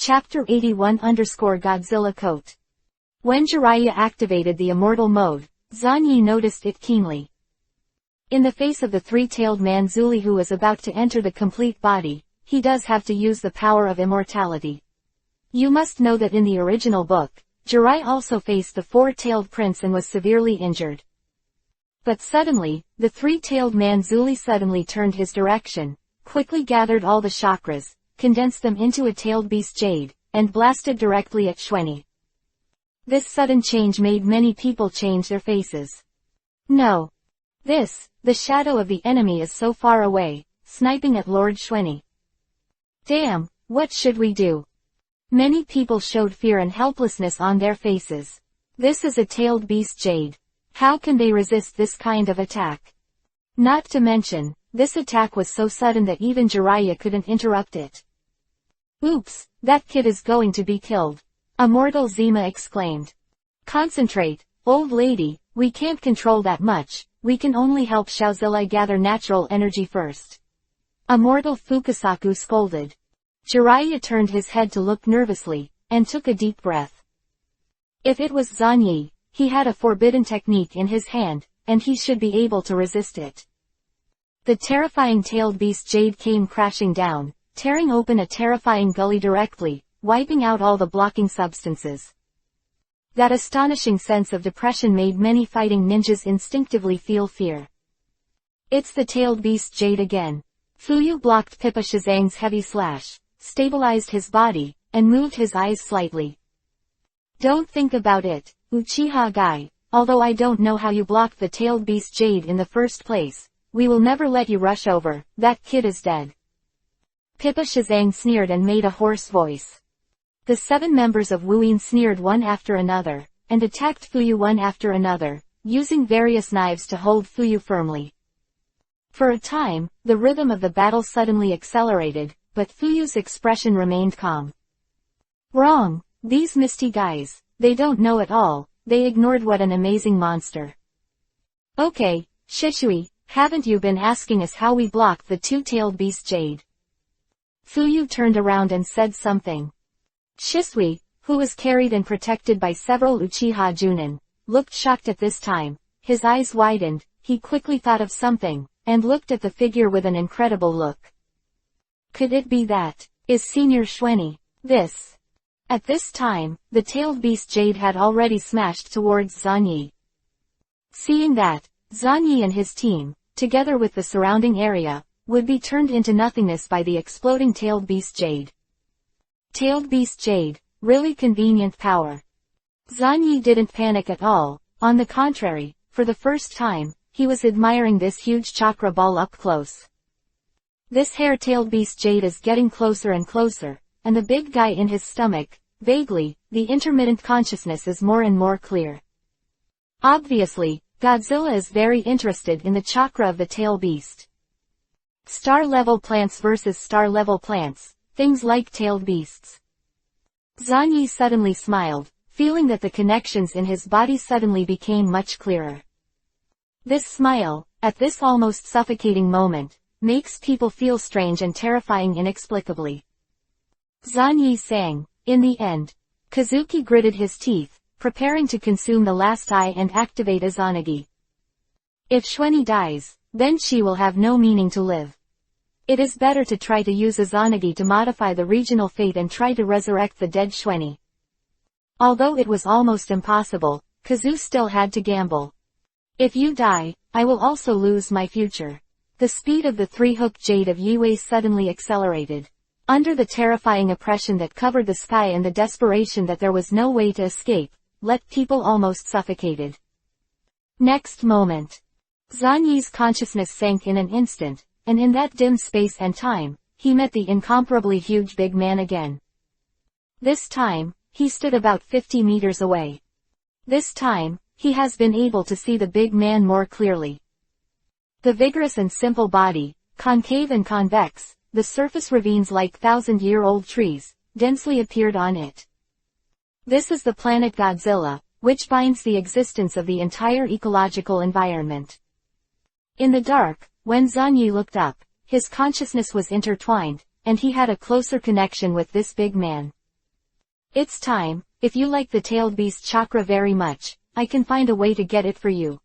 Chapter 81_Godzilla Coat. When Jiraiya activated the immortal mode, Zanyi noticed it keenly. In the face of the three-tailed man Zuli who is about to enter the complete body, he does have to use the power of immortality. You must know that in the original book, Jiraiya also faced the four-tailed prince and was severely injured. But suddenly, the three-tailed man Zuli suddenly turned his direction, quickly gathered all the chakras, condensed them into a tailed beast jade, and blasted directly at Xueni. This sudden change made many people change their faces. No. The shadow of the enemy is so far away, sniping at Lord Xueni. Damn, what should we do? Many people showed fear and helplessness on their faces. This is a tailed beast jade. How can they resist this kind of attack? Not to mention, this attack was so sudden that even Jiraiya couldn't interrupt it. Oops, that kid is going to be killed. Immortal Zima exclaimed. Concentrate, old lady, we can't control that much, we can only help Xiaozilla gather natural energy first. Immortal Fukasaku scolded. Jiraiya turned his head to look nervously, and took a deep breath. If it was Zanyi, he had a forbidden technique in his hand, and he should be able to resist it. The terrifying tailed beast jade came crashing down, tearing open a terrifying gully directly, wiping out all the blocking substances. That astonishing sense of depression made many fighting ninjas instinctively feel fear. It's the tailed beast jade again. Fuyu blocked Pippa Shazang's heavy slash, stabilized his body, and moved his eyes slightly. Don't think about it, Uchiha guy, although I don't know how you blocked the tailed beast jade in the first place, we will never let you rush over, that kid is dead. Pippa Shazang sneered and made a hoarse voice. The 7 members of Wuyin sneered one after another, and attacked Fuyu one after another, using various knives to hold Fuyu firmly. For a time, the rhythm of the battle suddenly accelerated, but Fuyu's expression remained calm. Wrong, these misty guys, they don't know at all, they ignored what an amazing monster. Okay, Shishui, haven't you been asking us how we blocked the two-tailed beast jade? Fuyu turned around and said something. Shisui, who was carried and protected by several Uchiha Junin, looked shocked at this time. His eyes widened, he quickly thought of something, and looked at the figure with an incredible look. Could it be that, is Senior Xueni, this? At this time, the tailed beast jade had already smashed towards Zanyi. Seeing that, Zanyi and his team, together with the surrounding area, would be turned into nothingness by the exploding tailed beast jade. Tailed beast jade, really convenient power. Zanyi didn't panic at all, on the contrary, for the first time, he was admiring this huge chakra ball up close. This hair-tailed beast jade is getting closer and closer, and the big guy in his stomach, vaguely, the intermittent consciousness is more and more clear. Obviously, Godzilla is very interested in the chakra of the tail beast. Star-level plants versus star-level plants. Things like tailed beasts. Zanyi suddenly smiled, feeling that the connections in his body suddenly became much clearer. This smile, at this almost suffocating moment, makes people feel strange and terrifying inexplicably. Zanyi sang, in the end. Kazuki gritted his teeth, preparing to consume the last eye and activate Izanagi. If Xueni dies, then she will have no meaning to live. It is better to try to use Izanagi to modify the regional fate and try to resurrect the dead Xueni. Although it was almost impossible, Kazu still had to gamble. If you die, I will also lose my future. The speed of the three-hooked jade of Yue suddenly accelerated. Under the terrifying oppression that covered the sky and the desperation that there was no way to escape, let people almost suffocated. Next moment. Zanyi's consciousness sank in an instant. And in that dim space and time, he met the incomparably huge big man again. This time, he stood about 50 meters away. This time, he has been able to see the big man more clearly. The vigorous and simple body, concave and convex, the surface ravines like 1,000-year-old trees, densely appeared on it. This is the planet Godzilla, which binds the existence of the entire ecological environment. In the dark, when Zanyi looked up, his consciousness was intertwined, and he had a closer connection with this big man. It's time. If you like the tailed beast chakra very much, I can find a way to get it for you.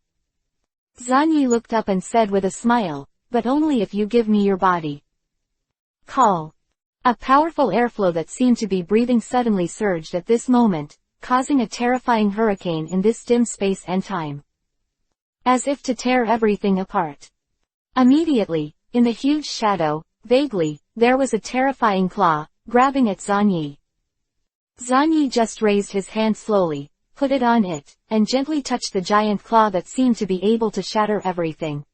Zanyi looked up and said with a smile, but only if you give me your body. Call. A powerful airflow that seemed to be breathing suddenly surged at this moment, causing a terrifying hurricane in this dim space and time. As if to tear everything apart. Immediately, in the huge shadow, vaguely, there was a terrifying claw, grabbing at Zanyi. Zanyi just raised his hand slowly, put it on it, and gently touched the giant claw that seemed to be able to shatter everything.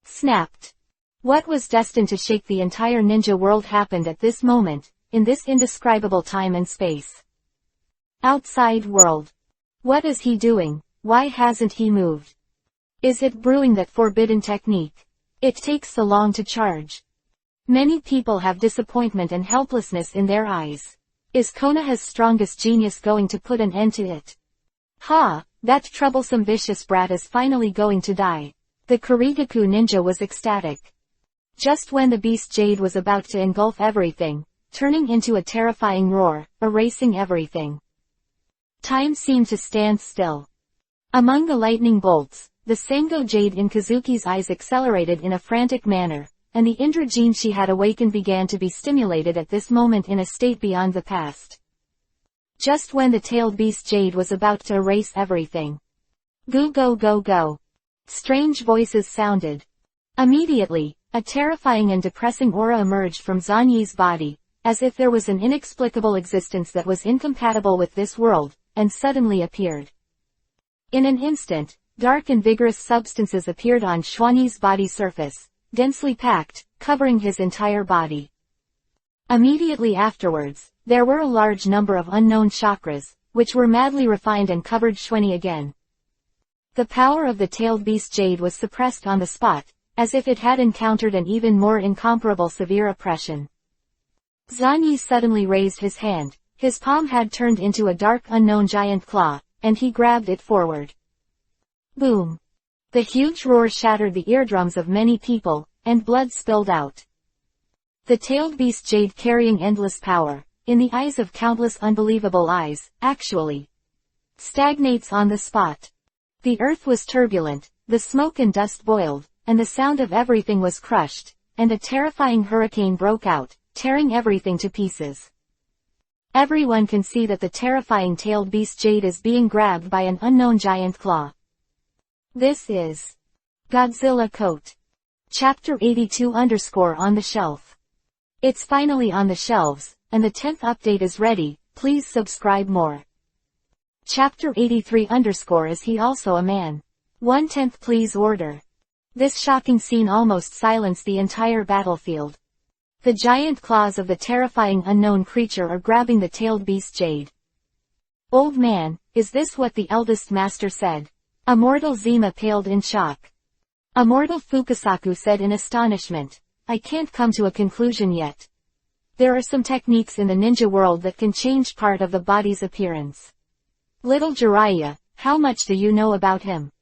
Snapped. What was destined to shake the entire ninja world happened at this moment, in this indescribable time and space. Outside world. What is he doing? Why hasn't he moved? Is it brewing that forbidden technique? It takes so long to charge. Many people have disappointment and helplessness in their eyes. Is Konoha's strongest genius going to put an end to it? Ha! That troublesome vicious brat is finally going to die. The Kurigaku ninja was ecstatic. Just when the beast jade was about to engulf everything, turning into a terrifying roar, erasing everything. Time seemed to stand still. Among the lightning bolts, the Sengo jade in Kazuki's eyes accelerated in a frantic manner, and the Indra gene she had awakened began to be stimulated at this moment in a state beyond the past. Just when the tailed beast jade was about to erase everything. Go go go go. Strange voices sounded. Immediately, a terrifying and depressing aura emerged from Zanyi's body, as if there was an inexplicable existence that was incompatible with this world, and suddenly appeared. In an instant, dark and vigorous substances appeared on Xuanyi's body surface, densely packed, covering his entire body. Immediately afterwards, there were a large number of unknown chakras, which were madly refined and covered Xuanyi again. The power of the tailed beast jade was suppressed on the spot, as if it had encountered an even more incomparable severe oppression. Zanyi suddenly raised his hand, his palm had turned into a dark unknown giant claw, and he grabbed it forward. Boom! The huge roar shattered the eardrums of many people, and blood spilled out. The tailed beast jade carrying endless power, in the eyes of countless unbelievable eyes, actually stagnates on the spot. The earth was turbulent, the smoke and dust boiled, and the sound of everything was crushed, and a terrifying hurricane broke out, tearing everything to pieces. Everyone can see that the terrifying tailed beast jade is being grabbed by an unknown giant claw. This is Godzilla Coat. Chapter 82 on the shelf. It's finally on the shelves, and the 10th update is ready, please subscribe more. Chapter 83 Is he also a man? 1/10 please order. This shocking scene almost silenced the entire battlefield. The giant claws of the terrifying unknown creature are grabbing the tailed beast jade. Old man, is this what the eldest master said? Immortal Zima paled in shock. Immortal Fukasaku said in astonishment, I can't come to a conclusion yet. There are some techniques in the ninja world that can change part of the body's appearance. Little Jiraiya, how much do you know about him?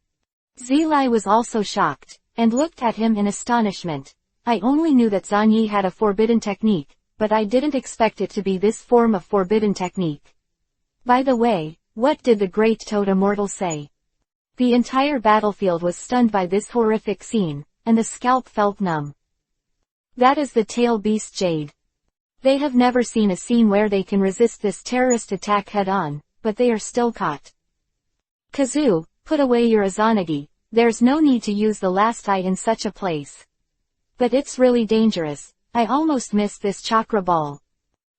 Zilai was also shocked, and looked at him in astonishment. I only knew that Zanyi had a forbidden technique, but I didn't expect it to be this form of forbidden technique. By the way, what did the great Toad Immortal say? The entire battlefield was stunned by this horrific scene, and the scalp felt numb. That is the tail beast jade. They have never seen a scene where they can resist this terrorist attack head-on, but they are still caught. Kazu, put away your Izanagi, there's no need to use the last eye in such a place. But it's really dangerous, I almost missed this chakra ball.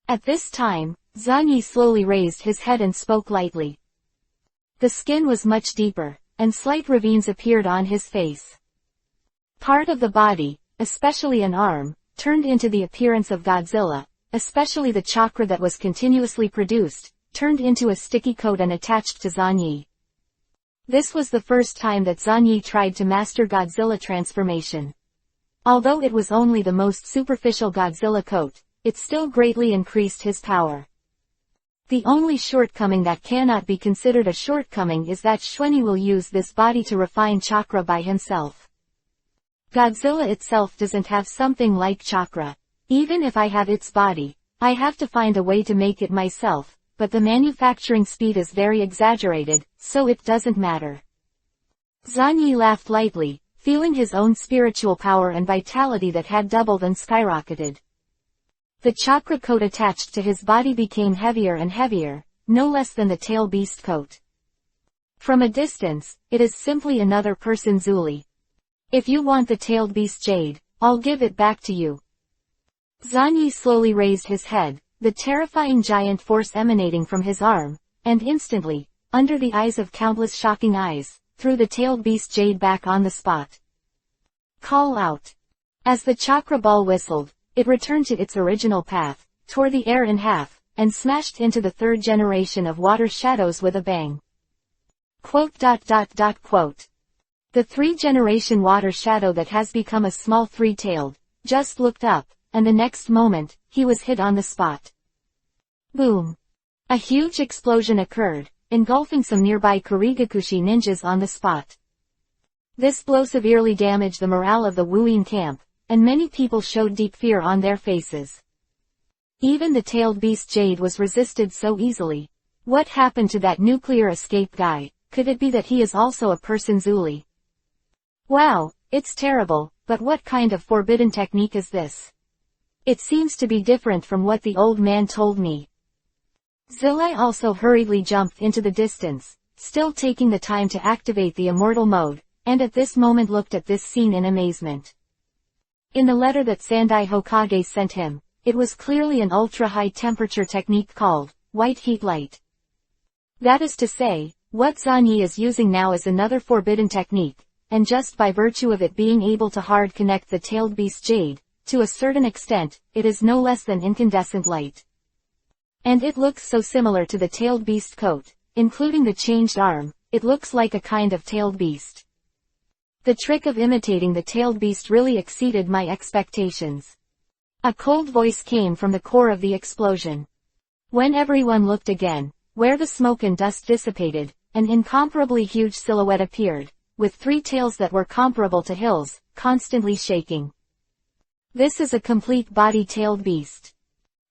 At this time, Zanyi slowly raised his head and spoke lightly. The skin was much deeper, and slight ravines appeared on his face. Part of the body, especially an arm, turned into the appearance of Godzilla, especially the chakra that was continuously produced, turned into a sticky coat and attached to Zanyi. This was the first time that Zanyi tried to master Godzilla transformation. Although it was only the most superficial Godzilla coat, it still greatly increased his power. The only shortcoming that cannot be considered a shortcoming is that Xuanyi will use this body to refine chakra by himself. Godzilla itself doesn't have something like chakra. Even if I have its body, I have to find a way to make it myself, but the manufacturing speed is very exaggerated, so it doesn't matter. Zanyi laughed lightly, feeling his own spiritual power and vitality that had doubled and skyrocketed. The chakra coat attached to his body became heavier and heavier, no less than the tail beast coat. From a distance, it is simply another person Zuli. If you want the tailed beast jade, I'll give it back to you. Zanyi slowly raised his head, the terrifying giant force emanating from his arm, and instantly, under the eyes of countless shocking eyes, threw the tailed beast jade back on the spot. Call out. As the chakra ball whistled, it returned to its original path, tore the air in half, and smashed into the third generation of water shadows with a bang. Quote. The three-generation water shadow that has become a small three-tailed, just looked up, and the next moment, he was hit on the spot. Boom! A huge explosion occurred, engulfing some nearby Kurigakushi ninjas on the spot. This blow severely damaged the morale of the Wuin camp, and many people showed deep fear on their faces. Even the tailed beast jade was resisted so easily. What happened to that nuclear escape guy? Could it be that he is also a person Zuli? Wow, it's terrible, but what kind of forbidden technique is this? It seems to be different from what the old man told me. Zilai also hurriedly jumped into the distance, still taking the time to activate the immortal mode, and at this moment looked at this scene in amazement. In the letter that Sandai Hokage sent him, it was clearly an ultra-high temperature technique called white heat light. That is to say, what Zanyi is using now is another forbidden technique, and just by virtue of it being able to hard connect the tailed beast jade, to a certain extent, it is no less than incandescent light. And it looks so similar to the tailed beast coat, including the changed arm, it looks like a kind of tailed beast. The trick of imitating the tailed beast really exceeded my expectations. A cold voice came from the core of the explosion. When everyone looked again, where the smoke and dust dissipated, an incomparably huge silhouette appeared, with three tails that were comparable to hills, constantly shaking. This is a complete body-tailed beast.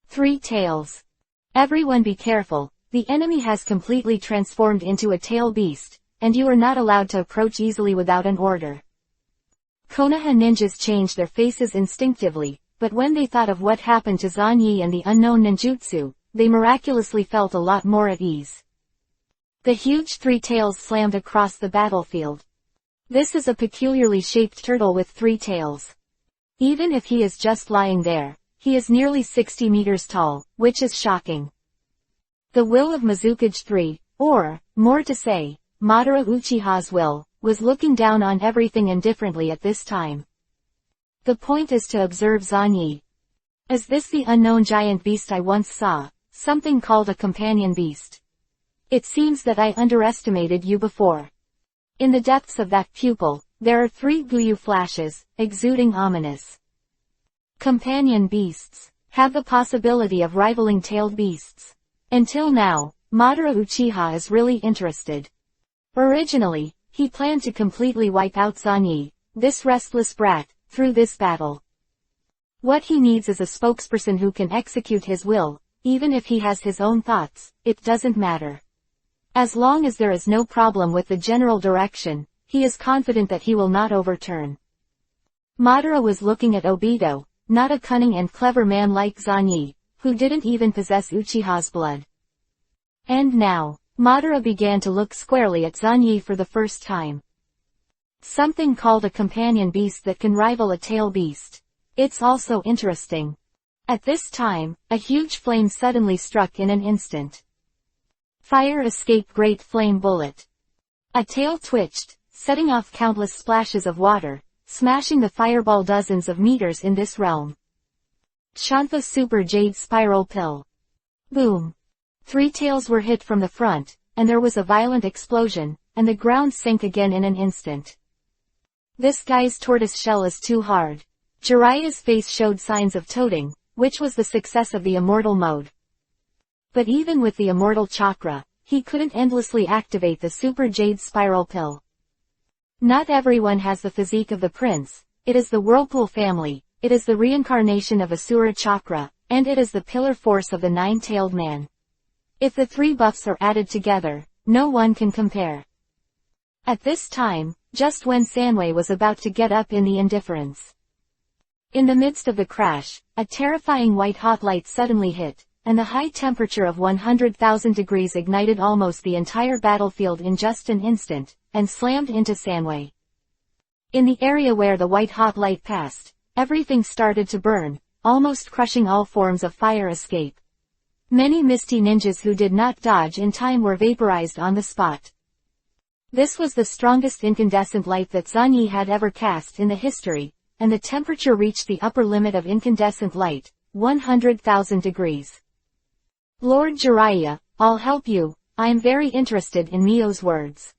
3 tails. Everyone be careful, the enemy has completely transformed into a tail beast, and you are not allowed to approach easily without an order. Konoha ninjas changed their faces instinctively, but when they thought of what happened to Zanyi and the unknown ninjutsu, they miraculously felt a lot more at ease. The huge 3 tails slammed across the battlefield. This is a peculiarly shaped turtle with 3 tails. Even if he is just lying there, he is nearly 60 meters tall, which is shocking. The will of Mizukage III, or, more to say, Madara Uchiha's will, was looking down on everything indifferently at this time. The point is to observe Zanyi. Is this the unknown giant beast I once saw, something called a companion beast? It seems that I underestimated you before. In the depths of that pupil, there are 3 Guyu flashes, exuding ominous. Companion beasts have the possibility of rivaling tailed beasts. Until now, Madara Uchiha is really interested. Originally, he planned to completely wipe out Zanyi, this restless brat, through this battle. What he needs is a spokesperson who can execute his will, even if he has his own thoughts, it doesn't matter. As long as there is no problem with the general direction, he is confident that he will not overturn. Madara was looking at Obito, not a cunning and clever man like Zanyi, who didn't even possess Uchiha's blood. And now, Madara began to look squarely at Zanyi for the first time. Something called a companion beast that can rival a tail beast. It's also interesting. At this time, a huge flame suddenly struck in an instant. Fire escaped great flame bullet. A tail twitched, setting off countless splashes of water, smashing the fireball dozens of meters in this realm. Shanfa Super Jade Spiral Pill. Boom. 3 tails were hit from the front, and there was a violent explosion, and the ground sank again in an instant. This guy's tortoise shell is too hard. Jiraiya's face showed signs of toading, which was the success of the immortal mode. But even with the immortal chakra, he couldn't endlessly activate the Super Jade Spiral Pill. Not everyone has the physique of the prince, it is the Whirlpool family, it is the reincarnation of Asura chakra, and it is the pillar force of the 9-tailed man. If the three buffs are added together, no one can compare. At this time, just when Sanwei was about to get up in the indifference. In the midst of the crash, a terrifying white-hot light suddenly hit, and the high temperature of 100,000 degrees ignited almost the entire battlefield in just an instant, and slammed into Sanwei. In the area where the white-hot light passed, everything started to burn, almost crushing all forms of fire escape. Many misty ninjas who did not dodge in time were vaporized on the spot. This was the strongest incandescent light that Zanyi had ever cast in the history, and the temperature reached the upper limit of incandescent light, 100,000 degrees. Lord Jiraiya, I'll help you, I am very interested in Mio's words.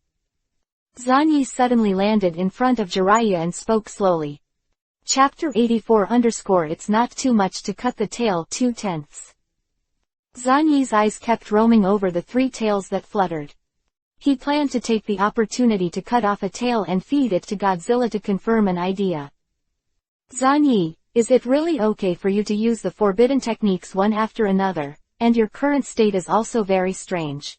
Zanyi suddenly landed in front of Jiraiya and spoke slowly. Chapter 84 _ It's not too much to cut the tail 2/10. Zanyi's eyes kept roaming over the three tails that fluttered. He planned to take the opportunity to cut off a tail and feed it to Godzilla to confirm an idea. Zanyi, is it really okay for you to use the forbidden techniques one after another, and your current state is also very strange.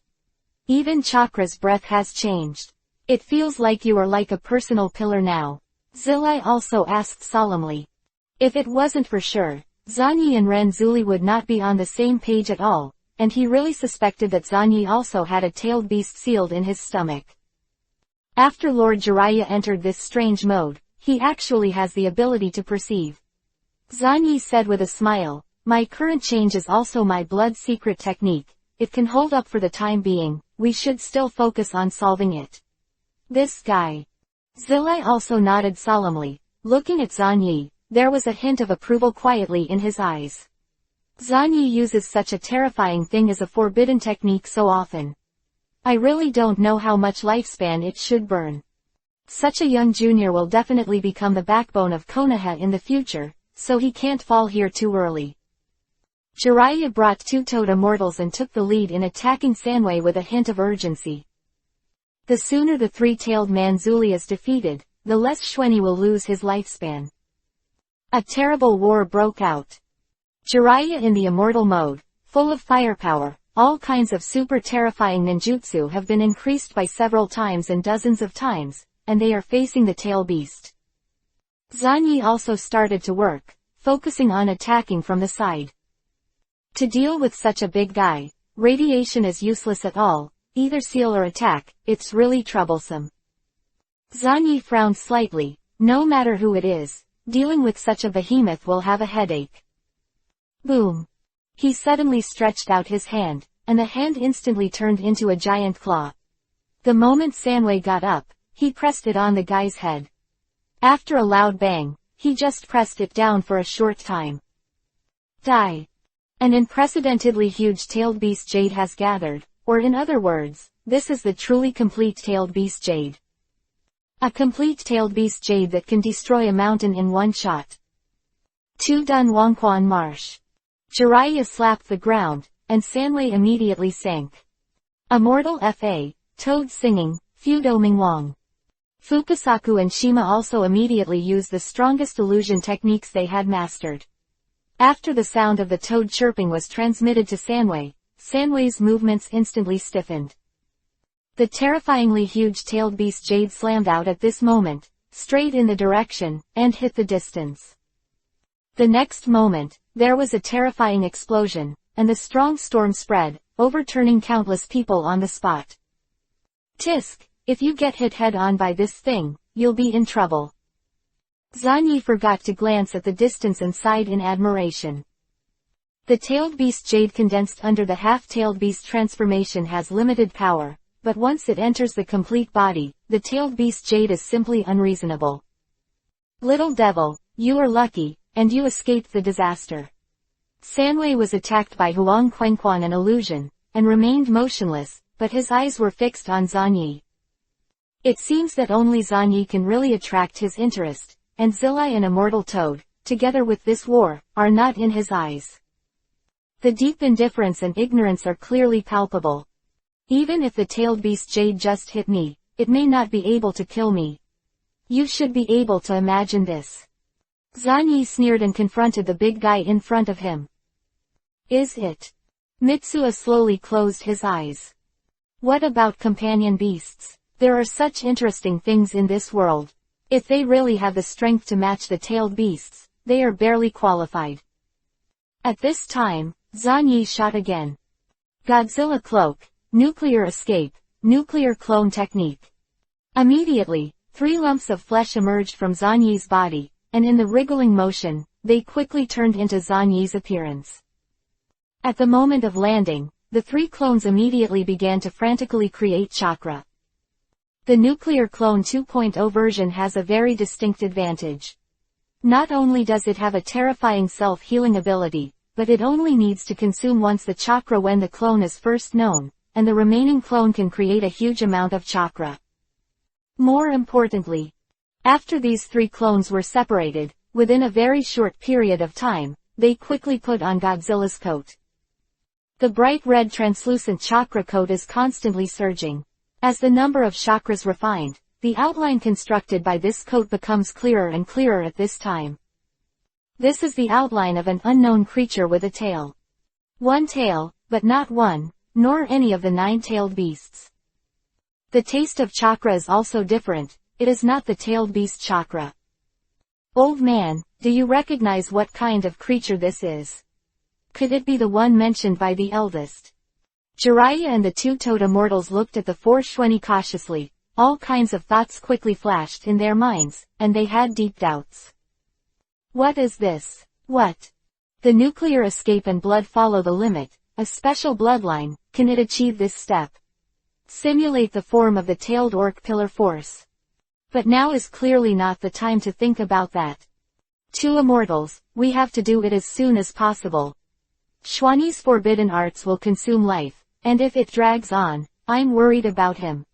Even Chakra's breath has changed. It feels like you are like a personal pillar now. Zillai also asked solemnly. If it wasn't for sure, Zanyi and Renzuli would not be on the same page at all, and he really suspected that Zanyi also had a tailed beast sealed in his stomach. After Lord Jiraiya entered this strange mode, he actually has the ability to perceive. Zanyi said with a smile, my current change is also my blood secret technique, it can hold up for the time being, we should still focus on solving it. This guy. Zillai also nodded solemnly, looking at Zanyi, there was a hint of approval quietly in his eyes. Zanyi uses such a terrifying thing as a forbidden technique so often. I really don't know how much lifespan it should burn. Such a young junior will definitely become the backbone of Konoha in the future, so he can't fall here too early. Jiraiya brought two-toed immortals and took the lead in attacking Sanwei with a hint of urgency. The sooner the three-tailed Manzuli is defeated, the less Xuanyi will lose his lifespan. A terrible war broke out. Jiraiya in the immortal mode, full of firepower, all kinds of super terrifying ninjutsu have been increased by several times and dozens of times, and they are facing the tail beast. Zanyi also started to work, focusing on attacking from the side. To deal with such a big guy, radiation is useless at all, either seal or attack, it's really troublesome. Zanyi frowned slightly, no matter who it is, dealing with such a behemoth will have a headache. Boom. He suddenly stretched out his hand, and the hand instantly turned into a giant claw. The moment Sanwei got up, he pressed it on the guy's head. After a loud bang, he just pressed it down for a short time. Die. An unprecedentedly huge tailed beast jade has gathered, or in other words, this is the truly complete tailed beast jade. A complete tailed beast jade that can destroy a mountain in one shot. Tu Dun Wangquan Marsh. Jiraiya slapped the ground, and Sanwei immediately sank. Immortal Fa, Toad singing, Fudo Mingwang. Fukasaku and Shima also immediately used the strongest illusion techniques they had mastered. After the sound of the toad chirping was transmitted to Sanwei, Sanwei's movements instantly stiffened. The terrifyingly huge tailed beast jade slammed out at this moment, straight in the direction, and hit the distance. The next moment, there was a terrifying explosion, and the strong storm spread, overturning countless people on the spot. Tisk, if you get hit head-on by this thing, you'll be in trouble. Zanyi forgot to glance at the distance and sighed in admiration. The tailed beast jade condensed under the half-tailed beast transformation has limited power, but once it enters the complete body, the tailed beast jade is simply unreasonable. Little devil, you are lucky, and you escaped the disaster. Sanwei was attacked by Huang Quanquan an illusion, and remained motionless, but his eyes were fixed on Zanyi. It seems that only Zanyi can really attract his interest, and Zillai and Immortal Toad, together with this war, are not in his eyes. The deep indifference and ignorance are clearly palpable. Even if the tailed beast jade just hit me, it may not be able to kill me. You should be able to imagine this. Zanyi sneered and confronted the big guy in front of him. Is it? Mitsuo slowly closed his eyes. What about companion beasts? There are such interesting things in this world. If they really have the strength to match the tailed beasts, they are barely qualified. At this time, Zan Yi shot again. Godzilla cloak, nuclear escape, nuclear clone technique. Immediately, 3 lumps of flesh emerged from Zan Yi's body, and in the wriggling motion, they quickly turned into Zan Yi's appearance. At the moment of landing, the 3 clones immediately began to frantically create chakra. The nuclear clone 2.0 version has a very distinct advantage. Not only does it have a terrifying self-healing ability, but it only needs to consume once the chakra when the clone is first known, and the remaining clone can create a huge amount of chakra. More importantly, after these 3 clones were separated, within a very short period of time, they quickly put on Godzilla's coat. The bright red translucent chakra coat is constantly surging. As the number of chakras refined, the outline constructed by this coat becomes clearer and clearer at this time. This is the outline of an unknown creature with a tail. 1 tail, but not one, nor any of the 9-tailed beasts. The taste of chakra is also different, it is not the tailed beast chakra. Old man, do you recognize what kind of creature this is? Could it be the one mentioned by the eldest? Jiraiya and the 2 toad immortals looked at the 4 Xuanyi cautiously. All kinds of thoughts quickly flashed in their minds, and they had deep doubts. What is this? What? The nuclear escape and blood follow the limit, a special bloodline, can it achieve this step? Simulate the form of the tailed orc pillar force. But now is clearly not the time to think about that. 2 immortals, we have to do it as soon as possible. Xuanyi's forbidden arts will consume life, and if it drags on, I'm worried about him.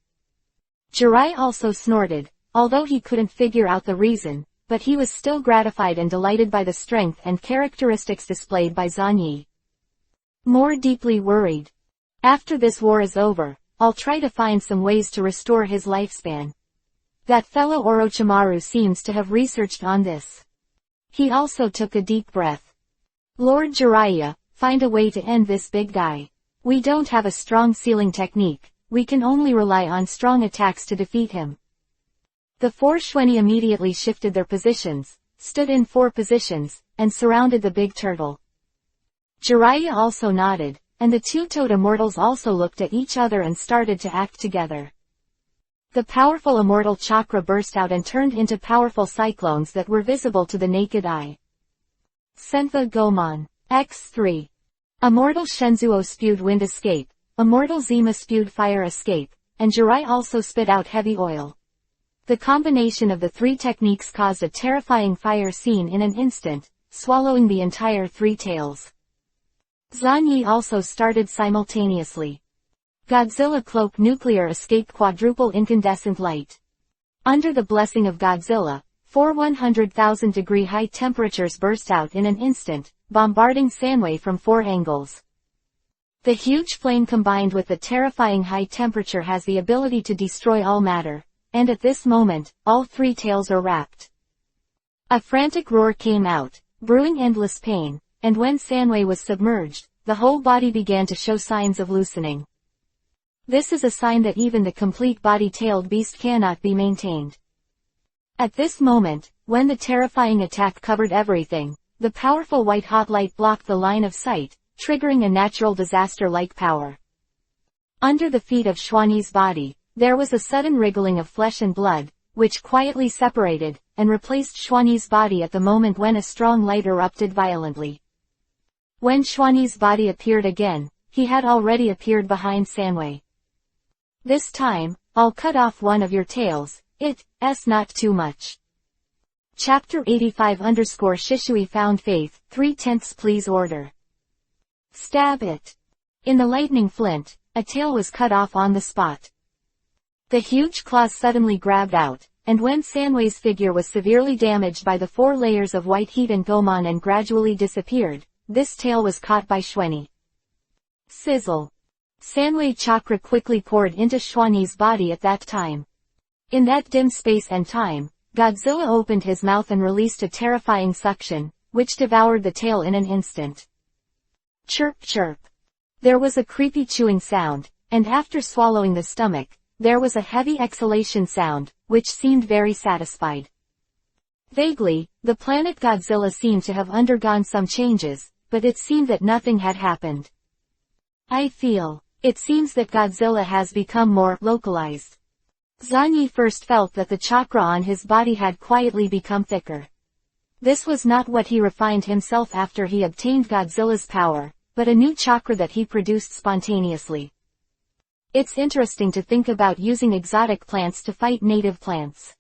Jiraiya also snorted, although he couldn't figure out the reason, but he was still gratified and delighted by the strength and characteristics displayed by Zan Yi. More deeply worried. After this war is over, I'll try to find some ways to restore his lifespan. That fellow Orochimaru seems to have researched on this. He also took a deep breath. Lord Jiraiya, find a way to end this big guy. We don't have a strong sealing technique, we can only rely on strong attacks to defeat him. The 4 Xuanyi immediately shifted their positions, stood in 4 positions, and surrounded the big turtle. Jiraiya also nodded, and the 2 toad immortals also looked at each other and started to act together. The powerful immortal chakra burst out and turned into powerful cyclones that were visible to the naked eye. Senfa Gomon. X3. Immortal Shenzuo spewed wind escape, Immortal Zima spewed fire escape, and Jiraiya also spit out heavy oil. The combination of the 3 techniques caused a terrifying fire scene in an instant, swallowing the entire 3 tails. Zan Yi also started simultaneously. Godzilla cloak nuclear escape quadruple incandescent light. Under the blessing of Godzilla, 4 100,000-degree high temperatures burst out in an instant, bombarding Sanwei from 4 angles. The huge flame combined with the terrifying high temperature has the ability to destroy all matter, and at this moment, all 3 tails are wrapped. A frantic roar came out, brewing endless pain, and when Sanwei was submerged, the whole body began to show signs of loosening. This is a sign that even the complete body-tailed beast cannot be maintained. At this moment, when the terrifying attack covered everything, the powerful white-hot light blocked the line of sight, triggering a natural disaster-like power. Under the feet of Xuanyi's body, there was a sudden wriggling of flesh and blood, which quietly separated, and replaced Xuanyi's body at the moment when a strong light erupted violently. When Xuanyi's body appeared again, he had already appeared behind Sanwei. This time, I'll cut off one of your tails, it's not too much. Chapter 85 Shishui found faith, 3/10 please order. Stab it. In the lightning flint, a tail was cut off on the spot. The huge claws suddenly grabbed out, and when Sanwei's figure was severely damaged by the 4 layers of white heat and Gomon and gradually disappeared, this tail was caught by Xuanyi. Sizzle. Sanwei chakra quickly poured into Xuanyi's body at that time. In that dim space and time, Godzilla opened his mouth and released a terrifying suction, which devoured the tail in an instant. Chirp chirp. There was a creepy chewing sound, and after swallowing the stomach, there was a heavy exhalation sound, which seemed very satisfied. Vaguely, the planet Godzilla seemed to have undergone some changes, but it seemed that nothing had happened. It seems that Godzilla has become more localized. Zanyi first felt that the chakra on his body had quietly become thicker. This was not what he refined himself after he obtained Godzilla's power, but a new chakra that he produced spontaneously. It's interesting to think about using exotic plants to fight native plants.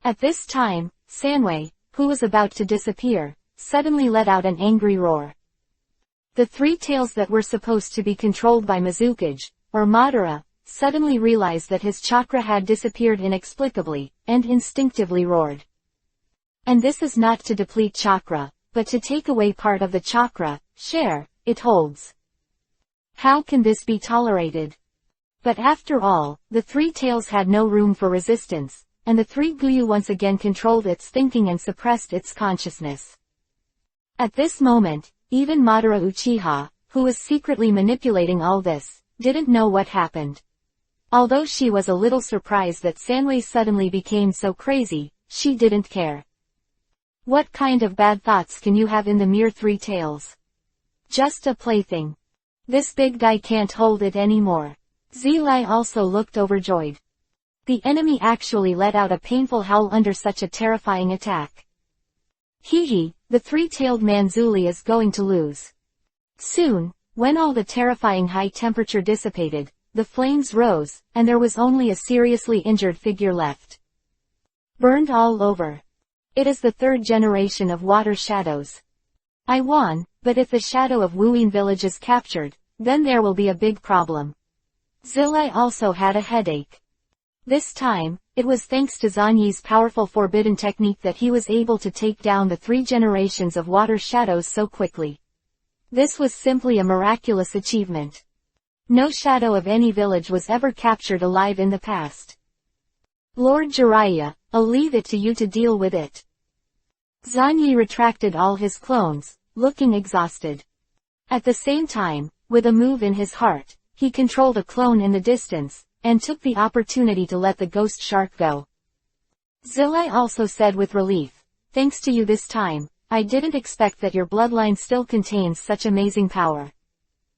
At this time, Sanwei, who was about to disappear, suddenly let out an angry roar. The three tails that were supposed to be controlled by Mizukage, or Madara, suddenly realized that his chakra had disappeared inexplicably, and instinctively roared. And this is not to deplete chakra, but to take away part of the chakra, share, it holds. How can this be tolerated? But after all, the three tails had no room for resistance, and the three Guyu once again controlled its thinking and suppressed its consciousness. At this moment, even Madara Uchiha, who was secretly manipulating all this, didn't know what happened. Although she was a little surprised that Sanwei suddenly became so crazy, she didn't care. What kind of bad thoughts can you have in the mere three tails? Just a plaything. This big guy can't hold it anymore. Zilai also looked overjoyed. The enemy actually let out a painful howl under such a terrifying attack. Hee, the three-tailed Manzuli is going to lose. Soon, when all the terrifying high temperature dissipated, the flames rose, and there was only a seriously injured figure left. Burned all over. It is the third generation of water shadows. I won, but if the shadow of Wuyin village is captured, then there will be a big problem. Zilai also had a headache. This time, it was thanks to Zanyi's powerful forbidden technique that he was able to take down the three generations of water shadows so quickly. This was simply a miraculous achievement. No shadow of any village was ever captured alive in the past. Lord Jiraiya, I'll leave it to you to deal with it. Zanyi retracted all his clones, looking exhausted. At the same time, with a move in his heart, he controlled a clone in the distance, and took the opportunity to let the ghost shark go. Zilai also said with relief, thanks to you this time, I didn't expect that your bloodline still contains such amazing power.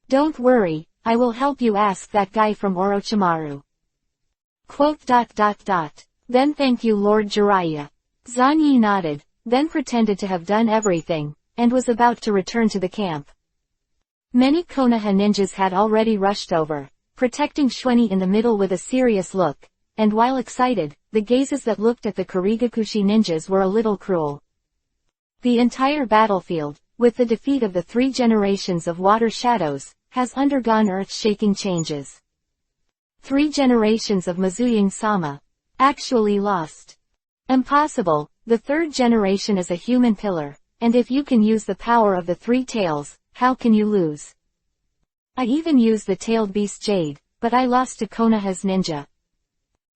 Don't worry, I will help you ask that guy from Orochimaru. ... Then thank you Lord Jiraiya. Zanyi nodded, then pretended to have done everything, and was about to return to the camp. Many Konoha ninjas had already rushed over, protecting Shueni in the middle with a serious look, and while excited, the gazes that looked at the Kurigakushi ninjas were a little cruel. The entire battlefield, with the defeat of the three generations of water shadows, has undergone earth-shaking changes. 3 generations of Mizuying-sama. Actually lost. Impossible, the third generation is a human pillar, and if you can use the power of the three tails, how can you lose? I even used the tailed beast Jade, but I lost to Konoha's ninja.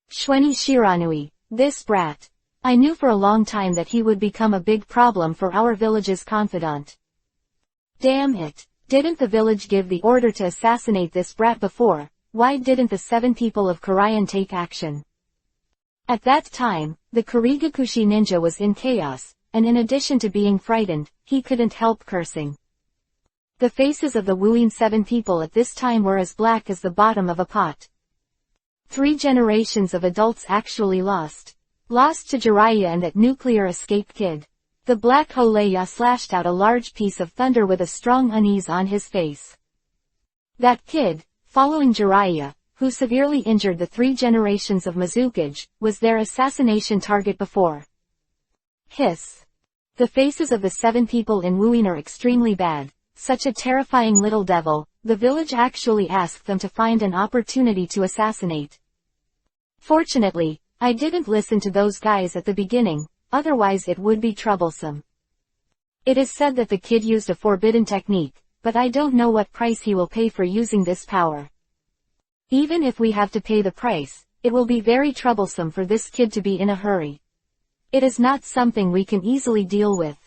Shueni Shiranui, this brat. I knew for a long time that he would become a big problem for our village's confidant. Damn it. Didn't the village give the order to assassinate this brat before? Why didn't the 7 people of Karayan take action? At that time, the Kurigakushi ninja was in chaos, and in addition to being frightened, he couldn't help cursing. The faces of the Wuyin 7 people at this time were as black as the bottom of a pot. 3 generations of adults actually lost. Lost to Jiraiya and that nuclear escape kid. The Black Holeya slashed out a large piece of thunder with a strong unease on his face. That kid, following Jiraiya, who severely injured the 3 generations of Mizukage, was their assassination target before. Hiss. The faces of the 7 people in Wuyin are extremely bad. Such a terrifying little devil, the village actually asked them to find an opportunity to assassinate. Fortunately, I didn't listen to those guys at the beginning, otherwise it would be troublesome. It is said that the kid used a forbidden technique, but I don't know what price he will pay for using this power. Even if we have to pay the price, it will be very troublesome for this kid to be in a hurry. It is not something we can easily deal with.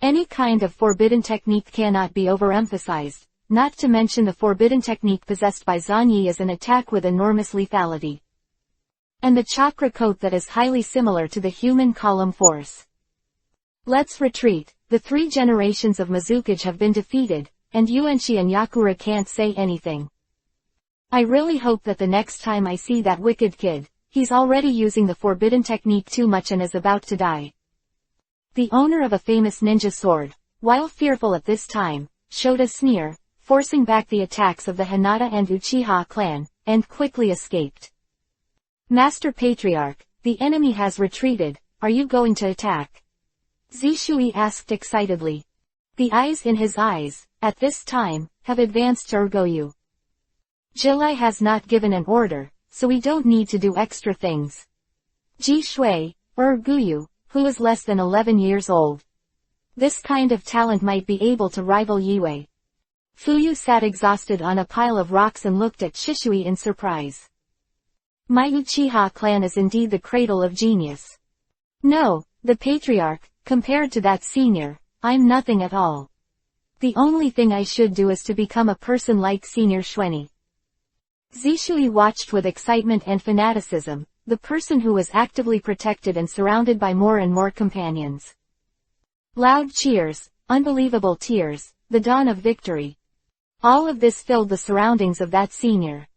Any kind of forbidden technique cannot be overemphasized, not to mention the forbidden technique possessed by Zanyi is an attack with enormous lethality. And the chakra coat that is highly similar to the human column force. Let's retreat. The 3 generations of Mizukage have been defeated, and Yuenchi and Yakura can't say anything. I really hope that the next time I see that wicked kid, he's already using the forbidden technique too much and is about to die. The owner of a famous ninja sword, while fearful at this time, showed a sneer, forcing back the attacks of the Hinata and Uchiha clan, and quickly escaped. Master Patriarch, the enemy has retreated, are you going to attack? Zishui asked excitedly. The eyes in his eyes, at this time, have advanced to Urgoyu. Jilai has not given an order, so we don't need to do extra things. Ji Shui, or Urgoyu, who is less than 11 years old. This kind of talent might be able to rival Yue. Fuyu sat exhausted on a pile of rocks and looked at Shishui in surprise. My Uchiha clan is indeed the cradle of genius. No, the patriarch, compared to that senior, I'm nothing at all. The only thing I should do is to become a person like Senior Shueni. Zishui watched with excitement and fanaticism, the person who was actively protected and surrounded by more and more companions. Loud cheers, unbelievable tears, the dawn of victory. All of this filled the surroundings of that senior.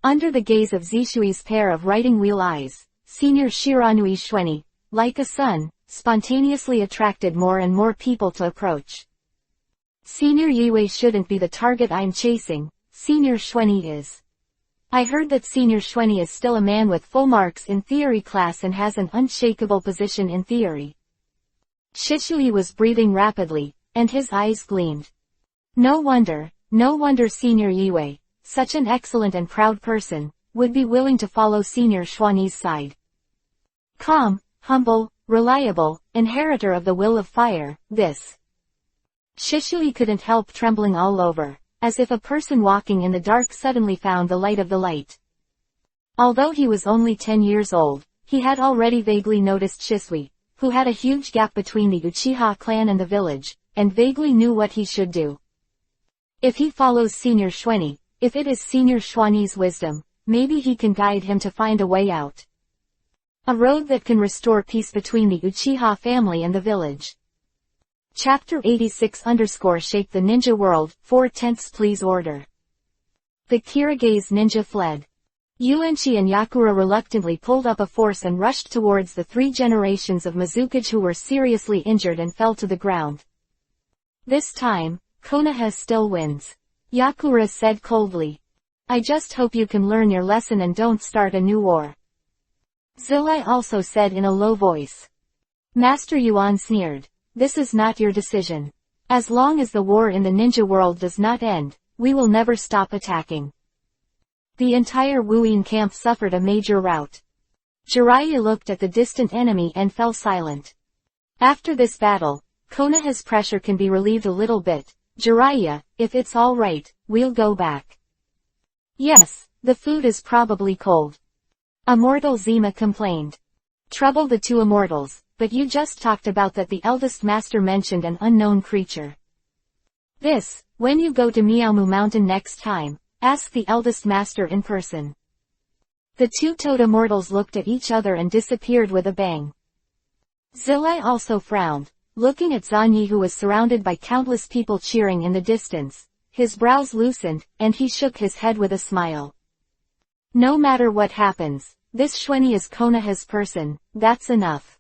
Under the gaze of Zishui's pair of writing wheel eyes, Senior Shiranui Shueni, like a sun, spontaneously attracted more and more people to approach. Senior Yue shouldn't be the target I'm chasing, Senior Shueni is. I heard that Senior Shueni is still a man with full marks in theory class and has an unshakable position in theory. Shishui was breathing rapidly, and his eyes gleamed. No wonder Senior Yue, such an excellent and proud person, would be willing to follow Senior Shuani's side. Calm, humble, reliable, inheritor of the will of fire, this. Shishui couldn't help trembling all over, as if a person walking in the dark suddenly found the light of the light. Although he was only 10 years old, he had already vaguely noticed Shisui, who had a huge gap between the Uchiha clan and the village, and vaguely knew what he should do. If he follows Senior Shueni, if it is Senior Shuani's wisdom, maybe he can guide him to find a way out. A road that can restore peace between the Uchiha family and the village. Chapter 86_Shake the Ninja World, 4/10 please order. The Kirigase ninja fled. Yuenchi and Yakura reluctantly pulled up a force and rushed towards the 3 generations of Mizukage who were seriously injured and fell to the ground. This time, Konoha still wins. Yakura said coldly. I just hope you can learn your lesson and don't start a new war. Zilai also said in a low voice. Master Yuan sneered. This is not your decision. As long as the war in the ninja world does not end, we will never stop attacking. The entire Wuyin camp suffered a major rout. Jiraiya looked at the distant enemy and fell silent. After this battle, Konoha's pressure can be relieved a little bit. Jiraiya, if it's all right, we'll go back. Yes, the food is probably cold. Immortal Zima complained. Trouble the 2 immortals, but you just talked about that the eldest master mentioned an unknown creature. This, when you go to Miaomu Mountain next time, ask the eldest master in person. The 2 toad immortals looked at each other and disappeared with a bang. Zilai also frowned, looking at Zanyi who was surrounded by countless people cheering in the distance. His brows loosened, and he shook his head with a smile. No matter what happens, this Shueni is Konoha's person, that's enough.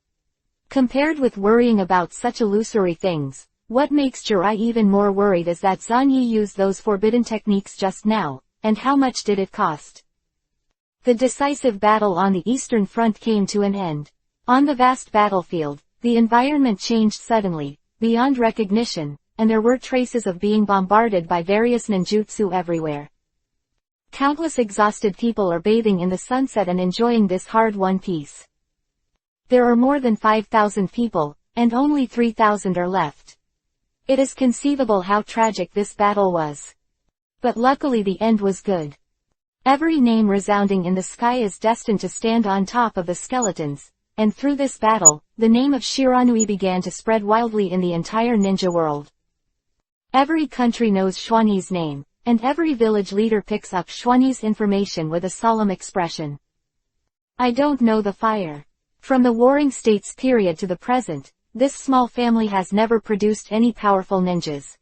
Compared with worrying about such illusory things, what makes Jirai even more worried is that Zanyi used those forbidden techniques just now, and how much did it cost? The decisive battle on the Eastern Front came to an end. On the vast battlefield, the environment changed suddenly, beyond recognition, and there were traces of being bombarded by various ninjutsu everywhere. Countless exhausted people are bathing in the sunset and enjoying this hard-won peace. There are more than 5,000 people, and only 3,000 are left. It is conceivable how tragic this battle was. But luckily the end was good. Every name resounding in the sky is destined to stand on top of the skeletons, and through this battle, the name of Shiranui began to spread wildly in the entire ninja world. Every country knows Xuanyi's name, and every village leader picks up Xuanyi's information with a solemn expression. I don't know the fire. From the Warring States period to the present, this small family has never produced any powerful ninjas.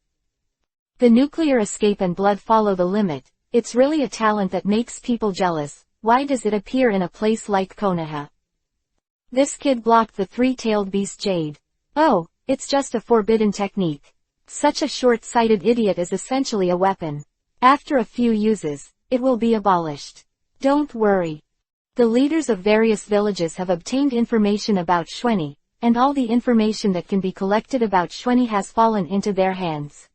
The nuclear escape and blood follow the limit. It's really a talent that makes people jealous. Why does it appear in a place like Konoha? This kid blocked the three-tailed beast Jade. Oh, it's just a forbidden technique. Such a short-sighted idiot is essentially a weapon. After a few uses, it will be abolished. Don't worry. The leaders of various villages have obtained information about Xuanyi, and all the information that can be collected about Xuanyi has fallen into their hands.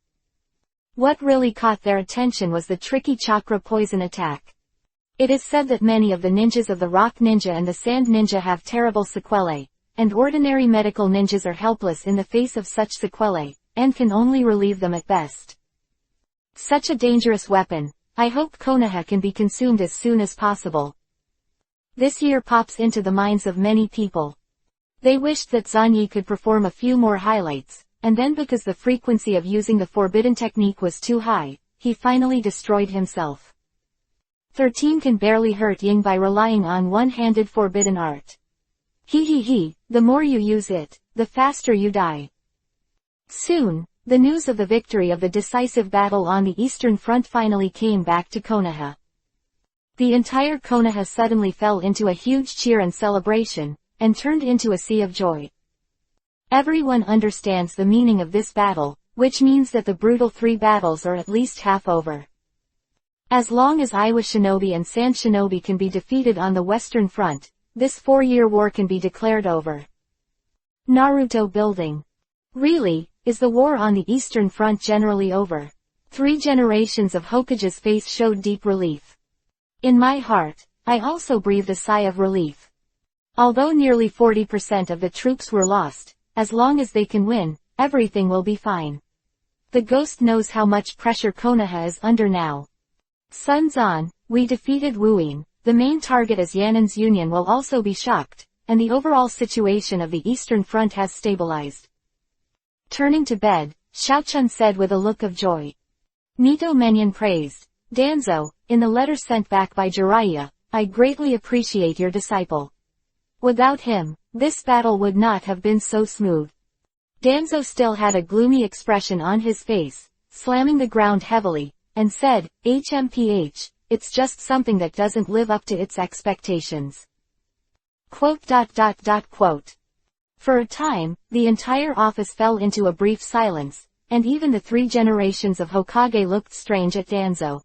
What really caught their attention was the tricky chakra poison attack. It is said that many of the ninjas of the Rock Ninja and the Sand Ninja have terrible sequelae, and ordinary medical ninjas are helpless in the face of such sequelae, and can only relieve them at best. Such a dangerous weapon. I hope Konoha can be consumed as soon as possible. This year pops into the minds of many people. They wished that Zanyi could perform a few more highlights, and then because the frequency of using the forbidden technique was too high, he finally destroyed himself. 13 can barely hurt Ying by relying on one-handed forbidden art. The more you use it, the faster you die. Soon, the news of the victory of the decisive battle on the Eastern Front finally came back to Konoha. The entire Konoha suddenly fell into a huge cheer and celebration, and turned into a sea of joy. Everyone understands the meaning of this battle, which means that the brutal 3 battles are at least half over. As long as Iwa Shinobi and Sand Shinobi can be defeated on the Western Front, this 4-year war can be declared over. Naruto building. Really, is the war on the Eastern Front generally over? 3 generations of Hokage's face showed deep relief. In my heart, I also breathed a sigh of relief. Although nearly 40% of the troops were lost, as long as they can win, everything will be fine. The ghost knows how much pressure Konoha is under now. Sun Zan, we defeated Wuyin. The main target as Yannen's Union will also be shocked, and the overall situation of the Eastern Front has stabilized. Turning to bed, Xiaochun said with a look of joy. Nito Menyon praised. Danzo, in the letter sent back by Jiraiya, I greatly appreciate your disciple. Without him, this battle would not have been so smooth. Danzo still had a gloomy expression on his face, slamming the ground heavily, and said, HMPH, it's just something that doesn't live up to its expectations. Quote. For a time, the entire office fell into a brief silence, and even the 3 generations of Hokage looked strange at Danzo.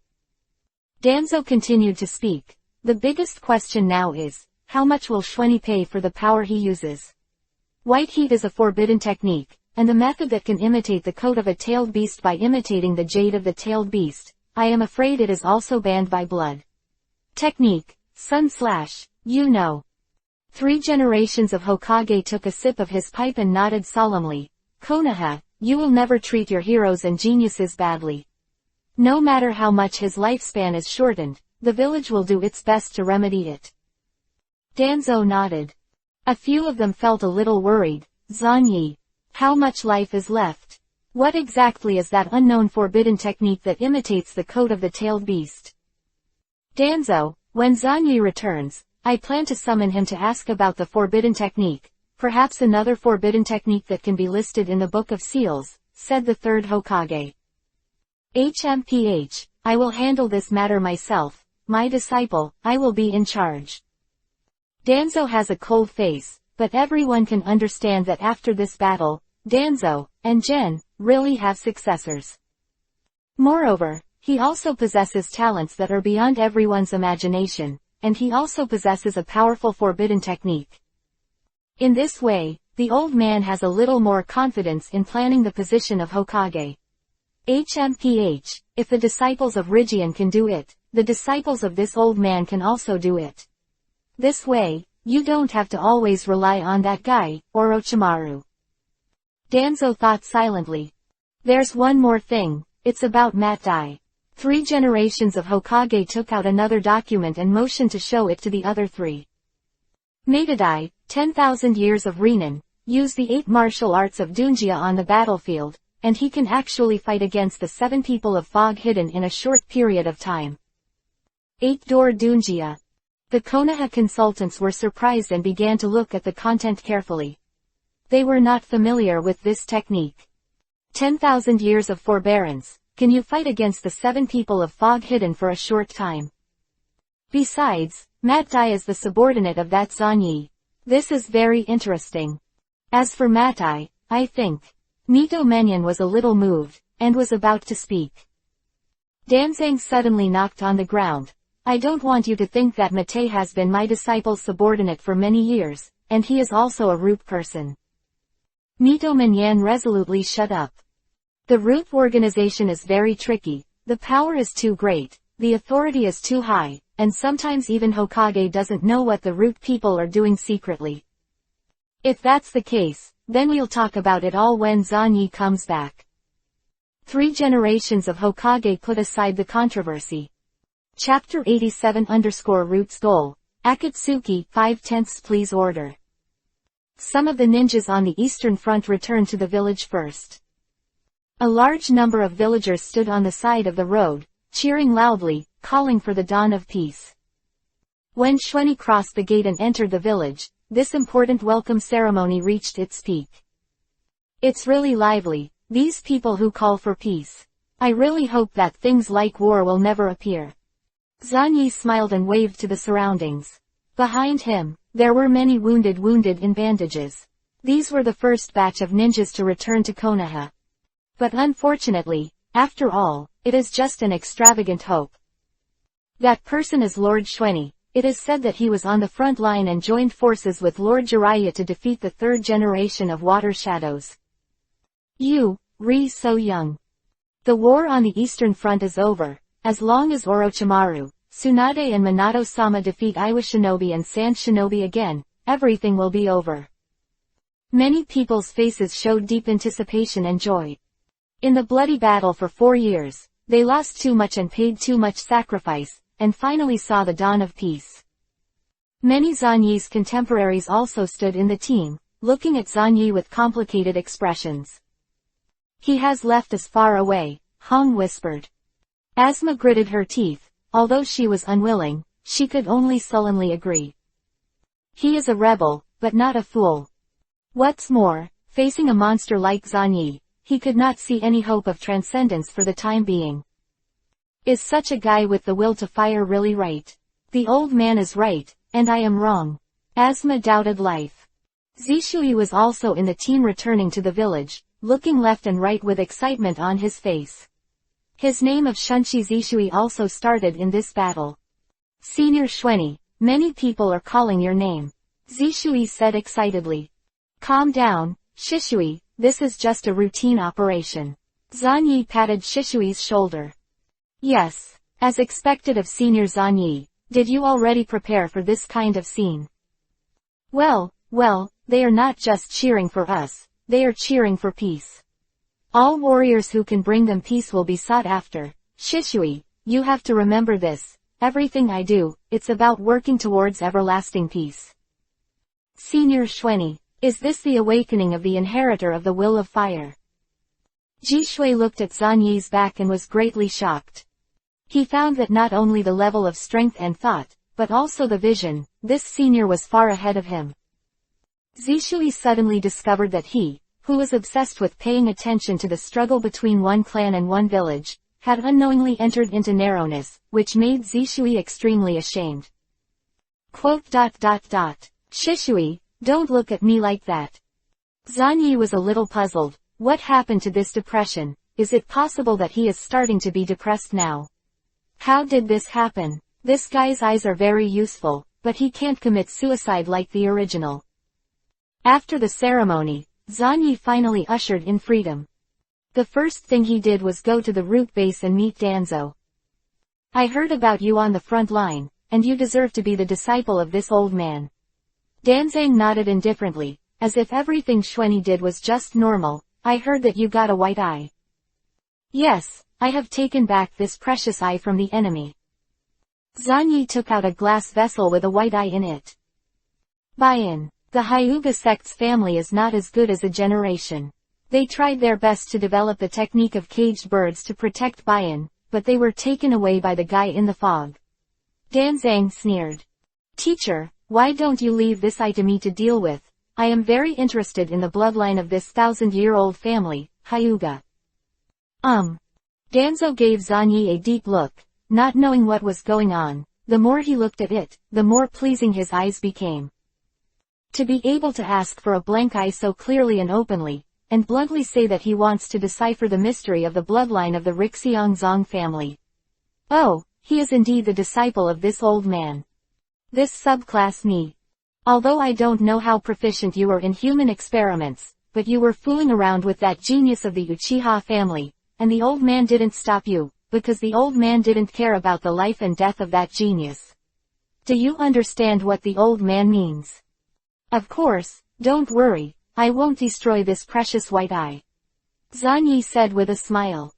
Danzo continued to speak. The biggest question now is, how much will Xuanyi pay for the power he uses? White heat is a forbidden technique, and the method that can imitate the coat of a tailed beast by imitating the jade of the tailed beast, I am afraid it is also banned by blood. Technique, you know. 3 generations of Hokage took a sip of his pipe and nodded solemnly. Konoha, you will never treat your heroes and geniuses badly. No matter how much his lifespan is shortened, the village will do its best to remedy it. Danzo nodded. A few of them felt a little worried. Zanyi. How much life is left? What exactly is that unknown forbidden technique that imitates the coat of the tailed beast? Danzo, when Zanyi returns, I plan to summon him to ask about the forbidden technique, perhaps another forbidden technique that can be listed in the Book of Seals, said the 3rd Hokage. HMPH, I will handle this matter myself, my disciple, I will be in charge. Danzo has a cold face, but everyone can understand that after this battle, Danzo, and Gen, really have successors. Moreover, he also possesses talents that are beyond everyone's imagination, and he also possesses a powerful forbidden technique. In this way, the old man has a little more confidence in planning the position of Hokage. HMPH, if the disciples of Rigian can do it, the disciples of this old man can also do it. This way, you don't have to always rely on that guy, Orochimaru. Danzo thought silently. There's one more thing, it's about Mat Dai. 3 generations of Hokage took out another document and motioned to show it to the other 3. Matadai, 10,000 years of Renin, use the 8 martial arts of Dunjia on the battlefield, and he can actually fight against the 7 people of Fog Hidden in a short period of time. 8-door Dunjia. The Konoha consultants were surprised and began to look at the content carefully. They were not familiar with this technique. 10,000 years of forbearance. Can you fight against the 7 people of Fog Hidden for a short time? Besides, Matai is the subordinate of that Zanyi. This is very interesting. As for Matai, I think. Mito Menyon was a little moved, and was about to speak. Danzang suddenly knocked on the ground. I don't want you to think that Matai has been my disciple's subordinate for many years, and he is also a root person. Mito Menyon resolutely shut up. The root organization is very tricky, the power is too great, the authority is too high, and sometimes even Hokage doesn't know what the root people are doing secretly. If that's the case, then we'll talk about it all when Zanyi comes back. 3 generations of Hokage put aside the controversy. Chapter 87_Roots Goal. Akatsuki, 5/10 please order. Some of the ninjas on the eastern front returned to the village first. A large number of villagers stood on the side of the road, cheering loudly, calling for the dawn of peace. When Xuanyi crossed the gate and entered the village, this important welcome ceremony reached its peak. It's really lively, these people who call for peace. I really hope that things like war will never appear. Zanyi smiled and waved to the surroundings. Behind him, there were many wounded in bandages. These were the first batch of ninjas to return to Konoha. But unfortunately, after all, it is just an extravagant hope. That person is Lord Xuanyi. It is said that he was on the front line and joined forces with Lord Jiraiya to defeat the 3rd generation of Water Shadows. You, Ri so young. The war on the Eastern Front is over. As long as Orochimaru, Tsunade and Minato-sama defeat Iwa Shinobi and Sand Shinobi again, everything will be over. Many people's faces showed deep anticipation and joy. In the bloody battle for 4 years, they lost too much and paid too much sacrifice, and finally saw the dawn of peace. Many Zanyi's contemporaries also stood in the team, looking at Zanyi with complicated expressions. He has left us far away, Hong whispered. Asma gritted her teeth, although she was unwilling, she could only sullenly agree. He is a rebel, but not a fool. What's more, facing a monster like Zanyi, he could not see any hope of transcendence for the time being. Is such a guy with the will to fire really right? The old man is right, and I am wrong. Asma doubted life. Zishui was also in the team returning to the village, looking left and right with excitement on his face. His name of Shunshi Zishui also started in this battle. Senior Xuanyi, many people are calling your name. Zishui said excitedly. Calm down, Shishui, this is just a routine operation. Zanyi patted Shishui's shoulder. Yes, as expected of Senior Zanyi, did you already prepare for this kind of scene? Well, they are not just cheering for us, they are cheering for peace. All warriors who can bring them peace will be sought after. Shishui, you have to remember this, everything I do, it's about working towards everlasting peace. Senior Xuanyi, is this the awakening of the inheritor of the will of fire? Jishui looked at Zanyi's back and was greatly shocked. He found that not only the level of strength and thought, but also the vision, this senior was far ahead of him. Zishui suddenly discovered that he, who was obsessed with paying attention to the struggle between one clan and one village, had unknowingly entered into narrowness, which made Zishui extremely ashamed. Shishui, don't look at me like that. Zanyi was a little puzzled. What happened to this depression? Is it possible that he is starting to be depressed now? How did this happen? This guy's eyes are very useful, but he can't commit suicide like the original. After the ceremony, Zanyi finally ushered in freedom. The first thing he did was go to the root base and meet Danzo. I heard about you on the front line, and you deserve to be the disciple of this old man. Danzang nodded indifferently, as if everything Xuanyi did was just normal. I heard that you got a white eye. Yes, I have taken back this precious eye from the enemy. Zanyi took out a glass vessel with a white eye in it. Buy-in. The Hyuga sect's family is not as good as a generation. They tried their best to develop the technique of caged birds to protect Bayan, but they were taken away by the guy in the fog. Danzang sneered. Teacher, why don't you leave this to me to deal with? I am very interested in the bloodline of this 1,000-year-old family, Hyuga. Danzo gave Zanyi a deep look, not knowing what was going on. The more he looked at it, the more pleasing his eyes became. To be able to ask for a blank eye so clearly and openly, and bluntly say that he wants to decipher the mystery of the bloodline of the Rixiangzong family. Oh, he is indeed the disciple of this old man. This subclass me. Although I don't know how proficient you were in human experiments, but you were fooling around with that genius of the Uchiha family, and the old man didn't stop you, because the old man didn't care about the life and death of that genius. Do you understand what the old man means? Of course, don't worry, I won't destroy this precious white eye. Zanyi said with a smile.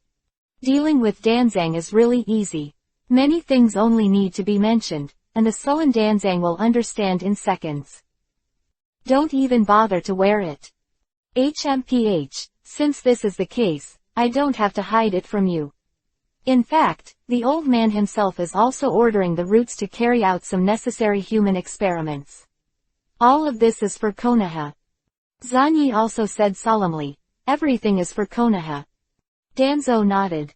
Dealing with Danzang is really easy. Many things only need to be mentioned, and the sullen Danzang will understand in seconds. Don't even bother to wear it. HMPH, since this is the case, I don't have to hide it from you. In fact, the old man himself is also ordering the roots to carry out some necessary human experiments. All of this is for Konoha. Zanyi also said solemnly, everything is for Konoha. Danzo nodded.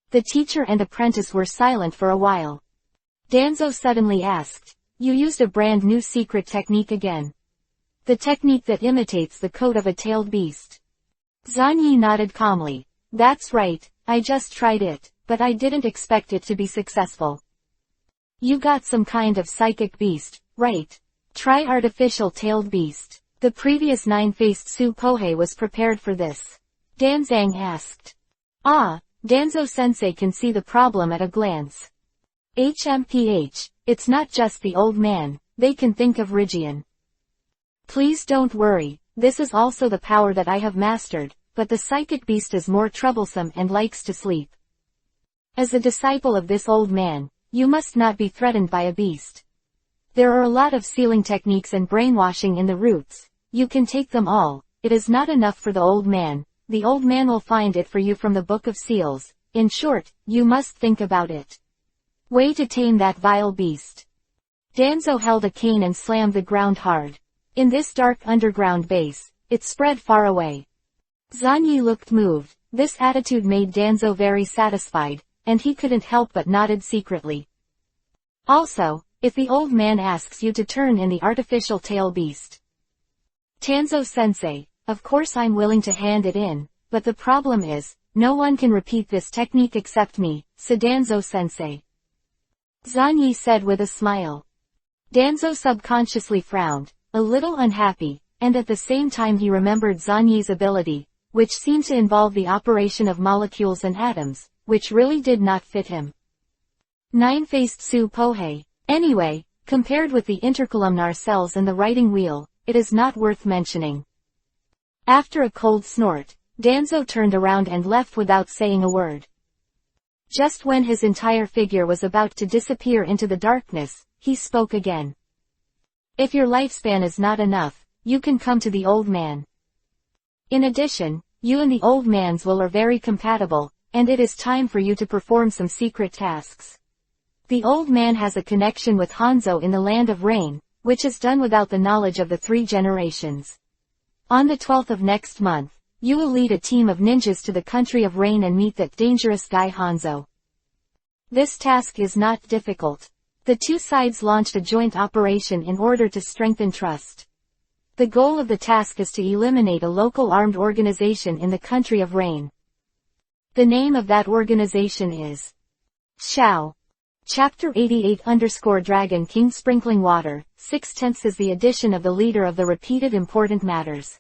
The teacher and apprentice were silent for a while. Danzo suddenly asked, you used a brand new secret technique again. The technique that imitates the coat of a tailed beast. Zanyi nodded calmly. That's right, I just tried it, but I didn't expect it to be successful. You got some kind of psychic beast, right? Try artificial tailed beast. The previous 9-faced Su Pohei was prepared for this. Danzang asked. Ah, Danzo-sensei can see the problem at a glance. HMPH, it's not just the old man, they can think of Rigian. Please don't worry, this is also the power that I have mastered, but the psychic beast is more troublesome and likes to sleep. As a disciple of this old man, you must not be threatened by a beast. There are a lot of sealing techniques and brainwashing in the roots. You can take them all, it is not enough for the old man will find it for you from the Book of Seals. In short, you must think about it. Way to tame that vile beast. Danzo held a cane and slammed the ground hard. In this dark underground base, it spread far away. Zanyi looked moved. This attitude made Danzo very satisfied, and he couldn't help but nodded secretly. Also, if the old man asks you to turn in the artificial tail beast. Tanzo-sensei, of course I'm willing to hand it in, but the problem is, no one can repeat this technique except me, said Danzo-sensei. Zanyi said with a smile. Danzo subconsciously frowned, a little unhappy, and at the same time he remembered Zanyi's ability, which seemed to involve the operation of molecules and atoms, which really did not fit him. 9-faced Su Pohei. Anyway, compared with the intercolumnar cells and the writing wheel, it is not worth mentioning. After a cold snort, Danzo turned around and left without saying a word. Just when his entire figure was about to disappear into the darkness, he spoke again. If your lifespan is not enough, you can come to the old man. In addition, you and the old man's will are very compatible, and it is time for you to perform some secret tasks. The old man has a connection with Hanzo in the Land of Rain, which is done without the knowledge of the 3 generations. On the 12th of next month, you will lead a team of ninjas to the country of Rain and meet that dangerous guy Hanzo. This task is not difficult. The 2 sides launched a joint operation in order to strengthen trust. The goal of the task is to eliminate a local armed organization in the country of Rain. The name of that organization is Shao. Chapter 88_Dragon King Sprinkling Water, 6/10 is the addition of the leader of the repeated important matters.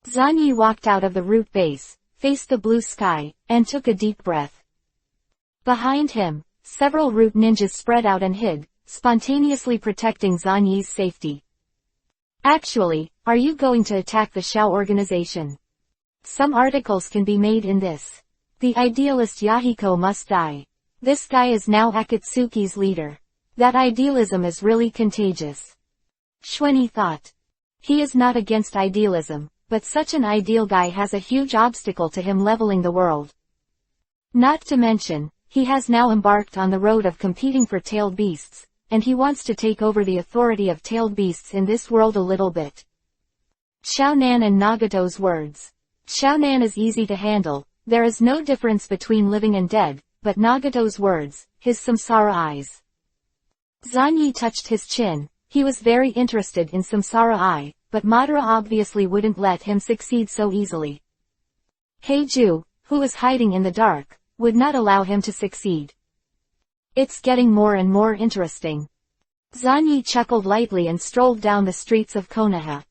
Zanyi walked out of the root base, faced the blue sky, and took a deep breath. Behind him, several root ninjas spread out and hid, spontaneously protecting Zanyi's safety. Actually, are you going to attack the Shao organization? Some articles can be made in this. The idealist Yahiko must die. This guy is now Akatsuki's leader. That idealism is really contagious. Shueni thought. He is not against idealism, but such an ideal guy has a huge obstacle to him leveling the world. Not to mention, he has now embarked on the road of competing for tailed beasts, and he wants to take over the authority of tailed beasts in this world a little bit. Xiaonan and Nagato's words. Xiaonan is easy to handle, there is no difference between living and dead, but Nagato's words, his samsara eyes. Zanyi touched his chin, he was very interested in samsara eye, but Madara obviously wouldn't let him succeed so easily. Heiju, who was hiding in the dark, would not allow him to succeed. It's getting more and more interesting. Zanyi chuckled lightly and strolled down the streets of Konoha.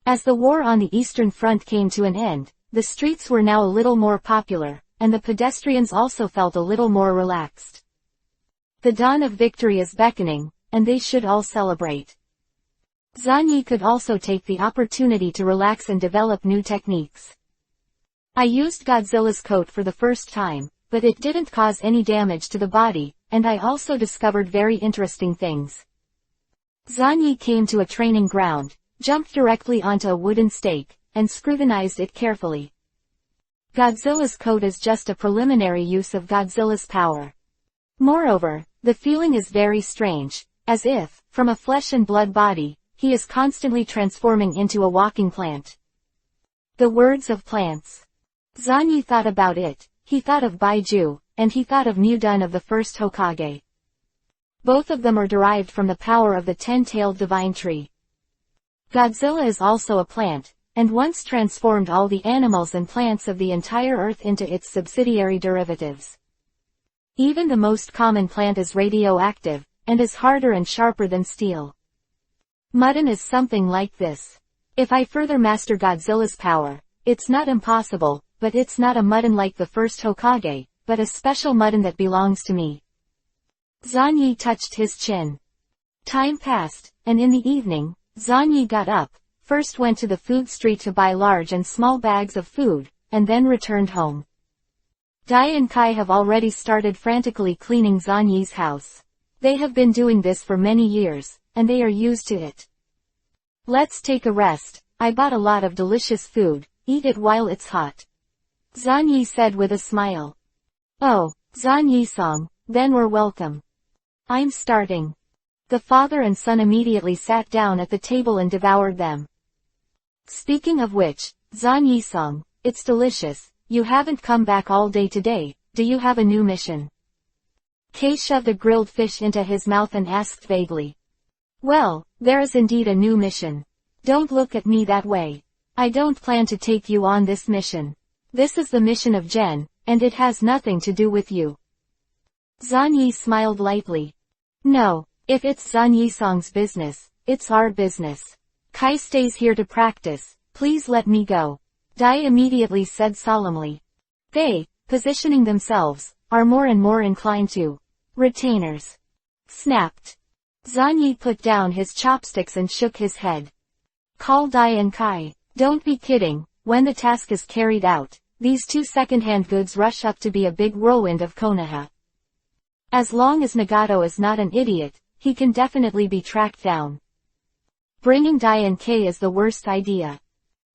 As the war on the Eastern Front came to an end, the streets were now a little more popular, and the pedestrians also felt a little more relaxed. The dawn of victory is beckoning, and they should all celebrate. Zanyi could also take the opportunity to relax and develop new techniques. I used Godzilla's coat for the first time, but it didn't cause any damage to the body, and I also discovered very interesting things. Zanyi came to a training ground, jumped directly onto a wooden stake, and scrutinized it carefully. Godzilla's coat is just a preliminary use of Godzilla's power. Moreover, the feeling is very strange, as if, from a flesh and blood body, he is constantly transforming into a walking plant. The words of plants. Zanyi thought about it, he thought of Baiju, and he thought of Mudun of the first Hokage. Both of them are derived from the power of the 10-tailed divine tree. Godzilla is also a plant, and once transformed all the animals and plants of the entire earth into its subsidiary derivatives. Even the most common plant is radioactive, and is harder and sharper than steel. Mudun is something like this. If I further master Godzilla's power, it's not impossible, but it's not a Mudun like the first Hokage, but a special Mudun that belongs to me. Zanyi touched his chin. Time passed, and in the evening, Zanyi got up, first went to the food street to buy large and small bags of food, and then returned home. Dai and Kai have already started frantically cleaning Zanyi's house. They have been doing this for many years, and they are used to it. Let's take a rest, I bought a lot of delicious food, eat it while it's hot. Zanyi said with a smile. Oh, Zanyi-san, then we're welcome. I'm starting. The father and son immediately sat down at the table and devoured them. Speaking of which, Zanyi-san, it's delicious, you haven't come back all day today, do you have a new mission? Kei shoved a grilled fish into his mouth and asked vaguely. Well, there is indeed a new mission. Don't look at me that way. I don't plan to take you on this mission. This is the mission of Gen, and it has nothing to do with you. Zanyi smiled lightly. No, if it's Zanyi-san's business, it's our business. Kai stays here to practice, please let me go. Dai immediately said solemnly. They, positioning themselves, are more and more inclined to retainers. Snapped. Zanyi put down his chopsticks and shook his head. Call Dai and Kai. Don't be kidding, when the task is carried out, these two second-hand goods rush up to be a big whirlwind of Konoha. As long as Nagato is not an idiot, he can definitely be tracked down. Bringing Dai and Kei is the worst idea.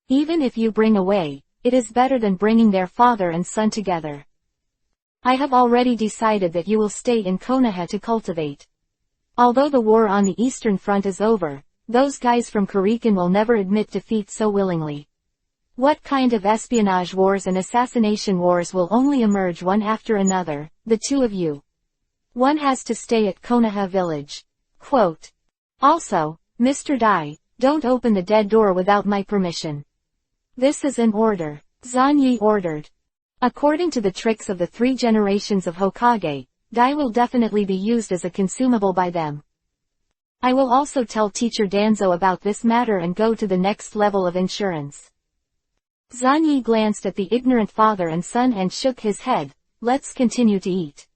Even if you bring away, it is better than bringing their father and son together. I have already decided that you will stay in Konoha to cultivate. Although the war on the Eastern Front is over, those guys from Kurikan will never admit defeat so willingly. What kind of espionage wars and assassination wars will only emerge one after another, the two of you. One has to stay at Konoha village. Quote. Also, Mr. Dai, don't open the dead door without my permission. This is an order, Zanyi ordered. According to the tricks of the 3 generations of Hokage, Dai will definitely be used as a consumable by them. I will also tell Teacher Danzo about this matter and go to the next level of insurance. Zanyi glanced at the ignorant father and son and shook his head. Let's continue to eat.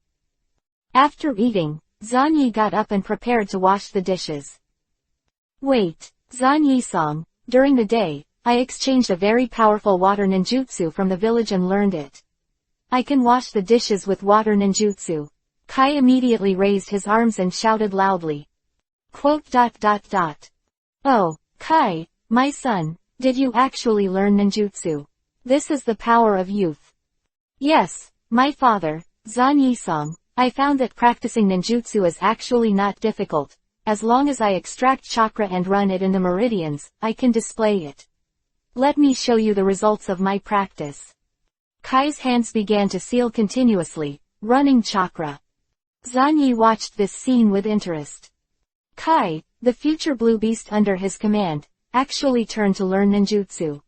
After eating, Zanyi got up and prepared to wash the dishes. Wait, Zanyi-san, during the day, I exchanged a very powerful water ninjutsu from the village and learned it. I can wash the dishes with water ninjutsu. Kai immediately raised his arms and shouted loudly. Quote. Oh, Kai, my son, Did you actually learn ninjutsu? This is the power of youth. Yes, my father, Zan Yisong. I found that practicing ninjutsu is actually not difficult. As long as I extract chakra and run it in the meridians, I can display it. Let me show you the results of my practice. Kai's hands began to seal continuously, running chakra. Zan Yi watched this scene with interest. Kai, the future blue beast under his command, actually turned to learn ninjutsu.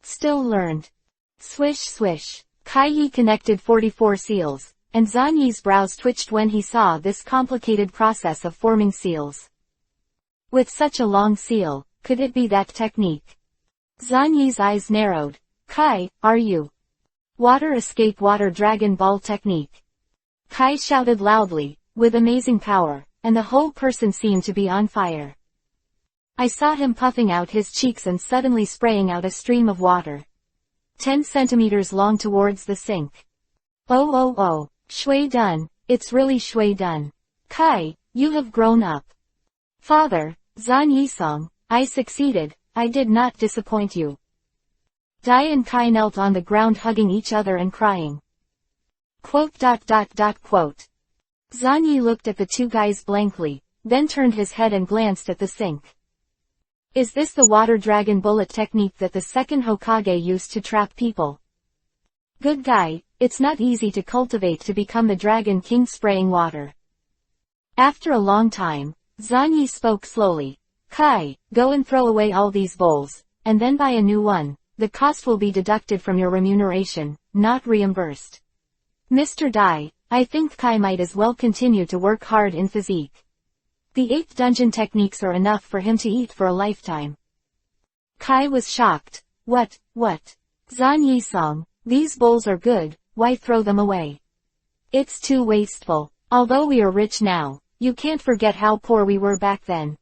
Still learned. Swish swish. Kai connected 44 seals, and Zan Yi's brows twitched when he saw this complicated process of forming seals. With such a long seal, could it be that technique? Zan Yi's eyes narrowed. Kai, are you? Water escape water dragon ball technique. Kai shouted loudly, with amazing power, and the whole person seemed to be on fire. I saw him puffing out his cheeks and suddenly spraying out a stream of water. 10 centimeters long towards the sink. Oh, Shui dun, it's really Shui dun. Kai, you have grown up. Father, Zan Yisong, I succeeded, I did not disappoint you. Dai and Kai knelt on the ground hugging each other and crying. Quote. Zan Yi looked at the two guys blankly, then turned his head and glanced at the sink. Is this the water dragon bullet technique that the second Hokage used to trap people? Good guy, it's not easy to cultivate to become the Dragon King spraying water. After a long time, Zan Yi spoke slowly. Kai, go and throw away all these bowls, and then buy a new one. The cost will be deducted from your remuneration, not reimbursed. Mr. Dai, I think Kai might as well continue to work hard in physique. The 8 dungeon techniques are enough for him to eat for a lifetime. Kai was shocked. What? Zan Yisong, these bowls are good, why throw them away? It's too wasteful. Although we are rich now, you can't forget how poor we were back then.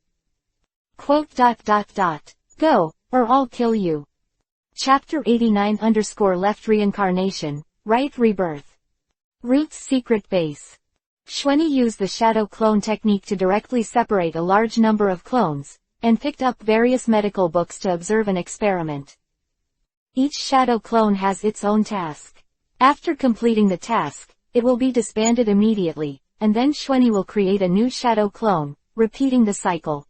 Quote. Go, or I'll kill you. Chapter 89_left Reincarnation, Right Rebirth. Root's Secret Base. Xuanyi used the shadow clone technique to directly separate a large number of clones, and picked up various medical books to observe an experiment. Each shadow clone has its own task. After completing the task, it will be disbanded immediately, and then Xuanyi will create a new shadow clone, repeating the cycle.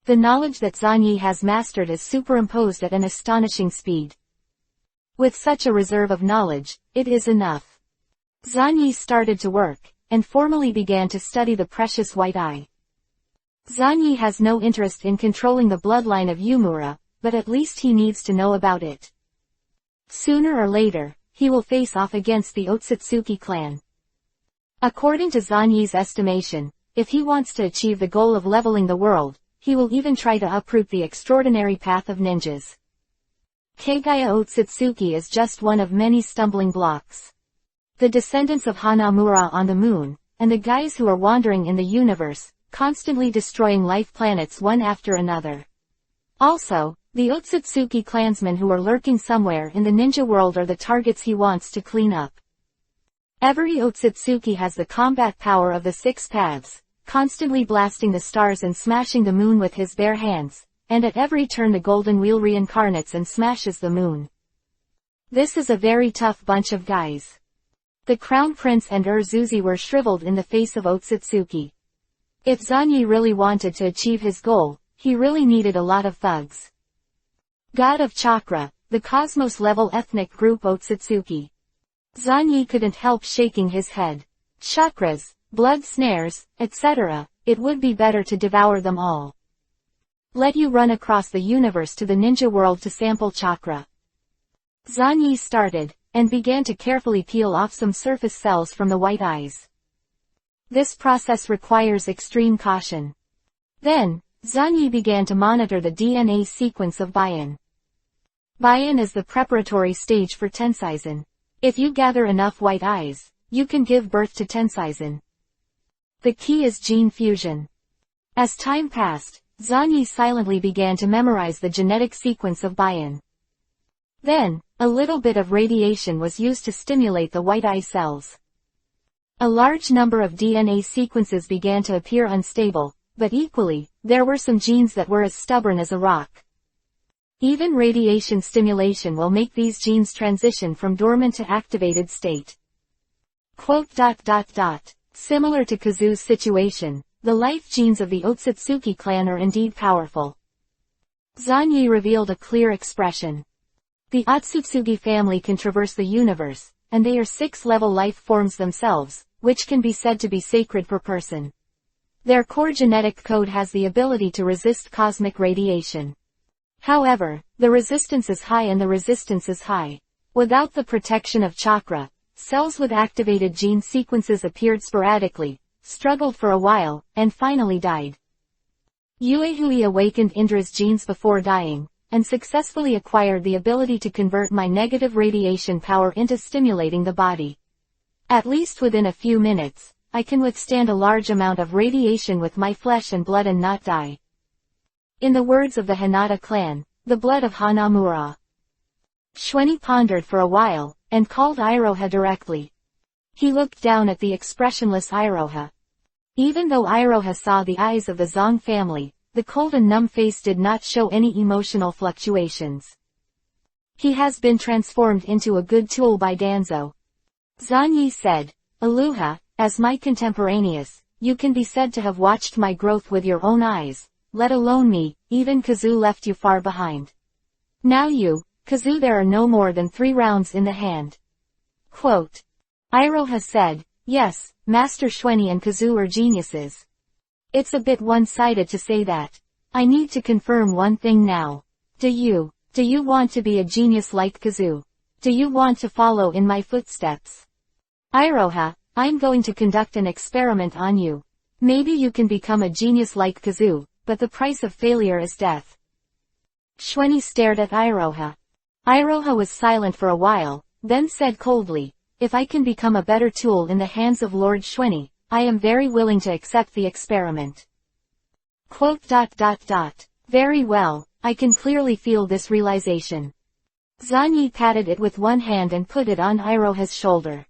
The knowledge that Zan Yi has mastered is superimposed at an astonishing speed. With such a reserve of knowledge, it is enough. Zan Yi started to work, and formally began to study the precious white eye. Zan Yi has no interest in controlling the bloodline of Yumura, but at least he needs to know about it. Sooner or later, he will face off against the Otsutsuki clan. According to Zan Yi's estimation, if he wants to achieve the goal of leveling the world, he will even try to uproot the extraordinary path of ninjas. Kagaya Otsutsuki is just one of many stumbling blocks. The descendants of Hanamura on the moon, and the guys who are wandering in the universe, constantly destroying life planets one after another. Also, the Otsutsuki clansmen who are lurking somewhere in the ninja world are the targets he wants to clean up. Every Otsutsuki has the combat power of the 6 paths, constantly blasting the stars and smashing the moon with his bare hands, and at every turn the golden wheel reincarnates and smashes the moon. This is a very tough bunch of guys. The Crown Prince and Urzuzi were shriveled in the face of Otsutsuki. If Zan Yi really wanted to achieve his goal, he really needed a lot of thugs. God of Chakra, the Cosmos-level ethnic group Otsutsuki. Zan Yi couldn't help shaking his head. Chakras, blood snares, etc., it would be better to devour them all. Let you run across the universe to the ninja world to sample chakra. Zan Yi started, and began to carefully peel off some surface cells from the white eyes. This process requires extreme caution. Then, Zan Yi began to monitor the DNA sequence of Bian. Bian is the preparatory stage for Tensaizen. If you gather enough white eyes, you can give birth to Tensaizen. The key is gene fusion. As time passed, Zan Yi silently began to memorize the genetic sequence of Bian. Then, a little bit of radiation was used to stimulate the white eye cells. A large number of DNA sequences began to appear unstable, but equally, there were some genes that were as stubborn as a rock. Even radiation stimulation will make these genes transition from dormant to activated state. Similar to Kazu's situation, the life genes of the Otsutsuki clan are indeed powerful. Zanyi revealed a clear expression. The Otsutsuki family can traverse the universe, and they are 6-level life forms themselves, which can be said to be sacred per person. Their core genetic code has the ability to resist cosmic radiation. However, the resistance is high and the resistance is high. Without the protection of chakra, cells with activated gene sequences appeared sporadically, struggled for a while, and finally died. Yuehui awakened Indra's genes before dying, and successfully acquired the ability to convert my negative radiation power into stimulating the body. At least within a few minutes, I can withstand a large amount of radiation with my flesh and blood and not die. In the words of the Hinata clan, the blood of Hanamura. Shweni pondered for a while, and called Iroha directly. He looked down at the expressionless Iroha. Even though Iroha saw the eyes of the Zong family, the cold and numb face did not show any emotional fluctuations. He has been transformed into a good tool by Danzo. Zanyi said, Aluha, as my contemporaneous, you can be said to have watched my growth with your own eyes, let alone me, even Kazu left you far behind. Now you, Kazu, there are no more than 3 rounds in the hand. Quote. Iroha said, yes, Master Shweni and Kazu are geniuses. It's a bit one-sided to say that. I need to confirm one thing now. Do you want to be a genius like Kazu? Do you want to follow in my footsteps? Iroha, I'm going to conduct an experiment on you. Maybe you can become a genius like Kazu, but the price of failure is death. Shweni stared at Iroha. Iroha was silent for a while, then said coldly, if I can become a better tool in the hands of Lord Shweni, I am very willing to accept the experiment. Quote. Very well, I can clearly feel this realization. Zanyi patted it with one hand and put it on Iroha's shoulder.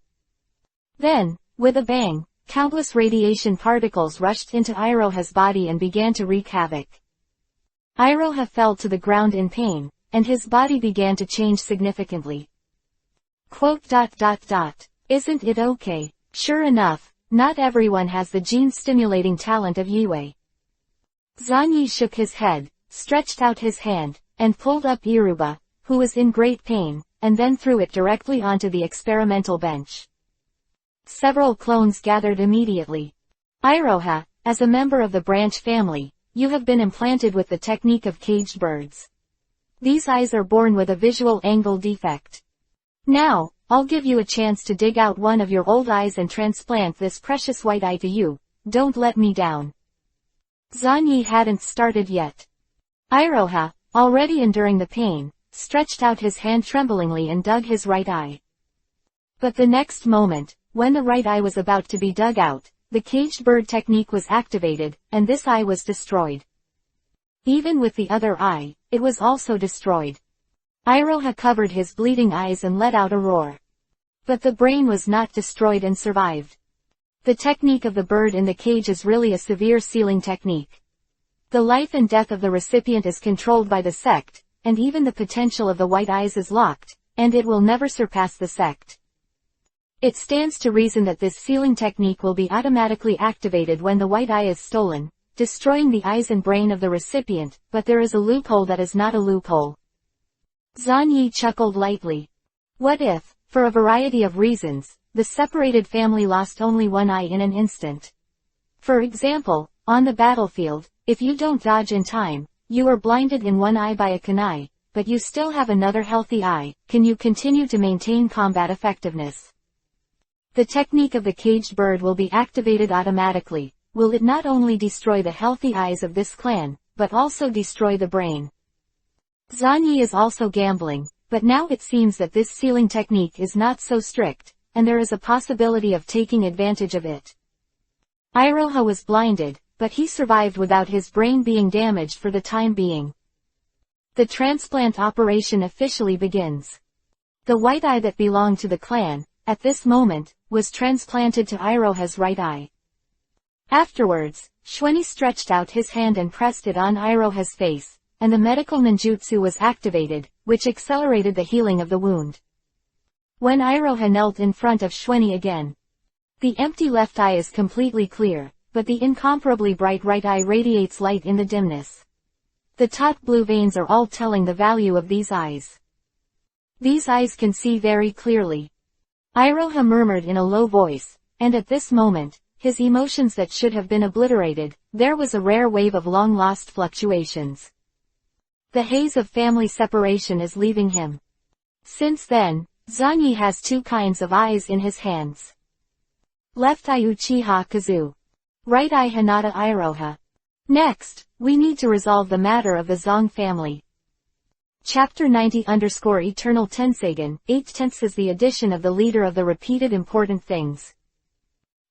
Then, with a bang, countless radiation particles rushed into Iroha's body and began to wreak havoc. Iroha fell to the ground in pain, and his body began to change significantly. Quote. Isn't it okay? Sure enough, not everyone has the gene-stimulating talent of Yue. Zanyi shook his head, stretched out his hand, and pulled up Iruba, who was in great pain, and then threw it directly onto the experimental bench. Several clones gathered immediately. Iroha, as a member of the branch family, you have been implanted with the technique of caged birds. These eyes are born with a visual angle defect. Now, I'll give you a chance to dig out one of your old eyes and transplant this precious white eye to you. Don't let me down. Zanyi hadn't started yet. Iroha, already enduring the pain, stretched out his hand tremblingly and dug his right eye. But the next moment, when the right eye was about to be dug out, the caged bird technique was activated, and this eye was destroyed. Even with the other eye, it was also destroyed. Iroha covered his bleeding eyes and let out a roar. But the brain was not destroyed and survived. The technique of the bird in the cage is really a severe sealing technique. The life and death of the recipient is controlled by the sect, and even the potential of the white eyes is locked, and it will never surpass the sect. It stands to reason that this sealing technique will be automatically activated when the white eye is stolen, destroying the eyes and brain of the recipient, but there is a loophole that is not a loophole. Zanyi chuckled lightly. What if, for a variety of reasons, the separated family lost only one eye in an instant? For example, on the battlefield, if you don't dodge in time, you are blinded in one eye by a kunai, but you still have another healthy eye. Can you continue to maintain combat effectiveness? The technique of the caged bird will be activated automatically. Will it not only destroy the healthy eyes of this clan, but also destroy the brain? Zanyi is also gambling, but now it seems that this sealing technique is not so strict, and there is a possibility of taking advantage of it. Iroha was blinded, but he survived without his brain being damaged for the time being. The transplant operation officially begins. The white eye that belonged to the clan, at this moment, was transplanted to Iroha's right eye. Afterwards, Shweni stretched out his hand and pressed it on Iroha's face, and the medical ninjutsu was activated, which accelerated the healing of the wound. When Iroha knelt in front of Shweni again, the empty left eye is completely clear, but the incomparably bright right eye radiates light in the dimness. The taut blue veins are all telling the value of these eyes. These eyes can see very clearly. Iroha murmured in a low voice, and at this moment, his emotions that should have been obliterated, there was a rare wave of long-lost fluctuations. The haze of family separation is leaving him. Since then, Zanyi has two kinds of eyes in his hands. Left eye Uchiha Kazu. Right eye Hinata Iroha. Next, we need to resolve the matter of the Zong family. Chapter 90_Eternal Tensegan, 8 tenths is the addition of the leader of the repeated important things.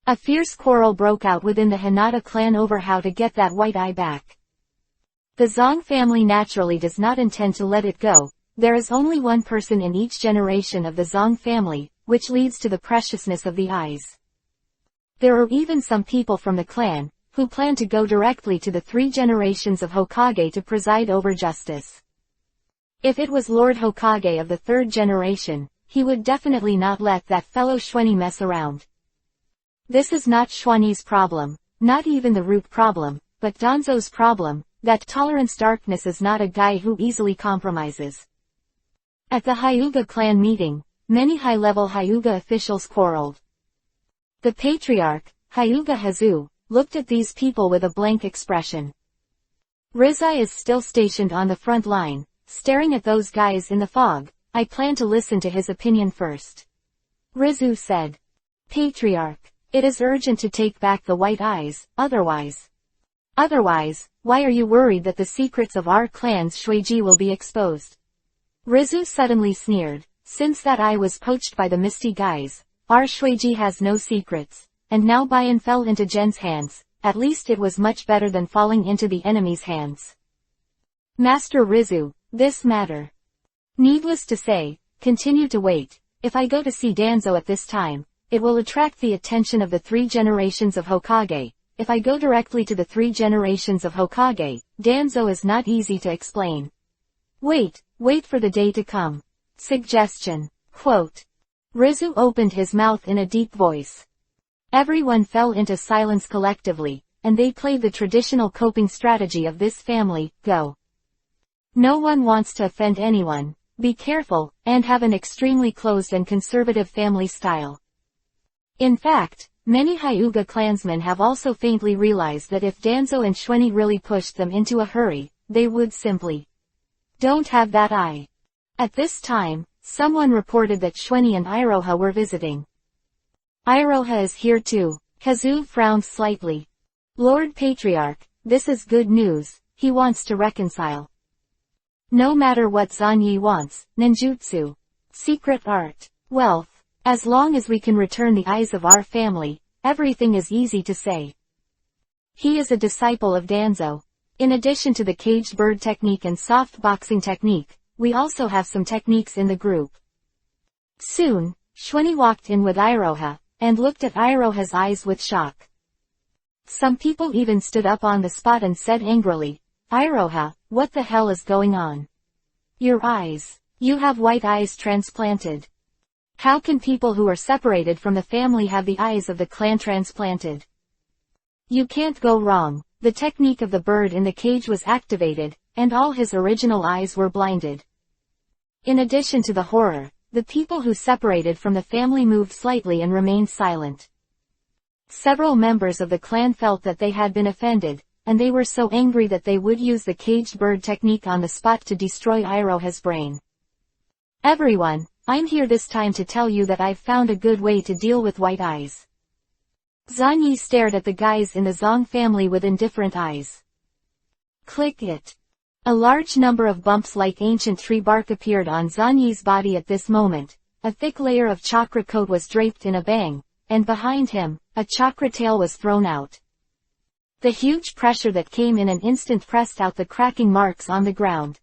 A fierce quarrel broke out within the Hinata clan over how to get that white eye back. The Zong family naturally does not intend to let it go. There is only one person in each generation of the Zong family, which leads to the preciousness of the eyes. There are even some people from the clan, who plan to go directly to the 3 generations of Hokage to preside over justice. If it was Lord Hokage of the 3rd generation, he would definitely not let that fellow Shweni mess around. This is not Shwani's problem, not even the root problem, but Danzo's problem, that tolerance darkness is not a guy who easily compromises. At the Hyuga clan meeting, many high-level Hyuga officials quarreled. The patriarch, Hyuga Hazu, looked at these people with a blank expression. Rizai is still stationed on the front line, staring at those guys in the fog. I plan to listen to his opinion first. Rizu said. Patriarch, it is urgent to take back the white eyes, otherwise, why are you worried that the secrets of our clan's Shueiji will be exposed? Rizu suddenly sneered, since that eye was poached by the Misty guys, our Shueiji has no secrets, and now Bayan fell into Gen's hands, at least it was much better than falling into the enemy's hands. Master Rizu, this matter. Needless to say, continue to wait. If I go to see Danzo at this time, it will attract the attention of the 3 generations of Hokage. If I go directly to the 3 generations of Hokage, Danzo is not easy to explain. Wait for the day to come. Suggestion. Quote. Rizu opened his mouth in a deep voice. Everyone fell into silence collectively, and they played the traditional coping strategy of this family, go. No one wants to offend anyone, be careful, and have an extremely closed and conservative family style. In fact, many Hyuga clansmen have also faintly realized that if Danzo and Shweni really pushed them into a hurry, they would simply don't have that eye. At this time, someone reported that Shweni and Iroha were visiting. Iroha is here too. Kazu frowned slightly. Lord Patriarch, this is good news, he wants to reconcile. No matter what Zanyi wants, ninjutsu, secret art, wealth, as long as we can return the eyes of our family, everything is easy to say. He is a disciple of Danzo. In addition to the caged bird technique and soft boxing technique, we also have some techniques in the group. Soon, Shweni walked in with Iroha, and looked at Iroha's eyes with shock. Some people even stood up on the spot and said angrily, Iroha, what the hell is going on? Your eyes. You have white eyes transplanted. How can people who are separated from the family have the eyes of the clan transplanted? You can't go wrong. The technique of the bird in the cage was activated, and all his original eyes were blinded. In addition to the horror, the people who separated from the family moved slightly and remained silent. Several members of the clan felt that they had been offended, and they were so angry that they would use the caged bird technique on the spot to destroy Iroha's brain. Everyone, I'm here this time to tell you that I've found a good way to deal with white eyes. Zanyi stared at the guys in the Zong family with indifferent eyes. Click it. A large number of bumps like ancient tree bark appeared on Zanyi's body at this moment. A thick layer of chakra coat was draped in a bang, and behind him, a chakra tail was thrown out. The huge pressure that came in an instant pressed out the cracking marks on the ground.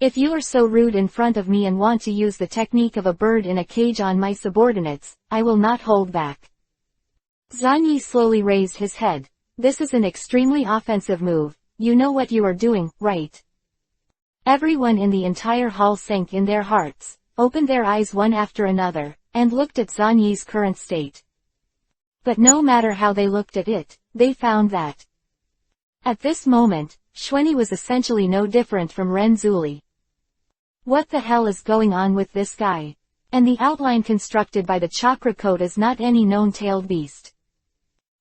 If you are so rude in front of me and want to use the technique of a bird in a cage on my subordinates, I will not hold back. Zanyi slowly raised his head. This is an extremely offensive move, you know what you are doing, right? Everyone in the entire hall sank in their hearts, opened their eyes one after another, and looked at Zan Yi's current state. But no matter how they looked at it, they found that at this moment, Xuanyi was essentially no different from Ren Zuli. What the hell is going on with this guy? And the outline constructed by the chakra coat is not any known tailed beast.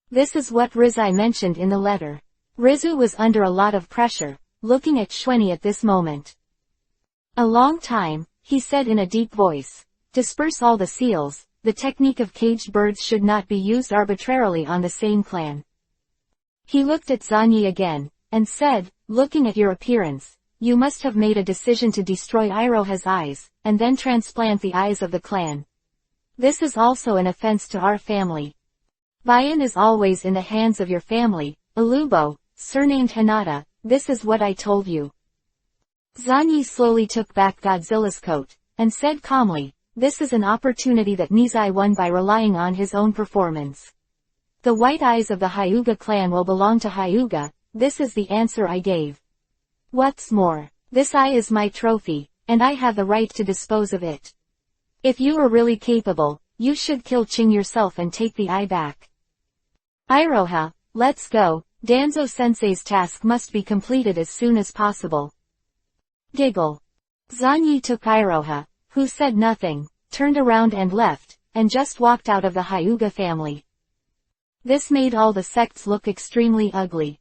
This is what Rizai mentioned in the letter. Rizu was under a lot of pressure, looking at Xuanyi at this moment. A long time, he said in a deep voice. Disperse all the seals, the technique of caged birds should not be used arbitrarily on the same clan. He looked at Zan Yi again, and said, looking at your appearance, you must have made a decision to destroy Iroha's eyes, and then transplant the eyes of the clan. This is also an offense to our family. Bayan is always in the hands of your family, Alubo, surnamed Hinata, this is what I told you. Zan Yi slowly took back Godzilla's coat, and said calmly, this is an opportunity that Nizai won by relying on his own performance. The white eyes of the Hyuga clan will belong to Hyuga, this is the answer I gave. What's more, this eye is my trophy, and I have the right to dispose of it. If you are really capable, you should kill Qing yourself and take the eye back. Iroha, let's go, Danzo-sensei's task must be completed as soon as possible. Giggle. Zan Yi took Iroha, who said nothing, turned around and left, and just walked out of the Hyuga family. This made all the sects look extremely ugly.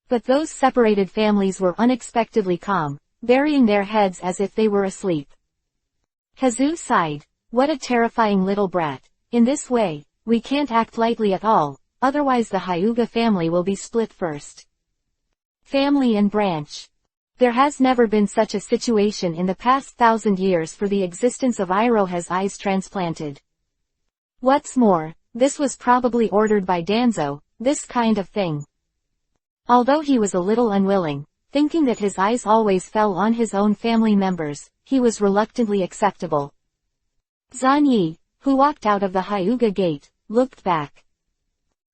But those separated families were unexpectedly calm, burying their heads as if they were asleep. Kazu sighed. What a terrifying little brat. In this way, we can't act lightly at all, otherwise the Hyuga family will be split first. Family and branch. There has never been such a situation in the past 1,000 years for the existence of Iroha's eyes transplanted. What's more, this was probably ordered by Danzo, this kind of thing. Although he was a little unwilling, thinking that his eyes always fell on his own family members, he was reluctantly acceptable. Zan Yi, who walked out of the Hyuga gate, looked back.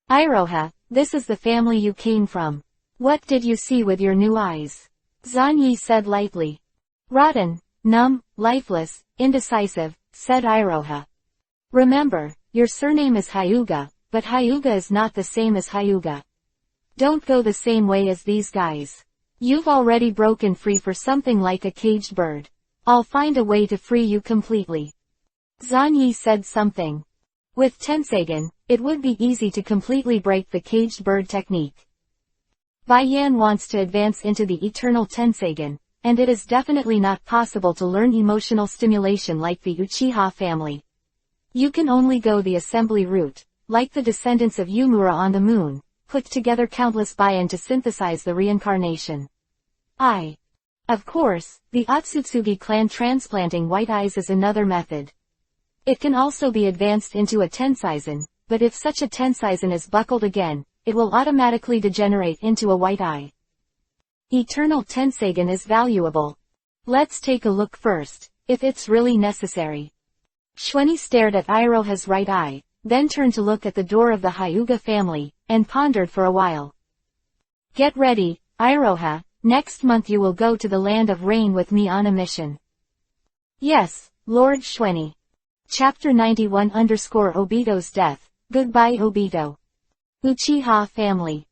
Iroha, this is the family you came from. What did you see with your new eyes? Zan Yi said lightly. Rotten, numb, lifeless, indecisive, said Iroha. Remember, your surname is Hyuga, but Hyuga is not the same as Hyuga. Don't go the same way as these guys. You've already broken free for something like a caged bird. I'll find a way to free you completely. Zan Yi said something. With Tenseigen, it would be easy to completely break the caged bird technique. Bai Yan wants to advance into the eternal Tenseigen, and it is definitely not possible to learn emotional stimulation like the Uchiha family. You can only go the assembly route, like the descendants of Yumura on the moon, put together countless Baiyan to synthesize the reincarnation. Of course, the Otsutsugi clan transplanting white eyes is another method. It can also be advanced into a Tenseizen, but if such a Tenseizen is buckled again, it will automatically degenerate into a white eye. Eternal Tenseigen is valuable. Let's take a look first, if it's really necessary. Xuanyi stared at Iroha's right eye, then turned to look at the door of the Hyuga family, and pondered for a while. Get ready, Iroha, next month you will go to the land of rain with me on a mission. Yes, Lord Xuanyi. Chapter 91_Obito's death, goodbye Obito. Uchiha family.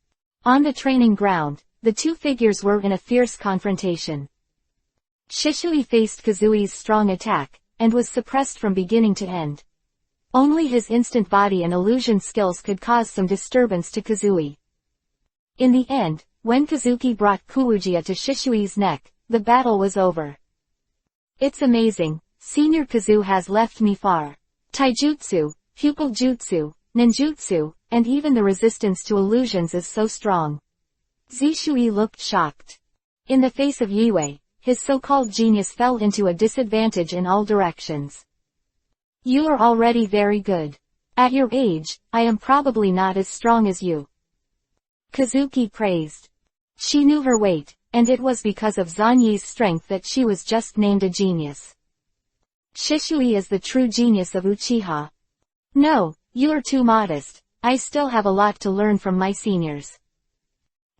On the training ground, the two figures were in a fierce confrontation. Shishui faced Kazui's strong attack, and was suppressed from beginning to end. Only his instant body and illusion skills could cause some disturbance to Kazui. In the end, when Kazuki brought Kuujiya to Shishui's neck, the battle was over. It's amazing, Senior Kazu has left me far. Taijutsu, Pupil Jutsu, Ninjutsu, and even the resistance to illusions is so strong. Zishui looked shocked. In the face of Yue, his so-called genius fell into a disadvantage in all directions. You are already very good. At your age, I am probably not as strong as you. Kazuki praised. She knew her weight, and it was because of Zan Yi's strength that she was just named a genius. Shishui is the true genius of Uchiha. No, you are too modest, I still have a lot to learn from my seniors.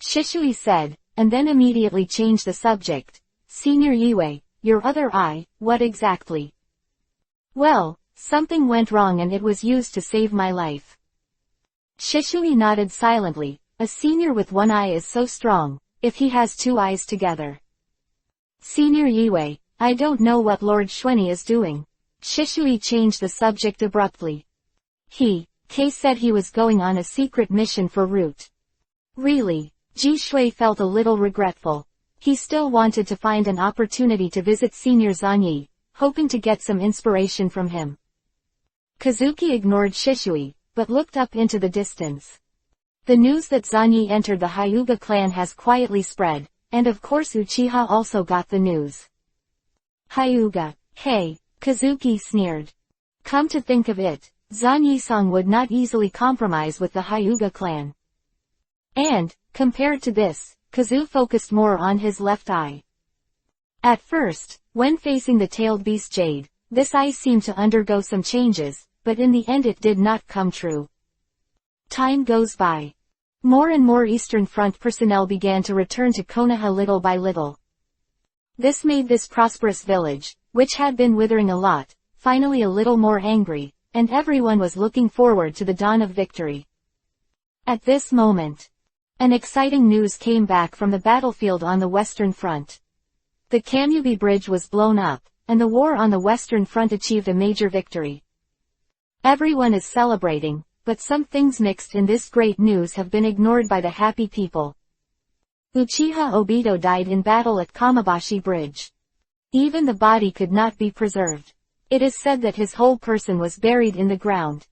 Shishui said, and then immediately changed the subject. Senior Yue, your other eye, what exactly? Well, something went wrong and it was used to save my life. Shishui nodded silently. A senior with one eye is so strong, if he has two eyes together. Senior Yue, I don't know what Lord Xuanyi is doing. Shishui changed the subject abruptly. Kei said he was going on a secret mission for Root. Really? Ji Shui felt a little regretful. He still wanted to find an opportunity to visit Senior Zanyi, hoping to get some inspiration from him. Kazuki ignored Shishui, but looked up into the distance. The news that Zanyi entered the Hyuga clan has quietly spread, and of course Uchiha also got the news. Hyuga, hey, Kazuki sneered. Come to think of it, Zanyi-san would not easily compromise with the Hyuga clan. And, compared to this, Kazu focused more on his left eye. At first, when facing the tailed beast Jade, this eye seemed to undergo some changes, but in the end it did not come true. Time goes by. More and more Eastern Front personnel began to return to Konoha little by little. This made this prosperous village, which had been withering a lot, finally a little more angry, and everyone was looking forward to the dawn of victory. At this moment, an exciting news came back from the battlefield on the Western Front. The Kamubi Bridge was blown up, and the war on the Western Front achieved a major victory. Everyone is celebrating, but some things mixed in this great news have been ignored by the happy people. Uchiha Obito died in battle at Kamabashi Bridge. Even the body could not be preserved. It is said that his whole person was buried in the ground.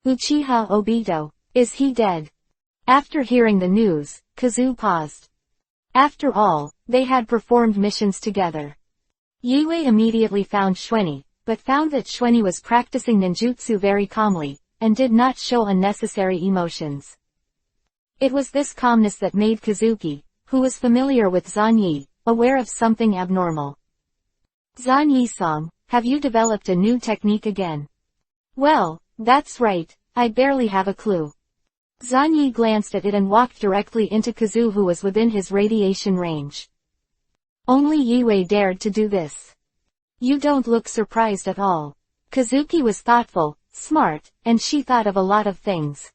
Uchiha Obito, is he dead? After hearing the news, Kazu paused. After all, they had performed missions together. Yue immediately found Xuanyi, but found that Xuanyi was practicing ninjutsu very calmly, and did not show unnecessary emotions. It was this calmness that made Kazuki, who was familiar with Zanyi, aware of something abnormal. Zanyi-san, have you developed a new technique again? Well, that's right, I barely have a clue. Zanyi glanced at it and walked directly into Kazu, who was within his radiation range. Only Yue dared to do this. You don't look surprised at all. Kazuki was thoughtful, smart, and she thought of a lot of things.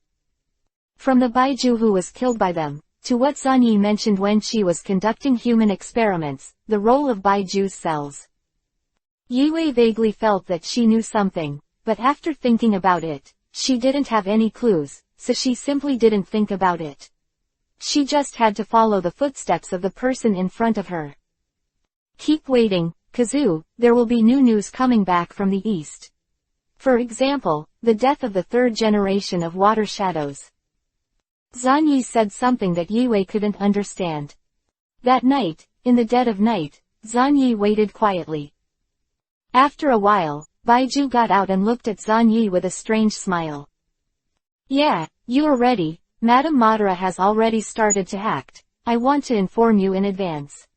From the Baiju who was killed by them, to what Zanyi mentioned when she was conducting human experiments, the role of Baiju's cells. Yue vaguely felt that she knew something, but after thinking about it, she didn't have any clues, so she simply didn't think about it. She just had to follow the footsteps of the person in front of her. Keep waiting, Kazu, there will be new news coming back from the east. For example, the death of the third generation of water shadows. Zanyi said something that Yue couldn't understand. That night, in the dead of night, Zanyi waited quietly. After a while, Baiju got out and looked at Zanyi with a strange smile. Yeah, you are ready, Madame Madara has already started to act. I want to inform you in advance.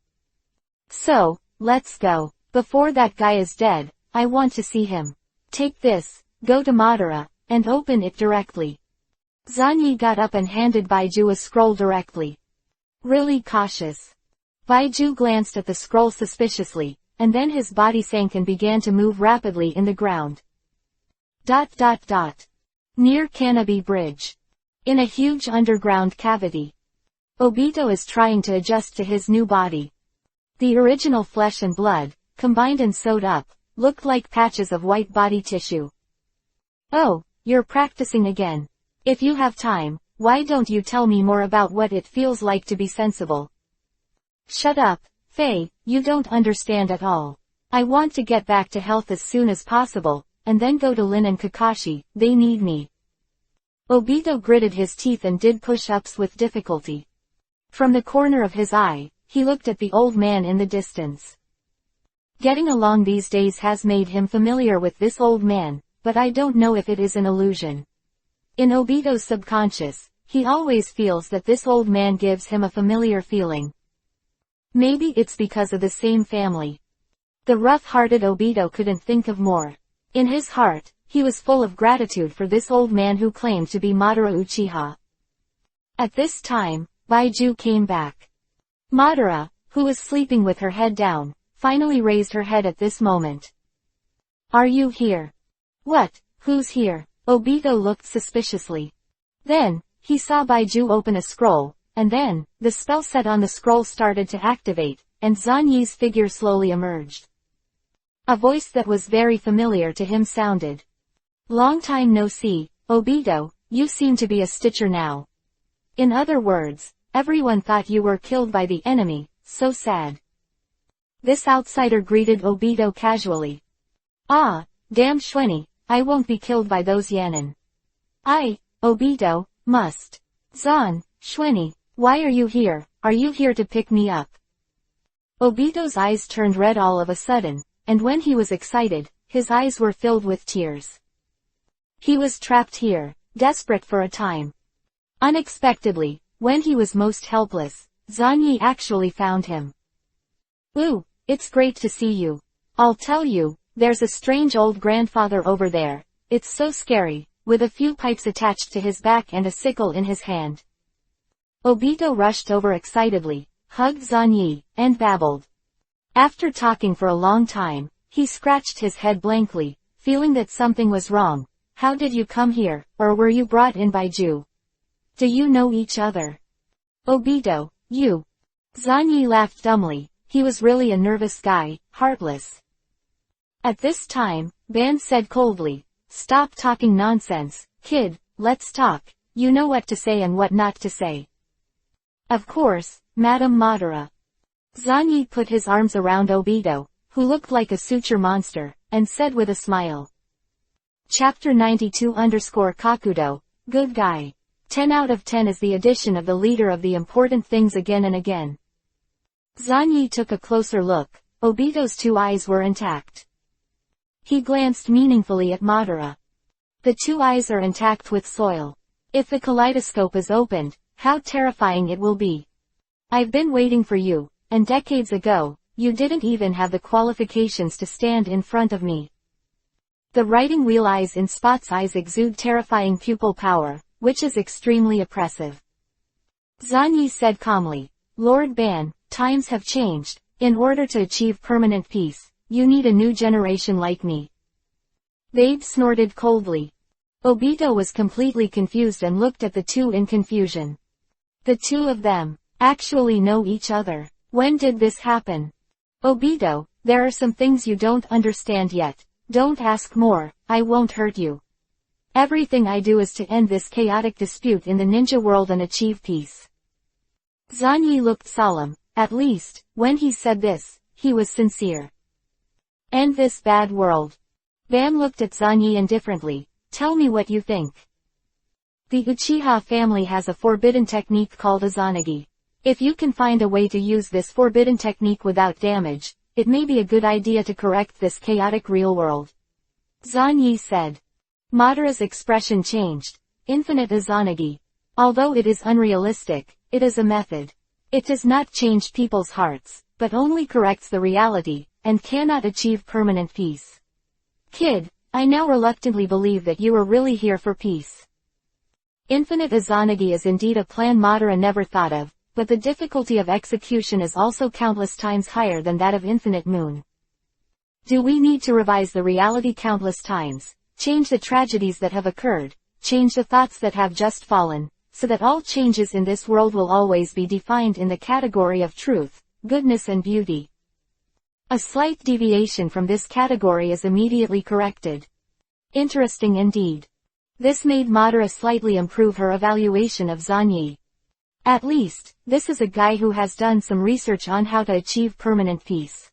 So, let's go. Before that guy is dead, I want to see him. Take this, go to Madara, and open it directly. Zanyi got up and handed Baiju a scroll directly. Really cautious. Baiju glanced at the scroll suspiciously, and then his body sank and began to move rapidly in the ground. Near Kamubi Bridge. In a huge underground cavity. Obito is trying to adjust to his new body. The original flesh and blood, combined and sewed up, looked like patches of white body tissue. Oh, you're practicing again. If you have time, why don't you tell me more about what it feels like to be sensible? Shut up, Faye, you don't understand at all. I want to get back to health as soon as possible, and then go to Lin and Kakashi, they need me. Obito gritted his teeth and did push-ups with difficulty. From the corner of his eye, he looked at the old man in the distance. Getting along these days has made him familiar with this old man, but I don't know if it is an illusion. In Obito's subconscious, he always feels that this old man gives him a familiar feeling. Maybe it's because of the same family. The rough-hearted Obito couldn't think of more. In his heart, he was full of gratitude for this old man who claimed to be Madara Uchiha. At this time, Baiju came back. Madara, who was sleeping with her head down, finally raised her head at this moment. Are you here? What? Who's here? Obito looked suspiciously. Then, he saw Baiju open a scroll, and then, the spell set on the scroll started to activate, and Zanyi's figure slowly emerged. A voice that was very familiar to him sounded. Long time no see, Obito, you seem to be a stitcher now. In other words, everyone thought you were killed by the enemy, so sad. This outsider greeted Obito casually. Ah, damn Schwenny, I won't be killed by those Yanin. Obito, must. Zan, Schwenny, why are you here? Are you here to pick me up? Obito's eyes turned red all of a sudden, and when he was excited, his eyes were filled with tears. He was trapped here, desperate for a time. Unexpectedly, when he was most helpless, Zanyi actually found him. Ooh, it's great to see you. I'll tell you, there's a strange old grandfather over there. It's so scary, with a few pipes attached to his back and a sickle in his hand. Obito rushed over excitedly, hugged Zanyi, and babbled. After talking for a long time, he scratched his head blankly, feeling that something was wrong. How did you come here, or were you brought in by Ju? Do you know each other? Obito, you. Zanyi laughed dumbly, he was really a nervous guy, heartless. At this time, Ban said coldly, stop talking nonsense, kid, let's talk, you know what to say and what not to say. Of course, Madam Madara. Zanyi put his arms around Obito, who looked like a suture monster, and said with a smile. Chapter 92_Kakudo, Good Guy. 10 out of 10 is the addition of the leader of the important things again and again. Zanyi took a closer look, Obito's two eyes were intact. He glanced meaningfully at Madara. The two eyes are intact with soil. If the kaleidoscope is opened, how terrifying it will be. I've been waiting for you, and decades ago, you didn't even have the qualifications to stand in front of me. The writing wheel eyes in Spot's eyes exude terrifying pupil power, which is extremely oppressive. Zanyi said calmly, Lord Ban, times have changed. In order to achieve permanent peace, you need a new generation like me. Babe snorted coldly. Obito was completely confused and looked at the two in confusion. The two of them actually know each other. When did this happen? Obito, there are some things you don't understand yet. Don't ask more, I won't hurt you. Everything I do is to end this chaotic dispute in the ninja world and achieve peace. Zanyi looked solemn. At least, when he said this, he was sincere. End this bad world. Ban looked at Zanyi indifferently. Tell me what you think. The Uchiha family has a forbidden technique called Izanagi. If you can find a way to use this forbidden technique without damage, it may be a good idea to correct this chaotic real world. Zanyi said. Madara's expression changed. Infinite Izanagi. Although it is unrealistic, it is a method. It does not change people's hearts, but only corrects the reality, and cannot achieve permanent peace. Kid, I now reluctantly believe that you are really here for peace. Infinite Izanagi is indeed a plan Madara never thought of, but the difficulty of execution is also countless times higher than that of Infinite Moon. Do we need to revise the reality countless times, change the tragedies that have occurred, change the thoughts that have just fallen, so that all changes in this world will always be defined in the category of truth, goodness and beauty? A slight deviation from this category is immediately corrected. Interesting indeed. This made Madara slightly improve her evaluation of Zanyi. At least, this is a guy who has done some research on how to achieve permanent peace.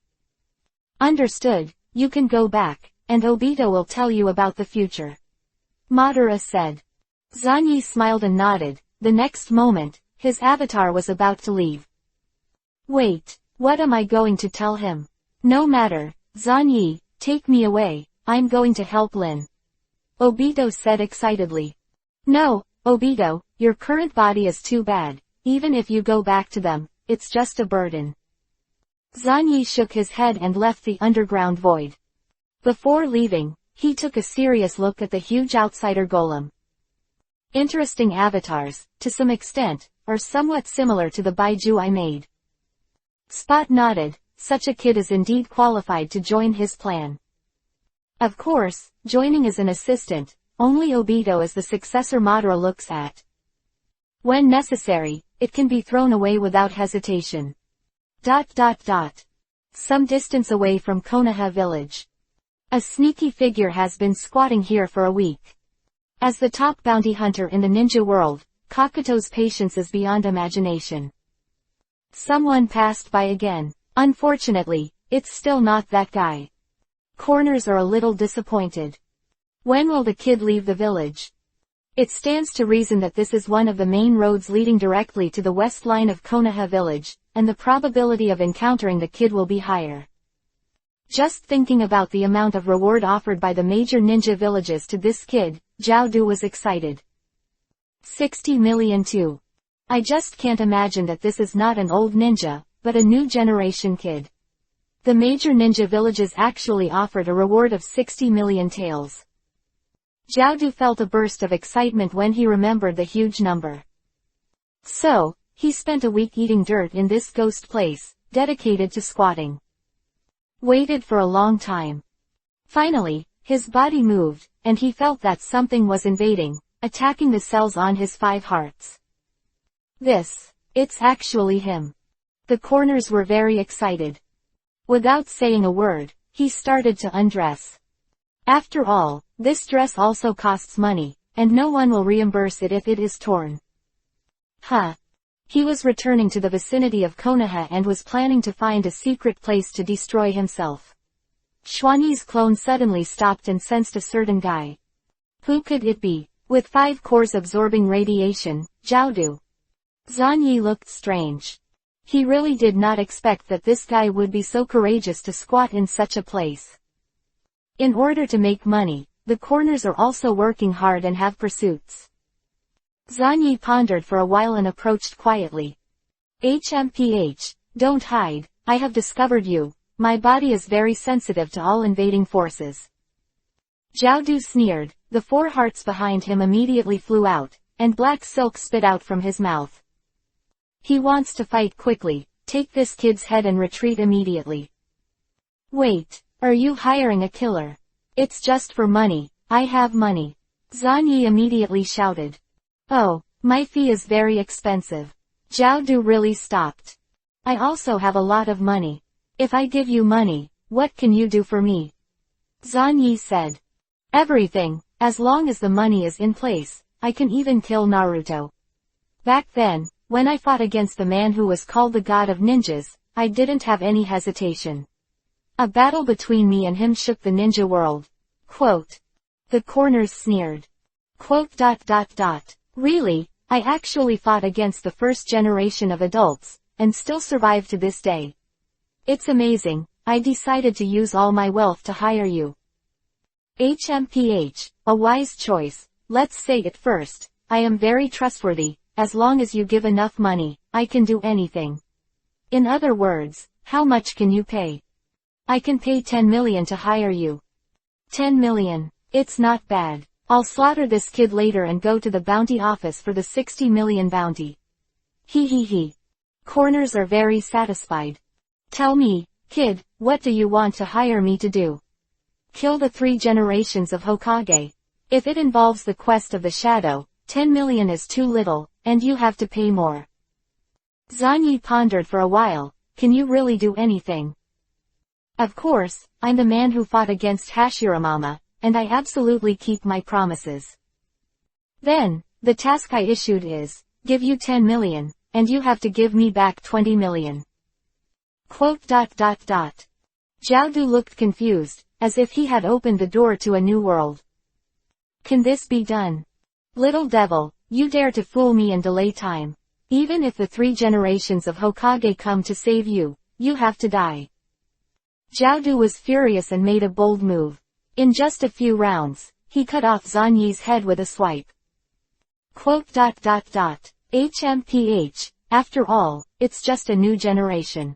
Understood, you can go back, and Obito will tell you about the future. Madara said. Zanyi smiled and nodded. The next moment, his avatar was about to leave. Wait, what am I going to tell him? No matter, Zanyi, take me away, I'm going to help Lin. Obito said excitedly. No, Obito, your current body is too bad. Even if you go back to them, it's just a burden. Zanyi shook his head and left the underground void. Before leaving, he took a serious look at the huge outsider golem. Interesting avatars, to some extent, are somewhat similar to the Baiju I made. Spot nodded. Such a kid is indeed qualified to join his plan. Of course, joining as an assistant, only Obito as the successor Madara looks at. When necessary, it can be thrown away without hesitation. Some distance away from Konoha village. A sneaky figure has been squatting here for a week. As the top bounty hunter in the ninja world, Kakuto's patience is beyond imagination. Someone passed by again. Unfortunately, it's still not that guy. Corners are a little disappointed. When will the kid leave the village? It stands to reason that this is one of the main roads leading directly to the west line of Konoha village, and the probability of encountering the kid will be higher. Just thinking about the amount of reward offered by the major ninja villages to this kid, Jiaodu was excited. 60 million too. I just can't imagine that this is not an old ninja, but a new generation kid. The major ninja villages actually offered a reward of 60 million taels. Jiaodu felt a burst of excitement when he remembered the huge number. So, he spent a week eating dirt in this ghost place, dedicated to squatting. Waited for a long time. Finally, his body moved, and he felt that something was invading, attacking the cells on his 5 hearts. It's actually him. The corners were very excited. Without saying a word, he started to undress. After all, this dress also costs money, and no one will reimburse it if it is torn. He was returning to the vicinity of Konoha and was planning to find a secret place to destroy himself. Xuanyi's clone suddenly stopped and sensed a certain guy. Who could it be? With 5 cores absorbing radiation, Jiaodu. Zanyi looked strange. He really did not expect that this guy would be so courageous to squat in such a place. In order to make money, the corners are also working hard and have pursuits. Zanyi pondered for a while and approached quietly. HMPH, don't hide, I have discovered you, my body is very sensitive to all invading forces. Jiaodu sneered, the 4 hearts behind him immediately flew out, and black silk spit out from his mouth. He wants to fight quickly, take this kid's head and retreat immediately. Wait, are you hiring a killer? It's just for money, I have money. Zanyi immediately shouted. Oh, my fee is very expensive. Jiaodu really stopped. I also have a lot of money. If I give you money, what can you do for me? Zanyi said. Everything, as long as the money is in place, I can even kill Naruto. Back then, when I fought against the man who was called the god of ninjas, I didn't have any hesitation. A battle between me and him shook the ninja world. Quote. The corners sneered. Quote. Really, I actually fought against the first generation of adults, and still survived to this day. It's amazing, I decided to use all my wealth to hire you. HMPH, a wise choice, let's say it first, I am very trustworthy, as long as you give enough money, I can do anything. In other words, how much can you pay? I can pay 10 million to hire you. 10 million, it's not bad. I'll slaughter this kid later and go to the bounty office for the 60 million bounty. He. Corners are very satisfied. Tell me, kid, what do you want to hire me to do? Kill the 3 generations of Hokage. If it involves the quest of the shadow, 10 million is too little, and you have to pay more. Zanyi pondered for a while, can you really do anything? Of course, I'm the man who fought against Hashiramama, and I absolutely keep my promises. Then, the task I issued is, give you 10 million, and you have to give me back 20 million. Quote. Jiaodu looked confused, as if he had opened the door to a new world. Can this be done? Little devil, you dare to fool me and delay time. Even if the 3 generations of Hokage come to save you, you have to die. Jiaodu was furious and made a bold move. In just a few rounds, he cut off Zanyi's head with a swipe. Quote. HMPH, after all, it's just a new generation.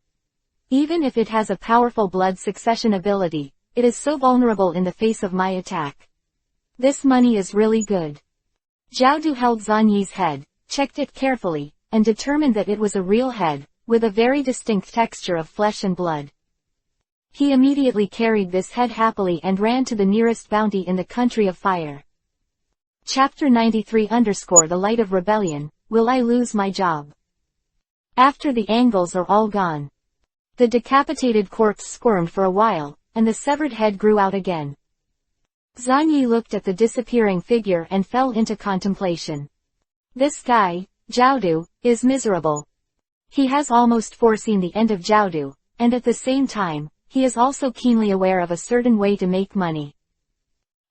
Even if it has a powerful blood succession ability, it is so vulnerable in the face of my attack. This money is really good. Jiaodu held Zanyi's head, checked it carefully, and determined that it was a real head, with a very distinct texture of flesh and blood. He immediately carried this head happily and ran to the nearest bounty in the country of fire. Chapter 93 _ The Light of Rebellion, Will I Lose My Job? After the angles are all gone. The decapitated corpse squirmed for a while, and the severed head grew out again. Zanyi looked at the disappearing figure and fell into contemplation. This guy, Jiaodu, is miserable. He has almost foreseen the end of Jiaodu, and at the same time, he is also keenly aware of a certain way to make money.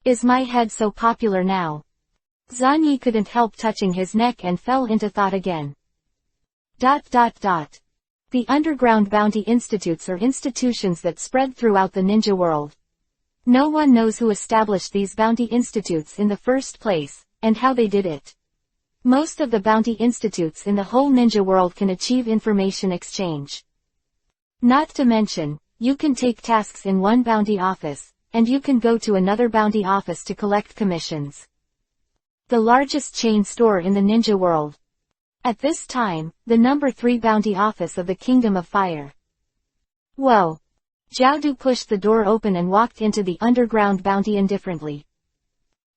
Is my head so popular now? Zanyi couldn't help touching his neck and fell into thought again. The underground bounty institutes are institutions that spread throughout the ninja world. No one knows who established these bounty institutes in the first place, and how they did it. Most of the bounty institutes in the whole ninja world can achieve information exchange. Not to mention, you can take tasks in one bounty office, and you can go to another bounty office to collect commissions. The largest chain store in the ninja world. At this time, the number 3 bounty office of the Kingdom of Fire. Whoa! Jiaodu pushed the door open and walked into the underground bounty indifferently.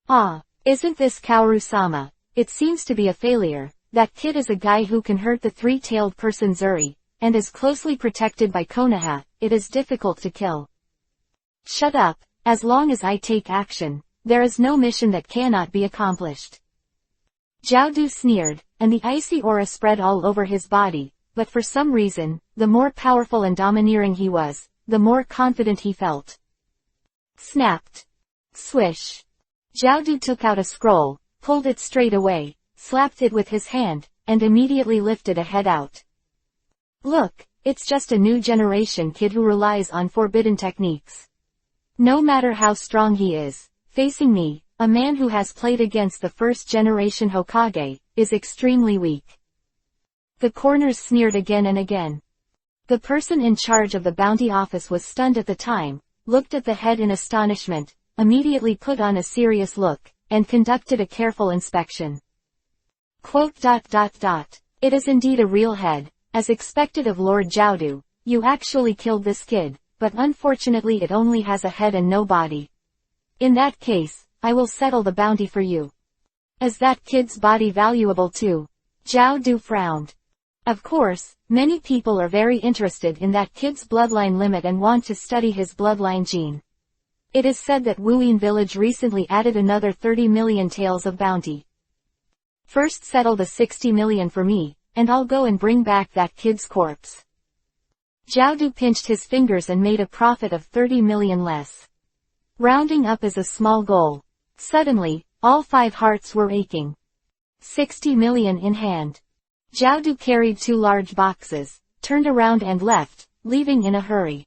Ah, isn't this Kaoru-sama? It seems to be a failure. That kid is a guy who can hurt the 3-tailed person Zuri, and is closely protected by Konoha. It is difficult to kill. Shut up, as long as I take action, there is no mission that cannot be accomplished. Jiaodu sneered, and the icy aura spread all over his body, but for some reason, the more powerful and domineering he was, the more confident he felt. Snapped. Swish. Jiaodu took out a scroll, pulled it straight away, slapped it with his hand, and immediately lifted a head out. Look, it's just a new generation kid who relies on forbidden techniques. No matter how strong he is, facing me, a man who has played against the first-generation Hokage, is extremely weak. The corners sneered again and again. The person in charge of the bounty office was stunned at the time, looked at the head in astonishment, immediately put on a serious look, and conducted a careful inspection. It is indeed a real head, as expected of Lord Jiaodu. You actually killed this kid, but unfortunately it only has a head and no body. In that case, I will settle the bounty for you. Is that kid's body valuable too? Jiaodu frowned. Of course, many people are very interested in that kid's bloodline limit and want to study his bloodline gene. It is said that Wuyin village recently added another 30 million taels of bounty. First settle the 60 million for me, and I'll go and bring back that kid's corpse. Jiaodu pinched his fingers and made a profit of 30 million less. Rounding up is a small goal. Suddenly, all 5 hearts were aching. 60 million in hand. Jiaodu carried 2 large boxes, turned around and left, leaving in a hurry.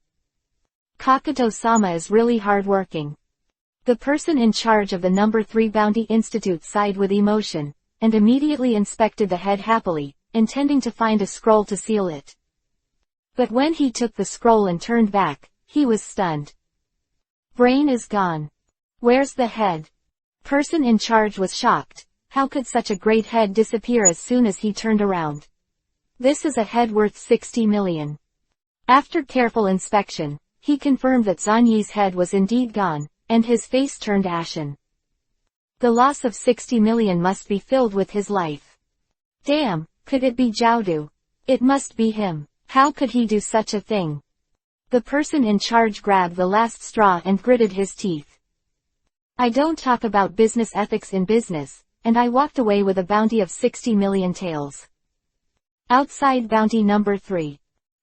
Kakato-sama is really hard-working. The person in charge of the number 3 Bounty Institute sighed with emotion, and immediately inspected the head happily, intending to find a scroll to seal it. But when he took the scroll and turned back, he was stunned. Brain is gone. Where's the head? Person in charge was shocked. How could such a great head disappear as soon as he turned around? This is a head worth 60 million. After careful inspection, he confirmed that Zanyi's head was indeed gone, and his face turned ashen. The loss of 60 million must be filled with his life. Damn, could it be Jiaodu? It must be him. How could he do such a thing? The person in charge grabbed the last straw and gritted his teeth. I don't talk about business ethics in business, and I walked away with a bounty of 60 million taels. Outside bounty number 3.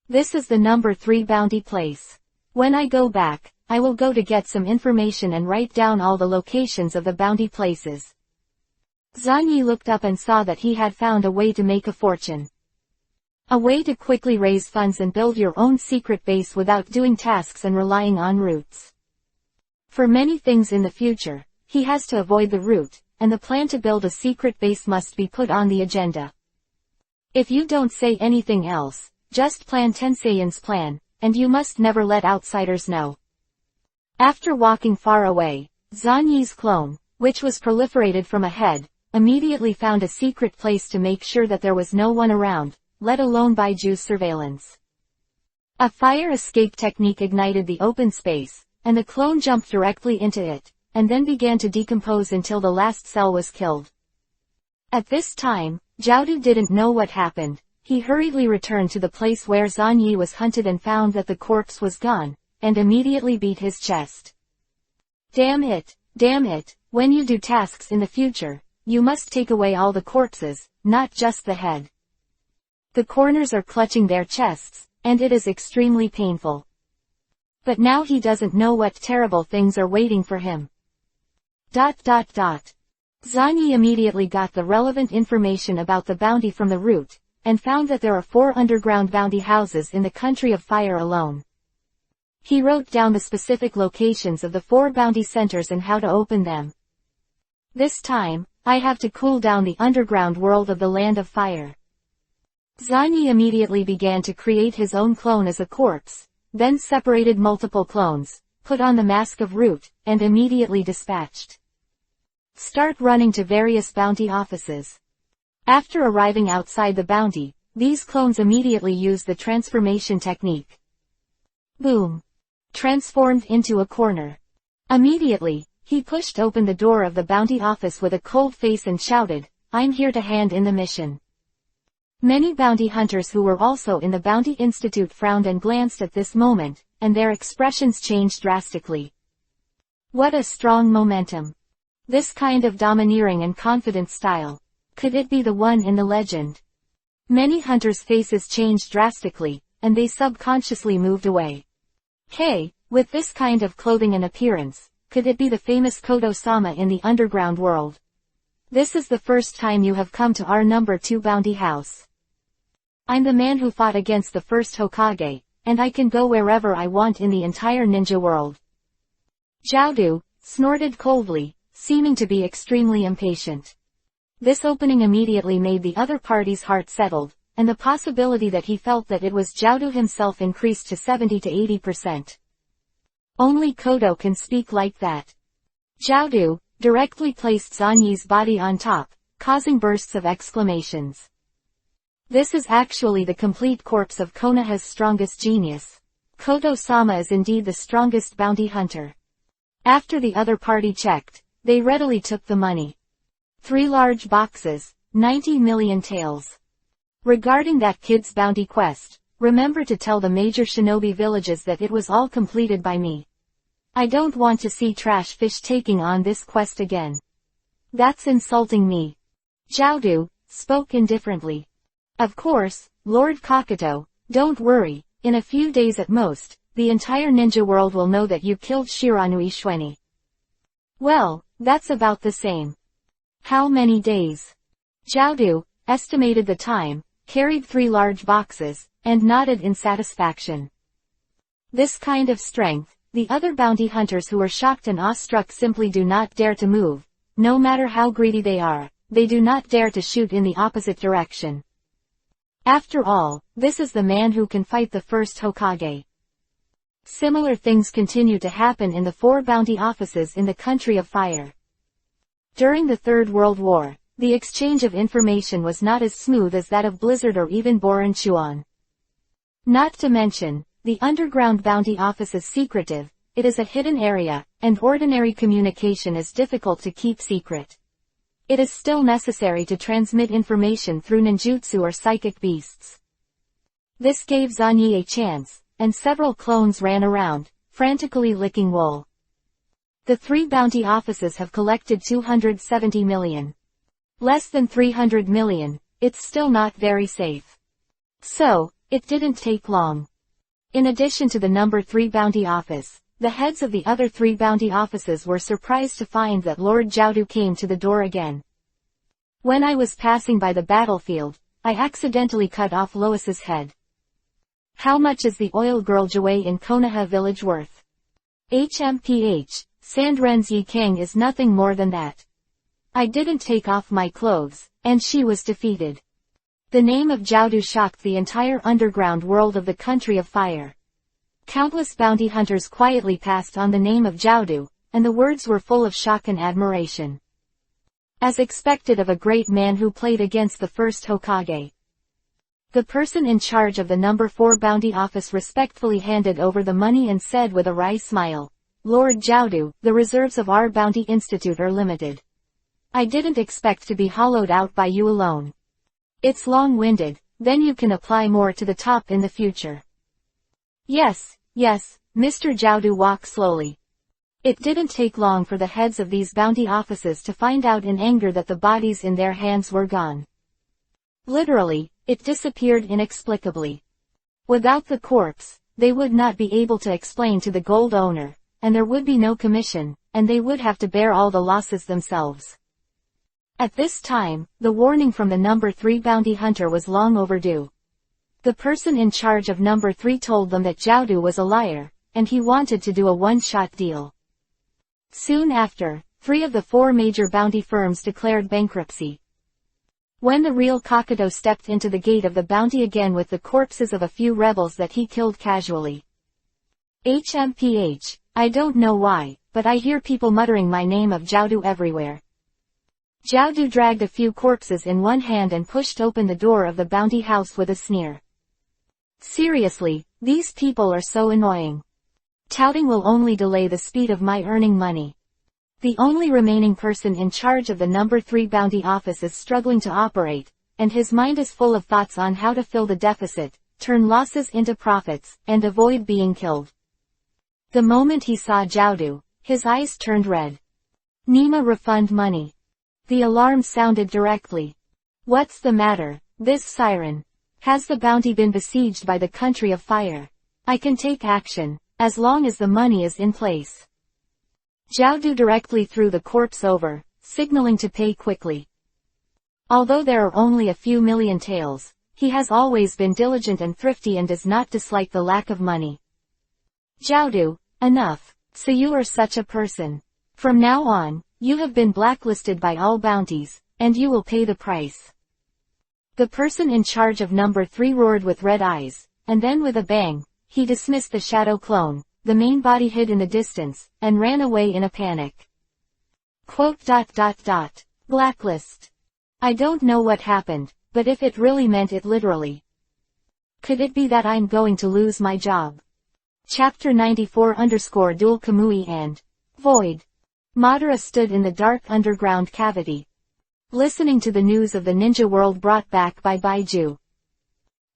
This is the number 3 bounty place. When I go back, I will go to get some information and write down all the locations of the bounty places. Zanyi looked up and saw that he had found a way to make a fortune. A way to quickly raise funds and build your own secret base without doing tasks and relying on routes. For many things in the future, he has to avoid the route, and the plan to build a secret base must be put on the agenda. If you don't say anything else, just plan Tenseiyan's plan, and you must never let outsiders know. After walking far away, Zanyi's clone, which was proliferated from a head, immediately found a secret place to make sure that there was no one around, let alone Baiju's surveillance. A fire escape technique ignited the open space, and the clone jumped directly into it, and then began to decompose until the last cell was killed. At this time, Jiaodu didn't know what happened. He hurriedly returned to the place where Zhan Yi was hunted and found that the corpse was gone, and immediately beat his chest. Damn it, when you do tasks in the future, you must take away all the corpses, not just the head. The corners are clutching their chests, and it is extremely painful. But now he doesn't know what terrible things are waiting for him. Zhan Yi immediately got the relevant information about the bounty from the route, and found that there are 4 underground bounty houses in the country of fire alone. He wrote down the specific locations of the 4 bounty centers and how to open them. This time, I have to cool down the underground world of the land of fire. Zhan Yi immediately began to create his own clone as a corpse, then separated multiple clones, put on the mask of Root, and immediately dispatched. Start running to various bounty offices. After arriving outside the bounty, these clones immediately used the transformation technique. Boom! Transformed into a corner. Immediately, he pushed open the door of the bounty office with a cold face and shouted, "I'm here to hand in the mission." Many bounty hunters who were also in the Bounty Institute frowned and glanced at this moment, and their expressions changed drastically. What a strong momentum. This kind of domineering and confident style. Could it be the one in the legend? Many hunters' faces changed drastically, and they subconsciously moved away. Hey, with this kind of clothing and appearance, could it be the famous Kodo-sama in the underground world? This is the first time you have come to our number 2 bounty house. I'm the man who fought against the first Hokage, and I can go wherever I want in the entire ninja world. Jiaodu snorted coldly, seeming to be extremely impatient. This opening immediately made the other party's heart settled, and the possibility that he felt that it was Jiaodu himself increased to 70 to 80%. Only Kodo can speak like that. Jiaodu directly placed Zhan Yi's body on top, causing bursts of exclamations. This is actually the complete corpse of Konoha's strongest genius. Kodo-sama is indeed the strongest bounty hunter. After the other party checked, they readily took the money. 3 large boxes, 90 million taels. Regarding that kid's bounty quest, remember to tell the major shinobi villages that it was all completed by me. I don't want to see trash fish taking on this quest again. That's insulting me. Jiaodu spoke indifferently. Of course, Lord Kakato, don't worry, in a few days at most, the entire ninja world will know that you killed Shiranu Ishweni. Well, that's about the same. How many days? Jiaodu estimated the time, carried 3 large boxes, and nodded in satisfaction. This kind of strength, the other bounty hunters who are shocked and awestruck simply do not dare to move. No matter how greedy they are, they do not dare to shoot in the opposite direction. After all, this is the man who can fight the first Hokage. Similar things continue to happen in the 4 bounty offices in the country of fire. During the Third World War, the exchange of information was not as smooth as that of Blizzard or even Boran Chuan. Not to mention, the underground bounty office is secretive, it is a hidden area, and ordinary communication is difficult to keep secret. It is still necessary to transmit information through ninjutsu or psychic beasts. This gave Zhan Yi a chance, and several clones ran around, frantically licking wool. The 3 bounty offices have collected 270 million. Less than 300 million, it's still not very safe. So, it didn't take long. In addition to the number 3 bounty office, the heads of the other 3 bounty offices were surprised to find that Lord Jiaodu came to the door again. When I was passing by the battlefield, I accidentally cut off Lois's head. How much is the oil girl Jiwei in Konoha village worth? HMPH, Sandren's Yi King is nothing more than that. I didn't take off my clothes, and she was defeated. The name of Jiaodu shocked the entire underground world of the country of fire. Countless bounty hunters quietly passed on the name of Jiaodu, and the words were full of shock and admiration. As expected of a great man who played against the first Hokage. The person in charge of the number 4 bounty office respectfully handed over the money and said with a wry smile, "Lord Jiaodu, the reserves of our bounty institute are limited. I didn't expect to be hollowed out by you alone. It's long-winded, then you can apply more to the top in the future." Yes, Mr. Jiaodu walked slowly. It didn't take long for the heads of these bounty offices to find out in anger that the bodies in their hands were gone. Literally, it disappeared inexplicably. Without the corpse, they would not be able to explain to the gold owner, and there would be no commission, and they would have to bear all the losses themselves. At this time, the warning from the number 3 bounty hunter was long overdue. The person in charge of number 3 told them that Jiaodu was a liar, and he wanted to do a one-shot deal. Soon after, 3 of the 4 major bounty firms declared bankruptcy. When the real Kokoto stepped into the gate of the bounty again with the corpses of a few rebels that he killed casually. HMPH, I don't know why, but I hear people muttering my name of Jiaodu everywhere. Jiaodu dragged a few corpses in one hand and pushed open the door of the bounty house with a sneer. Seriously, these people are so annoying. Touting will only delay the speed of my earning money. The only remaining person in charge of the number 3 bounty office is struggling to operate, and his mind is full of thoughts on how to fill the deficit, turn losses into profits, and avoid being killed. The moment he saw Jiaodu, his eyes turned red. "Nima refund money." The alarm sounded directly. "What's the matter, this siren? Has the bounty been besieged by the country of fire? I can take action, as long as the money is in place." Jiaodu directly threw the corpse over, signaling to pay quickly. Although there are only a few million taels, he has always been diligent and thrifty and does not dislike the lack of money. "Jiaodu, enough. So you are such a person. From now on, you have been blacklisted by all bounties, and you will pay the price." The person in charge of number 3 roared with red eyes, and then with a bang, he dismissed the shadow clone. The main body hid in the distance, and ran away in a panic. Blacklist. I don't know what happened, but if it really meant it literally. Could it be that I'm going to lose my job? Chapter 94 Dual Kamui and Void. Madara stood in the dark underground cavity, listening to the news of the ninja world brought back by Baiju.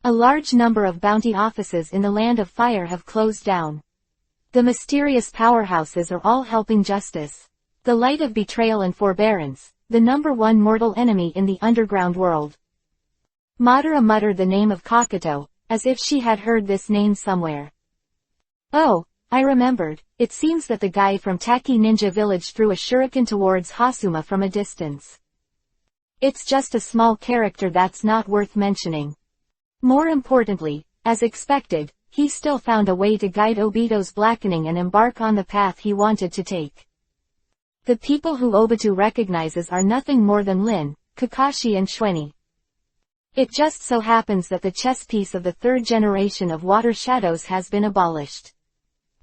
A large number of bounty offices in the Land of Fire have closed down. The mysterious powerhouses are all helping justice. The light of betrayal and forbearance, the number 1 mortal enemy in the underground world. Madara muttered the name of Kokoto, as if she had heard this name somewhere. Oh, I remembered, it seems that the guy from Taki Ninja Village threw a shuriken towards Hasuma from a distance. It's just a small character that's not worth mentioning. More importantly, as expected, he still found a way to guide Obito's blackening and embark on the path he wanted to take. The people who Obito recognizes are nothing more than Lin, Kakashi and Schwenny. It just so happens that the chess piece of the 3rd generation of Water Shadows has been abolished.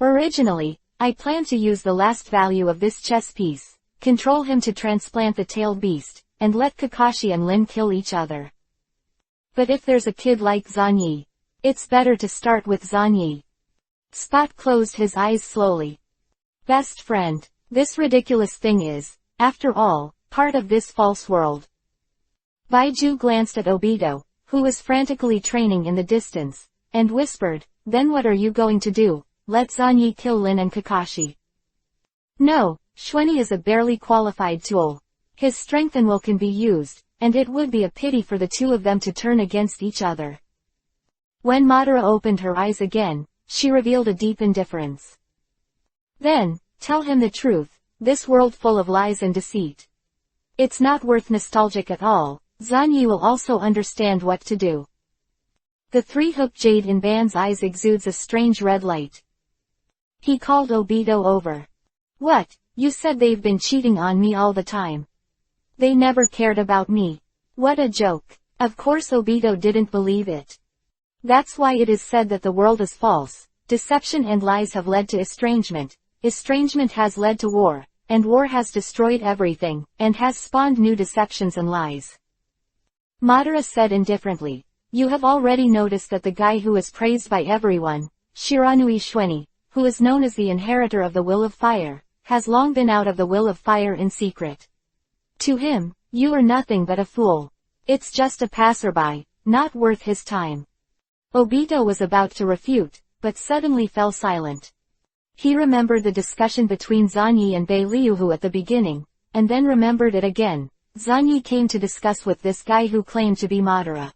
Originally, I planned to use the last value of this chess piece, control him to transplant the tailed beast, and let Kakashi and Lin kill each other. But if there's a kid like Zanyi, it's better to start with Zanyi. Spot closed his eyes slowly. Best friend, this ridiculous thing is, after all, part of this false world. Baiju glanced at Obito, who was frantically training in the distance, and whispered, "Then what are you going to do? Let Zanyi kill Lin and Kakashi?" "No, Schwenny is a barely qualified tool. His strength and will can be used, and it would be a pity for the 2 of them to turn against each other." When Madara opened her eyes again, she revealed a deep indifference. "Then, tell him the truth, this world full of lies and deceit. It's not worth nostalgic at all, Zanyi will also understand what to do." The 3-hooked jade in Ban's eyes exudes a strange red light. He called Obito over. "What, you said they've been cheating on me all the time. They never cared about me. What a joke." Of course Obito didn't believe it. That's why it is said that the world is false. Deception and lies have led to estrangement. Estrangement has led to war, and war has destroyed everything, and has spawned new deceptions and lies. Madara said indifferently, you have already noticed that the guy who is praised by everyone, Shiranui Shweni, who is known as the inheritor of the Will of Fire, has long been out of the Will of Fire in secret. To him, you are nothing but a fool. It's just a passerby, not worth his time. Obito was about to refute, but suddenly fell silent. He remembered the discussion between Zanyi and Bei Liuhu at the beginning, and then remembered it again. Zanyi came to discuss with this guy who claimed to be Madara.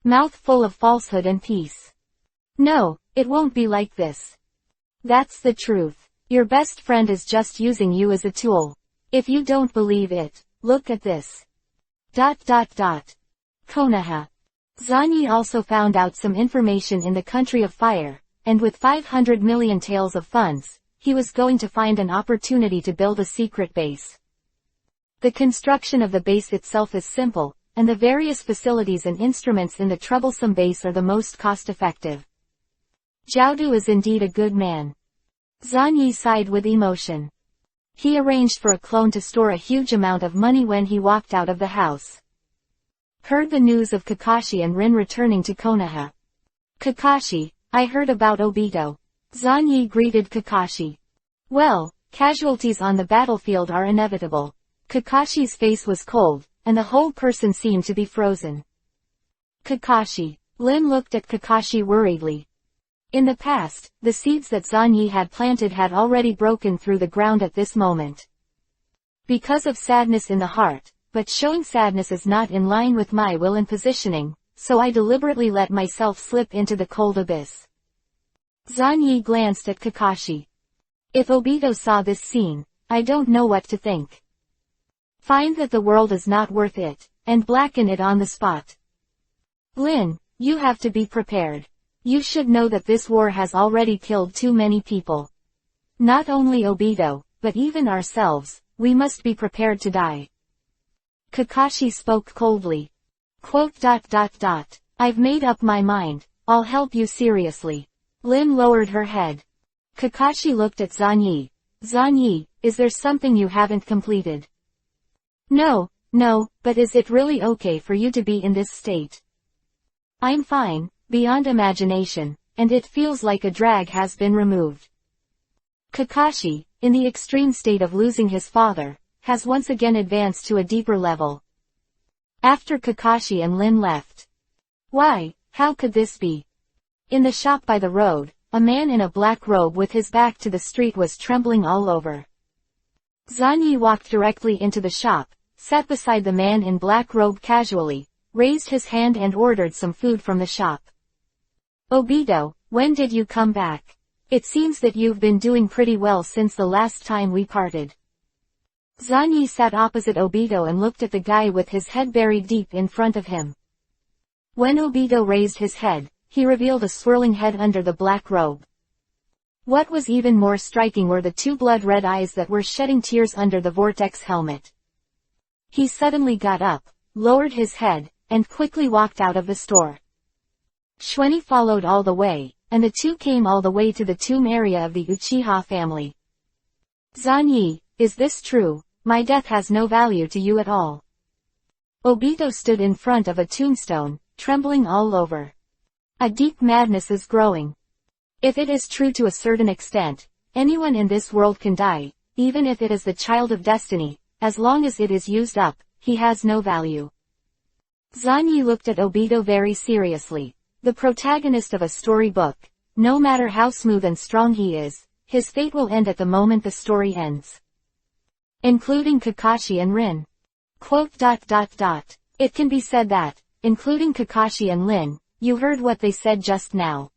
Mouth full of falsehood and peace. No, it won't be like this. That's the truth. Your best friend is just using you as a tool. If you don't believe it, look at this. Konoha. Zanyi also found out some information in the country of fire, and with 500 million taels of funds, he was going to find an opportunity to build a secret base. The construction of the base itself is simple, and the various facilities and instruments in the troublesome base are the most cost-effective. Jiaodu is indeed a good man. Zanyi sighed with emotion. He arranged for a clone to store a huge amount of money when he walked out of the house. Heard the news of Kakashi and Rin returning to Konoha. Kakashi, I heard about Obito. Zanyi greeted Kakashi. Well, casualties on the battlefield are inevitable. Kakashi's face was cold, and the whole person seemed to be frozen. Kakashi. Lin looked at Kakashi worriedly. In the past, the seeds that Zanyi had planted had already broken through the ground at this moment. Because of sadness in the heart, but showing sadness is not in line with my will and positioning, so I deliberately let myself slip into the cold abyss. Zanyi glanced at Kakashi. If Obito saw this scene, I don't know what to think. Find that the world is not worth it, and blacken it on the spot. Lin, you have to be prepared. You should know that this war has already killed too many people. Not only Obito, but even ourselves, we must be prepared to die. Kakashi spoke coldly. I've made up my mind, I'll help you seriously. Lin lowered her head. Kakashi looked at Zanyi. Zanyi, is there something you haven't completed? No, but is it really okay for you to be in this state? I'm fine, beyond imagination, and it feels like a drag has been removed. Kakashi, in the extreme state of losing his father, has once again advanced to a deeper level. After Kakashi and Lin left. Why, how could this be? In the shop by the road, a man in a black robe with his back to the street was trembling all over. Zanyi walked directly into the shop, sat beside the man in black robe casually, raised his hand and ordered some food from the shop. Obito, when did you come back? It seems that you've been doing pretty well since the last time we parted. Zanyi sat opposite Obito and looked at the guy with his head buried deep in front of him. When Obito raised his head, he revealed a swirling head under the black robe. What was even more striking were the two blood-red eyes that were shedding tears under the vortex helmet. He suddenly got up, lowered his head, and quickly walked out of the store. Shweni followed all the way, and the two came all the way to the tomb area of the Uchiha family. Zanyi, is this true? My death has no value to you at all. Obito stood in front of a tombstone, trembling all over. A deep madness is growing. If it is true to a certain extent, anyone in this world can die, even if it is the child of destiny, as long as it is used up, he has no value. Zanyi looked at Obito very seriously. The protagonist of a storybook, no matter how smooth and strong he is, his fate will end at the moment the story ends. Including Kakashi and Rin. It can be said that, including Kakashi and Lin, you heard what they said just now.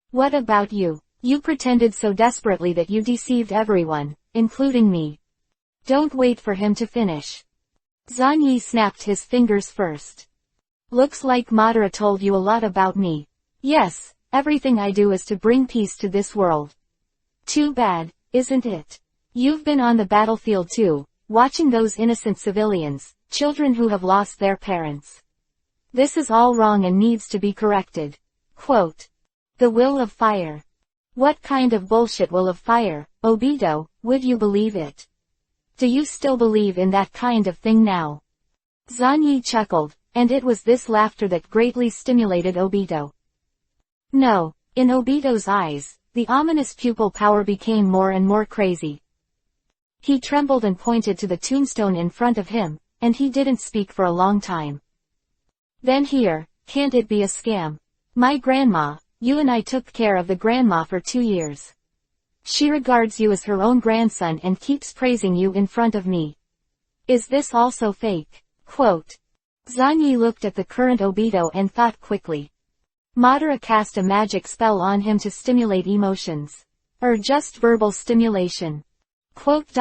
What about you? You pretended so desperately that you deceived everyone, including me. Don't wait for him to finish. Zanyi snapped his fingers first. Looks like Madara told you a lot about me. Yes, everything I do is to bring peace to this world. Too bad, isn't it? You've been on the battlefield too, watching those innocent civilians, children who have lost their parents. This is all wrong and needs to be corrected. The will of fire. What kind of bullshit will of fire, Obito, would you believe it? Do you still believe in that kind of thing now? Zanyi chuckled, and it was this laughter that greatly stimulated Obito. No, in Obito's eyes, the ominous pupil power became more and more crazy. He trembled and pointed to the tombstone in front of him, and he didn't speak for a long time. Then here, can't it be a scam? My grandma, you and I took care of the grandma for 2 years. She regards you as her own grandson and keeps praising you in front of me. Is this also fake? Quote. Zanyi looked at the current Obito and thought quickly. Madara cast a magic spell on him to stimulate emotions. Or just verbal stimulation. Quote.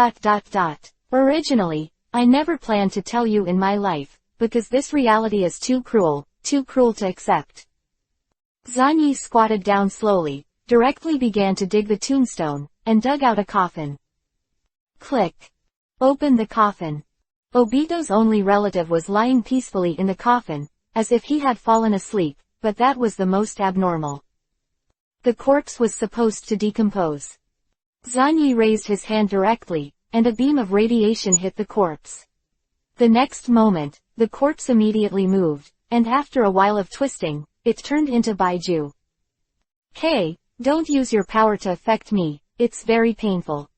Originally, I never planned to tell you in my life, because this reality is too cruel to accept. Zanyi squatted down slowly, directly began to dig the tombstone, and dug out a coffin. Click. Open the coffin. Obito's only relative was lying peacefully in the coffin, as if he had fallen asleep, but that was the most abnormal. The corpse was supposed to decompose. Zanyi raised his hand directly, and a beam of radiation hit the corpse. The next moment, the corpse immediately moved, and after a while of twisting, it turned into Baiju. Hey, don't use your power to affect me, it's very painful.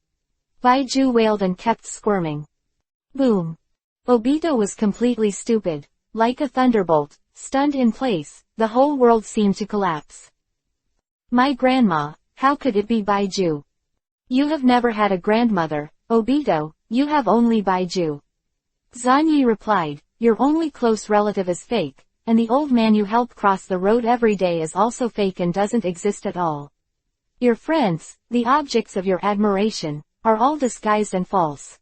Baiju wailed and kept squirming. Boom. Obito was completely stupid. Like a thunderbolt, stunned in place, the whole world seemed to collapse. My grandma, how could it be Baiju? You have never had a grandmother, Obito, you have only Baiju. Zanyi replied, your only close relative is fake, and the old man you help cross the road every day is also fake and doesn't exist at all. Your friends, the objects of your admiration, are all disguised and false.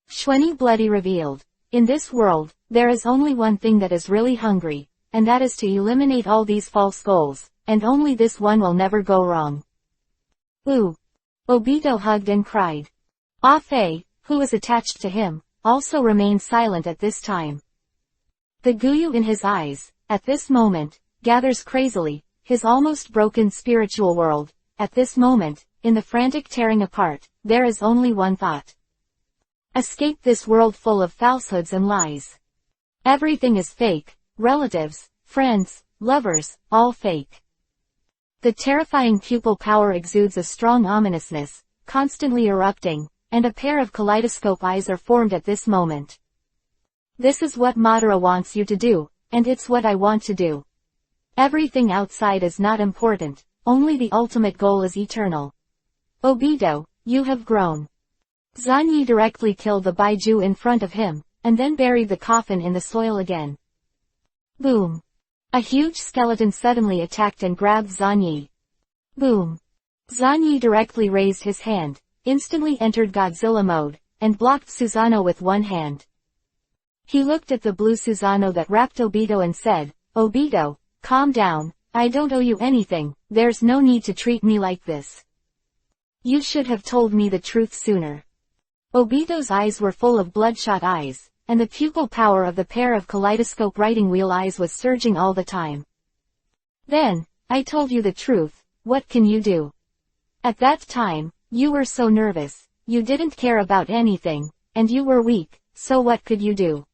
Shweni Bloody revealed, in this world, there is only one thing that is really hungry, and that is to eliminate all these false goals, and only this one will never go wrong. Ooh. Obito hugged and cried. Ah-Fei, who was attached to him, also remained silent at this time. The Guyu in his eyes, at this moment, gathers crazily, his almost broken spiritual world. At this moment, in the frantic tearing apart, there is only one thought. Escape this world full of falsehoods and lies. Everything is fake, relatives, friends, lovers, all fake. The terrifying pupil power exudes a strong ominousness, constantly erupting, and a pair of kaleidoscope eyes are formed at this moment. This is what Madara wants you to do, and it's what I want to do. Everything outside is not important, only the ultimate goal is eternal. Obito, you have grown. Zanyi directly killed the Baiju in front of him, and then buried the coffin in the soil again. Boom. A huge skeleton suddenly attacked and grabbed Zanyi. Boom. Zanyi directly raised his hand, instantly entered Godzilla mode, and blocked Susanoo with one hand. He looked at the blue Susanoo that wrapped Obito and said, Obito, calm down, I don't owe you anything, there's no need to treat me like this. You should have told me the truth sooner. Obito's eyes were full of bloodshot eyes, and the pupil power of the pair of kaleidoscope writing wheel eyes was surging all the time. Then, I told you the truth, what can you do? At that time, you were so nervous, you didn't care about anything, and you were weak, so what could you do?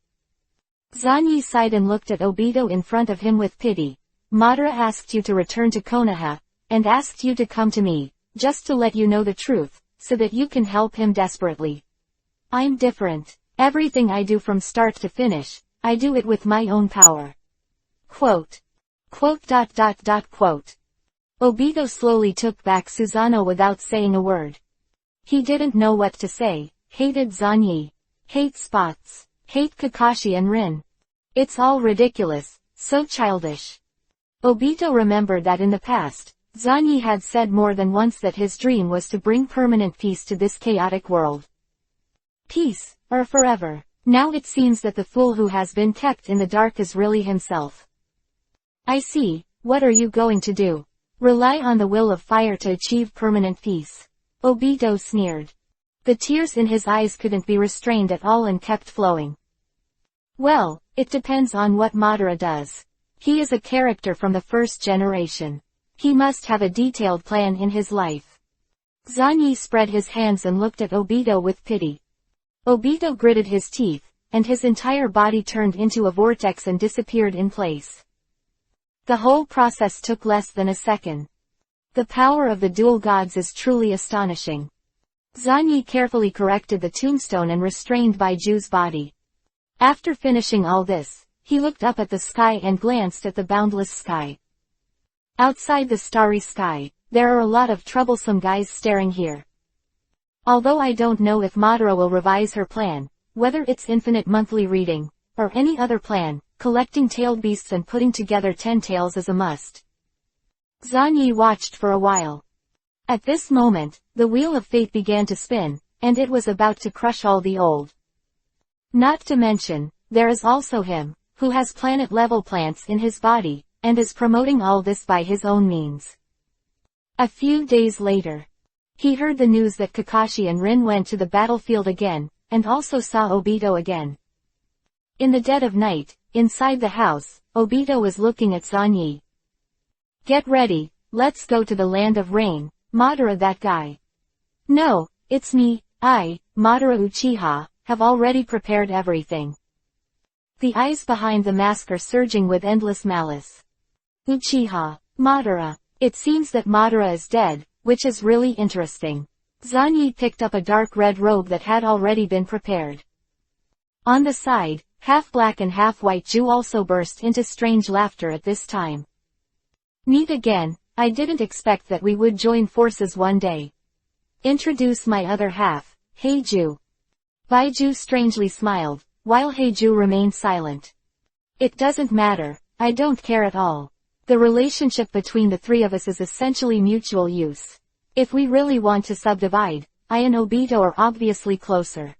Zanyi sighed and looked at Obito in front of him with pity. Madara asked you to return to Konoha, and asked you to come to me, just to let you know the truth, so that you can help him desperately. I'm different. Everything I do from start to finish, I do it with my own power. Quote. Obito slowly took back Susanoo without saying a word. He didn't know what to say, hated Zanyi. Hate Spots. Hate Kakashi and Rin. It's all ridiculous, so childish. Obito remembered that in the past, Zanyi had said more than once that his dream was to bring permanent peace to this chaotic world. Peace, or forever. Now it seems that the fool who has been kept in the dark is really himself. I see, what are you going to do? Rely on the will of fire to achieve permanent peace. Obito sneered. The tears in his eyes couldn't be restrained at all and kept flowing. Well, it depends on what Madara does. He is a character from the first generation. He must have a detailed plan in his life. Zanyi spread his hands and looked at Obito with pity. Obito gritted his teeth, and his entire body turned into a vortex and disappeared in place. The whole process took less than a second. The power of the dual gods is truly astonishing. Zanyi carefully corrected the tombstone and restrained Baiju's body. After finishing all this, he looked up at the sky and glanced at the boundless sky. Outside the starry sky, there are a lot of troublesome guys staring here. Although I don't know if Madara will revise her plan, whether it's infinite monthly reading, or any other plan, collecting tailed beasts and putting together 10 tails is a must. Zanyi watched for a while. At this moment, the wheel of fate began to spin, and it was about to crush all the old. Not to mention, there is also him, who has planet-level plants in his body, and is promoting all this by his own means. A few days later, he heard the news that Kakashi and Rin went to the battlefield again, and also saw Obito again. In the dead of night, inside the house, Obito was looking at Zanyi. "Get ready, let's go to the land of rain, Madara that guy." "No, it's me, Madara Uchiha, have already prepared everything." The eyes behind the mask are surging with endless malice. Uchiha, Madara. It seems that Madara is dead, which is really interesting. Zanyi picked up a dark red robe that had already been prepared. On the side, half black and half white Ju also burst into strange laughter at this time. "Meet again, I didn't expect that we would join forces one day. Introduce my other half, Heiju." Baiju strangely smiled, while Heiju remained silent. "It doesn't matter, I don't care at all. The relationship between the three of us is essentially mutual use. If we really want to subdivide, I and Obito are obviously closer.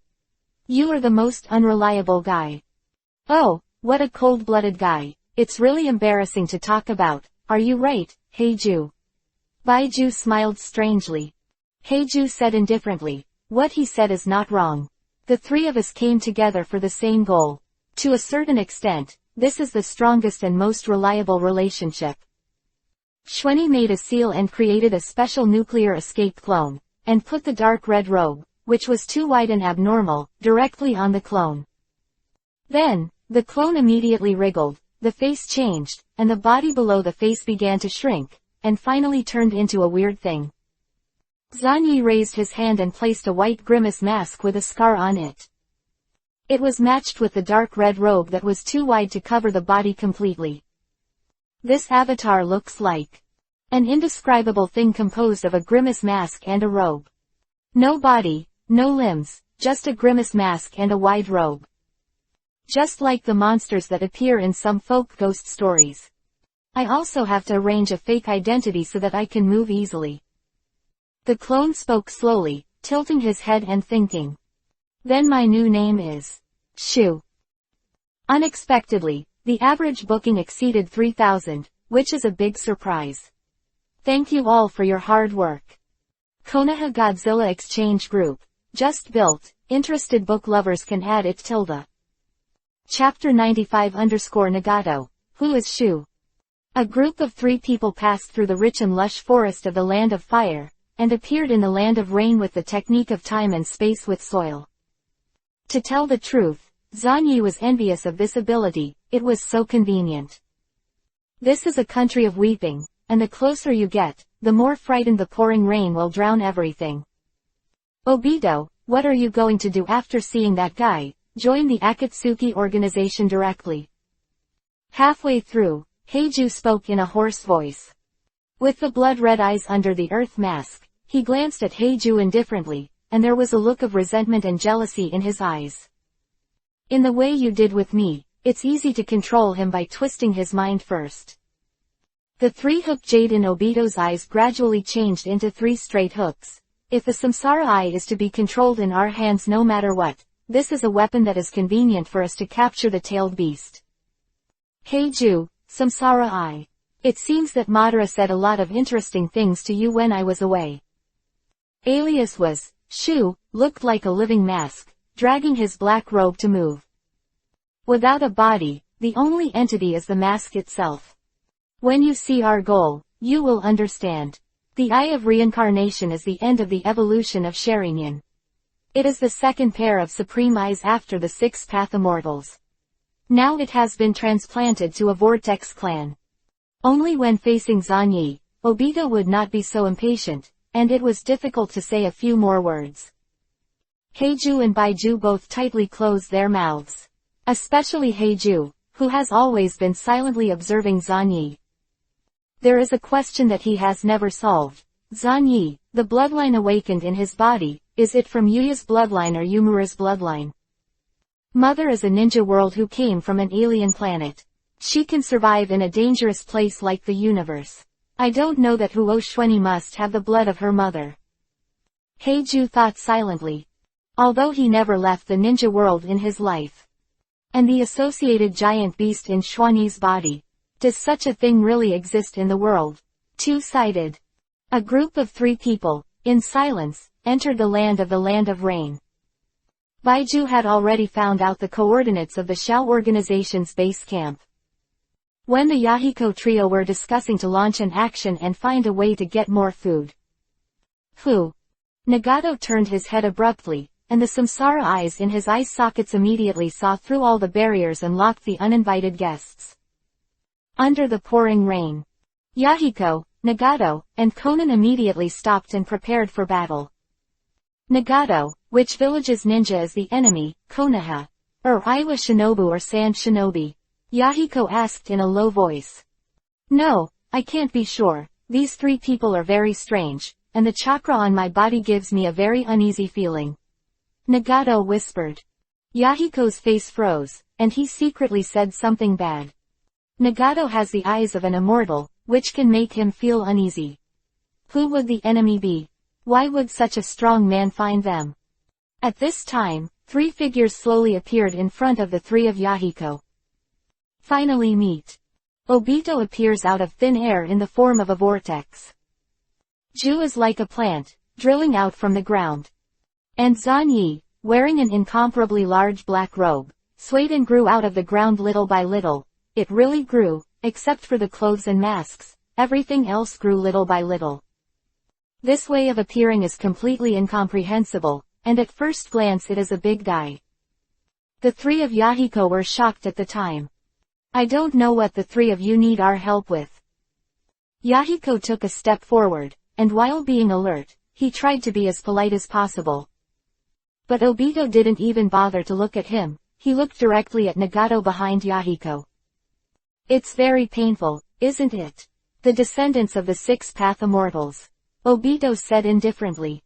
You are the most unreliable guy." "Oh, what a cold-blooded guy, it's really embarrassing to talk about, are you right, Heiju?" Baiju smiled strangely. Heiju said indifferently, "What he said is not wrong. The three of us came together for the same goal. To a certain extent, this is the strongest and most reliable relationship." Shweni made a seal and created a special nuclear escape clone, and put the dark red robe, which was too wide and abnormal, directly on the clone. Then, the clone immediately wriggled, the face changed, and the body below the face began to shrink, and finally turned into a weird thing. Zanyi raised his hand and placed a white grimace mask with a scar on it. It was matched with the dark red robe that was too wide to cover the body completely. This avatar looks like an indescribable thing composed of a grimace mask and a robe. No body, no limbs, just a grimace mask and a wide robe. Just like the monsters that appear in some folk ghost stories. I also have to arrange a fake identity so that I can move easily. The clone spoke slowly, tilting his head and thinking. "Then my new name is Shu." Unexpectedly, the average booking exceeded 3,000, which is a big surprise. Thank you all for your hard work. Konoha Godzilla Exchange Group. Just built, interested book lovers can add it tilde. Chapter 95_Nagato. Who is Shu? A group of 3 people passed through the rich and lush forest of the Land of Fire, and appeared in the Land of Rain with the technique of time and space with soil. To tell the truth, Zanyi was envious of this ability, it was so convenient. This is a country of weeping, and the closer you get, the more frightened the pouring rain will drown everything. Obito, what are you going to do after seeing that guy? Join the Akatsuki organization directly. Halfway through, Heiju spoke in a hoarse voice. With the blood-red eyes under the earth mask, he glanced at Heiju indifferently, and there was a look of resentment and jealousy in his eyes. In the way you did with me, it's easy to control him by twisting his mind first. The 3-hook jade in Obito's eyes gradually changed into 3 straight hooks. If the Samsara Eye is to be controlled in our hands no matter what, this is a weapon that is convenient for us to capture the tailed beast. Heiju, Samsara Eye. It seems that Madara said a lot of interesting things to you when I was away. Alias was, Shu, looked like a living mask, dragging his black robe to move. Without a body, the only entity is the mask itself. When you see our goal, you will understand. The Eye of Reincarnation is the end of the evolution of Sharingan. It is the second pair of supreme eyes after the Six Path Immortals. Now it has been transplanted to a Vortex clan. Only when facing Zanyi, Obito would not be so impatient, and it was difficult to say a few more words. Heiju and Baiju both tightly closed their mouths. Especially Heiju, who has always been silently observing Zanyi. There is a question that he has never solved. Zanyi, the bloodline awakened in his body, is it from Yuya's bloodline or Yumura's bloodline? Mother is a ninja world who came from an alien planet. She can survive in a dangerous place like the universe. I don't know that Huo Xuanyi must have the blood of her mother. Heiju thought silently. Although he never left the ninja world in his life. And the associated giant beast in Xuanyi's body. Does such a thing really exist in the world? Two-sided. A group of 3 people, in silence, entered the land of rain. Baiju had already found out the coordinates of the Shao organization's base camp. When the Yahiko trio were discussing to launch an action and find a way to get more food. Nagato turned his head abruptly, and the samsara eyes in his eye sockets immediately saw through all the barriers and locked the uninvited guests. Under the pouring rain, Yahiko, Nagato, and Conan immediately stopped and prepared for battle. Nagato, which village's ninja is the enemy, Konoha? Or Iwa Shinobu or Sand Shinobi? Yahiko asked in a low voice. No, I can't be sure. These 3 people are very strange, and the chakra on my body gives me a very uneasy feeling. Nagato whispered. Yahiko's face froze, and he secretly said something bad. Nagato has the eyes of an immortal, which can make him feel uneasy. Who would the enemy be? Why would such a strong man find them? At this time, 3 figures slowly appeared in front of the 3 of Yahiko. Finally meet. Obito appears out of thin air in the form of a vortex. Ju is like a plant, drilling out from the ground. And Zanyi, wearing an incomparably large black robe, swayed and grew out of the ground little by little. It really grew, except for the clothes and masks, everything else grew little by little. This way of appearing is completely incomprehensible, and at first glance it is a big guy. The 3 of Yahiko were shocked at the time. I don't know what the 3 of you need our help with. Yahiko took a step forward, and while being alert, he tried to be as polite as possible. But Obito didn't even bother to look at him, he looked directly at Nagato behind Yahiko. It's very painful, isn't it? The descendants of the 6 Path Immortals. Obito said indifferently.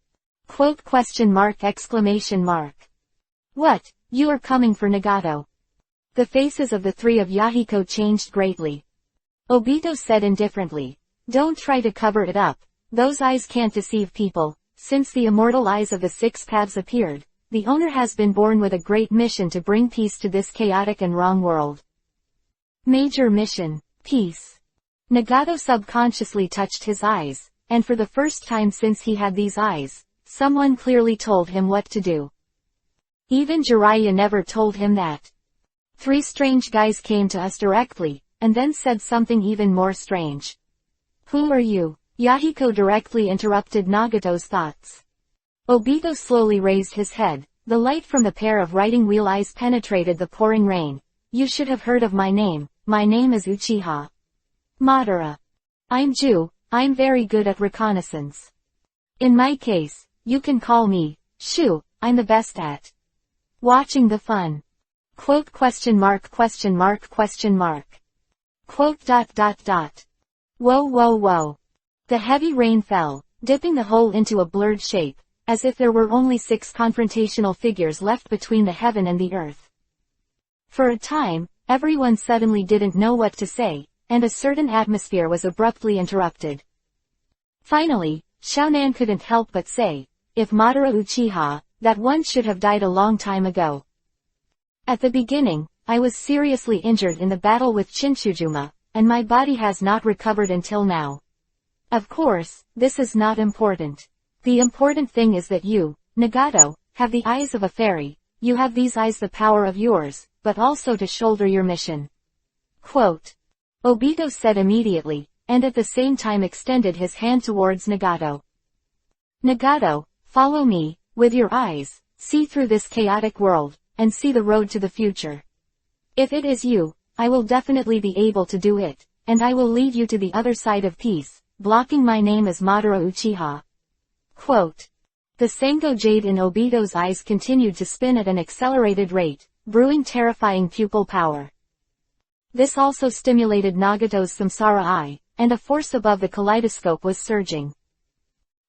What? You are coming for Nagato? The faces of the 3 of Yahiko changed greatly. Obito said indifferently. Don't try to cover it up, those eyes can't deceive people. Since the immortal eyes of the 6 paths appeared, the owner has been born with a great mission to bring peace to this chaotic and wrong world. Major mission, peace. Nagato subconsciously touched his eyes, and for the first time since he had these eyes, someone clearly told him what to do. Even Jiraiya never told him that. 3 strange guys came to us directly, and then said something even more strange. Who are you? Yahiko directly interrupted Nagato's thoughts. Obito slowly raised his head, the light from the pair of riding wheel eyes penetrated the pouring rain. You should have heard of my name is Uchiha Madara. I'm Ju, I'm very good at reconnaissance. In my case, you can call me Shu, I'm the best at watching the fun. Whoa. The heavy rain fell, dipping the hole into a blurred shape, as if there were only 6 confrontational figures left between the heaven and the earth. For a time, everyone suddenly didn't know what to say, and a certain atmosphere was abruptly interrupted. Finally, Xiaonan couldn't help but say, if Madara Uchiha, that one should have died a long time ago. At the beginning, I was seriously injured in the battle with Chinchujuma, and my body has not recovered until now. Of course, this is not important. The important thing is that you, Nagato, have the eyes of a fairy. You have these eyes, the power of yours, but also to shoulder your mission. Quote. Obito said immediately, and at the same time extended his hand towards Nagato. Nagato, follow me, with your eyes, see through this chaotic world, and see the road to the future. If it is you, I will definitely be able to do it, and I will lead you to the other side of peace, blocking my name as Madara Uchiha. Quote. The Sengo jade in Obito's eyes continued to spin at an accelerated rate, brewing terrifying pupil power. This also stimulated Nagato's Samsara eye, and a force above the kaleidoscope was surging.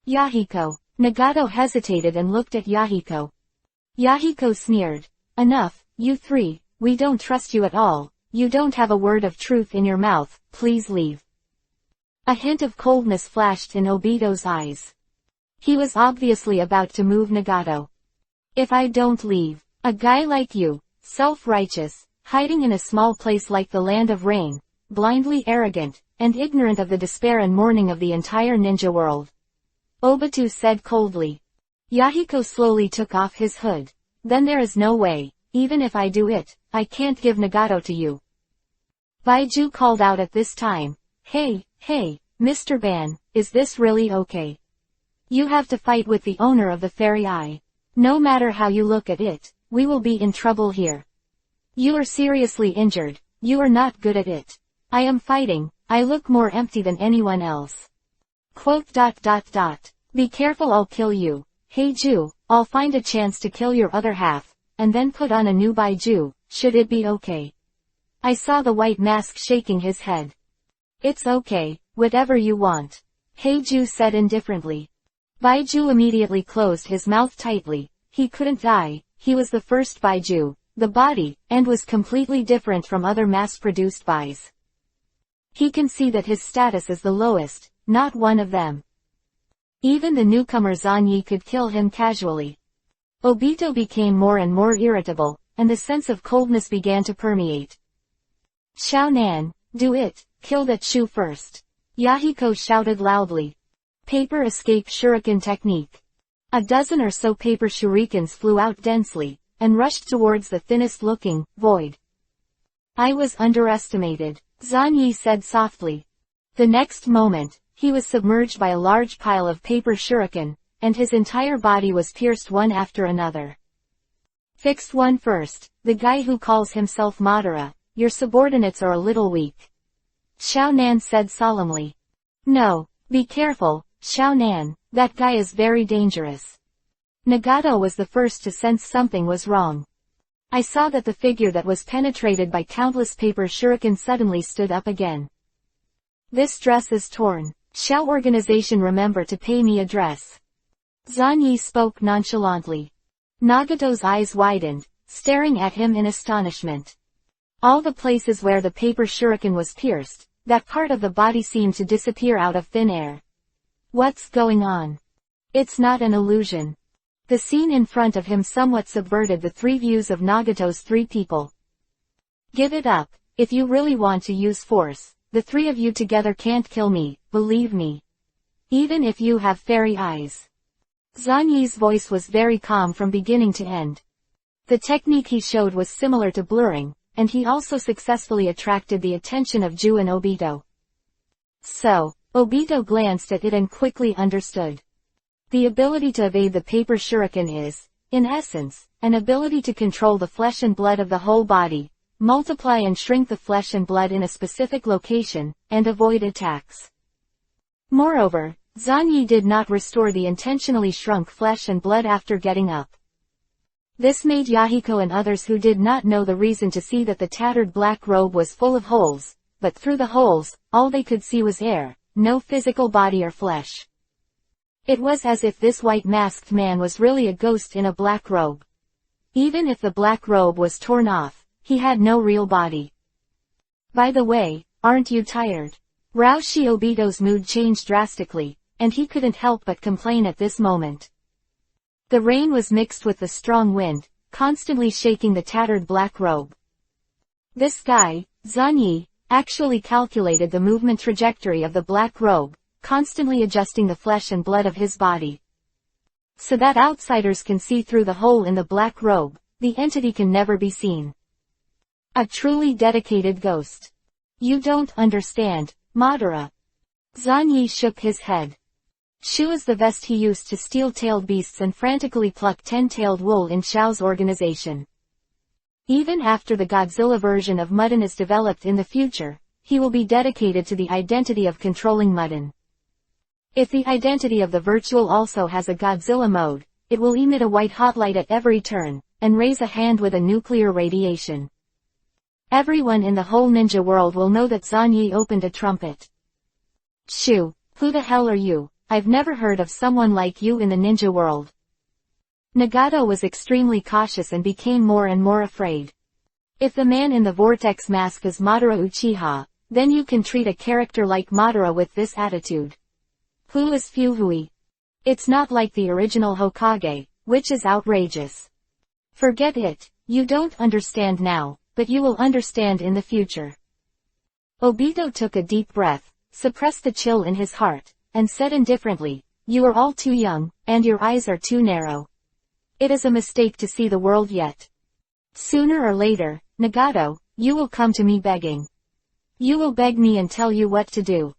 Yahiko. Nagato hesitated and looked at Yahiko. Yahiko sneered. Enough, you three, we don't trust you at all, you don't have a word of truth in your mouth, please leave. A hint of coldness flashed in Obito's eyes. He was obviously about to move Nagato. If I don't leave, a guy like you, self-righteous, hiding in a small place like the Land of Rain, blindly arrogant, and ignorant of the despair and mourning of the entire ninja world. Obito said coldly. Yahiko slowly took off his hood. Then there is no way, even if I do it, I can't give Nagato to you. Baiju called out at this time. Hey, Mr. Ban, is this really okay? You have to fight with the owner of the fairy eye. No matter how you look at it, we will be in trouble here. You are seriously injured, you are not good at it. I am fighting, I look more empty than anyone else. Quote. Be careful, I'll kill you. Hey Ju, I'll find a chance to kill your other half, and then put on a new Baiju, should it be okay? I saw the white mask shaking his head. It's okay, whatever you want. Heiju said indifferently. Baiju immediately closed his mouth tightly. He couldn't die, he was the first Baiju, the body, and was completely different from other mass-produced Bais. He can see that his status is the lowest, not one of them. Even the newcomer Zanyi could kill him casually. Obito became more and more irritable, and the sense of coldness began to permeate. Xiaonan, do it, kill that Shu first. Yahiko shouted loudly. Paper escape shuriken technique. A dozen or so paper shurikens flew out densely, and rushed towards the thinnest-looking void. I was underestimated, Zanyi said softly. The next moment, he was submerged by a large pile of paper shuriken, and his entire body was pierced one after another. Fixed one first, the guy who calls himself Madara, your subordinates are a little weak. Xiaonan said solemnly. No, be careful, Xiaonan, that guy is very dangerous. Nagato was the first to sense something was wrong. I saw that the figure that was penetrated by countless paper shuriken suddenly stood up again. This dress is torn. Shall organization remember to pay me a dress? Zanyi spoke nonchalantly. Nagato's eyes widened, staring at him in astonishment. All the places where the paper shuriken was pierced, that part of the body seemed to disappear out of thin air. What's going on? It's not an illusion. The scene in front of him somewhat subverted the three views of Nagato's three people. Give it up, if you really want to use force. The three of you together can't kill me, believe me. Even if you have fairy eyes. Zanyi's voice was very calm from beginning to end. The technique he showed was similar to blurring, and he also successfully attracted the attention of Ju and Obito. So, Obito glanced at it and quickly understood. The ability to evade the paper shuriken is, in essence, an ability to control the flesh and blood of the whole body, multiply and shrink the flesh and blood in a specific location, and avoid attacks. Moreover, Zanyi did not restore the intentionally shrunk flesh and blood after getting up. This made Yahiko and others who did not know the reason to see that the tattered black robe was full of holes, but through the holes, all they could see was air, no physical body or flesh. It was as if this white masked man was really a ghost in a black robe. Even if the black robe was torn off, he had no real body. By the way, aren't you tired? Raushi Obito's mood changed drastically, and he couldn't help but complain at this moment. The rain was mixed with the strong wind, constantly shaking the tattered black robe. This guy, Zanyi, actually calculated the movement trajectory of the black robe, constantly adjusting the flesh and blood of his body. So that outsiders can see through the hole in the black robe, the entity can never be seen. A truly dedicated ghost. You don't understand, Madara. Zanyi shook his head. Shu is the vest he used to steal tailed beasts and frantically pluck 10-tailed wool in Xiao's organization. Even after the Godzilla version of Mudden is developed in the future, he will be dedicated to the identity of controlling Mudden. If the identity of the virtual also has a Godzilla mode, it will emit a white-hot light at every turn, and raise a hand with a nuclear radiation. Everyone in the whole ninja world will know that Zanyi opened a trumpet. Shu, who the hell are you? I've never heard of someone like you in the ninja world. Nagato was extremely cautious and became more and more afraid. If the man in the vortex mask is Madara Uchiha, then you can treat a character like Madara with this attitude. Who is Fuhui? It's not like the original Hokage, which is outrageous. Forget it, you don't understand now, but you will understand in the future. Obito took a deep breath, suppressed the chill in his heart, and said indifferently, you are all too young, and your eyes are too narrow. It is a mistake to see the world yet. Sooner or later, Nagato, you will come to me begging. You will beg me and tell you what to do.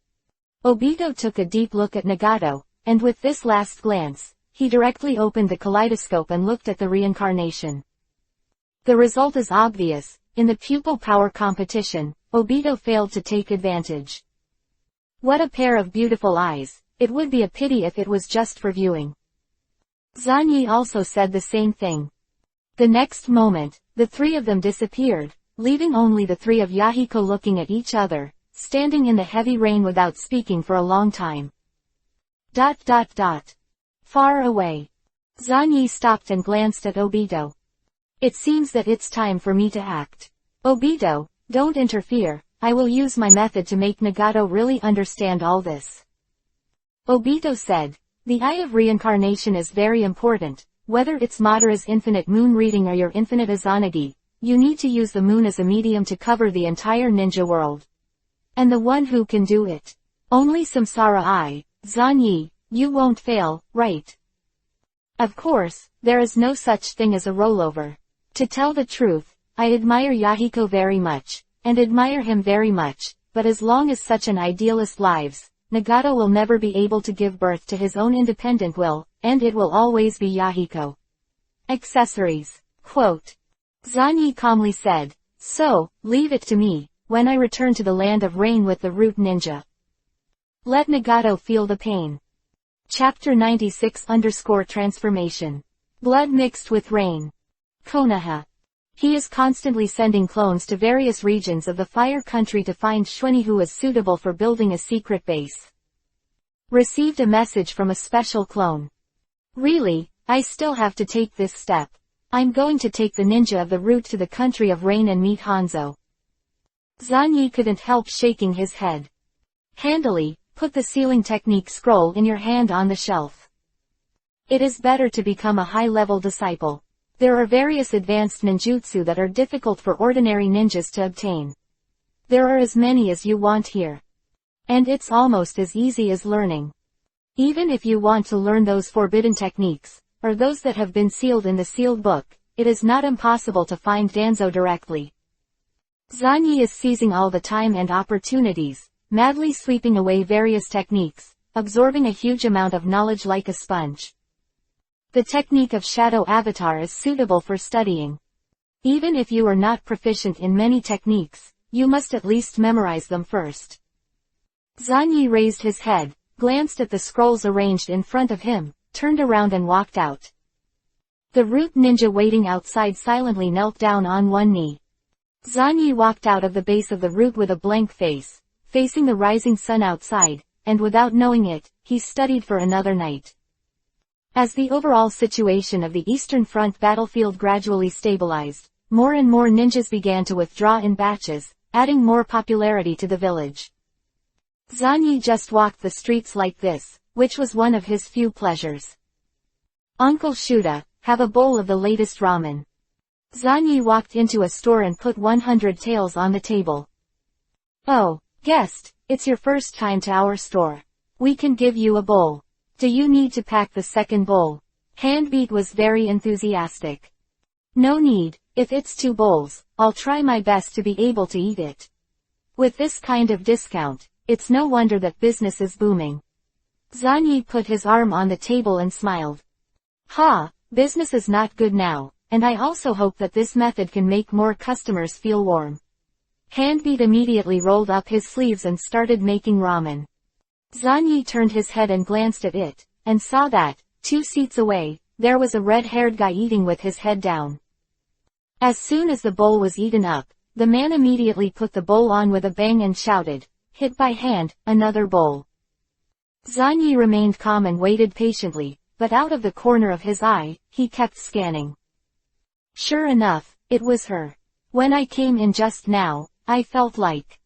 Obito took a deep look at Nagato, and with this last glance, he directly opened the kaleidoscope and looked at the reincarnation. The result is obvious, in the pupil power competition, Obito failed to take advantage. What a pair of beautiful eyes, it would be a pity if it was just for viewing. Zanyi also said the same thing. The next moment, the three of them disappeared, leaving only the three of Yahiko looking at each other, standing in the heavy rain without speaking for a long time. ... Far away. Zanyi stopped and glanced at Obito. It seems that it's time for me to act. Obito, don't interfere, I will use my method to make Nagato really understand all this. Obito said, the Eye of Reincarnation is very important, whether it's Madara's infinite moon reading or your infinite Izanagi, you need to use the moon as a medium to cover the entire ninja world. And the one who can do it. Only Samsara Eye, Zanyi, you won't fail, right? Of course, there is no such thing as a rollover. To tell the truth, I admire Yahiko very much, and admire him very much, but as long as such an idealist lives, Nagato will never be able to give birth to his own independent will, and it will always be Yahiko. Accessories. Quote. Zanyi calmly said, so, leave it to me, when I return to the land of rain with the root ninja. Let Nagato feel the pain. Chapter 96_Transformation. Blood mixed with rain. Konoha. He is constantly sending clones to various regions of the fire country to find Shuni who is suitable for building a secret base. Received a message from a special clone. Really, I still have to take this step. I'm going to take the ninja of the route to the country of rain and meet Hanzo. Zanyi couldn't help shaking his head. Handily, put the sealing technique scroll in your hand on the shelf. It is better to become a high-level disciple. There are various advanced ninjutsu that are difficult for ordinary ninjas to obtain. There are as many as you want here. And it's almost as easy as learning. Even if you want to learn those forbidden techniques, or those that have been sealed in the sealed book, it is not impossible to find Danzo directly. Zanyi is seizing all the time and opportunities, madly sweeping away various techniques, absorbing a huge amount of knowledge like a sponge. The technique of Shadow Avatar is suitable for studying. Even if you are not proficient in many techniques, you must at least memorize them first. Zanyi raised his head, glanced at the scrolls arranged in front of him, turned around and walked out. The root ninja waiting outside silently knelt down on one knee. Zanyi walked out of the base of the root with a blank face, facing the rising sun outside, and without knowing it, he studied for another night. As the overall situation of the Eastern Front battlefield gradually stabilized, more and more ninjas began to withdraw in batches, adding more popularity to the village. Zanyi just walked the streets like this, which was one of his few pleasures. Uncle Shuda, have a bowl of the latest ramen. Zanyi walked into a store and put 100 taels on the table. Oh, guest, it's your first time to our store. We can give you a bowl. Do you need to pack the second bowl? Handbeat was very enthusiastic. No need, if it's 2 bowls, I'll try my best to be able to eat it. With this kind of discount, it's no wonder that business is booming. Zanyi put his arm on the table and smiled. Ha, business is not good now, and I also hope that this method can make more customers feel warm. Handbeat immediately rolled up his sleeves and started making ramen. Zanyi turned his head and glanced at it, and saw that, 2 seats away, there was a red-haired guy eating with his head down. As soon as the bowl was eaten up, the man immediately put the bowl on with a bang and shouted, "Hit by hand, another bowl." Zanyi remained calm and waited patiently, but out of the corner of his eye, he kept scanning. Sure enough, it was her. When I came in just now, I felt like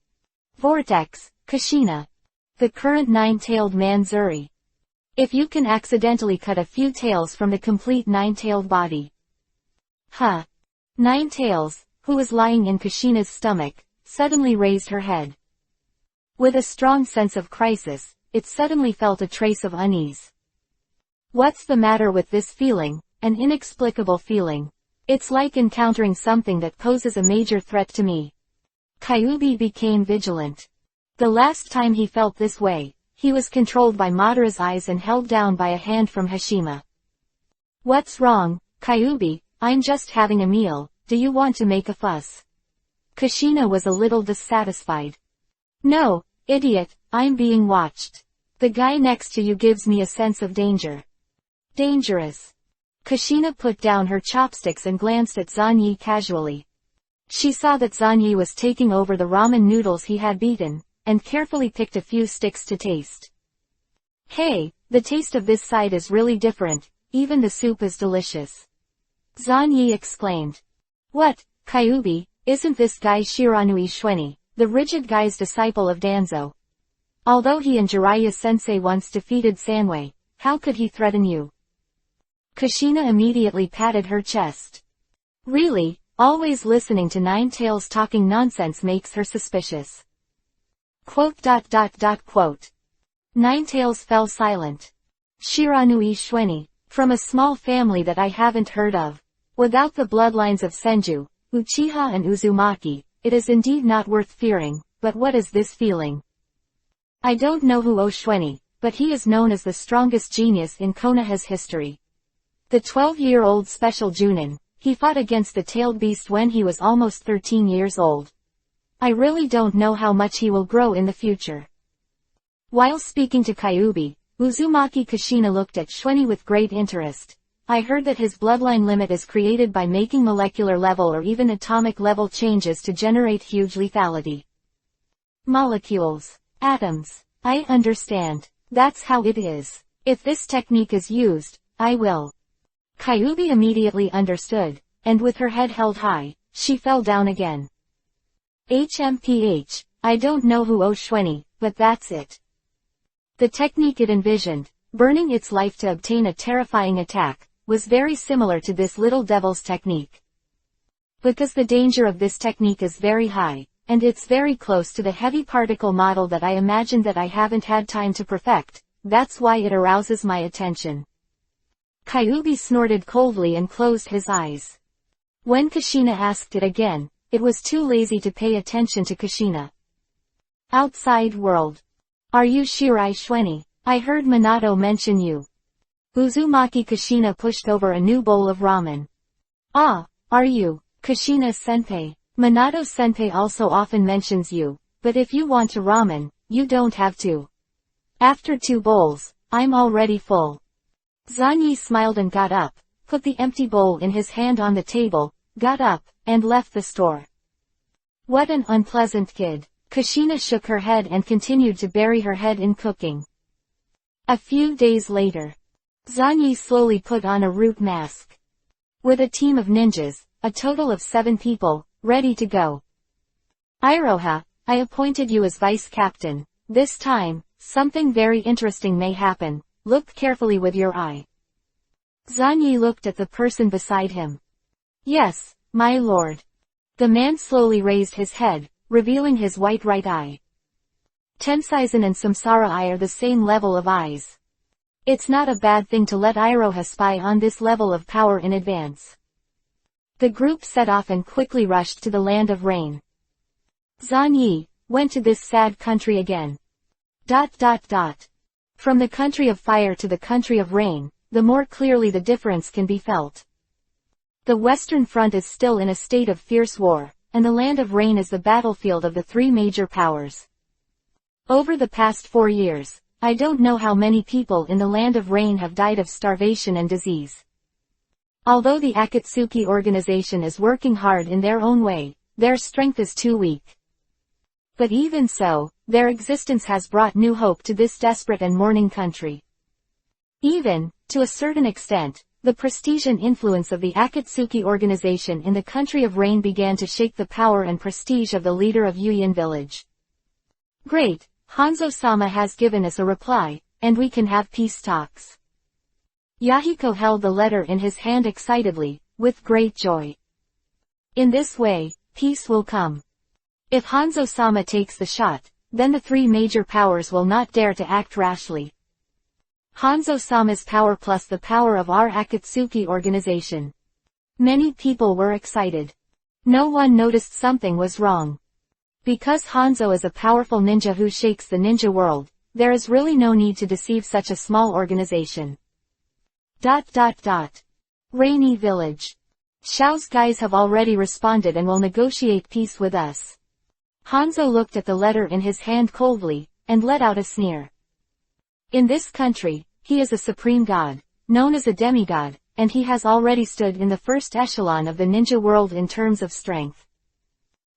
Vortex, Kushina. The current 9-tailed man Zuri. If you can accidentally cut a few tails from the complete 9-tailed body. Huh. 9 tails, who was lying in Kushina's stomach, suddenly raised her head. With a strong sense of crisis, it suddenly felt a trace of unease. What's the matter with this feeling? An inexplicable feeling. It's like encountering something that poses a major threat to me. Kyubi became vigilant. The last time he felt this way, he was controlled by Madara's eyes and held down by a hand from Hashima. What's wrong, Kyubi? I'm just having a meal, do you want to make a fuss? Kushina was a little dissatisfied. No, idiot, I'm being watched. The guy next to you gives me a sense of danger. Dangerous. Kushina put down her chopsticks and glanced at Zanyi casually. She saw that Zanyi was taking over the ramen noodles he had beaten, and carefully picked a few sticks to taste. Hey, the taste of this side is really different, even the soup is delicious. Zanyi exclaimed. What, Kyubi, isn't this guy Shiranui Shweni, the rigid guy's disciple of Danzo? Although he and Jiraiya-sensei once defeated Sanwei, how could he threaten you? Kushina immediately patted her chest. Really? Always listening to 9 tails talking nonsense makes her suspicious. Quote. 9 tails fell silent. Shiranui Shweni, from a small family that I haven't heard of. Without the bloodlines of Senju, Uchiha and Uzumaki, it is indeed not worth fearing, but what is this feeling? I don't know who Oshweni, but he is known as the strongest genius in Konoha's history. The 12-year-old special Junin, he fought against the tailed beast when he was almost 13 years old. I really don't know how much he will grow in the future. While speaking to Kyubi, Uzumaki Kushina looked at Shweni with great interest. I heard that his bloodline limit is created by making molecular level or even atomic level changes to generate huge lethality. Molecules. Atoms. I understand. That's how it is. If this technique is used, I will. Kyubi immediately understood, and with her head held high, she fell down again. HMPH, I don't know who Oshweni, but that's it. The technique it envisioned, burning its life to obtain a terrifying attack, was very similar to this little devil's technique. Because the danger of this technique is very high, and it's very close to the heavy particle model that I imagined that I haven't had time to perfect, that's why it arouses my attention. Kyubi snorted coldly and closed his eyes. When Kushina asked it again, it was too lazy to pay attention to Kushina. Outside world. Are you Shirai Shweni? I heard Minato mention you. Uzumaki Kushina pushed over a new bowl of ramen. Ah, are you, Kushina-senpai? Minato-senpai also often mentions you, but if you want to ramen, you don't have to. After 2 bowls, I'm already full. Zanyi smiled and got up, put the empty bowl in his hand on the table, got up, and left the store. What an unpleasant kid. Kushina shook her head and continued to bury her head in cooking. A few days later, Zanyi slowly put on a root mask. With a team of ninjas, a total of 7 people, ready to go. Iroha, I appointed you as vice captain. This time, something very interesting may happen. Look carefully with your eye. Zanyi looked at the person beside him. Yes, my lord. The man slowly raised his head, revealing his white right eye. Tensaizen and Samsara eye are the same level of eyes. It's not a bad thing to let Iroha spy on this level of power in advance. The group set off and quickly rushed to the land of rain. Zanyi went to this sad country again. From the country of fire to the country of rain, the more clearly the difference can be felt. The Western Front is still in a state of fierce war, and the land of rain is the battlefield of the three major powers. Over the past 4 years, I don't know how many people in the land of rain have died of starvation and disease. Although the Akatsuki organization is working hard in their own way, their strength is too weak. But even so, their existence has brought new hope to this desperate and mourning country. Even, to a certain extent, the prestige and influence of the Akatsuki organization in the country of rain began to shake the power and prestige of the leader of Yuyin village. Great, Hanzo-sama has given us a reply, and we can have peace talks. Yahiko held the letter in his hand excitedly, with great joy. In this way, peace will come. If Hanzo-sama takes the shot, then the three major powers will not dare to act rashly. Hanzo-sama's power plus the power of our Akatsuki organization. Many people were excited. No one noticed something was wrong. Because Hanzo is a powerful ninja who shakes the ninja world, there is really no need to deceive such a small organization. Rainy Village. Xiao's guys have already responded and will negotiate peace with us. Hanzo looked at the letter in his hand coldly, and let out a sneer. In this country, he is a supreme god, known as a demigod, and he has already stood in the first echelon of the ninja world in terms of strength.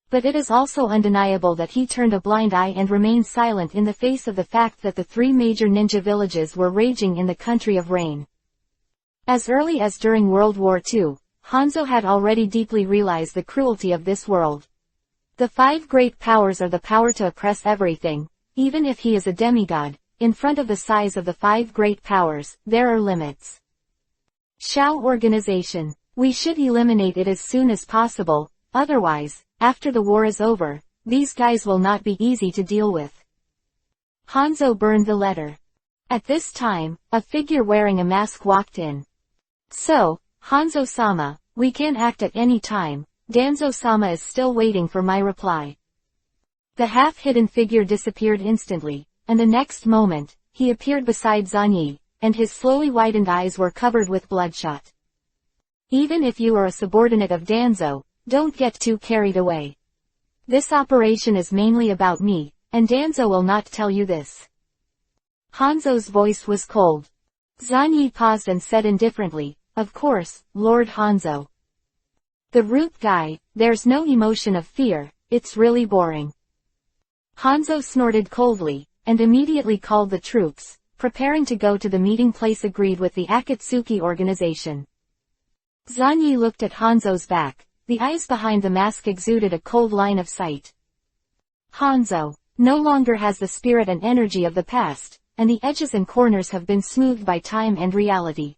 But it is also undeniable that he turned a blind eye and remained silent in the face of the fact that the three major ninja villages were raging in the country of rain. As early as during World War II, Hanzo had already deeply realized the cruelty of this world. The five great powers are the power to oppress everything, even if he is a demigod. In front of the size of the five great powers, there are limits. Xiao organization. We should eliminate it as soon as possible, otherwise, after the war is over, these guys will not be easy to deal with. Hanzo burned the letter. At this time, a figure wearing a mask walked in. So, Hanzo-sama, we can act at any time. Danzo-sama is still waiting for my reply. The half-hidden figure disappeared instantly, and the next moment, he appeared beside Zanyi, and his slowly widened eyes were covered with bloodshot. Even if you are a subordinate of Danzo, don't get too carried away. This operation is mainly about me, and Danzo will not tell you this. Hanzo's voice was cold. Zanyi paused and said indifferently, of course, Lord Hanzo. The root guy, there's no emotion of fear, it's really boring. Hanzo snorted coldly, and immediately called the troops, preparing to go to the meeting place agreed with the Akatsuki organization. Zanyi looked at Hanzo's back, the eyes behind the mask exuded a cold line of sight. Hanzo no longer has the spirit and energy of the past, and the edges and corners have been smoothed by time and reality.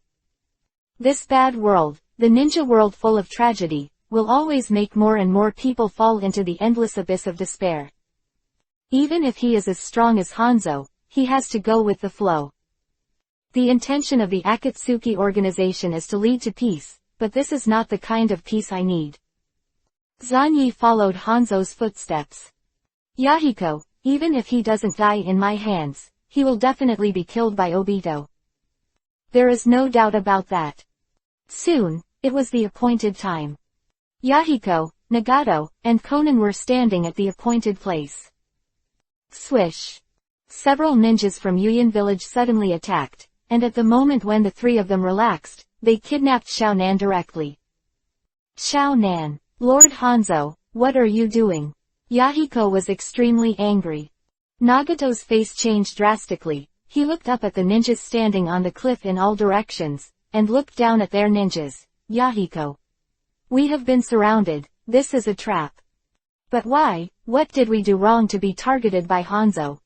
This bad world, the ninja world full of tragedy, will always make more and more people fall into the endless abyss of despair. Even if he is as strong as Hanzo, he has to go with the flow. The intention of the Akatsuki organization is to lead to peace, but this is not the kind of peace I need. Zanyi followed Hanzo's footsteps. Yahiko, even if he doesn't die in my hands, he will definitely be killed by Obito. There is no doubt about that. Soon, it was the appointed time. Yahiko, Nagato, and Konan were standing at the appointed place. Swish. Several ninjas from Yuyin village suddenly attacked, and at the moment when the three of them relaxed, they kidnapped Xiao Nan directly. Xiao Nan, Lord Hanzo, what are you doing? Yahiko was extremely angry. Nagato's face changed drastically. He looked up at the ninjas standing on the cliff in all directions, and looked down at their ninjas. Yahiko. We have been surrounded, this is a trap. But why, what did we do wrong to be targeted by Hanzo?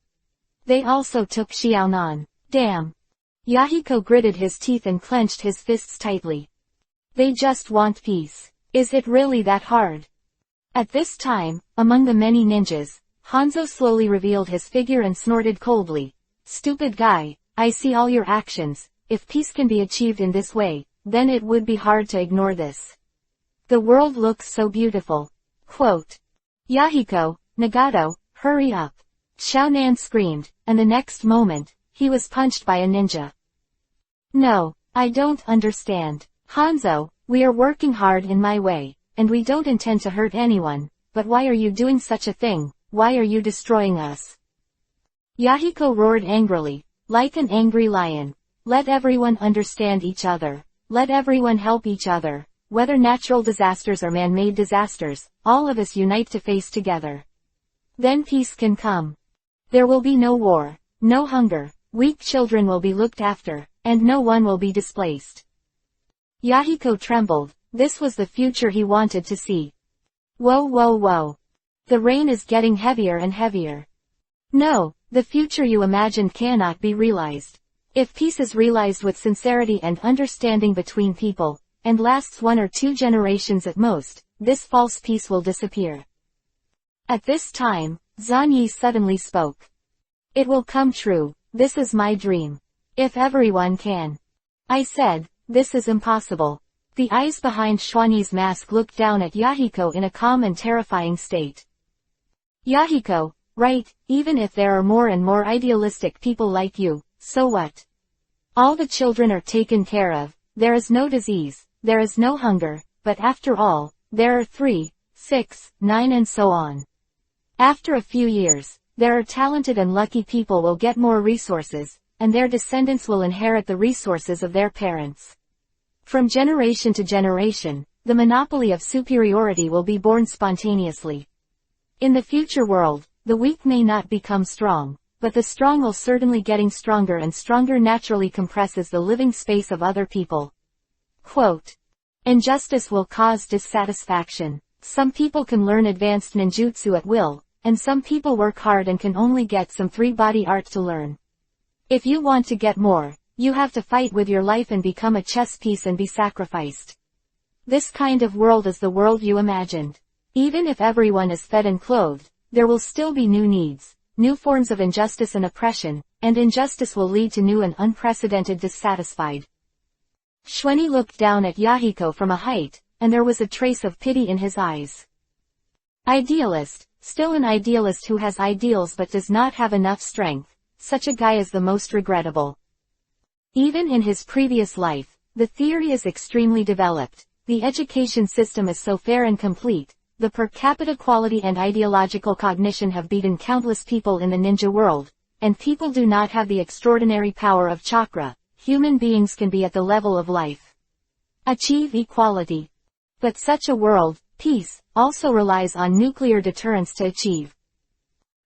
They also took Xiaonan. Damn. Yahiko gritted his teeth and clenched his fists tightly. They just want peace. Is it really that hard? At this time, among the many ninjas, Hanzo slowly revealed his figure and snorted coldly. Stupid guy, I see all your actions. If peace can be achieved in this way, then it would be hard to ignore this. The world looks so beautiful. Quote. Yahiko, Nagato, hurry up. Xiaonan screamed, and the next moment, he was punched by a ninja. No, I don't understand. Hanzo, we are working hard in my way, and we don't intend to hurt anyone, but why are you doing such a thing? Why are you destroying us? Yahiko roared angrily, like an angry lion. Let everyone understand each other. Let everyone help each other. Whether natural disasters or man-made disasters, all of us unite to face together. Then peace can come. There will be no war, no hunger, weak children will be looked after, and no one will be displaced. Yahiko trembled. This was the future he wanted to see. Whoa whoa whoa. The rain is getting heavier and heavier. No, the future you imagined cannot be realized. If peace is realized with sincerity and understanding between people, and lasts 1 or 2 generations at most, this false peace will disappear. At this time, Zanyi suddenly spoke. It will come true, this is my dream. If everyone can. I said, this is impossible. The eyes behind Xuanyi's mask looked down at Yahiko in a calm and terrifying state. Yahiko, right, even if there are more and more idealistic people like you, so what? All the children are taken care of, there is no disease, there is no hunger, but after all, there are 3, 6, 9 and so on. After a few years, there are talented and lucky people will get more resources, and their descendants will inherit the resources of their parents. From generation to generation, the monopoly of superiority will be born spontaneously. In the future world, the weak may not become strong, but the strong will certainly getting stronger and stronger naturally compresses the living space of other people. Quote. Injustice will cause dissatisfaction. Some people can learn advanced ninjutsu at will, and some people work hard and can only get some 3-body art to learn. If you want to get more, you have to fight with your life and become a chess piece and be sacrificed. This kind of world is the world you imagined. Even if everyone is fed and clothed, there will still be new needs, new forms of injustice and oppression, and injustice will lead to new and unprecedented dissatisfied. Xuanyi looked down at Yahiko from a height, and there was a trace of pity in his eyes. Idealist, still an idealist who has ideals but does not have enough strength, such a guy is the most regrettable. Even in his previous life, the theory is extremely developed, the education system is so fair and complete, the per capita quality and ideological cognition have beaten countless people in the ninja world, and people do not have the extraordinary power of chakra. Human beings can be at the level of life. Achieve equality. But such a world, peace, also relies on nuclear deterrence to achieve.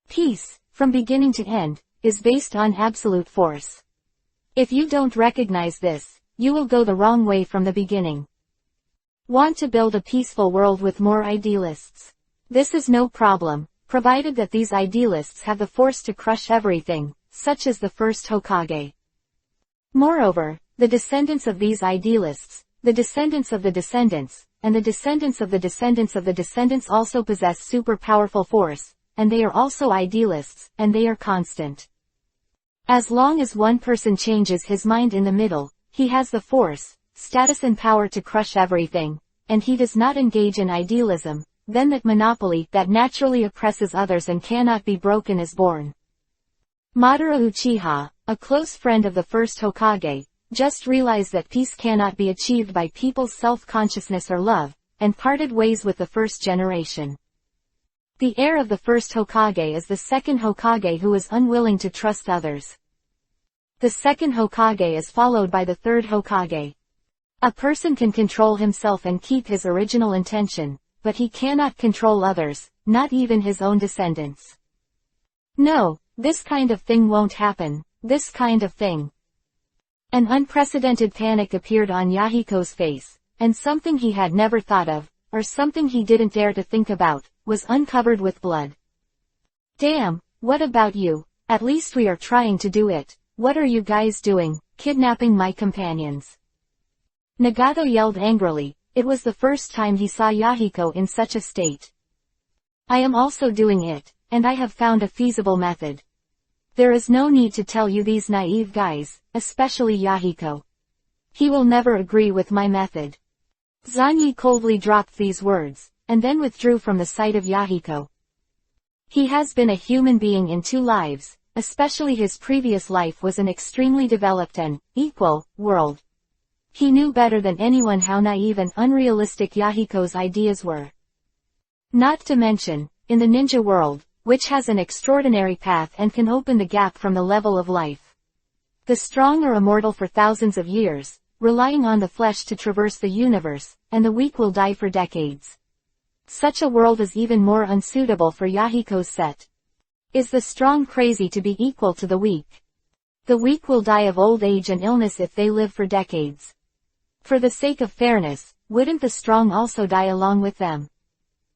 Peace, from beginning to end, is based on absolute force. If you don't recognize this, you will go the wrong way from the beginning. Want to build a peaceful world with more idealists? This is no problem, provided that these idealists have the force to crush everything, such as the first Hokage. Moreover, the descendants of these idealists, the descendants of the descendants, and the descendants of the descendants of the descendants also possess super powerful force, and they are also idealists, and they are constant. As long as one person changes his mind in the middle, he has the force, status and power to crush everything, and he does not engage in idealism, then that monopoly that naturally oppresses others and cannot be broken is born. Madara Uchiha, a close friend of the first Hokage, just realized that peace cannot be achieved by people's self-consciousness or love, and parted ways with the first generation. The heir of the first Hokage is the second Hokage who is unwilling to trust others. The second Hokage is followed by the third Hokage. A person can control himself and keep his original intention, but he cannot control others, not even his own descendants. No, this kind of thing won't happen, this kind of thing. An unprecedented panic appeared on Yahiko's face, and something he had never thought of, or something he didn't dare to think about, was uncovered with blood. Damn, what about you? At least we are trying to do it. What are you guys doing, kidnapping my companions? Nagato yelled angrily. It was the first time he saw Yahiko in such a state. I am also doing it, and I have found a feasible method. There is no need to tell you these naive guys, especially Yahiko. He will never agree with my method. Zanyi coldly dropped these words, and then withdrew from the sight of Yahiko. He has been a human being in 2 lives, especially his previous life, was an extremely developed and equal world. He knew better than anyone how naive and unrealistic Yahiko's ideas were. Not to mention, in the ninja world, which has an extraordinary path and can open the gap from the level of life. The strong are immortal for thousands of years, relying on the flesh to traverse the universe, and the weak will die for decades. Such a world is even more unsuitable for Yahiko's set. Is the strong crazy to be equal to the weak? The weak will die of old age and illness if they live for decades. For the sake of fairness, wouldn't the strong also die along with them?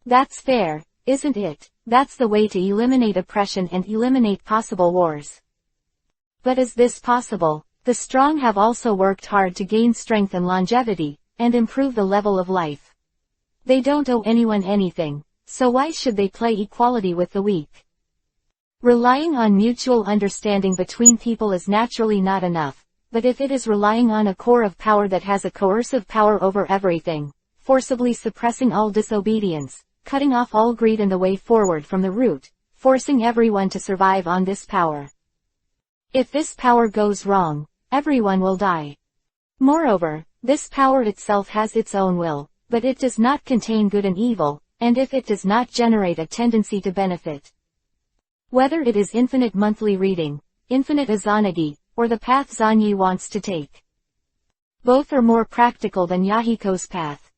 That's fair, isn't it? That's the way to eliminate oppression and eliminate possible wars. But is this possible? The strong have also worked hard to gain strength and longevity, and improve the level of life. They don't owe anyone anything, so why should they play equality with the weak? Relying on mutual understanding between people is naturally not enough, but if it is relying on a core of power that has a coercive power over everything, forcibly suppressing all disobedience, cutting off all greed and the way forward from the root, forcing everyone to survive on this power. If this power goes wrong, everyone will die. Moreover, this power itself has its own will, but it does not contain good and evil, and if it does not generate a tendency to benefit. Whether it is infinite monthly reading, infinite Izanagi, or the path Zanyi wants to take. Both are more practical than Yahiko's path.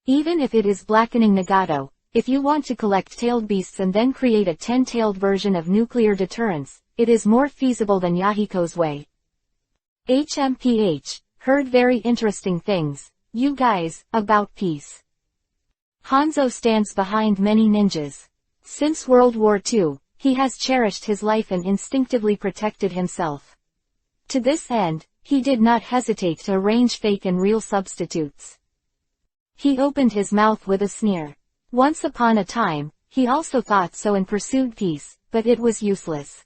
Even if it is blackening Nagato, if you want to collect tailed beasts and then create a 10-tailed version of nuclear deterrence, it is more feasible than Yahiko's way. HMPH, heard very interesting things, you guys, about peace. Hanzo stands behind many ninjas. Since World War II, he has cherished his life and instinctively protected himself. To this end, he did not hesitate to arrange fake and real substitutes. He opened his mouth with a sneer. Once upon a time, he also thought so and pursued peace, but it was useless.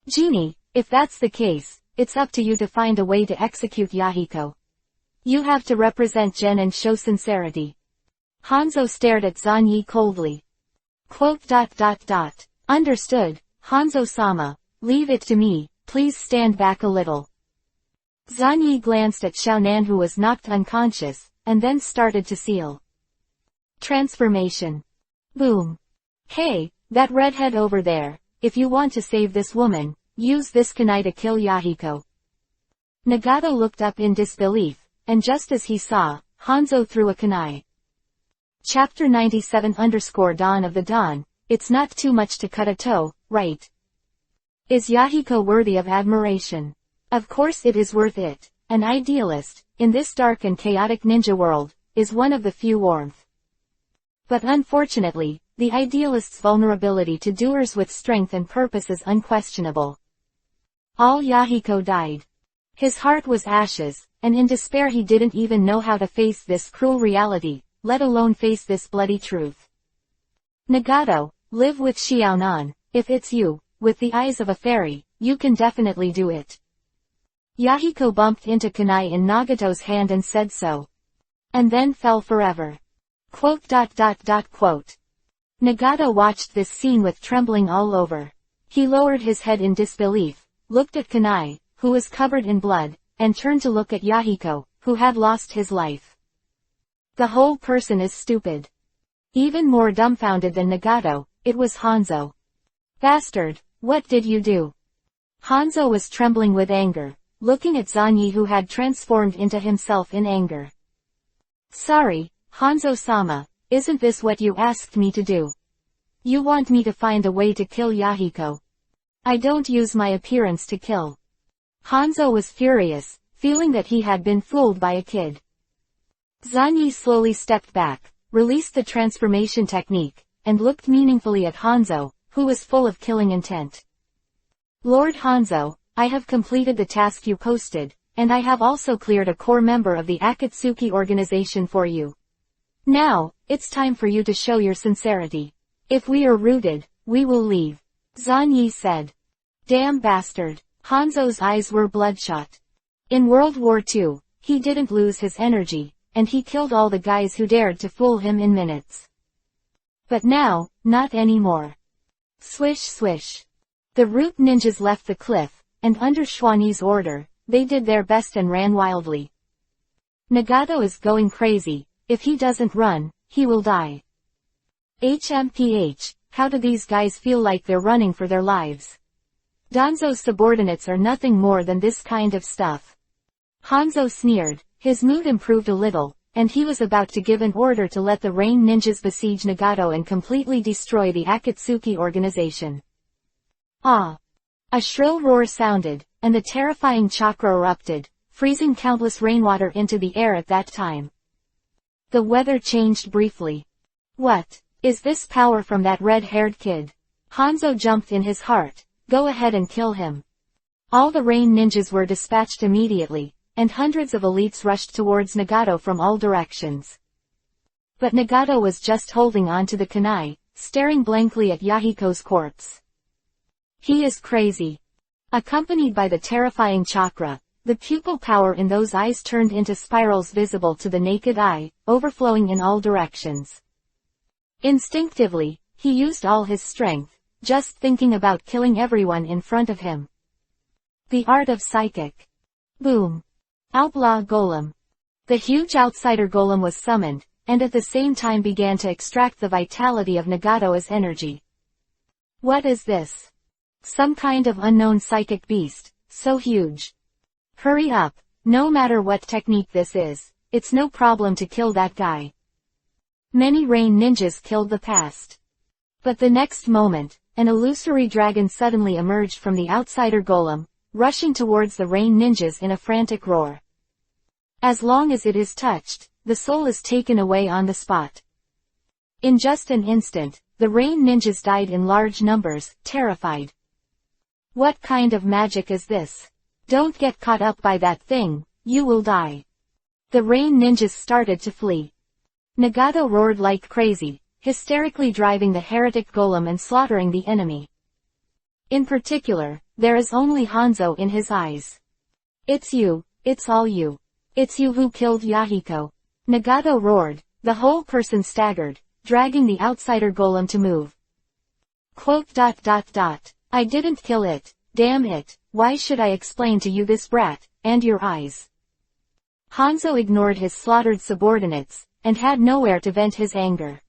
Genie, if that's the case, it's up to you to find a way to execute Yahiko. You have to represent Gen and show sincerity. Hanzo stared at Zanyi coldly. Understood, Hanzo-sama, leave it to me, please stand back a little. Zanyi glanced at Xiaonan, who was knocked unconscious, and then started to seal. Transformation. Boom. Hey, that redhead over there, if you want to save this woman, use this kunai to kill Yahiko. Nagato looked up in disbelief, and just as he saw, Hanzo threw a kunai. Chapter 97 Dawn of the Dawn, it's not too much to cut a toe, right? Is Yahiko worthy of admiration? Of course it is worth it. An idealist, in this dark and chaotic ninja world, is one of the few warmth. But unfortunately, the idealist's vulnerability to doers with strength and purpose is unquestionable. All Yahiko died. His heart was ashes, and in despair he didn't even know how to face this cruel reality, let alone face this bloody truth. Nagato, live with Xiaonan, if it's you, with the eyes of a fairy, you can definitely do it. Yahiko bumped into kunai in Nagato's hand and said so. And then fell forever. Nagato watched this scene with trembling all over. He lowered his head in disbelief, looked at kunai, who was covered in blood, and turned to look at Yahiko, who had lost his life. The whole person is stupid. Even more dumbfounded than Nagato, it was Hanzo. Bastard, what did you do? Hanzo was trembling with anger, looking at Zanyi, who had transformed into himself in anger. Sorry, Hanzo-sama, isn't this what you asked me to do? You want me to find a way to kill Yahiko. I don't use my appearance to kill. Hanzo was furious, feeling that he had been fooled by a kid. Zanyi slowly stepped back, released the transformation technique, and looked meaningfully at Hanzo, who was full of killing intent. Lord Hanzo, I have completed the task you posted, and I have also cleared a core member of the Akatsuki organization for you. Now, it's time for you to show your sincerity. If we are routed, we will leave. Zanyi said. Damn bastard. Hanzo's eyes were bloodshot. In World War II, he didn't lose his energy, and he killed all the guys who dared to fool him in minutes. But now, not anymore. Swish swish. The root ninjas left the cliff, and under Xuani's order, they did their best and ran wildly. Nagato is going crazy. If he doesn't run, he will die. HMPH, how do these guys feel like they're running for their lives? Danzo's subordinates are nothing more than this kind of stuff. Hanzo sneered, his mood improved a little, and he was about to give an order to let the rain ninjas besiege Nagato and completely destroy the Akatsuki organization. Ah! A shrill roar sounded, and the terrifying chakra erupted, freezing countless rainwater into the air at that time. The weather changed briefly. What? Is this power from that red-haired kid? Hanzo jumped in his heart. Go ahead and kill him. All the rain ninjas were dispatched immediately, and hundreds of elites rushed towards Nagato from all directions. But Nagato was just holding on to the kunai, staring blankly at Yahiko's corpse. He is crazy. Accompanied by the terrifying chakra, the pupil power in those eyes turned into spirals visible to the naked eye, overflowing in all directions. Instinctively, he used all his strength, just thinking about killing everyone in front of him. The art of psychic. Boom. Outlaw Golem. The huge outsider golem was summoned, and at the same time began to extract the vitality of Nagato as energy. What is this? Some kind of unknown psychic beast, so huge. Hurry up, no matter what technique this is, it's no problem to kill that guy. Many rain ninjas killed the past. But the next moment, an illusory dragon suddenly emerged from the outsider golem, rushing towards the rain ninjas in a frantic roar. As long as it is touched, the soul is taken away on the spot. In just an instant, the rain ninjas died in large numbers, terrified. What kind of magic is this? Don't get caught up by that thing, you will die. The rain ninjas started to flee. Nagato roared like crazy, hysterically driving the heretic golem and slaughtering the enemy. In particular, there is only Hanzo in his eyes. It's you, it's all you. It's you who killed Yahiko. Nagato roared, the whole person staggered, dragging the outsider golem to move. I didn't kill it, damn it, why should I explain to you this brat, and your eyes? Hanzo ignored his slaughtered subordinates, and had nowhere to vent his anger.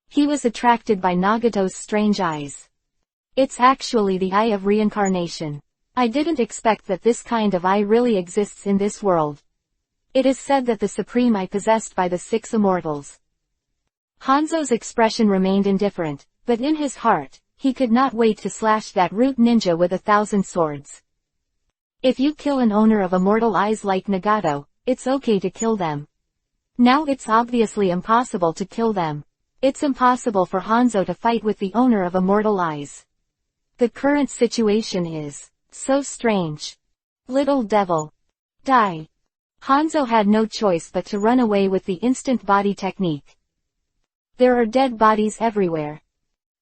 He was attracted by Nagato's strange eyes. It's actually the eye of reincarnation. I didn't expect that this kind of eye really exists in this world. It is said that the supreme eye possessed by the 6 immortals. Hanzo's expression remained indifferent, but in his heart, he could not wait to slash that root ninja with 1,000 swords. If you kill an owner of immortal eyes like Nagato, it's okay to kill them. Now it's obviously impossible to kill them. It's impossible for Hanzo to fight with the owner of immortal eyes. The current situation is so strange. Little devil. Die. Hanzo had no choice but to run away with the instant body technique. There are dead bodies everywhere.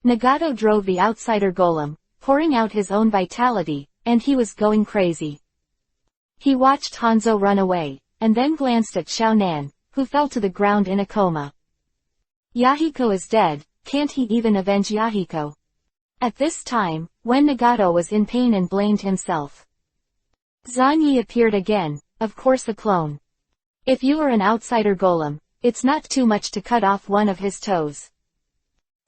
Nagato drove the outsider golem, pouring out his own vitality, and he was going crazy. He watched Hanzo run away, and then glanced at Xiaonan, who fell to the ground in a coma. Yahiko is dead, can't he even avenge Yahiko? At this time, when Nagato was in pain and blamed himself. Zanyi appeared again, of course a clone. If you are an outsider golem, it's not too much to cut off one of his toes.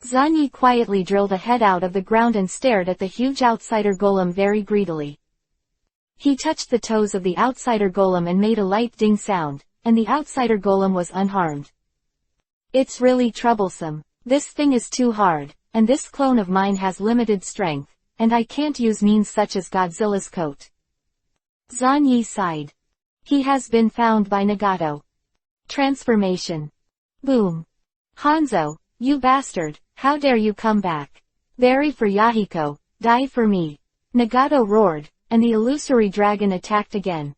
Zanyi quietly drilled a head out of the ground and stared at the huge outsider golem very greedily. He touched the toes of the outsider golem and made a light ding sound, and the outsider golem was unharmed. It's really troublesome. This thing is too hard, and this clone of mine has limited strength, and I can't use means such as Godzilla's coat. Zanyi sighed. He has been found by Nagato. Transformation. Boom. Hanzo, you bastard, how dare you come back? Bury for Yahiko, die for me. Nagato roared, and the illusory dragon attacked again.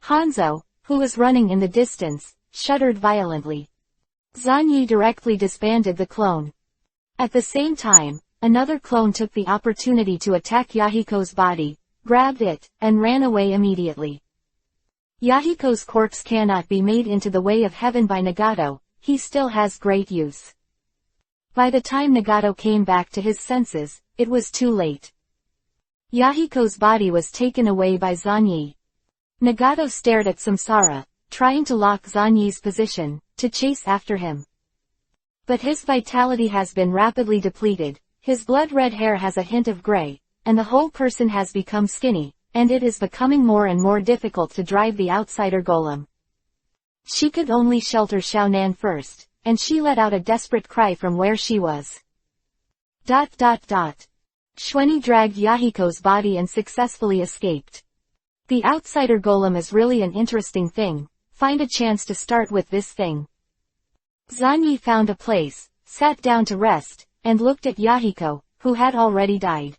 Hanzo, who was running in the distance, shuddered violently. Zanyi directly disbanded the clone. At the same time, another clone took the opportunity to attack Yahiko's body, grabbed it, and ran away immediately. Yahiko's corpse cannot be made into the way of heaven by Nagato, he still has great use. By the time Nagato came back to his senses, it was too late. Yahiko's body was taken away by Zanyi. Nagato stared at Samsara, trying to lock Zanyi's position, to chase after him. But his vitality has been rapidly depleted, his blood-red hair has a hint of gray, and the whole person has become skinny, and it is becoming more and more difficult to drive the outsider golem. She could only shelter Xiaonan first, and she let out a desperate cry from where she was. Xuanyi dragged Yahiko's body and successfully escaped. The outsider golem is really an interesting thing, find a chance to start with this thing. Zanyi found a place, sat down to rest, and looked at Yahiko, who had already died.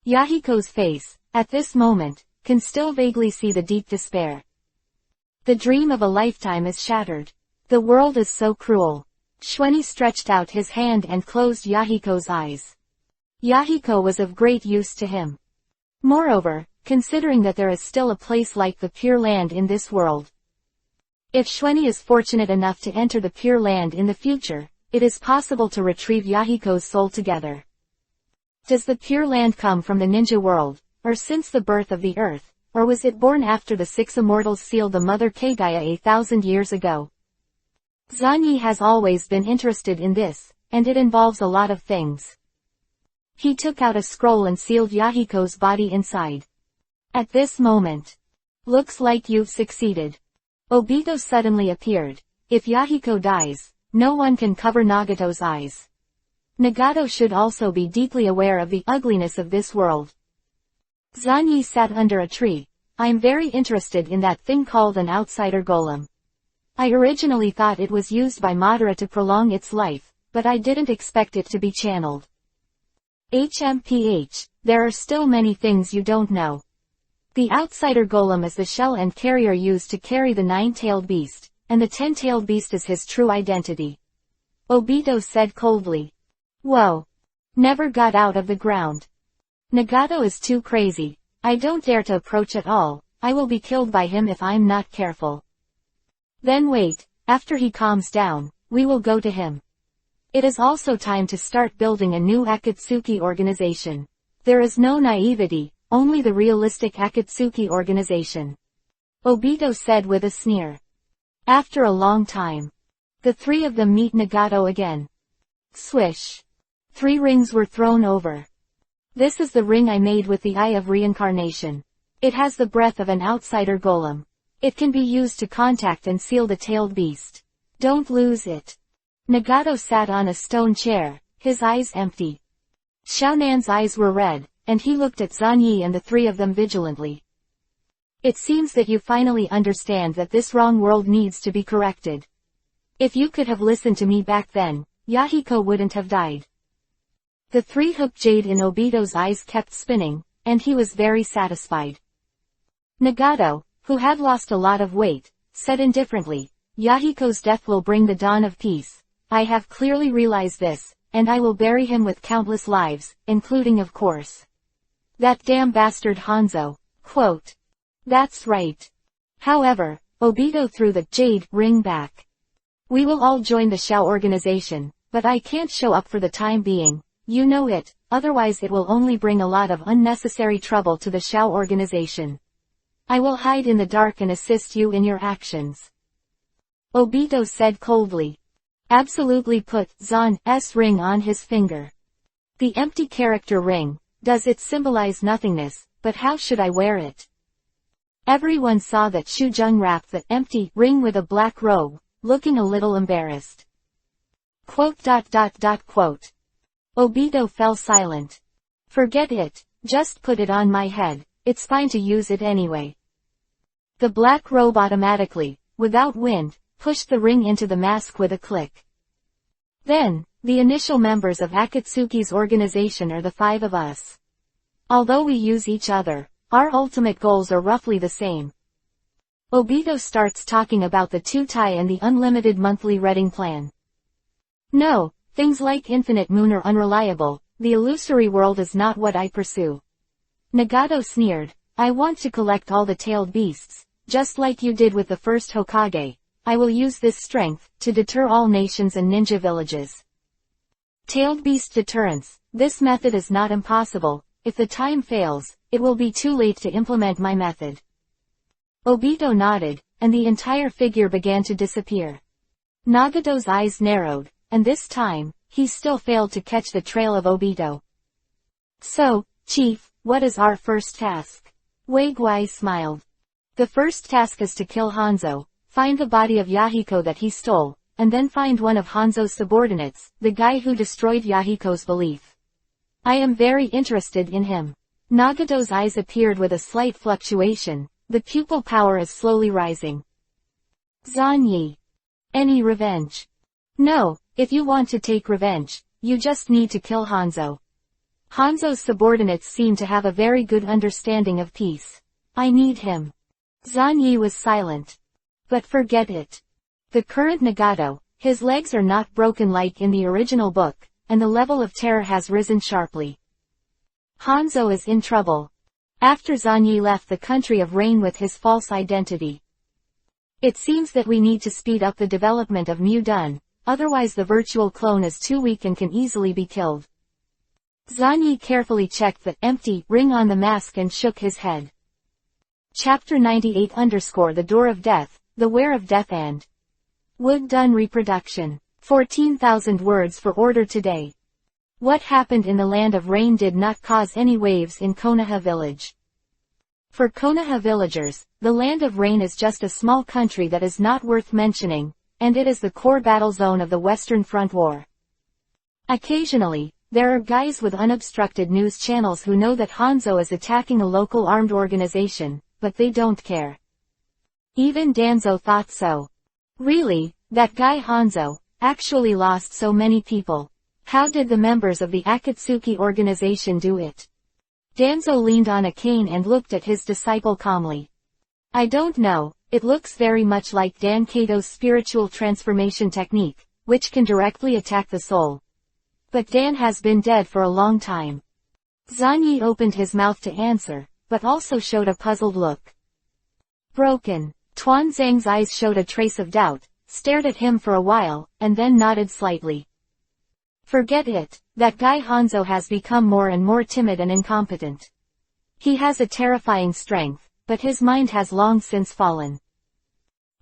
Yahiko's face, at this moment, can still vaguely see the deep despair. The dream of a lifetime is shattered. The world is so cruel. Xuanyi stretched out his hand and closed Yahiko's eyes. Yahiko was of great use to him. Moreover, considering that there is still a place like the Pure Land in this world. If Xuanyi is fortunate enough to enter the Pure Land in the future, it is possible to retrieve Yahiko's soul together. Does the Pure Land come from the ninja world, or since the birth of the earth, or was it born after the 6 immortals sealed the Mother Kagaya 1,000 years ago? Zanyi has always been interested in this, and it involves a lot of things. He took out a scroll and sealed Yahiko's body inside. At this moment. Looks like you've succeeded. Obito suddenly appeared. If Yahiko dies, no one can cover Nagato's eyes. Nagato should also be deeply aware of the ugliness of this world. Zanyi sat under a tree. I'm very interested in that thing called an outsider golem. I originally thought it was used by Madara to prolong its life, but I didn't expect it to be channeled. There are still many things you don't know. The outsider golem is the shell and carrier used to carry the 9-tailed beast, and the 10-tailed beast is his true identity. Obito said coldly. Whoa. Never got out of the ground. Nagato is too crazy. I don't dare to approach at all, I will be killed by him if I'm not careful. Then wait, after he calms down, we will go to him. It is also time to start building a new Akatsuki organization. There is no naivety, only the realistic Akatsuki organization. Obito said with a sneer. After a long time. The three of them meet Nagato again. Swish. 3 rings were thrown over. This is the ring I made with the Eye of Reincarnation. It has the breath of an outsider golem. It can be used to contact and seal the tailed beast. Don't lose it. Nagato sat on a stone chair, his eyes empty. Xiaonan's eyes were red, and he looked at Zanyi and the 3 of them vigilantly. It seems that you finally understand that this wrong world needs to be corrected. If you could have listened to me back then, Yahiko wouldn't have died. The 3-hook jade in Obito's eyes kept spinning, and he was very satisfied. Nagato, who had lost a lot of weight, said indifferently, Yahiko's death will bring the dawn of peace. I have clearly realized this, and I will bury him with countless lives, including of course. That damn bastard Hanzo. Quote. That's right. However, Obito threw the jade ring back. We will all join the Shao organization, but I can't show up for the time being, you know it, otherwise it will only bring a lot of unnecessary trouble to the Shao organization. I will hide in the dark and assist you in your actions. Obito said coldly. Absolutely put Zan's ring on his finger. The empty character ring, does it symbolize nothingness, but how should I wear it? Everyone saw that Shujung wrapped the empty ring with a black robe, looking a little embarrassed. Quote. Obito fell silent. Forget it, just put it on my head, it's fine to use it anyway. The black robe automatically, without wind, pushed the ring into the mask with a click. Then, the initial members of Akatsuki's organization are the 5 of us. Although we use each other, our ultimate goals are roughly the same. Obito starts talking about the 2-tie and the unlimited monthly reading plan. No, things like infinite moon are unreliable, the illusory world is not what I pursue. Nagato sneered, I want to collect all the tailed beasts, just like you did with the first Hokage. I will use this strength, to deter all nations and ninja villages. Tailed beast deterrence, this method is not impossible, if the time fails, it will be too late to implement my method. Obito nodded, and the entire figure began to disappear. Nagato's eyes narrowed, and this time, he still failed to catch the trail of Obito. So, Chief, what is our first task? Wei smiled. The first task is to kill Hanzo, find the body of Yahiko that he stole, and then find one of Hanzo's subordinates, the guy who destroyed Yahiko's belief. I am very interested in him. Nagato's eyes appeared with a slight fluctuation, the pupil power is slowly rising. Zanyi. Any revenge? No, if you want to take revenge, you just need to kill Hanzo. Hanzo's subordinates seem to have a very good understanding of peace. I need him. Zanyi was silent. But forget it. The current Nagato, his legs are not broken like in the original book, and the level of terror has risen sharply. Hanzo is in trouble. After Zanyi left the country of rain with his false identity. It seems that we need to speed up the development of Mudun, otherwise the virtual clone is too weak and can easily be killed. Zanyi carefully checked the empty ring on the mask and shook his head. Chapter 98 The Door of Death, The Ware of Death and Wood Done Reproduction. 14,000 words for order today. What happened in the Land of Rain did not cause any waves in Konoha village. For Konoha villagers, the Land of Rain is just a small country that is not worth mentioning, and it is the core battle zone of the Western Front War. Occasionally, there are guys with unobstructed news channels who know that Hanzo is attacking a local armed organization, but they don't care. Even Danzo thought so. Really, that guy Hanzo, actually lost so many people. How did the members of the Akatsuki organization do it? Danzo leaned on a cane and looked at his disciple calmly. I don't know, it looks very much like Dan Kato's spiritual transformation technique, which can directly attack the soul. But Dan has been dead for a long time. Zanyi opened his mouth to answer, but also showed a puzzled look. Broken. Tuanzang's eyes showed a trace of doubt, stared at him for a while, and then nodded slightly. Forget it, that guy Hanzo has become more and more timid and incompetent. He has a terrifying strength, but his mind has long since fallen.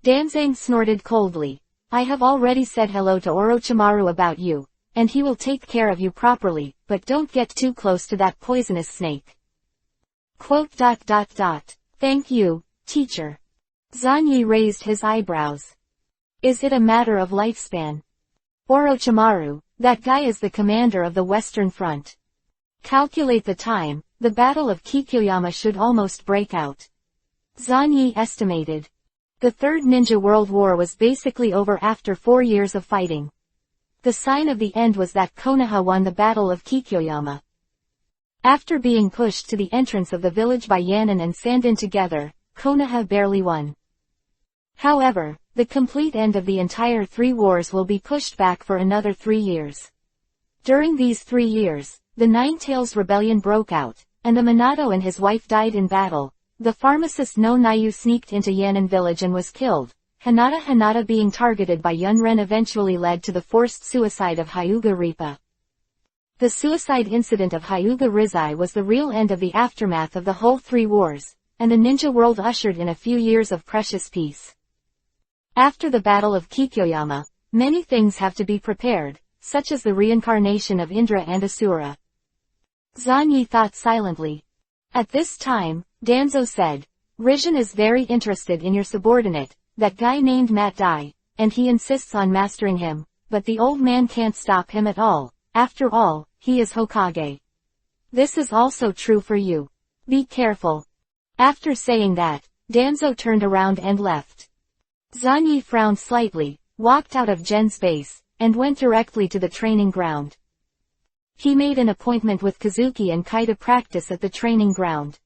Danzang snorted coldly. I have already said hello to Orochimaru about you, and he will take care of you properly, but don't get too close to that poisonous snake. Thank you, teacher. Zanyi raised his eyebrows. Is it a matter of lifespan? Orochimaru, that guy is the commander of the Western Front. Calculate the time, the Battle of Kikyoyama should almost break out. Zanyi estimated. The Third Ninja World War was basically over after 4 years of fighting. The sign of the end was that Konoha won the Battle of Kikyoyama. After being pushed to the entrance of the village by Yanin and Sandin together, Konoha barely won. However, the complete end of the entire 3 wars will be pushed back for another 3 years. During these 3 years, the Nine-Tails Rebellion broke out, and the Minato and his wife died in battle. The pharmacist no Nayu sneaked into Yanin village and was killed. Hinata being targeted by Yunren eventually led to the forced suicide of Hyuga Ripa. The suicide incident of Hyuga Rizai was the real end of the aftermath of the whole 3 wars, and the ninja world ushered in a few years of precious peace. After the Battle of Kikyoyama, many things have to be prepared, such as the reincarnation of Indra and Asura. Zanyi thought silently. At this time, Danzo said, Rijin is very interested in your subordinate, that guy named Matt Dai, and he insists on mastering him, but the old man can't stop him at all. After all, he is Hokage. This is also true for you. Be careful. After saying that, Danzo turned around and left. Zanyi frowned slightly, walked out of Gen's base, and went directly to the training ground. He made an appointment with Kazuki and Kai to practice at the training ground.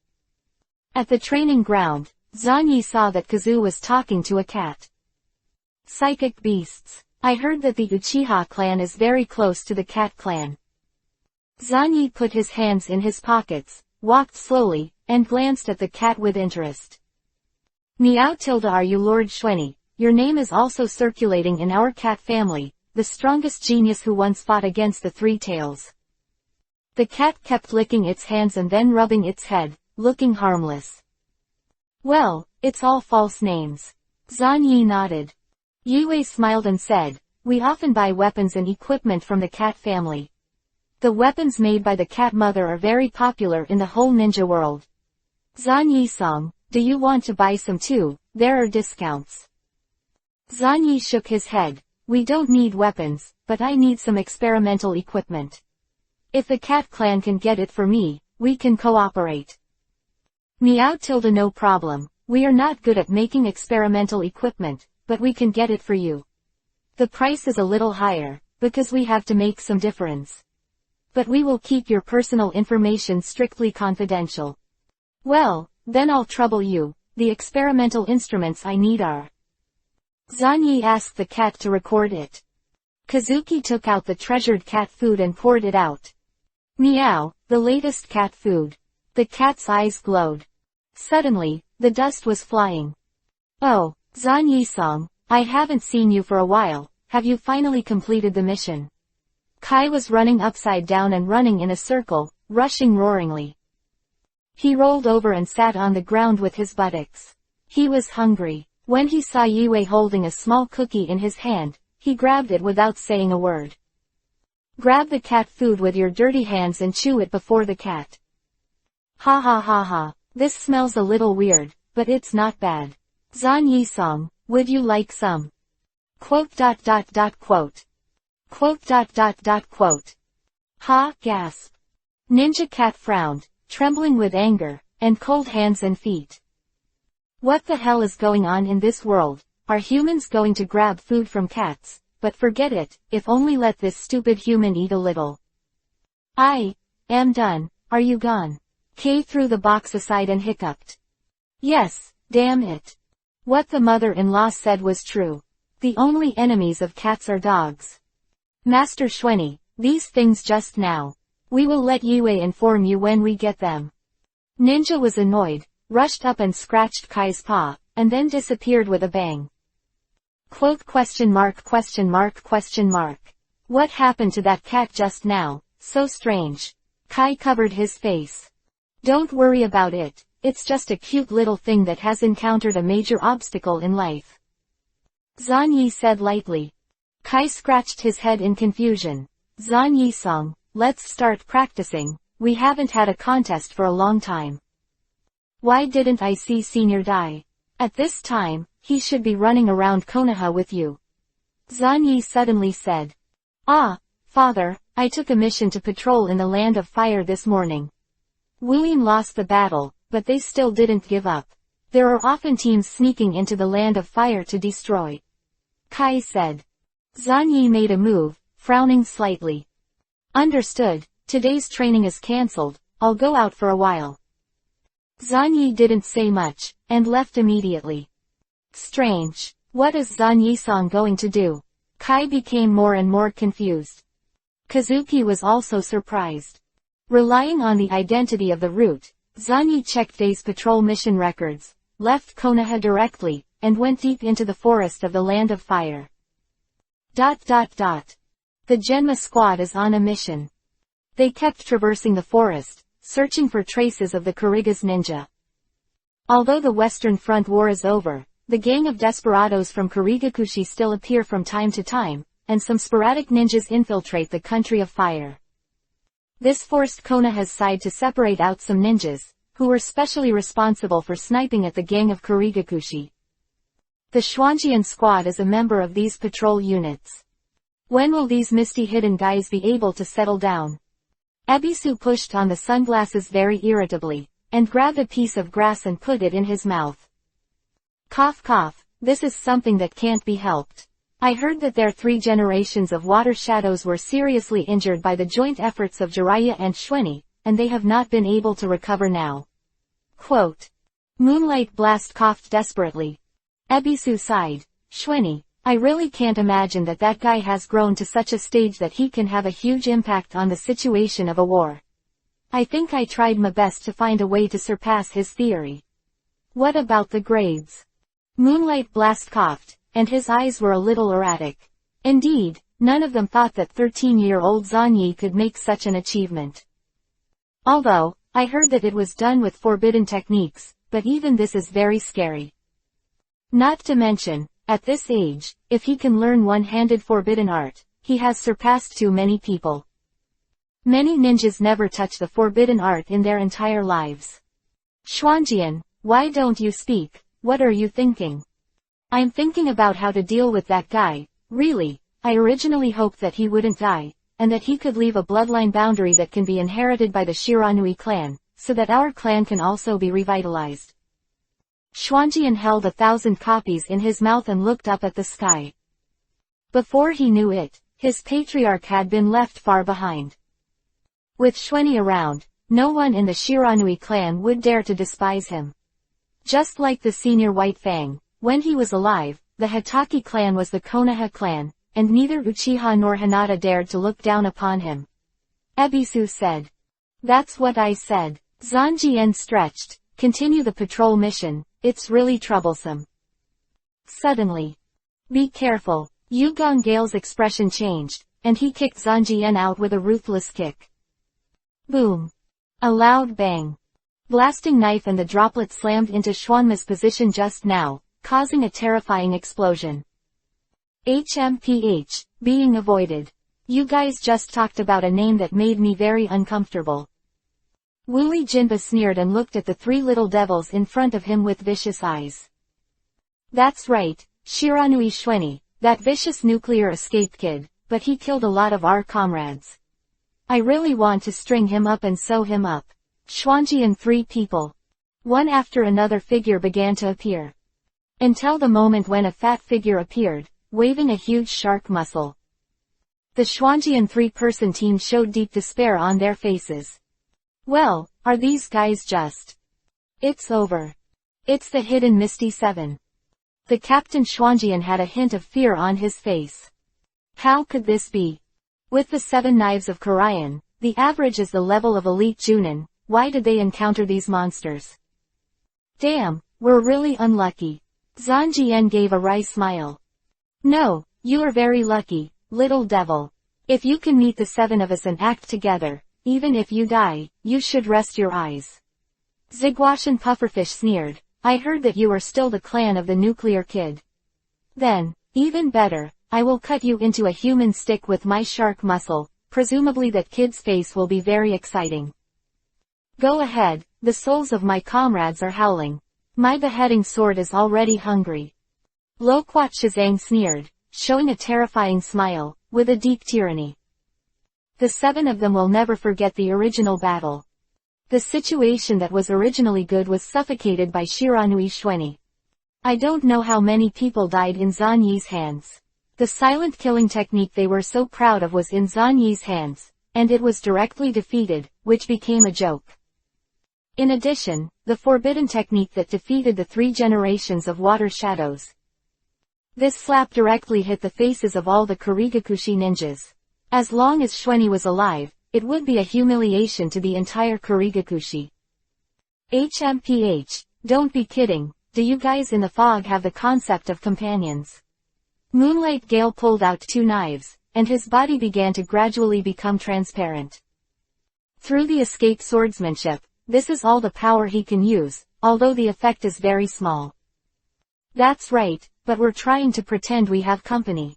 At the training ground, Zanyi saw that Kazu was talking to a cat. Psychic beasts. I heard that the Uchiha clan is very close to the cat clan. Zanyi put his hands in his pockets, walked slowly, and glanced at the cat with interest. Meow tilde are you Lord Xueni? Your name is also circulating in our cat family, the strongest genius who once fought against the 3 tails. The cat kept licking its hands and then rubbing its head, looking harmless. Well, it's all false names. Zanyi nodded. Yue smiled and said, we often buy weapons and equipment from the cat family. The weapons made by the cat mother are very popular in the whole ninja world. Zanyi-san, do you want to buy some too? There are discounts. Zanyi shook his head. We don't need weapons, but I need some experimental equipment. If the cat clan can get it for me, we can cooperate. Meow tilde no problem. We are not good at making experimental equipment, but we can get it for you. The price is a little higher, because we have to make some difference. But we will keep your personal information strictly confidential. Well, then I'll trouble you. The experimental instruments I need are. Zanyi asked the cat to record it. Kazuki took out the treasured cat food and poured it out. Meow, the latest cat food. The cat's eyes glowed. Suddenly, the dust was flying. Oh, Zanyi-san, I haven't seen you for a while. Have you finally completed the mission? Kai was running upside down and running in a circle, rushing roaringly. He rolled over and sat on the ground with his buttocks. He was hungry. When he saw Yue holding a small cookie in his hand, he grabbed it without saying a word. Grab the cat food with your dirty hands and chew it before the cat. Ha ha ha ha, this smells a little weird, but it's not bad. Zanyi-san, would you like some? Quote. Ha, gasp. Ninja cat frowned, trembling with anger, and cold hands and feet. What the hell is going on in this world? Are humans going to grab food from cats? But forget it, if only let this stupid human eat a little. I am done. Are you gone? Kay threw the box aside and hiccuped. Yes, damn it. What the mother-in-law said was true. The only enemies of cats are dogs. Master Xueni, these things just now. We will let Yue inform you when we get them. Ninja was annoyed, rushed up and scratched Kai's paw, and then disappeared with a bang. Quote. What happened to that cat just now? So strange. Kai covered his face. Don't worry about it. It's just a cute little thing that has encountered a major obstacle in life. Zanyi said lightly. Kai scratched his head in confusion. Zanyi-san, let's start practicing. We haven't had a contest for a long time. Why didn't I see Senior die? At this time, he should be running around Konoha with you. Zanyi suddenly said. Ah, father, I took a mission to patrol in the Land of Fire this morning. Wuyin lost the battle, but they still didn't give up. There are often teams sneaking into the Land of Fire to destroy. Kai said. Zanyi made a move, frowning slightly. Understood, today's training is cancelled, I'll go out for a while. Zanyi didn't say much, and left immediately. Strange. What is Zanyi-san going to do? Kai became more and more confused. Kazuki was also surprised. Relying on the identity of the route, Zanyi checked day's patrol mission records, left Konoha directly, and went deep into the forest of the Land of Fire. The Genma squad is on a mission. They kept traversing the forest, searching for traces of the Kuriga's ninja. Although the Western Front war is over, the gang of desperados from Kurigakushi still appear from time to time, and some sporadic ninjas infiltrate the country of fire. This forced Konoha's side to separate out some ninjas, who were specially responsible for sniping at the gang of Kurigakushi. The Xuanjian squad is a member of these patrol units. When will these misty hidden guys be able to settle down? Ebisu pushed on the sunglasses very irritably, and grabbed a piece of grass and put it in his mouth. Cough cough, this is something that can't be helped. I heard that their 3 generations of water shadows were seriously injured by the joint efforts of Jiraiya and Xueni, and they have not been able to recover now. Quote. Moonlight Blast coughed desperately. Ebisu sighed. Xueni, I really can't imagine that that guy has grown to such a stage that he can have a huge impact on the situation of a war. I think I tried my best to find a way to surpass his theory. What about the grades? Moonlight Blast coughed, and his eyes were a little erratic. Indeed, none of them thought that 13-year-old Zanyi could make such an achievement. Although, I heard that it was done with forbidden techniques, but even this is very scary. Not to mention, at this age, if he can learn one-handed forbidden art, he has surpassed too many people. Many ninjas never touch the forbidden art in their entire lives. Xuanjian, why don't you speak? What are you thinking? I'm thinking about how to deal with that guy, really. I originally hoped that he wouldn't die, and that he could leave a bloodline boundary that can be inherited by the Shiranui clan, so that our clan can also be revitalized. Xuanjian held 1,000 copies in his mouth and looked up at the sky. Before he knew it, his patriarch had been left far behind. With Xuanyi around, no one in the Shiranui clan would dare to despise him. Just like the senior White Fang, when he was alive, the Hitaki clan was the Konoha clan, and neither Uchiha nor Hinata dared to look down upon him. Ebisu said. That's what I said. Zanjian stretched. Continue the patrol mission, it's really troublesome. Suddenly. Be careful. Yu Gongale's expression changed, and he kicked Zanjian out with a ruthless kick. Boom. A loud bang. Blasting knife and the droplet slammed into Xuanma's position just now, causing a terrifying explosion. HMPH, being avoided. You guys just talked about a name that made me very uncomfortable. Wooly Jinba sneered and looked at the three little devils in front of him with vicious eyes. That's right, Shiranui Xuanyi, that vicious nuclear escape kid, but he killed a lot of our comrades. I really want to string him up and sew him up. Xuanji and three people. One after another figure began to appear. Until the moment when a fat figure appeared, waving a huge shark muscle. The Xuanjian three-person team showed deep despair on their faces. Well, are these guys just? It's over. It's the hidden Misty Seven. The Captain Xuanjian had a hint of fear on his face. How could this be? With the 7 knives of Karayan, the average is the level of elite Junin. Why did they encounter these monsters? Damn, we're really unlucky. Zanjian gave a wry smile. No, you are very lucky, little devil. If you can meet the 7 of us and act together, even if you die, you should rest your eyes. Zigwashan Pufferfish sneered. I heard that you are still the clan of the nuclear kid. Then, even better, I will cut you into a human stick with my shark muscle, presumably that kid's face will be very exciting. Go ahead, the souls of my comrades are howling. My beheading sword is already hungry. Loquat Shazang sneered, showing a terrifying smile, with a deep tyranny. The 7 of them will never forget the original battle. The situation that was originally good was suffocated by Shiranui Xuanyi. I don't know how many people died in Zanyi's hands. The silent killing technique they were so proud of was in Zanyi's hands, and it was directly defeated, which became a joke. In addition, the forbidden technique that defeated the 3 generations of water shadows. This slap directly hit the faces of all the Kurigakushi ninjas. As long as Xuanyi was alive, it would be a humiliation to the entire Kurigakushi. HMPH, don't be kidding, do you guys in the fog have the concept of companions? Moonlight Gale pulled out 2 knives, and his body began to gradually become transparent. Through the escape swordsmanship, this is all the power he can use, although the effect is very small. That's right, but we're trying to pretend we have company.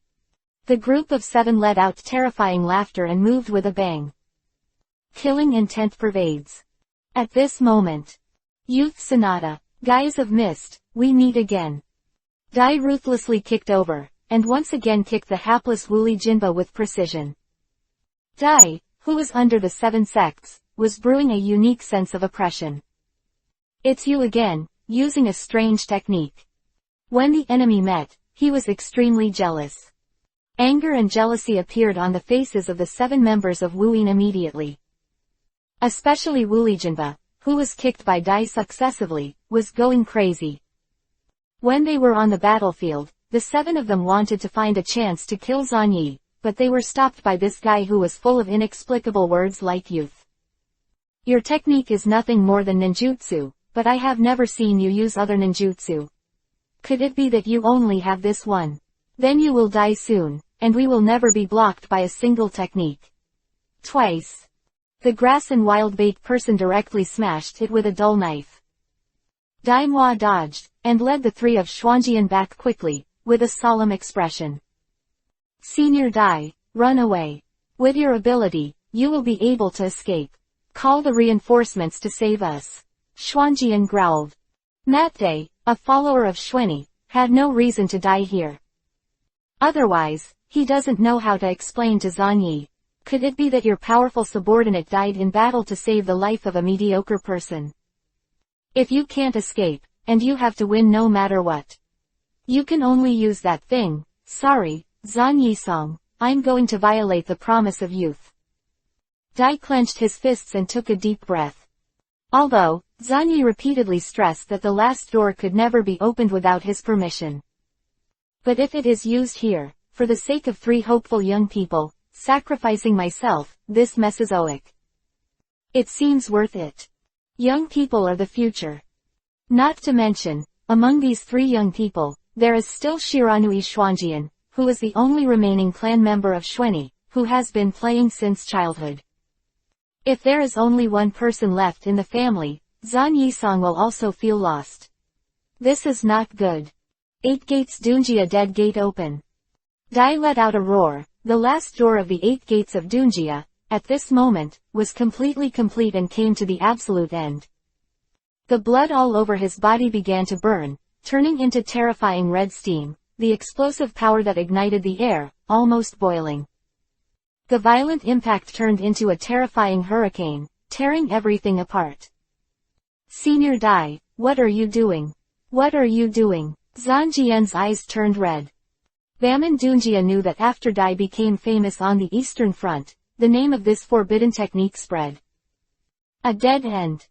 The group of 7 let out terrifying laughter and moved with a bang. Killing intent pervades. At this moment. Youth Sonata, guys of Mist, we meet again. Dai ruthlessly kicked over, and once again kicked the hapless Wooly Jinba with precision. Dai, who was under the 7 sects, was brewing a unique sense of oppression. It's you again, using a strange technique. When the enemy met, he was extremely jealous. Anger and jealousy appeared on the faces of the 7 members of Wuyin immediately. Especially Wooly Jinba, who was kicked by Dai successively, was going crazy. When they were on the battlefield, the 7 of them wanted to find a chance to kill Zanyi, but they were stopped by this guy who was full of inexplicable words like youth. Your technique is nothing more than ninjutsu, but I have never seen you use other ninjutsu. Could it be that you only have this one? Then you will die soon, and we will never be blocked by a single technique. Twice. The grass and wild-bait person directly smashed it with a dull knife. Dai Moi dodged, and led the three of Xuanjian back quickly, with a solemn expression. Senior Dai, run away. With your ability, you will be able to escape. Call the reinforcements to save us. Xuanjian growled. Matthei, a follower of Xuanyi, had no reason to die here. Otherwise, he doesn't know how to explain to Zanyi. Could it be that your powerful subordinate died in battle to save the life of a mediocre person? If you can't escape, and you have to win no matter what, you can only use that thing. Sorry, Zan Yisong, I'm going to violate the promise of youth. Dai clenched his fists and took a deep breath. Although, Zanyi repeatedly stressed that the last door could never be opened without his permission. But if it is used here, for the sake of three hopeful young people, sacrificing myself, this Mesozoic. It seems worth it. Young people are the future. Not to mention, among these three young people, there is still Shiranui Xuanjian, who is the only remaining clan member of Xuanyi, who has been playing since childhood. If there is only one person left in the family, Zan Yisong will also feel lost. This is not good. 8 gates Dunjia dead gate open. Dai let out a roar. The last door of the 8 gates of Dunjia, at this moment, was completely complete and came to the absolute end. The blood all over his body began to burn, turning into terrifying red steam, the explosive power that ignited the air, almost boiling. The violent impact turned into a terrifying hurricane, tearing everything apart. Senior Dai, what are you doing? What are you doing? Zan Jian's eyes turned red. Baman Dunjia knew that after Dai became famous on the Eastern Front, the name of this forbidden technique spread. A dead end.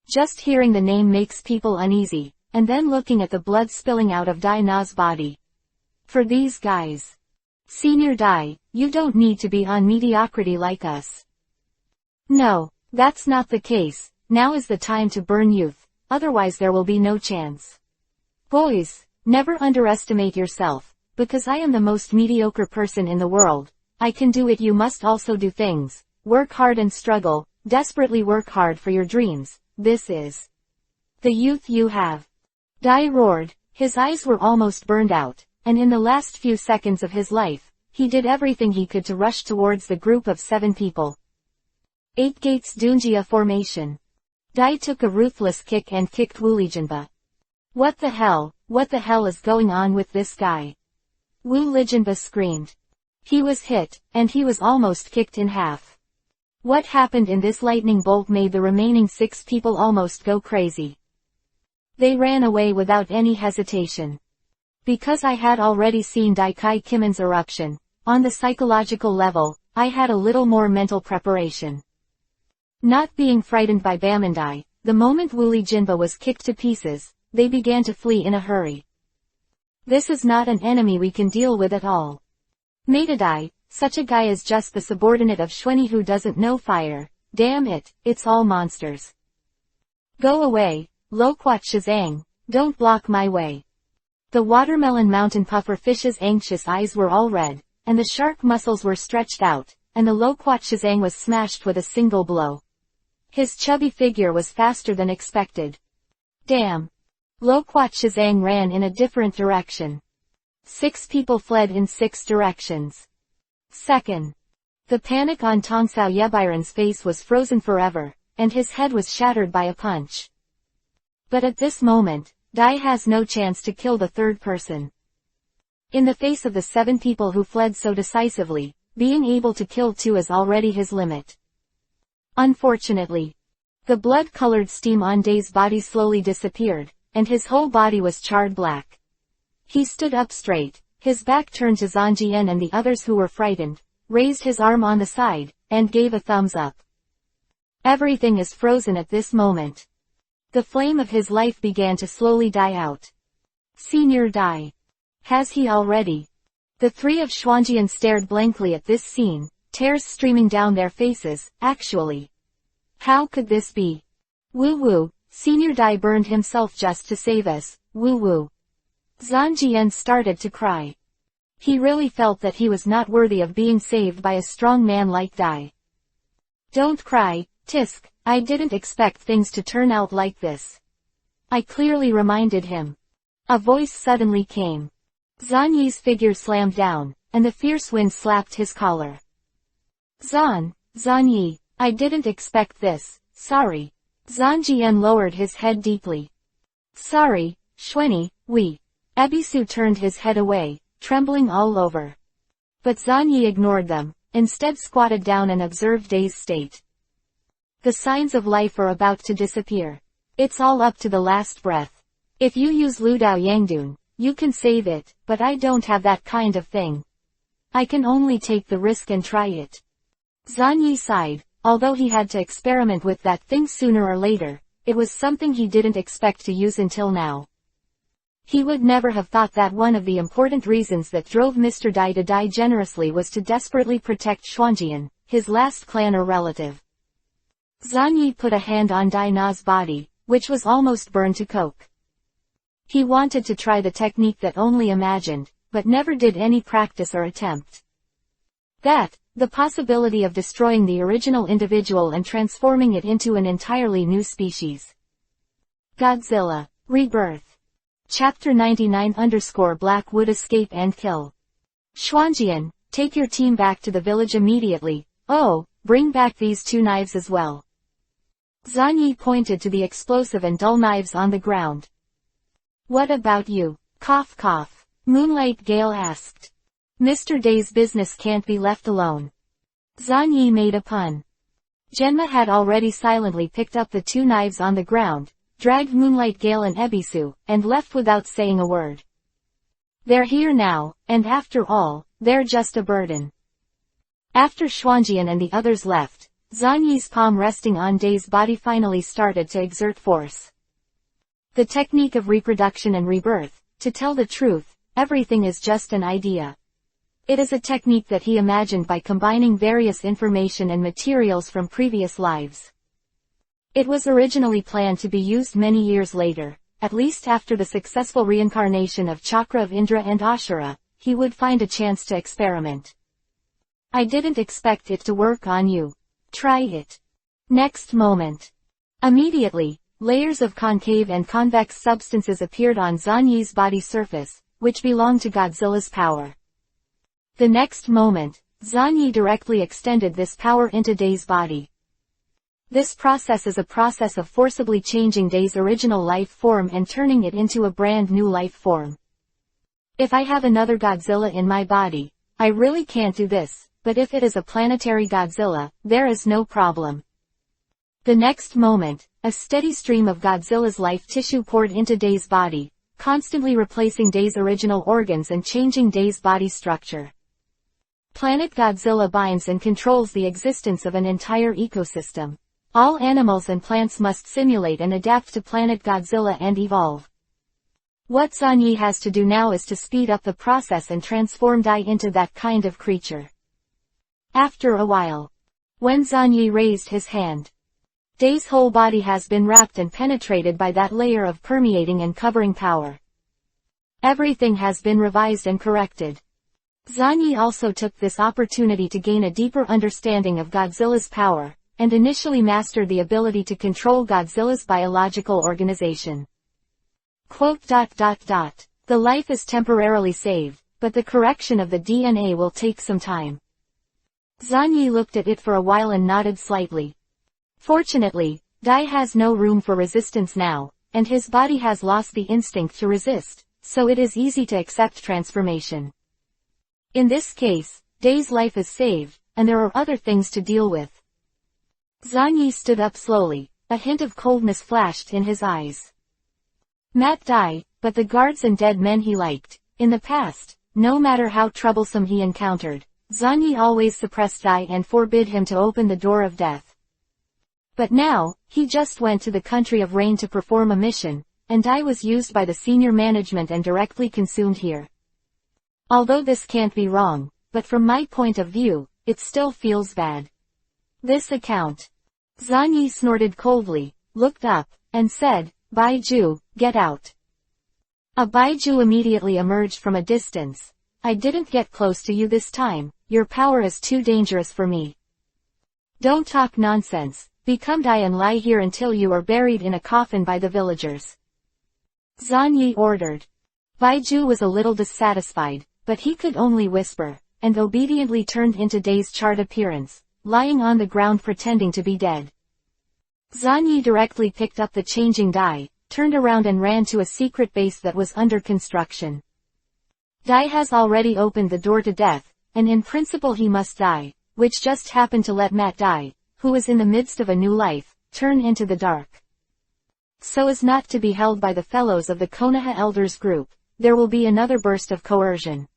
Just hearing the name makes people uneasy, and then looking at the blood spilling out of Dai Na's body. For these guys. Senior Dai, you don't need to be on mediocrity like us. No, that's not the case. Now is the time to burn youth, otherwise there will be no chance. Boys, never underestimate yourself, because I am the most mediocre person in the world. I can do it. You must also do things. Work hard and struggle, desperately work hard for your dreams. This is the youth you have. Dai roared, his eyes were almost burned out, and in the last few seconds of his life, he did everything he could to rush towards the group of 7 people. 8 gates Dunjia formation. Dai took a ruthless kick and kicked Wu Lijinba. What the hell is going on with this guy? Wu Lijinba screamed. He was hit, and he was almost kicked in half. What happened in this lightning bolt made the remaining 6 people almost go crazy. They ran away without any hesitation. Because I had already seen Daikai Kimon's eruption, on the psychological level, I had a little more mental preparation. Not being frightened by Bamandai, the moment Wuli Jinba was kicked to pieces, they began to flee in a hurry. This is not an enemy we can deal with at all. Matadai, such a guy is just the subordinate of Xuanyi who doesn't know fire. Damn it, it's all monsters. Go away, Loquat Shazang, don't block my way. The watermelon mountain puffer fish's anxious eyes were all red, and the shark muscles were stretched out, and the Loquat Shazang was smashed with a single blow. His chubby figure was faster than expected. Damn. Loquat Shazang ran in a different direction. 6 people fled in 6 directions. Second. The panic on Tongsao Yebiran's face was frozen forever, and his head was shattered by a punch. But at this moment, Dai has no chance to kill the third person. In the face of the 7 people who fled so decisively, being able to kill 2 is already his limit. Unfortunately, the blood-colored steam on Dai's body slowly disappeared, and his whole body was charred black. He stood up straight, his back turned to Zanjian and the others who were frightened, raised his arm on the side, and gave a thumbs up. Everything is frozen at this moment. The flame of his life began to slowly die out. Senior Dai. Has he already? The 3 of Xuanjian stared blankly at this scene, tears streaming down their faces. Actually. How could this be? Woo-woo, Senior Dai burned himself just to save us, woo-woo. Zanjian started to cry. He really felt that he was not worthy of being saved by a strong man like Dai. Don't cry, Tisk, I didn't expect things to turn out like this. I clearly reminded him. A voice suddenly came. Zan Yi's figure slammed down, and the fierce wind slapped his collar. Zan Yi, I didn't expect this, sorry. Zan Jian lowered his head deeply. Sorry, Xuanyi, we. Ebisu turned his head away, trembling all over. But Zan Yi ignored them, instead squatted down and observed Day's state. The signs of life are about to disappear. It's all up to the last breath. If you use Ludao Yangdun, you can save it, but I don't have that kind of thing. I can only take the risk and try it. Zan Yi sighed, although he had to experiment with that thing sooner or later, it was something he didn't expect to use until now. He would never have thought that one of the important reasons that drove Mr. Dai to die generously was to desperately protect Xuanjian, his last clan or relative. Zan Yi put a hand on Dai Na's body, which was almost burned to coke. He wanted to try the technique that only imagined, but never did any practice or attempt. The possibility of destroying the original individual and transforming it into an entirely new species. Godzilla. Rebirth. Chapter 99_ Black Wood Escape and Kill. Xuanjian, take your team back to the village immediately. Oh, bring back these 2 knives as well. Zan Yi pointed to the explosive and dull knives on the ground. What about you? Cough cough. Moonlight Gale asked. Mr. Day's business can't be left alone. Zan Yi made a pun. Genma had already silently picked up the 2 knives on the ground, dragged Moonlight Gale and Ebisu, and left without saying a word. They're here now, and after all, they're just a burden. After Xuanjian and the others left, Zan Yi's palm resting on Day's body finally started to exert force. The technique of reproduction and rebirth, to tell the truth, everything is just an idea. It is a technique that he imagined by combining various information and materials from previous lives. It was originally planned to be used many years later, at least after the successful reincarnation of Chakra of Indra and Ashura, he would find a chance to experiment. I didn't expect it to work on you. Try it. Next moment. Immediately, layers of concave and convex substances appeared on Zan Yi's body surface, which belonged to Godzilla's power. The next moment, Zan Yi directly extended this power into Day's body. This process is a process of forcibly changing Day's original life form and turning it into a brand new life form. If I have another Godzilla in my body, I really can't do this, but if it is a planetary Godzilla, there is no problem. The next moment, a steady stream of Godzilla's life tissue poured into Day's body, constantly replacing Day's original organs and changing Day's body structure. Planet Godzilla binds and controls the existence of an entire ecosystem. All animals and plants must simulate and adapt to Planet Godzilla and evolve. What Zan Yi has to do now is to speed up the process and transform Dai into that kind of creature. After a while, when Zan Yi raised his hand, Day's whole body has been wrapped and penetrated by that layer of permeating and covering power. Everything has been revised and corrected. Zan Yi also took this opportunity to gain a deeper understanding of Godzilla's power, and initially mastered the ability to control Godzilla's biological organization. The life is temporarily saved, but the correction of the DNA will take some time. Zan Yi looked at it for a while and nodded slightly. Fortunately, Dai has no room for resistance now, and his body has lost the instinct to resist, so it is easy to accept transformation. In this case, Day's life is saved, and there are other things to deal with. Zan Yi stood up slowly, a hint of coldness flashed in his eyes. Matt Dai, but the guards and dead men he liked. In the past, no matter how troublesome he encountered, Zan Yi always suppressed Dai and forbid him to open the door of death. But now, he just went to the country of rain to perform a mission, and Dai was used by the senior management and directly consumed here. Although this can't be wrong, but from my point of view, it still feels bad. This account. Zan Yi snorted coldly, looked up, and said, Baiju, get out. A Baiju immediately emerged from a distance. I didn't get close to you this time, your power is too dangerous for me. Don't talk nonsense, become Dai and lie here until you are buried in a coffin by the villagers. Zan Yi ordered. Bai Ju was a little dissatisfied, but he could only whisper, and obediently turned into Dai's charred appearance, lying on the ground pretending to be dead. Zan Yi directly picked up the changing Dai, turned around and ran to a secret base that was under construction. Dai has already opened the door to death, and in principle he must die, which just happened to let Matt Dai, who was in the midst of a new life, turn into the dark. So as not to be held by the fellows of the Konoha Elders group, there will be another burst of coercion.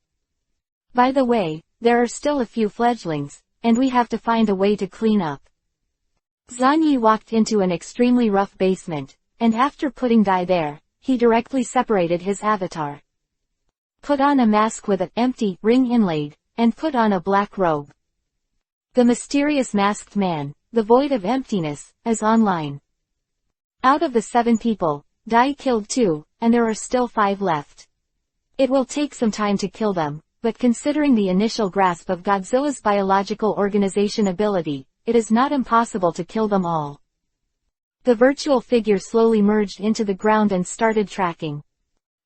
By the way, there are still a few fledglings, and we have to find a way to clean up. Zan Yi walked into an extremely rough basement, and after putting Dai there, he directly separated his avatar. Put on a mask with an empty ring inlaid, and put on a black robe. The mysterious masked man, the void of emptiness, is online. Out of the 7 people, Dai killed 2, and there are still 5 left. It will take some time to kill them, but considering the initial grasp of Godzilla's biological organization ability, it is not impossible to kill them all. The virtual figure slowly merged into the ground and started tracking.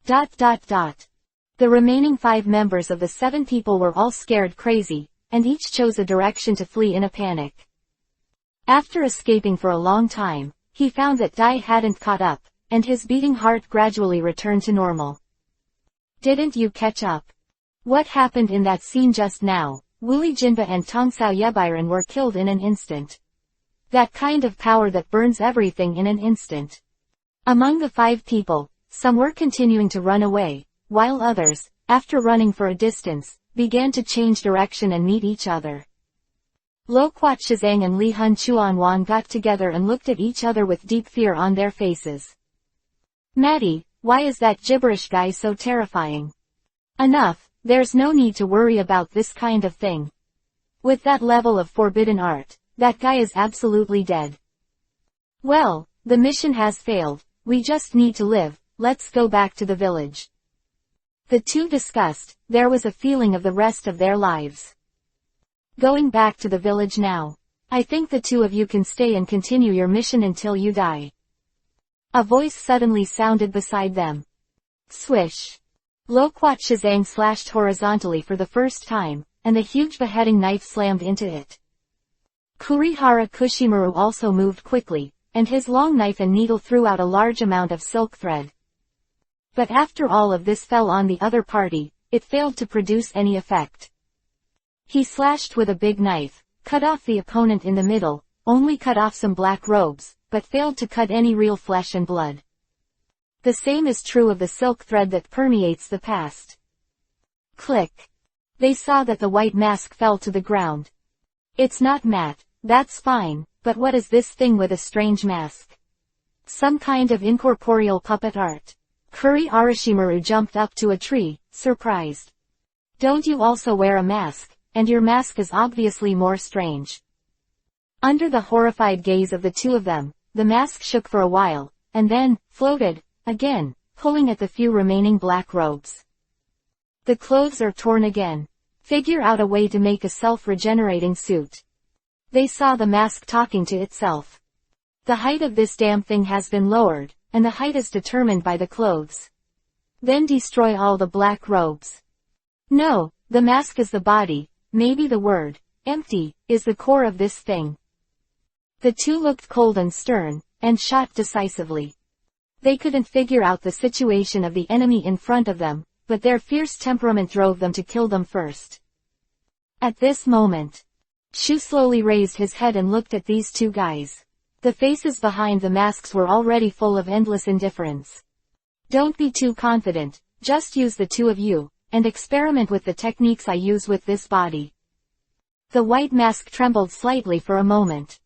The remaining 5 members of the 7 people were all scared crazy, and each chose a direction to flee in a panic. After escaping for a long time, he found that Dai hadn't caught up, and his beating heart gradually returned to normal. Didn't you catch up? What happened in that scene just now? Wuli Jinba and Tongsao Yebiran were killed in an instant. That kind of power that burns everything in an instant. Among the 5 people, some were continuing to run away, while others, after running for a distance, began to change direction and meet each other. Lo Kuat Shizang and Li Hun Chuanwan got together and looked at each other with deep fear on their faces. Maddie, why is that gibberish guy so terrifying? Enough, there's no need to worry about this kind of thing. With that level of forbidden art, that guy is absolutely dead. Well, the mission has failed, we just need to live, let's go back to the village. The 2 discussed, there was a feeling of the rest of their lives. Going back to the village now. I think the 2 of you can stay and continue your mission until you die. A voice suddenly sounded beside them. Swish. Lo Kuat Shizang slashed horizontally for the first time, and the huge beheading knife slammed into it. Kurihara Kushimaru also moved quickly, and his long knife and needle threw out a large amount of silk thread. But after all of this fell on the other party, it failed to produce any effect. He slashed with a big knife, cut off the opponent in the middle, only cut off some black robes, but failed to cut any real flesh and blood. The same is true of the silk thread that permeates the past. Click. They saw that the white mask fell to the ground. It's not Matt, that's fine, but what is this thing with a strange mask? Some kind of incorporeal puppet art. Kuri Arashimaru jumped up to a tree, surprised. Don't you also wear a mask, and your mask is obviously more strange. Under the horrified gaze of the 2 of them, the mask shook for a while, and then, floated, again, pulling at the few remaining black robes. The clothes are torn again. Figure out a way to make a self-regenerating suit. They saw the mask talking to itself. The height of this damn thing has been lowered, and the height is determined by the clothes. Then destroy all the black robes. No, the mask is the body, maybe the word, empty, is the core of this thing. The 2 looked cold and stern, and shot decisively. They couldn't figure out the situation of the enemy in front of them, but their fierce temperament drove them to kill them first. At this moment, Shu slowly raised his head and looked at these 2 guys. The faces behind the masks were already full of endless indifference. Don't be too confident, just use the 2 of you, and experiment with the techniques I use with this body. The white mask trembled slightly for a moment.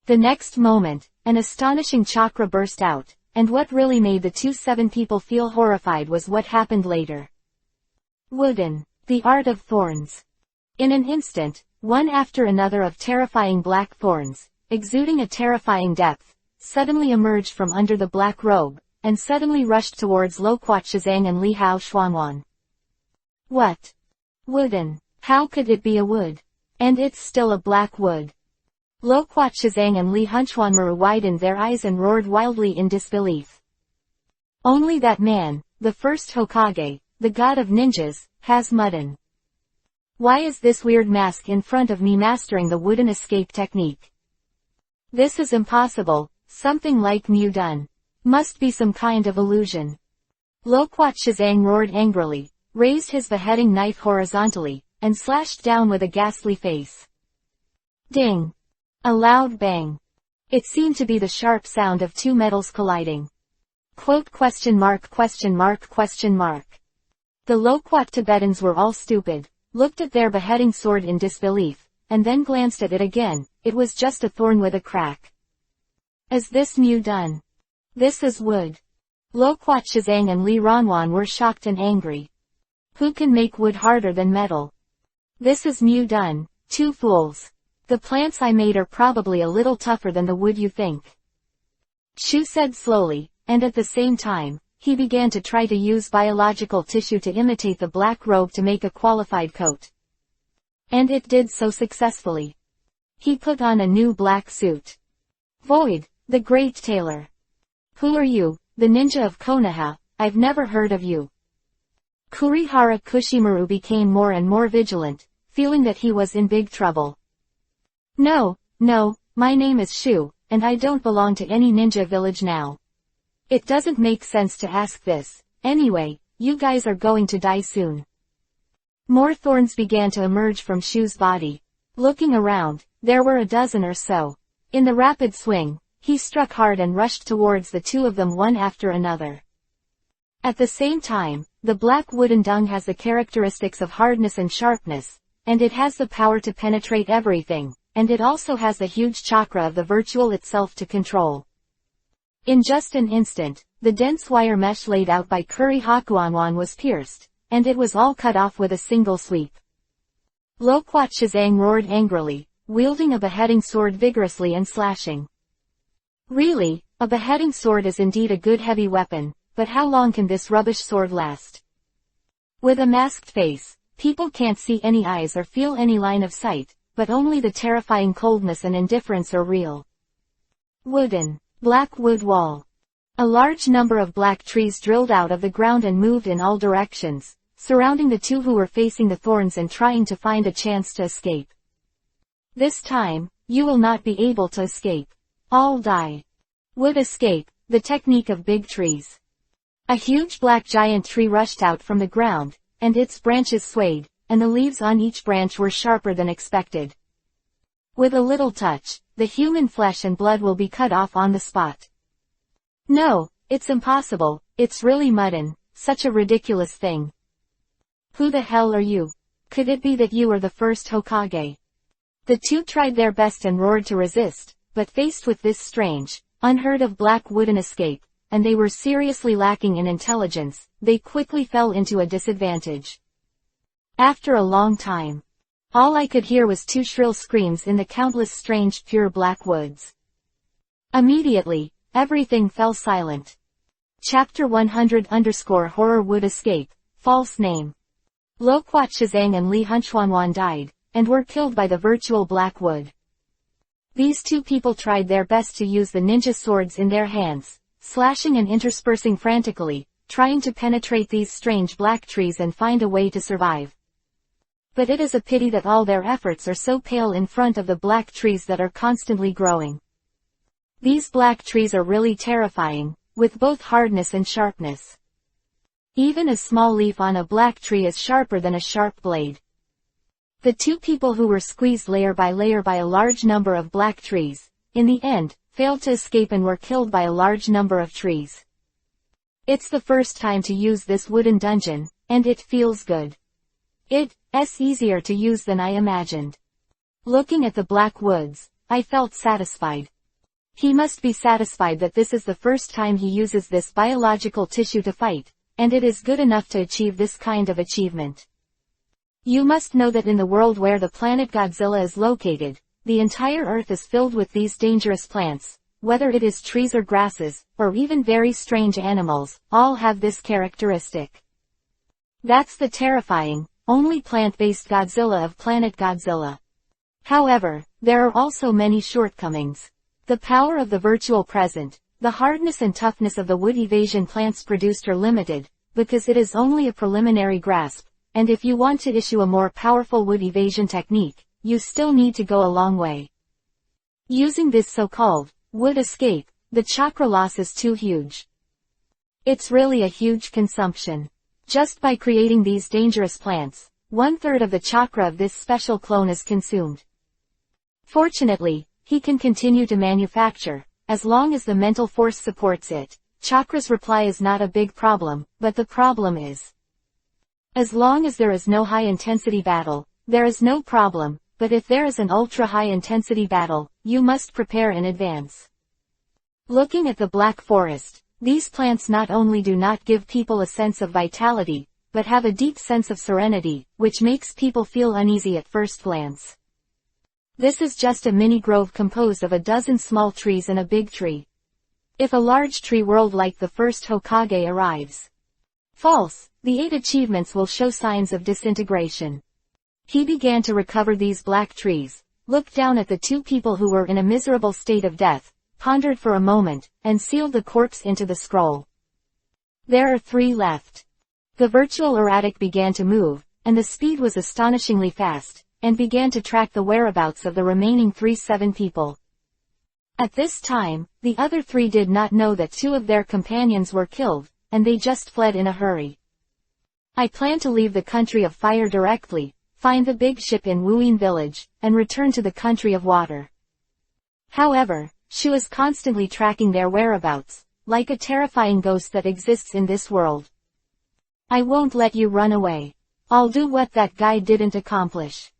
The next moment, an astonishing chakra burst out, and what really made the 7 people feel horrified was what happened later. Wooden, the art of thorns. In an instant, one after another of terrifying black thorns, exuding a terrifying depth, suddenly emerged from under the black robe, and suddenly rushed towards Lo Kuat Shizang and Li Hao Xuanwan. What? Wooden. How could it be a wood? And it's still a black wood. Lo Kuat Shazang and Li Hunchuanmaru widened their eyes and roared wildly in disbelief. Only that man, the first Hokage, the god of ninjas, has mutton. Why is this weird mask in front of me mastering the wooden escape technique? This is impossible, something like Mu done. Must be some kind of illusion. Lo Kuat Shazang roared angrily, raised his beheading knife horizontally, and slashed down with a ghastly face. Ding! A loud bang. It seemed to be the sharp sound of two metals colliding. Quote question mark question mark question mark. The Loquat Tibetans were all stupid, looked at their beheading sword in disbelief, and then glanced at it again. It was just a thorn with a crack. Is this Mu done? This is wood. Loquat Shazang and Li Ranwan were shocked and angry. Who can make wood harder than metal? This is Mu done, two fools. The plants I made are probably a little tougher than the wood you think. Shu said slowly, and at the same time, he began to try to use biological tissue to imitate the black robe to make a qualified coat. And it did so successfully. He put on a new black suit. Void, the great tailor. Who are you, the ninja of Konoha? I've never heard of you. Kurihara Kushimaru became more and more vigilant, feeling that he was in big trouble. No, my name is Shu, and I don't belong to any ninja village now. It doesn't make sense to ask this. Anyway, you guys are going to die soon. More thorns began to emerge from Shu's body. Looking around, there were a dozen or so. In the rapid swing, he struck hard and rushed towards the two of them one after another. At the same time, the black wooden dung has the characteristics of hardness and sharpness, and it has the power to penetrate everything, and it also has the huge chakra of the virtual itself to control. In just an instant, the dense wire mesh laid out by Kuri Hakuanwan was pierced, and it was all cut off with a single sweep. Loquat Shazang roared angrily, wielding a beheading sword vigorously and slashing. Really, a beheading sword is indeed a good heavy weapon, but how long can this rubbish sword last? With a masked face, people can't see any eyes or feel any line of sight, but only the terrifying coldness and indifference are real. Wooden. Black wood wall. A large number of black trees drilled out of the ground and moved in all directions, surrounding the two who were facing the thorns and trying to find a chance to escape. This time, you will not be able to escape. All die. Wood escape, the technique of big trees. A huge black giant tree rushed out from the ground, and its branches swayed, and the leaves on each branch were sharper than expected. With a little touch, the human flesh and blood will be cut off on the spot. No, it's impossible, it's really mutton, such a ridiculous thing. Who the hell are you? Could it be that you are the first Hokage? The two tried their best and roared to resist, but faced with this strange, unheard of black wooden escape, and they were seriously lacking in intelligence, they quickly fell into a disadvantage. After a long time, all I could hear was two shrill screams in the countless strange pure black woods. Immediately, everything fell silent. Chapter 100_Horror Wood Escape, False Name. Loquat Shazang and Li Hunchuanwan died, and were killed by the virtual black wood. These two people tried their best to use the ninja swords in their hands, slashing and interspersing frantically, trying to penetrate these strange black trees and find a way to survive. But it is a pity that all their efforts are so pale in front of the black trees that are constantly growing. These black trees are really terrifying, with both hardness and sharpness. Even a small leaf on a black tree is sharper than a sharp blade. The two people who were squeezed layer by a large number of black trees, in the end, failed to escape and were killed by a large number of trees. It's the first time to use this wooden dungeon, and it feels good. It's easier to use than I imagined. Looking at the black woods, I felt satisfied. He must be satisfied that this is the first time he uses this biological tissue to fight, and it is good enough to achieve this kind of achievement. You must know that in the world where the planet Godzilla is located, the entire Earth is filled with these dangerous plants, whether it is trees or grasses, or even very strange animals, all have this characteristic. That's the terrifying, only plant-based Godzilla of planet Godzilla. However, there are also many shortcomings. The power of the virtual present, the hardness and toughness of the wood evasion plants produced are limited, because it is only a preliminary grasp, and if you want to issue a more powerful wood evasion technique, you still need to go a long way. Using this so-called wood escape, the chakra loss is too huge. It's really a huge consumption. Just by creating these dangerous plants, 1/3 of the chakra of this special clone is consumed. Fortunately, he can continue to manufacture, as long as the mental force supports it. Chakra's reply is not a big problem, but the problem is, as long as there is no high-intensity battle, there is no problem, but if there is an ultra-high-intensity battle, you must prepare in advance. Looking at the Black Forest, these plants not only do not give people a sense of vitality, but have a deep sense of serenity, which makes people feel uneasy at first glance. This is just a mini grove composed of a dozen small trees and a big tree. If a large tree world like the first Hokage arrives, false, the 8 achievements will show signs of disintegration. He began to recover these black trees, looked down at the 2 people who were in a miserable state of death, pondered for a moment, and sealed the corpse into the scroll. There are 3 left. The virtual erratic began to move, and the speed was astonishingly fast, and began to track the whereabouts of the remaining 7 people. At this time, the other 3 did not know that 2 of their companions were killed, and they just fled in a hurry. I plan to leave the country of fire directly, find the big ship in Wuyin village, and return to the country of water. However, she was constantly tracking their whereabouts, like a terrifying ghost that exists in this world. I won't let you run away. I'll do what that guy didn't accomplish.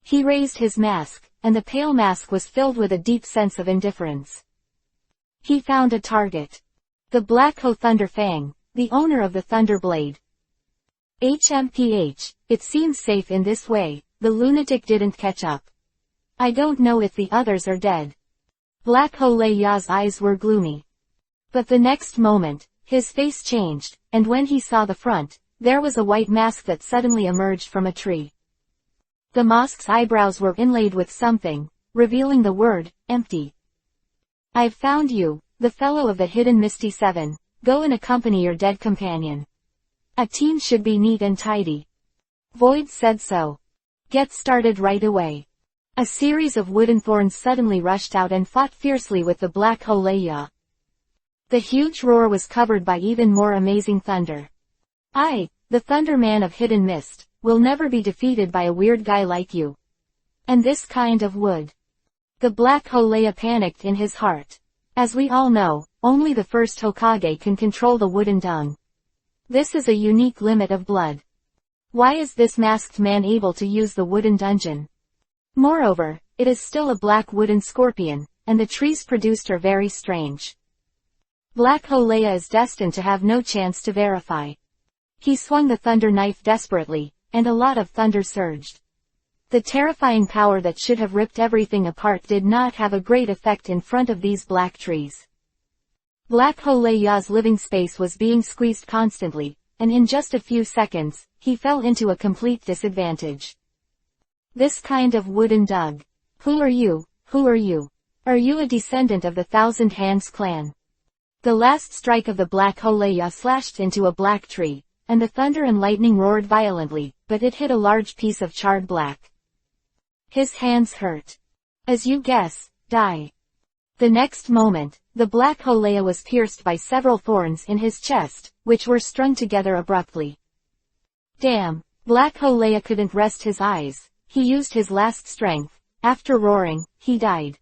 He raised his mask, and the pale mask was filled with a deep sense of indifference. He found a target. The Black Ho Thunder Fang, the owner of the Thunder Blade. HMPH, it seems safe in this way, the lunatic didn't catch up. I don't know if the others are dead. Black Ho Leia's eyes were gloomy. But the next moment, his face changed, and when he saw the front, there was a white mask that suddenly emerged from a tree. The mask's eyebrows were inlaid with something, revealing the word, empty. I've found you, the fellow of the hidden Misty 7, go and accompany your dead companion. A team should be neat and tidy. Void said so. Get started right away. A series of wooden thorns suddenly rushed out and fought fiercely with the Black Ho Leia. The huge roar was covered by even more amazing thunder. I, the Thunder Man of Hidden Mist, will never be defeated by a weird guy like you. And this kind of wood. The Black Ho Leia panicked in his heart. As we all know, only the first Hokage can control the wooden dung. This is a unique limit of blood. Why is this masked man able to use the wooden dungeon? Moreover, it is still a black wooden scorpion, and the trees produced are very strange. Black Ho Leia is destined to have no chance to verify. He swung the thunder knife desperately, and a lot of thunder surged. The terrifying power that should have ripped everything apart did not have a great effect in front of these black trees. Black Ho Leia's living space was being squeezed constantly, and in just a few seconds, he fell into a complete disadvantage. This kind of wooden dug. Who are you? Who are you? Are you a descendant of the Thousand Hands clan? The last strike of the Black Ho Leia slashed into a black tree, and the thunder and lightning roared violently, but it hit a large piece of charred black. His hands hurt. As you guess, die. The next moment, the Black Ho Leia was pierced by several thorns in his chest, which were strung together abruptly. Damn, Black Ho Leia couldn't rest his eyes. He used his last strength. After roaring, he died.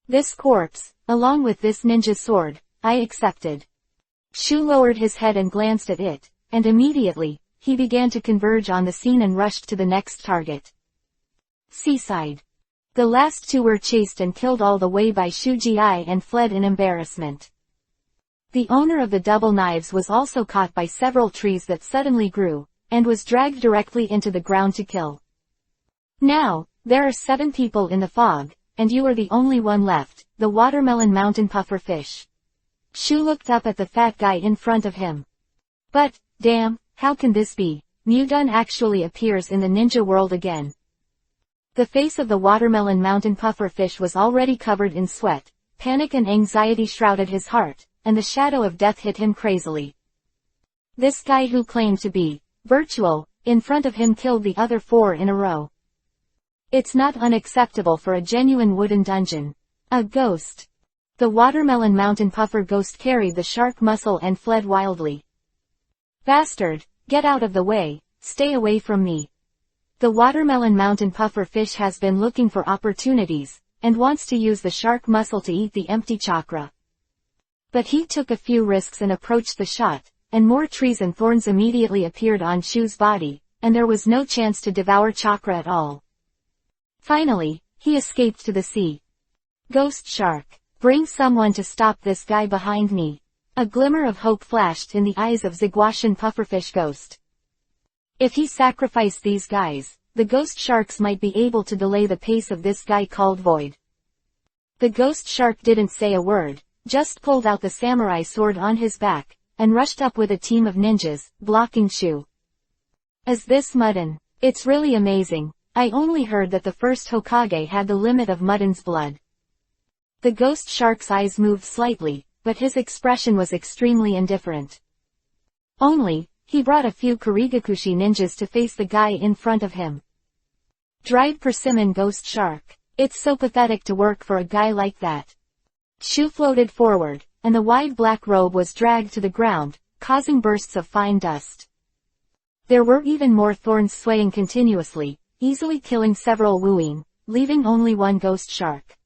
This corpse, along with this ninja sword, I accepted. Shu lowered his head and glanced at it, and immediately, he began to converge on the scene and rushed to the next target. Seaside. The last 2 were chased and killed all the way by Shu Ji and fled in embarrassment. The owner of the double knives was also caught by several trees that suddenly grew, and was dragged directly into the ground to kill. Now, there are 7 people in the fog, and you are the only one left, the watermelon mountain puffer fish. Shu looked up at the fat guy in front of him. But, damn, how can this be? Mudun actually appears in the ninja world again. The face of the watermelon mountain pufferfish was already covered in sweat, panic and anxiety shrouded his heart, and the shadow of death hit him crazily. This guy who claimed to be virtual, in front of him killed the other 4 in a row. It's not unacceptable for a genuine wooden dungeon. A ghost. The watermelon mountain puffer ghost carried the shark muscle and fled wildly. Bastard, get out of the way, stay away from me. The watermelon mountain puffer fish has been looking for opportunities, and wants to use the shark muscle to eat the empty chakra. But he took a few risks and approached the shot, and more trees and thorns immediately appeared on Shu's body, and there was no chance to devour chakra at all. Finally, he escaped to the sea. Ghost shark, bring someone to stop this guy behind me. A glimmer of hope flashed in the eyes of Ziguashan pufferfish ghost. If he sacrificed these guys, the ghost sharks might be able to delay the pace of this guy called Void. The ghost shark didn't say a word, just pulled out the samurai sword on his back, and rushed up with a team of ninjas, blocking Shu. As this Mudden, it's really amazing, I only heard that the first Hokage had the limit of Mudden's blood. The ghost shark's eyes moved slightly, but his expression was extremely indifferent. Only, he brought a few Kurigakushi ninjas to face the guy in front of him. Dried persimmon ghost shark, it's so pathetic to work for a guy like that. Shu floated forward, and the wide black robe was dragged to the ground, causing bursts of fine dust. There were even more thorns swaying continuously, easily killing several wooing, leaving only one ghost shark.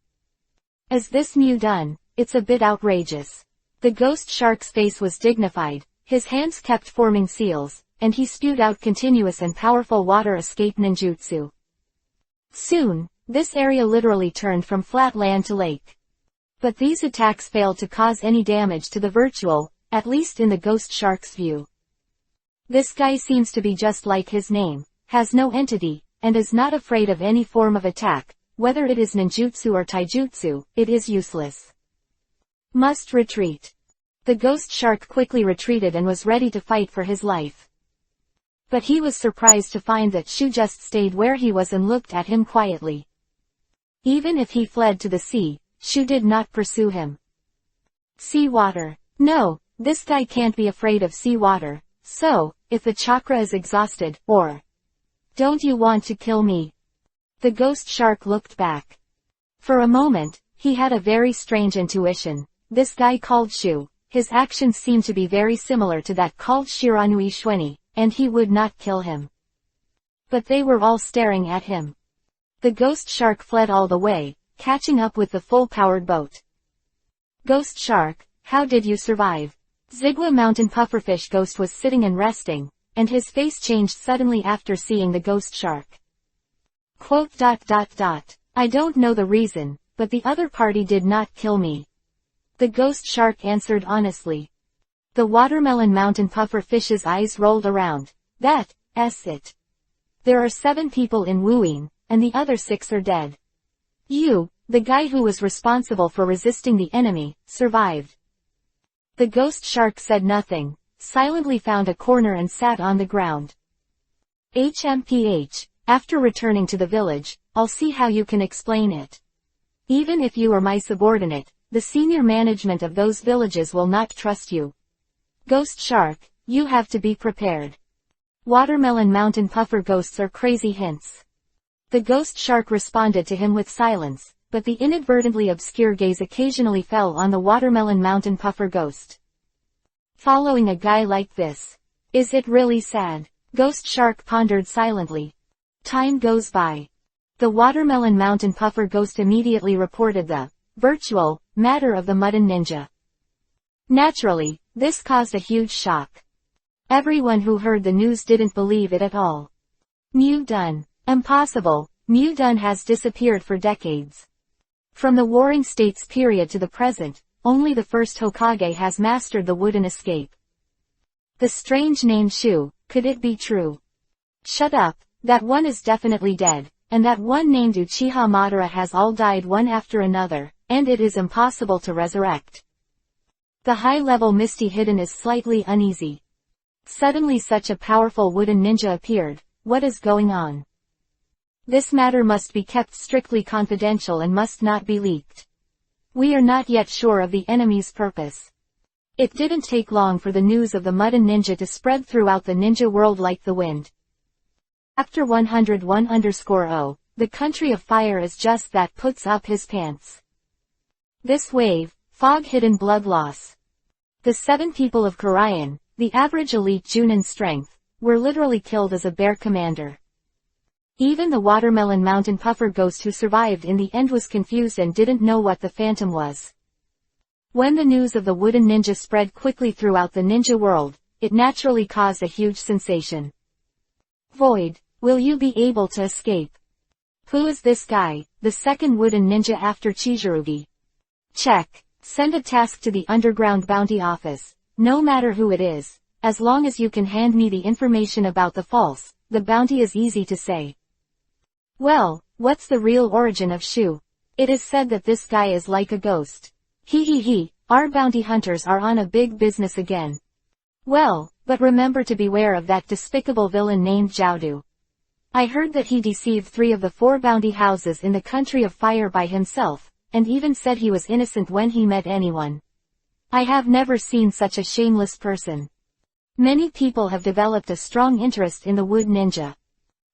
As this Mew done, it's a bit outrageous. The ghost shark's face was dignified, his hands kept forming seals, and he spewed out continuous and powerful water escape ninjutsu. Soon, this area literally turned from flat land to lake. But these attacks failed to cause any damage to the virtual, at least in the ghost shark's view. This guy seems to be just like his name, has no entity, and is not afraid of any form of attack, whether it is ninjutsu or taijutsu, it is useless. Must retreat. The ghost shark quickly retreated and was ready to fight for his life. But he was surprised to find that Shu just stayed where he was and looked at him quietly. Even if he fled to the sea, Shu did not pursue him. Sea water. No, this guy can't be afraid of sea water, so, if the chakra is exhausted, or... Don't you want to kill me? The ghost shark looked back. For a moment, he had a very strange intuition. This guy called Shu, his actions seemed to be very similar to that called Shiranui Shueni, and he would not kill him. But they were all staring at him. The ghost shark fled all the way, catching up with the full-powered boat. Ghost shark, how did you survive? Zigwa mountain pufferfish ghost was sitting and resting, and his face changed suddenly after seeing the ghost shark. Quote. I don't know the reason, but the other party did not kill me. The ghost shark answered honestly. The watermelon mountain pufferfish's eyes rolled around. That's it. There are 7 people in Wuing, and the other 6 are dead. You, the guy who was responsible for resisting the enemy, survived. The ghost shark said nothing, silently found a corner and sat on the ground. HMPH, after returning to the village, I'll see how you can explain it. Even if you are my subordinate, the senior management of those villages will not trust you. Ghost shark, you have to be prepared. Watermelon mountain puffer ghosts are crazy hints. The ghost shark responded to him with silence, but the inadvertently obscure gaze occasionally fell on the watermelon mountain puffer ghost. Following a guy like this. Is it really sad? Ghost shark pondered silently. Time goes by. The watermelon mountain puffer ghost immediately reported the virtual matter of the Mudden ninja. Naturally, this caused a huge shock. Everyone who heard the news didn't believe it at all. Mew done. Impossible, Mew done has disappeared for decades. From the Warring States period to the present, only the first Hokage has mastered the wooden escape. The strange name Shu, could it be true? Shut up, that one is definitely dead, and that one named Uchiha Madara has all died one after another, and it is impossible to resurrect. The high-level Misty Hidden is slightly uneasy. Suddenly such a powerful wooden ninja appeared, what is going on? This matter must be kept strictly confidential and must not be leaked. We are not yet sure of the enemy's purpose. It didn't take long for the news of the Mudden Ninja to spread throughout the ninja world like the wind. Chapter 101_0, the country of fire is just that puts up his pants. This wave, fog-hidden blood loss. The 7 people of Korean, the average elite Junin strength, were literally killed as a bear commander. Even the watermelon mountain puffer ghost who survived in the end was confused and didn't know what the phantom was. When the news of the wooden ninja spread quickly throughout the ninja world, it naturally caused a huge sensation. Void, will you be able to escape? Who is this guy, the second wooden ninja after Chizurugi? Check. Send a task to the underground bounty office, no matter who it is, as long as you can hand me the information about the false, the bounty is easy to say. Well, what's the real origin of Shu? It is said that this guy is like a ghost. Our bounty hunters are on a big business again. Well, but remember to beware of that despicable villain named Jiaodu. I heard that he deceived 3 of the 4 bounty houses in the country of fire by himself, and even said he was innocent when he met anyone. I have never seen such a shameless person. Many people have developed a strong interest in the wood ninja.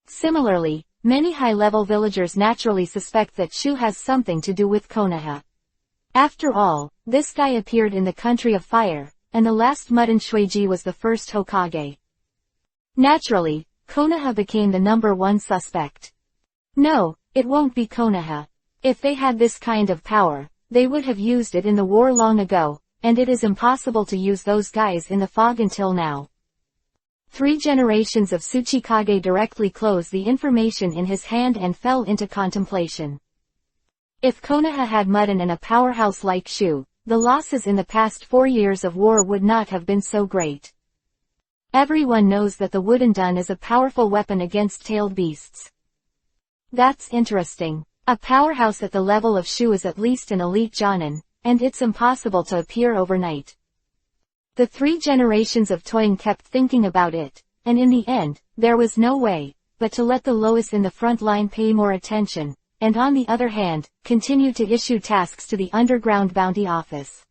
Similarly, many high-level villagers naturally suspect that Shu has something to do with Konoha. After all, this guy appeared in the country of fire, and the last Mudden Shueiji was the first Hokage. Naturally, Konoha became the #1 suspect. No, it won't be Konoha. If they had this kind of power, they would have used it in the war long ago, and it is impossible to use those guys in the fog until now. 3 generations of Tsuchikage directly closed the information in his hand and fell into contemplation. If Konoha had Mudden and a powerhouse like Shu, the losses in the past 4 years of war would not have been so great. Everyone knows that the wooden dun is a powerful weapon against tailed beasts. That's interesting. A powerhouse at the level of Shu is at least an elite jonin, and it's impossible to appear overnight. The 3 generations of Toyin kept thinking about it, and in the end, there was no way but to let the lowest in the front line pay more attention, and on the other hand, continue to issue tasks to the underground bounty office.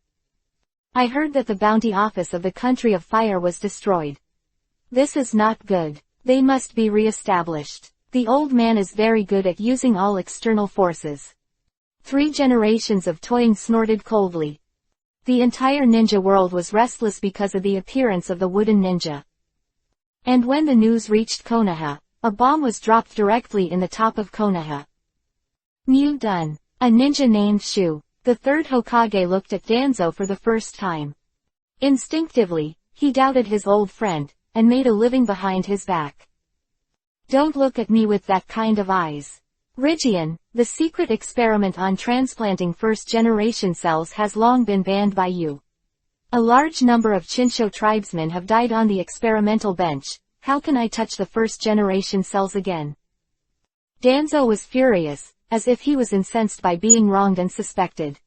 I heard that the bounty office of the country of fire was destroyed. This is not good. They must be re-established. The old man is very good at using all external forces. 3 generations of Toyin snorted coldly. The entire ninja world was restless because of the appearance of the wooden ninja. And when the news reached Konoha, a bomb was dropped directly in the top of Konoha. New done. A ninja named Shu. The 3rd Hokage looked at Danzo for the first time. Instinctively, he doubted his old friend, and made a living behind his back. Don't look at me with that kind of eyes. Ryujian, the secret experiment on transplanting first-generation cells has long been banned by you. A large number of Chinsho tribesmen have died on the experimental bench. How can I touch the first-generation cells again? Danzo was furious, as if he was incensed by being wronged and suspected.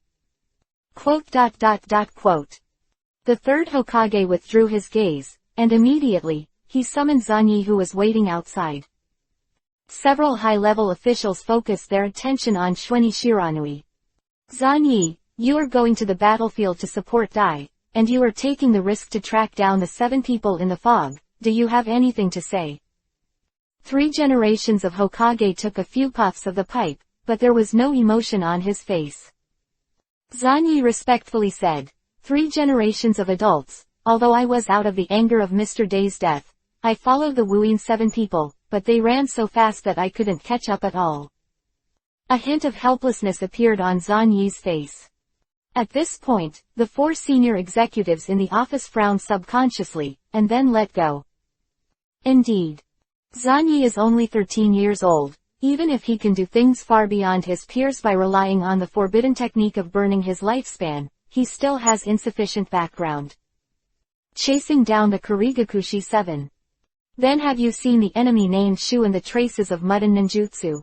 Quote. The 3rd Hokage withdrew his gaze, and immediately, he summoned Zanyi who was waiting outside. Several high-level officials focused their attention on Shueni Shiranui. Zanyi, you are going to the battlefield to support Dai, and you are taking the risk to track down the 7 people in the fog. Do you have anything to say? 3 generations of Hokage took a few puffs of the pipe, but there was no emotion on his face. Zanyi respectfully said, 3 generations of adults, although I was out of the anger of Mr. Day's death, I followed the Wuin 7 people, but they ran so fast that I couldn't catch up at all. A hint of helplessness appeared on Zanyi's face. At this point, the 4 senior executives in the office frowned subconsciously, and then let go. Indeed. Zanyi is only 13 years old. Even if he can do things far beyond his peers by relying on the forbidden technique of burning his lifespan, he still has insufficient background. Chasing down the Kurigakushi 7. Then have you seen the enemy named Shu and the traces of Mudden ninjutsu?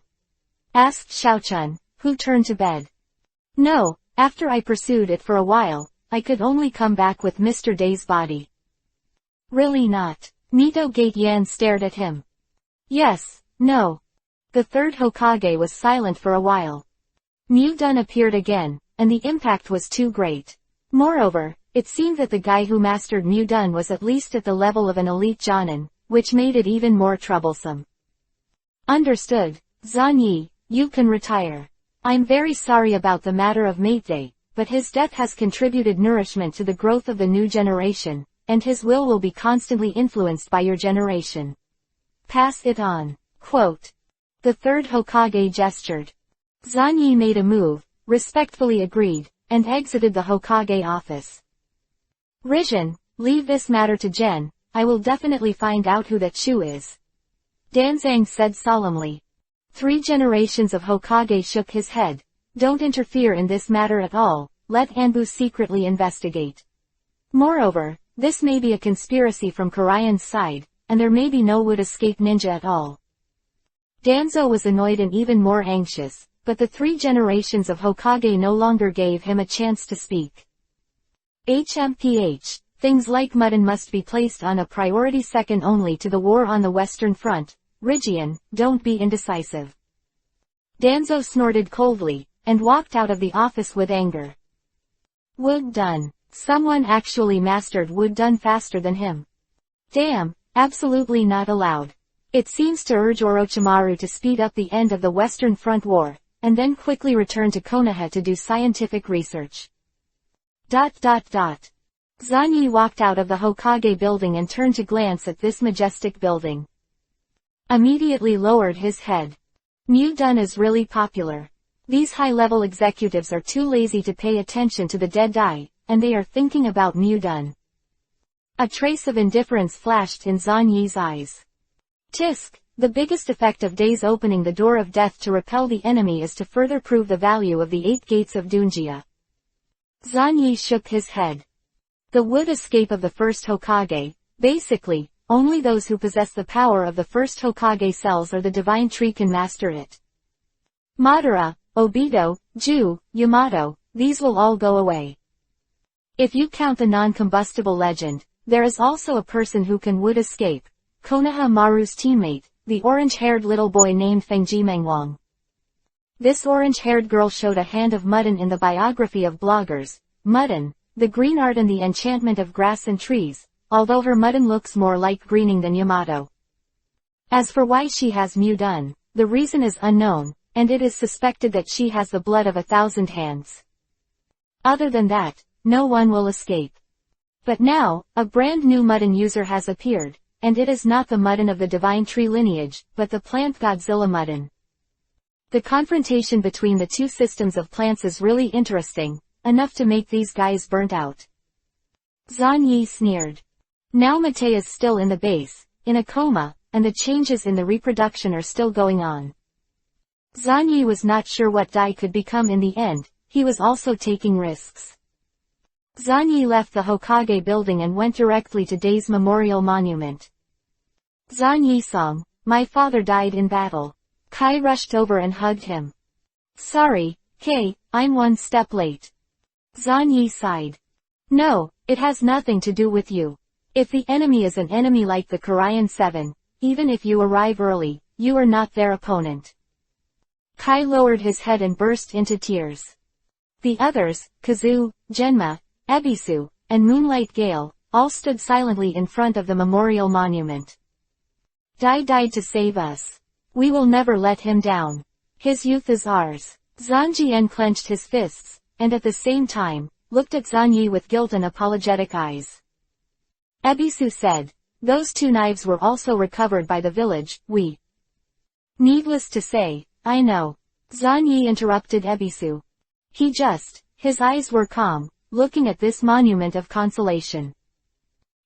Asked Xiaochun, who turned to bed. No, after I pursued it for a while, I could only come back with Mr. Day's body. Really not. Nito Gate Yan stared at him. Yes, no. The third Hokage was silent for a while. Mu-dun appeared again, and the impact was too great. Moreover, it seemed that the guy who mastered Mu-dun was at least at the level of an elite Jonin, which made it even more troublesome. Understood, Zanyi, you can retire. I'm very sorry about the matter of Meitei, but his death has contributed nourishment to the growth of the new generation, and his will be constantly influenced by your generation. Pass it on. Quote. The third Hokage gestured. Zanyi made a move, respectfully agreed, and exited the Hokage office. Rizhin, leave this matter to Gen, I will definitely find out who that Shu is. Danzang said solemnly. 3 generations of Hokage shook his head. Don't interfere in this matter at all, let Anbu secretly investigate. Moreover, this may be a conspiracy from Karayan's side, and there may be no would escape ninja at all. Danzo was annoyed and even more anxious, but the 3 generations of Hokage no longer gave him a chance to speak. HMPH, things like Mudden must be placed on a priority second only to the war on the Western Front. Rigian, don't be indecisive. Danzo snorted coldly, and walked out of the office with anger. Wood done. Someone actually mastered wood done faster than him. Damn, absolutely not allowed. It seems to urge Orochimaru to speed up the end of the Western Front War, and then quickly return to Konoha to do scientific research. Zanyi walked out of the Hokage building and turned to glance at this majestic building. Immediately lowered his head. Mu-dun is really popular. These high-level executives are too lazy to pay attention to the dead guy, and they are thinking about Mu-dun. A trace of indifference flashed in Zanyi's eyes. Tisk, the biggest effect of Days opening the door of death to repel the enemy is to further prove the value of the 8 gates of Dunjia. Zanyi shook his head. The wood escape of the first Hokage, basically, only those who possess the power of the first Hokage cells or the divine tree can master it. Madara, Obito, Ju, Yamato, these will all go away. If you count the non-combustible legend, there is also a person who can wood escape, Konoha Maru's teammate, the orange-haired little boy named Fengji Mengwang. This orange-haired girl showed a hand of Mudden in the biography of bloggers, Mudden, the green art and the enchantment of grass and trees, although her Mudden looks more like greening than Yamato. As for why she has Mu-dun, the reason is unknown, and it is suspected that she has the blood of 1,000 hands. Other than that, no one will escape. But now, a brand new Mudden user has appeared, and it is not the Mudden of the Divine Tree lineage, but the plant Godzilla Mudden. The confrontation between the 2 systems of plants is really interesting, enough to make these guys burnt out. Zanyi sneered. Now Matei is still in the base, in a coma, and the changes in the reproduction are still going on. Zanyi was not sure what Dai could become in the end, he was also taking risks. Zanyi left the Hokage building and went directly to Dai's memorial monument. Zanyi-san, my father died in battle. Kai rushed over and hugged him. Sorry, Kei, I'm 1 step late. Zanyi sighed. No, it has nothing to do with you. If the enemy is an enemy like the Karayan 7, even if you arrive early, you are not their opponent. Kai lowered his head and burst into tears. The others, Kazu, Genma, Ebisu, and Moonlight Gale, all stood silently in front of the memorial monument. Dai died to save us. We will never let him down. His youth is ours. Zanjian clenched his fists, and at the same time, looked at Zanyi with guilt and apologetic eyes. Ebisu said, those 2 knives were also recovered by the village, Needless to say, I know. Zanyi interrupted Ebisu. His eyes were calm, looking at this monument of consolation.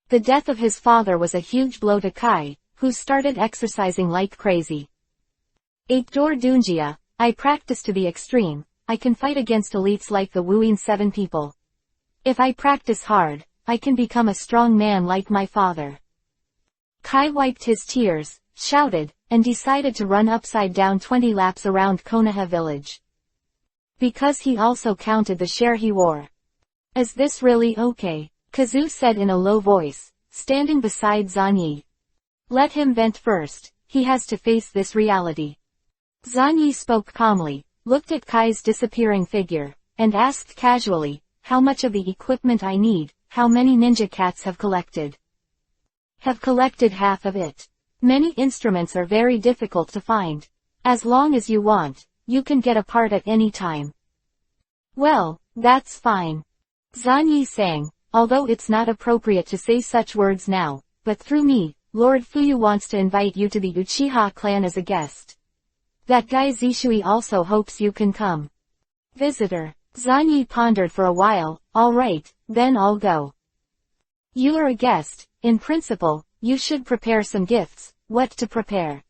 The death of his father was a huge blow to Kai, who started exercising like crazy. Aikdor Dunjia, I practice to the extreme, I can fight against elites like the Wuin 7 people. If I practice hard, I can become a strong man like my father. Kai wiped his tears, shouted, and decided to run upside down 20 laps around Konoha village. Because he also counted the share he wore. Is this really okay? Kazu said in a low voice, standing beside Zanyi. Let him vent first, he has to face this reality. Zanyi spoke calmly, looked at Kai's disappearing figure, and asked casually, how much of the equipment I need, how many ninja cats have collected. Have collected half of it. Many instruments are very difficult to find. As long as you want, you can get a part at any time. Well, that's fine. Zanyi sang, although it's not appropriate to say such words now, but through me, Lord Fuyu wants to invite you to the Uchiha clan as a guest. That guy Zishui also hopes you can come. Visitor. Zanyi pondered for a while, alright, then I'll go. You are a guest, in principle, you should prepare some gifts. What to prepare?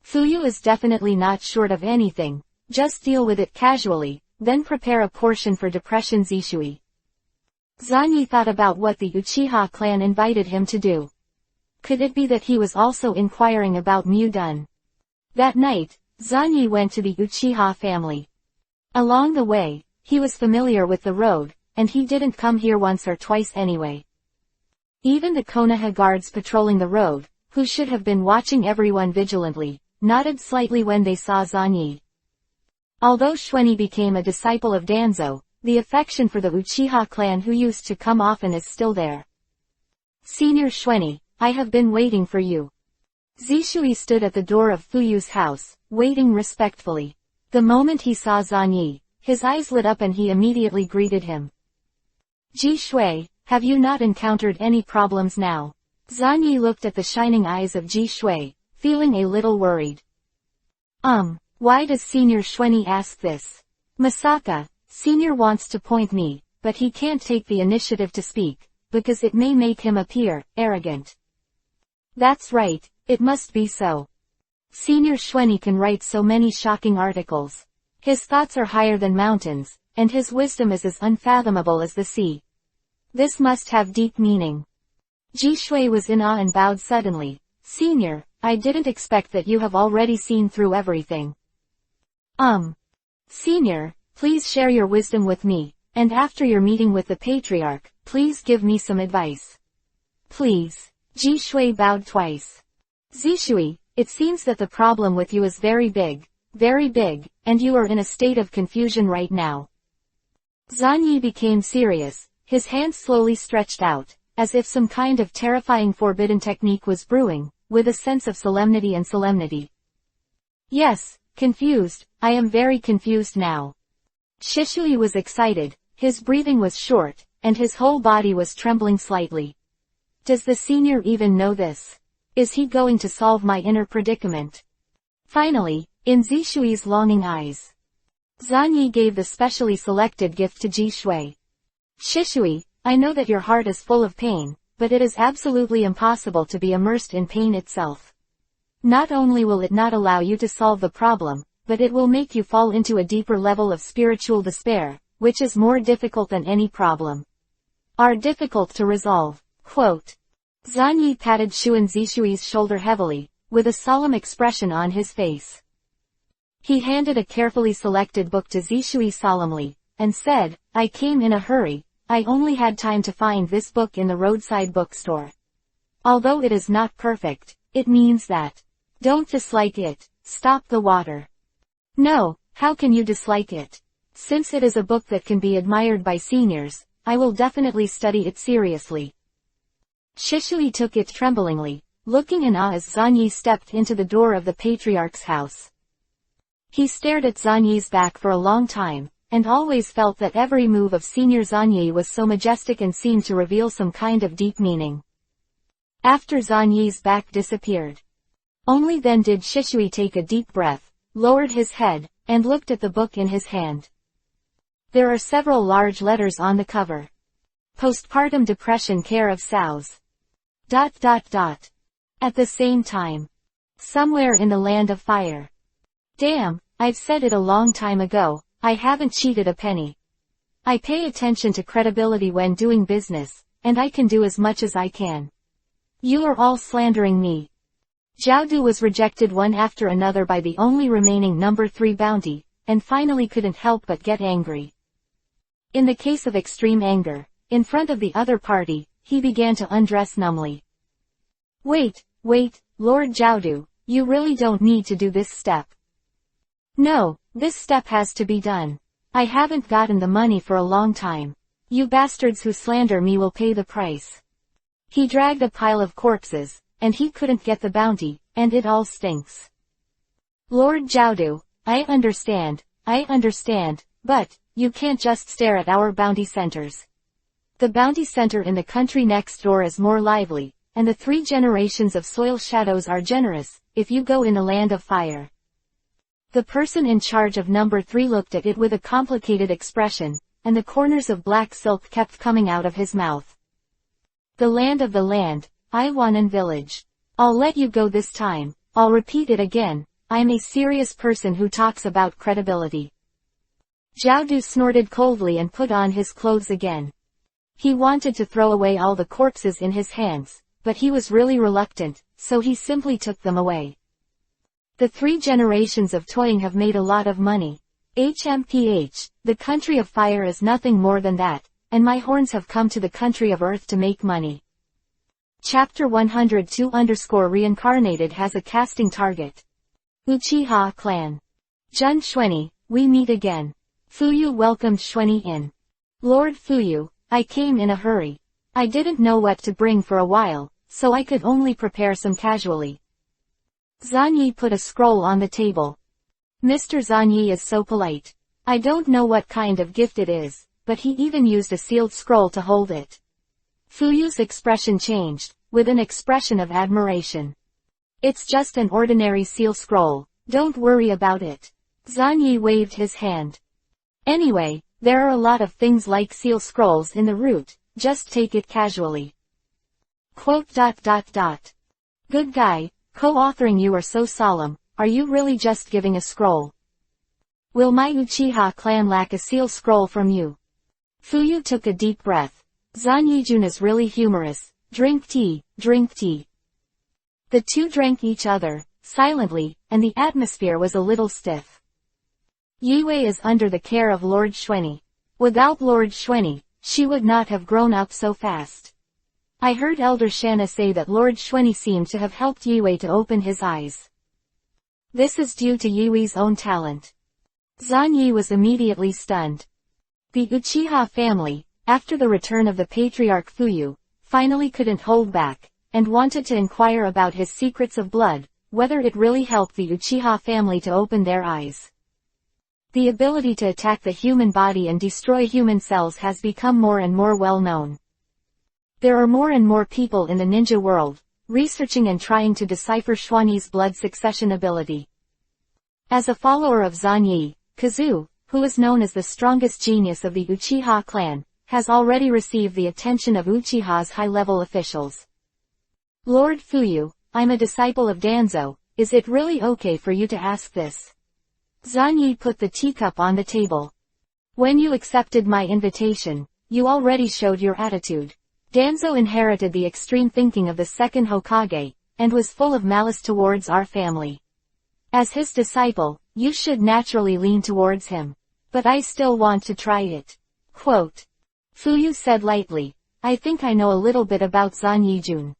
Fuyu is definitely not short of anything, just deal with it casually, then prepare a portion for Depression Zishui. Zanyi thought about what the Uchiha clan invited him to do. Could it be that he was also inquiring about Mudun? That night, Zanyi went to the Uchiha family. Along the way, he was familiar with the road, and he didn't come here once or twice anyway. Even the Konoha guards patrolling the road, who should have been watching everyone vigilantly, nodded slightly when they saw Zanyi. Although Shueni became a disciple of Danzo, the affection for the Uchiha clan who used to come often is still there. Senior Shueni, I have been waiting for you. Zishui stood at the door of Fuyu's house, waiting respectfully. The moment he saw Zanyi, his eyes lit up and he immediately greeted him. Ji Shui, have you not encountered any problems now? Zanyi looked at the shining eyes of Ji Shui, feeling a little worried. Why does Senior Shueni ask this? Masaka, Senior wants to point me, but he can't take the initiative to speak, because it may make him appear arrogant. That's right, it must be so. Senior Shueni can write so many shocking articles. His thoughts are higher than mountains, and his wisdom is as unfathomable as the sea. This must have deep meaning. Ji Shui was in awe and bowed suddenly. Senior, I didn't expect that you have already seen through everything. Senior, please share your wisdom with me, and after your meeting with the patriarch, please give me some advice. Please. Ji Shui bowed twice. Zishui, it seems that the problem with you is very big, and you are in a state of confusion right now. Zanyi became serious, his hands slowly stretched out, as if some kind of terrifying forbidden technique was brewing, with a sense of solemnity. Yes, confused, I am very confused now. Shishui was excited, his breathing was short, and his whole body was trembling slightly. Does the senior even know this? Is he going to solve my inner predicament? Finally, in Zishui's longing eyes, Zanyi gave the specially selected gift to Ji Shui. Shishui, I know that your heart is full of pain, but it is absolutely impossible to be immersed in pain itself. Not only will it not allow you to solve the problem, but it will make you fall into a deeper level of spiritual despair, which is more difficult than any problem. Are difficult to resolve. Quote. Zanyi patted Shuan Zishui's shoulder heavily, with a solemn expression on his face. He handed a carefully selected book to Zishui solemnly, and said, I came in a hurry, I only had time to find this book in the roadside bookstore. Although it is not perfect, it means that. Don't dislike it, stop the water. No, how can you dislike it? Since it is a book that can be admired by seniors, I will definitely study it seriously. Shishui took it tremblingly, looking in awe as Zanyi stepped into the door of the patriarch's house. He stared at Zanyi's back for a long time, and always felt that every move of Senior Zanyi was so majestic and seemed to reveal some kind of deep meaning. After Zanyi's back disappeared, only then did Shishui take a deep breath, lowered his head, and looked at the book in his hand. There are several large letters on the cover. Postpartum depression care of Sows. ... At the same time. Somewhere in the land of fire. Damn, I've said it a long time ago, I haven't cheated a penny. I pay attention to credibility when doing business, and I can do as much as I can. You are all slandering me. Jiaodu was rejected one after another by the only remaining number 3 bounty, and finally couldn't help but get angry. In the case of extreme anger, in front of the other party, he began to undress numbly. Wait, Lord Jiaodu, you really don't need to do this step. No, this step has to be done. I haven't gotten the money for a long time. You bastards who slander me will pay the price. He dragged a pile of corpses, and he couldn't get the bounty, and it all stinks. Lord Jiaodu, I understand, but, you can't just stare at our bounty centers. The bounty center in the country next door is more lively, and the 3 generations of soil shadows are generous, if you go in a land of fire. The person in charge of number 3 looked at it with a complicated expression, and the corners of black silk kept coming out of his mouth. The land of the land, Iwanan village. I'll let you go this time. I'll repeat it again, I'm a serious person who talks about credibility. Jiaodu snorted coldly and put on his clothes again. He wanted to throw away all the corpses in his hands, but he was really reluctant, so he simply took them away. The 3 generations of toying have made a lot of money. HMPH, the country of fire is nothing more than that, and my horns have come to the country of earth to make money. Chapter 102_Reincarnated has a casting target. Uchiha Clan. Jun Xuanyi, we meet again. Fuyu welcomed Xuanyi in. Lord Fuyu, I came in a hurry. I didn't know what to bring for a while, so I could only prepare some casually. Zanyi put a scroll on the table. Mr. Zanyi is so polite. I don't know what kind of gift it is, but he even used a sealed scroll to hold it. Fuyu's expression changed, with an expression of admiration. It's just an ordinary seal scroll, don't worry about it. Zanyi waved his hand. Anyway, there are a lot of things like seal scrolls in the route, just take it casually. Quote. Good guy, co-authoring you are so solemn, are you really just giving a scroll? Will my Uchiha clan lack a seal scroll from you? Fuyu took a deep breath. Zanyijun is really humorous. Drink tea, drink tea. The two drank each other, silently, and the atmosphere was a little stiff. Yue is under the care of Lord Xuanyi. Without Lord Xuanyi, she would not have grown up so fast. I heard Elder Shanna say that Lord Xuanyi seemed to have helped Yue to open his eyes. This is due to Yue's own talent. Zanyi was immediately stunned. The Uchiha family, after the return of the patriarch Fuyu, finally couldn't hold back, and wanted to inquire about his secrets of blood, whether it really helped the Uchiha family to open their eyes. The ability to attack the human body and destroy human cells has become more and more well known. There are more and more people in the ninja world, researching and trying to decipher Xuanyi's blood succession ability. As a follower of Zanyi, Kazu, who is known as the strongest genius of the Uchiha clan, has already received the attention of Uchiha's high-level officials. Lord Fuyu, I'm a disciple of Danzo, is it really okay for you to ask this? Zanyi put the teacup on the table. When you accepted my invitation, you already showed your attitude. Danzo inherited the extreme thinking of the second Hokage, and was full of malice towards our family. As his disciple, you should naturally lean towards him. But I still want to try it. Quote. Fuyu said lightly, I think I know a little bit about Zanyijun.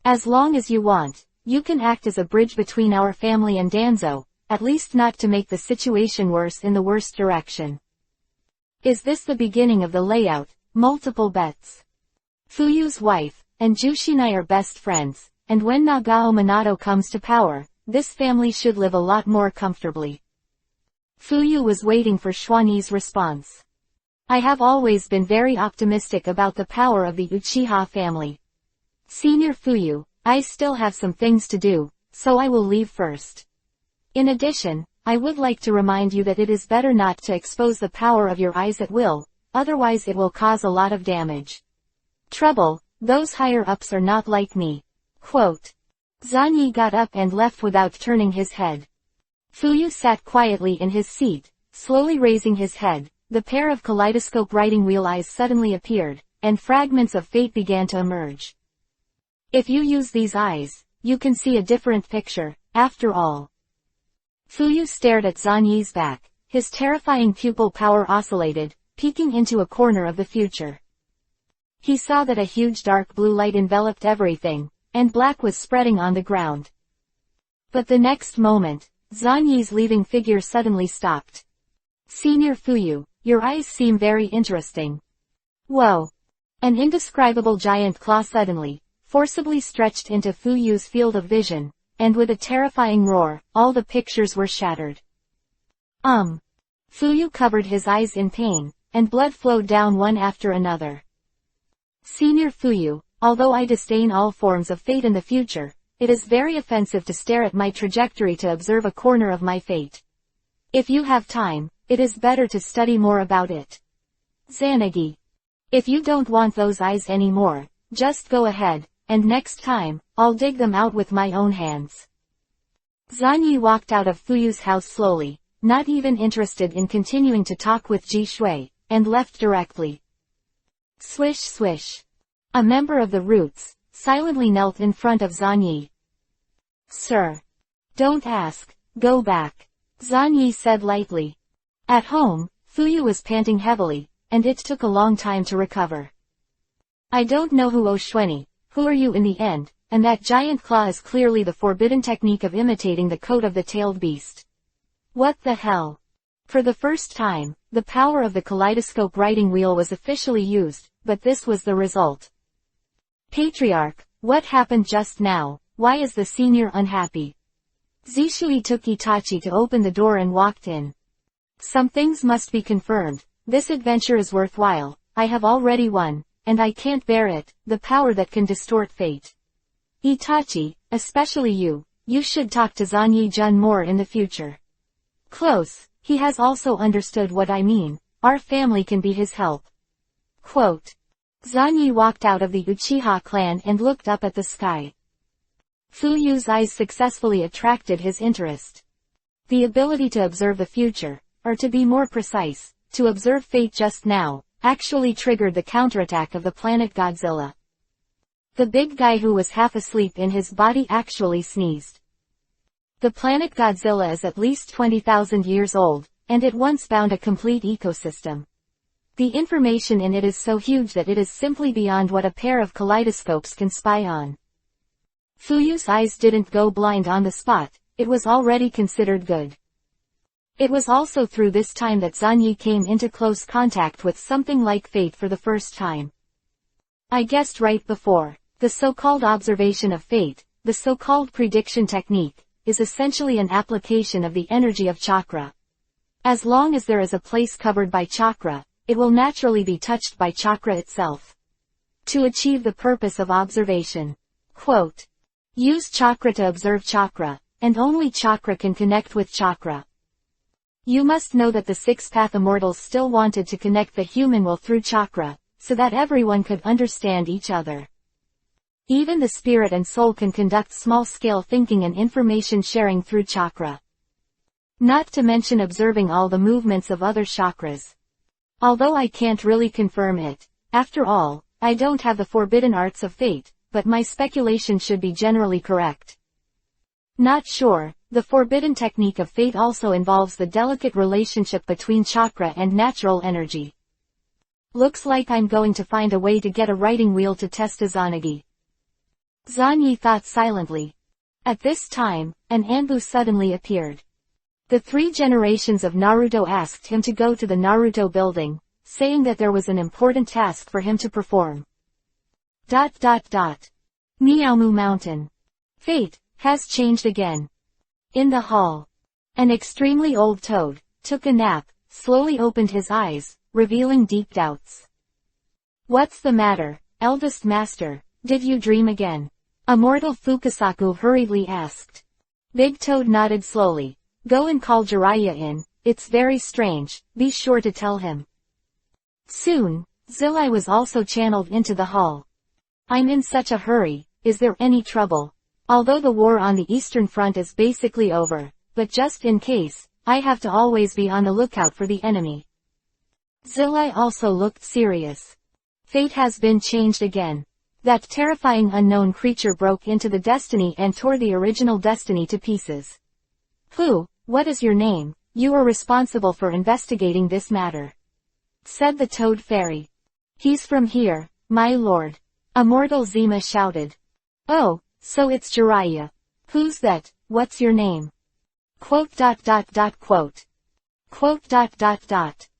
As long as you want, you can act as a bridge between our family and Danzo, at least not to make the situation worse in the worst direction. Is this the beginning of the layout? Multiple bets. Fuyu's wife, and Jushinai are best friends, and when Nagao Minato comes to power, this family should live a lot more comfortably. Fuyu was waiting for Xuanyi's response. I have always been very optimistic about the power of the Uchiha family. Senior Fuyu, I still have some things to do, so I will leave first. In addition, I would like to remind you that it is better not to expose the power of your eyes at will, otherwise it will cause a lot of damage. Trouble, those higher-ups are not like me. Quote. Zanyi got up and left without turning his head. Fuyu sat quietly in his seat, slowly raising his head. The pair of kaleidoscope writing wheel eyes suddenly appeared, and fragments of fate began to emerge. If you use these eyes, you can see a different picture, after all. Fuyu stared at Zanyi's back, his terrifying pupil power oscillated, peeking into a corner of the future. He saw that a huge dark blue light enveloped everything, and black was spreading on the ground. But the next moment, Zan leaving figure suddenly stopped. Senior Fuyu, your eyes seem very interesting. Whoa! An indescribable giant claw suddenly, forcibly stretched into Fuyu's field of vision, and with a terrifying roar, all the pictures were shattered. Fuyu covered his eyes in pain, and blood flowed down one after another. Senior Fuyu, although I disdain all forms of fate in the future, it is very offensive to stare at my trajectory to observe a corner of my fate. If you have time, it is better to study more about it. Zanagi. If you don't want those eyes anymore, just go ahead, and next time, I'll dig them out with my own hands. Zanyi walked out of Fuyu's house slowly, not even interested in continuing to talk with Ji Shui, and left directly. Swish swish. A member of the Roots, silently knelt in front of Zanyi. Sir. Don't ask, go back. Zanyi said lightly. At home, Fuyu was panting heavily, and it took a long time to recover. I don't know who Oshweni, who are you in the end, and that giant claw is clearly the forbidden technique of imitating the coat of the tailed beast. What the hell? For the first time, the power of the kaleidoscope writing wheel was officially used, but this was the result. Patriarch, what happened just now? Why is the senior unhappy? Zishui took Itachi to open the door and walked in. Some things must be confirmed. This adventure is worthwhile. I have already won, and I can't bear it, the power that can distort fate. Itachi, especially you should talk to Zanyi-jun more in the future. Close, he has also understood what I mean, our family can be his help. Quote. Zanyi walked out of the Uchiha clan and looked up at the sky. Fuyu's eyes successfully attracted his interest. The ability to observe the future, or to be more precise, to observe fate just now, actually triggered the counterattack of the planet Godzilla. The big guy who was half asleep in his body actually sneezed. The planet Godzilla is at least 20,000 years old, and it once bound a complete ecosystem. The information in it is so huge that it is simply beyond what a pair of kaleidoscopes can spy on. Fuyu's eyes didn't go blind on the spot, it was already considered good. It was also through this time that Zanyi came into close contact with something like fate for the first time. I guessed right before. The so-called observation of fate, the so-called prediction technique, is essentially an application of the energy of chakra. As long as there is a place covered by chakra, it will naturally be touched by chakra itself. To achieve the purpose of observation. Quote. Use chakra to observe chakra, and only chakra can connect with chakra. You must know that the six-path immortals still wanted to connect the human will through chakra, so that everyone could understand each other. Even the spirit and soul can conduct small-scale thinking and information sharing through chakra. Not to mention observing all the movements of other chakras. Although I can't really confirm it, after all, I don't have the forbidden arts of fate, but my speculation should be generally correct. Not sure, the forbidden technique of fate also involves the delicate relationship between chakra and natural energy. Looks like I'm going to find a way to get a writing wheel to test Izanagi. Zanyi thought silently. At this time, an Anbu suddenly appeared. The 3 generations of Naruto asked him to go to the Naruto building, saying that there was an important task for him to perform. Miaomu Mountain. Fate has changed again. In the hall. An extremely old toad took a nap, slowly opened his eyes, revealing deep doubts. What's the matter, eldest master, did you dream again? Immortal Fukasaku hurriedly asked. Big Toad nodded slowly. Go and call Jiraiya in, it's very strange, be sure to tell him. Soon, Zilai was also channeled into the hall. I'm in such a hurry, is there any trouble? Although the war on the Eastern Front is basically over, but just in case, I have to always be on the lookout for the enemy. Zilai also looked serious. Fate has been changed again. That terrifying unknown creature broke into the destiny and tore the original destiny to pieces. Who, what is your name? You are responsible for investigating this matter. Said the Toad Fairy. He's from here, my lord. Immortal Zima shouted. Oh, so it's Jiraiya. Who's that, what's your name? Quote.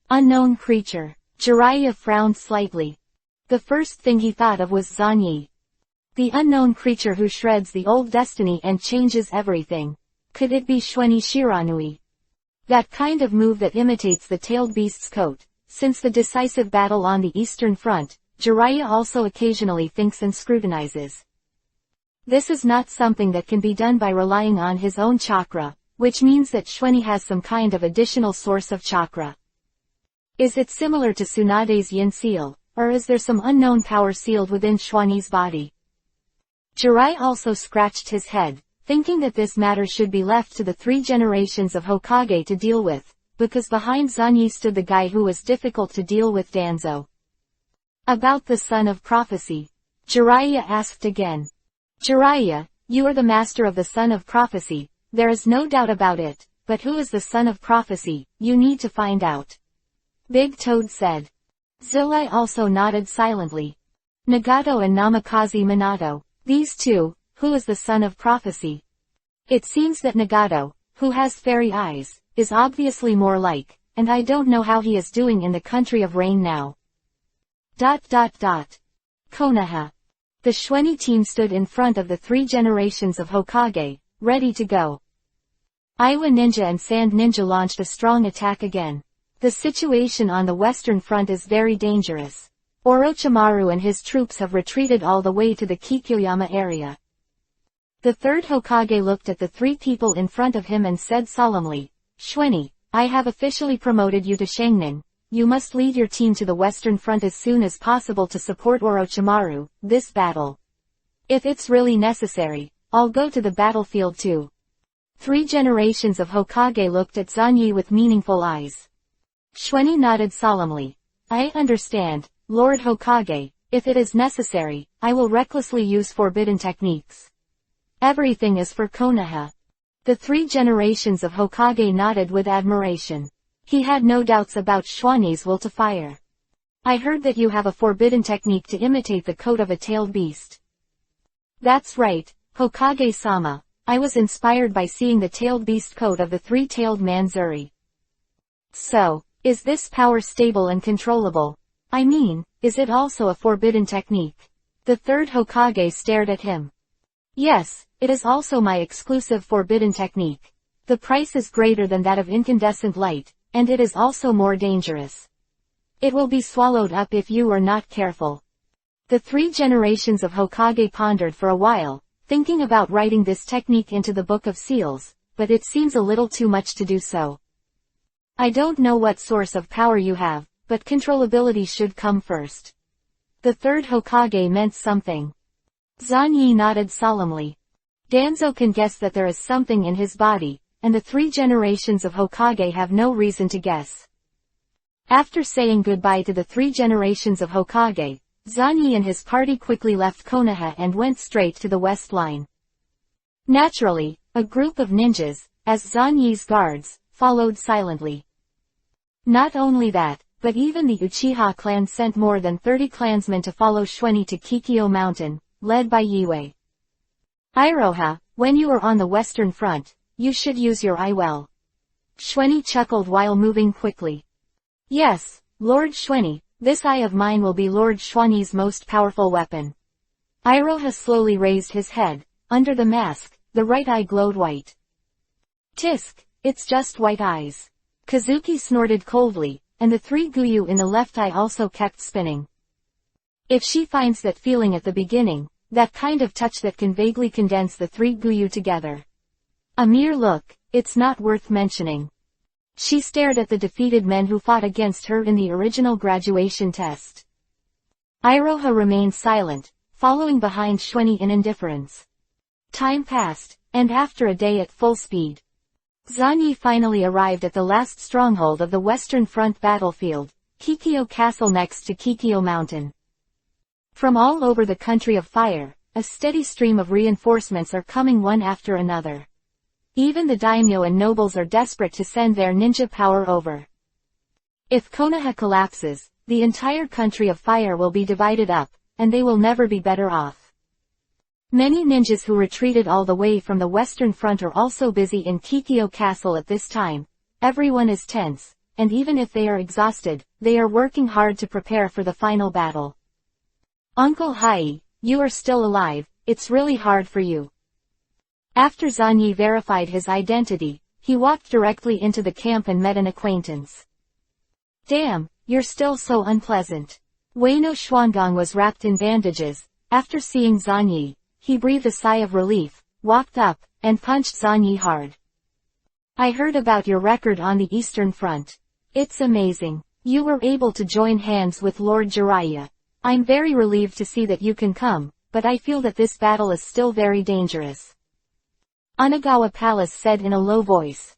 Unknown creature. Jiraiya frowned slightly. The first thing he thought of was Zanyi. The unknown creature who shreds the old destiny and changes everything. Could it be Xuanyi Shiranui? That kind of move that imitates the tailed beast's coat. Since the decisive battle on the Eastern Front, Jiraiya also occasionally thinks and scrutinizes. This is not something that can be done by relying on his own chakra, which means that Xuanyi has some kind of additional source of chakra. Is it similar to Tsunade's yin seal, or is there some unknown power sealed within Xuanyi's body? Jiraiya also scratched his head, thinking that this matter should be left to the 3 generations of Hokage to deal with, because behind Zanyi stood the guy who was difficult to deal with, Danzo. About the Son of Prophecy? Jiraiya asked again. Jiraiya, you are the master of the Son of Prophecy, there is no doubt about it, but who is the Son of Prophecy, you need to find out. Big Toad said. Zillai also nodded silently. Nagato and Namikaze Minato, these two, who is the Son of Prophecy? It seems that Nagato, who has fairy eyes, is obviously more like, and I don't know how he is doing in the country of rain now. Konoha. The Xuanyi team stood in front of the 3 generations of Hokage, ready to go. Iwa Ninja and Sand Ninja launched a strong attack again. The situation on the Western Front is very dangerous. Orochimaru and his troops have retreated all the way to the Kikyoyama area. The 3rd Hokage looked at the 3 people in front of him and said solemnly, Xuanyi, I have officially promoted you to Shangnin. You must lead your team to the Western Front as soon as possible to support Orochimaru, this battle. If it's really necessary, I'll go to the battlefield too. 3 generations of Hokage looked at Zanyi with meaningful eyes. Xuanyi nodded solemnly. I understand, Lord Hokage, if it is necessary, I will recklessly use forbidden techniques. Everything is for Konoha. The 3 generations of Hokage nodded with admiration. He had no doubts about Xuanyi's will to fire. I heard that you have a forbidden technique to imitate the coat of a tailed beast. That's right, Hokage-sama. I was inspired by seeing the tailed beast coat of the 3-tailed Manzuri. So, is this power stable and controllable? I mean, is it also a forbidden technique? The 3rd Hokage stared at him. Yes, it is also my exclusive forbidden technique. The price is greater than that of incandescent light, and it is also more dangerous. It will be swallowed up if you are not careful. The 3 generations of Hokage pondered for a while, thinking about writing this technique into the Book of Seals, but it seems a little too much to do so. I don't know what source of power you have, but controllability should come first. The 3rd Hokage meant something. Zanyi nodded solemnly. Danzo can guess that there is something in his body, and the 3 generations of Hokage have no reason to guess. After saying goodbye to the 3 generations of Hokage, Zanyi and his party quickly left Konoha and went straight to the west line. Naturally, a group of ninjas, as Zanyi's guards, followed silently. Not only that, but even the Uchiha clan sent more than 30 clansmen to follow Xuanyi to Kikyo Mountain, led by Yue. Iroha, when you are on the Western Front, you should use your eye well. Xuanyi chuckled while moving quickly. Yes, Lord Xuanyi, this eye of mine will be Lord Xuanyi's most powerful weapon. Iroha slowly raised his head. Under the mask, the right eye glowed white. Tisk, it's just white eyes. Kazuki snorted coldly, and the 3 Guyu in the left eye also kept spinning. If she finds that feeling at the beginning, that kind of touch that can vaguely condense the 3 Guyu together. A mere look, it's not worth mentioning. She stared at the defeated men who fought against her in the original graduation test. Iroha remained silent, following behind Xuanyi in indifference. Time passed, and after a day at full speed, Zanyi finally arrived at the last stronghold of the Western Front battlefield, Kikyo Castle next to Kikyo Mountain. From all over the country of fire, a steady stream of reinforcements are coming one after another. Even the daimyo and nobles are desperate to send their ninja power over. If Konoha collapses, the entire country of fire will be divided up, and they will never be better off. Many ninjas who retreated all the way from the Western Front are also busy in Kikyo Castle at this time. Everyone is tense, and even if they are exhausted, they are working hard to prepare for the final battle. Uncle Hai, you are still alive, it's really hard for you. After Zanyi verified his identity, he walked directly into the camp and met an acquaintance. Damn, you're still so unpleasant. Ueno Xuangang was wrapped in bandages. After seeing Zanyi, he breathed a sigh of relief, walked up, and punched Zanyi hard. I heard about your record on the Eastern Front. It's amazing. You were able to join hands with Lord Jiraiya. I'm very relieved to see that you can come, but I feel that this battle is still very dangerous. Onagawa Palace said in a low voice.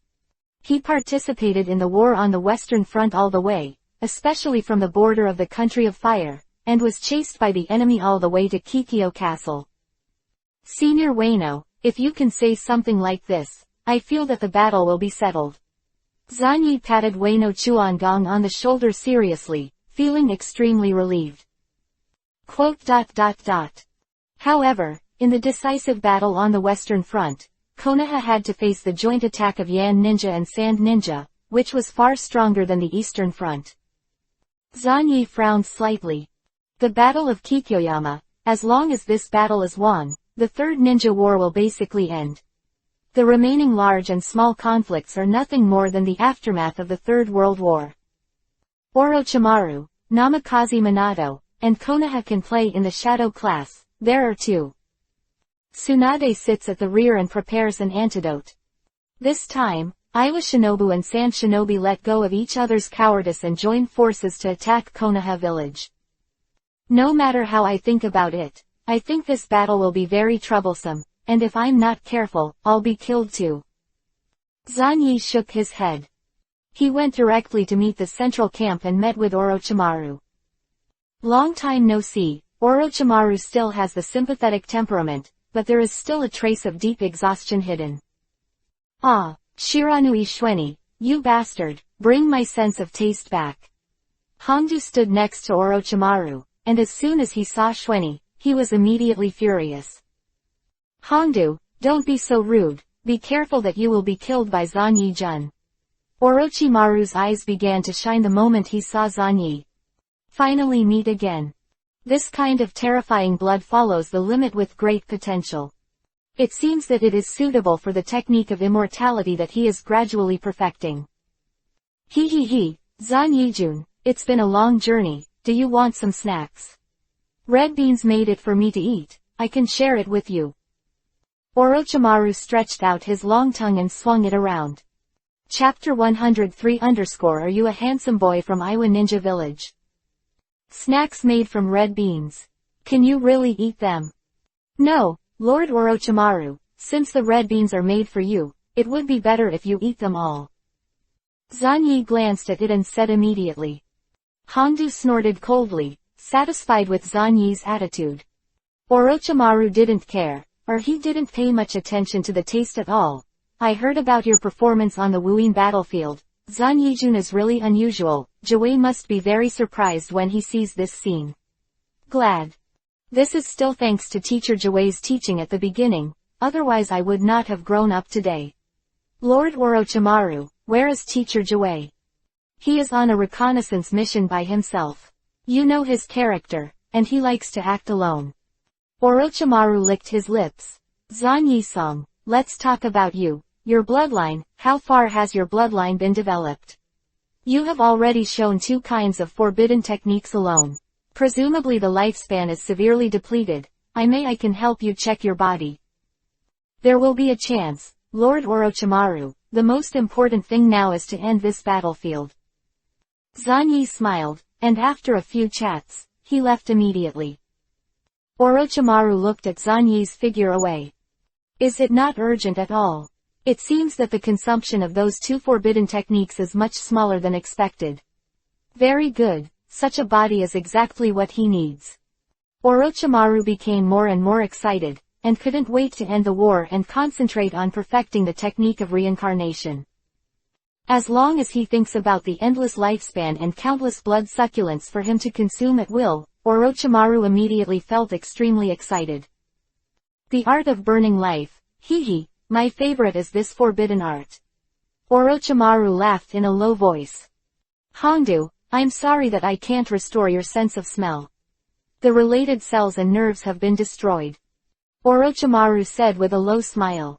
He participated in the war on the Western Front all the way, especially from the border of the Country of Fire, and was chased by the enemy all the way to Kikyo Castle. Senior Ueno, if you can say something like this, I feel that the battle will be settled. Zanyi patted Ueno Chuangong on the shoulder seriously, feeling extremely relieved. However, in the decisive battle on the Western Front, Konoha had to face the joint attack of Yan Ninja and Sand Ninja, which was far stronger than the Eastern Front. Zanyi frowned slightly. The Battle of Kikyoyama, as long as this battle is won, the Third Ninja War will basically end. The remaining large and small conflicts are nothing more than the aftermath of the Third World War. Orochimaru, Namikaze Minato, and Konoha can play in the Shadow class. There are two. Tsunade sits at the rear and prepares an antidote. This time, Iwa Shinobu and Sand Shinobi let go of each other's cowardice and join forces to attack Konoha village. No matter how I think about it, I think this battle will be very troublesome, and if I'm not careful, I'll be killed too. Zanyi shook his head. He went directly to meet the central camp and met with Orochimaru. Long time no see, Orochimaru still has the sympathetic temperament, but there is still a trace of deep exhaustion hidden. Ah, Shiranui Shweni, you bastard, bring my sense of taste back. Hongdu stood next to Orochimaru, and as soon as he saw Shweni, he was immediately furious. Hongdu, don't be so rude, be careful that you will be killed by Zanyi-jun. Orochimaru's eyes began to shine the moment he saw Zanyi. Finally meet again. This kind of terrifying blood follows the limit with great potential. It seems that it is suitable for the technique of immortality that he is gradually perfecting. Zanyi-jun, it's been a long journey, do you want some snacks? Red beans made it for me to eat, I can share it with you. Orochimaru stretched out his long tongue and swung it around. Chapter 103 _ Are you a handsome boy from Iwa Ninja Village? Snacks made from red beans. Can you really eat them? No, Lord Orochimaru, since the red beans are made for you, it would be better if you eat them all. Zanyi glanced at it and said immediately. Hongdu snorted coldly, satisfied with Zanyi's attitude. Orochimaru didn't care, or he didn't pay much attention to the taste at all. I heard about your performance on the Wuyin battlefield. Zanyi-jun is really unusual. Jiwei must be very surprised when he sees this scene. Glad. This is still thanks to Teacher Jiwei's teaching at the beginning, otherwise I would not have grown up today. Lord Orochimaru, where is Teacher Jiwei? He is on a reconnaissance mission by himself. You know his character, and he likes to act alone. Orochimaru licked his lips. Zanyi-san, let's talk about you. Your bloodline, how far has your bloodline been developed? You have already shown 2 kinds of forbidden techniques alone. Presumably the lifespan is severely depleted. I can help you check your body. There will be a chance, Lord Orochimaru. The most important thing now is to end this battlefield. Zanyi smiled, and after a few chats, he left immediately. Orochimaru looked at Zanyi's figure away. Is it not urgent at all? It seems that the consumption of those 2 forbidden techniques is much smaller than expected. Very good, such a body is exactly what he needs. Orochimaru became more and more excited, and couldn't wait to end the war and concentrate on perfecting the technique of reincarnation. As long as he thinks about the endless lifespan and countless blood succulents for him to consume at will, Orochimaru immediately felt extremely excited. The art of burning life, hee, my favorite is this forbidden art. Orochimaru laughed in a low voice. Hongdu, I'm sorry that I can't restore your sense of smell. The related cells and nerves have been destroyed. Orochimaru said with a low smile.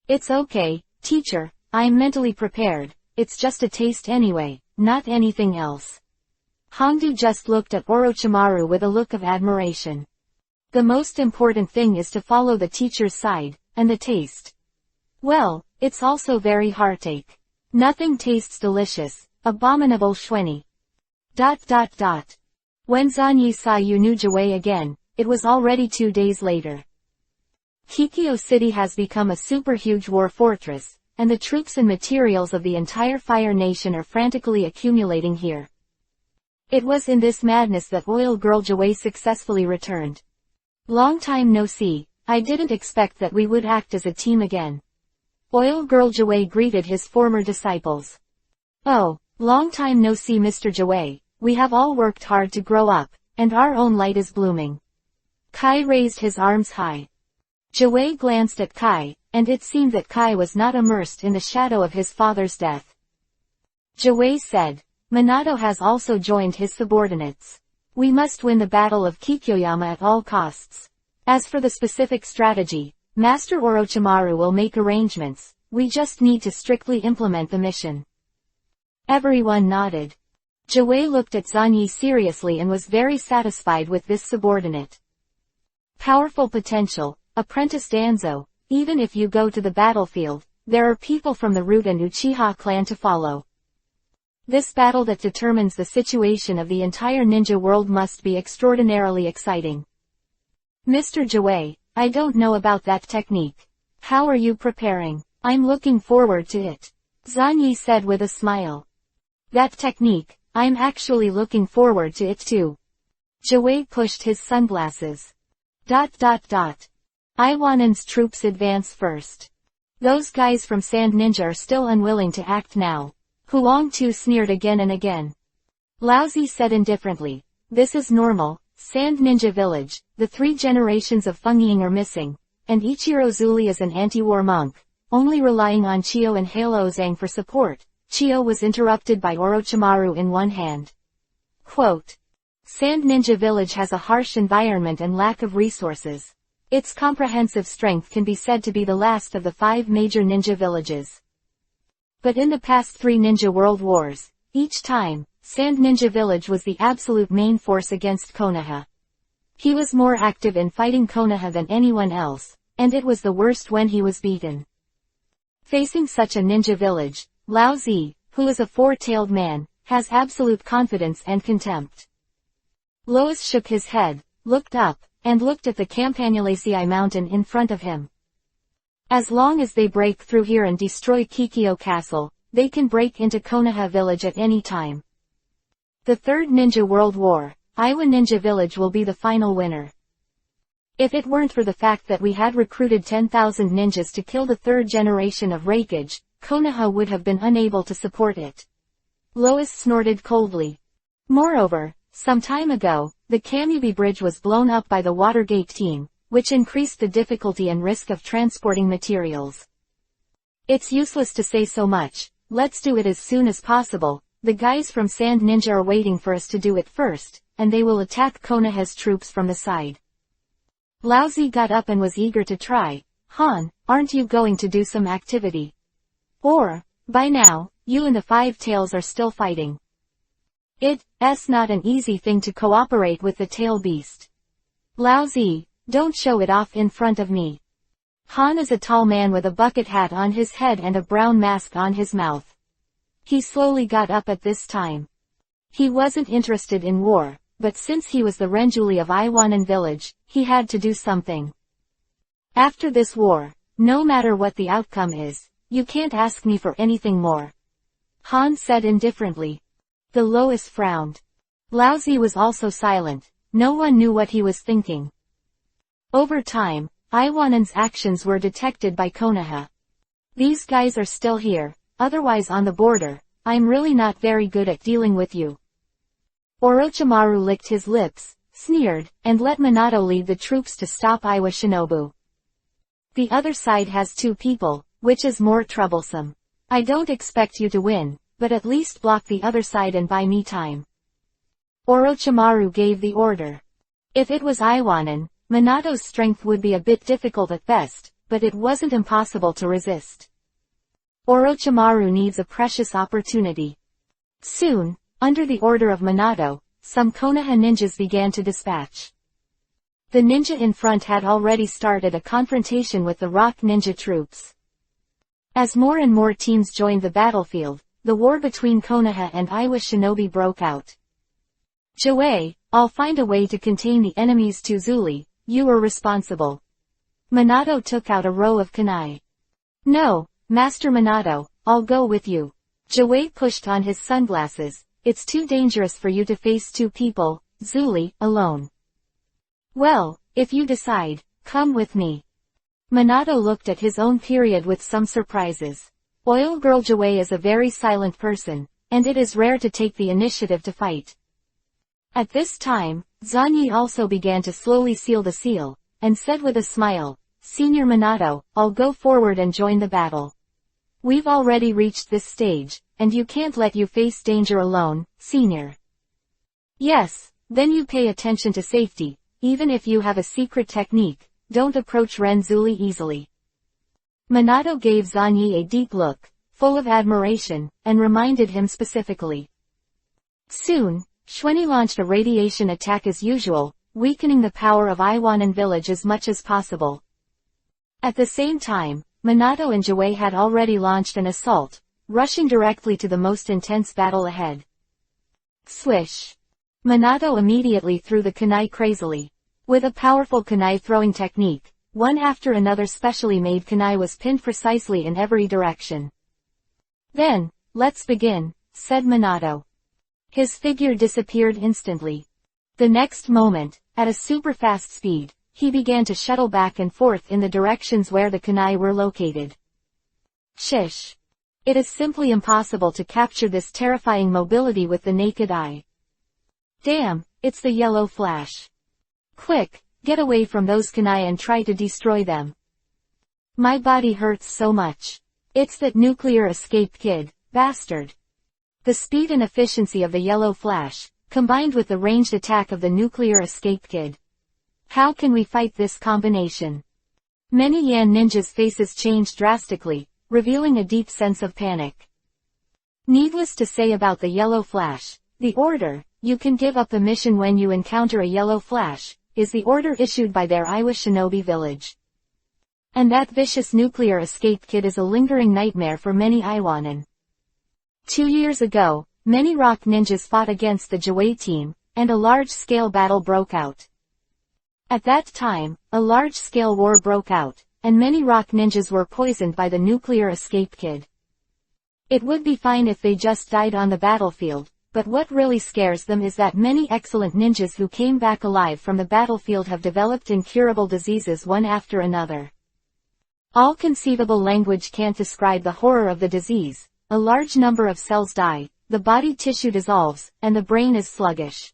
It's okay, teacher, I'm mentally prepared, it's just a taste anyway, not anything else. Hongdu just looked at Orochimaru with a look of admiration. The most important thing is to follow the teacher's side, and the taste. Well, it's also very heartache. Nothing tastes delicious, abominable Shweni. When Zanyi saw Yunujiwei again, it was already 2 days later. Kikyo City has become a super huge war fortress, and the troops and materials of the entire Fire Nation are frantically accumulating here. It was in this madness that Oil Girl Jiwei successfully returned. Long time no see, I didn't expect that we would act as a team again. Oil Girl Jiwei greeted his former disciples. Oh, long time no see Mr. Jiwei, we have all worked hard to grow up, and our own light is blooming. Kai raised his arms high. Jiwei glanced at Kai, and it seemed that Kai was not immersed in the shadow of his father's death. Jiwei said, Minato has also joined his subordinates. We must win the Battle of Kikyoyama at all costs. As for the specific strategy, Master Orochimaru will make arrangements, we just need to strictly implement the mission. Everyone nodded. Jiwei looked at Zanyi seriously and was very satisfied with this subordinate. Powerful potential, Apprentice Danzo, even if you go to the battlefield, there are people from the Root and Uchiha clan to follow. This battle that determines the situation of the entire ninja world must be extraordinarily exciting. Mr. Jiwei, I don't know about that technique. How are you preparing? I'm looking forward to it. Zanyi said with a smile. That technique, I'm actually looking forward to it too. Jiwei pushed his sunglasses. Iwanen's troops advance first. Those guys from Sand Ninja are still unwilling to act now. Huang Tu sneered again and again. Laozi said indifferently, this is normal, Sand Ninja Village, the 3 generations of Fengying are missing, and Ichiro Zuli is an anti-war monk, only relying on Chio and Halozang for support. Chio was interrupted by Orochimaru in one hand. Quote, Sand Ninja Village has a harsh environment and lack of resources. Its comprehensive strength can be said to be the last of the 5 major ninja villages. But in the past 3 ninja world wars, each time, Sand Ninja Village was the absolute main force against Konoha. He was more active in fighting Konoha than anyone else, and it was the worst when he was beaten. Facing such a ninja village, Lao Zi, who is a 4-tailed man, has absolute confidence and contempt. Lois shook his head, looked up, and looked at the Campanulaceae mountain in front of him. As long as they break through here and destroy Kikyo Castle, they can break into Konoha village at any time. The Third Ninja World War, Iwa Ninja Village will be the final winner. If it weren't for the fact that we had recruited 10,000 ninjas to kill the 3rd generation of Raikage, Konoha would have been unable to support it. Lois snorted coldly. Moreover, some time ago, the Kamubi Bridge was blown up by the Watergate team, which increased the difficulty and risk of transporting materials. It's useless to say so much, let's do it as soon as possible, the guys from Sand Ninja are waiting for us to do it first, and they will attack Konoha's troops from the side. Laozi got up and was eager to try. Han, aren't you going to do some activity? Or, by now, you and the 5 tails are still fighting. It's not an easy thing to cooperate with the tail beast. Laozi, don't show it off in front of me. Han is a tall man with a bucket hat on his head and a brown mask on his mouth. He slowly got up at this time. He wasn't interested in war, but since he was the Renjuli of Iwanan village, he had to do something. After this war, no matter what the outcome is, you can't ask me for anything more. Han said indifferently. The Lois frowned. Laozi was also silent, no one knew what he was thinking. Over time, Iwanan's actions were detected by Konoha. These guys are still here, otherwise on the border, I'm really not very good at dealing with you. Orochimaru licked his lips, sneered, and let Minato lead the troops to stop Iwa Shinobu. The other side has 2 people, which is more troublesome. I don't expect you to win, but at least block the other side and buy me time. Orochimaru gave the order. If it was Iwanan, Minato's strength would be a bit difficult at best, but it wasn't impossible to resist. Orochimaru needs a precious opportunity. Soon, under the order of Minato, some Konoha ninjas began to dispatch. The ninja in front had already started a confrontation with the rock ninja troops. As more and more teams joined the battlefield, the war between Konoha and Iwa shinobi broke out. Joey, I'll find a way to contain the enemies to Zuli, you are responsible. Minato took out a row of kunai. No, Master Minato, I'll go with you. Joey pushed on his sunglasses, it's too dangerous for you to face 2 people, Zuli, alone. Well, if you decide, come with me. Minato looked at his own period with some surprises. Oil Girl Joey is a very silent person, and it is rare to take the initiative to fight. At this time, Zanyi also began to slowly seal the seal, and said with a smile, Senior Minato, I'll go forward and join the battle. We've already reached this stage, and you can't let you face danger alone, Senior. Yes, then you pay attention to safety, even if you have a secret technique, don't approach Ren Zuli easily. Minato gave Zanyi a deep look, full of admiration, and reminded him specifically. Soon, Schwenny launched a radiation attack as usual, weakening the power of Iwanan village as much as possible. At the same time, Minato and Joey had already launched an assault, rushing directly to the most intense battle ahead. Swish! Minato immediately threw the kunai crazily. With a powerful kunai throwing technique, one after another specially made kunai was pinned precisely in every direction. Then, let's begin, said Minato. His figure disappeared instantly. The next moment, at a super fast speed, he began to shuttle back and forth in the directions where the kunai were located. Shish! It is simply impossible to capture this terrifying mobility with the naked eye. Damn, it's the yellow flash. Quick, get away from those kunai and try to destroy them. My body hurts so much. It's that nuclear escape kid, bastard. The speed and efficiency of the yellow flash, combined with the ranged attack of the nuclear escape kid. How can we fight this combination? Many Yan ninjas' faces changed drastically, revealing a deep sense of panic. Needless to say about the yellow flash, the order, you can give up the mission when you encounter a yellow flash, is the order issued by their Iwa shinobi village. And that vicious nuclear escape kid is a lingering nightmare for many Iwanan. 2 years ago, many rock ninjas fought against the Joey team, and a large-scale battle broke out. At that time, a large-scale war broke out, and many rock ninjas were poisoned by the nuclear escape kid. It would be fine if they just died on the battlefield, but what really scares them is that many excellent ninjas who came back alive from the battlefield have developed incurable diseases one after another. All conceivable language can't describe the horror of the disease. A large number of cells die, the body tissue dissolves, and the brain is sluggish.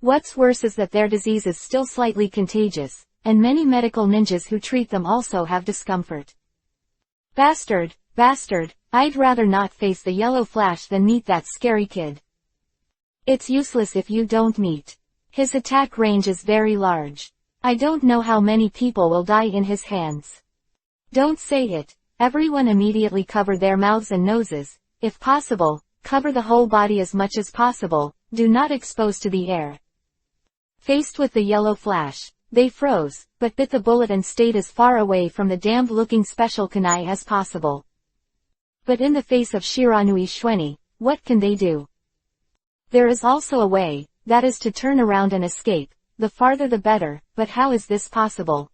What's worse is that their disease is still slightly contagious, and many medical ninjas who treat them also have discomfort. Bastard, bastard, I'd rather not face the yellow flash than meet that scary kid. It's useless if you don't meet. His attack range is very large. I don't know how many people will die in his hands. Don't say it. Everyone immediately cover their mouths and noses. If possible, cover the whole body as much as possible, do not expose to the air. Faced with the yellow flash, they froze, but bit the bullet and stayed as far away from the damned-looking special kunai as possible. But in the face of Shiranui Schwenny, what can they do? There is also a way, that is to turn around and escape, the farther the better, but how is this possible?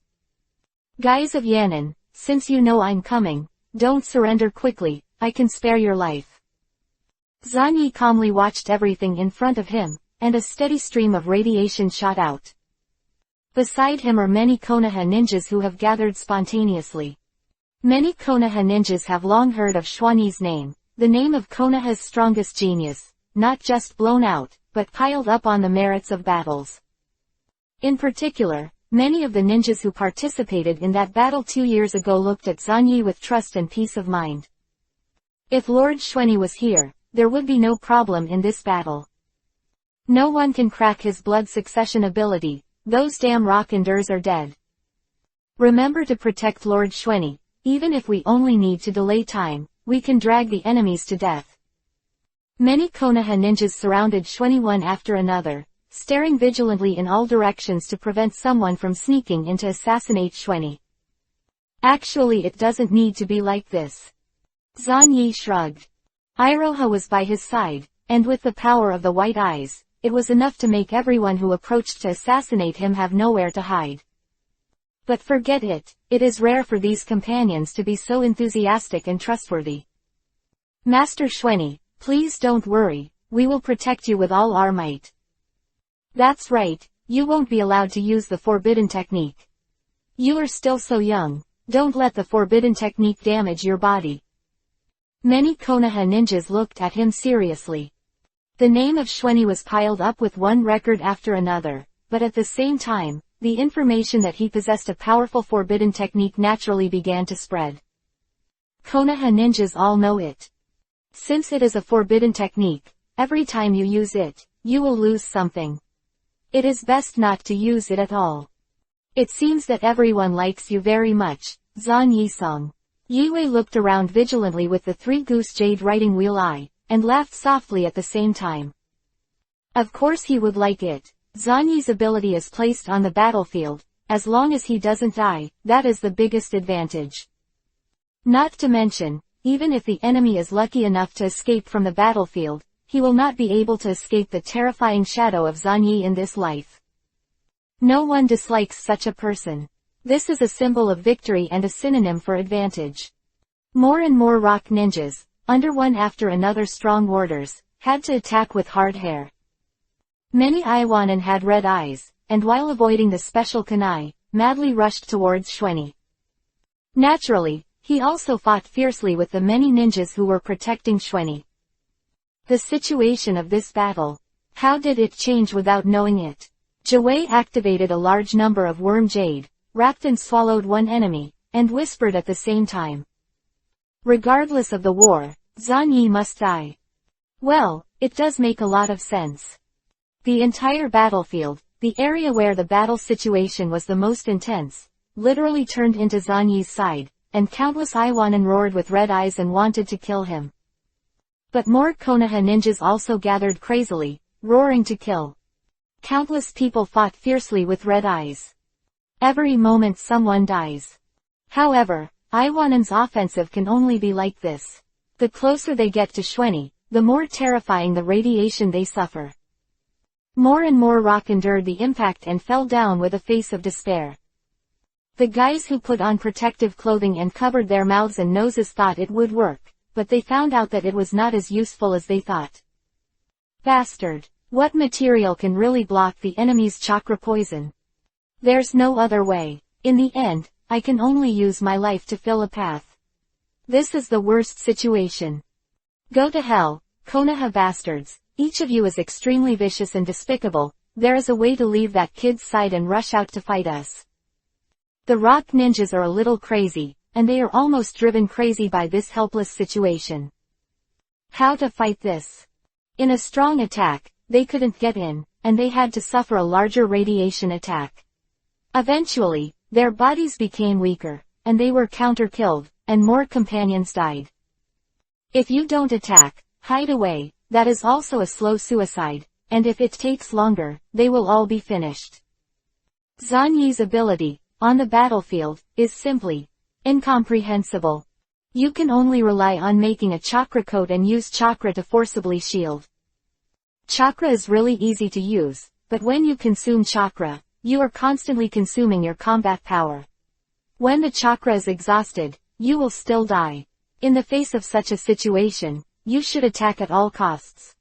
Guys of Yannin, since you know I'm coming, don't surrender quickly, I can spare your life. Zanyi calmly watched everything in front of him, and a steady stream of radiation shot out. Beside him are many Konoha ninjas who have gathered spontaneously. Many Konoha ninjas have long heard of Schwanni's name, the name of Konoha's strongest genius, not just blown out, but piled up on the merits of battles. In particular, Many of the ninjas who participated in that battle 2 years ago looked at Zan Yi with trust and peace of mind. If Lord Xuanyi was here, there would be no problem in this battle. No one can crack his blood succession ability, those damn rockenders are dead. Remember to protect Lord Xuanyi, even if we only need to delay time, we can drag the enemies to death. Many Konoha ninjas surrounded Xuanyi one after another, staring vigilantly in all directions to prevent someone from sneaking in to assassinate Xuanyi. Actually it doesn't need to be like this. Zan Yi shrugged. Iroha was by his side, and with the power of the white eyes, it was enough to make everyone who approached to assassinate him have nowhere to hide. But forget it, it is rare for these companions to be so enthusiastic and trustworthy. Master Xuanyi, please don't worry, we will protect you with all our might. That's right, you won't be allowed to use the forbidden technique. You are still so young, don't let the forbidden technique damage your body. Many Konoha ninjas looked at him seriously. The name of Xuanyi was piled up with one record after another, but at the same time, the information that he possessed a powerful forbidden technique naturally began to spread. Konoha ninjas all know it. Since it is a forbidden technique, every time you use it, you will lose something. It is best not to use it at all. It seems that everyone likes you very much, Zan Yi-sung. Yue looked around vigilantly with the three-goose jade writing wheel eye, and laughed softly at the same time. Of course he would like it. Zan Yi's ability is placed on the battlefield, as long as he doesn't die, that is the biggest advantage. Not to mention, even if the enemy is lucky enough to escape from the battlefield, he will not be able to escape the terrifying shadow of Zan Yi in this life. No one dislikes such a person. This is a symbol of victory and a synonym for advantage. More and more rock ninjas, under one after another strong orders, had to attack with hard hair. Many Iwanan had red eyes, and while avoiding the special kunai, madly rushed towards Xuanyi. Naturally, he also fought fiercely with the many ninjas who were protecting Xuanyi. The situation of this battle. How did it change without knowing it? Jiwei activated a large number of worm jade, wrapped and swallowed one enemy, and whispered at the same time. Regardless of the war, Zan Yi must die. Well, it does make a lot of sense. The entire battlefield, the area where the battle situation was the most intense, literally turned into Zan Yi's side, and countless Iwanan roared with red eyes and wanted to kill him. But more Konoha ninjas also gathered crazily, roaring to kill. Countless people fought fiercely with red eyes. Every moment someone dies. However, Iwanan's offensive can only be like this. The closer they get to Xuanyi, the more terrifying the radiation they suffer. More and more rock endured the impact and fell down with a face of despair. The guys who put on protective clothing and covered their mouths and noses thought it would work, but they found out that it was not as useful as they thought. Bastard! What material can really block the enemy's chakra poison? There's no other way. In the end, I can only use my life to fill a path. This is the worst situation. Go to hell, Konoha bastards, each of you is extremely vicious and despicable, there is a way to leave that kid's side and rush out to fight us. The rock ninjas are a little crazy, and they are almost driven crazy by this helpless situation. How to fight this? In a strong attack, they couldn't get in, and they had to suffer a larger radiation attack. Eventually, their bodies became weaker, and they were counter-killed, and more companions died. If you don't attack, hide away, that is also a slow suicide, and if it takes longer, they will all be finished. Zan Yi's ability, on the battlefield, is simply incomprehensible. You can only rely on making a chakra coat and use chakra to forcibly shield. Chakra is really easy to use, but when you consume chakra, you are constantly consuming your combat power. When the chakra is exhausted, you will still die. In the face of such a situation, you should attack at all costs.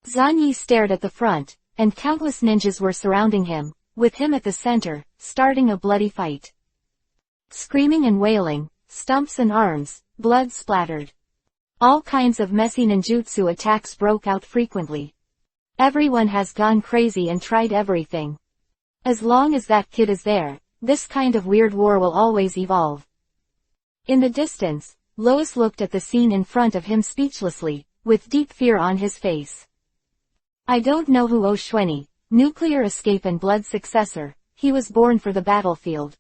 Zan Yi stared at the front, and countless ninjas were surrounding him, with him at the center, starting a bloody fight. Screaming and wailing, stumps and arms, blood splattered. All kinds of messy ninjutsu attacks broke out frequently. Everyone has gone crazy and tried everything. As long as that kid is there, this kind of weird war will always evolve. In the distance, Lois looked at the scene in front of him speechlessly, with deep fear on his face. I don't know who Oshweni, nuclear escape and blood successor, he was born for the battlefield.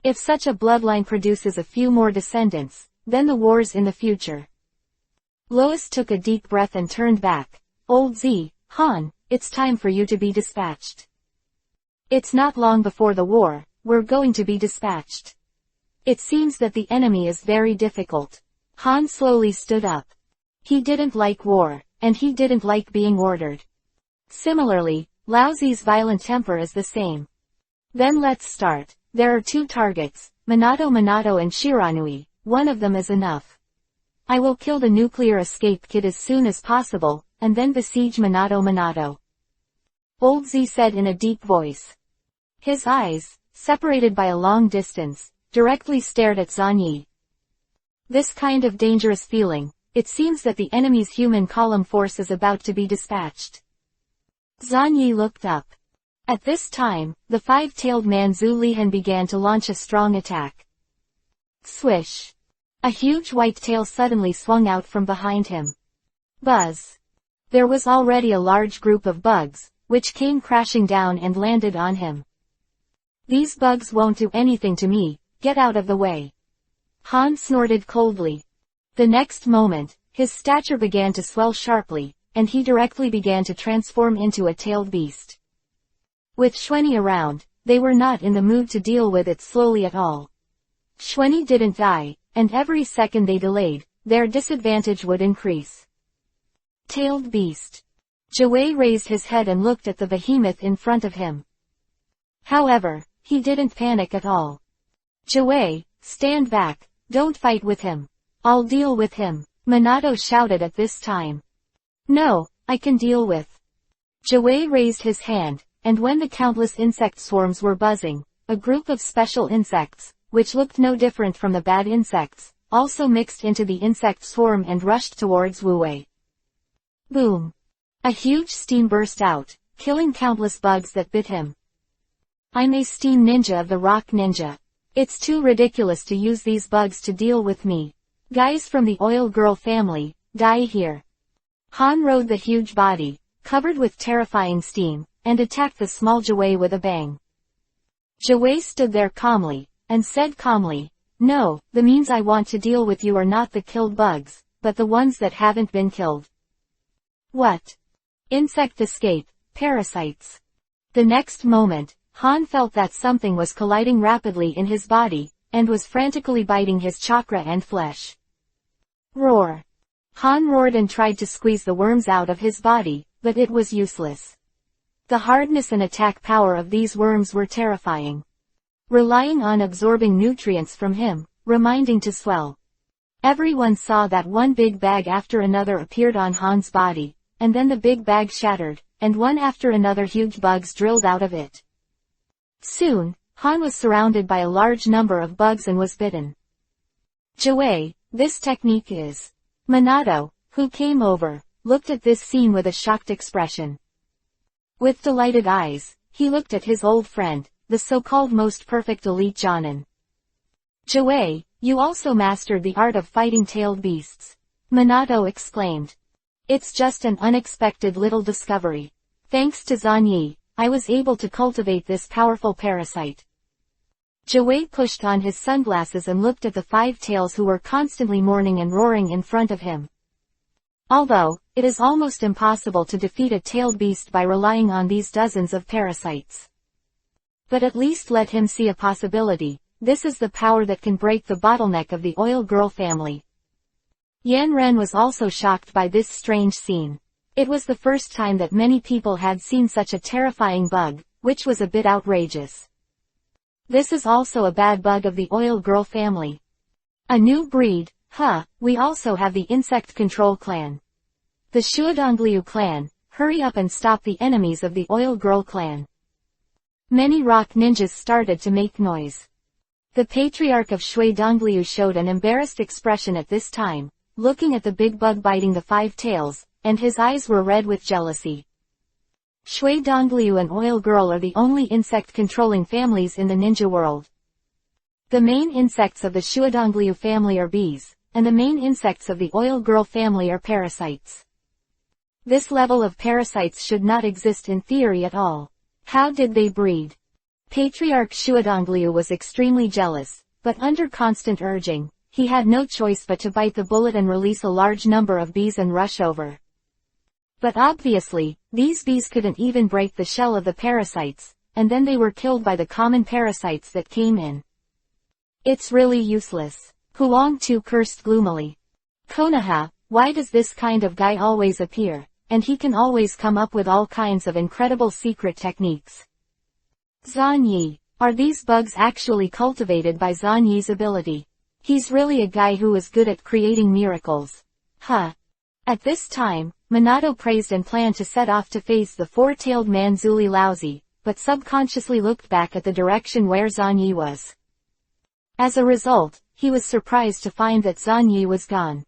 If such a bloodline produces a few more descendants, then the war's in the future. Lois took a deep breath and turned back. Old Z, Han, it's time for you to be dispatched. It's not long before the war, we're going to be dispatched. It seems that the enemy is very difficult. Han slowly stood up. He didn't like war, and he didn't like being ordered. Similarly, Lao Zi's violent temper is the same. Then let's start. There are 2 targets, Minato and Shiranui, one of them is enough. I will kill the nuclear escape kid as soon as possible, and then besiege Minato. Old Z said in a deep voice. His eyes, separated by a long distance, directly stared at Zanyi. This kind of dangerous feeling, it seems that the enemy's human column force is about to be dispatched. Zanyi looked up. At this time, the 5-tailed man Zhu Lihan began to launch a strong attack. Swish! A huge white tail suddenly swung out from behind him. Buzz! There was already a large group of bugs, which came crashing down and landed on him. These bugs won't do anything to me, get out of the way. Han snorted coldly. The next moment, his stature began to swell sharply, and he directly began to transform into a tailed beast. With Shweni around, they were not in the mood to deal with it slowly at all. Shweni didn't die, and every second they delayed, their disadvantage would increase. Tailed beast. Jiwei raised his head and looked at the behemoth in front of him. However, he didn't panic at all. Jiwei, stand back, don't fight with him. I'll deal with him, Minato shouted at this time. No, I can deal with. Jiwei raised his hand, and when the countless insect swarms were buzzing, a group of special insects, which looked no different from the bad insects, also mixed into the insect swarm and rushed towards Wu Wei. Boom! A huge steam burst out, killing countless bugs that bit him. I'm a steam ninja of the rock ninja. It's too ridiculous to use these bugs to deal with me. Guys from the oil girl family, die here. Han rode the huge body, covered with terrifying steam, and attacked the small Jiwei with a bang. Jiwei stood there calmly, and said calmly, no, the means I want to deal with you are not the killed bugs, but the ones that haven't been killed. What? Insect escape, parasites. The next moment, Han felt that something was colliding rapidly in his body, and was frantically biting his chakra and flesh. Roar! Han roared and tried to squeeze the worms out of his body, but it was useless. The hardness and attack power of these worms were terrifying. Relying on absorbing nutrients from him, reminding to swell. Everyone saw that one big bag after another appeared on Han's body, and then the big bag shattered, and one after another huge bugs drilled out of it. Soon, Han was surrounded by a large number of bugs and was bitten. Jiwei, this technique is. Minato, who came over, looked at this scene with a shocked expression. With delighted eyes, he looked at his old friend, the so-called most perfect elite Jonin. Jiwei, you also mastered the art of fighting tailed beasts. Minato exclaimed. It's just an unexpected little discovery. Thanks to Zanyi, I was able to cultivate this powerful parasite. Jiwei pushed on his sunglasses and looked at the 5 tails who were constantly mourning and roaring in front of him. Although, it is almost impossible to defeat a tailed beast by relying on these dozens of parasites. But at least let him see a possibility. This is the power that can break the bottleneck of the oil girl family. Yan Ren was also shocked by this strange scene. It was the first time that many people had seen such a terrifying bug, which was a bit outrageous. This is also a bad bug of the oil girl family. A new breed, we also have the insect control clan. The Shuadongliu clan, hurry up and stop the enemies of the oil girl clan. Many rock ninjas started to make noise. The patriarch of Shuadongliu showed an embarrassed expression at this time, looking at the big bug biting the 5 tails, and his eyes were red with jealousy. Shui Dongliu and Oil Girl are the only insect-controlling families in the ninja world. The main insects of the Shuadongliu family are bees, and the main insects of the Oil Girl family are parasites. This level of parasites should not exist in theory at all. How did they breed? Patriarch Shuadongliu was extremely jealous, but under constant urging, he had no choice but to bite the bullet and release a large number of bees and rush over. But obviously, these bees couldn't even break the shell of the parasites, and then they were killed by the common parasites that came in. It's really useless. Huang Tu cursed gloomily. Konoha, why does this kind of guy always appear, and he can always come up with all kinds of incredible secret techniques? Zan Yi, are these bugs actually cultivated by Zan Yi's ability? He's really a guy who is good at creating miracles. Huh. At this time, Minato praised and planned to set off to face the four-tailed man Zuli Laozi, but subconsciously looked back at the direction where Zan Yi was. As a result, he was surprised to find that Zan Yi was gone.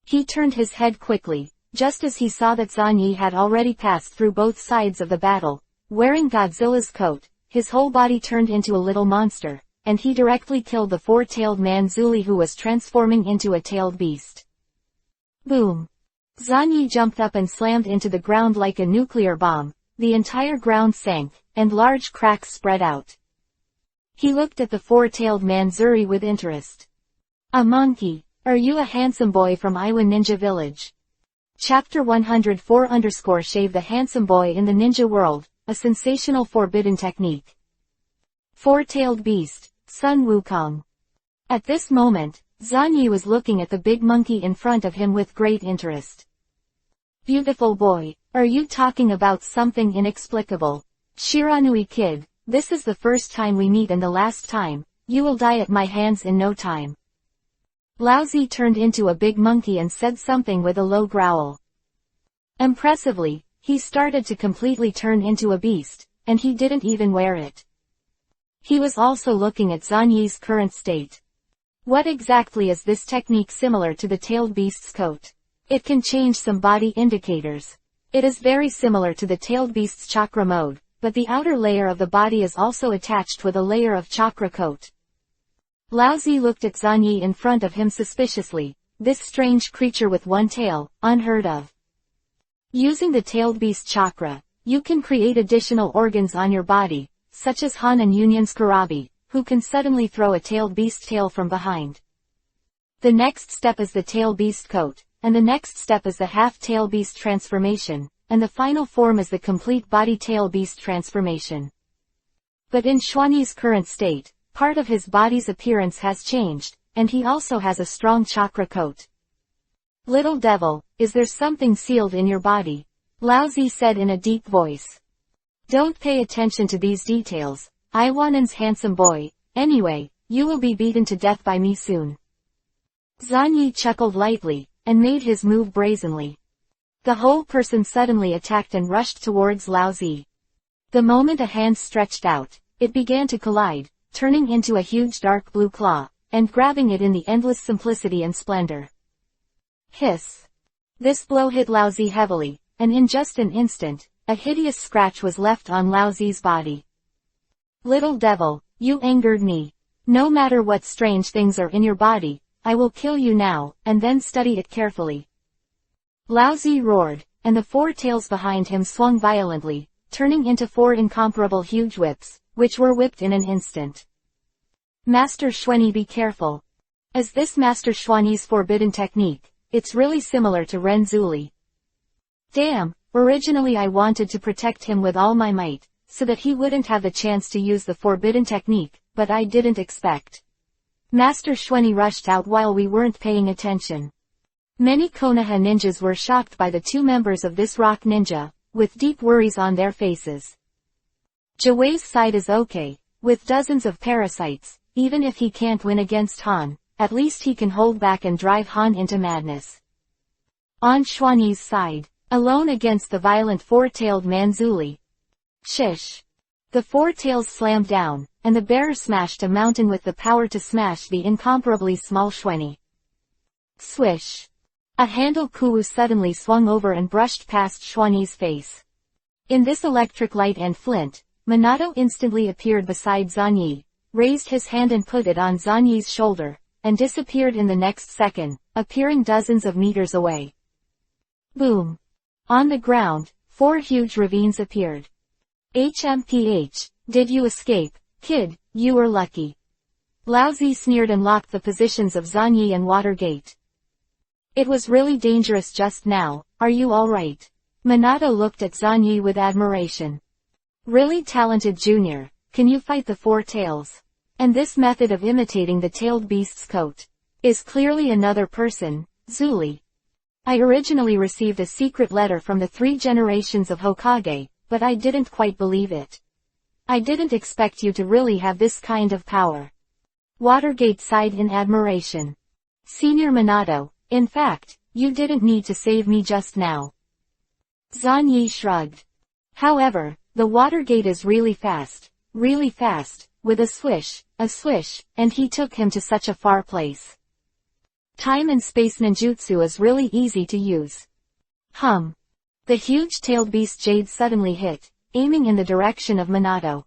He turned his head quickly, just as he saw that Zan Yi had already passed through both sides of the battle. Wearing Godzilla's coat, his whole body turned into a little monster, and he directly killed the four-tailed man Zuli, who was transforming into a tailed beast. Boom! Zan Yi jumped up and slammed into the ground like a nuclear bomb. The entire ground sank, and large cracks spread out. He looked at the four-tailed man Zuri with interest. A monkey, are you a handsome boy from Iwan Ninja Village? Chapter 104 Shave the handsome boy in the ninja world, a sensational forbidden technique. Four-tailed beast, Sun Wukong. At this moment, Zan Yi was looking at the big monkey in front of him with great interest. Beautiful boy, are you talking about something inexplicable? Shiranui kid, this is the first time we meet and the last time. You will die at my hands in no time. Laozi turned into a big monkey and said something with a low growl. Impressively, he started to completely turn into a beast, and he didn't even wear it. He was also looking at Zan Yi's current state. What exactly is this technique similar to the tailed beast's coat? It can change some body indicators. It is very similar to the tailed beast's chakra mode, but the outer layer of the body is also attached with a layer of chakra coat. Laozi looked at Zan Yi in front of him suspiciously. This strange creature with one tail, unheard of. Using the tailed beast chakra, you can create additional organs on your body, such as Han and Union's Karabi, who can suddenly throw a tailed beast tail from behind. The next step is the tail beast coat, and the next step is the half-tail beast transformation, and the final form is the complete body tail beast transformation. But in Xuanyi's current state, part of his body's appearance has changed, and he also has a strong chakra coat. Little devil, is there something sealed in your body? Laozi said in a deep voice. Don't pay attention to these details, Iwanan's handsome boy. Anyway, you will be beaten to death by me soon. Zan Yi chuckled lightly, and made his move brazenly. The whole person suddenly attacked and rushed towards Laozi. The moment a hand stretched out, it began to collide, turning into a huge dark blue claw, and grabbing it in the endless simplicity and splendor. Hiss! This blow hit Laozi heavily, and in just an instant, a hideous scratch was left on Laozi's body. Little devil, you angered me. No matter what strange things are in your body, I will kill you now, and then study it carefully. Laozi roared, and the four tails behind him swung violently, turning into four incomparable huge whips, which were whipped in an instant. Master Xuanyi, be careful. As this Master Xuanyi's forbidden technique, it's really similar to Ren Zuli. Damn, originally I wanted to protect him with all my might, so that he wouldn't have the chance to use the forbidden technique, but I didn't expect. Master Xuanyi rushed out while we weren't paying attention. Many Konoha ninjas were shocked by the two members of this rock ninja, with deep worries on their faces. Jiwei's side is okay, with dozens of parasites. Even if he can't win against Han, at least he can hold back and drive Han into madness. On Xuanyi's side, alone against the violent four-tailed man Zuli. Shish! The four tails slammed down, and the bearer smashed a mountain with the power to smash the incomparably small Xuanyi. Swish! A handle kuwu suddenly swung over and brushed past Xuanyi's face. In this electric light and flint, Minato instantly appeared beside Zanyi, raised his hand and put it on Zanyi's shoulder, and disappeared in the next second, appearing dozens of meters away. Boom! On the ground, 4 huge ravines appeared. HMPH, did you escape, kid? You were lucky. Laozi sneered and locked the positions of Zanyi and Watergate. It was really dangerous just now, are you alright? Minato looked at Zanyi with admiration. Really talented junior, can you fight the 4 tails? And this method of imitating the tailed beast's coat is clearly another person, Zuli. I originally received a secret letter from the 3 generations of Hokage, but I didn't quite believe it. I didn't expect you to really have this kind of power. Watergate sighed in admiration. Senior Minato, in fact, you didn't need to save me just now. Zanyi shrugged. However, the Watergate is really fast, with a swish, and he took him to such a far place. Time and space ninjutsu is really easy to use. The huge-tailed beast Jade suddenly hit, aiming in the direction of Minato.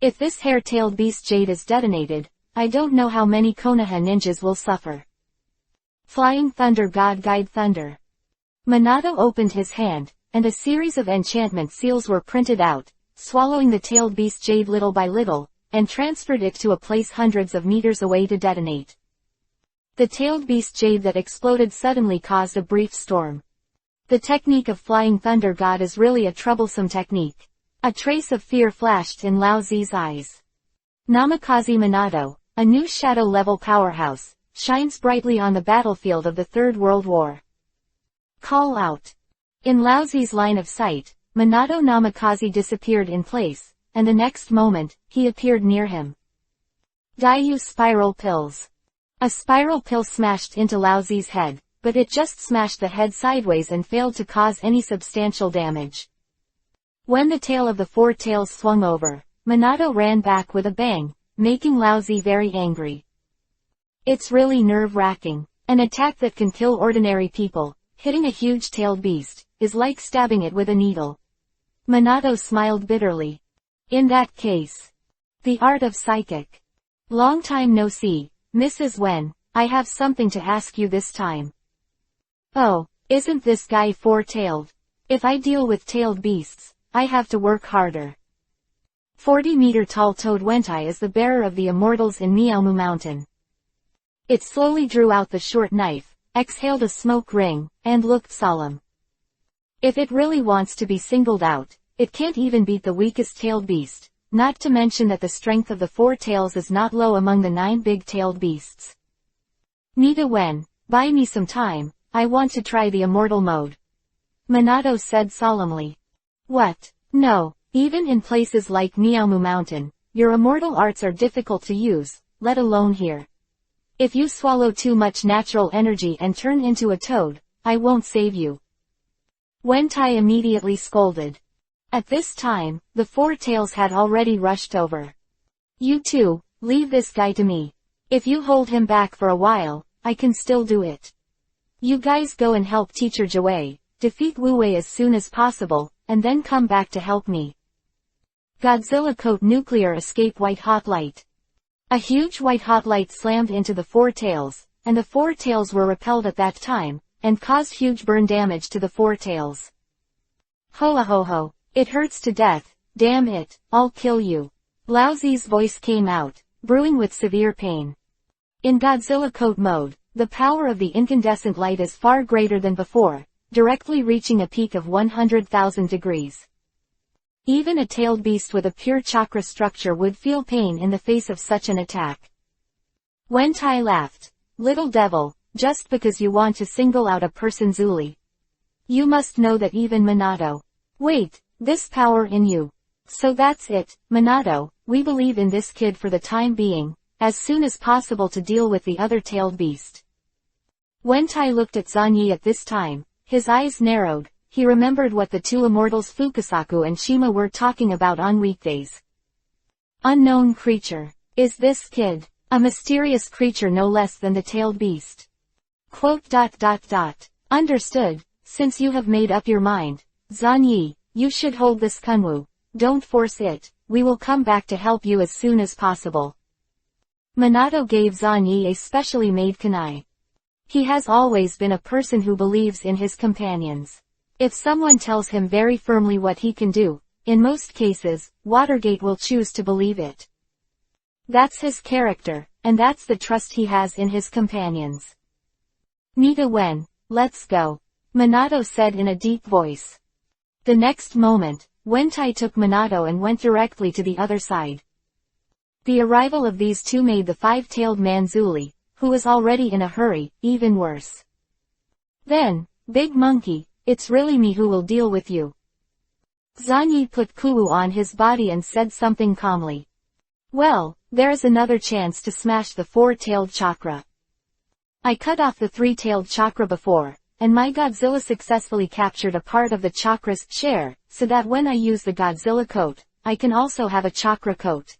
If this hair-tailed beast Jade is detonated, I don't know how many Konoha ninjas will suffer. Flying Thunder God Guide Thunder. Minato opened his hand, and a series of enchantment seals were printed out, swallowing the tailed beast Jade little by little, and transferred it to a place hundreds of meters away to detonate. The tailed beast Jade that exploded suddenly caused a brief storm. The technique of Flying Thunder God is really a troublesome technique. A trace of fear flashed in Laozi's eyes. Namikaze Minato, a new shadow-level powerhouse, shines brightly on the battlefield of the Third World War. Call out. In Laozi's line of sight, Minato Namikaze disappeared in place, and the next moment, he appeared near him. Daiyu Spiral Pills. A spiral pill smashed into Laozi's head, but it just smashed the head sideways and failed to cause any substantial damage. When the tail of the 4 tails swung over, Minato ran back with a bang, making Laozi very angry. It's really nerve-wracking. An attack that can kill ordinary people, hitting a huge-tailed beast, is like stabbing it with a needle. Minato smiled bitterly. In that case. The art of psychic. Long time no see, Mrs. Wen, I have something to ask you this time. Oh, isn't this guy 4-tailed? If I deal with tailed beasts, I have to work harder. 40-meter-tall Toad Wentai is the bearer of the immortals in Miaomu Mountain. It slowly drew out the short knife, exhaled a smoke ring, and looked solemn. If it really wants to be singled out, it can't even beat the weakest tailed beast, not to mention that the strength of the 4 tails is not low among the 9 big-tailed beasts. Nita Wen, buy me some time, I want to try the immortal mode. Minato said solemnly. What? No, even in places like Miaomu Mountain, your immortal arts are difficult to use, let alone here. If you swallow too much natural energy and turn into a toad, I won't save you. Wentai immediately scolded. At this time, the 4 tails had already rushed over. You two, leave this guy to me. If you hold him back for a while, I can still do it. You guys go and help Teacher Jiwei, defeat Wu Wei as soon as possible, and then come back to help me. Godzilla Coat Nuclear Escape White Hot Light. A huge white hot light slammed into the 4 tails, and the 4 tails were repelled at that time, and caused huge burn damage to the 4 tails. Ho ho ho, it hurts to death, damn it, I'll kill you. Laozi's voice came out, brewing with severe pain. In Godzilla Coat mode, the power of the incandescent light is far greater than before, directly reaching a peak of 100,000 degrees. Even a tailed beast with a pure chakra structure would feel pain in the face of such an attack. Wentai laughed. Little devil, just because you want to single out a person Zuli. You must know that even Minato. Wait, this power in you. So that's it, Minato, we believe in this kid for the time being, as soon as possible to deal with the other tailed beast. Wentai looked at Zanyi at this time, his eyes narrowed, he remembered what the 2 immortals Fukasaku and Shima were talking about on weekdays. Unknown creature. Is this kid a mysterious creature no less than the tailed beast? Quote. Understood, since you have made up your mind, Zanyi, you should hold this kunwu. Don't force it, we will come back to help you as soon as possible. Minato gave Zanyi a specially made kunai. He has always been a person who believes in his companions. If someone tells him very firmly what he can do, in most cases, Watergate will choose to believe it. That's his character, and that's the trust he has in his companions. Nita Wen, let's go, Minato said in a deep voice. The next moment, Wentai took Minato and went directly to the other side. The arrival of these two made the five-tailed man Zuli, who was already in a hurry, even worse. Then, Big Monkey, it's really me who will deal with you. Zanyi put Kuwu on his body and said something calmly. Well, there is another chance to smash the four-tailed chakra. I cut off the three-tailed chakra before, and my Godzilla successfully captured a part of the chakra's share, so that when I use the Godzilla coat, I can also have a chakra coat.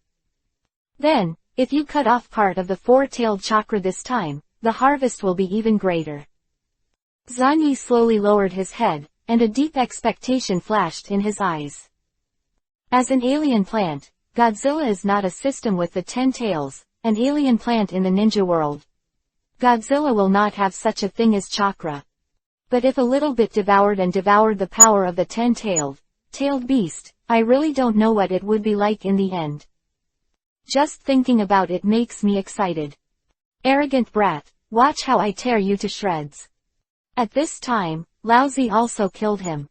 Then, if you cut off part of the four-tailed chakra this time, the harvest will be even greater. Zanyi slowly lowered his head, and a deep expectation flashed in his eyes. As an alien plant, Godzilla is not a system with the 10 tails, an alien plant in the ninja world. Godzilla will not have such a thing as chakra. But if a little bit devoured the power of the 10-tailed beast, I really don't know what it would be like in the end. Just thinking about it makes me excited. Arrogant brat, watch how I tear you to shreds. At this time, Laozi also killed him.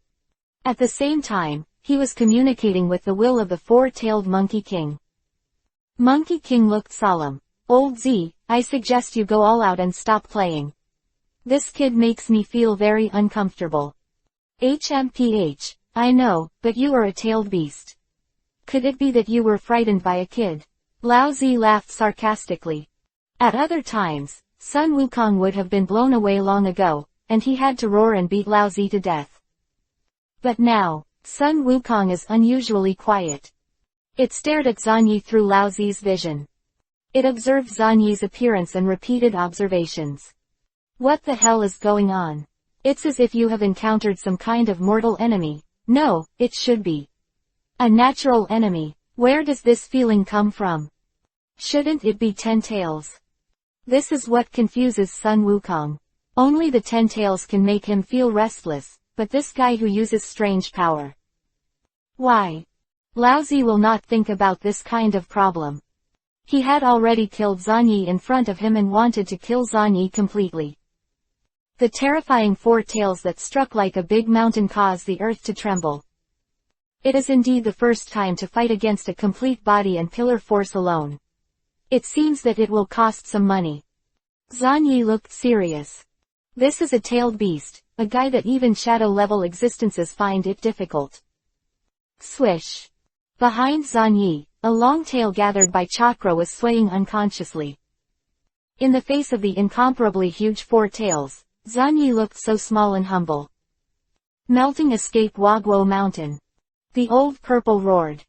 At the same time, he was communicating with the will of the four-tailed Monkey King. Monkey King looked solemn. Old Z, I suggest you go all out and stop playing. This kid makes me feel very uncomfortable. HMPH, I know, but you are a tailed beast. Could it be that you were frightened by a kid? Laozi laughed sarcastically. At other times, Sun Wukong would have been blown away long ago, and he had to roar and beat Laozi to death. But now, Sun Wukong is unusually quiet. It stared at Zanyi through Laozi's vision. It observed Zanyi's appearance and repeated observations. What the hell is going on? It's as if you have encountered some kind of mortal enemy. No, it should be a natural enemy. Where does this feeling come from? Shouldn't it be 10 tails? This is what confuses Sun Wukong. Only the 10 tails can make him feel restless, but this guy who uses strange power. Why? Laozi will not think about this kind of problem. He had already killed Zanyi in front of him and wanted to kill Zanyi completely. The terrifying four tails that struck like a big mountain caused the earth to tremble. It is indeed the first time to fight against a complete body and pillar force alone. It seems that it will cost some money. Zanyi looked serious. This is a tailed beast, a guy that even shadow-level existences find it difficult. Swish. Behind Zanyi, a long tail gathered by chakra was swaying unconsciously. In the face of the incomparably huge four tails, Zanyi looked so small and humble. Melting escape Wagwo Mountain. The old purple roared.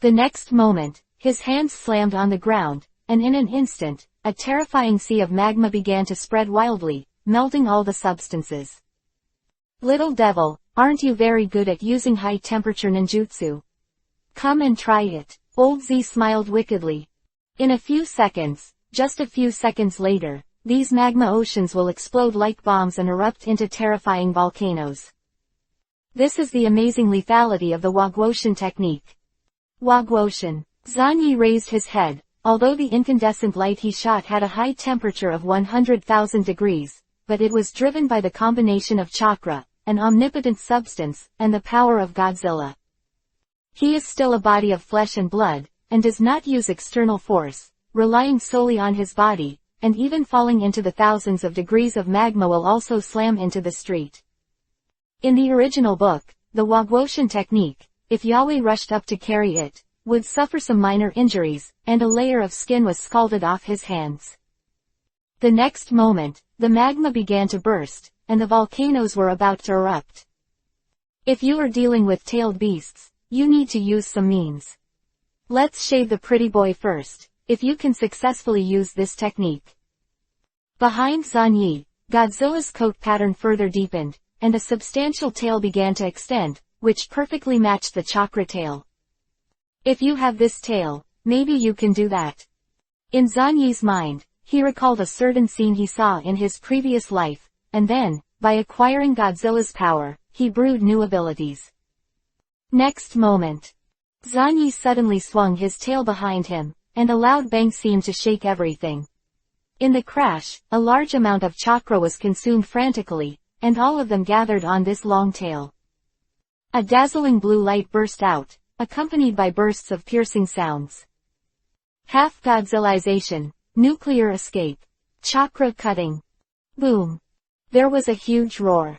The next moment, his hands slammed on the ground, and in an instant, a terrifying sea of magma began to spread wildly, melting all the substances. Little devil, aren't you very good at using high-temperature ninjutsu? Come and try it. Old Z smiled wickedly. In a few seconds, just a few seconds later, these magma oceans will explode like bombs and erupt into terrifying volcanoes. This is the amazing lethality of the Wagwoshin technique. Wagwoshin. Zanyi raised his head. Although the incandescent light he shot had a high temperature of 100,000 degrees, but it was driven by the combination of chakra, an omnipotent substance, and the power of Godzilla. He is still a body of flesh and blood, and does not use external force, relying solely on his body, and even falling into the thousands of degrees of magma will also slam into the street. In the original book, the Wagwoshin technique, if Yahweh rushed up to carry it, would suffer some minor injuries, and a layer of skin was scalded off his hands. The next moment, the magma began to burst, and the volcanoes were about to erupt. If you are dealing with tailed beasts, you need to use some means. Let's shave the pretty boy first, if you can successfully use this technique. Behind Zanyi, Godzilla's coat pattern further deepened, and a substantial tail began to extend, which perfectly matched the chakra tail. If you have this tail, maybe you can do that. In Zanyi's mind, he recalled a certain scene he saw in his previous life, and then, by acquiring Godzilla's power, he brewed new abilities. Next moment, Zanyi suddenly swung his tail behind him, and a loud bang seemed to shake everything. In the crash, a large amount of chakra was consumed frantically, and all of them gathered on this long tail. A dazzling blue light burst out, accompanied by bursts of piercing sounds. Half-Godzillization, nuclear escape, chakra cutting. Boom. There was a huge roar.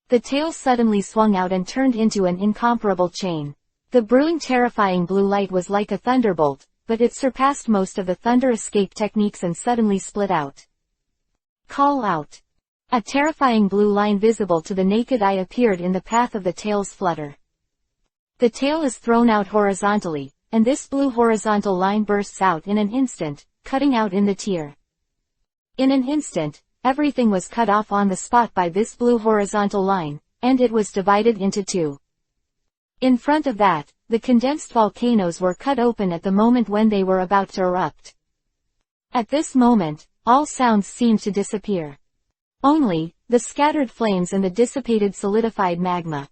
The tail suddenly swung out and turned into an incomparable chain. The brewing terrifying blue light was like a thunderbolt, but it surpassed most of the thunder escape techniques and suddenly split out. Call out. A terrifying blue line visible to the naked eye appeared in the path of the tail's flutter. The tail is thrown out horizontally, and this blue horizontal line bursts out in an instant, cutting out in the tear. In an instant, everything was cut off on the spot by this blue horizontal line, and it was divided into two. In front of that, the condensed volcanoes were cut open at the moment when they were about to erupt. At this moment, all sounds seemed to disappear. Only, the scattered flames and the dissipated solidified magma.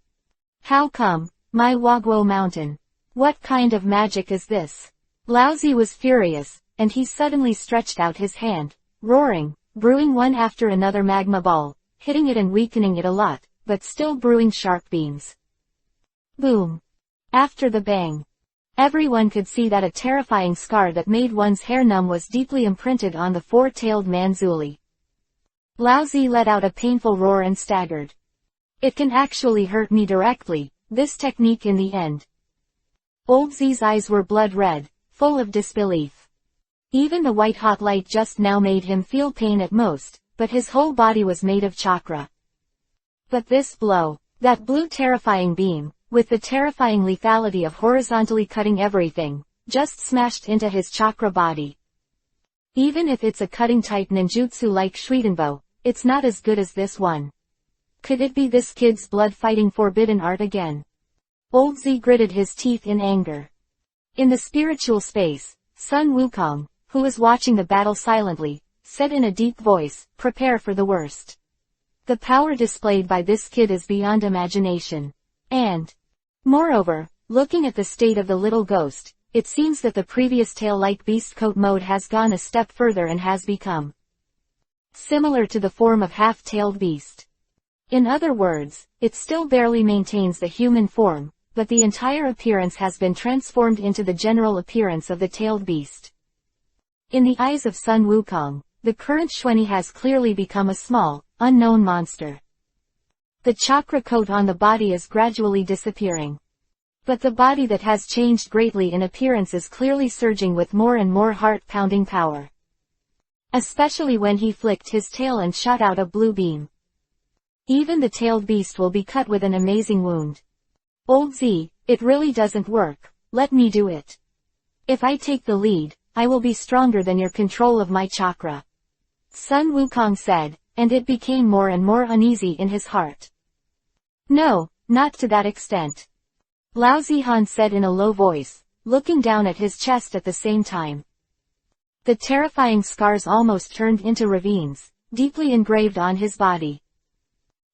How come, my Wagwo mountain? What kind of magic is this? Laozi was furious, and he suddenly stretched out his hand, roaring, brewing one after another magma ball, hitting it and weakening it a lot, but still brewing sharp beams. Boom. After the bang, everyone could see that a terrifying scar that made one's hair numb was deeply imprinted on the four-tailed Manzuli. Laozi let out a painful roar and staggered. It can actually hurt me directly, this technique in the end. Old Z's eyes were blood red, full of disbelief. Even the white-hot light just now made him feel pain at most, but his whole body was made of chakra. But this blow, that blue terrifying beam, with the terrifying lethality of horizontally cutting everything, just smashed into his chakra body. Even if it's a cutting-type ninjutsu like Shuidenbo, it's not as good as this one. Could it be this kid's blood-fighting forbidden art again? Old Z gritted his teeth in anger. In the spiritual space, Sun Wukong, who was watching the battle silently, said in a deep voice, "Prepare for the worst. The power displayed by this kid is beyond imagination. And, moreover, looking at the state of the little ghost, it seems that the previous tail-like beast coat mode has gone a step further and has become similar to the form of half-tailed beast. In other words, it still barely maintains the human form, but the entire appearance has been transformed into the general appearance of the tailed beast." In the eyes of Sun Wukong, the current Xuanyi has clearly become a small, unknown monster. The chakra coat on the body is gradually disappearing. But the body that has changed greatly in appearance is clearly surging with more and more heart-pounding power. Especially when he flicked his tail and shot out a blue beam. Even the tailed beast will be cut with an amazing wound. Old Z, it really doesn't work, let me do it. If I take the lead, I will be stronger than your control of my chakra. Sun Wukong said, and it became more and more uneasy in his heart. No, not to that extent. Lao Zihan said in a low voice, looking down at his chest at the same time. The terrifying scars almost turned into ravines, deeply engraved on his body.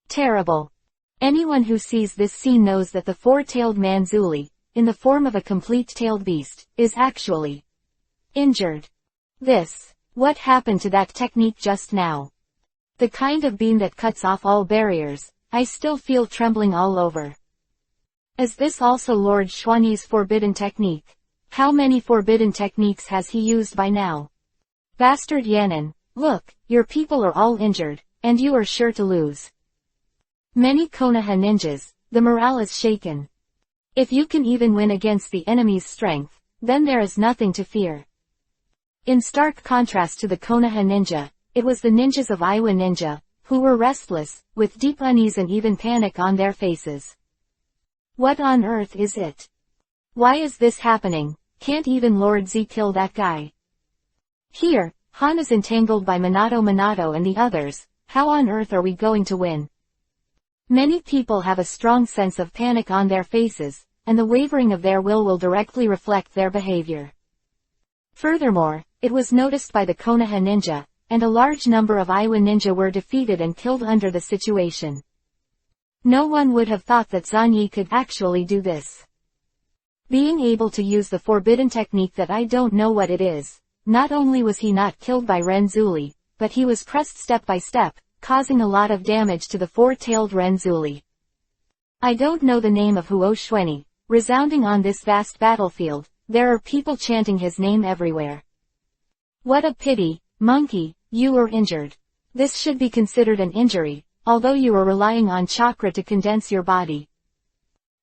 Terrible. Anyone who sees this scene knows that the four-tailed Manzuli, in the form of a complete tailed beast, is actually injured. What happened to that technique just now? The kind of beam that cuts off all barriers, I still feel trembling all over. Is this also Lord Xuanyi's forbidden technique? How many forbidden techniques has he used by now? Bastard Yanin, look, your people are all injured, and you are sure to lose. Many Konoha ninjas, the morale is shaken. If you can even win against the enemy's strength, then there is nothing to fear. In stark contrast to the Konoha ninja, it was the ninjas of Iwa Ninja, who were restless, with deep unease and even panic on their faces. What on earth is it? Why is this happening? Can't even Lord Z kill that guy? Here, Han is entangled by Minato and the others, how on earth are we going to win? Many people have a strong sense of panic on their faces, and the wavering of their will directly reflect their behavior. Furthermore, it was noticed by the Konoha ninja, and a large number of Iwa ninja were defeated and killed under the situation. No one would have thought that Zanyi could actually do this. Being able to use the forbidden technique that I don't know what it is, not only was he not killed by Renzuli, but he was pressed step by step, causing a lot of damage to the four-tailed Renzuli. I don't know the name of Huo Xuanyi, resounding on this vast battlefield, there are people chanting his name everywhere. What a pity, monkey, you were injured. This should be considered an injury, although you are relying on chakra to condense your body.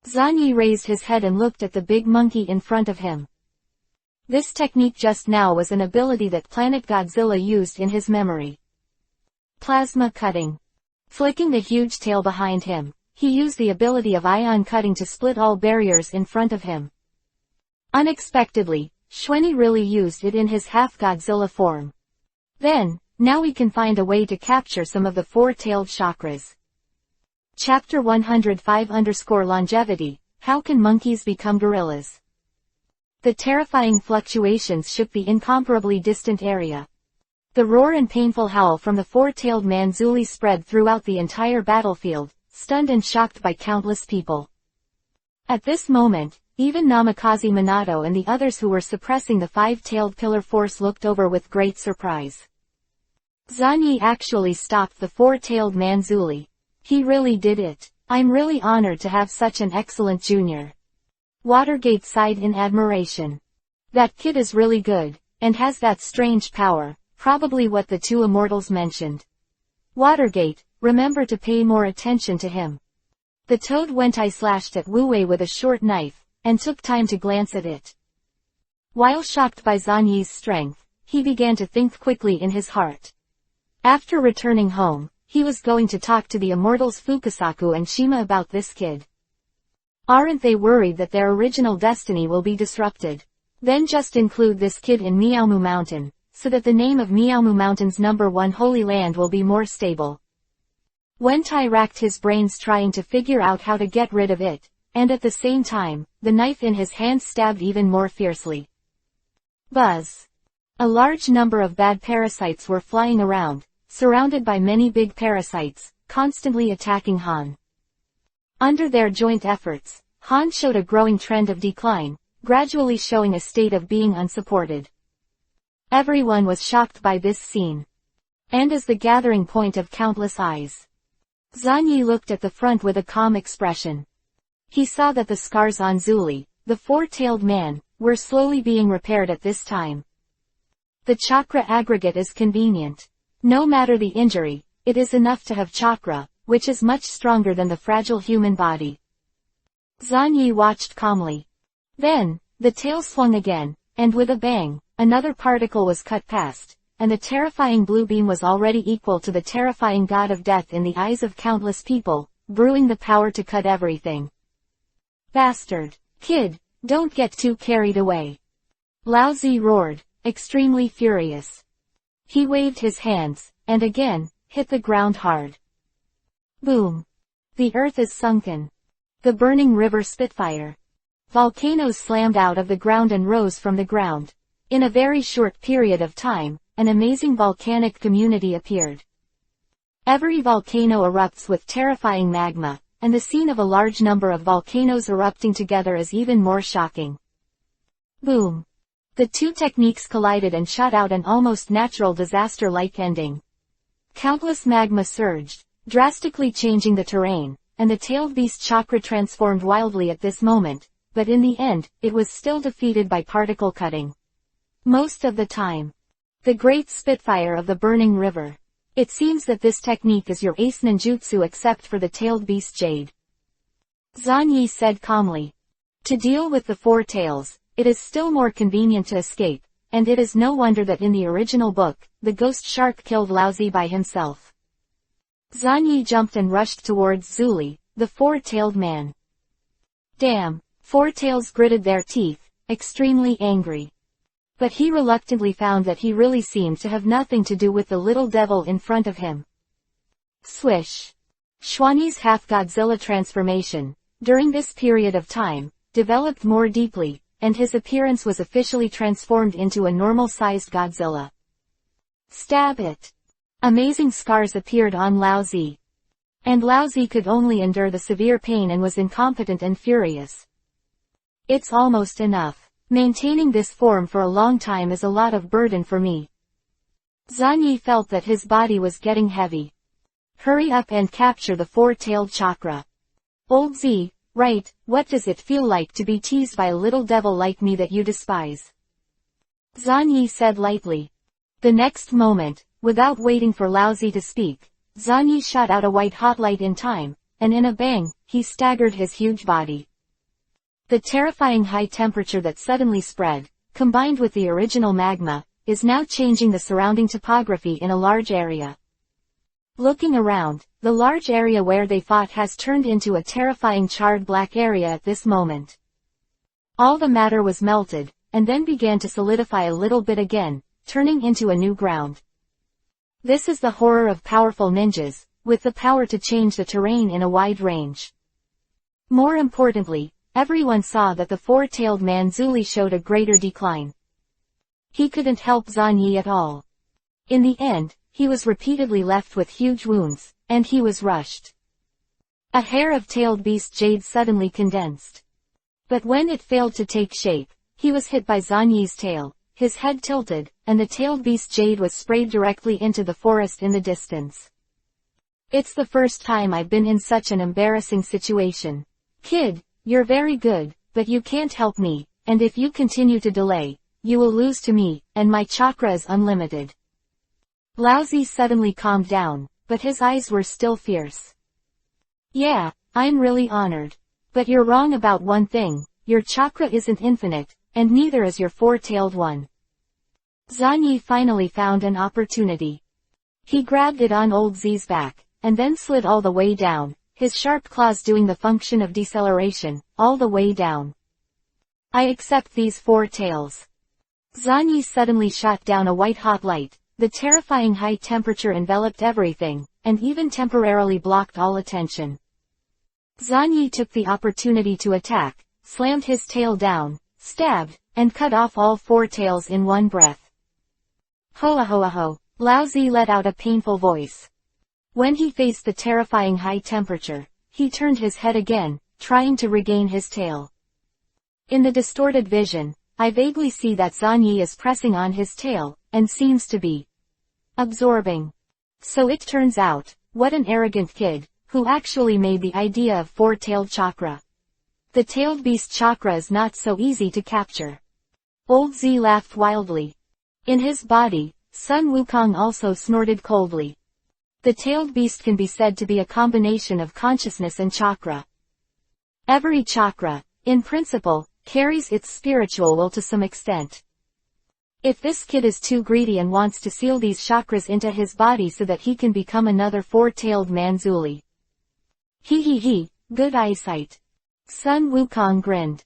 Zanyi raised his head and looked at the big monkey in front of him. This technique just now was an ability that Planet Godzilla used in his memory. Plasma cutting. Flicking the huge tail behind him, he used the ability of ion cutting to split all barriers in front of him. Unexpectedly, Xuanyi really used it in his half-Godzilla form. Then, now we can find a way to capture some of the four-tailed chakras. Chapter 105_Longevity, How Can Monkeys Become Gorillas? The terrifying fluctuations shook the incomparably distant area. The roar and painful howl from the four-tailed Manzuli spread throughout the entire battlefield, stunned and shocked by countless people. At this moment, even Namikaze Minato and the others who were suppressing the five-tailed pillar force looked over with great surprise. Zanyi actually stopped the four-tailed Manzuli. He really did it. I'm really honored to have such an excellent junior. Watergate sighed in admiration. That kid is really good, and has that strange power, probably what the two immortals mentioned. Watergate, remember to pay more attention to him. The toad Wentai slashed at Wu Wei with a short knife, and took time to glance at it. While shocked by Zanyi's strength, he began to think quickly in his heart. After returning home, he was going to talk to the immortals Fukasaku and Shima about this kid. Aren't they worried that their original destiny will be disrupted? Then just include this kid in Miaomu Mountain, so that the name of Miaomu Mountain's #1 Holy Land will be more stable. Wentai racked his brains trying to figure out how to get rid of it, and at the same time, the knife in his hand stabbed even more fiercely. Buzz! A large number of bad parasites were flying around, surrounded by many big parasites, constantly attacking Han. Under their joint efforts, Han showed a growing trend of decline, gradually showing a state of being unsupported. Everyone was shocked by this scene. And as the gathering point of countless eyes, Zanyi looked at the front with a calm expression. He saw that the scars on Zuli, the four-tailed man, were slowly being repaired at this time. The chakra aggregate is convenient. No matter the injury, it is enough to have chakra, which is much stronger than the fragile human body. Zanyi watched calmly. Then, the tail swung again, and with a bang, another particle was cut past, and the terrifying blue beam was already equal to the terrifying god of death in the eyes of countless people, brewing the power to cut everything. Bastard! Kid, don't get too carried away. Lao Zi roared, extremely furious. He waved his hands, and again, hit the ground hard. Boom! The earth is sunken. The burning river Spitfire. Volcanoes slammed out of the ground and rose from the ground. In a very short period of time, an amazing volcanic community appeared. Every volcano erupts with terrifying magma, and the scene of a large number of volcanoes erupting together is even more shocking. Boom! The two techniques collided and shot out an almost natural disaster-like ending. Countless magma surged, drastically changing the terrain, and the tailed beast chakra transformed wildly at this moment, but in the end, it was still defeated by particle cutting. Most of the time. The Great Spitfire of the Burning River. It seems that this technique is your ace ninjutsu except for the tailed beast Jade. Zanyi said calmly. To deal with the four tails, it is still more convenient to escape, and it is no wonder that in the original book, the ghost shark killed Laozi by himself. Zanyi jumped and rushed towards Zuli, the four-tailed man. Damn! Four Tails gritted their teeth, extremely angry. But he reluctantly found that he really seemed to have nothing to do with the little devil in front of him. Swish! Xuanyi's half-Godzilla transformation, during this period of time, developed more deeply, and his appearance was officially transformed into a normal-sized Godzilla. Stab it! Amazing scars appeared on Lao Zi. And Lao Zi could only endure the severe pain and was incompetent and furious. It's almost enough. Maintaining this form for a long time is a lot of burden for me. Zanyi felt that his body was getting heavy. Hurry up and capture the four-tailed chakra. Old Z, right, what does it feel like to be teased by a little devil like me that you despise? Zanyi said lightly. The next moment, without waiting for Lao Zi to speak, Zanyi shot out a white hot light in time, and in a bang, he staggered his huge body. The terrifying high temperature that suddenly spread, combined with the original magma, is now changing the surrounding topography in a large area. Looking around, the large area where they fought has turned into a terrifying charred black area at this moment. All the matter was melted, and then began to solidify a little bit again, turning into a new ground. This is the horror of powerful ninjas, with the power to change the terrain in a wide range. More importantly, everyone saw that the four-tailed man Zuli showed a greater decline. He couldn't help Zanyi at all. In the end, he was repeatedly left with huge wounds, and he was rushed. A hair of tailed beast jade suddenly condensed. But when it failed to take shape, he was hit by Zanyi's tail, his head tilted, and the tailed beast jade was sprayed directly into the forest in the distance. It's the first time I've been in such an embarrassing situation. Kid, you're very good, but you can't help me, and if you continue to delay, you will lose to me, and my chakra is unlimited. Lao Zi suddenly calmed down, but his eyes were still fierce. Yeah, I'm really honored. But you're wrong about one thing, your chakra isn't infinite, and neither is your four-tailed one. Zanyi finally found an opportunity. He grabbed it on old Z's back, and then slid all the way down, his sharp claws doing the function of deceleration, all the way down. I accept these four tails. Zanyi suddenly shot down a white-hot light. The terrifying high temperature enveloped everything, and even temporarily blocked all attention. Zanyi took the opportunity to attack, slammed his tail down, stabbed, and cut off all four tails in one breath. Hoa hoa ho, Lao Zi let out a painful voice. When he faced the terrifying high temperature, he turned his head again, trying to regain his tail. In the distorted vision, I vaguely see that Zanyi is pressing on his tail, and seems to be absorbing. So it turns out, what an arrogant kid, who actually made the idea of four-tailed chakra. The tailed beast chakra is not so easy to capture. Old Z laughed wildly. In his body, Sun Wukong also snorted coldly. The tailed beast can be said to be a combination of consciousness and chakra. Every chakra, in principle, carries its spiritual will to some extent. If this kid is too greedy and wants to seal these chakras into his body so that he can become another four-tailed Manzuli. He, good eyesight. Sun Wukong grinned.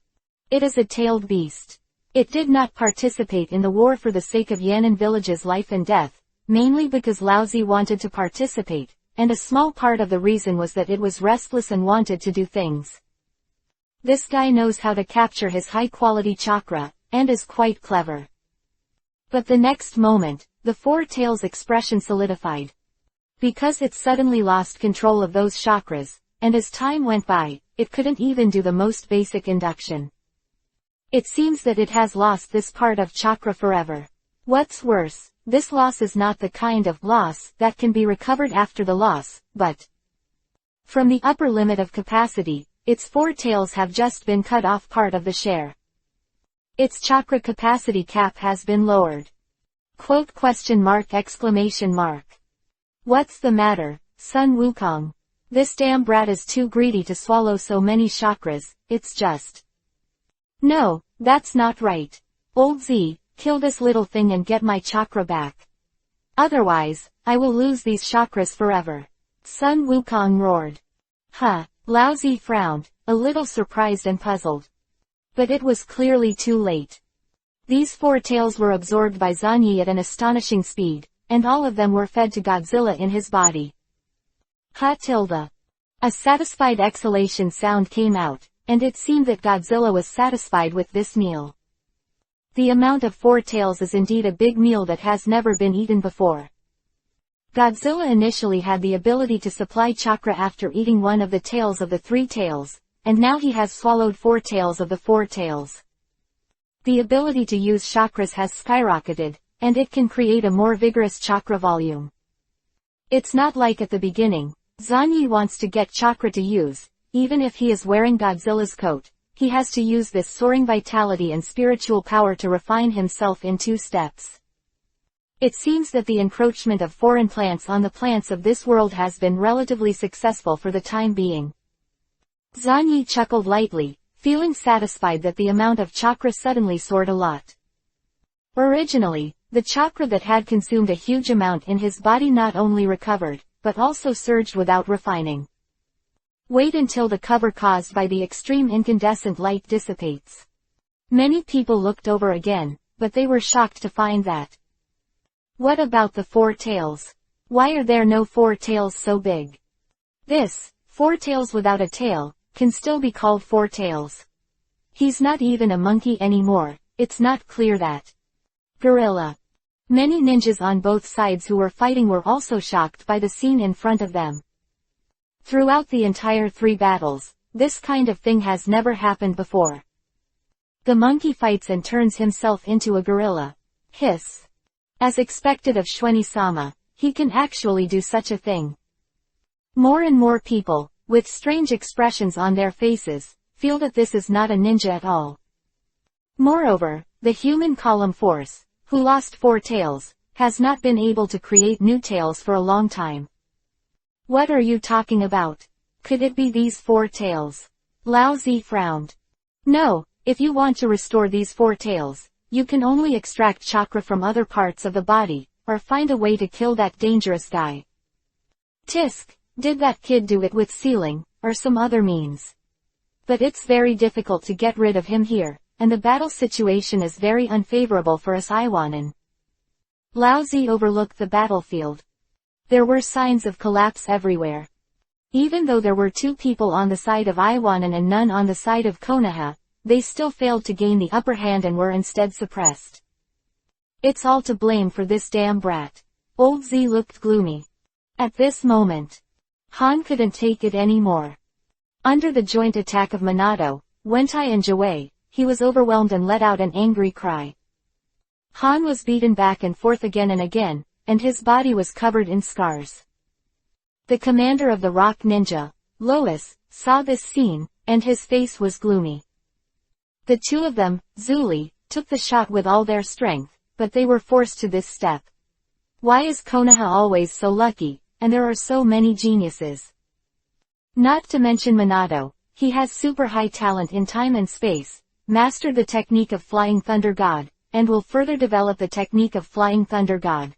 It is a tailed beast. It did not participate in the war for the sake of Yan'an village's life and death, mainly because Lao Zi wanted to participate, and a small part of the reason was that it was restless and wanted to do things. This guy knows how to capture his high-quality chakra, and is quite clever. But the next moment, the four tails expression solidified. Because it suddenly lost control of those chakras, and as time went by, it couldn't even do the most basic induction. It seems that it has lost this part of chakra forever. What's worse, this loss is not the kind of loss that can be recovered after the loss, but from the upper limit of capacity, its four tails have just been cut off part of the share. Its chakra capacity cap has been lowered. Quote ? What's the matter, Sun Wukong? This damn brat is too greedy to swallow so many chakras, it's just. No, that's not right. Old Z, kill this little thing and get my chakra back. Otherwise, I will lose these chakras forever. Sun Wukong roared. Huh, Lao Zi frowned, a little surprised and puzzled. But it was clearly too late. These four tails were absorbed by Zanyi at an astonishing speed, and all of them were fed to Godzilla in his body. Ha tilde. A satisfied exhalation sound came out, and it seemed that Godzilla was satisfied with this meal. The amount of 4 tails is indeed a big meal that has never been eaten before. Godzilla initially had the ability to supply chakra after eating one of the tails of the 3 tails, and now he has swallowed 4 tails of the 4 tails. The ability to use chakras has skyrocketed, and it can create a more vigorous chakra volume. It's not like at the beginning. Zanyi wants to get chakra to use, even if he is wearing Godzilla's coat, he has to use this soaring vitality and spiritual power to refine himself in 2 steps. It seems that the encroachment of foreign plants on the plants of this world has been relatively successful for the time being. Zanyi chuckled lightly, feeling satisfied that the amount of chakra suddenly soared a lot. Originally, the chakra that had consumed a huge amount in his body not only recovered, but also surged without refining. Wait until the cover caused by the extreme incandescent light dissipates. Many people looked over again, but they were shocked to find that. What about the 4 tails? Why are there no 4 tails so big? This, 4 tails without a tail, can still be called 4 tails. He's not even a monkey anymore, it's not clear that. Gorilla. Many ninjas on both sides who were fighting were also shocked by the scene in front of them. Throughout the entire 3 battles, this kind of thing has never happened before. The monkey fights and turns himself into a gorilla. Hiss. As expected of Shueni-sama, he can actually do such a thing. More and more people, with strange expressions on their faces, feel that this is not a ninja at all. Moreover, the human column force, who lost 4 tails, has not been able to create new tails for a long time. What are you talking about? Could it be these 4 tails? Lao Zi frowned. No, if you want to restore these 4 tails, you can only extract chakra from other parts of the body, or find a way to kill that dangerous guy. Tisk, did that kid do it with sealing, or some other means? But it's very difficult to get rid of him here, and the battle situation is very unfavorable for us Iwanan. Lao Zi overlooked the battlefield. There were signs of collapse everywhere. Even though there were 2 people on the side of Iwanan and none on the side of Konoha, they still failed to gain the upper hand and were instead suppressed. It's all to blame for this damn brat. Old Z looked gloomy. At this moment, Han couldn't take it anymore. Under the joint attack of Minato, Wentai and Jiwei, he was overwhelmed and let out an angry cry. Han was beaten back and forth again and again, and his body was covered in scars. The commander of the Rock Ninja, Lois, saw this scene, and his face was gloomy. The 2 of them, Zuli, took the shot with all their strength, but they were forced to this step. Why is Konoha always so lucky, and there are so many geniuses? Not to mention Minato, he has super high talent in time and space, mastered the technique of Flying Thunder God, and will further develop the technique of Flying Thunder God.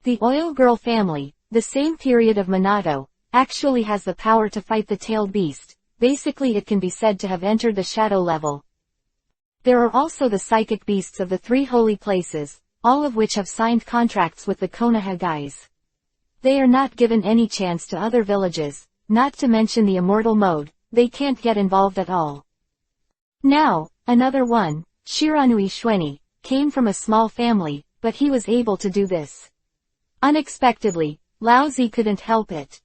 The Oil Girl family, the same period of Minato, actually has the power to fight the tailed beast. Basically it can be said to have entered the shadow level. There are also the psychic beasts of the 3 holy places, all of which have signed contracts with the Konoha guys. They are not given any chance to other villages, not to mention the immortal mode, they can't get involved at all. Now, another one, Shiranui Shueni, came from a small family, but he was able to do this. Unexpectedly, Lao Zi couldn't help it.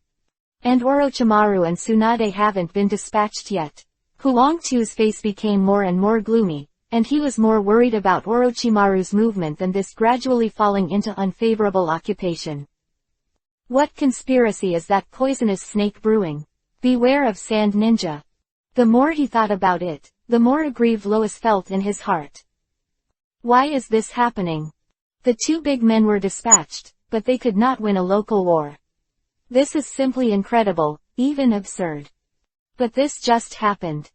And Orochimaru and Tsunade haven't been dispatched yet. Huangtu's face became more and more gloomy, and he was more worried about Orochimaru's movement than this gradually falling into unfavorable occupation. What conspiracy is that poisonous snake brewing? Beware of Sand Ninja. The more he thought about it, the more aggrieved Lois felt in his heart. Why is this happening? The 2 big men were dispatched, but they could not win a local war. This is simply incredible, even absurd. But this just happened.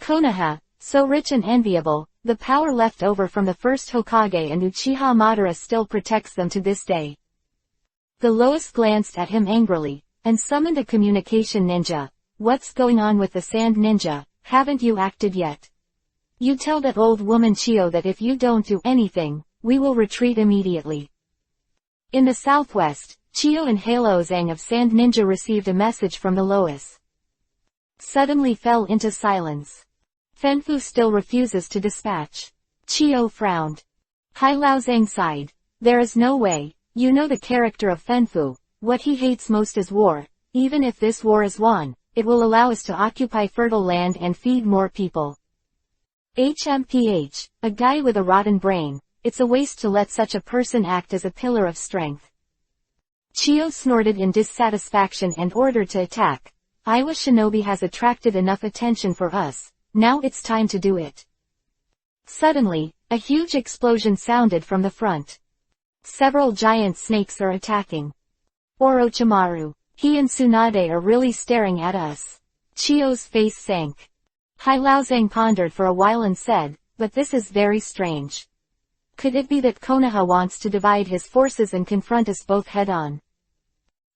Konoha, so rich and enviable, the power left over from the first Hokage and Uchiha Madara still protects them to this day. The Lois glanced at him angrily, and summoned a communication ninja. What's going on with the Sand Ninja? Haven't you acted yet? You tell that old woman Chio that if you don't do anything, we will retreat immediately. In the southwest, Chio and Halozang of Sand Ninja received a message from the Lois. Suddenly fell into silence. Fanfu still refuses to dispatch. Chio frowned. Halozang sighed. There is no way. You know the character of Fanfu. What he hates most is war. Even if this war is won, it will allow us to occupy fertile land and feed more people. HMPH, a guy with a rotten brain. It's a waste to let such a person act as a pillar of strength. Chio snorted in dissatisfaction and ordered to attack. Iwa Shinobi has attracted enough attention for us. Now it's time to do it. Suddenly, a huge explosion sounded from the front. Several giant snakes are attacking. Orochimaru. He and Tsunade are really staring at us. Chio's face sank. Halozang pondered for a while and said, but this is very strange. Could it be that Konoha wants to divide his forces and confront us both head-on?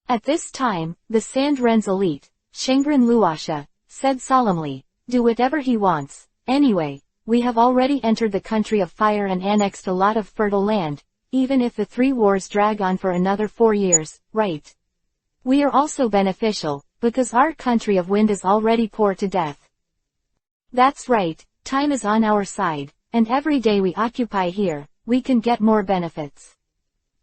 At this time, the Sand Ren's elite, Shengrin Luasha, said solemnly, do whatever he wants. Anyway, we have already entered the country of fire and annexed a lot of fertile land, even if the 3 wars drag on for another 4 years, right? We are also beneficial, because our country of wind is already poor to death. That's right, time is on our side, and every day we occupy here, we can get more benefits.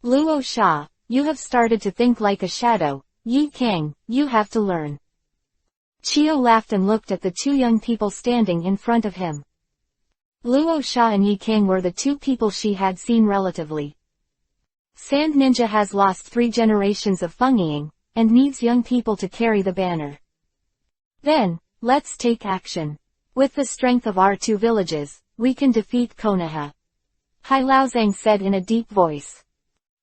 Luo Sha, you have started to think like a shadow. Yi Kang, you have to learn. Chio laughed and looked at the 2 young people standing in front of him. Luo Sha and Yi Kang were the 2 people she had seen relatively. Sand Ninja has lost 3 generations of Fengyiang, and needs young people to carry the banner. Then, let's take action. With the strength of our 2 villages, we can defeat Konoha. Halozang said in a deep voice.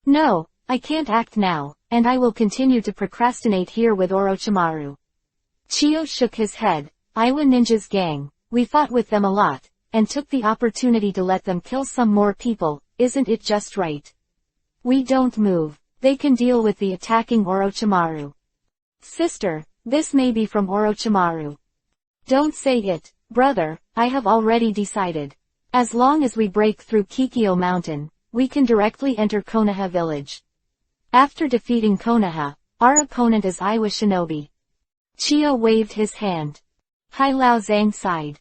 No, I can't act now, and I will continue to procrastinate here with Orochimaru. Chio shook his head. Iwa Ninja's gang, we fought with them a lot, and took the opportunity to let them kill some more people, isn't it just right? We don't move. They can deal with the attacking Orochimaru. Sister, this may be from Orochimaru. Don't say it, brother, I have already decided. As long as we break through Kikyo Mountain, we can directly enter Konoha village. After defeating Konoha, our opponent is Iwa Shinobi. Chio waved his hand. Halozang sighed.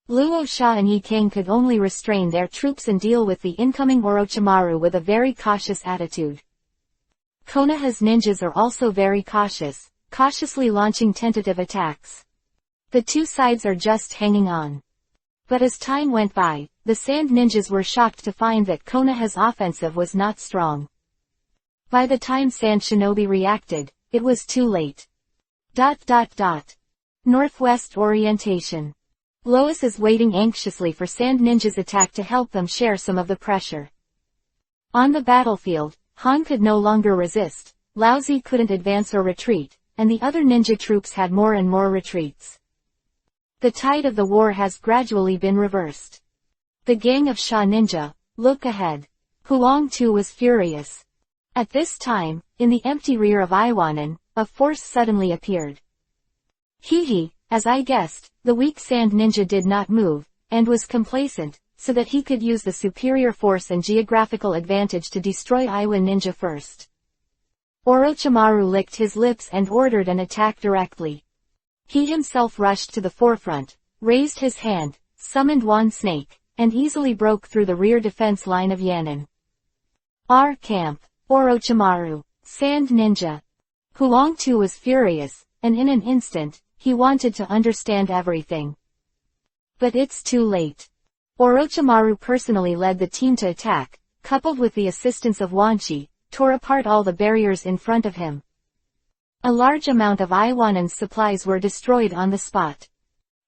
Luo Sha and Yi Kang could only restrain their troops and deal with the incoming Orochimaru with a very cautious attitude. Konoha's ninjas are also very cautious, cautiously launching tentative attacks. The 2 sides are just hanging on. But as time went by, the Sand Ninjas were shocked to find that Konoha's offensive was not strong. By the time Sand Shinobi reacted, it was too late. Northwest orientation. Lois is waiting anxiously for Sand Ninja's attack to help them share some of the pressure. On the battlefield, Han could no longer resist, Laozi couldn't advance or retreat, and the other ninja troops had more and more retreats. The tide of the war has gradually been reversed. The gang of Sha Ninja, look ahead. Huang Tu was furious. At this time, in the empty rear of Iwanan, a force suddenly appeared. As I guessed, the weak Sand Ninja did not move, and was complacent, so that he could use the superior force and geographical advantage to destroy Iwa Ninja first. Orochimaru licked his lips and ordered an attack directly. He himself rushed to the forefront, raised his hand, summoned one snake, and easily broke through the rear defense line of Yannan. Our camp. Orochimaru. Sand Ninja. Huang Tu was furious, and in an instant, he wanted to understand everything. But it's too late. Orochimaru personally led the team to attack, coupled with the assistance of Wanshi, tore apart all the barriers in front of him. A large amount of Iwanan's supplies were destroyed on the spot.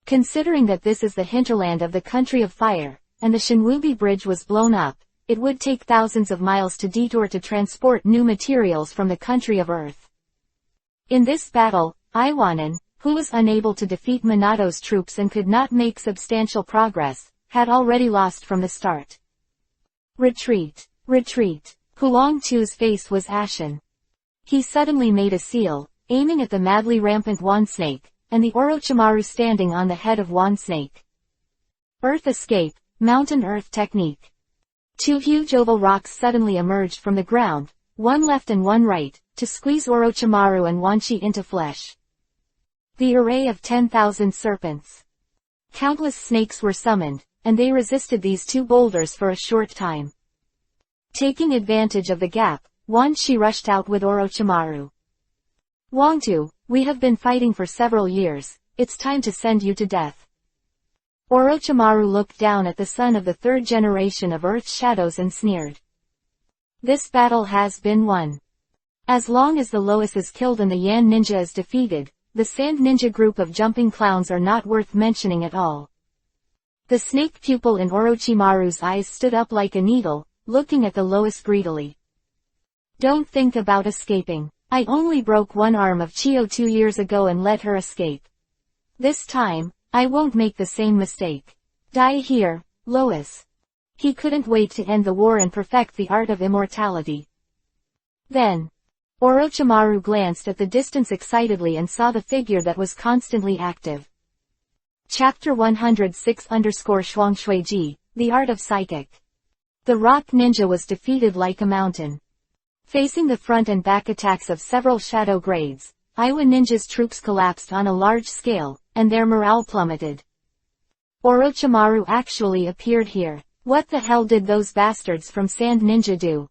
Considering that this is the hinterland of the country of fire, and the Shinwubi bridge was blown up, it would take thousands of miles to detour to transport new materials from the country of earth. In this battle, Iwanan, who was unable to defeat Minato's troops and could not make substantial progress, had already lost from the start. Retreat. Retreat. Huang Tu's face was ashen. He suddenly made a seal, aiming at the madly rampant Wan Snake, and the Orochimaru standing on the head of Wan Snake. Earth escape, mountain earth technique. 2 huge oval rocks suddenly emerged from the ground, one left and one right, to squeeze Orochimaru and Wanshi into flesh. The array of 10,000 serpents. Countless snakes were summoned, and they resisted these two boulders for a short time. Taking advantage of the gap, Wanshi rushed out with Orochimaru. Wangtu, we have been fighting for several years, it's time to send you to death. Orochimaru looked down at the son of the third generation of Earth's shadows and sneered. This battle has been won. As long as the Lois is killed and the Yan ninja is defeated, the Sand Ninja group of jumping clowns are not worth mentioning at all. The snake pupil in Orochimaru's eyes stood up like a needle, looking at the Lois greedily. Don't think about escaping. I only broke one arm of Chio 2 years ago and let her escape. This time, I won't make the same mistake. Die here, Lois. He couldn't wait to end the war and perfect the art of immortality. Then, Orochimaru glanced at the distance excitedly and saw the figure that was constantly active. Chapter 106_Shuangshuiji, The Art of Psychic. The rock ninja was defeated like a mountain. Facing the front and back attacks of several shadow grades, Iwa Ninja's troops collapsed on a large scale, and their morale plummeted. Orochimaru actually appeared here. What the hell did those bastards from Sand Ninja do?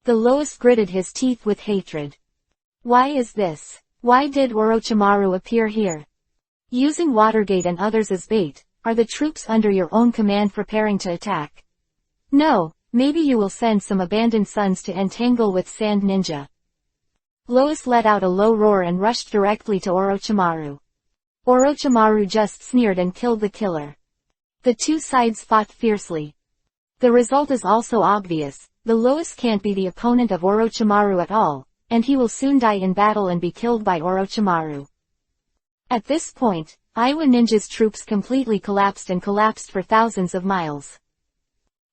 The Lois gritted his teeth with hatred. Why is this? Why did Orochimaru appear here? Using Watergate and others as bait, are the troops under your own command preparing to attack? No, maybe you will send some abandoned sons to entangle with Sand Ninja. Lois let out a low roar and rushed directly to Orochimaru. Orochimaru just sneered and killed the killer. The two sides fought fiercely. The result is also obvious, the Lois can't be the opponent of Orochimaru at all, and he will soon die in battle and be killed by Orochimaru. At this point, Iwa Ninja's troops completely collapsed and collapsed for thousands of miles.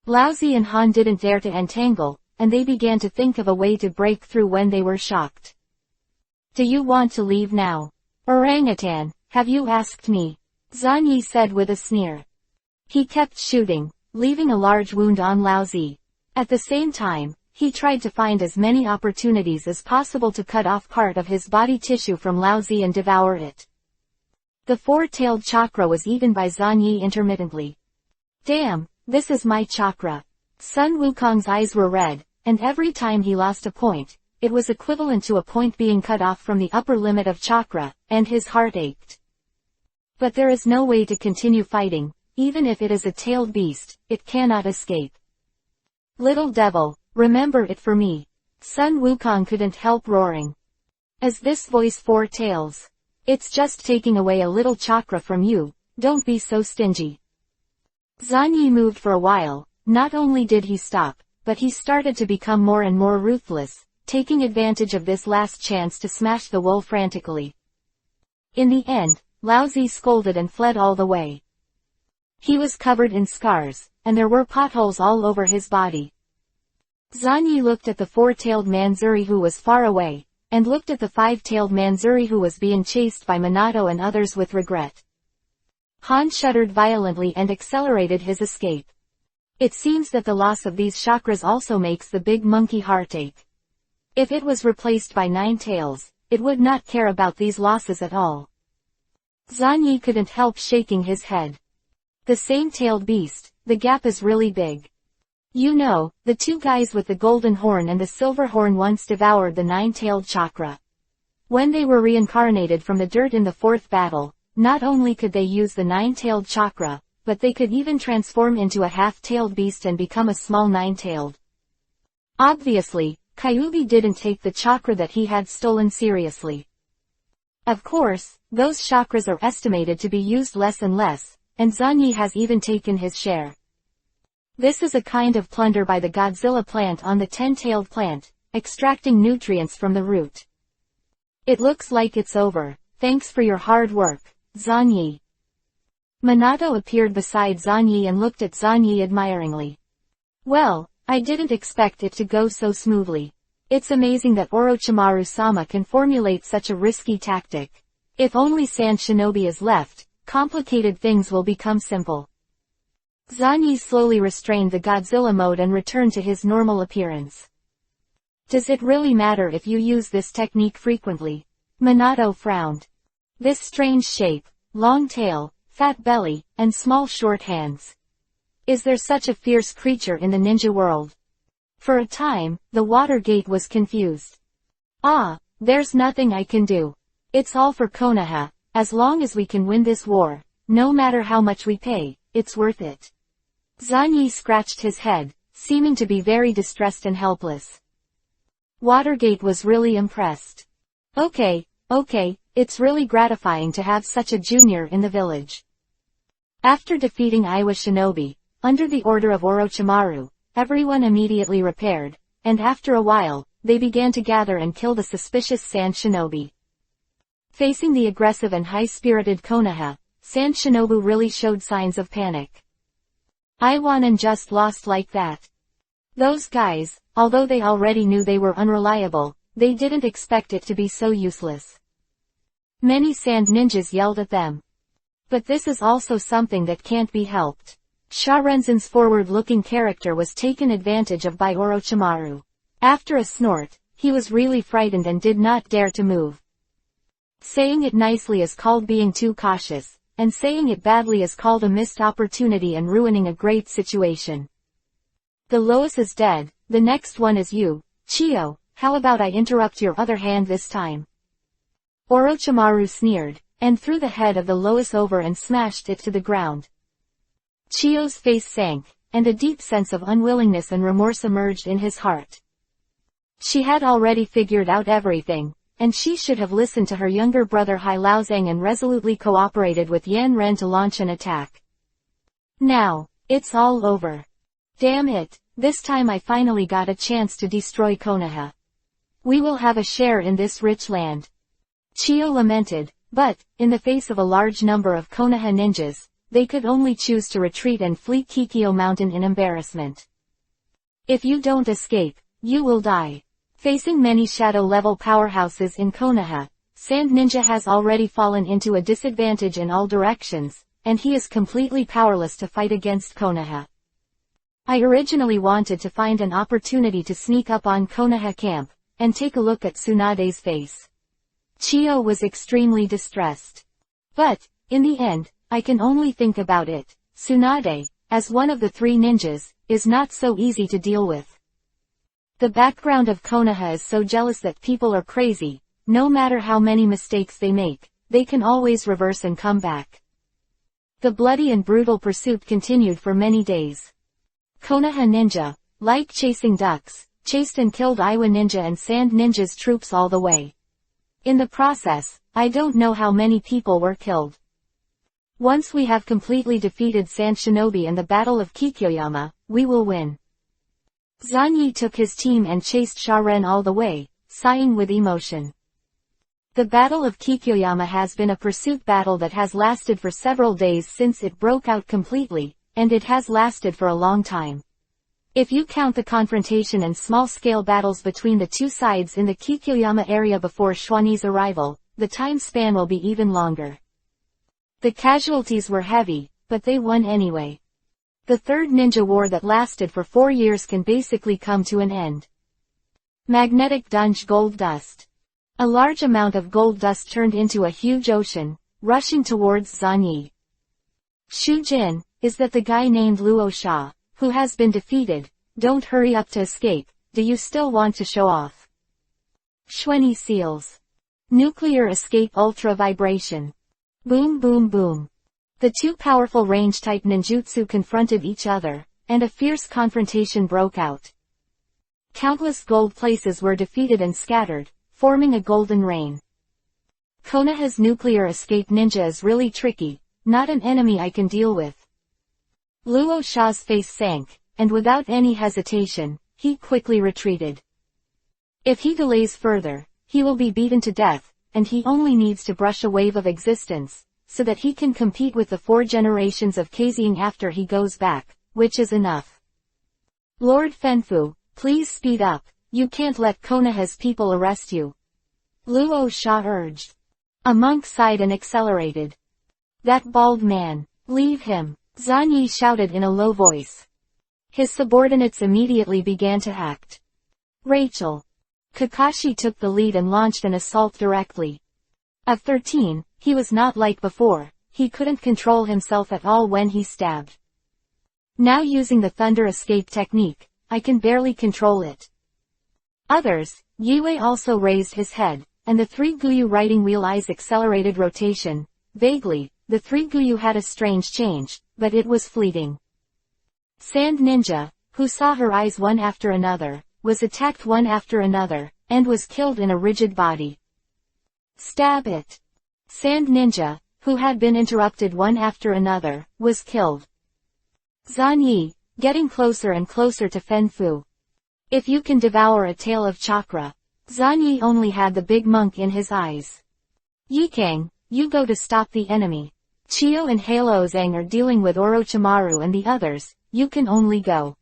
Laozi and Han didn't dare to entangle, and they began to think of a way to break through when they were shocked. Do you want to leave now? Orangutan, have you asked me? Zanyi said with a sneer. He kept shooting, leaving a large wound on Laozi. At the same time, he tried to find as many opportunities as possible to cut off part of his body tissue from Laozi and devour it. The four-tailed chakra was eaten by Zanyi intermittently. Damn, this is my chakra. Sun Wukong's eyes were red, and every time he lost a point, it was equivalent to a point being cut off from the upper limit of chakra, and his heart ached. But there is no way to continue fighting. Even if it is a tailed beast, it cannot escape. Little devil, remember it for me. Sun Wukong couldn't help roaring. As this voice foretells. It's just taking away a little chakra from you, don't be so stingy. Zanyi moved for a while. Not only did he stop, but he started to become more and more ruthless, taking advantage of this last chance to smash the wool frantically. In the end, Laozi scolded and fled all the way. He was covered in scars, and there were potholes all over his body. Zanyi looked at the four-tailed Manzuri who was far away, and looked at the five-tailed Manzuri who was being chased by Minato and others with regret. Han shuddered violently and accelerated his escape. It seems that the loss of these chakras also makes the big monkey heartache. If it was replaced by 9 tails, it would not care about these losses at all. Zanyi couldn't help shaking his head. The same-tailed beast, the gap is really big. You know, the two guys with the golden horn and the silver horn once devoured the 9-tailed chakra. When they were reincarnated from the dirt in the 4th battle, not only could they use the 9-tailed chakra, but they could even transform into a half-tailed beast and become a small 9-tailed. Obviously, Kyuubi didn't take the chakra that he had stolen seriously. Of course, those chakras are estimated to be used less and less, and Zanyi has even taken his share. This is a kind of plunder by the Godzilla plant on the 10-tailed plant, extracting nutrients from the root. It looks like it's over. Thanks for your hard work, Zanyi. Minato appeared beside Zanyi and looked at Zanyi admiringly. Well, I didn't expect it to go so smoothly. It's amazing that Orochimaru-sama can formulate such a risky tactic. If only Sand Shinobi is left, complicated things will become simple. Zanyi slowly restrained the Godzilla mode and returned to his normal appearance. Does it really matter if you use this technique frequently? Minato frowned. This strange shape, long tail, fat belly, and small short hands. Is there such a fierce creature in the ninja world? For a time, the Watergate was confused. Ah, there's nothing I can do. It's all for Konoha. As long as we can win this war, no matter how much we pay, it's worth it. Zanyi scratched his head, seeming to be very distressed and helpless. Watergate was really impressed. Okay, it's really gratifying to have such a junior in the village. After defeating Iwa Shinobi, under the order of Orochimaru, everyone immediately repaired, and after a while, they began to gather and kill the suspicious Sand Shinobi. Facing the aggressive and high-spirited Konoha, Sand Shinobu really showed signs of panic. Iwanan just lost like that. Those guys, although they already knew they were unreliable, they didn't expect it to be so useless. Many sand ninjas yelled at them. But this is also something that can't be helped. Sharenzen's forward-looking character was taken advantage of by Orochimaru. After a snort, he was really frightened and did not dare to move. Saying it nicely is called being too cautious, and saying it badly is called a missed opportunity and ruining a great situation. The Lois is dead, the next one is you, Chiyo. How about I interrupt your other hand this time? Orochimaru sneered, and threw the head of the Lois over and smashed it to the ground. Chiyo's face sank, and a deep sense of unwillingness and remorse emerged in his heart. She had already figured out everything, and she should have listened to her younger brother Hai Laozang and resolutely cooperated with Yan Ren to launch an attack. Now, it's all over. Damn it, this time I finally got a chance to destroy Konoha. We will have a share in this rich land. Chiyo lamented, but, in the face of a large number of Konoha ninjas, they could only choose to retreat and flee Kikyo Mountain in embarrassment. If you don't escape, you will die. Facing many shadow-level powerhouses in Konoha, Sand Ninja has already fallen into a disadvantage in all directions, and he is completely powerless to fight against Konoha. I originally wanted to find an opportunity to sneak up on Konoha camp, and take a look at Tsunade's face. Chiyo was extremely distressed. But, in the end, I can only think about it. Tsunade, as one of the three ninjas, is not so easy to deal with. The background of Konoha is so jealous that people are crazy. No matter how many mistakes they make, they can always reverse and come back. The bloody and brutal pursuit continued for many days. Konoha ninja, like chasing ducks, chased and killed Iwa ninja and Sand ninja's troops all the way. In the process, I don't know how many people were killed. Once we have completely defeated Sand Shinobi and the Battle of Kikyoyama, we will win. Zanyi took his team and chased Sharen all the way, sighing with emotion. The Battle of Kikyoyama has been a pursuit battle that has lasted for several days since it broke out completely, and it has lasted for a long time. If you count the confrontation and small-scale battles between the two sides in the Kikyoyama area before Xuani's arrival, the time span will be even longer. The casualties were heavy, but they won anyway. The Third Ninja War that lasted for 4 years can basically come to an end. Magnetic Dunge Gold Dust. A large amount of gold dust turned into a huge ocean, rushing towards Zanyi. Shujin, is that the guy named Luo Sha, who has been defeated? Don't hurry up to escape, do you still want to show off? Xuani Seals. Nuclear Escape Ultra Vibration. Boom boom boom. The two powerful range-type ninjutsu confronted each other, and a fierce confrontation broke out. Countless gold places were defeated and scattered, forming a golden rain. Konoha's nuclear escape ninja is really tricky, not an enemy I can deal with. Luo Sha's face sank, and without any hesitation, he quickly retreated. If he delays further, he will be beaten to death, and he only needs to brush a wave of existence, so that he can compete with the 4 generations of Kazing after he goes back, which is enough. Lord Fenfu, please speed up, you can't let Konoha's people arrest you. Luo Sha urged. A monk sighed and accelerated. That bald man, leave him, Zanyi shouted in a low voice. His subordinates immediately began to act. Rachel. Kakashi took the lead and launched an assault directly. At 13, he was not like before, he couldn't control himself at all when he stabbed. Now using the thunder escape technique, I can barely control it. Others, Yue also raised his head, and the three Guyu riding wheel eyes accelerated rotation. Vaguely, the three Guyu had a strange change, but it was fleeting. Sand Ninja, who saw her eyes one after another, was attacked one after another, and was killed in a rigid body. Stab it! Sand Ninja, who had been interrupted one after another, was killed. Zanyi, getting closer and closer to Fenfu. If you can devour a tail of chakra. Zanyi only had the big monk in his eyes. Yikang, you go to stop the enemy. Chio and Halo Zhang are dealing with Orochimaru and the others, you can only go.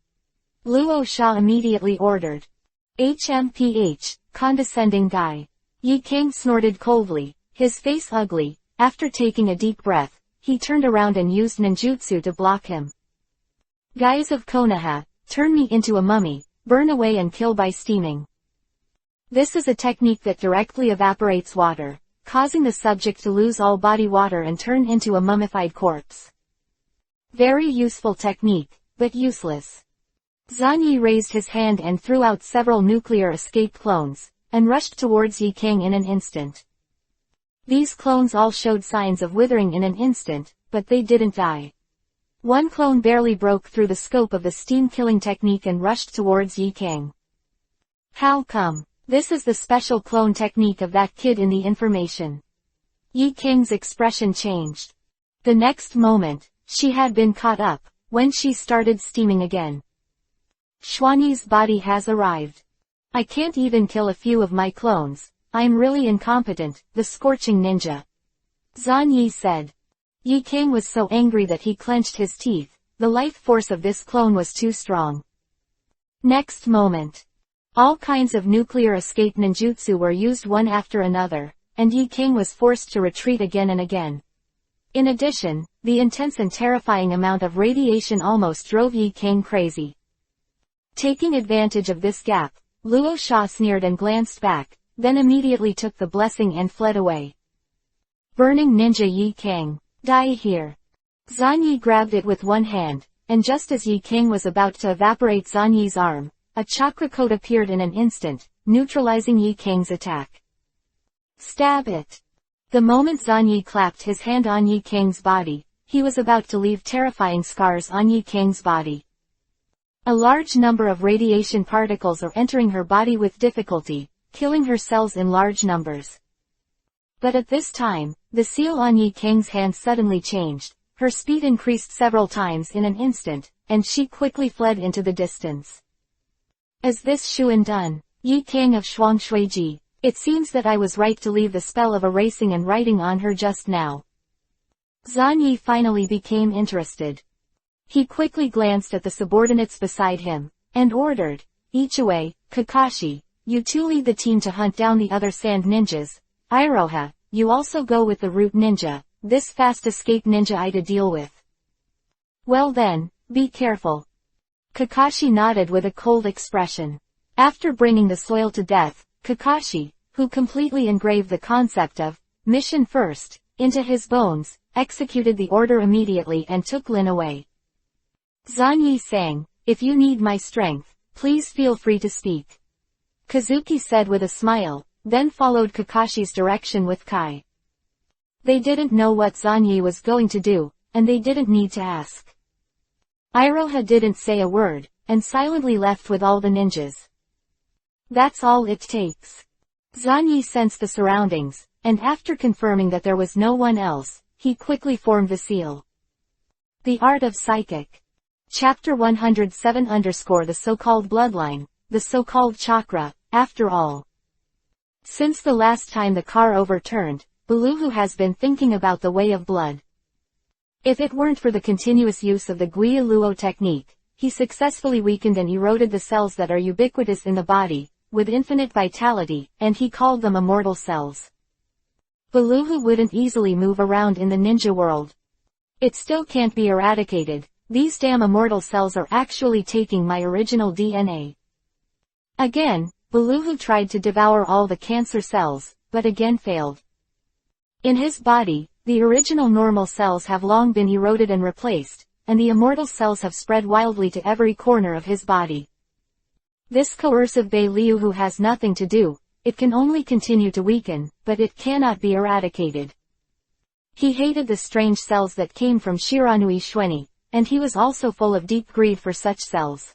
Luo Sha immediately ordered. HMPH, condescending guy. Yikang snorted coldly, his face ugly. After taking a deep breath, he turned around and used ninjutsu to block him. Guys of Konoha, turn me into a mummy, burn away and kill by steaming. This is a technique that directly evaporates water, causing the subject to lose all body water and turn into a mummified corpse. Very useful technique, but useless. Zanyi raised his hand and threw out several nuclear escape clones, and rushed towards Yikang in an instant. These clones all showed signs of withering in an instant, but they didn't die. One clone barely broke through the scope of the steam-killing technique and rushed towards Yikang. How come? This is the special clone technique of that kid in the information. Yikang's expression changed. The next moment, she had been caught up, when she started steaming again. Xuanyi's body has arrived. I can't even kill a few of my clones, I'm really incompetent, the scorching ninja. Zanyi said. Yikang was so angry that he clenched his teeth, the life force of this clone was too strong. Next moment. All kinds of nuclear escape ninjutsu were used one after another, and Yikang was forced to retreat again and again. In addition, the intense and terrifying amount of radiation almost drove Yikang crazy. Taking advantage of this gap, Luo Sha sneered and glanced back, then immediately took the blessing and fled away. Burning Ninja Yikang, die here. Zanyi grabbed it with one hand, and just as Yikang was about to evaporate Zanyi's arm, a chakra coat appeared in an instant, neutralizing Yikang's attack. Stab it. The moment Zanyi clapped his hand on Yikang's body, he was about to leave terrifying scars on Yikang's body. A large number of radiation particles are entering her body with difficulty, killing her cells in large numbers. But at this time, the seal on Yikang's hand suddenly changed, her speed increased several times in an instant, and she quickly fled into the distance. Is this Shuan done? Yikang of Shuangshuiji, it seems that I was right to leave the spell of erasing and writing on her just now. Zanyi finally became interested. He quickly glanced at the subordinates beside him, and ordered, Ichue, Kakashi, you two lead the team to hunt down the other sand ninjas. Iroha, you also go with the root ninja, this fast escape ninja I to deal with. Well then, be careful. Kakashi nodded with a cold expression. After bringing the soil to death, Kakashi, who completely engraved the concept of mission first into his bones, executed the order immediately and took Lin away. Zanyi sang, if you need my strength, please feel free to speak. Kazuki said with a smile, then followed Kakashi's direction with Kai. They didn't know what Zanyi was going to do, and they didn't need to ask. Iroha didn't say a word, and silently left with all the ninjas. That's all it takes. Zanyi sensed the surroundings, and after confirming that there was no one else, he quickly formed the seal. The Art of Psychic. Chapter 107 The so-called bloodline, the so-called chakra, after all. Since the last time the car overturned, Beluhu has been thinking about the way of blood. If it weren't for the continuous use of the Guia Luo technique, he successfully weakened and eroded the cells that are ubiquitous in the body, with infinite vitality, and he called them immortal cells. Beluhu wouldn't easily move around in the ninja world. It still can't be eradicated, these damn immortal cells are actually taking my original DNA. Again, Beluhu tried to devour all the cancer cells, but again failed. In his body, the original normal cells have long been eroded and replaced, and the immortal cells have spread wildly to every corner of his body. This coercive Beluhu has nothing to do, it can only continue to weaken, but it cannot be eradicated. He hated the strange cells that came from Shiranui Shweni, and he was also full of deep greed for such cells.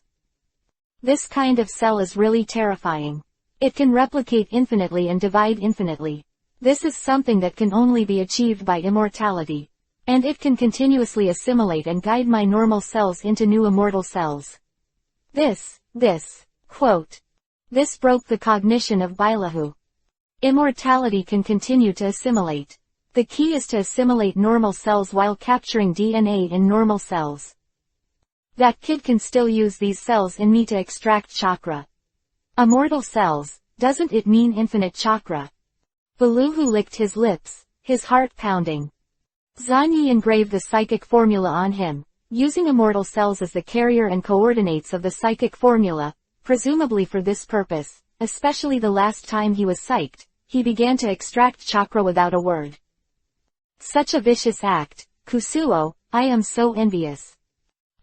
This kind of cell is really terrifying. It can replicate infinitely and divide infinitely. This is something that can only be achieved by immortality. And it can continuously assimilate and guide my normal cells into new immortal cells. This broke the cognition of Beluhu. Immortality can continue to assimilate. The key is to assimilate normal cells while capturing DNA in normal cells. That kid can still use these cells in me to extract chakra. Immortal cells, doesn't it mean infinite chakra? Beluhu licked his lips, his heart pounding. Zanyi engraved the psychic formula on him, using immortal cells as the carrier and coordinates of the psychic formula, presumably for this purpose, especially the last time he was psyched, he began to extract chakra without a word. Such a vicious act, Kusuo, I am so envious.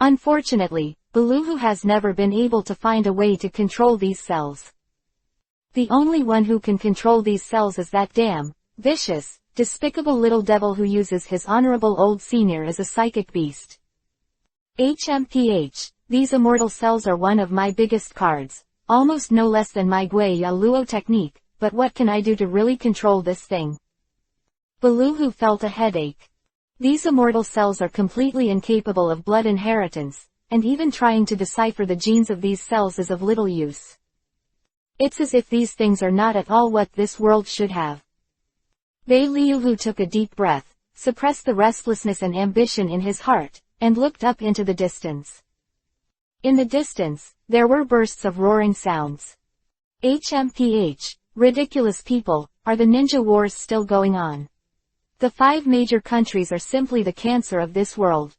Unfortunately, Beluhu has never been able to find a way to control these cells. The only one who can control these cells is that damn, vicious, despicable little devil who uses his honorable old senior as a psychic beast. HMPH, these immortal cells are one of my biggest cards, almost no less than my Gui Ya Luo technique, but what can I do to really control this thing? Beluhu felt a headache. These immortal cells are completely incapable of blood inheritance, and even trying to decipher the genes of these cells is of little use. It's as if these things are not at all what this world should have. Beluhu took a deep breath, suppressed the restlessness and ambition in his heart, and looked up into the distance. In the distance, there were bursts of roaring sounds. HMPH, ridiculous people, are the ninja wars still going on? The 5 major countries are simply the cancer of this world.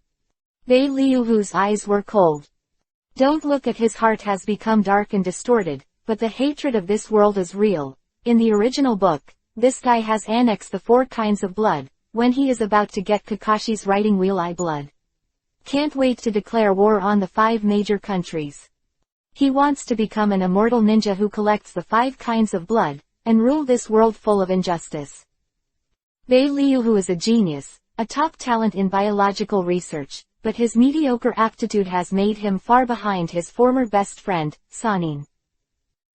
Beluhu's eyes were cold. Don't look at his heart has become dark and distorted, but the hatred of this world is real. In the original book, this guy has annexed the 4 kinds of blood, when he is about to get Kakashi's writing wheel eye blood. Can't wait to declare war on the 5 major countries. He wants to become an immortal ninja who collects the 5 kinds of blood, and rule this world full of injustice. Beluhu is a genius, a top talent in biological research, but his mediocre aptitude has made him far behind his former best friend, Sanin.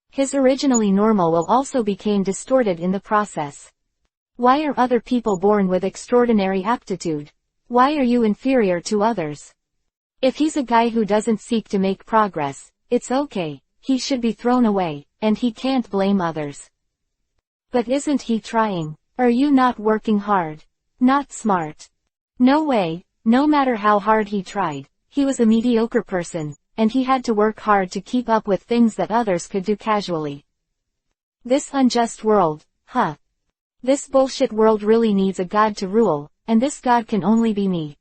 His originally normal will also became distorted in the process. Why are other people born with extraordinary aptitude? Why are you inferior to others? If he's a guy who doesn't seek to make progress, it's okay, he should be thrown away, and he can't blame others. But isn't he trying? Are you not working hard? Not smart? No way, no matter how hard he tried, he was a mediocre person, and he had to work hard to keep up with things that others could do casually. This unjust world, huh? This bullshit world really needs a god to rule, and this god can only be me.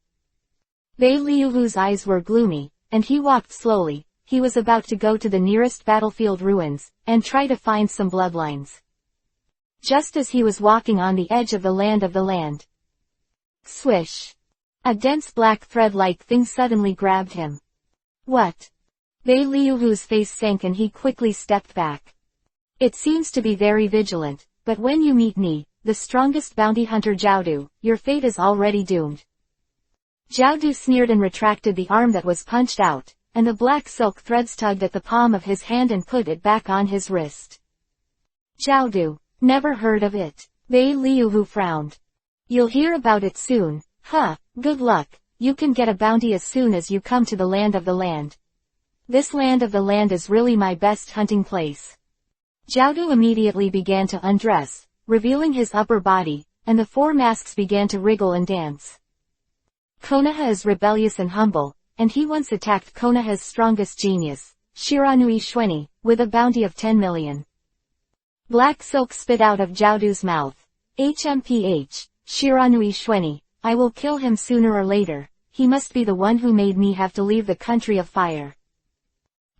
Beluhu's eyes were gloomy, and he walked slowly. He was about to go to the nearest battlefield ruins, and try to find some bloodlines. Just as he was walking on the edge of the land. Swish! A dense black thread-like thing suddenly grabbed him. What? Beluhu's face sank and he quickly stepped back. It seems to be very vigilant, but when you meet me, the strongest bounty hunter Jiaodu, your fate is already doomed. Jiaodu sneered and retracted the arm that was punched out, and the black silk threads tugged at the palm of his hand and put it back on his wrist. Jiaodu. Never heard of it. Beluhu frowned. You'll hear about it soon, huh? Good luck, you can get a bounty as soon as you come to the land of the land. This land of the land is really my best hunting place. Jiaodu immediately began to undress, revealing his upper body, and the 4 masks began to wriggle and dance. Konoha is rebellious and humble, and he once attacked Konoha's strongest genius, Shiranui Shweni, with a bounty of 10 million. Black silk spit out of Jiaodu's mouth. HMPH, Shiranui Shweni, I will kill him sooner or later, he must be the one who made me have to leave the country of fire.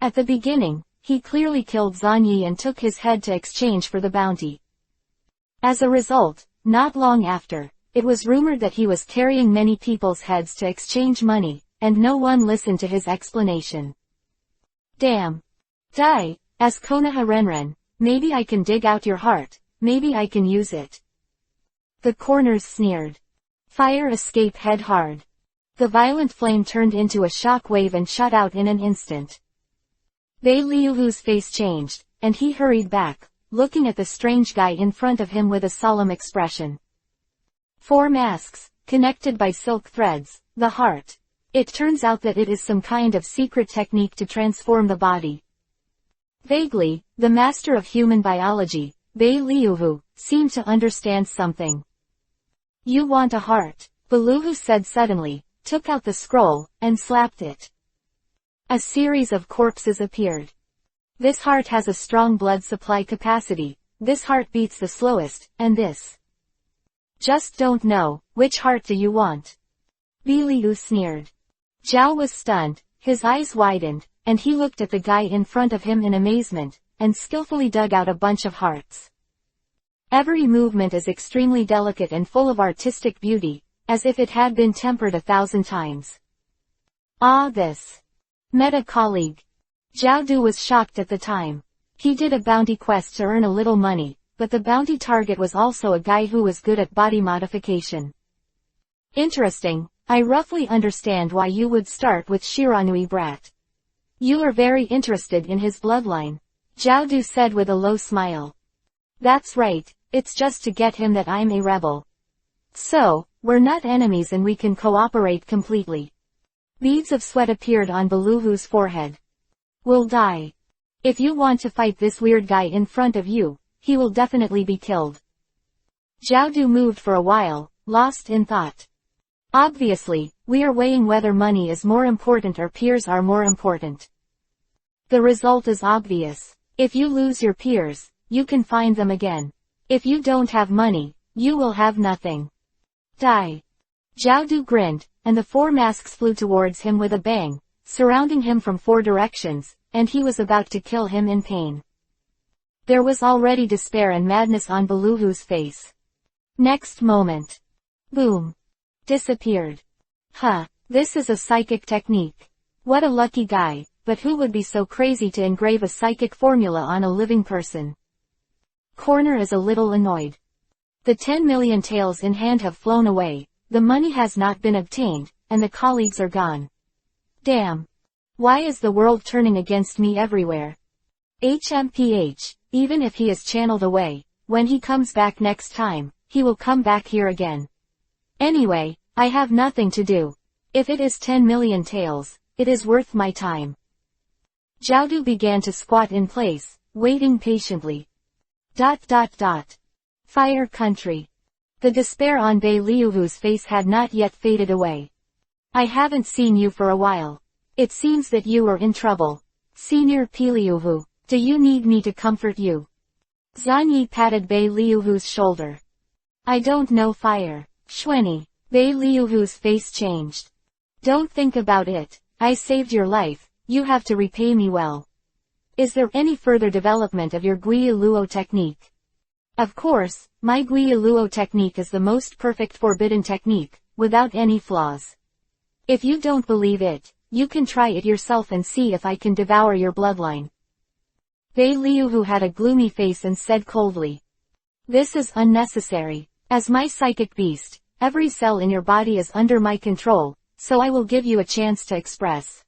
At the beginning, he clearly killed Zanyi and took his head to exchange for the bounty. As a result, not long after, it was rumored that he was carrying many people's heads to exchange money, and no one listened to his explanation. Damn. Die, as Konoha Renren, maybe I can dig out your heart, maybe I can use it. The corners sneered. Fire escape head hard. The violent flame turned into a shock wave and shot out in an instant. Bei Liuhu's face changed, and he hurried back, looking at the strange guy in front of him with a solemn expression. 4 masks, connected by silk threads, the heart. It turns out that it is some kind of secret technique to transform the body. Vaguely, the master of human biology, Bei Liuhu, seemed to understand something. You want a heart, Beluhu said suddenly, took out the scroll, and slapped it. A series of corpses appeared. This heart has a strong blood supply capacity, this heart beats the slowest, and this. Just don't know, which heart do you want? Bei Liu sneered. Zhao was stunned, his eyes widened, and he looked at the guy in front of him in amazement, and skillfully dug out a bunch of hearts. Every movement is extremely delicate and full of artistic beauty, as if it had been tempered 1,000 times. Ah, this. Met a colleague. Zhao Du was shocked at the time. He did a bounty quest to earn a little money, but the bounty target was also a guy who was good at body modification. Interesting, I roughly understand why you would start with Shiranui brat. You are very interested in his bloodline. Zhao Du said with a low smile. That's right, it's just to get him that I'm a rebel. So, we're not enemies and we can cooperate completely. Beads of sweat appeared on Beluhu's forehead. We'll die. If you want to fight this weird guy in front of you, he will definitely be killed. Zhao Du moved for a while, lost in thought. Obviously, we are weighing whether money is more important or peers are more important. The result is obvious. If you lose your peers, you can find them again. If you don't have money, you will have nothing. Die. Zhao Du grinned, and the 4 masks flew towards him with a bang, surrounding him from 4 directions, and he was about to kill him in pain. There was already despair and madness on Beluhu's face. Next moment. Boom. Disappeared. Huh, this is a psychic technique. What a lucky guy, but who would be so crazy to engrave a psychic formula on a living person? Corner is a little annoyed. The 10 million taels in hand have flown away, the money has not been obtained, and the colleagues are gone. Damn. Why is the world turning against me everywhere? HMPH, even if he is channeled away, when he comes back next time, he will come back here again. Anyway, I have nothing to do. If it is 10 million taels, it is worth my time. Zhao Du began to squat in place, waiting patiently. ... Fire country. The despair on Bei Liuhu's face had not yet faded away. I haven't seen you for a while. It seems that you are in trouble. Senior Liuhu, do you need me to comfort you? Zanyi patted Bei Liuhu's shoulder. I don't know fire. Shweni. Bei Liuhu's face changed. Don't think about it, I saved your life, you have to repay me well. Is there any further development of your Guiyu Luo technique? Of course, my Guiyu Luo technique is the most perfect forbidden technique, without any flaws. If you don't believe it, you can try it yourself and see if I can devour your bloodline. Bei Liuhu had a gloomy face and said coldly. This is unnecessary. As my psychic beast, every cell in your body is under my control, so I will give you a chance to express.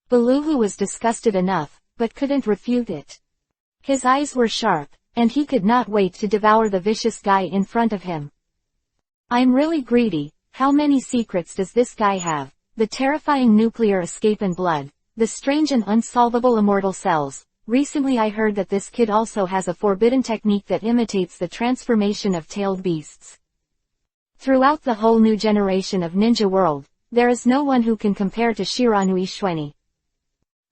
Beluhu was disgusted enough, but couldn't refute it. His eyes were sharp, and he could not wait to devour the vicious guy in front of him. I'm really greedy. How many secrets does this guy have? The terrifying nuclear escape and blood, the strange and unsolvable immortal cells. Recently I heard that this kid also has a forbidden technique that imitates the transformation of tailed beasts. Throughout the whole new generation of ninja world, there is no one who can compare to Shiranui Shweni.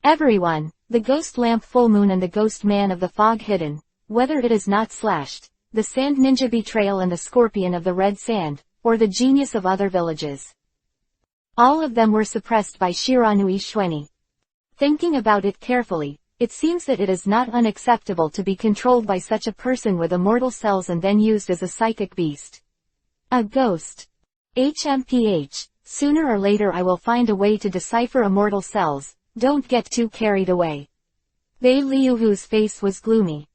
Everyone, the ghost lamp full moon and the ghost man of the fog hidden, whether it is not slashed, the sand ninja betrayal and the scorpion of the red sand, or the genius of other villages. All of them were suppressed by Shiranui Shweni. Thinking about it carefully, it seems that it is not unacceptable to be controlled by such a person with immortal cells and then used as a psychic beast. A ghost. HMPH, sooner or later I will find a way to decipher immortal cells, don't get too carried away. Bei Liuhu's face was gloomy.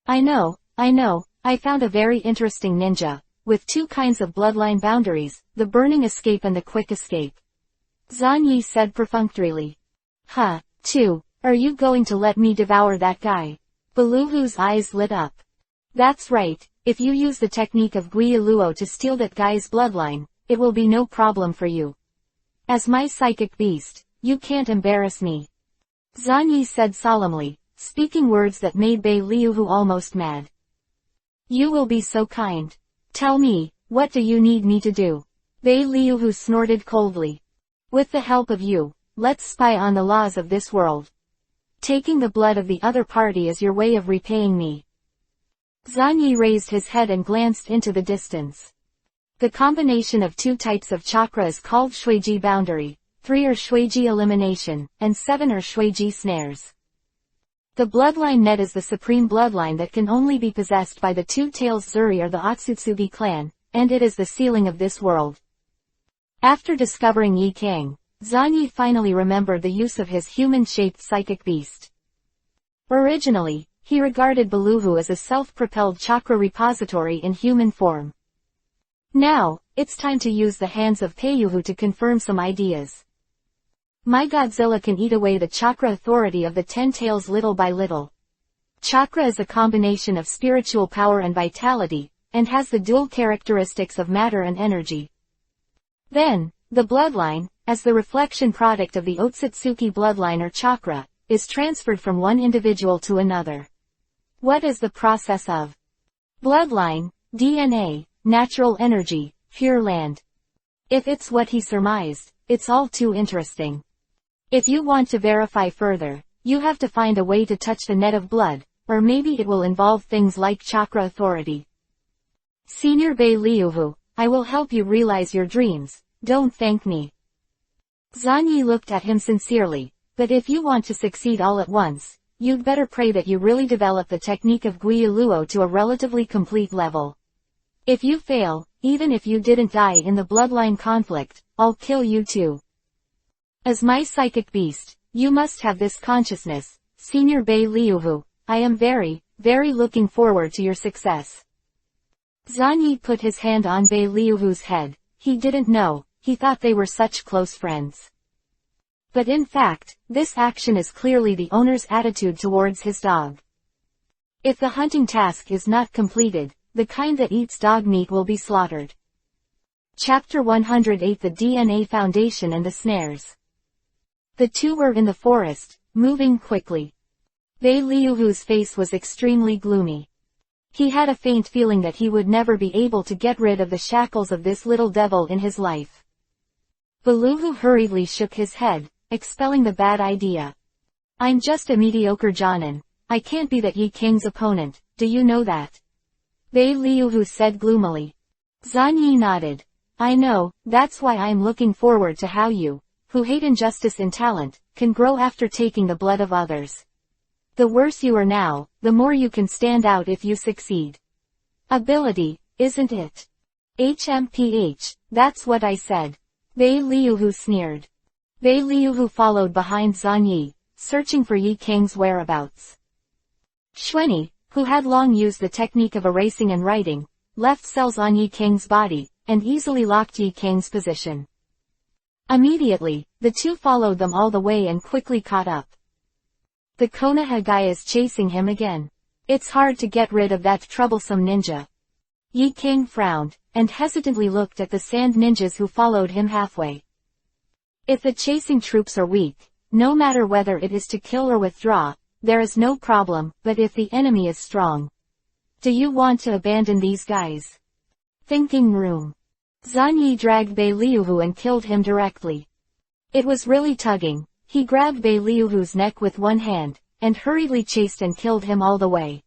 I know, I found a very interesting ninja, with two kinds of bloodline boundaries, the burning escape and the quick escape. Zan Yi said perfunctorily. Huh, two, are you going to let me devour that guy? Beluhu's eyes lit up. That's right, if you use the technique of Guiluo to steal that guy's bloodline, it will be no problem for you. As my psychic beast, you can't embarrass me. Zan Yi said solemnly, speaking words that made Bei Liuhu almost mad. You will be so kind. Tell me, what do you need me to do? Bei Liuhu snorted coldly. With the help of you, let's spy on the laws of this world. Taking the blood of the other party is your way of repaying me. Zan Yi raised his head and glanced into the distance. The combination of two types of chakra is called Shuiji boundary, 3 are Shuiji elimination, and 7 are Shuiji snares. The bloodline net is the supreme bloodline that can only be possessed by the Two Tails Zuri or the Otsutsugi clan, and it is the ceiling of this world. After discovering Yi Kang, Zan Yi finally remembered the use of his human-shaped psychic beast. Originally, he regarded Beluhu as a self-propelled chakra repository in human form. Now, it's time to use the hands of Peiyuhu to confirm some ideas. My Godzilla can eat away the chakra authority of the 10 tails little by little. Chakra is a combination of spiritual power and vitality, and has the dual characteristics of matter and energy. Then, the bloodline, as the reflection product of the Otsutsuki bloodline or chakra, is transferred from one individual to another. What is the process of bloodline, DNA, natural energy, pure land? If it's what he surmised, it's all too interesting. If you want to verify further, you have to find a way to touch the net of blood, or maybe it will involve things like chakra authority. Senior Bei Liuhu, I will help you realize your dreams, don't thank me. Zan Yi looked at him sincerely, but if you want to succeed all at once, you'd better pray that you really develop the technique of Guiluo to a relatively complete level. If you fail, even if you didn't die in the bloodline conflict, I'll kill you too. As my psychic beast, you must have this consciousness, Senior Bei Liuhu, I am very, very looking forward to your success. Zan Yi put his hand on Bei Liuhu's head, he didn't know, he thought they were such close friends. But in fact, this action is clearly the owner's attitude towards his dog. If the hunting task is not completed, the kind that eats dog meat will be slaughtered. Chapter 108 The DNA Foundation and the Snares. The two were in the forest, moving quickly. Bei Liuhu's face was extremely gloomy. He had a faint feeling that he would never be able to get rid of the shackles of this little devil in his life. Beluhu hurriedly shook his head, expelling the bad idea. I'm just a mediocre Jonin. I can't be that Yi Kang's opponent, do you know that? Bei Liuhu said gloomily. Zan Yi nodded. I know, that's why I'm looking forward to how you, who hate injustice in talent, can grow after taking the blood of others. The worse you are now, the more you can stand out if you succeed. Ability, isn't it? HMPH, that's what I said. Bei Liuhu sneered. Bei Liuhu followed behind Zan Yi, searching for Yi Kang's whereabouts. Xuanyi, who had long used the technique of erasing and writing, left cells on Yi Kang's body, and easily locked Yi Kang's position. Immediately, the two followed them all the way and quickly caught up. The Konoha guy is chasing him again. It's hard to get rid of that troublesome ninja. Yi Kang frowned, and hesitantly looked at the sand ninjas who followed him halfway. If the chasing troops are weak, no matter whether it is to kill or withdraw, there is no problem, but if the enemy is strong. Do you want to abandon these guys? Thinking room. Zan Yi dragged Bei Liuhu and killed him directly. It was really tugging. He grabbed Bei Liuhu's neck with one hand, and hurriedly chased and killed him all the way.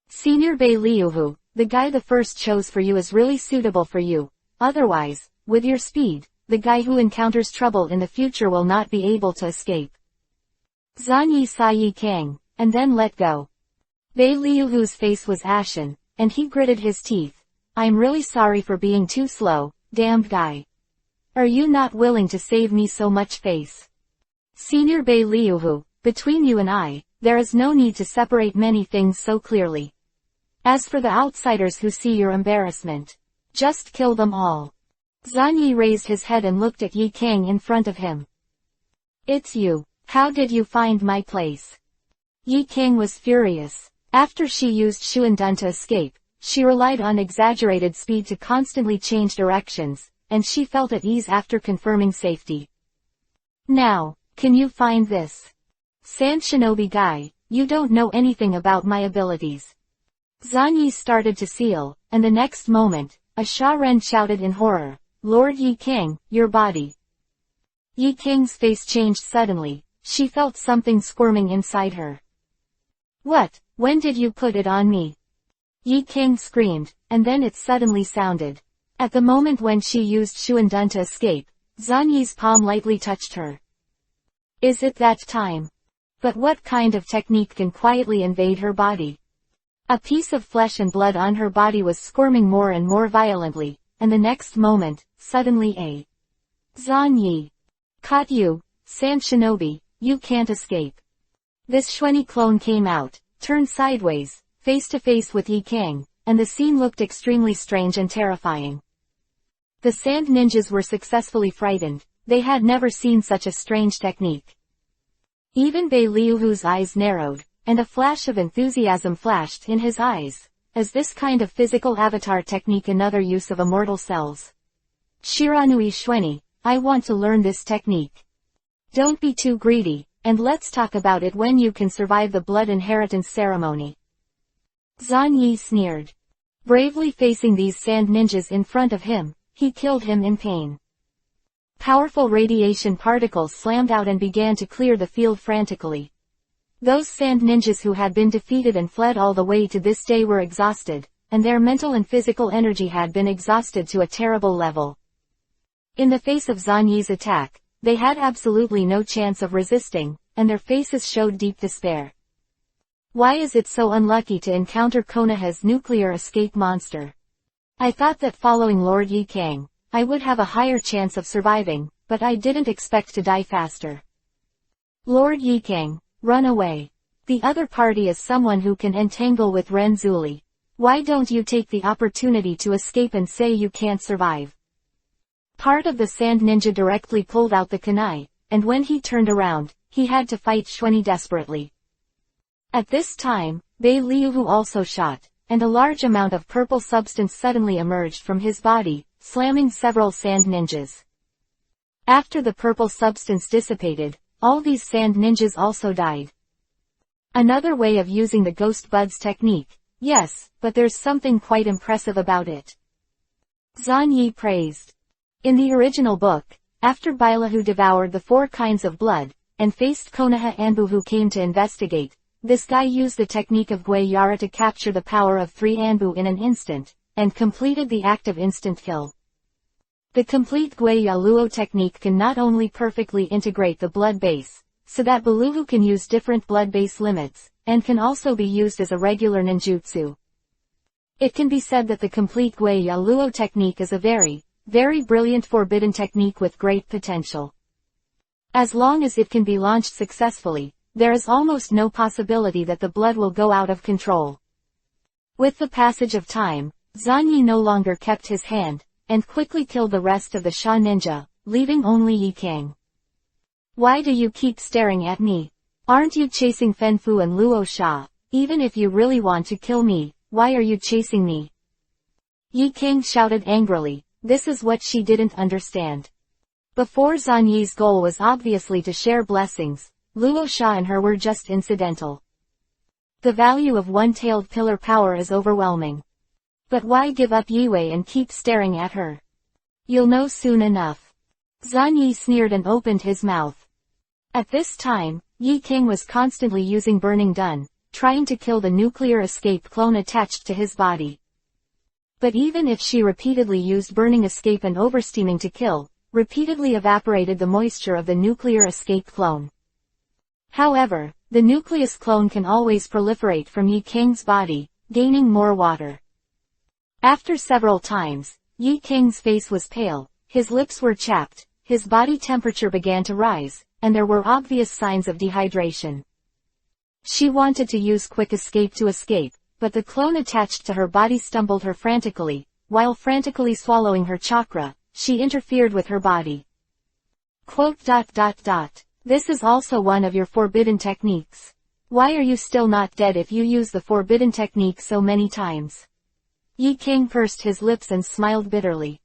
Senior Bei Liuhu, the guy the first chose for you is really suitable for you. Otherwise, with your speed, the guy who encounters trouble in the future will not be able to escape. Zan Yi saw Yi Kang, and then let go. Bei Liuhu's face was ashen, and he gritted his teeth. I'm really sorry for being too slow, damned guy. Are you not willing to save me so much face? Senior Bei Liuhu, between you and I, there is no need to separate many things so clearly. As for the outsiders who see your embarrassment, just kill them all. Zan Yi raised his head and looked at Yi Kang in front of him. It's you. How did you find my place? Yi Kang was furious. After she used Xuandun to escape, she relied on exaggerated speed to constantly change directions, and she felt at ease after confirming safety. Now, can you find this? Sand Shinobi guy, you don't know anything about my abilities. Zan Yi started to seal, and the next moment, a Sha Ren shouted in horror, Lord Yi Kang, your body. Yi Kang's face changed suddenly, she felt something squirming inside her. What, when did you put it on me? Yi Kang screamed, and then it suddenly sounded. At the moment when she used Xuandun to escape, Zan Yi's palm lightly touched her. Is it that time? But what kind of technique can quietly invade her body? A piece of flesh and blood on her body was squirming more and more violently, and the next moment, suddenly a Zan Yi caught you, Sand Shinobi, you can't escape. This Xuanyi clone came out, turned sideways, face to face with Yi Kang, and the scene looked extremely strange and terrifying. The sand ninjas were successfully frightened, they had never seen such a strange technique. Even Bei Liuhu's eyes narrowed, and a flash of enthusiasm flashed in his eyes, as this kind of physical avatar technique another use of immortal cells. Shiranui Xuanyi, I want to learn this technique. Don't be too greedy, and let's talk about it when you can survive the blood inheritance ceremony. Zan Yi sneered. Bravely facing these sand ninjas in front of him, he killed him in pain. Powerful radiation particles slammed out and began to clear the field frantically. Those sand ninjas who had been defeated and fled all the way to this day were exhausted, and their mental and physical energy had been exhausted to a terrible level. In the face of Zan Yi's attack, they had absolutely no chance of resisting, and their faces showed deep despair. Why is it so unlucky to encounter Konoha's nuclear escape monster? I thought that following Lord Yi Kang, I would have a higher chance of surviving, but I didn't expect to die faster. Lord Yi Kang, run away. The other party is someone who can entangle with Ren Zuli. Why don't you take the opportunity to escape and say you can't survive? Part of the sand ninja directly pulled out the kunai, and when he turned around, he had to fight Xuanyi desperately. At this time, Bei Liuhu also shot, and a large amount of purple substance suddenly emerged from his body, slamming several sand ninjas. After the purple substance dissipated, all these sand ninjas also died. Another way of using the ghost buds technique, yes, but there's something quite impressive about it. Zan Yi praised. In the original book, after Bailahu devoured the 4 kinds of blood, and faced Konoha Anbu who came to investigate, this guy used the technique of Gui Yara to capture the power of 3 Anbu in an instant, and completed the act of instant kill. The complete Gui Yaluo technique can not only perfectly integrate the blood base, so that Baluhu can use different blood base limits, and can also be used as a regular ninjutsu. It can be said that the complete Gui Yaluo technique is a very brilliant forbidden technique with great potential. As long as it can be launched successfully, there is almost no possibility that the blood will go out of control. With the passage of time, Zan Yi no longer kept his hand, and quickly killed the rest of the Sha ninja, leaving only Yi Kang. Why do you keep staring at me? Aren't you chasing Fenfu and Luo Sha? Even if you really want to kill me, why are you chasing me? Yi Kang shouted angrily. This is what she didn't understand. Before Zan Yi's goal was obviously to share blessings, Luo Sha and her were just incidental. The value of one-tailed pillar power is overwhelming. But why give up Yiwei and keep staring at her? You'll know soon enough. Zan Yi sneered and opened his mouth. At this time, Yi Kang was constantly using Burning Dun, trying to kill the nuclear escape clone attached to his body. But even if she repeatedly used Burning Escape and Oversteaming to kill, repeatedly evaporated the moisture of the nuclear escape clone. However, the nucleus clone can always proliferate from Yi Kang's body, gaining more water. After several times, Yi Kang's face was pale, his lips were chapped, his body temperature began to rise, and there were obvious signs of dehydration. She wanted to use quick escape to escape, but the clone attached to her body stumbled her frantically. While frantically swallowing her chakra, she interfered with her body. This is also one of your forbidden techniques. Why are you still not dead if you use the forbidden technique so many times? Yi Kang pursed his lips and smiled bitterly.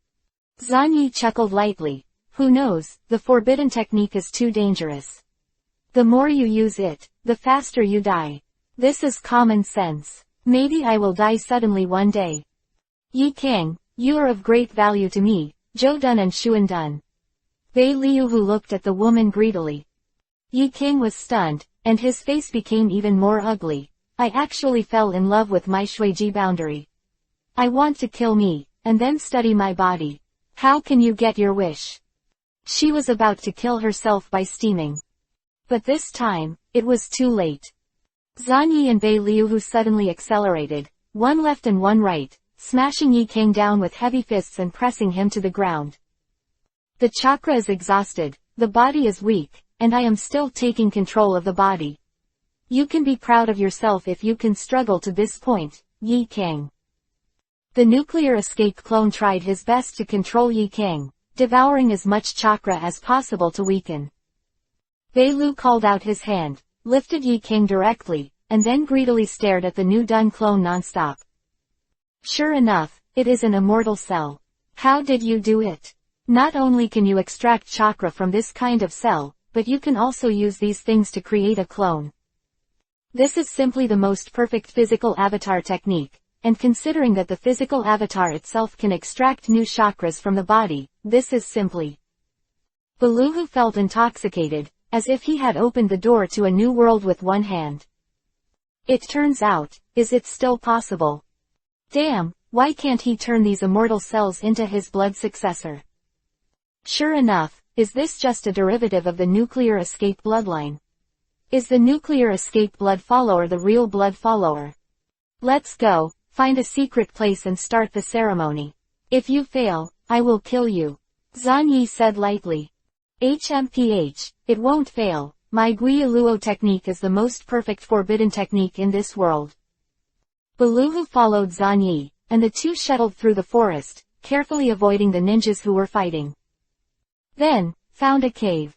Zan Yi chuckled lightly. Who knows, the forbidden technique is too dangerous. The more you use it, the faster you die. This is common sense. Maybe I will die suddenly one day. Yi Kang, you are of great value to me, Zhou Dun and Xuan Dun. Bei Liuhu looked at the woman greedily. Yi Kang was stunned, and his face became even more ugly. I actually fell in love with my Shuiji boundary. I want to kill me, and then study my body. How can you get your wish? She was about to kill herself by steaming. But this time, it was too late. Zan Yi and Bei Liuhu suddenly accelerated, one left and one right, smashing Yi Kang down with heavy fists and pressing him to the ground. The chakra is exhausted, the body is weak, and I am still taking control of the body. You can be proud of yourself if you can struggle to this point, Yi Kang. The nuclear escape clone tried his best to control Yi Kang, devouring as much chakra as possible to weaken. Bei Lu called out his hand, lifted Yi Kang directly, and then greedily stared at the new Dun clone non-stop. Sure enough, it is an immortal cell. How did you do it? Not only can you extract chakra from this kind of cell, but you can also use these things to create a clone. This is simply the most perfect physical avatar technique, and considering that the physical avatar itself can extract new chakras from the body, this is simply. Beluhu felt intoxicated, as if he had opened the door to a new world with one hand. It turns out, is it still possible? Damn, why can't he turn these immortal cells into his blood successor? Sure enough, is this just a derivative of the nuclear escape bloodline? Is the nuclear escape blood follower the real blood follower? Let's go, find a secret place and start the ceremony. If you fail, I will kill you. Zan Yi said lightly. HMPH, it won't fail. My Guiluo technique is the most perfect forbidden technique in this world. Beluhu followed Zan Yi, and the two shuttled through the forest, carefully avoiding the ninjas who were fighting. Then, found a cave.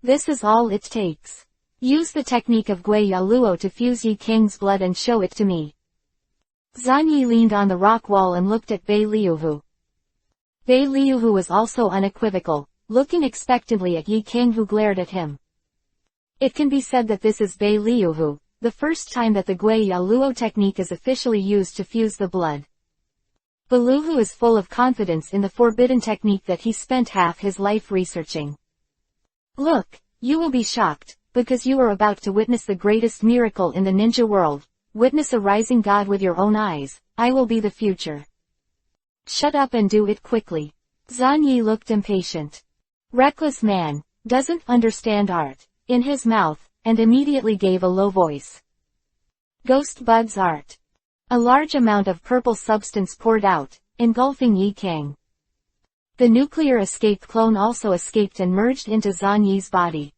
This is all it takes. Use the technique of Gui Yaluo to fuse Yi Kang's blood and show it to me. Zan Yi leaned on the rock wall and looked at Bei Liuhu. Bei Liuhu was also unequivocal, looking expectantly at Yi Kang who glared at him. It can be said that this is Bei Liuhu, the first time that the Gui Yaluo technique is officially used to fuse the blood. Beluhu is full of confidence in the forbidden technique that he spent half his life researching. Look, you will be shocked, because you are about to witness the greatest miracle in the ninja world. Witness a rising god with your own eyes. I will be the future. Shut up and do it quickly. Zan Yi looked impatient. Reckless man, doesn't understand art, in his mouth, and immediately gave a low voice. Ghost Bud's art. A large amount of purple substance poured out, engulfing Yi Kang. The nuclear escape clone also escaped and merged into Zan Yi's body.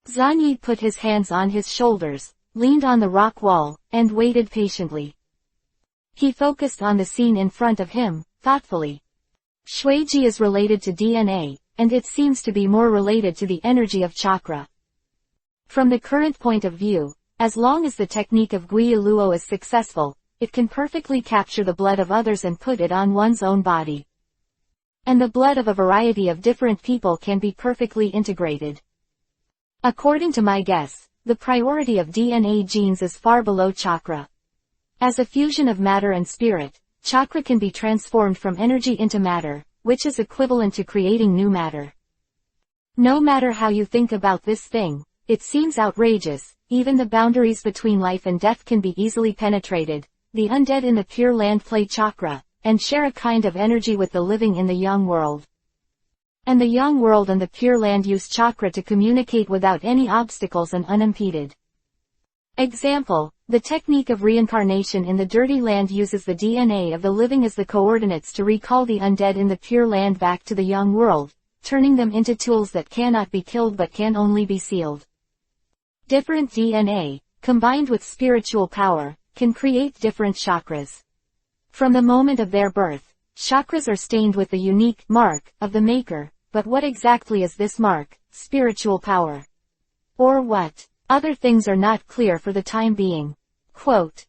Zan Yi put his hands on his shoulders, leaned on the rock wall, and waited patiently. He focused on the scene in front of him, thoughtfully. Shuiji is related to DNA, and it seems to be more related to the energy of chakra. From the current point of view, as long as the technique of Guiluo is successful, it can perfectly capture the blood of others and put it on one's own body. And the blood of a variety of different people can be perfectly integrated. According to my guess, the priority of DNA genes is far below chakra. As a fusion of matter and spirit, chakra can be transformed from energy into matter, which is equivalent to creating new matter. No matter how you think about this thing, it seems outrageous. Even the boundaries between life and death can be easily penetrated. The undead in the Pure Land play chakra, and share a kind of energy with the living in the young world. And the young world and the Pure Land use chakra to communicate without any obstacles and unimpeded. Example, the technique of reincarnation in the Dirty Land uses the DNA of the living as the coordinates to recall the undead in the Pure Land back to the young world, turning them into tools that cannot be killed but can only be sealed. Different DNA, combined with spiritual power, can create different chakras. From the moment of their birth, chakras are stained with the unique mark of the maker, but what exactly is this mark, spiritual power? Or what? Other things are not clear for the time being. Quote,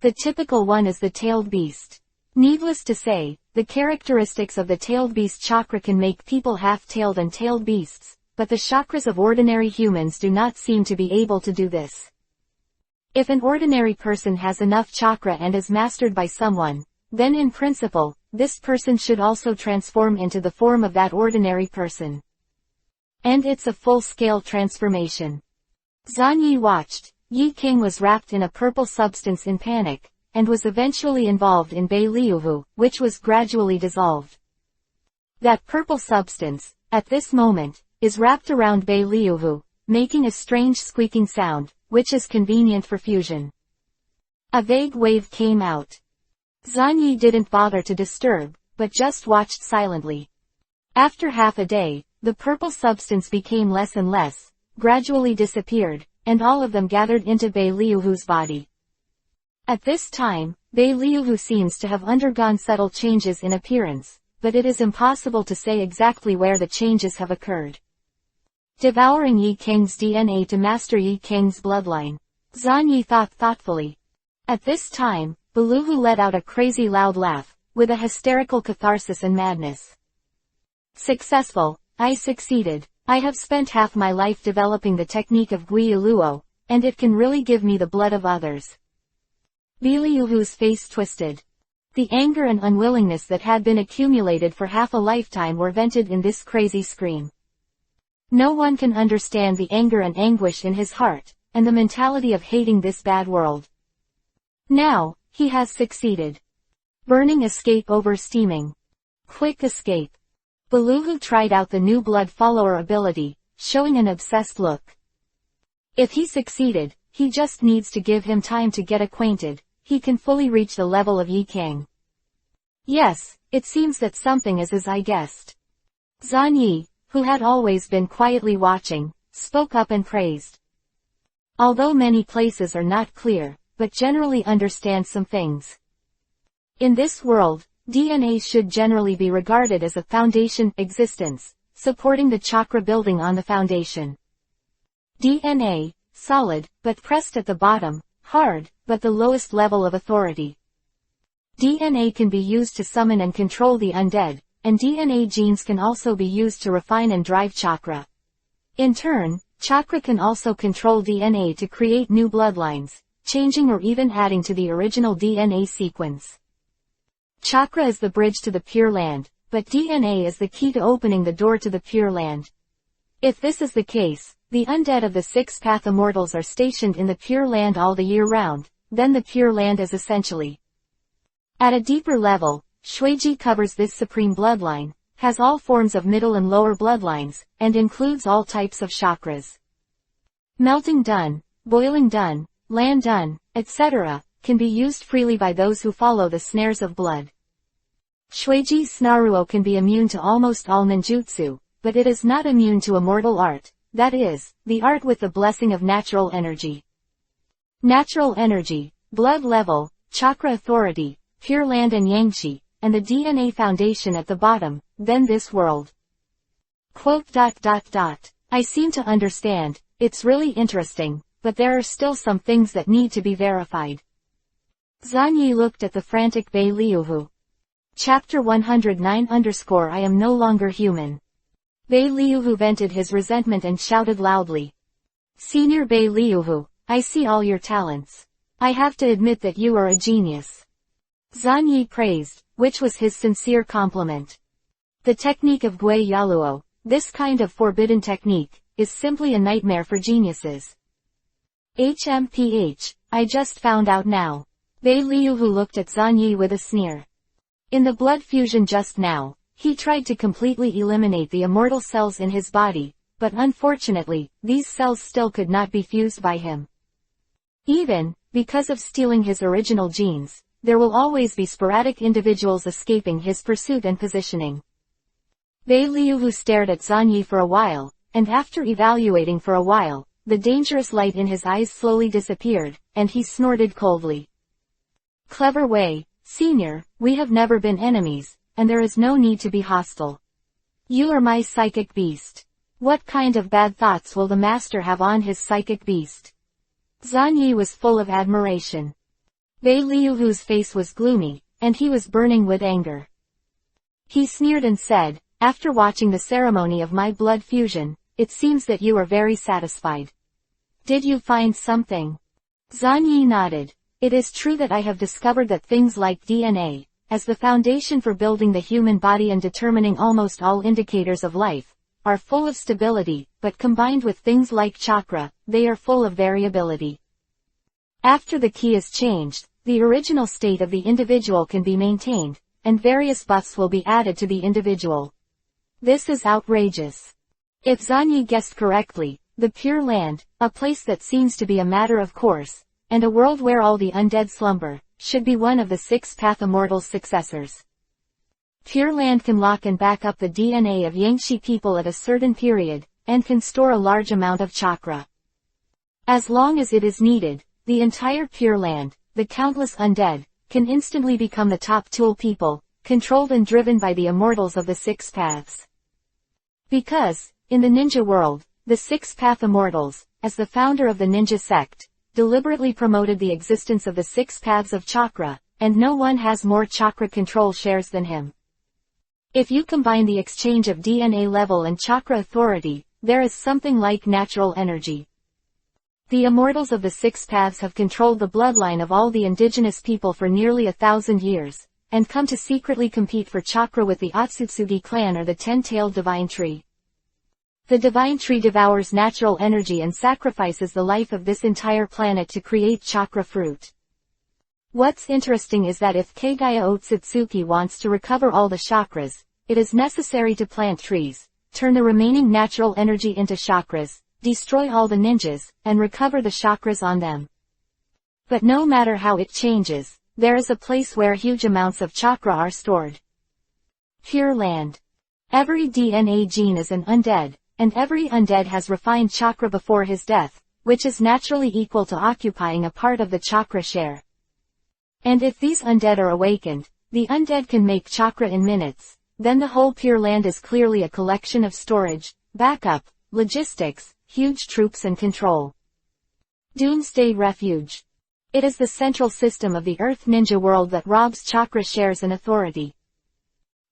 the typical one is the tailed beast. Needless to say, the characteristics of the tailed beast chakra can make people half-tailed and tailed beasts, but the chakras of ordinary humans do not seem to be able to do this. If an ordinary person has enough chakra and is mastered by someone, then in principle, this person should also transform into the form of that ordinary person. And it's a full-scale transformation. Zan Yi watched. Yi King was wrapped in a purple substance in panic, and was eventually involved in Bei Liuhu, which was gradually dissolved. That purple substance, at this moment, is wrapped around Bei Liuhu, making a strange squeaking sound, which is convenient for fusion. A vague wave came out. Zan Yi didn't bother to disturb, but just watched silently. After half a day, the purple substance became less and less, gradually disappeared, and all of them gathered into Bei Liuhu's body. At this time, Bei Liuhu seems to have undergone subtle changes in appearance, but it is impossible to say exactly where the changes have occurred. Devouring Yi Kang's DNA to master Yi Kang's bloodline. Zan Yi thought thoughtfully. At this time, Beluhu let out a crazy loud laugh, with a hysterical catharsis and madness. Successful, I succeeded. I have spent half my life developing the technique of Gui Luo, and it can really give me the blood of others. Bei Liuhu's face twisted. The anger and unwillingness that had been accumulated for half a lifetime were vented in this crazy scream. No one can understand the anger and anguish in his heart, and the mentality of hating this bad world. Now, he has succeeded. Burning escape over steaming. Quick escape. Beluhu tried out the new blood follower ability, showing an obsessed look. If he succeeded, he just needs to give him time to get acquainted, he can fully reach the level of Yi Kang. Yes, it seems that something is as I guessed. Zan Yi, who had always been quietly watching, spoke up and praised. Although many places are not clear, but generally understand some things. In this world, DNA should generally be regarded as a foundation existence, supporting the chakra building on the foundation. DNA, solid, but pressed at the bottom, hard, but the lowest level of authority. DNA can be used to summon and control the undead, and DNA genes can also be used to refine and drive chakra. In turn, chakra can also control DNA to create new bloodlines, changing or even adding to the original DNA sequence. Chakra is the bridge to the Pure Land, but DNA is the key to opening the door to the Pure Land. If this is the case, the undead of the Six Path Immortals are stationed in the Pure Land all the year round, then the Pure Land is essentially. At a deeper level, Shuiji covers this supreme bloodline, has all forms of middle and lower bloodlines, and includes all types of chakras. Melting done, boiling done, land done, etc., can be used freely by those who follow the snares of blood. Shuiji's Snaruo can be immune to almost all ninjutsu, but it is not immune to immortal art, that is, the art with the blessing of natural energy. Natural energy, blood level, chakra authority, Pure Land and Yangshi, and the DNA foundation at the bottom, then this world. I seem to understand, it's really interesting, but there are still some things that need to be verified. Zan Yi looked at the frantic Bei Liuhu. Chapter 109 I am no longer human. Bei Liuhu vented his resentment and shouted loudly. Senior Bei Liuhu, I see all your talents. I have to admit that you are a genius. Zan Yi praised, which was his sincere compliment. The technique of Gui Yaluo, this kind of forbidden technique, is simply a nightmare for geniuses. I just found out now. Bei Liuhu looked at Zan Yi with a sneer. In the blood fusion just now, He tried to completely eliminate the immortal cells in his body, but unfortunately, these cells still could not be fused by him. Even, because of stealing his original genes, there will always be sporadic individuals escaping his pursuit and positioning. Bei Liuhu stared at Zhan Yi for a while, and after evaluating for a while, the dangerous light in his eyes slowly disappeared, and he snorted coldly. Clever Wei, Senior, we have never been enemies, and there is no need to be hostile. You are my psychic beast. What kind of bad thoughts will the master have on his psychic beast? Zhan Yi was full of admiration. Bei Liuhu's face was gloomy, and he was burning with anger. He sneered and said, after watching the ceremony of my blood fusion, it seems that you are very satisfied. Did you find something? Zhan Yi nodded. It is true that I have discovered that things like DNA, as the foundation for building the human body and determining almost all indicators of life, are full of stability, but combined with things like chakra, they are full of variability. After the key is changed, the original state of the individual can be maintained, and various buffs will be added to the individual. This is outrageous. If Zhan Yi guessed correctly, the Pure Land, a place that seems to be a matter of course, and a world where all the undead slumber, should be one of the six-path immortals' successors. Pure Land can lock and back up the DNA of Yangshi people at a certain period, and can store a large amount of chakra. As long as it is needed, the entire Pure Land, the countless undead, can instantly become the top tool people, controlled and driven by the immortals of the six paths. Because, in the ninja world, the six-path immortals, as the founder of the ninja sect, deliberately promoted the existence of the six paths of chakra, and no one has more chakra control shares than him. If you combine the exchange of DNA level and chakra authority, there is something like natural energy. The immortals of the six paths have controlled the bloodline of all the indigenous people for nearly 1,000 years, and come to secretly compete for chakra with the Otsutsugi clan or the 10-tailed divine tree. The divine tree devours natural energy and sacrifices the life of this entire planet to create chakra fruit. What's interesting is that if Kagaya Otsutsuki wants to recover all the chakras, it is necessary to plant trees, turn the remaining natural energy into chakras, destroy all the ninjas, and recover the chakras on them. But no matter how it changes, there is a place where huge amounts of chakra are stored. Pure Land. Every DNA gene is an undead, and every undead has refined chakra before his death, which is naturally equal to occupying a part of the chakra share. And if these undead are awakened, the undead can make chakra in minutes, then the whole Pure Land is clearly a collection of storage, backup, logistics, huge troops and control. Doomsday Refuge. It is the central system of the Earth ninja world that robs chakra shares and authority.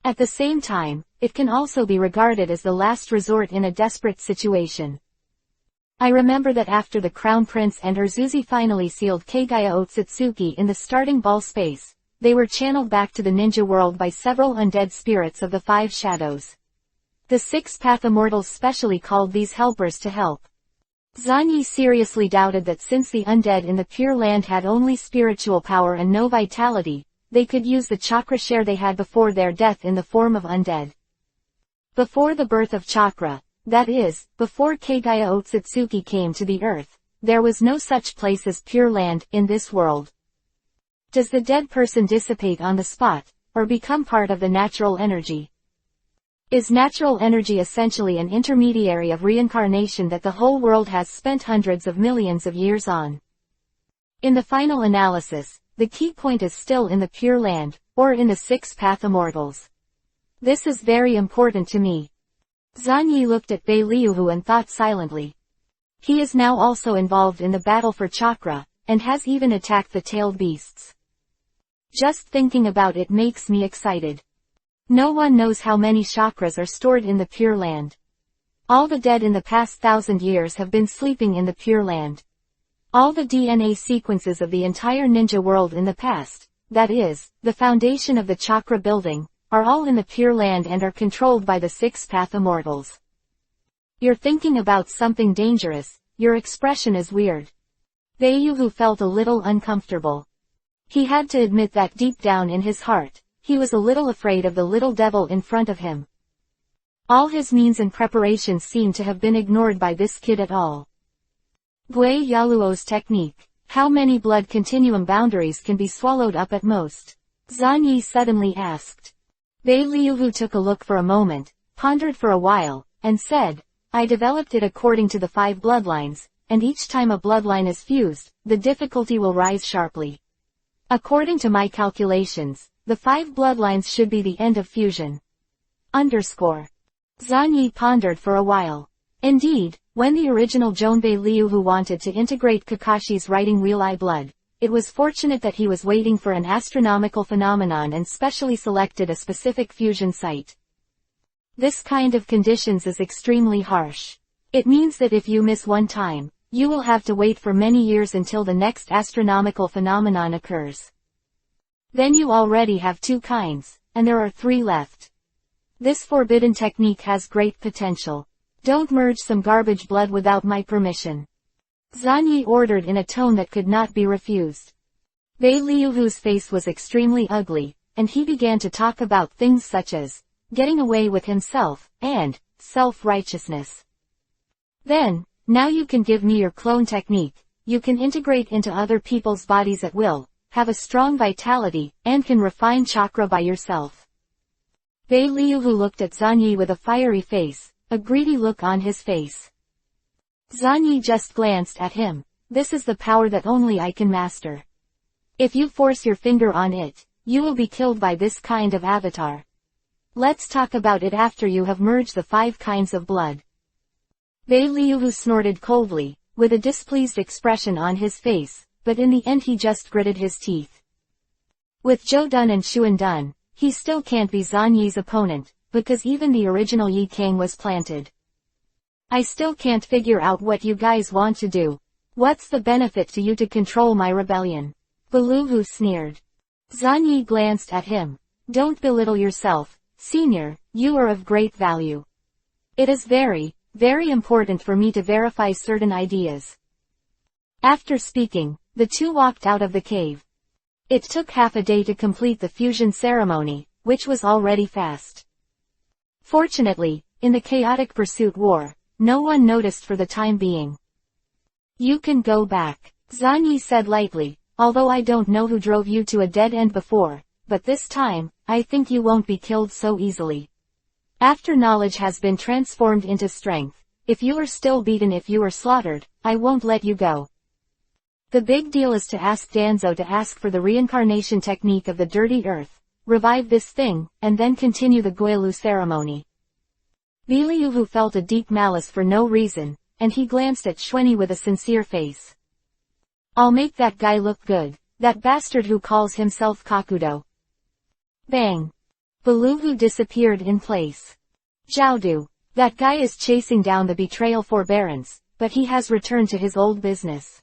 At the same time, it can also be regarded as the last resort in a desperate situation. I remember that after the Crown Prince and Urzuzi finally sealed Kagaya Otsutsuki in the starting ball space, they were channeled back to the ninja world by several undead spirits of the Five Shadows. The six-path immortals specially called these helpers to help. Zhan Yi seriously doubted that since the undead in the Pure Land had only spiritual power and no vitality, they could use the chakra share they had before their death in the form of undead. Before the birth of chakra, that is, before Kagaya Otsutsuki came to the earth, there was no such place as Pure Land in this world. Does the dead person dissipate on the spot, or become part of the natural energy? Is natural energy essentially an intermediary of reincarnation that the whole world has spent hundreds of millions of years on? In the final analysis, the key point is still in the Pure Land, or in the six-path immortals. This is very important to me. Zhan Yi looked at Bei Liuhu and thought silently. He is now also involved in the battle for chakra, and has even attacked the tailed beasts. Just thinking about it makes me excited. No one knows how many chakras are stored in the Pure Land. All the dead in the past 1,000 years have been sleeping in the Pure Land. All the DNA sequences of the entire ninja world in the past, that is, the foundation of the chakra building, are all in the Pure Land and are controlled by the six-path immortals. You're thinking about something dangerous, your expression is weird. Bei Liuhu felt a little uncomfortable. He had to admit that deep down in his heart, he was a little afraid of the little devil in front of him. All his means and preparations seemed to have been ignored by this kid at all. Gui Yaluo's technique. How many blood continuum boundaries can be swallowed up at most? Zhan Yi suddenly asked. Bei Liuhu took a look for a moment, pondered for a while, and said, I developed it according to the 5 bloodlines, and each time a bloodline is fused, the difficulty will rise sharply. According to my calculations, the 5 bloodlines should be the end of fusion. Zhan Yi pondered for a while. Indeed, when the original Jonbei Liuhu wanted to integrate Kakashi's writing wheel eye blood, it was fortunate that he was waiting for an astronomical phenomenon and specially selected a specific fusion site. This kind of conditions is extremely harsh. It means that if you miss one time, you will have to wait for many years until the next astronomical phenomenon occurs. Then you already have 2 kinds, and there are 3 left. This forbidden technique has great potential. Don't merge some garbage blood without my permission. Zhan Yi ordered in a tone that could not be refused. Bei Liuhu's face was extremely ugly, and he began to talk about things such as getting away with himself, and self-righteousness. Then, now you can give me your clone technique, you can integrate into other people's bodies at will, have a strong vitality, and can refine chakra by yourself. Bei Liuhu looked at Zhan Yi with a fiery face, a greedy look on his face. Zhan Yi just glanced at him. This is the power that only I can master. If you force your finger on it, you will be killed by this kind of avatar. Let's talk about it after you have merged the 5 kinds of blood. Bei Liuhu snorted coldly, with a displeased expression on his face, but in the end he just gritted his teeth. With Zhou Dun and Xuan Dun, he still can't be Zhan Yi's opponent, because even the original Yi King was planted. I still can't figure out what you guys want to do. What's the benefit to you to control my rebellion? Beluhu sneered. Zhan Yi glanced at him. Don't belittle yourself, senior, you are of great value. It is very, very important for me to verify certain ideas. After speaking, the 2 walked out of the cave. It took half a day to complete the fusion ceremony, which was already fast. Fortunately, in the chaotic pursuit war, no one noticed for the time being. You can go back, Zhan Yi said lightly, although I don't know who drove you to a dead end before, but this time, I think you won't be killed so easily. After knowledge has been transformed into strength, if you are still beaten, if you are slaughtered, I won't let you go. The big deal is to ask Danzo to ask for the reincarnation technique of the dirty earth, revive this thing, and then continue the Guilu ceremony. Bei Liuhu felt a deep malice for no reason, and he glanced at Xuanyi with a sincere face. I'll make that guy look good, that bastard who calls himself Kakudo. Bang! Beluhu disappeared in place. Zhaodu, that guy is chasing down the betrayal forbearance, but he has returned to his old business.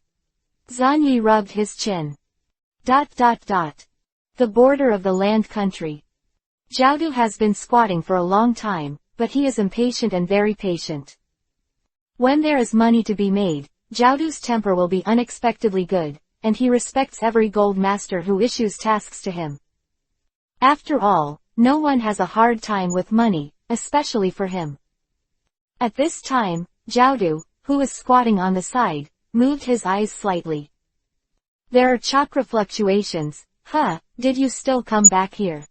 Zhan Yi rubbed his chin. The border of the land country. Zhaodu has been squatting for a long time, but he is impatient and very patient. When there is money to be made, Zhaodu's temper will be unexpectedly good, and he respects every gold master who issues tasks to him. After all, no one has a hard time with money, especially for him. At this time, Zhaodu, who was squatting on the side, moved his eyes slightly. There are chakra fluctuations. Did you still come back here?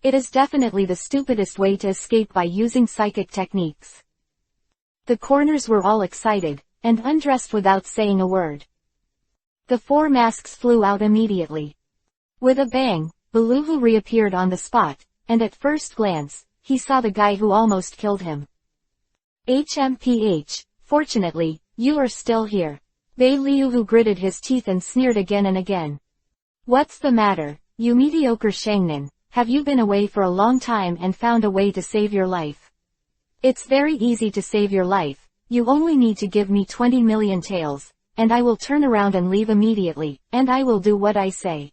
It is definitely the stupidest way to escape by using psychic techniques. The corners were all excited, and undressed without saying a word. The 4 masks flew out immediately. With a bang, Beluhu reappeared on the spot, and at first glance, he saw the guy who almost killed him. HMPH, fortunately, you are still here. Bei Liuhu gritted his teeth and sneered again and again. What's the matter, you mediocre Shangnan? Have you been away for a long time and found a way to save your life? It's very easy to save your life. You only need to give me 20 million taels, and I will turn around and leave immediately, and I will do what I say.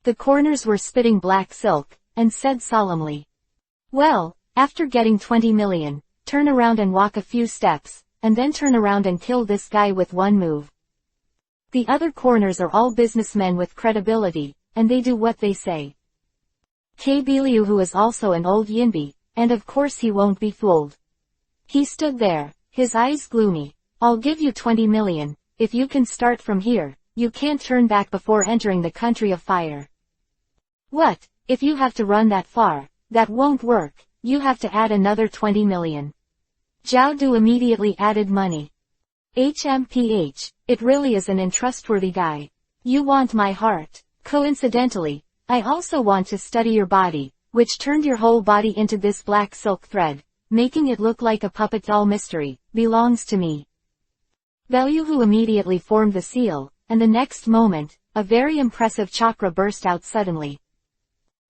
The corners were spitting black silk, and said solemnly. Well, after getting 20 million, turn around and walk a few steps, and then turn around and kill this guy with one move. The other corners are all businessmen with credibility, and they do what they say. Liu, who is also an old Yinbi, and of course he won't be fooled. He stood there, his eyes gloomy. I'll give you 20 million, if you can start from here, you can't turn back before entering the country of fire. What, if you have to run that far? That won't work, you have to add another 20 million. Zhao Du immediately added money. HMPH, it really is an untrustworthy guy. You want my heart. Coincidentally, I also want to study your body, which turned your whole body into this black silk thread, making it look like a puppet doll. Mystery, belongs to me. Liu immediately formed the seal, and the next moment, a very impressive chakra burst out suddenly.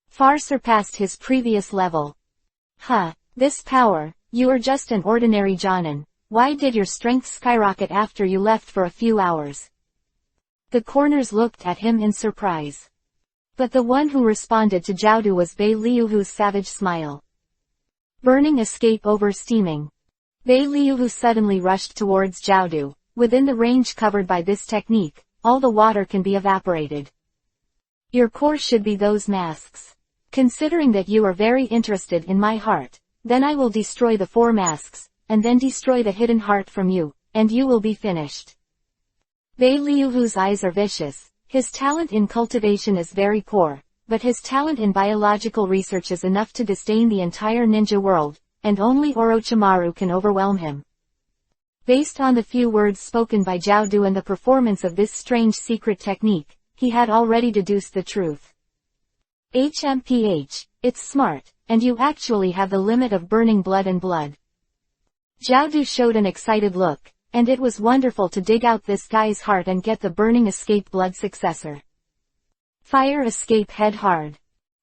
Far surpassed his previous level. This power, you are just an ordinary Jonin. Why did your strength skyrocket after you left for a few hours? The corners looked at him in surprise. But the one who responded to Zhao Du was Liu's savage smile. Burning escape over steaming. Liu suddenly rushed towards Zhao Du. Within the range covered by this technique, all the water can be evaporated. Your core should be those masks. Considering that you are very interested in my heart, then I will destroy the 4 masks, and then destroy the hidden heart from you, and you will be finished. Liu's eyes are vicious. His talent in cultivation is very poor, but his talent in biological research is enough to disdain the entire ninja world, and only Orochimaru can overwhelm him. Based on the few words spoken by Zhao Du and the performance of this strange secret technique, he had already deduced the truth. HMPH, it's smart, and you actually have the limit of burning blood and blood. Zhao Du showed an excited look, and it was wonderful to dig out this guy's heart and get the burning escape blood successor. Fire escape head hard.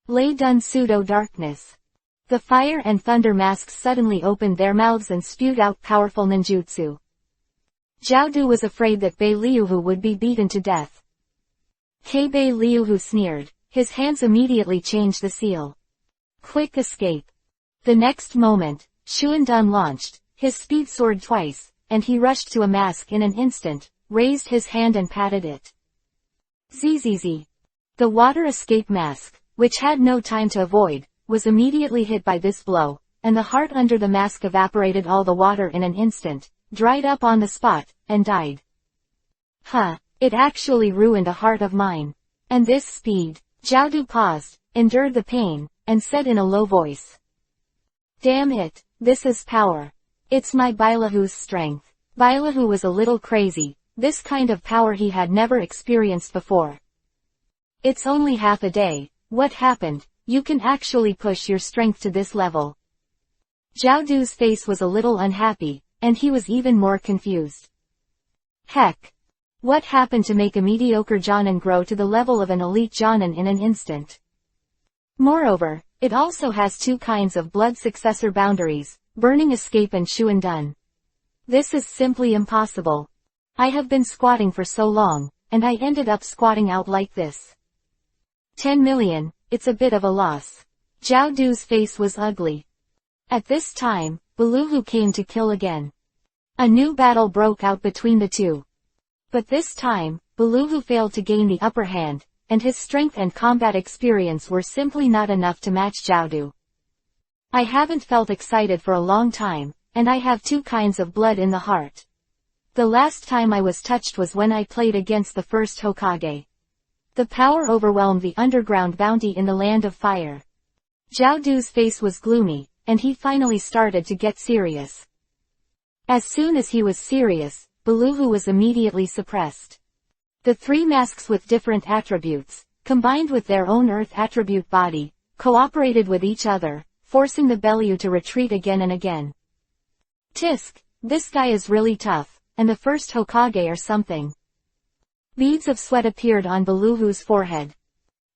Lay done pseudo darkness. The fire and thunder masks suddenly opened their mouths and spewed out powerful ninjutsu. Zhao Du was afraid that Liu would be beaten to death. Liu sneered. His hands immediately changed the seal. Quick escape. The next moment, Xuan launched, his speed soared twice, and he rushed to a mask in an instant, raised his hand and patted it. Zzz. The water escape mask, which had no time to avoid, was immediately hit by this blow, and the heart under the mask evaporated all the water in an instant, dried up on the spot, and died. It actually ruined a heart of mine. And this speed. Zhao Du paused, endured the pain, and said in a low voice. Damn it, this is power. It's my Bailahu's strength. Bailahu was a little crazy, this kind of power he had never experienced before. It's only half a day, what happened? You can actually push your strength to this level. Zhao Du's face was a little unhappy, and he was even more confused. Heck! What happened to make a mediocre Jonin grow to the level of an elite Jonin in an instant? Moreover, it also has 2 kinds of blood successor boundaries, burning escape and Xuan. This is simply impossible. I have been squatting for so long, and I ended up squatting out like this. 10 million, it's a bit of a loss. Zhao Du's face was ugly. At this time, Liu came to kill again. A new battle broke out between the two. But this time, Liu failed to gain the upper hand, and his strength and combat experience were simply not enough to match Zhao Du. I haven't felt excited for a long time, and I have 2 kinds of blood in the heart. The last time I was touched was when I played against the first Hokage. The power overwhelmed the underground bounty in the land of fire. Zhao Du's face was gloomy, and he finally started to get serious. As soon as he was serious, Liu was immediately suppressed. The 3 masks with different attributes, combined with their own earth attribute body, cooperated with each other, forcing the Bellew to retreat again and again. Tisk, this guy is really tough, and the first Hokage or something. Beads of sweat appeared on Liu's forehead.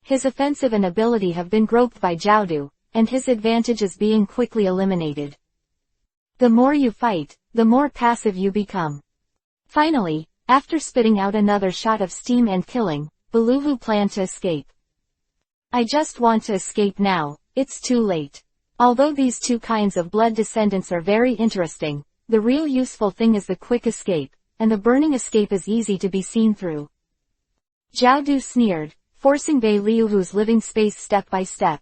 His offensive and ability have been groped by Zhao Du, and his advantage is being quickly eliminated. The more you fight, the more passive you become. Finally, after spitting out another shot of steam and killing, Liu planned to escape. I just want to escape now, it's too late. Although these 2 kinds of blood descendants are very interesting, the real useful thing is the quick escape, and the burning escape is easy to be seen through. Zhao Du sneered, forcing Liu's living space step by step.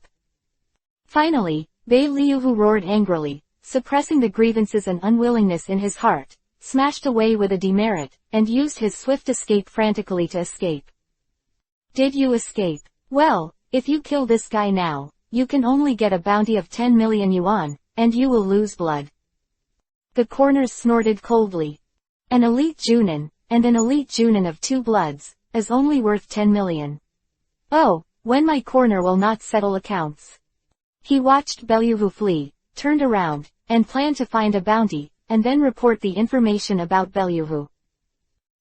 Finally, Bei Liuhu roared angrily, suppressing the grievances and unwillingness in his heart, smashed away with a demerit, and used his swift escape frantically to escape. Did you escape? Well, if you kill this guy now, you can only get a bounty of 10 million yuan, and you will lose blood. The corners snorted coldly. An elite Junin, and an elite Junin of 2 bloods, is only worth 10 million. Oh, when my corner will not settle accounts. He watched Belyuhu flee, turned around, and planned to find a bounty, and then report the information about Belyuhu.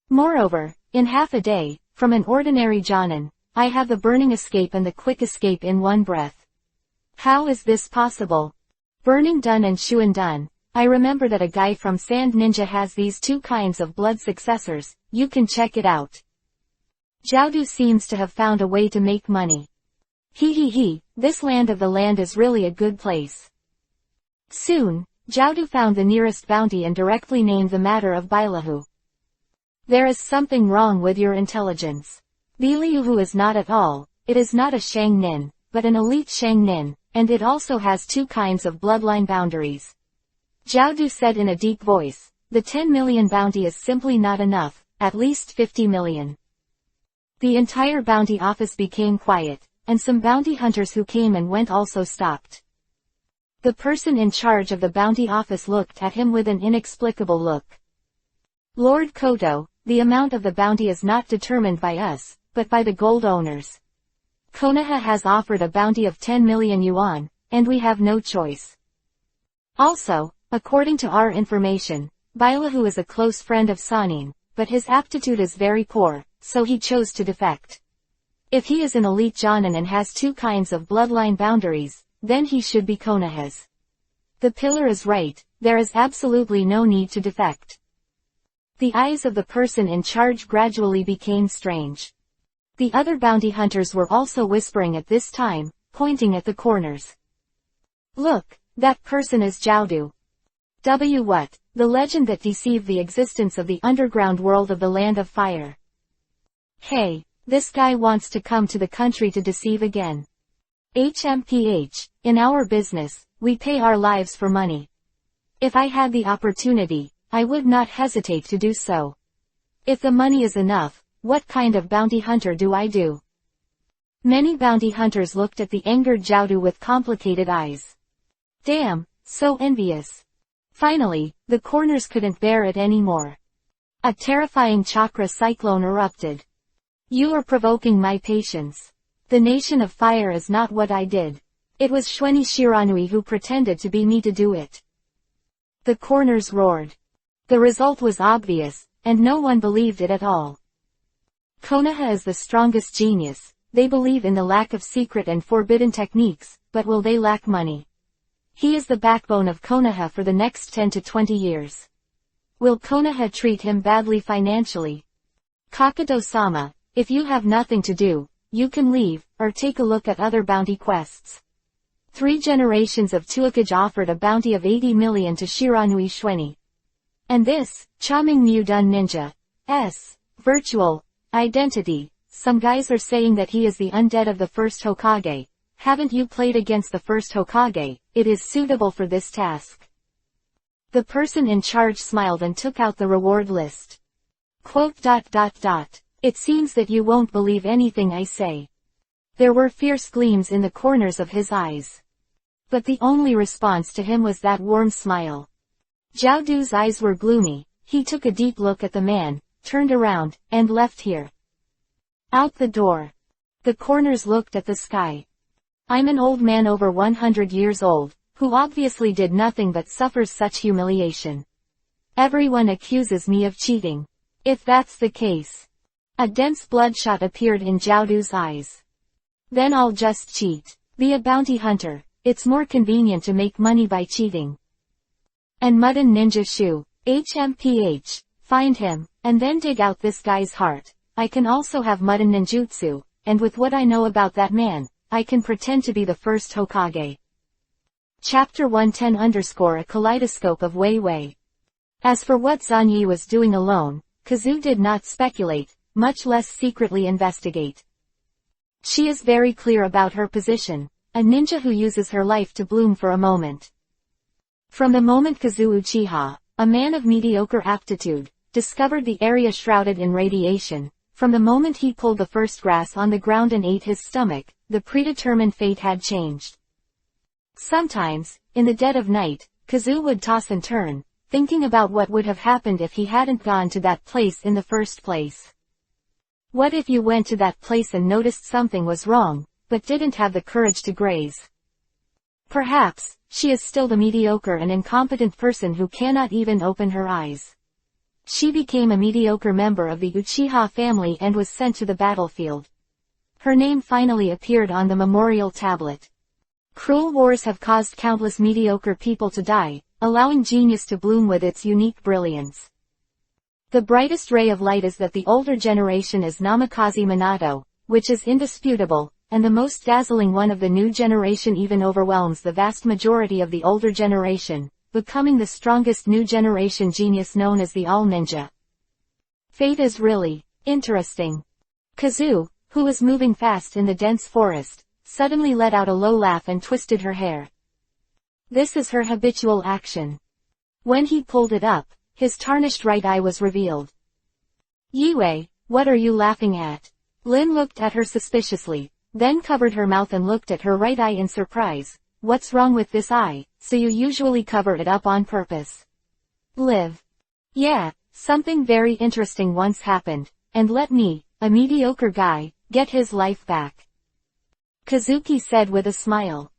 Moreover, in half a day, from an ordinary Jonin, I have the burning escape and the quick escape in one breath. How is this possible? Burning Dun and Shuan Dun. I remember that a guy from Sand Ninja has these 2 kinds of blood successors, you can check it out. Jiaodu seems to have found a way to make money. This land of the land is really a good place. Soon, Jiaodu found the nearest bounty and directly named the matter of Bailahu. There is something wrong with your intelligence. Bailahu is not at all, it is not a Shang Nin, but an elite Shang Nin, and it also has 2 kinds of bloodline boundaries. Jiaodu said in a deep voice, the 10 million bounty is simply not enough, at least 50 million. The entire bounty office became quiet, and some bounty hunters who came and went also stopped. The person in charge of the bounty office looked at him with an inexplicable look. Lord Koto, the amount of the bounty is not determined by us, but by the gold owners. Konoha has offered a bounty of 10 million yuan, and we have no choice. Also, according to our information, Bailahu is a close friend of Sanin, but his aptitude is very poor, so he chose to defect. If he is an elite Jonin and has 2 kinds of bloodline boundaries, then he should be Konoha's. The pillar is right, there is absolutely no need to defect. The eyes of the person in charge gradually became strange. The other bounty hunters were also whispering at this time, pointing at the corners. Look, that person is Jiaodu. What? The legend that deceived the existence of the underground world of the Land of Fire. Hey, this guy wants to come to the country to deceive again. In our business, we pay our lives for money. If I had the opportunity, I would not hesitate to do so. If the money is enough, what kind of bounty hunter do I do? Many bounty hunters looked at the angered Jiaodu with complicated eyes. Damn, so envious. Finally, the corners couldn't bear it anymore. A terrifying chakra cyclone erupted. You are provoking my patience. The Nation of Fire is not what I did. It was Xuanyi Shiranui who pretended to be me to do it. The corners roared. The result was obvious, and no one believed it at all. Konoha is the strongest genius, they believe in the lack of secret and forbidden techniques, but will they lack money? He is the backbone of Konoha for the next 10 to 20 years. Will Konoha treat him badly financially? Kakato-sama, if you have nothing to do, you can leave, or take a look at other bounty quests. 3 generations of Tuakage offered a bounty of 80 million to Shiranui Xuanyi. And this, Chaming Mu Dun Ninja. Virtual identity. Some guys are saying that he is the undead of the first Hokage. Haven't you played against the first Hokage? It is suitable for this task. The person in charge smiled and took out the reward list. It seems that you won't believe anything I say. There were fierce gleams in the corners of his eyes. But the only response to him was that warm smile. Jiaodu's eyes were gloomy, he took a deep look at the man, turned around, and left here. Out the door. The corners looked at the sky. I'm an old man over 100 years old, who obviously did nothing but suffers such humiliation. Everyone accuses me of cheating. If that's the case. A dense bloodshot appeared in Jiaodu's eyes. Then I'll just cheat. Be a bounty hunter, it's more convenient to make money by cheating. And Mudden Ninja Shu. Find him, and then dig out this guy's heart. I can also have Mudden Ninjutsu, and with what I know about that man, I can pretend to be the first Hokage. Chapter 110 _ A kaleidoscope of Wei Wei. As for what Zanyi was doing alone, Kazu did not speculate, much less secretly investigate. She is very clear about her position. a ninja who uses her life to bloom for a moment. From the moment Kazuo Uchiha, a man of mediocre aptitude, discovered the area shrouded in radiation, from the moment he pulled the first grass on the ground and ate his stomach, the predetermined fate had changed. Sometimes, in the dead of night, Kazuo would toss and turn, thinking about what would have happened if he hadn't gone to that place in the first place. What if you went to that place and noticed something was wrong, but didn't have the courage to graze? Perhaps, she is still the mediocre and incompetent person who cannot even open her eyes. She became a mediocre member of the Uchiha family and was sent to the battlefield. Her name finally appeared on the memorial tablet. Cruel wars have caused countless mediocre people to die, allowing genius to bloom with its unique brilliance. The brightest ray of light is that the older generation is Namikaze Minato, which is indisputable, and the most dazzling one of the new generation even overwhelms the vast majority of the older generation, becoming the strongest new generation genius known as the All-Ninja. Fate is really interesting. Kazuo, who was moving fast in the dense forest, suddenly let out a low laugh and twisted her hair. This is her habitual action. When he pulled it up, his tarnished right eye was revealed. Yue, what are you laughing at? Lin looked at her suspiciously, then covered her mouth and looked at her right eye in surprise. What's wrong with this eye? So you usually cover it up on purpose. Liv. Yeah, something very interesting once happened, and let me, a mediocre guy, get his life back. Kazuki said with a smile.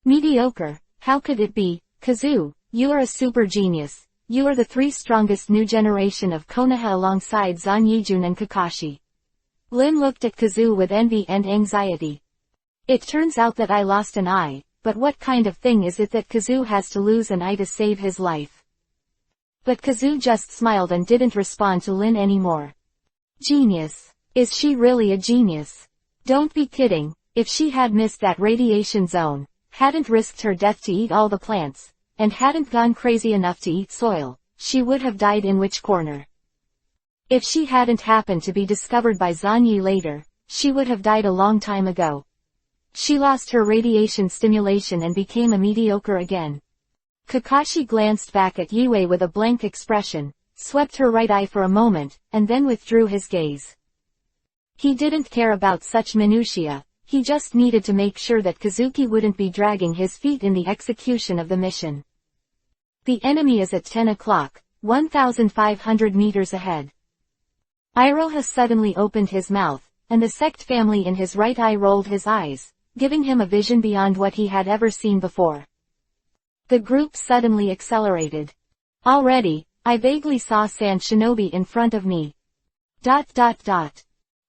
Mediocre, how could it be? Kazuo, you are a super genius. You are the three strongest new generation of Konoha alongside Zan Yijun and Kakashi. Lin looked at Kazuo with envy and anxiety. It turns out that I lost an eye, but what kind of thing is it that Kazuo has to lose an eye to save his life? But Kazuo just smiled and didn't respond to Lin anymore. Genius. Is she really a genius? Don't be kidding. If she had missed that radiation zone, hadn't risked her death to eat all the plants, and hadn't gone crazy enough to eat soil, she would have died in which corner? If she hadn't happened to be discovered by Zanyi later, she would have died a long time ago. She lost her radiation stimulation and became a mediocre again. Kakashi glanced back at Yue with a blank expression, swept her right eye for a moment, and then withdrew his gaze. He didn't care about such minutiae. He just needed to make sure that Kazuki wouldn't be dragging his feet in the execution of the mission. The enemy is at 10 o'clock, 1,500 meters ahead. Iroha suddenly opened his mouth, and the sect family in his right eye rolled his eyes, giving him a vision beyond what he had ever seen before. The group suddenly accelerated. Already, I vaguely saw Sand Shinobi in front of me. ...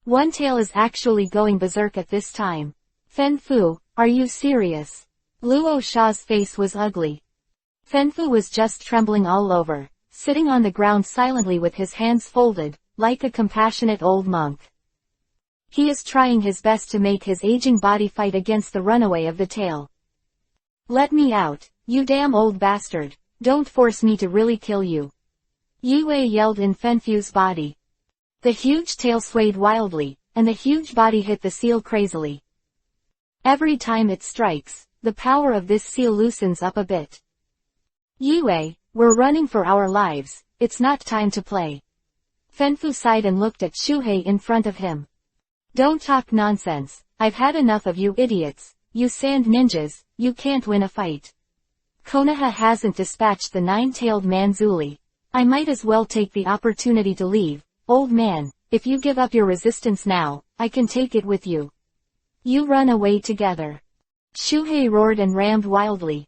One tail is actually going berserk at this time. Fenfu, are you serious? Luo Sha's face was ugly. Fenfu was just trembling all over, sitting on the ground silently with his hands folded, like a compassionate old monk. He is trying his best to make his aging body fight against the runaway of the tail. Let me out, you damn old bastard, don't force me to really kill you. Yue yelled in Fenfu's body. The huge tail swayed wildly, and the huge body hit the seal crazily. Every time it strikes, the power of this seal loosens up a bit. Yue, we're running for our lives, it's not time to play. Fenfu sighed and looked at Shuhei in front of him. Don't talk nonsense, I've had enough of you idiots, you sand ninjas, you can't win a fight. Konoha hasn't dispatched the nine-tailed Manzuli. I might as well take the opportunity to leave. Old man, if you give up your resistance now, I can take it with you. You run away together. Shuhei roared and rammed wildly.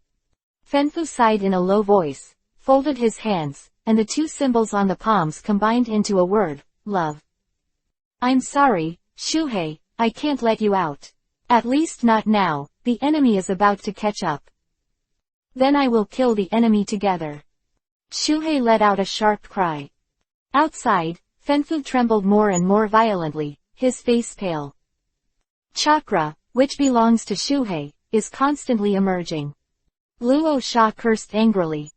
Fenfu sighed in a low voice, folded his hands, and the two symbols on the palms combined into a word, love. I'm sorry, Shuhei, I can't let you out. At least not now, the enemy is about to catch up. Then I will kill the enemy together. Shuhei let out a sharp cry. Outside, Fenfu trembled more and more violently, his face pale. Chakra, which belongs to Shuhei, is constantly emerging. Luo Sha cursed angrily.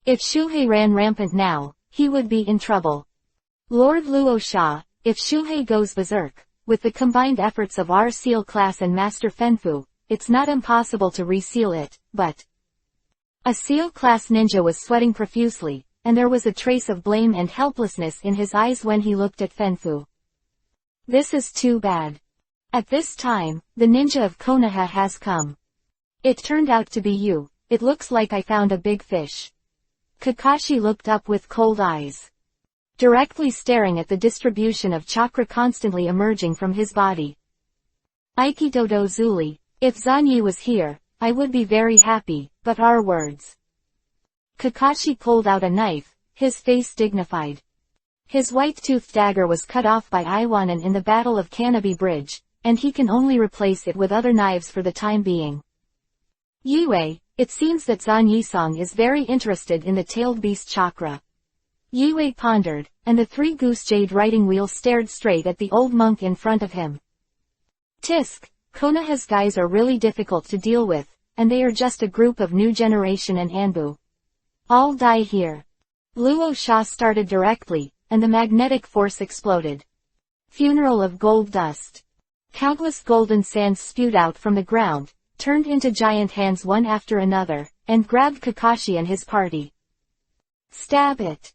If Shuhei ran rampant now, he would be in trouble. Lord Luo Sha, if Shuhei goes berserk, with the combined efforts of our seal class and Master Fenfu, it's not impossible to reseal it, but... A SEAL-class ninja was sweating profusely, and there was a trace of blame and helplessness in his eyes when he looked at Fanfu. This is too bad. At this time, the ninja of Konoha has come. It turned out to be you. It looks like I found a big fish. Kakashi looked up with cold eyes, directly staring at the distribution of chakra constantly emerging from his body. Aikidodo Zuli, if Zanyi was here, I would be very happy, but our words. Kakashi pulled out a knife, his face dignified. His white-toothed dagger was cut off by Iwanan in the Battle of Kanabi Bridge, and he can only replace it with other knives for the time being. Yue, it seems that Zan Yisong is very interested in the tailed beast chakra. Yue pondered, and the three goose jade writing wheels stared straight at the old monk in front of him. Tisk, Konoha's guys are really difficult to deal with, and they are just a group of new generation and Anbu. All die here. Luo Sha started directly, and the magnetic force exploded. Funeral of gold dust. Countless golden sands spewed out from the ground, turned into giant hands one after another, and grabbed Kakashi and his party. Stab it.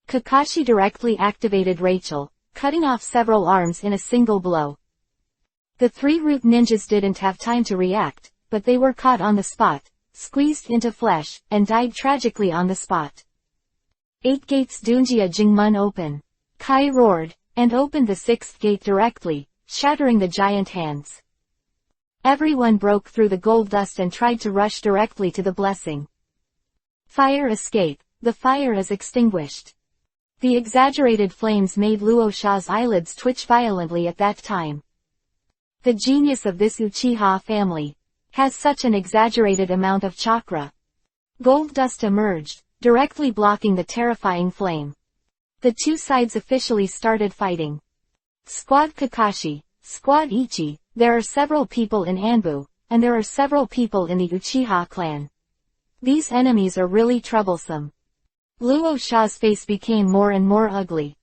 Kakashi directly activated Rachel, cutting off several arms in a single blow. The three root ninjas didn't have time to react, but they were caught on the spot, squeezed into flesh, and died tragically on the spot. 8 gates Dunjia Jingmun open. Kai roared, and opened the 6th gate directly, shattering the giant hands. Everyone broke through the gold dust and tried to rush directly to the blessing. Fire escape, the fire is extinguished. The exaggerated flames made Luo Sha's eyelids twitch violently at that time. The genius of this Uchiha family has such an exaggerated amount of chakra. Gold dust emerged, directly blocking the terrifying flame. The two sides officially started fighting. Squad Kakashi, Squad Ichi, there are several people in Anbu, and there are several people in the Uchiha clan. These enemies are really troublesome. Luo Sha's face became more and more ugly.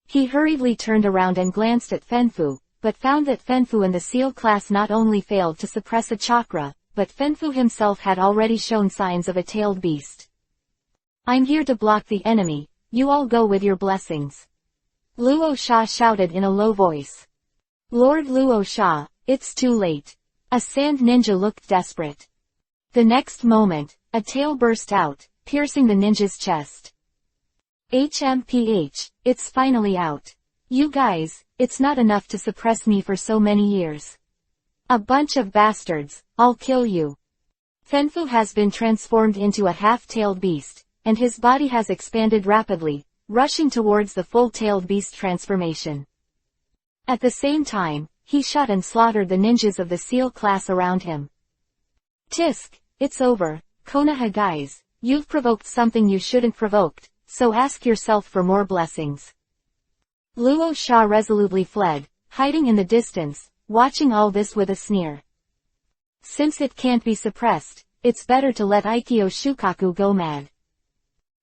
He hurriedly turned around and glanced at Fanfu, but found that Fanfu and the SEAL class not only failed to suppress a chakra, but Fanfu himself had already shown signs of a tailed beast. I'm here to block the enemy, you all go with your blessings. Luo Sha shouted in a low voice. Lord Luo Sha, it's too late. A sand ninja looked desperate. The next moment, a tail burst out, piercing the ninja's chest. HMPH, it's finally out. You guys, it's not enough to suppress me for so many years. A bunch of bastards, I'll kill you. Fanfu has been transformed into a half-tailed beast, and his body has expanded rapidly, rushing towards the full-tailed beast transformation. At the same time, he shot and slaughtered the ninjas of the SEAL class around him. Tisk, it's over, Konoha guys, you've provoked something you shouldn't provoked, so ask yourself for more blessings. Luo Sha resolutely fled, hiding in the distance, watching all this with a sneer. Since it can't be suppressed, it's better to let Aikyo Shukaku go mad.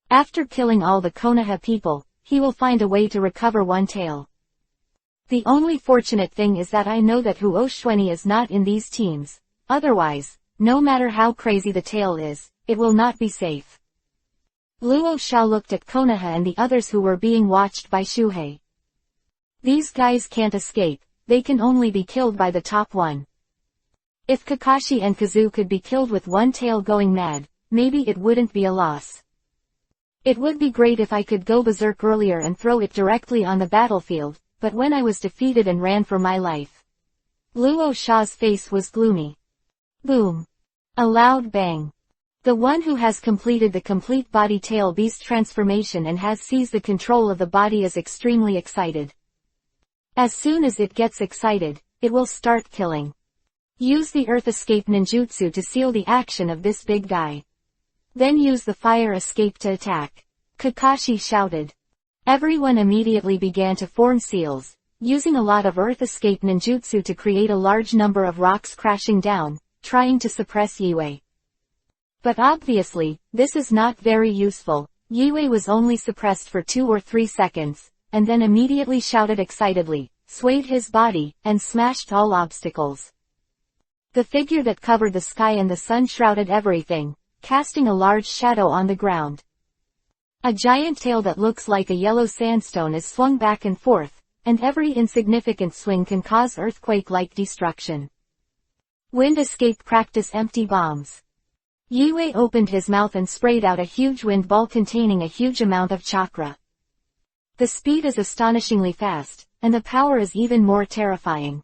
After killing all the Konoha people, he will find a way to recover one tail. The only fortunate thing is that I know that Huoshweni is not in these teams, otherwise, no matter how crazy the tail is, it will not be safe. Luo Sha looked at Konoha and the others who were being watched by Shuhei. These guys can't escape, they can only be killed by the top one. If Kakashi and Kazu could be killed with one tail going mad, maybe it wouldn't be a loss. It would be great if I could go berserk earlier and throw it directly on the battlefield, but when I was defeated and ran for my life. Luo Sha's face was gloomy. Boom. A loud bang. The one who has completed the complete body tail beast transformation and has seized the control of the body is extremely excited. As soon as it gets excited, it will start killing. Use the earth escape ninjutsu to seal the action of this big guy. Then use the fire escape to attack. Kakashi shouted. Everyone immediately began to form seals, using a lot of earth escape ninjutsu to create a large number of rocks crashing down, trying to suppress Yue. But obviously, this is not very useful. Yue was only suppressed for 2 or 3 seconds, and then immediately shouted excitedly, swayed his body, and smashed all obstacles. The figure that covered the sky and the sun shrouded everything, casting a large shadow on the ground. A giant tail that looks like a yellow sandstone is swung back and forth, and every insignificant swing can cause earthquake-like destruction. Wind escape practice empty bombs. Yue opened his mouth and sprayed out a huge wind ball containing a huge amount of chakra. The speed is astonishingly fast, and the power is even more terrifying.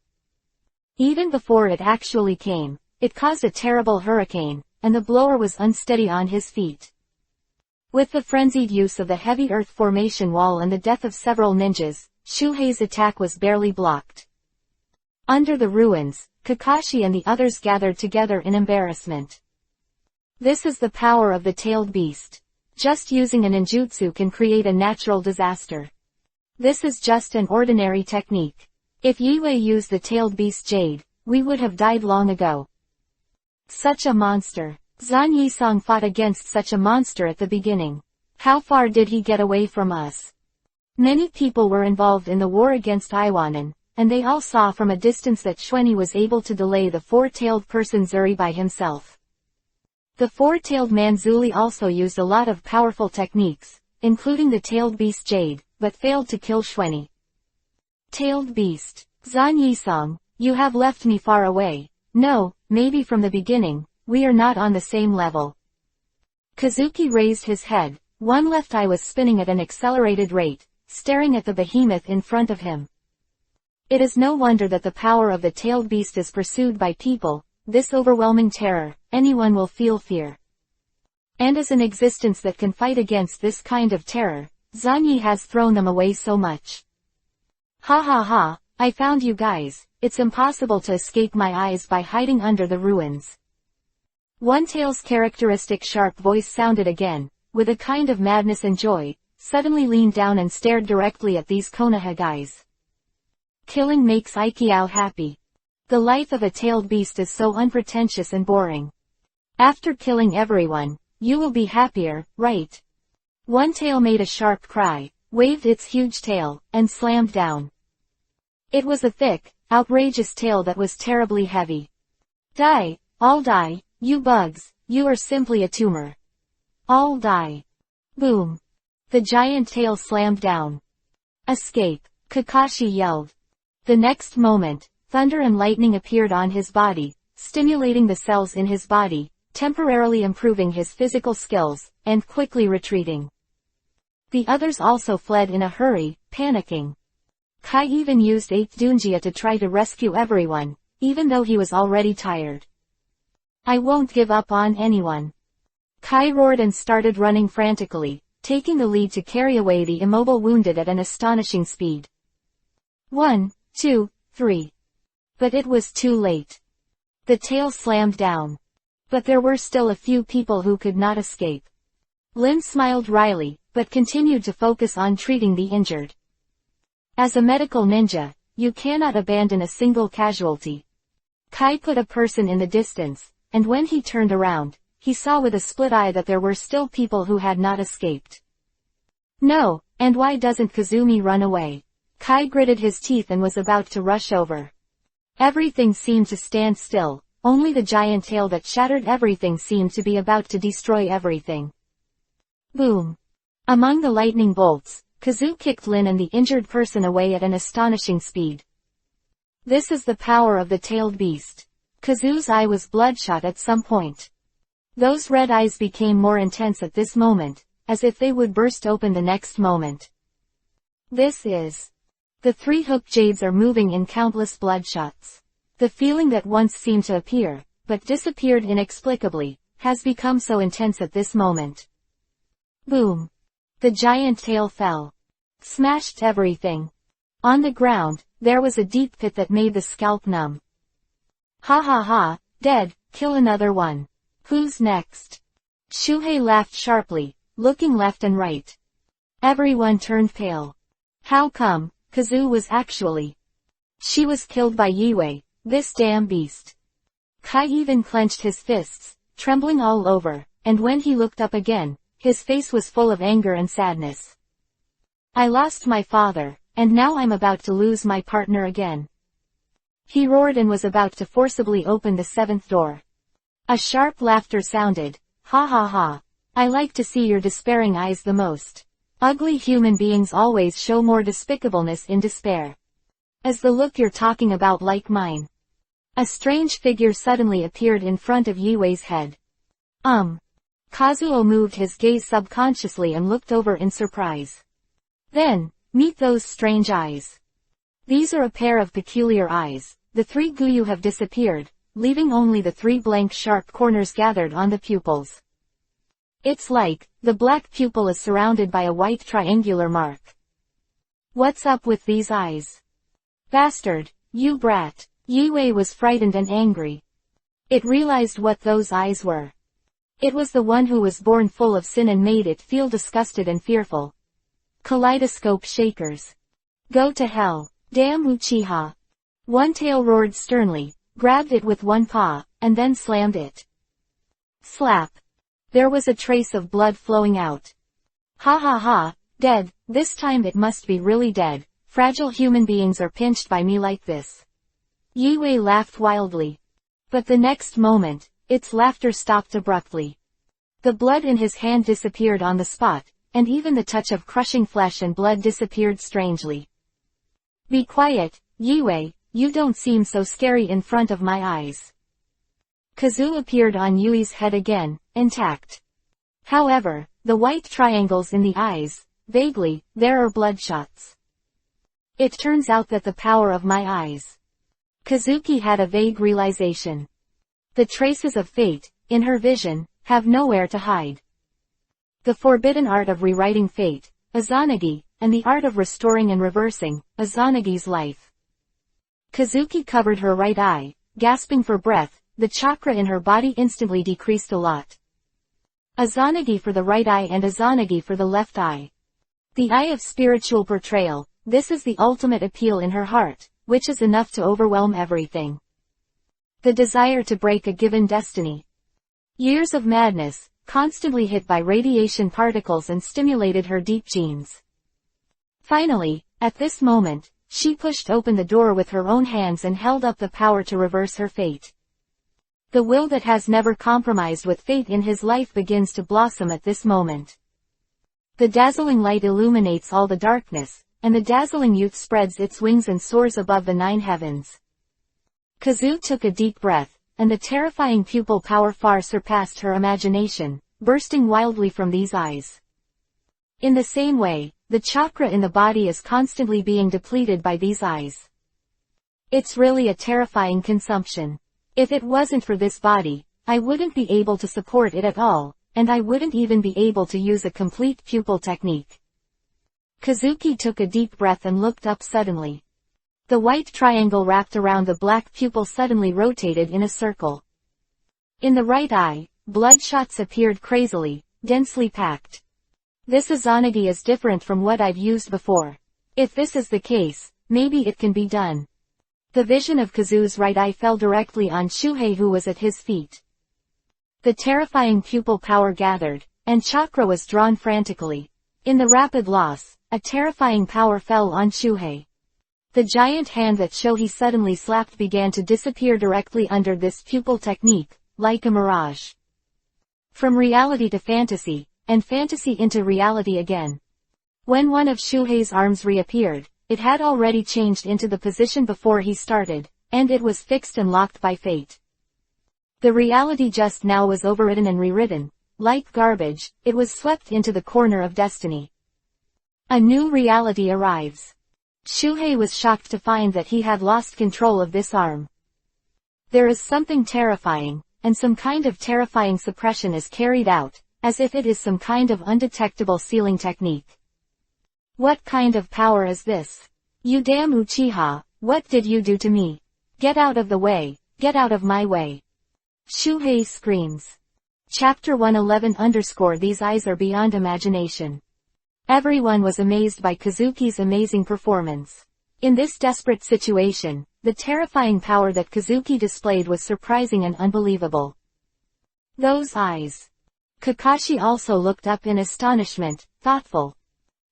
Even before it actually came, it caused a terrible hurricane, and the blower was unsteady on his feet. With the frenzied use of the heavy earth formation wall and the death of several ninjas, Shuhei's attack was barely blocked. Under the ruins, Kakashi and the others gathered together in embarrassment. This is the power of the tailed beast. Just using a ninjutsu can create a natural disaster. This is just an ordinary technique. If Yue used the tailed beast jade, we would have died long ago. Such a monster. Zan Yisong fought against such a monster at the beginning. How far did he get away from us? Many people were involved in the war against Iwanan, and they all saw from a distance that Xuanyi was able to delay the four-tailed person Zuri by himself. The four-tailed man Zuli also used a lot of powerful techniques, including the tailed beast jade, but failed to kill Xuanyi. Tailed beast. Zan Yisong, you have left me far away. No, maybe from the beginning, we are not on the same level. Kazuki raised his head, one left eye was spinning at an accelerated rate, staring at the behemoth in front of him. It is no wonder that the power of the tailed beast is pursued by people, this overwhelming terror, anyone will feel fear. And as an existence that can fight against this kind of terror, Zanyi has thrown them away so much. Ha ha ha, I found you guys, it's impossible to escape my eyes by hiding under the ruins. One Tail's characteristic sharp voice sounded again, with a kind of madness and joy, suddenly leaned down and stared directly at these Konoha guys. Killing makes Aikiao happy. The life of a tailed beast is so unpretentious and boring. After killing everyone, you will be happier, right? One Tail made a sharp cry, waved its huge tail, and slammed down. It was a thick, outrageous tail that was terribly heavy. Die, all die, you bugs, you are simply a tumor. All die. Boom. The giant tail slammed down. Escape, Kakashi yelled. The next moment, thunder and lightning appeared on his body, stimulating the cells in his body, temporarily improving his physical skills, and quickly retreating. The others also fled in a hurry, panicking. Kai even used 8 Dunjia to try to rescue everyone, even though he was already tired. I won't give up on anyone. Kai roared and started running frantically, taking the lead to carry away the immobile wounded at an astonishing speed. 1, 2, 3. But it was too late. The tail slammed down. But there were still a few people who could not escape. Lin smiled wryly, but continued to focus on treating the injured. As a medical ninja, you cannot abandon a single casualty. Kai put a person in the distance, and when he turned around, he saw with a split eye that there were still people who had not escaped. No, and why doesn't Kazumi run away? Kai gritted his teeth and was about to rush over. Everything seemed to stand still, only the giant tail that shattered everything seemed to be about to destroy everything. Boom. Among the lightning bolts, Kazu kicked Lin and the injured person away at an astonishing speed. This is the power of the tailed beast. Kazu's eye was bloodshot at some point. Those red eyes became more intense at this moment, as if they would burst open the next moment. This is. The 3 hook jades are moving in countless bloodshots. The feeling that once seemed to appear, but disappeared inexplicably, has become so intense at this moment. Boom. The giant tail fell. Smashed everything. On the ground, there was a deep pit that made the scalp numb. Ha ha ha, dead, kill another one. Who's next? Shuhei laughed sharply, looking left and right. Everyone turned pale. How come? Kazu was actually. She was killed by Yue, this damn beast. Kai even clenched his fists, trembling all over, and when he looked up again, his face was full of anger and sadness. I lost my father, and now I'm about to lose my partner again. He roared and was about to forcibly open the seventh door. A sharp laughter sounded. Ha ha ha. I like to see your despairing eyes the most. Ugly human beings always show more despicableness in despair. As the look you're talking about like mine. A strange figure suddenly appeared in front of Yui's head. Kazuo moved his gaze subconsciously and looked over in surprise. Then, meet those strange eyes. These are a pair of peculiar eyes. The three guyu have disappeared, leaving only the three blank sharp corners gathered on the pupils. It's like, the black pupil is surrounded by a white triangular mark. What's up with these eyes? Bastard, you brat. Yue was frightened and angry. It realized what those eyes were. It was the one who was born full of sin and made it feel disgusted and fearful. Kaleidoscope shakers. Go to hell. Damn Uchiha. One Tail roared sternly, grabbed it with one paw, and then slammed it. Slap. There was a trace of blood flowing out. Ha ha ha, dead, this time it must be really dead. Fragile human beings are pinched by me like this. Yue laughed wildly. But the next moment, its laughter stopped abruptly. The blood in his hand disappeared on the spot, and even the touch of crushing flesh and blood disappeared strangely. Be quiet, Yue, you don't seem so scary in front of my eyes. Kazu appeared on Yui's head again, intact. However, the white triangles in the eyes, vaguely, there are bloodshots. It turns out that the power of my eyes. Kazuki had a vague realization. The traces of fate, in her vision, have nowhere to hide. The forbidden art of rewriting fate, Izanagi, and the art of restoring and reversing, Izanagi's life. Kazuki covered her right eye, gasping for breath. The chakra in her body instantly decreased a lot. Izanagi for the right eye and Izanagi for the left eye. The eye of spiritual portrayal, this is the ultimate appeal in her heart, which is enough to overwhelm everything. The desire to break a given destiny. Years of madness, constantly hit by radiation particles and stimulated her deep genes. Finally, at this moment, she pushed open the door with her own hands and held up the power to reverse her fate. The will that has never compromised with fate in his life begins to blossom at this moment. The dazzling light illuminates all the darkness, and the dazzling youth spreads its wings and soars above the 9 heavens. Kazu took a deep breath, and the terrifying pupil power far surpassed her imagination, bursting wildly from these eyes. In the same way, the chakra in the body is constantly being depleted by these eyes. It's really a terrifying consumption. If it wasn't for this body, I wouldn't be able to support it at all, and I wouldn't even be able to use a complete pupil technique. Kazuki took a deep breath and looked up suddenly. The white triangle wrapped around the black pupil suddenly rotated in a circle. In the right eye, bloodshots appeared crazily, densely packed. This Izanagi is different from what I've used before. If this is the case, maybe it can be done. The vision of Kazu's right eye fell directly on Shuhei who was at his feet. The terrifying pupil power gathered, and chakra was drawn frantically. In the rapid loss, a terrifying power fell on Shuhei. The giant hand that Shohei suddenly slapped began to disappear directly under this pupil technique, like a mirage. From reality to fantasy, and fantasy into reality again. When one of Shuhei's arms reappeared, it had already changed into the position before he started, and it was fixed and locked by fate. The reality just now was overwritten and rewritten. Like garbage, it was swept into the corner of destiny. A new reality arrives. Shuhei was shocked to find that he had lost control of this arm. There is something terrifying, and some kind of terrifying suppression is carried out, as if it is some kind of undetectable sealing technique. What kind of power is this? You damn Uchiha, what did you do to me? Get out of the way, get out of my way. Shuhei screams. Chapter 111 _ These eyes are beyond imagination. Everyone was amazed by Kazuki's amazing performance. In this desperate situation, the terrifying power that Kazuki displayed was surprising and unbelievable. Those eyes. Kakashi also looked up in astonishment, thoughtful.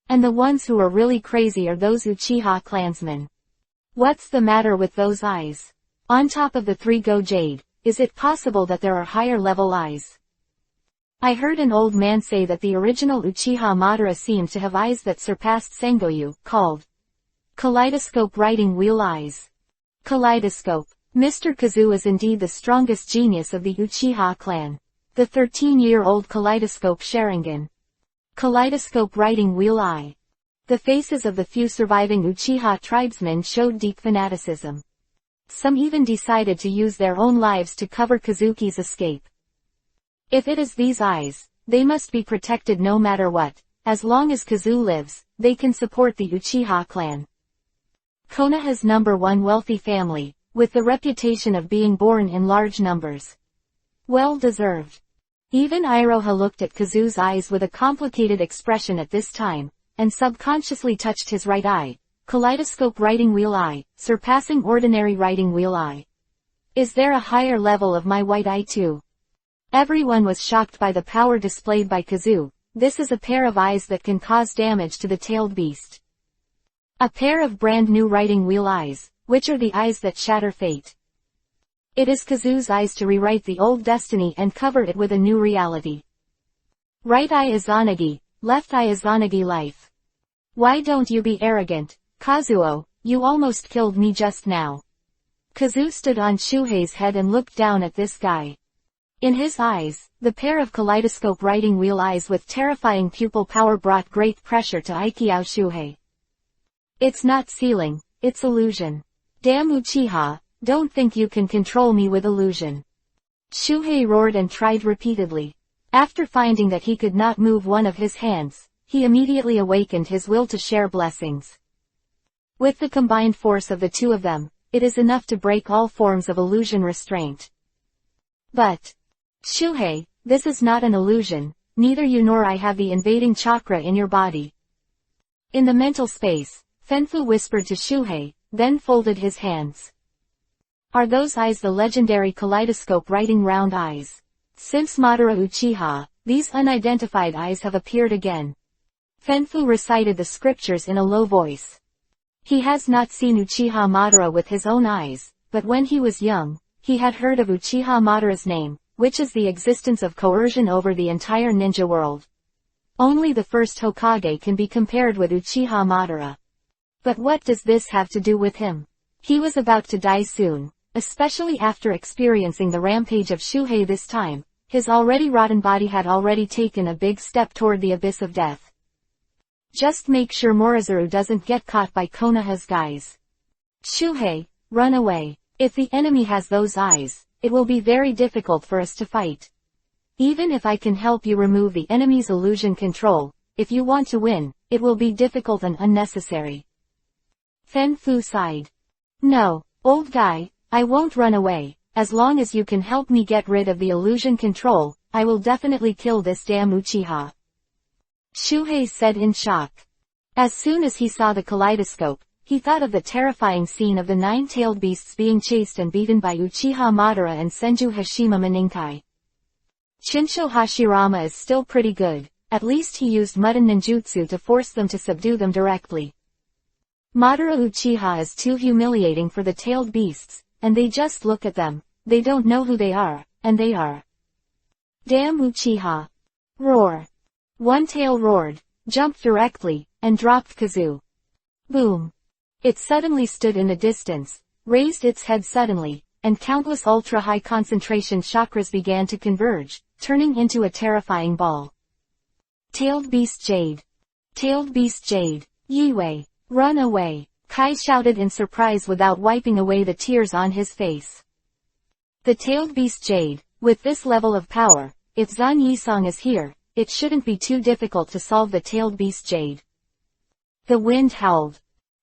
And the ones who are really crazy are those Uchiha clansmen. What's the matter with those eyes? On top of the 3 go Jade, is it possible that there are higher level eyes? I heard an old man say that the original Uchiha Madara seemed to have eyes that surpassed Sengoyu, called kaleidoscope writing wheel eyes. Kaleidoscope. Mr. Kazu is indeed the strongest genius of the Uchiha clan. The 13-year-old kaleidoscope Sharingan. Kaleidoscope writing wheel eye. The faces of the few surviving Uchiha tribesmen showed deep fanaticism. Some even decided to use their own lives to cover Kazuki's escape. If it is these eyes, they must be protected no matter what. As long as Kazu lives, they can support the Uchiha clan. Konoha's #1 wealthy family, with the reputation of being born in large numbers. Well deserved. Even Iroha looked at Kazu's eyes with a complicated expression at this time, and subconsciously touched his right eye. Kaleidoscope writing wheel eye, surpassing ordinary writing wheel eye. Is there a higher level of my white eye too? Everyone was shocked by the power displayed by Kazu. This is a pair of eyes that can cause damage to the tailed beast. A pair of brand new writing wheel eyes, which are the eyes that shatter fate. It is Kazu's eyes to rewrite the old destiny and cover it with a new reality. Right eye Izanagi, left eye Izanagi life. Why don't you be arrogant, Kazuo, you almost killed me just now. Kazu stood on Shuhei's head and looked down at this guy. In his eyes, the pair of kaleidoscope writing wheel eyes with terrifying pupil power brought great pressure to Aikiao Shuhei. It's not sealing, it's illusion. Damn Uchiha, don't think you can control me with illusion. Shuhei roared and tried repeatedly. After finding that he could not move one of his hands, he immediately awakened his will to share blessings. With the combined force of the two of them, it is enough to break all forms of illusion restraint. But, Shuhei, this is not an illusion, neither you nor I have the invading chakra in your body. In the mental space, Fenfu whispered to Shuhei, then folded his hands. Are those eyes the legendary kaleidoscope writing round eyes? Since Madara Uchiha, these unidentified eyes have appeared again. Fenfu recited the scriptures in a low voice. He has not seen Uchiha Madara with his own eyes, but when he was young, he had heard of Uchiha Madara's name, which is the existence of coercion over the entire ninja world. Only the first Hokage can be compared with Uchiha Madara. But what does this have to do with him? He was about to die soon, especially after experiencing the rampage of Shuhei this time. His already rotten body had already taken a big step toward the abyss of death. Just make sure Morizuru doesn't get caught by Konoha's guys. Shuhei, run away. If the enemy has those eyes, it will be very difficult for us to fight. Even if I can help you remove the enemy's illusion control, if you want to win, it will be difficult and unnecessary. Fenfu sighed. No, old guy, I won't run away. As long as you can help me get rid of the illusion control, I will definitely kill this damn Uchiha. Shuhei said in shock. As soon as he saw the kaleidoscope, he thought of the terrifying scene of the 9-tailed beasts being chased and beaten by Uchiha Madara and Senju Hashima Maninkai. Shinsho Hashirama is still pretty good, at least he used Mudden Ninjutsu to force them to subdue them directly. Madara Uchiha is too humiliating for the tailed beasts, and they just look at them, they don't know who they are, and they are. Damn Uchiha. Roar. One tail roared, jumped directly, and dropped Kazu. Boom. It suddenly stood in the distance, raised its head suddenly, and countless ultra-high concentration chakras began to converge, turning into a terrifying ball. Tailed Beast Jade. Tailed Beast Jade. Yiwei. Run away. Kai shouted in surprise without wiping away the tears on his face. The Tailed Beast Jade, with this level of power, if Zan Yisong is here, it shouldn't be too difficult to solve the Tailed Beast Jade. The wind howled.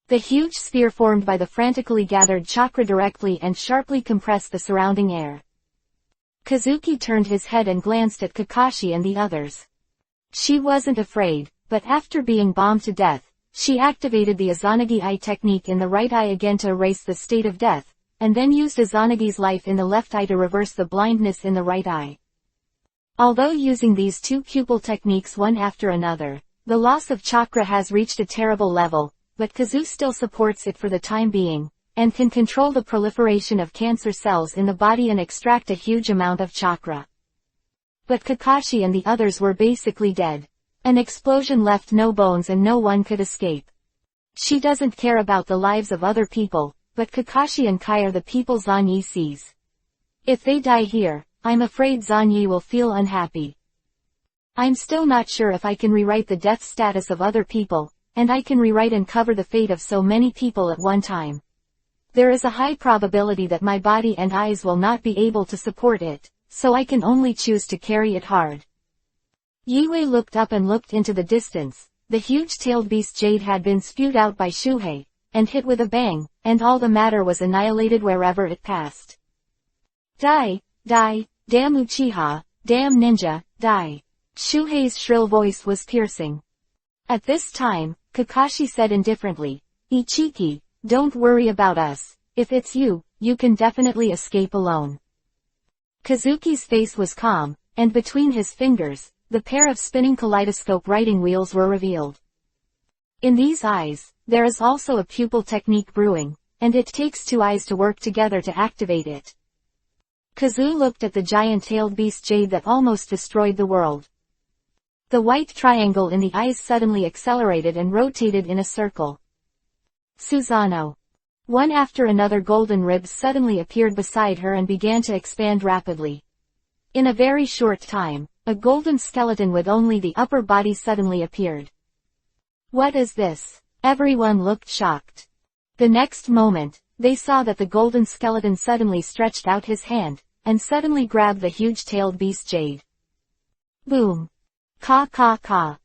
The huge sphere formed by the frantically gathered chakra directly and sharply compressed the surrounding air. Kazuki turned his head and glanced at Kakashi and the others. She wasn't afraid, but after being bombed to death, she activated the Izanagi eye technique in the right eye again to erase the state of death, and then used Izanagi's life in the left eye to reverse the blindness in the right eye. Although using these two pupil techniques one after another, the loss of chakra has reached a terrible level, but Kazu still supports it for the time being, and can control the proliferation of cancer cells in the body and extract a huge amount of chakra. But Kakashi and the others were basically dead. An explosion left no bones and no one could escape. She doesn't care about the lives of other people, but Kakashi and Kai are the people Zanyi sees. If they die here, I'm afraid Zanyi will feel unhappy. I'm still not sure if I can rewrite the death status of other people, and I can rewrite and cover the fate of so many people at one time. There is a high probability that my body and eyes will not be able to support it, so I can only choose to carry it hard. Yue looked up and looked into the distance. The huge-tailed beast Jade had been spewed out by Shuhei, and hit with a bang, and all the matter was annihilated wherever it passed. Die, die, damn Uchiha, damn ninja, die. Shuhei's shrill voice was piercing. At this time, Kakashi said indifferently, Ichiki, don't worry about us. If it's you, you can definitely escape alone. Kazuki's face was calm, and between his fingers, the pair of spinning kaleidoscope writing wheels were revealed. In these eyes, there is also a pupil technique brewing, and it takes two eyes to work together to activate it. Kazu looked at the giant-tailed beast Jade that almost destroyed the world. The white triangle in the eyes suddenly accelerated and rotated in a circle. Susanoo. One after another golden ribs suddenly appeared beside her and began to expand rapidly. In a very short time, a golden skeleton with only the upper body suddenly appeared. What is this? Everyone looked shocked. The next moment, they saw that the golden skeleton suddenly stretched out his hand, and suddenly grabbed the huge-tailed beast Jade. Boom! Ka ka ka.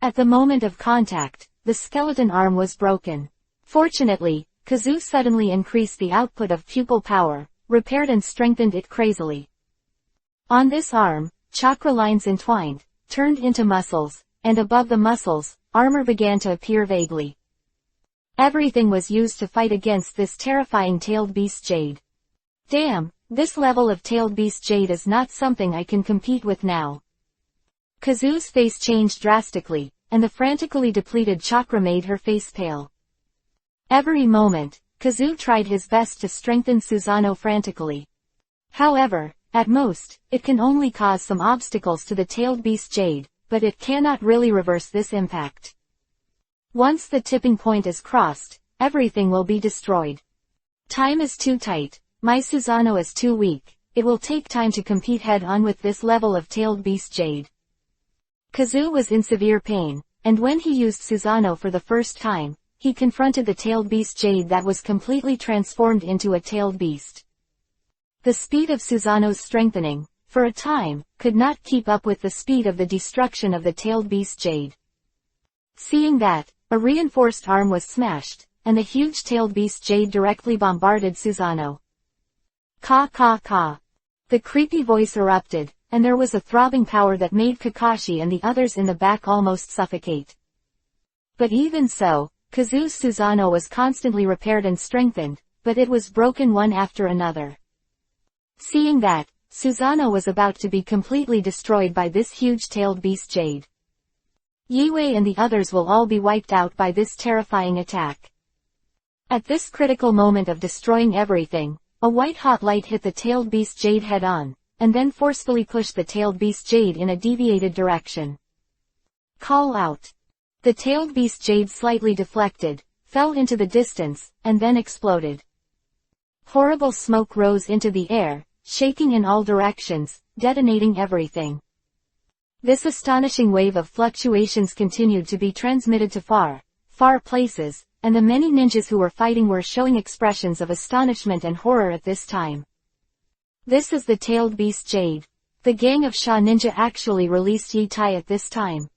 At the moment of contact, the skeleton arm was broken. Fortunately, Kazu suddenly increased the output of pupil power, repaired and strengthened it crazily. On this arm, chakra lines entwined, turned into muscles, and above the muscles, armor began to appear vaguely. Everything was used to fight against this terrifying tailed beast Jade. Damn, this level of tailed beast Jade is not something I can compete with now. Kazu's face changed drastically, and the frantically depleted chakra made her face pale. Every moment, Kazu tried his best to strengthen Susanoo frantically. However, at most, it can only cause some obstacles to the tailed beast Jade, but it cannot really reverse this impact. Once the tipping point is crossed, everything will be destroyed. Time is too tight, my Susanoo is too weak, it will take time to compete head-on with this level of tailed beast Jade. Kazu was in severe pain, and when he used Susanoo for the first time, he confronted the tailed beast Jade that was completely transformed into a tailed beast. The speed of Susanoo's strengthening, for a time, could not keep up with the speed of the destruction of the tailed beast Jade. Seeing that, a reinforced arm was smashed, and the huge tailed beast Jade directly bombarded Susanoo. Ka ka ka. The creepy voice erupted, and there was a throbbing power that made Kakashi and the others in the back almost suffocate. But even so, Kazu's Susanoo was constantly repaired and strengthened, but it was broken one after another. Seeing that, Susanoo was about to be completely destroyed by this huge-tailed beast Jade. Yue and the others will all be wiped out by this terrifying attack. At this critical moment of destroying everything, a white-hot light hit the tailed beast Jade head-on, and then forcefully pushed the tailed beast Jade in a deviated direction. Call out. The tailed beast Jade slightly deflected, fell into the distance, and then exploded. Horrible smoke rose into the air, shaking in all directions, detonating everything. This astonishing wave of fluctuations continued to be transmitted to far, far places, and the many ninjas who were fighting were showing expressions of astonishment and horror at this time. This is the tailed beast Jade. The gang of Sha Ninja actually released Yi Tai at this time.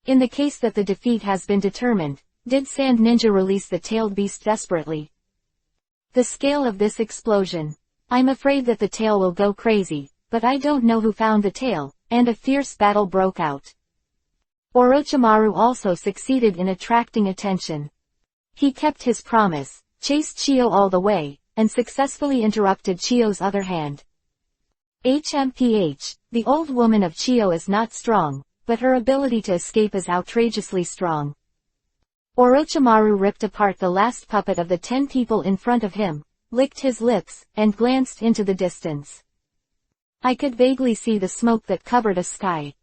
In the case that the defeat has been determined, did Sand Ninja release the tailed beast desperately? The scale of this explosion. I'm afraid that the tail will go crazy, but I don't know who found the tail, and a fierce battle broke out. Orochimaru also succeeded in attracting attention. He kept his promise, chased Chiyo all the way, and successfully interrupted Chiyo's other hand. HMPH, the old woman of Chiyo is not strong, but her ability to escape is outrageously strong. Orochimaru ripped apart the last puppet of the 10 people in front of him, licked his lips, and glanced into the distance. I could vaguely see the smoke that covered a sky.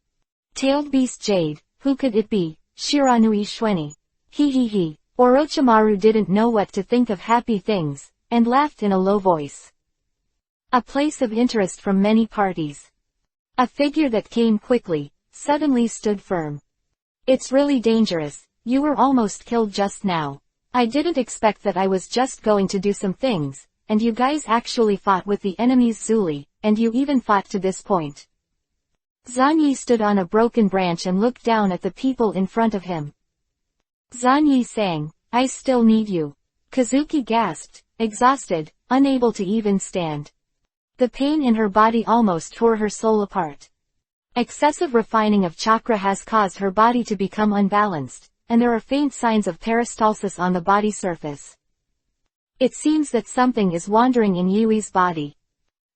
Tailed beast Jade, who could it be? Shiranui Shweni. He. Orochimaru didn't know what to think of happy things, and laughed in a low voice. A place of interest from many parties. A figure that came quickly, suddenly stood firm. It's really dangerous. You were almost killed just now. I didn't expect that. I was just going to do some things, and you guys actually fought with the enemy's Zuli, and you even fought to this point. Zanyi stood on a broken branch and looked down at the people in front of him. Zanyi sang, I still need you. Kazuki gasped, exhausted, unable to even stand. The pain in her body almost tore her soul apart. Excessive refining of chakra has caused her body to become unbalanced, and there are faint signs of peristalsis on the body surface. It seems that something is wandering in Yui's body.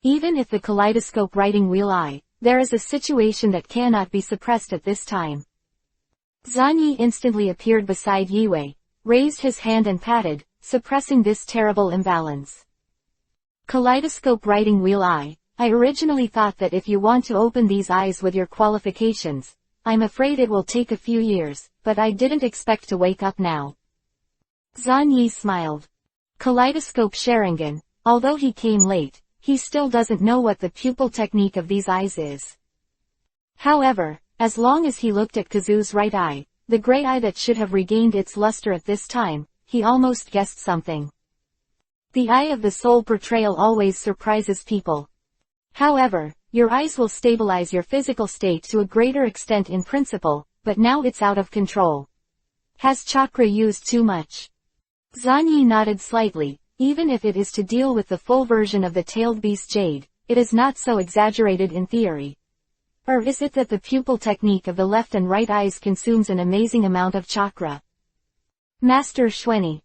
Even if the kaleidoscope writing wheel there is a situation that cannot be suppressed at this time. Zanyi instantly appeared beside Yue, raised his hand and patted, suppressing this terrible imbalance. Kaleidoscope writing wheel I originally thought that if you want to open these eyes with your qualifications, I'm afraid it will take a few years, but I didn't expect to wake up now. Zanyi smiled. Kaleidoscope Sharingan, although he came late, he still doesn't know what the pupil technique of these eyes is. However, as long as he looked at Kazu's right eye, the gray eye that should have regained its luster at this time, he almost guessed something. The eye of the soul portrayal always surprises people. However, your eyes will stabilize your physical state to a greater extent in principle, but now it's out of control. Has chakra used too much? Zanyi nodded slightly. Even if it is to deal with the full version of the tailed beast Jade, it is not so exaggerated in theory. Or is it that the pupil technique of the left and right eyes consumes an amazing amount of chakra? Master Shweni.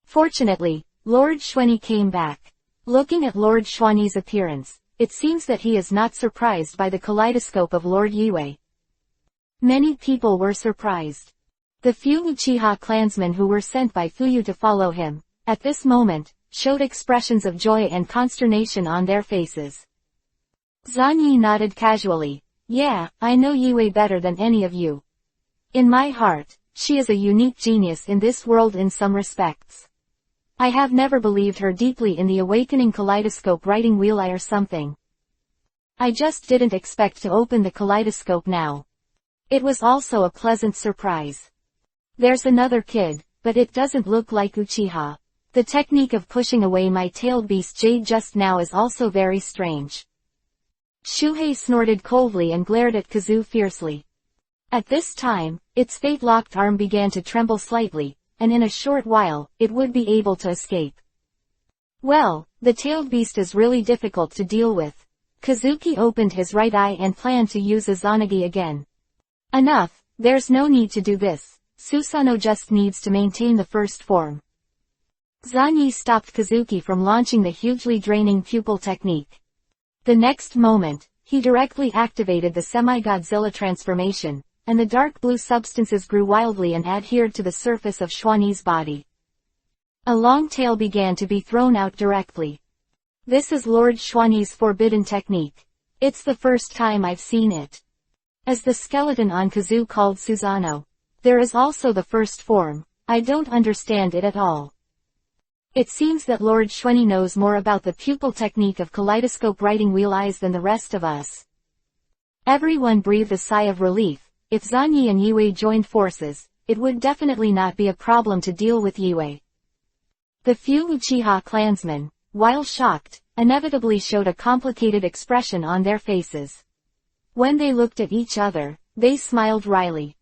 Fortunately, Lord Shweni came back. Looking at Lord Shweni's appearance, it seems that he is not surprised by the kaleidoscope of Lord Yue. Many people were surprised. The few Uchiha clansmen who were sent by Fuyu to follow him, at this moment, showed expressions of joy and consternation on their faces. Zanyi nodded casually. Yeah, I know Yue better than any of you. In my heart, she is a unique genius in this world in some respects. I have never believed her deeply in the awakening kaleidoscope writing wheel or something. I just didn't expect to open the kaleidoscope now. It was also a pleasant surprise. There's another kid, but it doesn't look like Uchiha. The technique of pushing away my tailed beast Jade just now is also very strange. Shuhei snorted coldly and glared at Kazu fiercely. At this time, its fate-locked arm began to tremble slightly, and in a short while, it would be able to escape. Well, the tailed beast is really difficult to deal with. Kazuki opened his right eye and planned to use Izanagi again. Enough, there's no need to do this. Susanoo just needs to maintain the first form. Zanyi stopped Kazuki from launching the hugely draining pupil technique. The next moment, he directly activated the semi-Godzilla transformation, and the dark blue substances grew wildly and adhered to the surface of Shwani's body. A long tail began to be thrown out directly. This is Lord Shwani's forbidden technique. It's the first time I've seen it. As the skeleton on Kazu called Susanoo. There is also the first form. I don't understand it at all. It seems that Lord Shweni knows more about the pupil technique of kaleidoscope writing wheel eyes than the rest of us. Everyone breathed a sigh of relief. If Zanyi and Yue joined forces, it would definitely not be a problem to deal with Yue. The few Uchiha clansmen, while shocked, inevitably showed a complicated expression on their faces. When they looked at each other, they smiled wryly.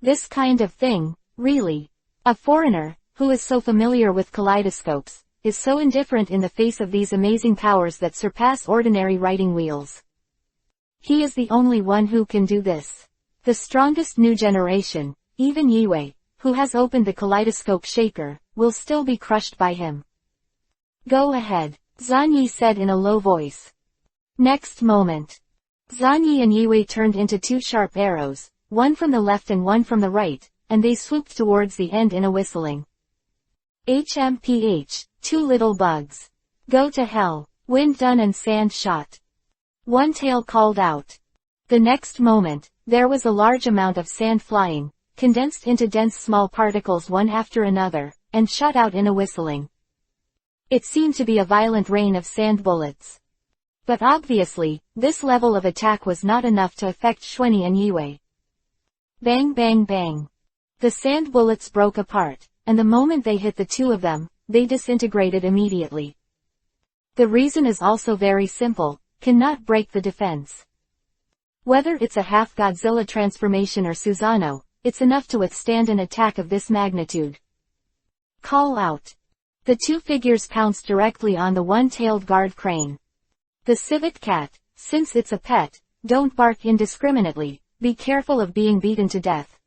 This kind of thing, really. A foreigner, who is so familiar with kaleidoscopes, is so indifferent in the face of these amazing powers that surpass ordinary writing wheels. He is the only one who can do this. The strongest new generation, even Yue, who has opened the kaleidoscope shaker, will still be crushed by him. Go ahead, Zanyi said in a low voice. Next moment, Zanyi and Yue turned into two sharp arrows, one from the left and one from the right, and they swooped towards the end in a whistling. HMPH, two little bugs. Go to hell. Wind done and sand shot. One tail called out. The next moment, there was a large amount of sand flying, condensed into dense small particles one after another, and shot out in a whistling. It seemed to be a violent rain of sand bullets. But obviously, this level of attack was not enough to affect Xuanyi and Yiwei. Bang bang bang. The sand bullets broke apart, and the moment they hit the two of them, they disintegrated immediately. The reason is also very simple, cannot break the defense. Whether it's a half Godzilla transformation or Susanoo, it's enough to withstand an attack of this magnitude. Call out. The two figures pounced directly on the one-tailed guard crane. The civet cat, since it's a pet, don't bark indiscriminately, be careful of being beaten to death.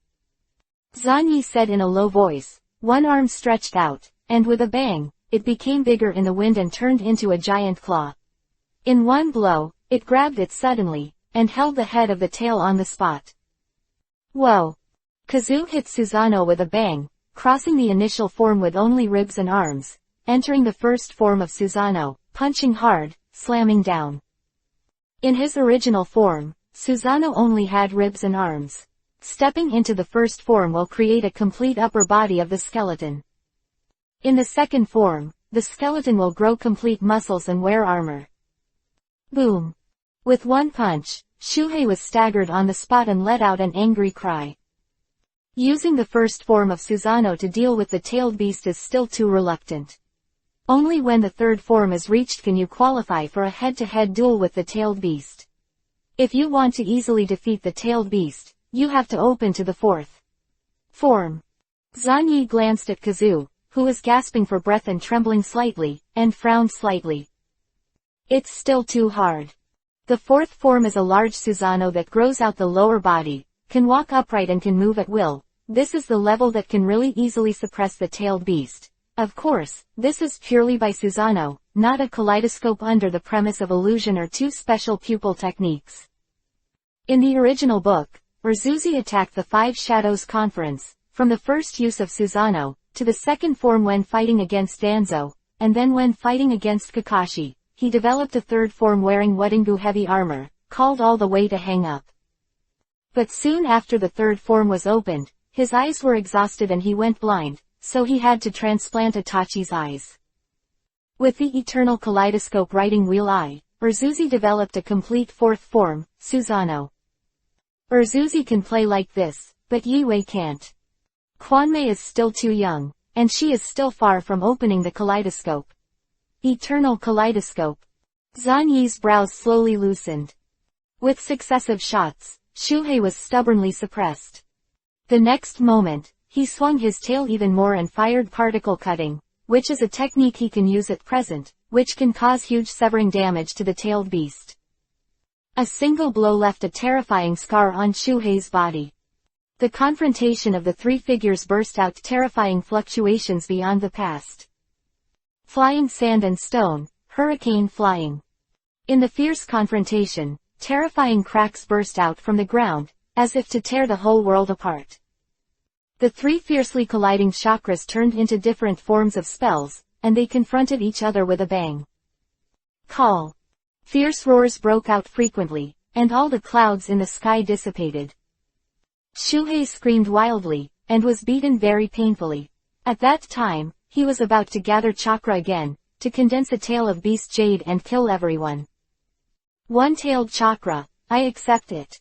Zanyi said in a low voice, one arm stretched out, and with a bang, it became bigger in the wind and turned into a giant claw. In one blow, it grabbed it suddenly, and held the head of the tail on the spot. Whoa! Kazu hit Susanoo with a bang, crossing the initial form with only ribs and arms, entering the first form of Susanoo, punching hard, slamming down. In his original form, Susanoo only had ribs and arms. Stepping into the first form will create a complete upper body of the skeleton. In the second form, the skeleton will grow complete muscles and wear armor. Boom! With one punch, Shuhei was staggered on the spot and let out an angry cry. Using the first form of Susanoo to deal with the tailed beast is still too reluctant. Only when the third form is reached can you qualify for a head-to-head duel with the tailed beast. If you want to easily defeat the tailed beast, you have to open to the fourth form. Zanyi glanced at Kazu, who was gasping for breath and trembling slightly, and frowned slightly. It's still too hard. The fourth form is a large Susanoo that grows out the lower body, can walk upright and can move at will. This is the level that can really easily suppress the tailed beast. Of course, this is purely by Susanoo, not a kaleidoscope under the premise of illusion or two special pupil techniques. In the original book, Urzuzi attacked the Five Shadows Conference, from the first use of Susanoo, to the second form when fighting against Danzo, and then when fighting against Kakashi, he developed a third form wearing Weddingu heavy armor, called all the way to hang up. But soon after the third form was opened, his eyes were exhausted and he went blind, so he had to transplant Itachi's eyes. With the eternal kaleidoscope writing wheel eye, Urzuzi developed a complete fourth form, Susanoo. Urzuzi can play like this, but Yiwei can't. Kwanmei is still too young, and she is still far from opening the kaleidoscope. Eternal kaleidoscope. Zanyi's brows slowly loosened. With successive shots, Shuhei was stubbornly suppressed. The next moment, he swung his tail even more and fired particle cutting, which is a technique he can use at present, which can cause huge severing damage to the tailed beast. A single blow left a terrifying scar on Shuhei's body. The confrontation of the three figures burst out terrifying fluctuations beyond the past. Flying sand and stone, hurricane flying. In the fierce confrontation, terrifying cracks burst out from the ground, as if to tear the whole world apart. The three fiercely colliding chakras turned into different forms of spells, and they confronted each other with a bang. Call. Fierce roars broke out frequently, and all the clouds in the sky dissipated. Shuhei screamed wildly, and was beaten very painfully. At that time, he was about to gather chakra again, to condense a tail of beast jade and kill everyone. One-tailed chakra, I accept it.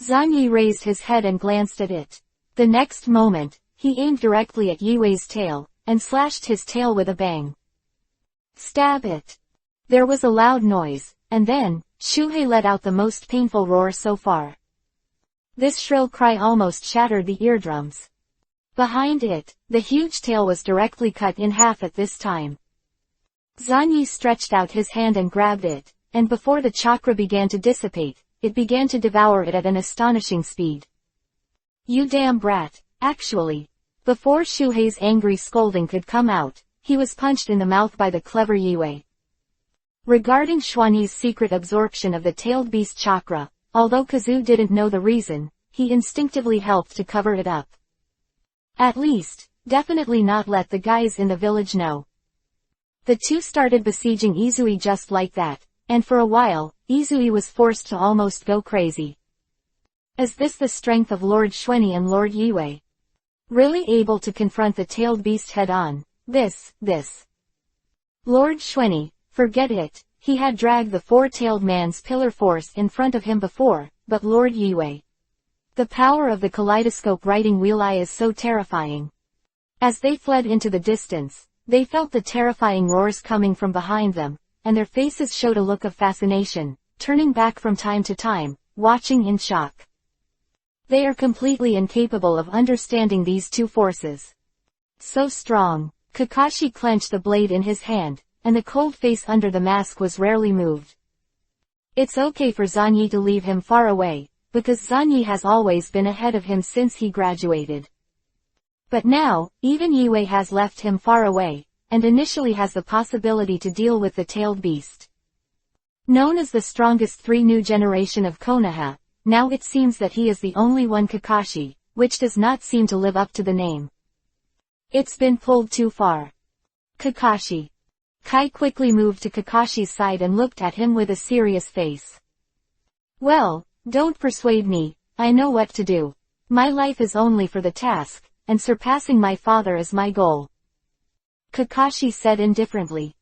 Zanyi raised his head and glanced at it. The next moment, he aimed directly at Yiwei's tail, and slashed his tail with a bang. Stab it. There was a loud noise, and then, Shuhei let out the most painful roar so far. This shrill cry almost shattered the eardrums. Behind it, the huge tail was directly cut in half at this time. Zanyi stretched out his hand and grabbed it, and before the chakra began to dissipate, it began to devour it at an astonishing speed. You damn brat, actually. Before Shuhei's angry scolding could come out, he was punched in the mouth by the clever Yiwei. Regarding Xuanyi's secret absorption of the tailed beast chakra, although Kazu didn't know the reason, he instinctively helped to cover it up. At least, definitely not let the guys in the village know. The two started besieging Izui just like that, and for a while, Izui was forced to almost go crazy. Is this the strength of Lord Xuanyi and Lord Yue? Really able to confront the tailed beast head-on? This. Lord Xuanyi, forget it, he had dragged the four-tailed man's pillar force in front of him before, but Lord Yue. The power of the kaleidoscope writing wheel eye is so terrifying. As they fled into the distance, they felt the terrifying roars coming from behind them, and their faces showed a look of fascination, turning back from time to time, watching in shock. They are completely incapable of understanding these two forces. So strong. Kakashi clenched the blade in his hand, and the cold face under the mask was rarely moved. It's okay for Zanyi to leave him far away, because Zanyi has always been ahead of him since he graduated. But now, even Yue has left him far away, and initially has the possibility to deal with the tailed beast. Known as the strongest new generation of Konoha, now it seems that he is the only one Kakashi, which does not seem to live up to the name. It's been pulled too far. Kakashi. Kai quickly moved to Kakashi's side and looked at him with a serious face. Well, don't persuade me, I know what to do. My life is only for the task, and surpassing my father is my goal. Kakashi said indifferently.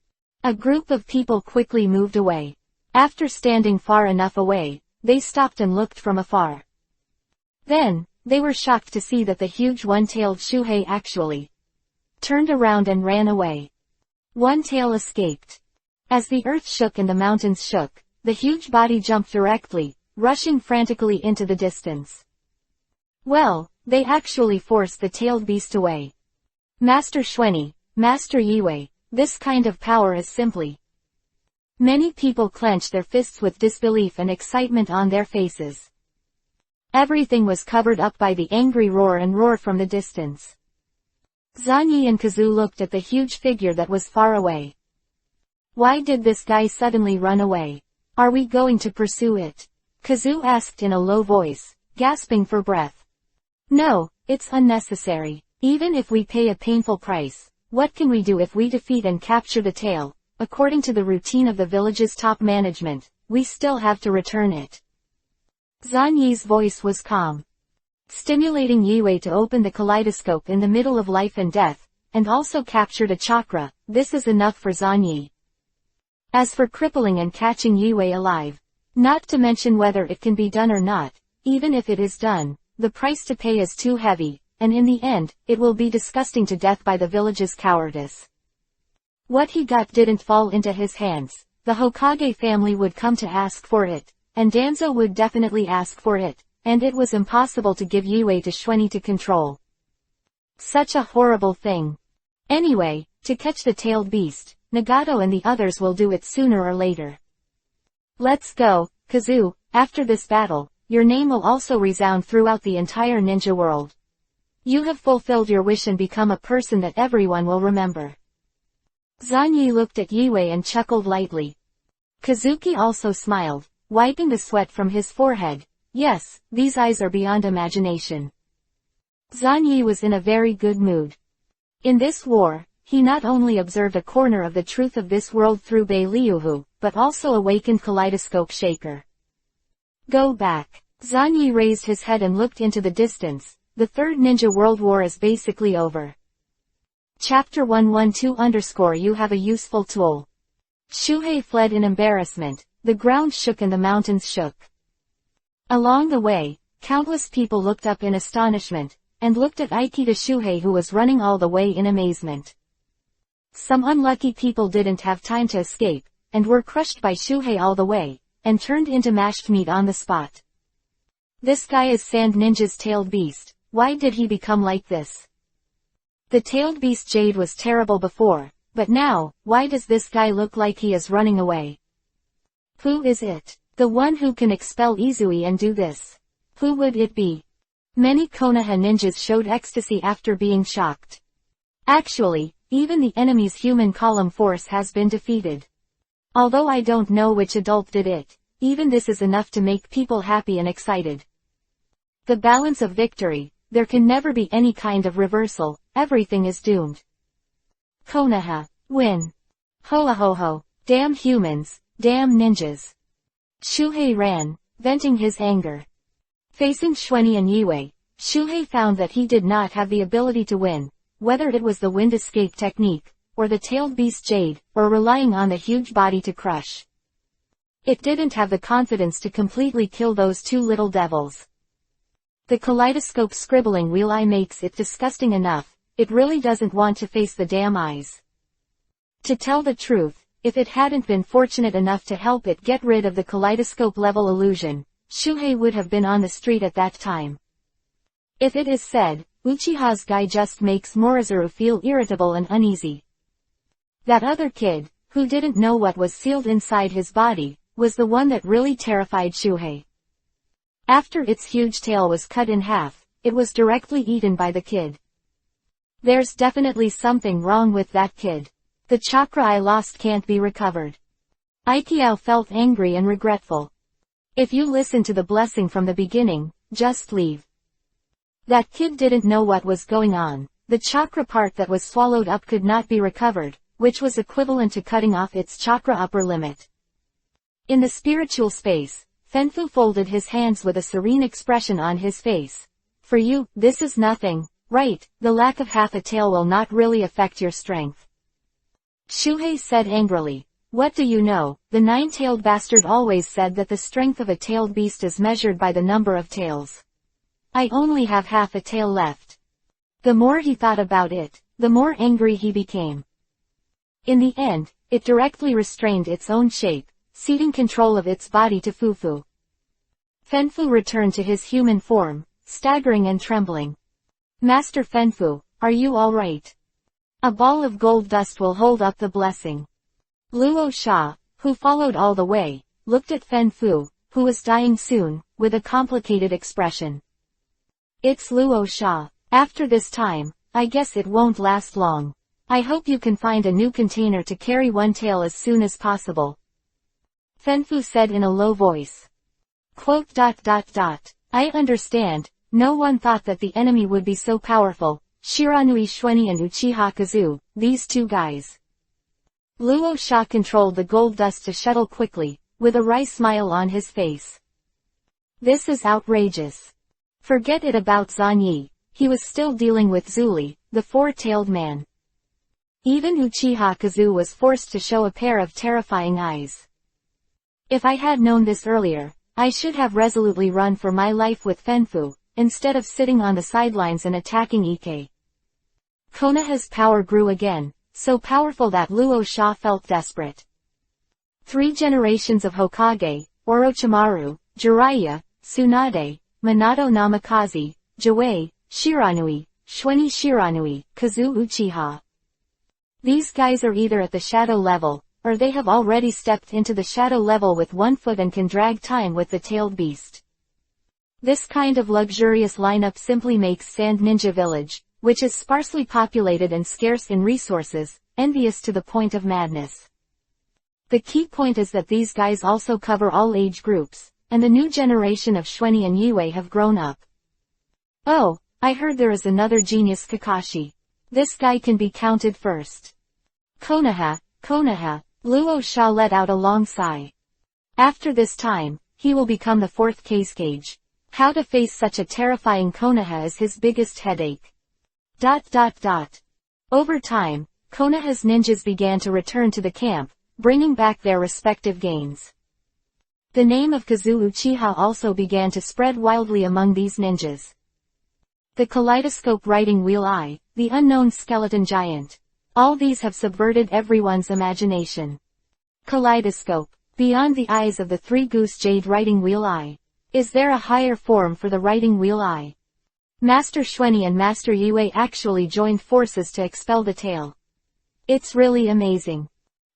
A group of people quickly moved away. After standing far enough away, they stopped and looked from afar. Then, they were shocked to see that the huge one-tailed Shuhei actually turned around and ran away. One tail escaped. As the earth shook and the mountains shook, the huge body jumped directly, rushing frantically into the distance. Well, they actually forced the tailed beast away. Master Xuanyi, Master Yue, this kind of power is simply... Many people clenched their fists with disbelief and excitement on their faces. Everything was covered up by the angry roar from the distance. Zanyi and Kazu looked at the huge figure that was far away. Why did this guy suddenly run away? Are we going to pursue it? Kazu asked in a low voice, gasping for breath. No, it's unnecessary. Even if we pay a painful price, what can we do if we defeat and capture the tail? According to the routine of the village's top management, we still have to return it. Zanyi's voice was calm. Stimulating Yue to open the kaleidoscope in the middle of life and death, and also captured a chakra, this is enough for Zanyi. As for crippling and catching Yue alive, not to mention whether it can be done or not, even if it is done, the price to pay is too heavy, and in the end, it will be disgusting to death by the village's cowardice. What he got didn't fall into his hands, the Hokage family would come to ask for it, and Danzo would definitely ask for it, and it was impossible to give Yue to Xuanyi to control. Such a horrible thing. Anyway, to catch the tailed beast, Nagato and the others will do it sooner or later. Let's go, Kazu, after this battle, your name will also resound throughout the entire ninja world. You have fulfilled your wish and become a person that everyone will remember. Zanyi looked at Yue and chuckled lightly. Kazuki also smiled, wiping the sweat from his forehead. Yes, these eyes are beyond imagination. Zanyi was in a very good mood. In this war, he not only observed a corner of the truth of this world through Bei Liuhu, but also awakened Kaleidoscope Shaker. Go back. Zanyi raised his head and looked into the distance. The Third Ninja World War is basically over. Chapter 112 You have a useful tool. Shuhei fled in embarrassment, the ground shook and the mountains shook. Along the way, countless people looked up in astonishment, and looked at Aikida Shuhei who was running all the way in amazement. Some unlucky people didn't have time to escape, and were crushed by Shuhei all the way, and turned into mashed meat on the spot. This guy is Sand Ninja's tailed beast, why did he become like this? The tailed beast Jade was terrible before, but now, why does this guy look like he is running away? Who is it? The one who can expel Izui and do this. Who would it be? Many Konoha ninjas showed ecstasy after being shocked. Actually, even the enemy's human column force has been defeated. Although I don't know which adult did it, even this is enough to make people happy and excited. The balance of victory, there can never be any kind of reversal, everything is doomed. Konoha. Win. Hoa ho ho. Damn humans, damn ninjas. Shuhei ran, venting his anger. Facing Xuanyi and Yue, Shuhei found that he did not have the ability to win, whether it was the wind escape technique, or the tailed beast Jade, or relying on the huge body to crush. It didn't have the confidence to completely kill those two little devils. The kaleidoscope scribbling wheel eye makes it disgusting enough, it really doesn't want to face the damn eyes. To tell the truth, if it hadn't been fortunate enough to help it get rid of the kaleidoscope-level illusion, Shuhei would have been on the street at that time. If it is said, Uchiha's guy just makes Morozuru feel irritable and uneasy. That other kid, who didn't know what was sealed inside his body, was the one that really terrified Shuhei. After its huge tail was cut in half, it was directly eaten by the kid. There's definitely something wrong with that kid. The chakra I lost can't be recovered. Aikiao felt angry and regretful. If you listen to the blessing from the beginning, just leave. That kid didn't know what was going on. The chakra part that was swallowed up could not be recovered, which was equivalent to cutting off its chakra upper limit. In the spiritual space, Fanfu folded his hands with a serene expression on his face. For you, this is nothing, right? The lack of half a tail will not really affect your strength. Shuhei said angrily. What do you know? The nine-tailed bastard always said that the strength of a tailed beast is measured by the number of tails. I only have half a tail left. The more he thought about it, the more angry he became. In the end, it directly restrained its own shape, ceding control of its body to Fufu. Fanfu returned to his human form, staggering and trembling. Master Fanfu, are you all right? A ball of gold dust will hold up the blessing. Luo Sha, who followed all the way, looked at Fanfu, who was dying soon, with a complicated expression. It's Luo Sha. After this time, I guess it won't last long. I hope you can find a new container to carry one tail as soon as possible. Fanfu said in a low voice. I understand, no one thought that the enemy would be so powerful. Shiranui Xuanyi and Uchiha Kazu, these two guys. Luo Sha controlled the gold dust to shuttle quickly, with a wry smile on his face. This is outrageous. Forget it about Zanyi, he was still dealing with Zuli, the four-tailed man. Even Uchiha Kazu was forced to show a pair of terrifying eyes. If I had known this earlier, I should have resolutely run for my life with Fanfu, instead of sitting on the sidelines and attacking Ike. Konoha's power grew again, so powerful that Luo Sha felt desperate. 3 generations of Hokage, Orochimaru, Jiraiya, Tsunade, Minato Namikaze, Jiwei, Shiranui, Xuanyi Shiranui, Kazu Uchiha. These guys are either at the shadow level, or they have already stepped into the shadow level with 1 foot and can drag time with the tailed beast. This kind of luxurious lineup simply makes Sand Ninja Village, which is sparsely populated and scarce in resources, envious to the point of madness. The key point is that these guys also cover all age groups, and the new generation of Xuanyi and Yue have grown up. Oh, I heard there is another genius Kakashi. This guy can be counted first. Konoha, Luo Sha let out a long sigh. After this time, he will become the 4th case cage. How to face such a terrifying Konoha is his biggest headache. Over time, Konoha's ninjas began to return to the camp, bringing back their respective gains. The name of Kazu Uchiha also began to spread wildly among these ninjas. The kaleidoscope writing wheel eye, the unknown skeleton giant. All these have subverted everyone's imagination. Kaleidoscope. Beyond the eyes of the 3 goose jade writing wheel eye. Is there a higher form for the writing wheel eye? Master Xuanyi and Master Yue actually joined forces to expel the tail. It's really amazing.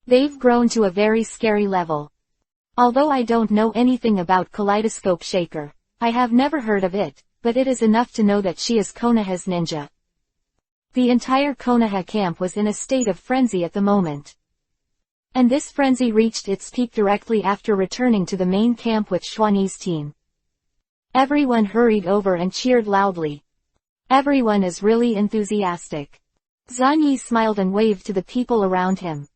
They've grown to a very scary level. Although I don't know anything about Kaleidoscope Shaker, I have never heard of it, but it is enough to know that she is Konoha's ninja. The entire Konoha camp was in a state of frenzy at the moment. And this frenzy reached its peak directly after returning to the main camp with Xuanyi's team. Everyone hurried over and cheered loudly. Everyone is really enthusiastic. Zan Yi smiled and waved to the people around him.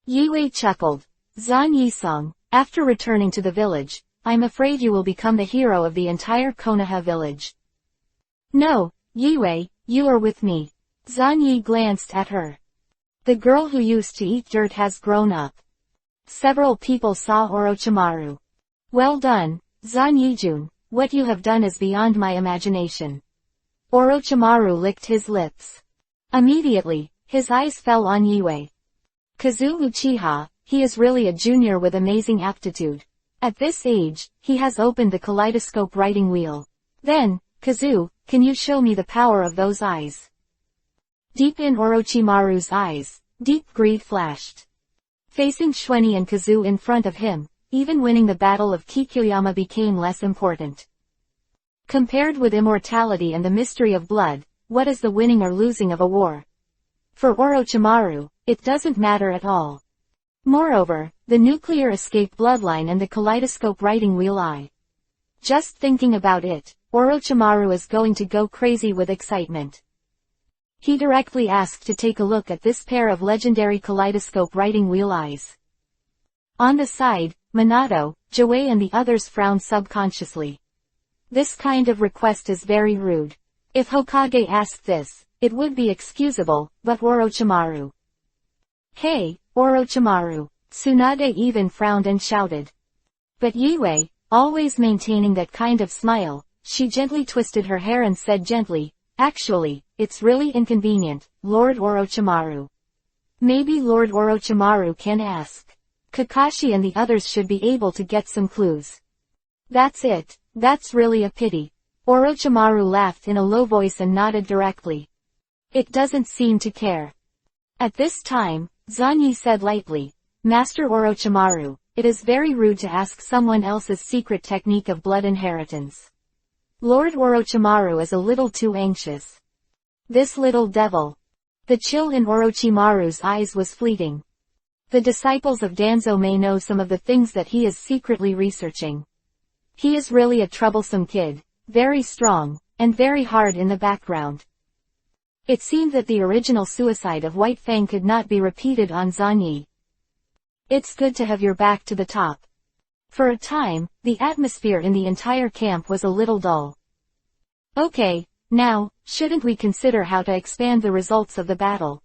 Yue chuckled. Zan Yi-sung, after returning to the village, I'm afraid you will become the hero of the entire Konoha village. No, Yue, you are with me. Zan Yi glanced at her. The girl who used to eat dirt has grown up. Several people saw Orochimaru. Well done, Zan Yijun, what you have done is beyond my imagination. Orochimaru licked his lips. Immediately, his eyes fell on Yue. Kazu Uchiha, he is really a junior with amazing aptitude. At this age, he has opened the kaleidoscope writing wheel. Then, Kazu, can you show me the power of those eyes? Deep in Orochimaru's eyes, deep greed flashed. Facing Shueni and Kazu in front of him, even winning the Battle of Kikyoyama became less important. Compared with immortality and the mystery of blood, what is the winning or losing of a war? For Orochimaru, it doesn't matter at all. Moreover, the nuclear escape bloodline and the kaleidoscope writing wheel eye. Just thinking about it, Orochimaru is going to go crazy with excitement. He directly asked to take a look at this pair of legendary kaleidoscope writing wheel eyes. On the side, Minato, Joey and the others frowned subconsciously. This kind of request is very rude. If Hokage asked this, it would be excusable, but Orochimaru. Hey, Orochimaru. Tsunade even frowned and shouted. But Yue, always maintaining that kind of smile, she gently twisted her hair and said gently, actually, it's really inconvenient, Lord Orochimaru. Maybe Lord Orochimaru can ask. Kakashi and the others should be able to get some clues. That's it, that's really a pity. Orochimaru laughed in a low voice and nodded directly. It doesn't seem to care. At this time, Zan Yi said lightly, Master Orochimaru, it is very rude to ask someone else's secret technique of blood inheritance. Lord Orochimaru is a little too anxious. This little devil. The chill in Orochimaru's eyes was fleeting. The disciples of Danzo may know some of the things that he is secretly researching. He is really a troublesome kid, very strong, and very hard in the background. It seemed that the original suicide of White Fang could not be repeated on Zan Yi. It's good to have your back to the top. For a time, the atmosphere in the entire camp was a little dull. Okay, now, shouldn't we consider how to expand the results of the battle?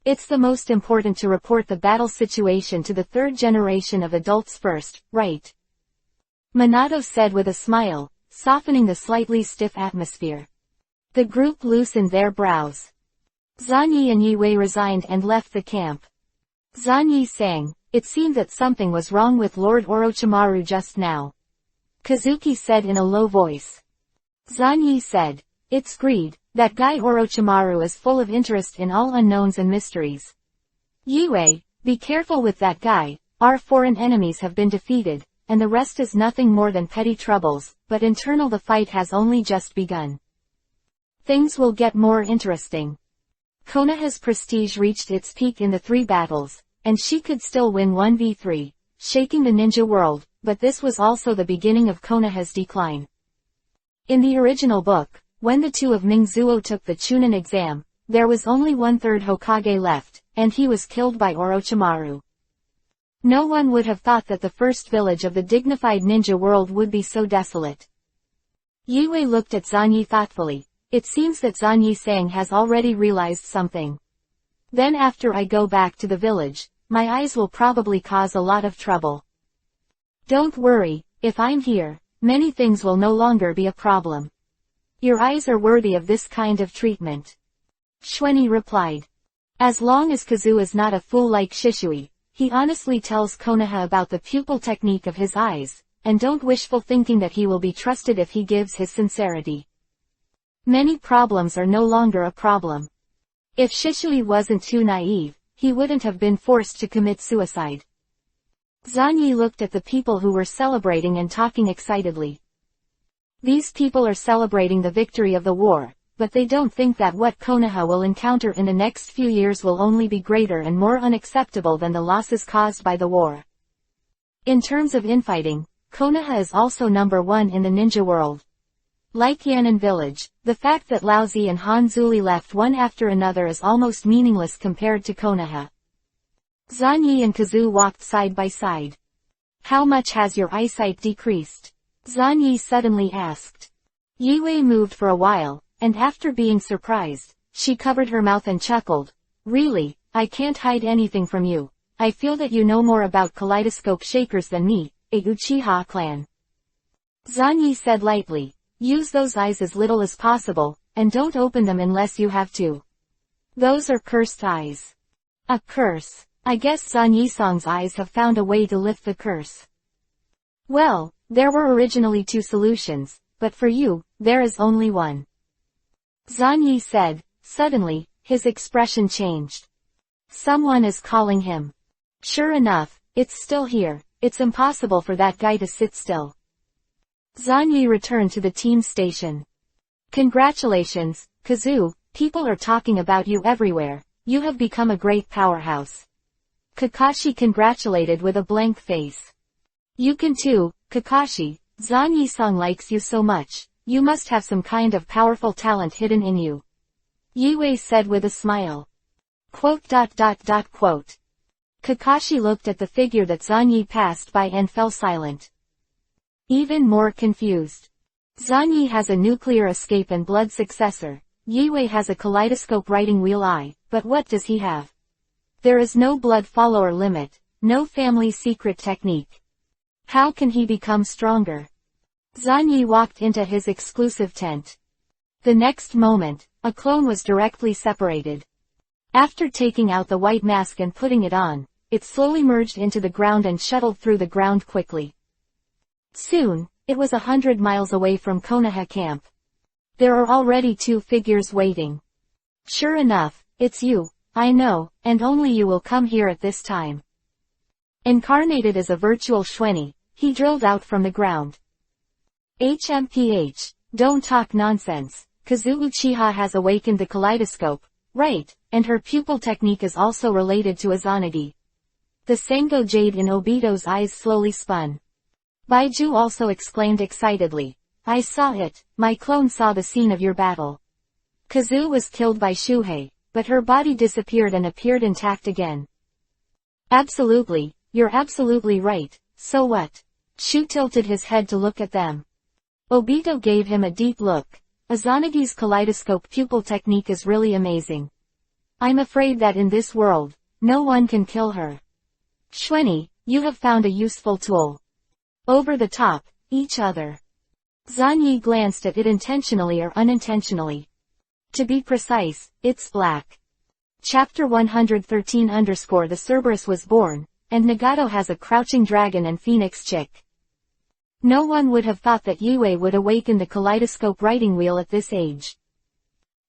It's the most important to report the battle situation to the third generation of adults first, right? Minato said with a smile, softening the slightly stiff atmosphere. The group loosened their brows. Zan Yi and Yue resigned and left the camp. Zan Yi sang, it seemed that something was wrong with Lord Orochimaru just now. Kazuki said in a low voice. Zan Yi said, it's greed, that guy Orochimaru is full of interest in all unknowns and mysteries. Yue, be careful with that guy, our foreign enemies have been defeated, and the rest is nothing more than petty troubles, but internal the fight has only just begun. Things will get more interesting. Konoha's prestige reached its peak in the 3 battles, and she could still win 1v3, shaking the ninja world, but this was also the beginning of Konoha's decline. In the original book, when the 2 of Mingzuo took the Chunin exam, there was only 1/3 Hokage left, and he was killed by Orochimaru. No one would have thought that the first village of the dignified ninja world would be so desolate. Yue looked at Zan Yi thoughtfully. It seems that Zan Yi-sang has already realized something. Then after I go back to the village, my eyes will probably cause a lot of trouble. Don't worry, if I'm here, many things will no longer be a problem. Your eyes are worthy of this kind of treatment. Shueni replied. As long as Kazu is not a fool like Shishui, he honestly tells Konoha about the pupil technique of his eyes, and don't wishful thinking that he will be trusted if he gives his sincerity. Many problems are no longer a problem. If Shishui wasn't too naive, he wouldn't have been forced to commit suicide. Zan Yi looked at the people who were celebrating and talking excitedly. These people are celebrating the victory of the war, but they don't think that what Konoha will encounter in the next few years will only be greater and more unacceptable than the losses caused by the war. In terms of infighting, Konoha is also number 1 in the ninja world. Like Yan'an Village, the fact that Laozi and Hanzuli left one after another is almost meaningless compared to Konoha. Zanyi and Kazu walked side by side. How much has your eyesight decreased? Zanyi suddenly asked. Yue moved for a while, and after being surprised, she covered her mouth and chuckled. Really, I can't hide anything from you. I feel that you know more about kaleidoscope shakers than me, a Uchiha clan. Zanyi said lightly. Use those eyes as little as possible, and don't open them unless you have to. Those are cursed eyes. A curse. I guess Zanyi-sang's eyes have found a way to lift the curse. Well, there were originally 2 solutions, but for you, there is only one. Zanyi said. Suddenly, his expression changed. Someone is calling him. Sure enough, it's still here. It's impossible for that guy to sit still. Zanyi returned to the team station. Congratulations, Kazu, people are talking about you everywhere. You have become a great powerhouse. Kakashi congratulated with a blank face. You can too, Kakashi. Zanyi-san likes you so much. You must have some kind of powerful talent hidden in you. Yue said with a smile. Quote. Kakashi looked at the figure that Zanyi passed by and fell silent. Even more confused. Zanyi has a nuclear escape and blood successor. Yue has a kaleidoscope writing wheel eye, but what does he have? There is no blood follower limit, no family secret technique. How can he become stronger? Zanyi walked into his exclusive tent. The next moment, a clone was directly separated. After taking out the white mask and putting it on, it slowly merged into the ground and shuttled through the ground quickly. Soon, it was 100 miles away from Konoha camp. There are already 2 figures waiting. Sure enough, it's you, I know, and only you will come here at this time. Incarnated as a virtual Shueni, he drilled out from the ground. HMPH, don't talk nonsense. Kazu Uchiha has awakened the kaleidoscope, right, and her pupil technique is also related to Izanagi. The Sengo jade in Obito's eyes slowly spun. Baiju also exclaimed excitedly. I saw it, my clone saw the scene of your battle. Kazu was killed by Shuhei, but her body disappeared and appeared intact again. Absolutely, you're absolutely right, so what? Shu tilted his head to look at them. Obito gave him a deep look. Izanagi's kaleidoscope pupil technique is really amazing. I'm afraid that in this world, no one can kill her. Shueni, you have found a useful tool. Over the top, each other. Zanyi glanced at it intentionally or unintentionally. To be precise, it's black. Chapter 113 _ The Cerberus was born, and Nagato has a crouching dragon and phoenix chick. No one would have thought that Yue would awaken the kaleidoscope writing wheel at this age.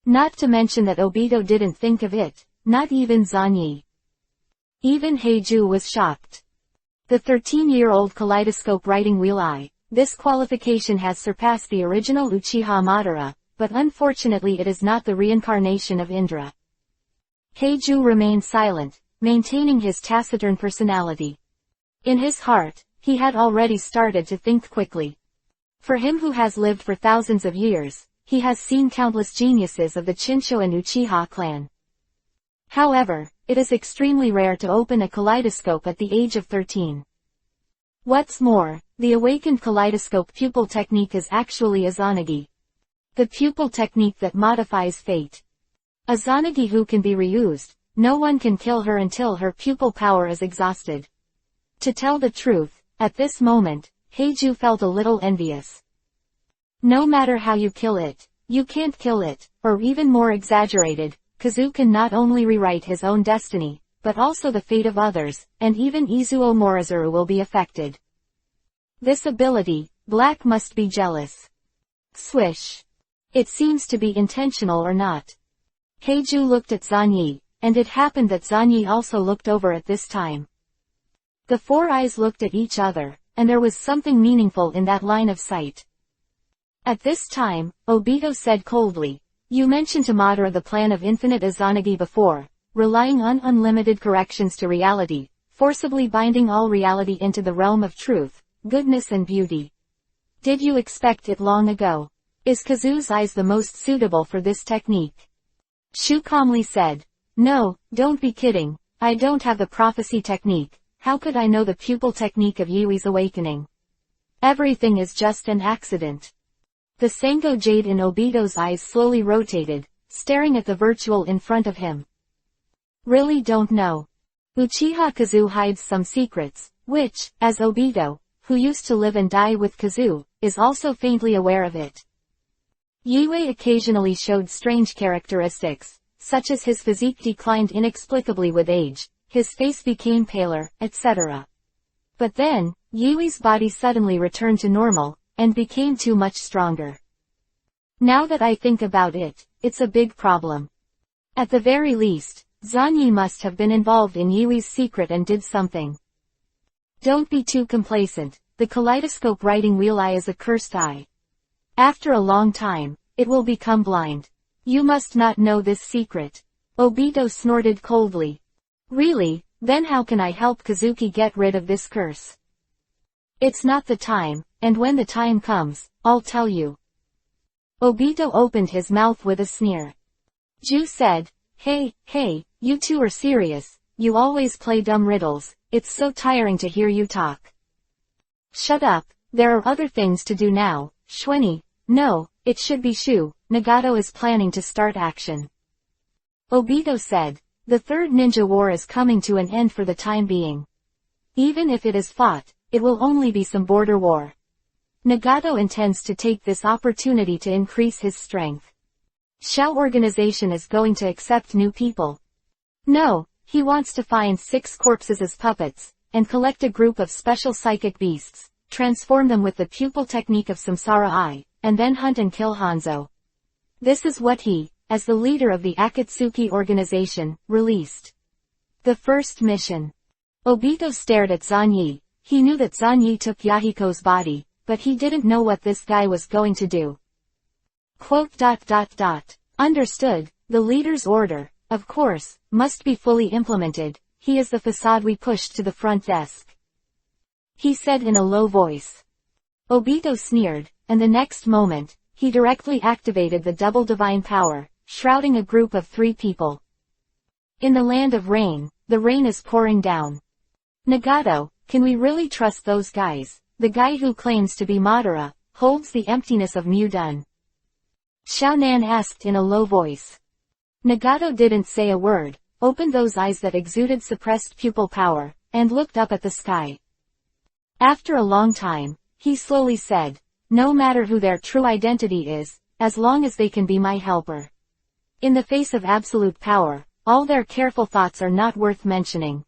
Not to mention that Obito didn't think of it, not even Zanyi. Even Heiju was shocked. The 13-year-old kaleidoscope writing wheel eye, this qualification has surpassed the original Uchiha Madara, but unfortunately it is not the reincarnation of Indra. Heiju remained silent, maintaining his taciturn personality. In his heart, he had already started to think quickly. For him who has lived for thousands of years, he has seen countless geniuses of the Chinsho and Uchiha clan. However, it is extremely rare to open a kaleidoscope at the age of 13. What's more, the awakened kaleidoscope pupil technique is actually Izanagi. The pupil technique that modifies fate. Izanagi who can be reused, no one can kill her until her pupil power is exhausted. To tell the truth, at this moment, Heiju felt a little envious. No matter how you kill it, you can't kill it, or even more exaggerated, Kazu can not only rewrite his own destiny, but also the fate of others, and even Izuo Morizuru will be affected. This ability, Black must be jealous. Swish. It seems to be intentional or not. Heiju looked at Zanyi, and it happened that Zanyi also looked over at this time. The 4 eyes looked at each other, and there was something meaningful in that line of sight. At this time, Obito said coldly, you mentioned to Madara the plan of infinite Izanagi before, relying on unlimited corrections to reality, forcibly binding all reality into the realm of truth, goodness and beauty. Did you expect it long ago? Is Kazu's eyes the most suitable for this technique? Shu calmly said. No, don't be kidding. I don't have the prophecy technique. How could I know the pupil technique of Yui's awakening? Everything is just an accident. The Sango jade in Obito's eyes slowly rotated, staring at the virtual in front of him. Really don't know. Uchiha Kazu hides some secrets, which, as Obito, who used to live and die with Kazu, is also faintly aware of it. Yui occasionally showed strange characteristics, such as his physique declined inexplicably with age, his face became paler, etc. But then, Yui's body suddenly returned to normal, and became too much stronger. Now that I think about it, it's a big problem. At the very least, Zanyi must have been involved in Yui's secret and did something. Don't be too complacent. The kaleidoscope writing wheel eye is a cursed eye. After a long time, it will become blind. You must not know this secret. Obito snorted coldly. Really, then how can I help Kazuki get rid of this curse? It's not the time, and when the time comes, I'll tell you. Obito opened his mouth with a sneer. Ju said, Hey, you two are serious, you always play dumb riddles, it's so tiring to hear you talk. Shut up, there are other things to do now, Shweni. No, it should be Shu. Nagato is planning to start action. Obito said, the third ninja war is coming to an end for the time being. Even if it is fought, it will only be some border war. Nagato intends to take this opportunity to increase his strength. Shao organization is going to accept new people. No, he wants to find 6 corpses as puppets, and collect a group of special psychic beasts, transform them with the pupil technique of Samsara Eye, and then hunt and kill Hanzo. This is what he, as the leader of the Akatsuki organization, released. The first mission. Obito stared at Zanyi. He knew that Zanyi took Yahiko's body, but he didn't know what this guy was going to do. Understood, the leader's order, of course, must be fully implemented. He is the facade we pushed to the front desk. He said in a low voice. Obito sneered, and the next moment, he directly activated the double divine power, shrouding a group of 3 people. In the land of rain, the rain is pouring down. Nagato, can we really trust those guys? The guy who claims to be Madara, holds the emptiness of Mudun. Xiaonan asked in a low voice. Nagato didn't say a word, opened those eyes that exuded suppressed pupil power, and looked up at the sky. After a long time, he slowly said, no matter who their true identity is, as long as they can be my helper. In the face of absolute power, all their careful thoughts are not worth mentioning.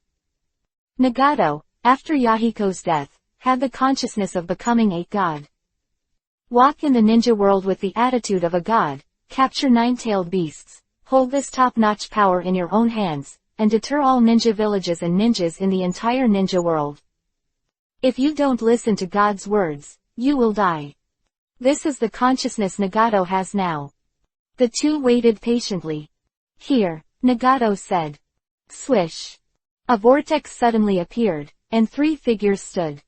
Nagato, after Yahiko's death, had the consciousness of becoming a god. Walk in the ninja world with the attitude of a god, capture 9-tailed beasts, hold this top-notch power in your own hands, and deter all ninja villages and ninjas in the entire ninja world. If you don't listen to God's words, you will die. This is the consciousness Nagato has now. The two waited patiently. Here, Nagato said. Swish. A vortex suddenly appeared, and 3 figures stood.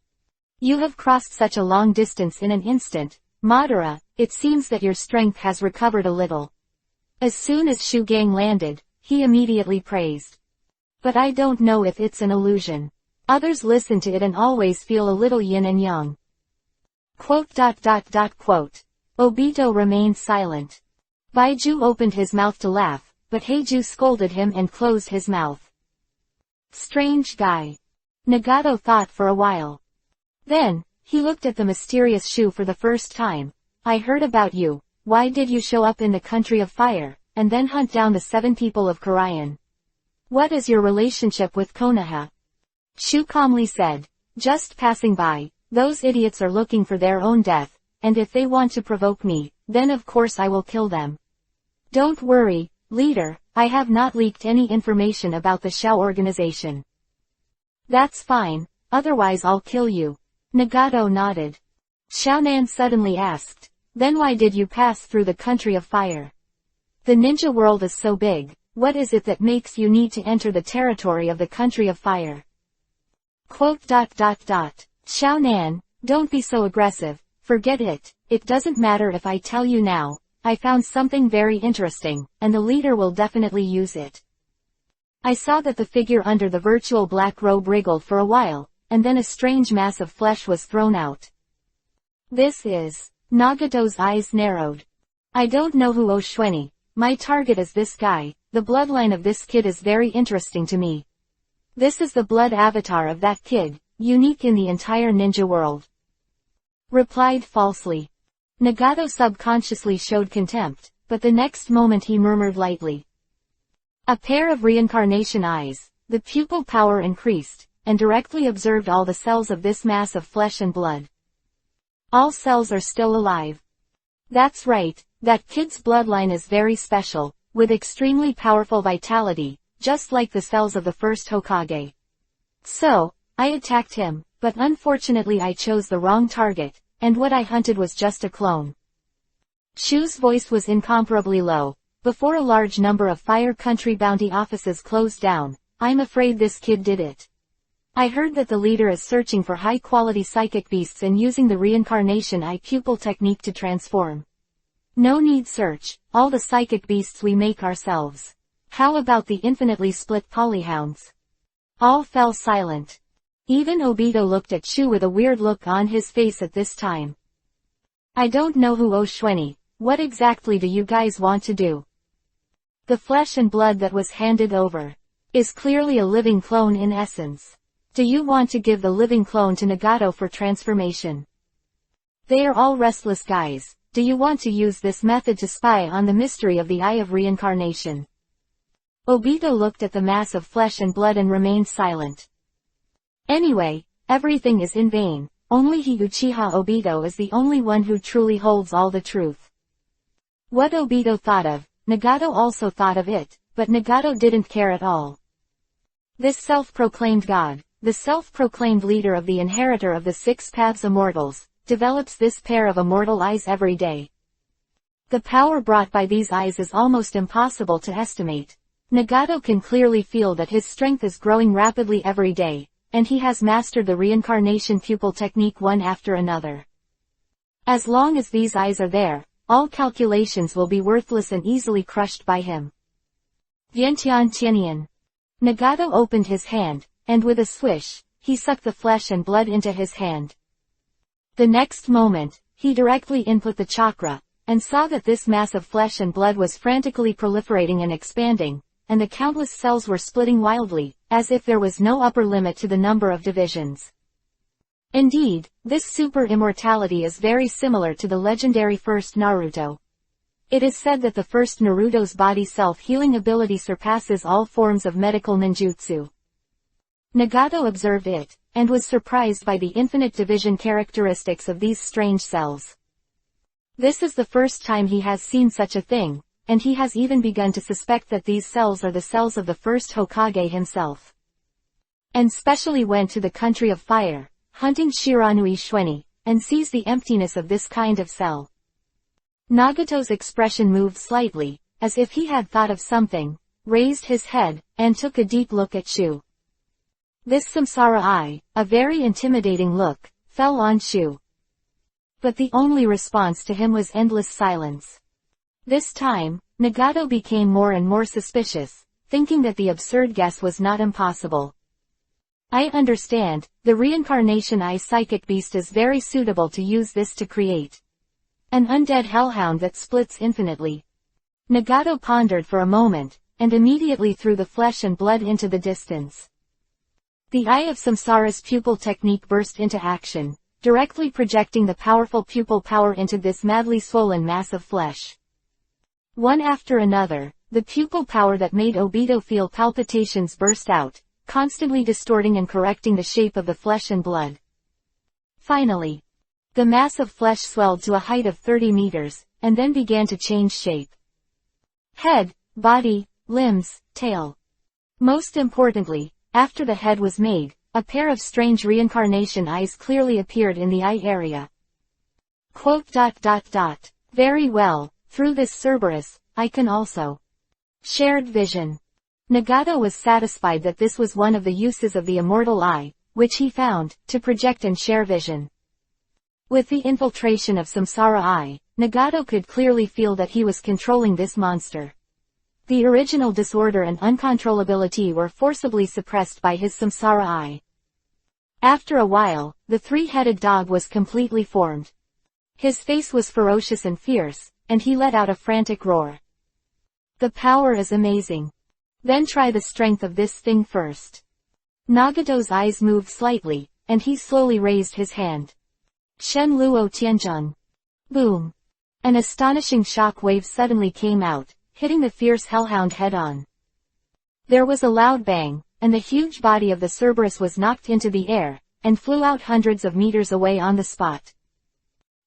You have crossed such a long distance in an instant, Madara, it seems that your strength has recovered a little. As soon as Shugang landed, he immediately praised. But I don't know if it's an illusion. Others listen to it and always feel a little yin and yang. ... Obito remained silent. Baiju opened his mouth to laugh, but Heiju scolded him and closed his mouth. Strange guy. Nagato thought for a while. Then, he looked at the mysterious Shu for the first time. I heard about you. Why did you show up in the country of fire, and then hunt down the 7 people of Korayan? What is your relationship with Konoha? Shu calmly said. Just passing by. Those idiots are looking for their own death, and if they want to provoke me, then of course I will kill them. Don't worry, leader, I have not leaked any information about the Shao organization. That's fine, otherwise I'll kill you. Nagato nodded. Xiaonan suddenly asked, then why did you pass through the country of fire? The ninja world is so big, what is it that makes you need to enter the territory of the country of fire? Xiaonan, don't be so aggressive, Forget it, it doesn't matter if I tell you now. I found something very interesting, and the leader will definitely use it. I saw that the figure under the virtual black robe wriggled for a while, and then a strange mass of flesh was thrown out. This is... Nagato's eyes narrowed. I don't know who Oshweni. My target is this guy. The bloodline of this kid is very interesting to me. This is the blood avatar of that kid, unique in the entire ninja world. Replied falsely. Nagato subconsciously showed contempt, but the next moment he murmured lightly. A pair of reincarnation eyes, the pupil power increased, and directly observed all the cells of this mass of flesh and blood. All cells are still alive. That's right, that kid's bloodline is very special, with extremely powerful vitality, just like the cells of the first Hokage. So, I attacked him, but unfortunately I chose the wrong target, and what I hunted was just a clone. Chu's voice was incomparably low. Before a large number of Fire Country bounty offices closed down, I'm afraid this kid did it. I heard that the leader is searching for high-quality psychic beasts and using the reincarnation eye pupil technique to transform. No need search, all the psychic beasts we make ourselves. How about the infinitely split polyhounds? All fell silent. Even Obito looked at Chu with a weird look on his face at this time. I don't know who Oshweni. What exactly do you guys want to do? The flesh and blood that was handed over is clearly a living clone in essence. Do you want to give the living clone to Nagato for transformation? They are all restless guys. Do you want to use this method to spy on the mystery of the Eye of Reincarnation? Obito looked at the mass of flesh and blood and remained silent. Anyway, everything is in vain. Only he Uchiha Obito is the only one who truly holds all the truth. What Obito thought of, Nagato also thought of it, but Nagato didn't care at all. This self-proclaimed god, the self-proclaimed leader of the inheritor of the Six Paths Immortals, develops this pair of immortal eyes every day. The power brought by these eyes is almost impossible to estimate. Nagato can clearly feel that his strength is growing rapidly every day, and he has mastered the reincarnation pupil technique one after another. As long as these eyes are there, all calculations will be worthless and easily crushed by him. Vientian Tianian. Nagato opened his hand, and with a swish, he sucked the flesh and blood into his hand. The next moment, he directly input the chakra, and saw that this mass of flesh and blood was frantically proliferating and expanding, and the countless cells were splitting wildly, as if there was no upper limit to the number of divisions. Indeed, this super immortality is very similar to the legendary first Naruto. It is said that the first Naruto's body self-healing ability surpasses all forms of medical ninjutsu. Nagato observed it, and was surprised by the infinite division characteristics of these strange cells. This is the first time he has seen such a thing, and he has even begun to suspect that these cells are the cells of the first Hokage himself. And specially went to the country of fire, hunting Shiranui Shweni, and sees the emptiness of this kind of cell. Nagato's expression moved slightly, as if he had thought of something, raised his head, and took a deep look at Chu. This samsara eye, a very intimidating look, fell on Chu. But the only response to him was endless silence. This time, Nagato became more and more suspicious, thinking that the absurd guess was not impossible. I understand, the reincarnation eye psychic beast is very suitable to use this to create an undead hellhound that splits infinitely. Nagato pondered for a moment, and immediately threw the flesh and blood into the distance. The Eye of Samsara's pupil technique burst into action, directly projecting the powerful pupil power into this madly swollen mass of flesh. One after another, the pupil power that made Obito feel palpitations burst out, constantly distorting and correcting the shape of the flesh and blood. Finally, the mass of flesh swelled to a height of 30 meters, and then began to change shape. Head, body, limbs, tail. Most importantly, after the head was made, a pair of strange reincarnation eyes clearly appeared in the eye area. Very well, through this Cerberus, I can also. Shared vision. Nagato was satisfied that this was one of the uses of the immortal eye, which he found, to project and share vision. With the infiltration of Samsara Eye, Nagato could clearly feel that he was controlling this monster. The original disorder and uncontrollability were forcibly suppressed by his Samsara Eye. After a while, the three-headed dog was completely formed. His face was ferocious and fierce, and he let out a frantic roar. The power is amazing. Then try the strength of this thing first. Nagato's eyes moved slightly, and he slowly raised his hand. Shen Luo Tianzheng. Boom. An astonishing shock wave suddenly came out, hitting the fierce hellhound head-on. There was a loud bang, and the huge body of the Cerberus was knocked into the air, and flew out hundreds of meters away on the spot.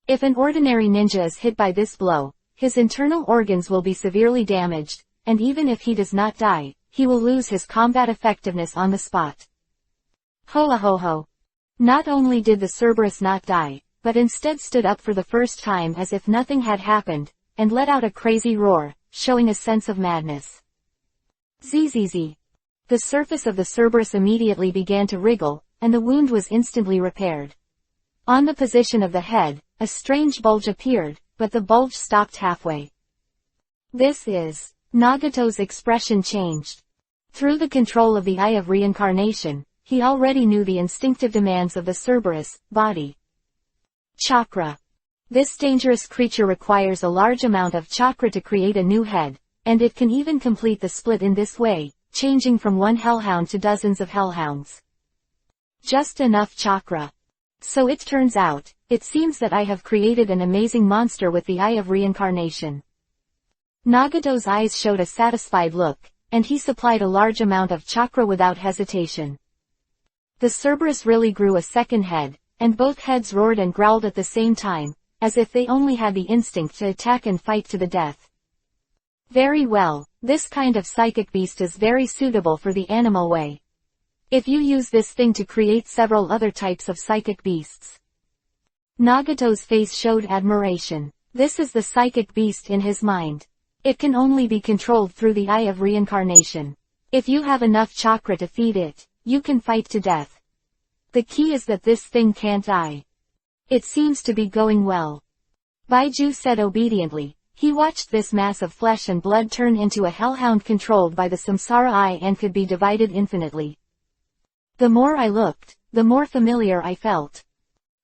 If an ordinary ninja is hit by this blow, his internal organs will be severely damaged, and even if he does not die, he will lose his combat effectiveness on the spot. Hoa ho ho. Not only did the Cerberus not die, but instead stood up for the first time as if nothing had happened, and let out a crazy roar, showing a sense of madness. Zzz. The surface of the Cerberus immediately began to wriggle, and the wound was instantly repaired. On the position of the head, a strange bulge appeared, but the bulge stopped halfway. This is... Nagato's expression changed. Through the control of the Eye of Reincarnation, he already knew the instinctive demands of the Cerberus body. Chakra. This dangerous creature requires a large amount of chakra to create a new head, and it can even complete the split in this way, changing from one hellhound to dozens of hellhounds. Just enough chakra. So it turns out, it seems that I have created an amazing monster with the Eye of Reincarnation. Nagato's eyes showed a satisfied look, and he supplied a large amount of chakra without hesitation. The Cerberus really grew a second head, and both heads roared and growled at the same time, as if they only had the instinct to attack and fight to the death. Very well, this kind of psychic beast is very suitable for the animal way. If you use this thing to create several other types of psychic beasts. Nagato's face showed admiration. This is the psychic beast in his mind. It can only be controlled through the Eye of Reincarnation. If you have enough chakra to feed it, you can fight to death. The key is that this thing can't die. It seems to be going well. Baiju said obediently. He watched this mass of flesh and blood turn into a hellhound controlled by the Samsara Eye and could be divided infinitely. The more I looked, the more familiar I felt.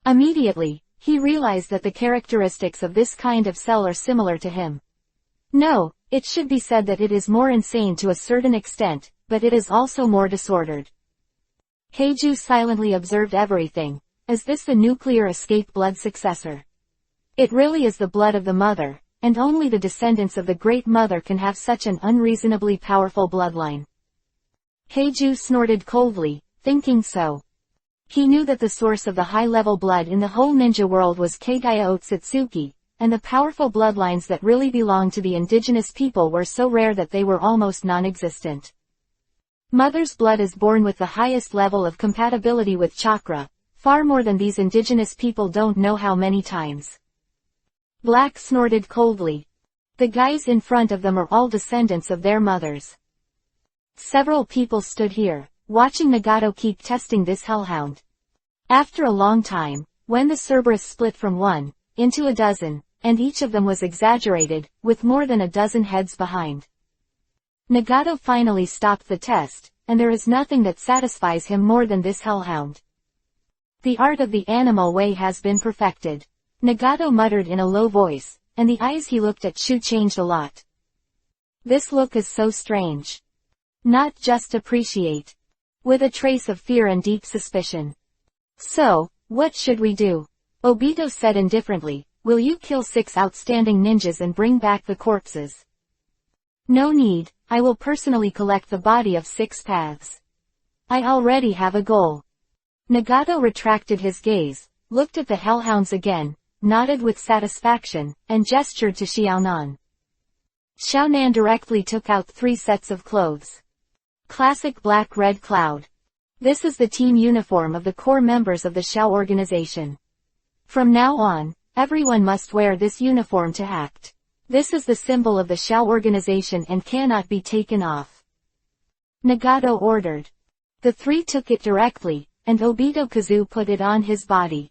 Immediately, he realized that the characteristics of this kind of cell are similar to him. No, it should be said that it is more insane to a certain extent, but it is also more disordered. Heiju silently observed everything. Is this the nuclear escape blood successor? It really is the blood of the mother, and only the descendants of the Great Mother can have such an unreasonably powerful bloodline. Heiju snorted coldly, thinking so. He knew that the source of the high-level blood in the whole ninja world was Kagaya Otsutsuki, and the powerful bloodlines that really belonged to the indigenous people were so rare that they were almost non-existent. Mother's blood is born with the highest level of compatibility with chakra, far more than these indigenous people don't know how many times. Black snorted coldly. The guys in front of them are all descendants of their mothers. Several people stood here, watching Nagato keep testing this hellhound. After a long time, when the Cerberus split from 1 into a dozen, and each of them was exaggerated, with more than a dozen heads behind. Nagato finally stopped the test, and there is nothing that satisfies him more than this hellhound. The art of the animal way has been perfected. Nagato muttered in a low voice, and the eyes he looked at Shu changed a lot. This look is so strange. Not just appreciate. With a trace of fear and deep suspicion. So, what should we do? Obito said indifferently, will you kill 6 outstanding ninjas and bring back the corpses? No need, I will personally collect the body of 6 paths. I already have a goal. Nagato retracted his gaze, looked at the hellhounds again, nodded with satisfaction, and gestured to Xiaonan. Xiaonan directly took out 3 sets of clothes. Classic black-red cloud. This is the team uniform of the core members of the Xiao organization. From now on, everyone must wear this uniform to act. This is the symbol of the Xiao organization and cannot be taken off. Nagato ordered. The 3 took it directly, and Obito Kazu put it on his body.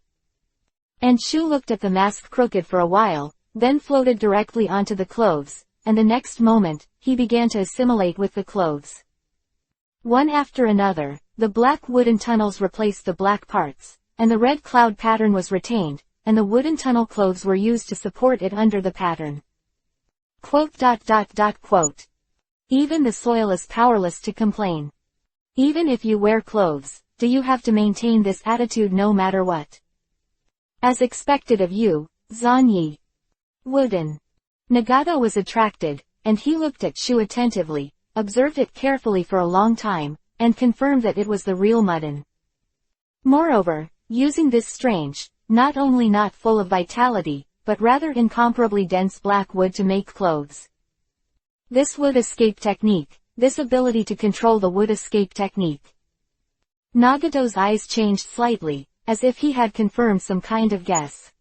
And Shu looked at the mask crooked for a while, then floated directly onto the clothes, and the next moment, he began to assimilate with the clothes. One after another, the black wooden tunnels replaced the black parts, and the red cloud pattern was retained, and the wooden tunnel clothes were used to support it under the pattern. Quote. Even the soil is powerless to complain. Even if you wear clothes, do you have to maintain this attitude no matter what? As expected of you, Zanyi. Wooden. Nagato was attracted, and he looked at Shu attentively, observed it carefully for a long time, and confirmed that it was the real mutton. Moreover, using this strange, not only not full of vitality, but rather incomparably dense black wood to make clothes. This wood escape technique, this ability to control the wood escape technique. Nagato's eyes changed slightly, as if he had confirmed some kind of guess.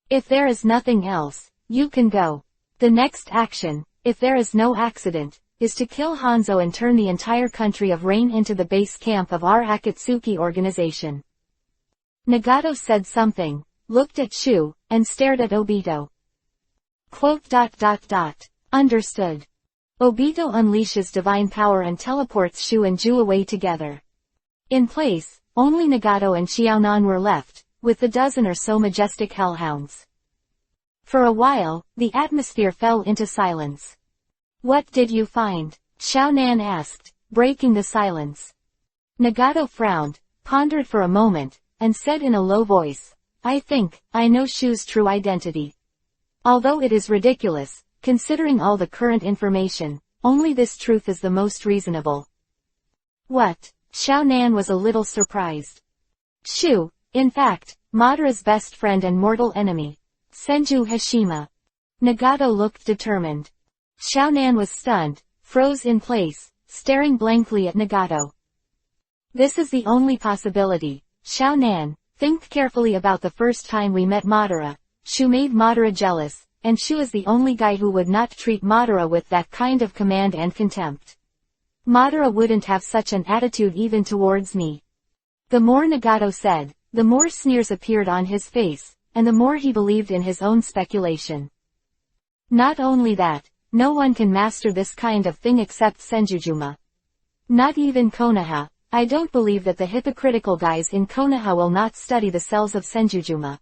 If there is nothing else, you can go. The next action, if there is no accident, is to kill Hanzo and turn the entire country of Rain into the base camp of our Akatsuki organization. Nagato said something, looked at Shu, and stared at Obito. Quote. Understood. Obito unleashes divine power and teleports Shu and Ju away together. In place, only Nagato and Xiaonan were left, with the dozen or so majestic hellhounds. For a while, the atmosphere fell into silence. What did you find? Xiaonan asked, breaking the silence. Nagato frowned, pondered for a moment, and said in a low voice, I think, I know Shu's true identity. Although it is ridiculous, considering all the current information, only this truth is the most reasonable. What? Xiaonan was a little surprised. Shu, in fact, Madara's best friend and mortal enemy. Senju Hashima. Nagato looked determined. Xiaonan was stunned, froze in place, staring blankly at Nagato. This is the only possibility. Xiaonan, think carefully about the first time we met Madara. Shu made Madara jealous, and Shu is the only guy who would not treat Madara with that kind of command and contempt. Madara wouldn't have such an attitude even towards me. The more Nagato said, the more sneers appeared on his face, and the more he believed in his own speculation. Not only that, no one can master this kind of thing except Senjujuma. Not even Konoha. I don't believe that the hypocritical guys in Konoha will not study the cells of Senjujuma.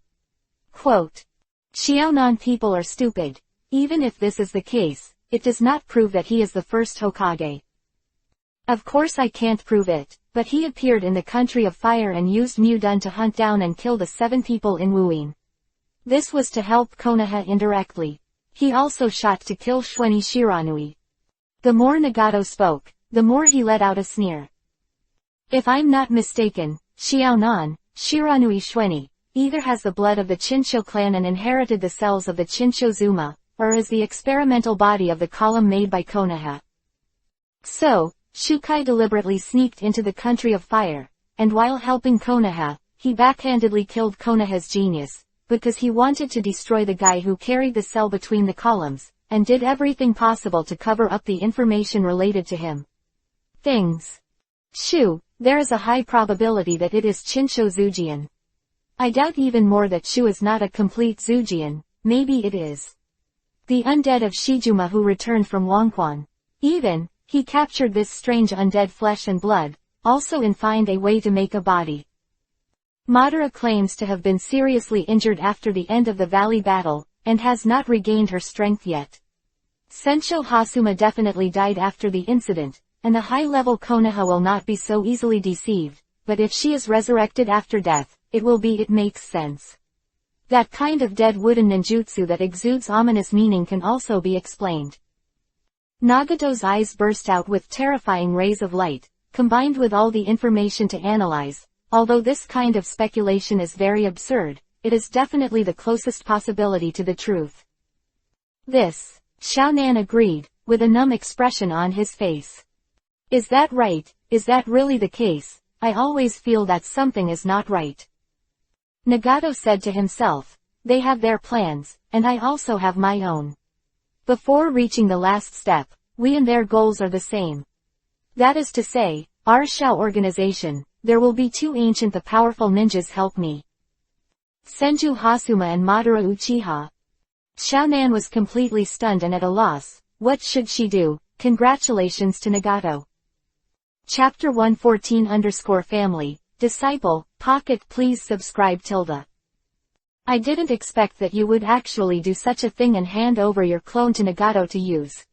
Quote. Xiaonan people are stupid. Even if this is the case, it does not prove that he is the first Hokage. Of course I can't prove it, but he appeared in the country of fire and used Mudun to hunt down and kill the 7 people in Wuin. This was to help Konoha indirectly. He also shot to kill Shueni Shiranui. The more Nagato spoke, the more he let out a sneer. If I'm not mistaken, Xiaonan, Shiranui Shueni, either has the blood of the Chinsho clan and inherited the cells of the Chinsho Zuma, or is the experimental body of the column made by Konoha. So, Shukai deliberately sneaked into the country of fire, and while helping Konoha, he backhandedly killed Konoha's genius, because he wanted to destroy the guy who carried the cell between the columns, and did everything possible to cover up the information related to him. Things. Shu, there is a high probability that it is Chinsho Zujian. I doubt even more that Shu is not a complete Zujian, maybe it is the undead of Shijuma who returned from Wangquan. Even, he captured this strange undead flesh and blood, also and find a way to make a body. Madara claims to have been seriously injured after the end of the valley battle, and has not regained her strength yet. Sensho Hasuma definitely died after the incident, and the high-level Konoha will not be so easily deceived, but if she is resurrected after death, it makes sense. That kind of dead wooden ninjutsu that exudes ominous meaning can also be explained. Nagato's eyes burst out with terrifying rays of light, combined with all the information to analyze. Although this kind of speculation is very absurd, it is definitely the closest possibility to the truth. This, Xiaonan agreed, with a numb expression on his face. Is that right? Is that really the case? I always feel that something is not right. Nagato said to himself, they have their plans, and I also have my own. Before reaching the last step, we and their goals are the same. That is to say, our Shao organization. There will be 2 ancient the powerful ninjas help me. Senju Hasuma and Madara Uchiha. Xiaonan was completely stunned and at a loss. What should she do? Congratulations to Nagato. Chapter 114_Family, Disciple, Pocket. Please subscribe tilde. I didn't expect that you would actually do such a thing and hand over your clone to Nagato to use.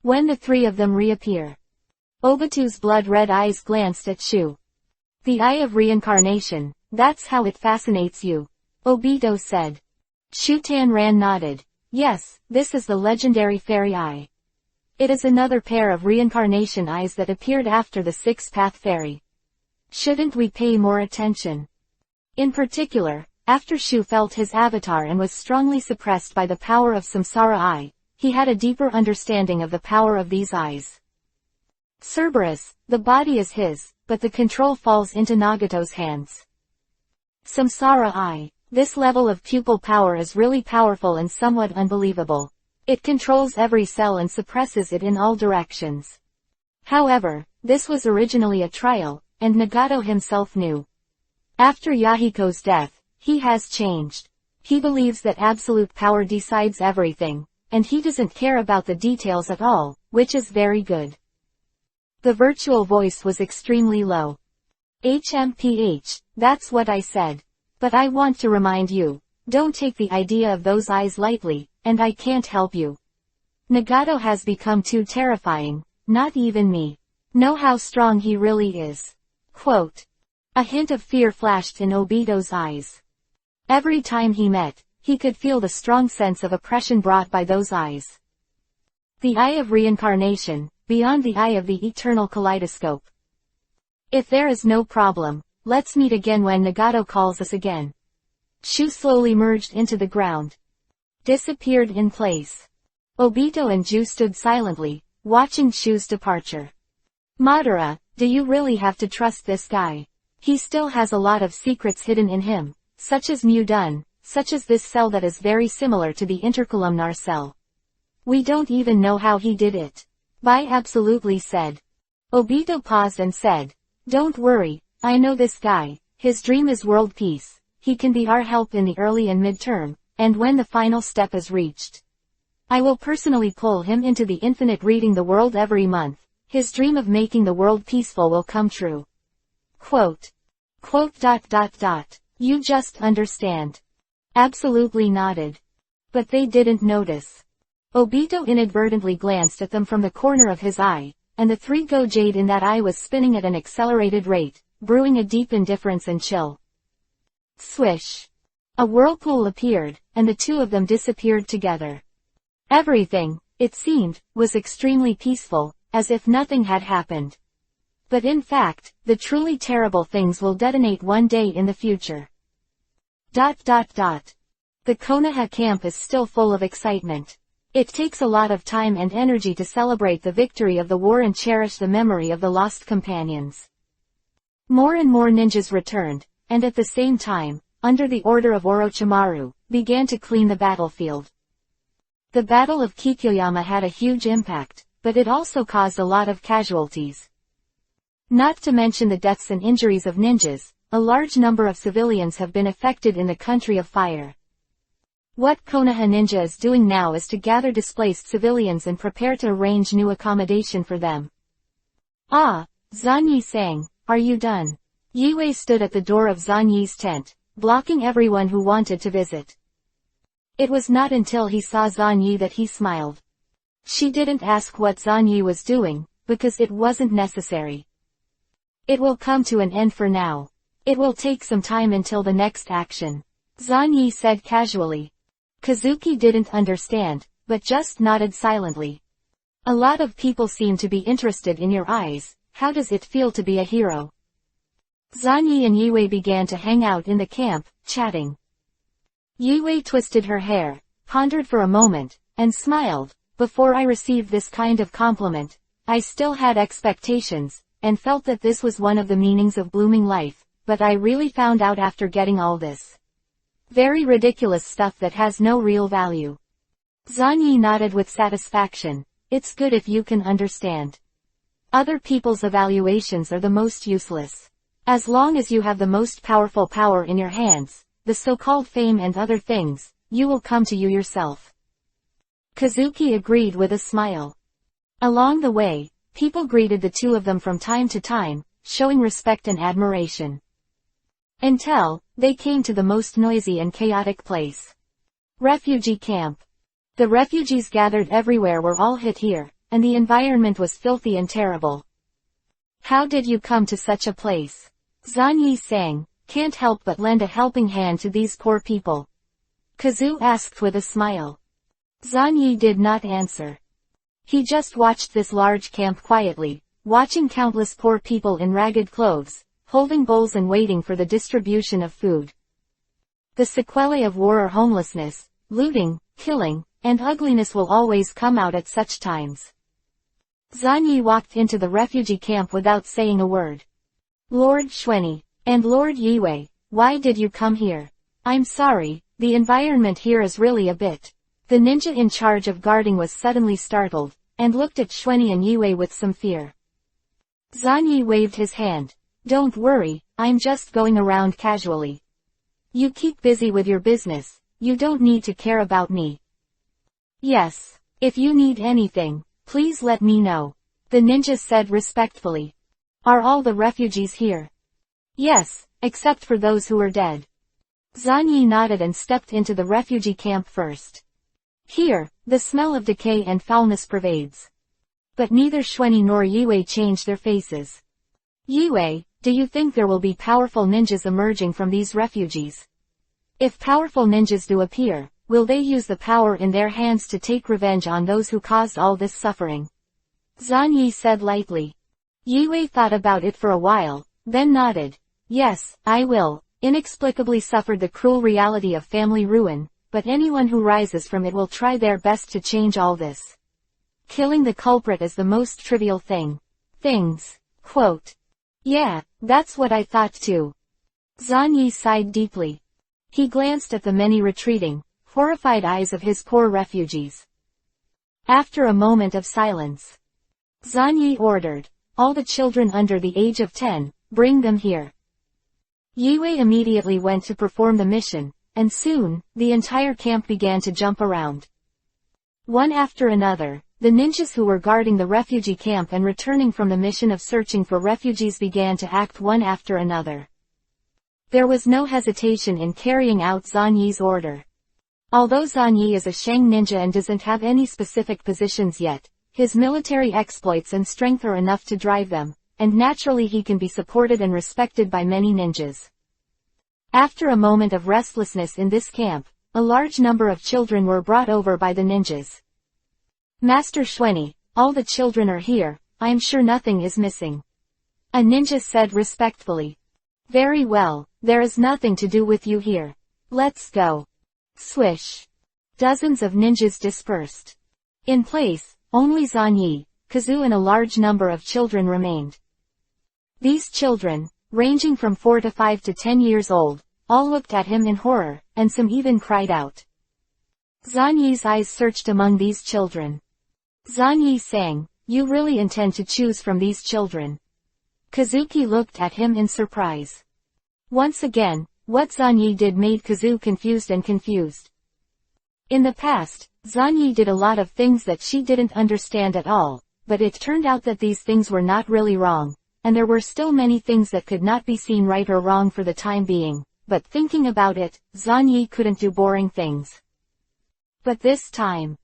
When the three of them reappear. Obito's blood-red eyes glanced at Shu. The eye of reincarnation, that's how it fascinates you. Obito said. Shutan nodded. Yes, this is the legendary fairy eye. It is another pair of reincarnation eyes that appeared after the six-path fairy. Shouldn't we pay more attention? In particular, after Shu felt his avatar and was strongly suppressed by the power of Samsara Eye, he had a deeper understanding of the power of these eyes. Cerberus, the body is his, but the control falls into Nagato's hands. Samsara Eye. This level of pupil power is really powerful and somewhat unbelievable. It controls every cell and suppresses it in all directions. However, this was originally a trial, and Nagato himself knew. After Yahiko's death, he has changed. He believes that absolute power decides everything, and he doesn't care about the details at all, which is very good. The virtual voice was extremely low. HMPH, that's what I said. But I want to remind you, don't take the idea of those eyes lightly, and I can't help you. Nagato has become too terrifying, not even me. Know how strong he really is. Quote. A hint of fear flashed in Obito's eyes. Every time he met, he could feel the strong sense of oppression brought by those eyes. The eye of reincarnation, beyond the eye of the eternal kaleidoscope. If there is no problem, let's meet again when Nagato calls us again. Shu slowly merged into the ground. Disappeared in place. Obito and Ju stood silently, watching Shu's departure. Madara, do you really have to trust this guy? He still has a lot of secrets hidden in him, such as Mudun, such as this cell that is very similar to the intercolumnar cell. We don't even know how he did it. Bai absolutely said. Obito paused and said, don't worry. I know this guy, his dream is world peace, he can be our help in the early and midterm, and when the final step is reached. I will personally pull him into the infinite reading the world every month, his dream of making the world peaceful will come true. Quote. You just understand. Absolutely nodded. But they didn't notice. Obito inadvertently glanced at them from the corner of his eye, and the three-go jade in that eye was spinning at an accelerated rate, brewing a deep indifference and chill. Swish. A whirlpool appeared, and the two of them disappeared together. Everything, it seemed, was extremely peaceful, as if nothing had happened. But in fact, the truly terrible things will detonate one day in the future. The Konoha camp is still full of excitement. It takes a lot of time and energy to celebrate the victory of the war and cherish the memory of the lost companions. More and more ninjas returned, and at the same time, under the order of Orochimaru, began to clean the battlefield. The Battle of Kikyoyama had a huge impact, but it also caused a lot of casualties. Not to mention the deaths and injuries of ninjas, a large number of civilians have been affected in the Country of Fire. What Konoha Ninja is doing now is to gather displaced civilians and prepare to arrange new accommodation for them. Ah, Zanyi sang. Are you done? Yue stood at the door of Zanyi's tent, blocking everyone who wanted to visit. It was not until he saw Zanyi that he smiled. She didn't ask what Zanyi was doing, because it wasn't necessary. It will come to an end for now. It will take some time until the next action. Zanyi said casually. Kazuki didn't understand, but just nodded silently. A lot of people seem to be interested in your eyes. How does it feel to be a hero? Zanyi and Yue began to hang out in the camp, chatting. Yue twisted her hair, pondered for a moment, and smiled. Before I received this kind of compliment, I still had expectations, and felt that this was one of the meanings of blooming life, but I really found out after getting all this very ridiculous stuff that has no real value. Zanyi nodded with satisfaction. It's good if you can understand. Other people's evaluations are the most useless. As long as you have the most powerful power in your hands, the so-called fame and other things, you will come to you yourself. Kazuki agreed with a smile. Along the way, people greeted the two of them from time to time, showing respect and admiration. Until, they came to the most noisy and chaotic place. Refugee camp. The refugees gathered everywhere were all hit here, and the environment was filthy and terrible. How did you come to such a place? Zanyi sang, can't help but lend a helping hand to these poor people. Kazu asked with a smile. Zanyi did not answer. He just watched this large camp quietly, watching countless poor people in ragged clothes, holding bowls and waiting for the distribution of food. The sequelae of war or homelessness, looting, killing, and ugliness will always come out at such times. Zanyi walked into the refugee camp without saying a word. Lord Xuanyi, and Lord Yiwei, why did you come here? I'm sorry, the environment here is really a bit. The ninja in charge of guarding was suddenly startled, and looked at Xuanyi and Yiwei with some fear. Zanyi waved his hand. Don't worry, I'm just going around casually. You keep busy with your business, you don't need to care about me. Yes, if you need anything, please let me know. The ninja said respectfully. Are all the refugees here? Yes, except for those who are dead. Zanyi nodded and stepped into the refugee camp first. Here, the smell of decay and foulness pervades. But neither Xuanyi nor Yiwei changed their faces. Yiwei, do you think there will be powerful ninjas emerging from these refugees? If powerful ninjas do appear, will they use the power in their hands to take revenge on those who caused all this suffering? Zanyi said lightly. Yiwei thought about it for a while, then nodded. Yes, I will. Inexplicably suffered the cruel reality of family ruin, but anyone who rises from it will try their best to change all this. Killing the culprit is the most trivial things. Quote. Yeah, that's what I thought too. Zanyi sighed deeply. He glanced at the many retreating, horrified eyes of his poor refugees. After a moment of silence, Zanyi ordered, all the children under the age of 10, bring them here. Yiwei immediately went to perform the mission, and soon, the entire camp began to jump around. One after another, the ninjas who were guarding the refugee camp and returning from the mission of searching for refugees began to act one after another. There was no hesitation in carrying out Zanyi's order. Although Zanyi is a Shang ninja and doesn't have any specific positions yet, his military exploits and strength are enough to drive them, and naturally he can be supported and respected by many ninjas. After a moment of restlessness in this camp, a large number of children were brought over by the ninjas. Master Xuanyi, all the children are here, I am sure nothing is missing. A ninja said respectfully. Very well, there is nothing to do with you here. Let's go. Swish. Dozens of ninjas dispersed. In place, only Zanyi, Kazu and a large number of children remained. These children, ranging from 4 to 5 to 10 years old, all looked at him in horror, and some even cried out. Zanyi's eyes searched among these children. Zanyi sang, you really intend to choose from these children? Kazuki looked at him in surprise. Once again, what Zanyi did made Kazu confused. In the past, Zanyi did a lot of things that she didn't understand at all, but it turned out that these things were not really wrong, and there were still many things that could not be seen right or wrong for the time being, but thinking about it, Zanyi couldn't do boring things. But this time,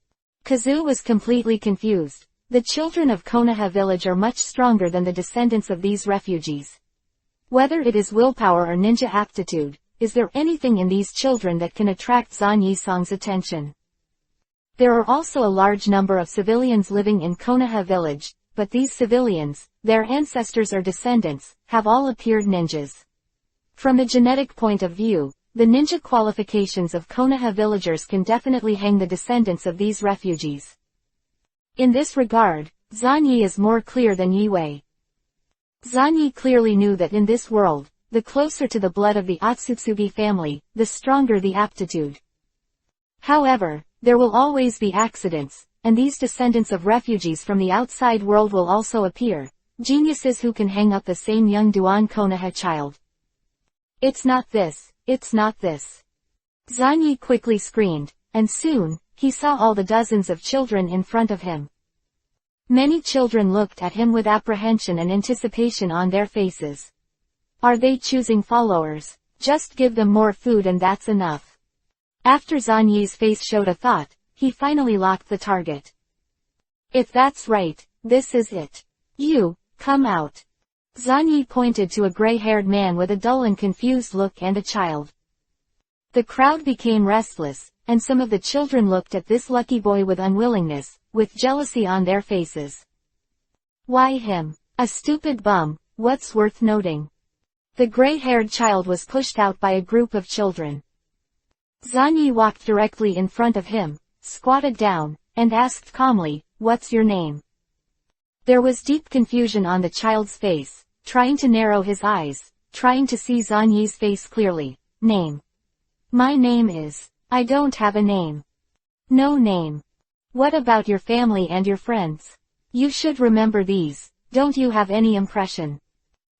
Kazu was completely confused. The children of Konoha village are much stronger than the descendants of these refugees. Whether it is willpower or ninja aptitude, is there anything in these children that can attract Zanyi-sang's attention? There are also a large number of civilians living in Konoha village, but these civilians, their ancestors or descendants, have all appeared ninjas. From a genetic point of view, the ninja qualifications of Konoha villagers can definitely hang the descendants of these refugees. In this regard, Zanyi is more clear than Yiwei. Zanyi clearly knew that in this world, the closer to the blood of the Otsutsugi family, the stronger the aptitude. However, there will always be accidents, and these descendants of refugees from the outside world will also appear, geniuses who can hang up the same young Duan Konoha child. It's not this, it's not this. Zanyi quickly screamed, and soon, he saw all the dozens of children in front of him. Many children looked at him with apprehension and anticipation on their faces. Are they choosing followers? Just give them more food and that's enough. After Zanyi's face showed a thought, he finally locked the target. If that's right, this is it. You, come out. Zanyi pointed to a gray-haired man with a dull and confused look and a child. The crowd became restless, and some of the children looked at this lucky boy with unwillingness, with jealousy on their faces. Why him? A stupid bum, what's worth noting? The gray-haired child was pushed out by a group of children. Zanyi walked directly in front of him, squatted down, and asked calmly, "What's your name?" There was deep confusion on the child's face, trying to narrow his eyes, trying to see Zanyi's face clearly. Name. My name is. I don't have a name. No name. What about your family and your friends? You should remember these. Don't you have any impression?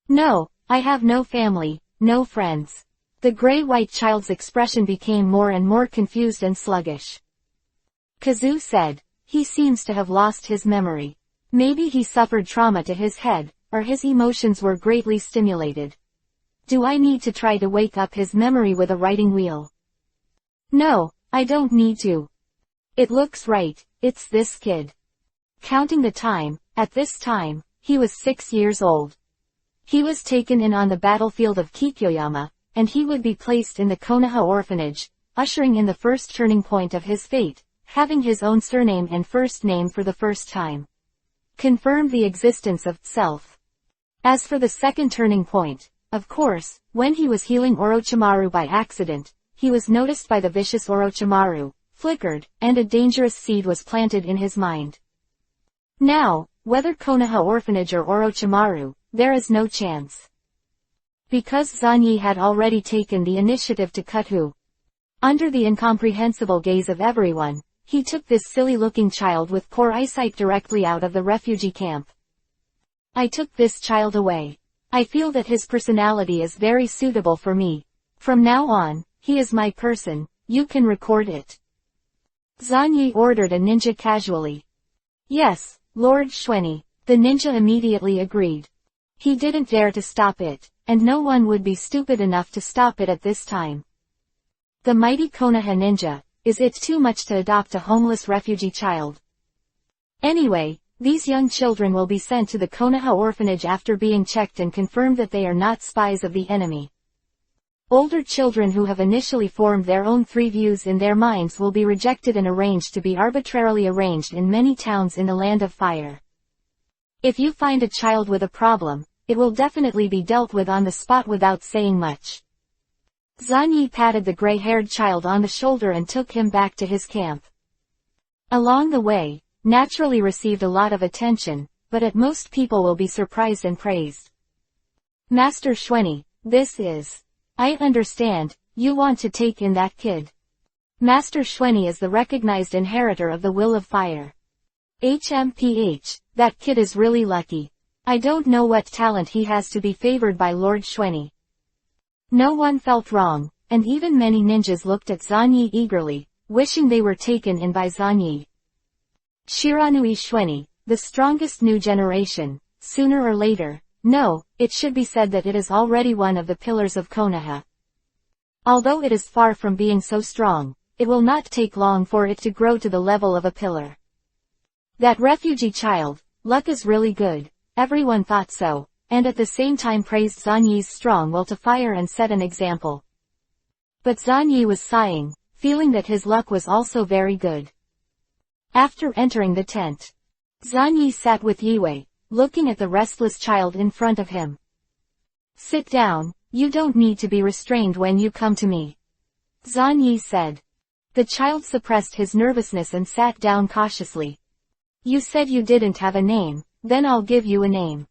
No, I have no family, no friends. The gray-white child's expression became more and more confused and sluggish. Kazu said, he seems to have lost his memory. Maybe he suffered trauma to his head, or his emotions were greatly stimulated. Do I need to try to wake up his memory with a writing wheel? No, I don't need to. It looks right, it's this kid. Counting the time, at this time, he was 6 years old. He was taken in on the battlefield of Kikyoyama, and he would be placed in the Konoha orphanage, ushering in the first turning point of his fate, having his own surname and first name for the first time. Confirmed the existence of self. As for the second turning point, of course, when he was healing Orochimaru by accident, he was noticed by the vicious Orochimaru, flickered, and a dangerous seed was planted in his mind. Now, whether Konoha orphanage or Orochimaru, there is no chance. Because Zanyi had already taken the initiative to cut who. Under the incomprehensible gaze of everyone, he took this silly-looking child with poor eyesight directly out of the refugee camp. I took this child away. I feel that his personality is very suitable for me. From now on, he is my person, you can record it. Zanyi ordered a ninja casually. Yes, Lord Xueni. The ninja immediately agreed. He didn't dare to stop it, and no one would be stupid enough to stop it at this time. The mighty Konoha ninja, is it too much to adopt a homeless refugee child? Anyway, these young children will be sent to the Konoha orphanage after being checked and confirmed that they are not spies of the enemy. Older children who have initially formed their own three views in their minds will be rejected and arranged to be arbitrarily arranged in many towns in the Land of Fire. If you find a child with a problem, it will definitely be dealt with on the spot without saying much. Zanyi patted the gray-haired child on the shoulder and took him back to his camp. Along the way, naturally received a lot of attention, but at most people will be surprised and praised. Master Xueni, this is. I understand, you want to take in that kid. Master Xueni is the recognized inheritor of the Will of Fire. HMPH, that kid is really lucky. I don't know what talent he has to be favored by Lord Xueni. No one felt wrong, and even many ninjas looked at Zanyi eagerly, wishing they were taken in by Zanyi. Shiranui Xueni, the strongest new generation, sooner or later. No, it should be said that it is already one of the pillars of Konoha. Although it is far from being so strong, it will not take long for it to grow to the level of a pillar. That refugee child, luck is really good, everyone thought so, and at the same time praised Zanyi's strong will to fire and set an example. But Zanyi was sighing, feeling that his luck was also very good. After entering the tent, Zanyi sat with Yue, looking at the restless child in front of him. Sit down, you don't need to be restrained when you come to me. Zanyi said. The child suppressed his nervousness and sat down cautiously. You said you didn't have a name, then I'll give you a name.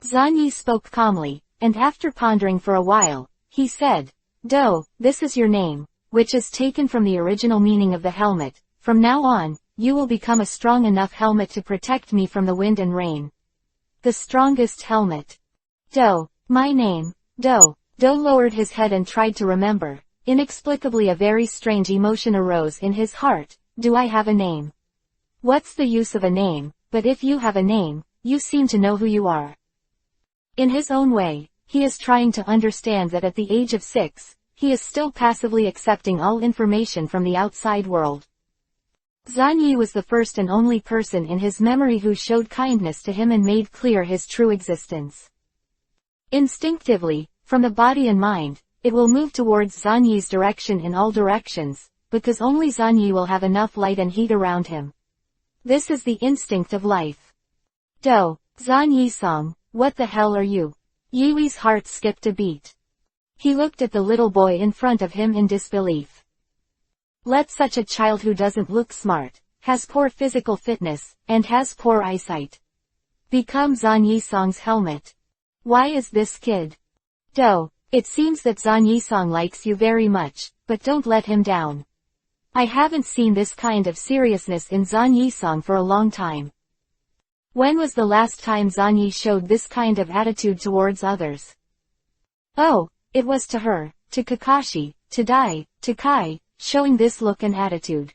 Zanyi spoke calmly, and after pondering for a while, he said, Do, this is your name, which is taken from the original meaning of the helmet. From now on, you will become a strong enough helmet to protect me from the wind and rain. The strongest helmet. Do, my name, Do. Do lowered his head and tried to remember. Inexplicably a very strange emotion arose in his heart. Do I have a name? What's the use of a name, but if you have a name, you seem to know who you are. In his own way, he is trying to understand that at the age of 6, he is still passively accepting all information from the outside world. Zanyi was the first and only person in his memory who showed kindness to him and made clear his true existence. Instinctively, from the body and mind, it will move towards Zanyi's direction in all directions, because only Zanyi will have enough light and heat around him. This is the instinct of life. Do, Zanyi-song, what the hell are you? Yui's heart skipped a beat. He looked at the little boy in front of him in disbelief. Let such a child who doesn't look smart, has poor physical fitness, and has poor eyesight, become Zanyi-song's helmet. Why is this kid? Do, it seems that Zanyi-song likes you very much, but don't let him down. I haven't seen this kind of seriousness in Zanyi-song for a long time. When was the last time Zanyi showed this kind of attitude towards others? Oh, it was to her, to Kakashi, to Dai, to Kai, showing this look and attitude.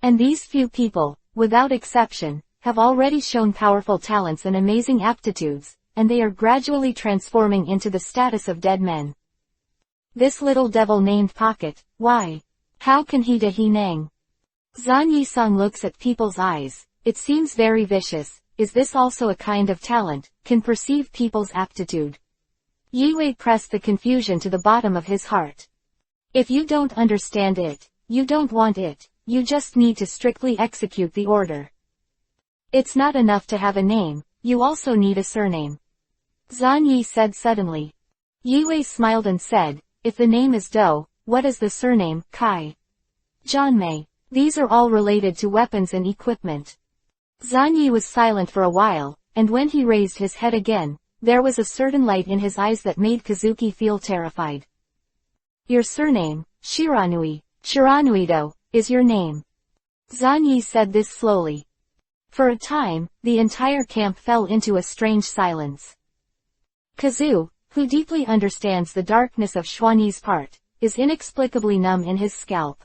And these few people, without exception, have already shown powerful talents and amazing aptitudes, and they are gradually transforming into the status of dead men. This little devil named Pocket, why? How can he do Hinang? Zanyi-song looks at people's eyes. It seems very vicious. Is this also a kind of talent, can perceive people's aptitude? Yue pressed the confusion to the bottom of his heart. If you don't understand it, you don't want it, you just need to strictly execute the order. It's not enough to have a name, you also need a surname. Zanyi said suddenly. Yue smiled and said, if the name is Do, what is the surname, Kai? Janmei. These are all related to weapons and equipment. Zanyi was silent for a while, and when he raised his head again, there was a certain light in his eyes that made Kazuki feel terrified. Your surname, Shiranui, Shiranuido, is your name. Zanyi said this slowly. For a time, the entire camp fell into a strange silence. Kazu, who deeply understands the darkness of Xuani's part, is inexplicably numb in his scalp.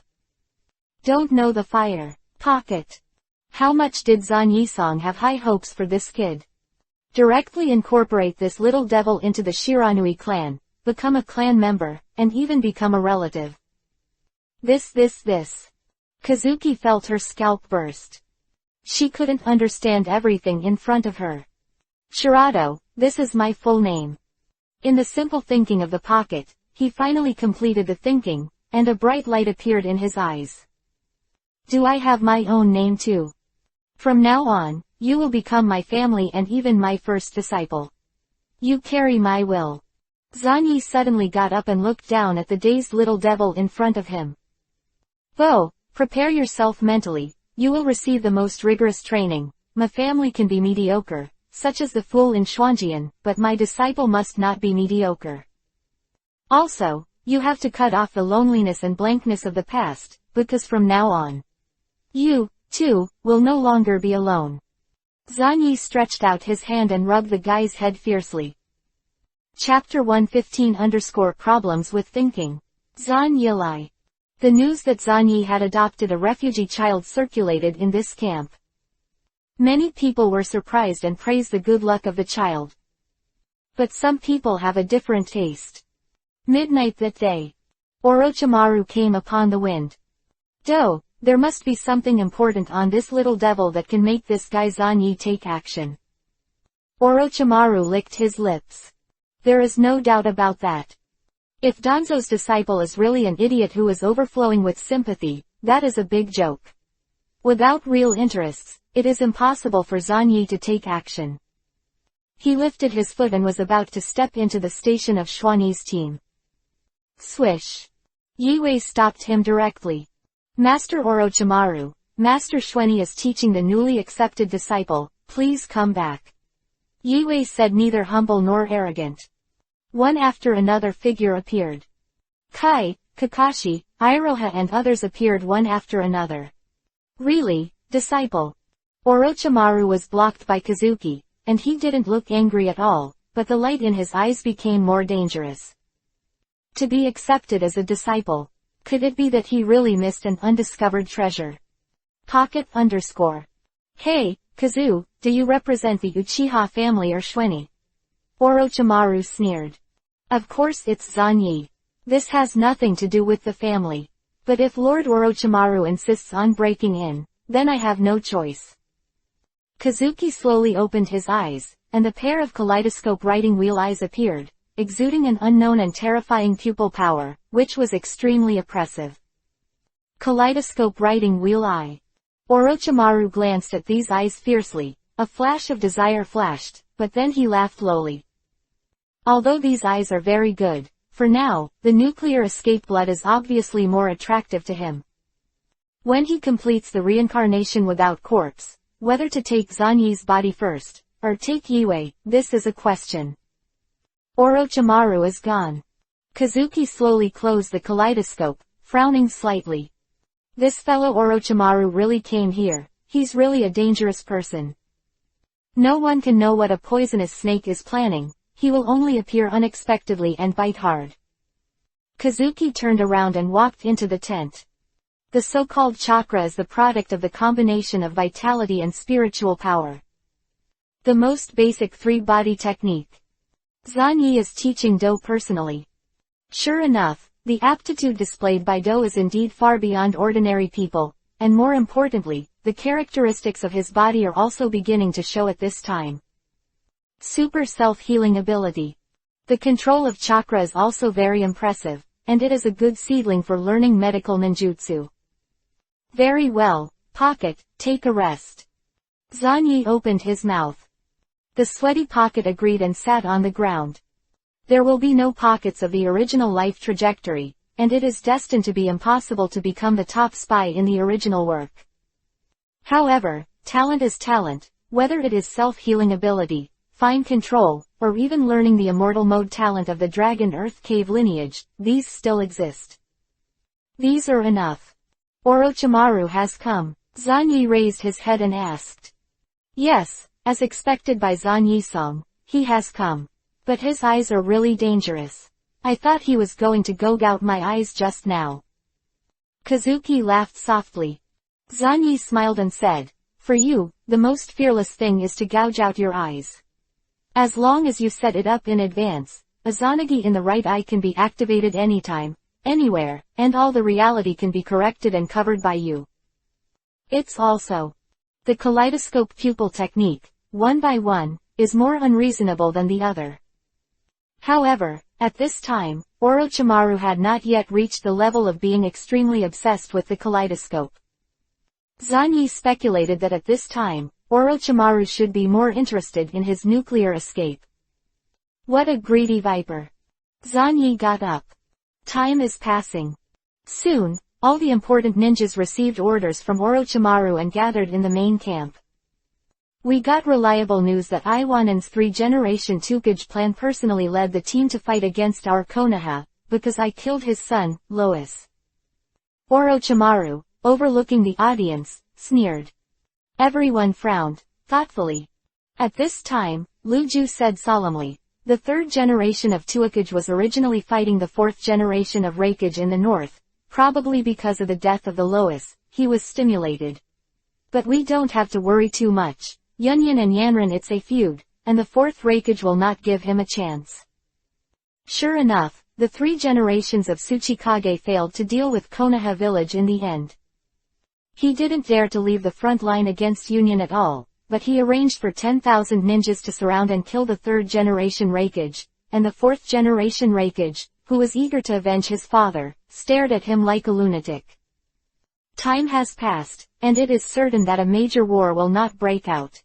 Don't know the fire. Pocket. How much did Zanyi-song have high hopes for this kid? Directly incorporate this little devil into the Shiranui clan, become a clan member, and even become a relative. This. Kazuki felt her scalp burst. She couldn't understand everything in front of her. Shirado, this is my full name. In the simple thinking of the Pocket, he finally completed the thinking, and a bright light appeared in his eyes. Do I have my own name too? From now on, you will become my family and even my first disciple. You carry my will. Zanyi suddenly got up and looked down at the dazed little devil in front of him. Bo, prepare yourself mentally, you will receive the most rigorous training. My family can be mediocre, such as the fool in Xuanjian, but my disciple must not be mediocre. Also, you have to cut off the loneliness and blankness of the past, because from now on, you, too, will no longer be alone. Zanyi stretched out his hand and rubbed the guy's head fiercely. Chapter 115 _ Problems with Thinking. Zan Yilai. The news that Zanyi had adopted a refugee child circulated in this camp. Many people were surprised and praised the good luck of the child. But some people have a different taste. Midnight that day, Orochimaru came upon the wind. Do, there must be something important on this little devil that can make this guy Zanyi take action. Orochimaru licked his lips. There is no doubt about that. If Danzo's disciple is really an idiot who is overflowing with sympathy, that is a big joke. Without real interests, it is impossible for Zanyi to take action. He lifted his foot and was about to step into the station of Xuani's team. Swish. Yue stopped him directly. Master Orochimaru, Master Xuani is teaching the newly accepted disciple, please come back. Yue said, neither humble nor arrogant. One after another figure appeared. Kai, Kakashi, Iroha and others appeared one after another. Really, disciple? Orochimaru was blocked by Kazuki, and he didn't look angry at all, but the light in his eyes became more dangerous. To be accepted as a disciple. Could it be that he really missed an undiscovered treasure? Pocket _ Hey, Kazu, do you represent the Uchiha family or Shueni? Orochimaru sneered. Of course it's Zanyi. This has nothing to do with the family. But if Lord Orochimaru insists on breaking in, then I have no choice. Kazuki slowly opened his eyes, and the pair of kaleidoscope writing wheel eyes appeared, exuding an unknown and terrifying pupil power, which was extremely oppressive. Kaleidoscope writing wheel eye. Orochimaru glanced at these eyes fiercely, a flash of desire flashed, but then he laughed lowly. Although these eyes are very good, for now, the nuclear escape blood is obviously more attractive to him. When he completes the reincarnation without corpse, whether to take Zanyi's body first, or take Yue, this is a question. Orochimaru is gone. Kazuki slowly closed the kaleidoscope, frowning slightly. This fellow Orochimaru really came here, he's really a dangerous person. No one can know what a poisonous snake is planning, he will only appear unexpectedly and bite hard. Kazuki turned around and walked into the tent. The so-called chakra is the product of the combination of vitality and spiritual power. The most basic three-body technique. Zanyi is teaching Do personally. Sure enough, the aptitude displayed by Do is indeed far beyond ordinary people, and more importantly, the characteristics of his body are also beginning to show at this time. Super self-healing ability. The control of chakra is also very impressive, and it is a good seedling for learning medical ninjutsu. Very well, Pocket, take a rest. Zanyi opened his mouth. The sweaty Pocket agreed and sat on the ground. There will be no pockets of the original life trajectory, and it is destined to be impossible to become the top spy in the original work. However, talent is talent, whether it is self-healing ability, fine control, or even learning the immortal mode talent of the Dragon Earth Cave lineage, these still exist. These are enough. Orochimaru has come. Zanyi raised his head and asked. Yes, as expected by Zanyi-song, he has come. But his eyes are really dangerous. I thought he was going to gouge out my eyes just now. Kazuki laughed softly. Zanyi smiled and said, for you, the most fearless thing is to gouge out your eyes. As long as you set it up in advance, a Zanagi in the right eye can be activated anytime, anywhere, and all the reality can be corrected and covered by you. It's also the kaleidoscope pupil technique, one by one, is more unreasonable than the other. However, at this time, Orochimaru had not yet reached the level of being extremely obsessed with the kaleidoscope. Zanyi speculated that at this time, Orochimaru should be more interested in his nuclear escape. What a greedy viper. Zanyi got up. Time is passing. Soon, all the important ninjas received orders from Orochimaru and gathered in the main camp. We got reliable news that Iwanen's 3-generation Tukage clan personally led the team to fight against our Konoha, because I killed his son, Lois. Orochimaru, overlooking the audience, sneered. Everyone frowned, thoughtfully. At this time, Luju said solemnly, the 3rd generation of Tuakage was originally fighting the 4th generation of Raikage in the north, probably because of the death of the Lois, he was stimulated. But we don't have to worry too much. Yunyan and Yanran, it's a feud, and the 4th Raikage will not give him a chance. Sure enough, the 3 generations of Tsuchikage failed to deal with Konoha village in the end. He didn't dare to leave the front line against Union at all, but he arranged for 10,000 ninjas to surround and kill the 3rd generation Raikage, and the 4th generation Raikage, who was eager to avenge his father, stared at him like a lunatic. Time has passed, and it is certain that a major war will not break out.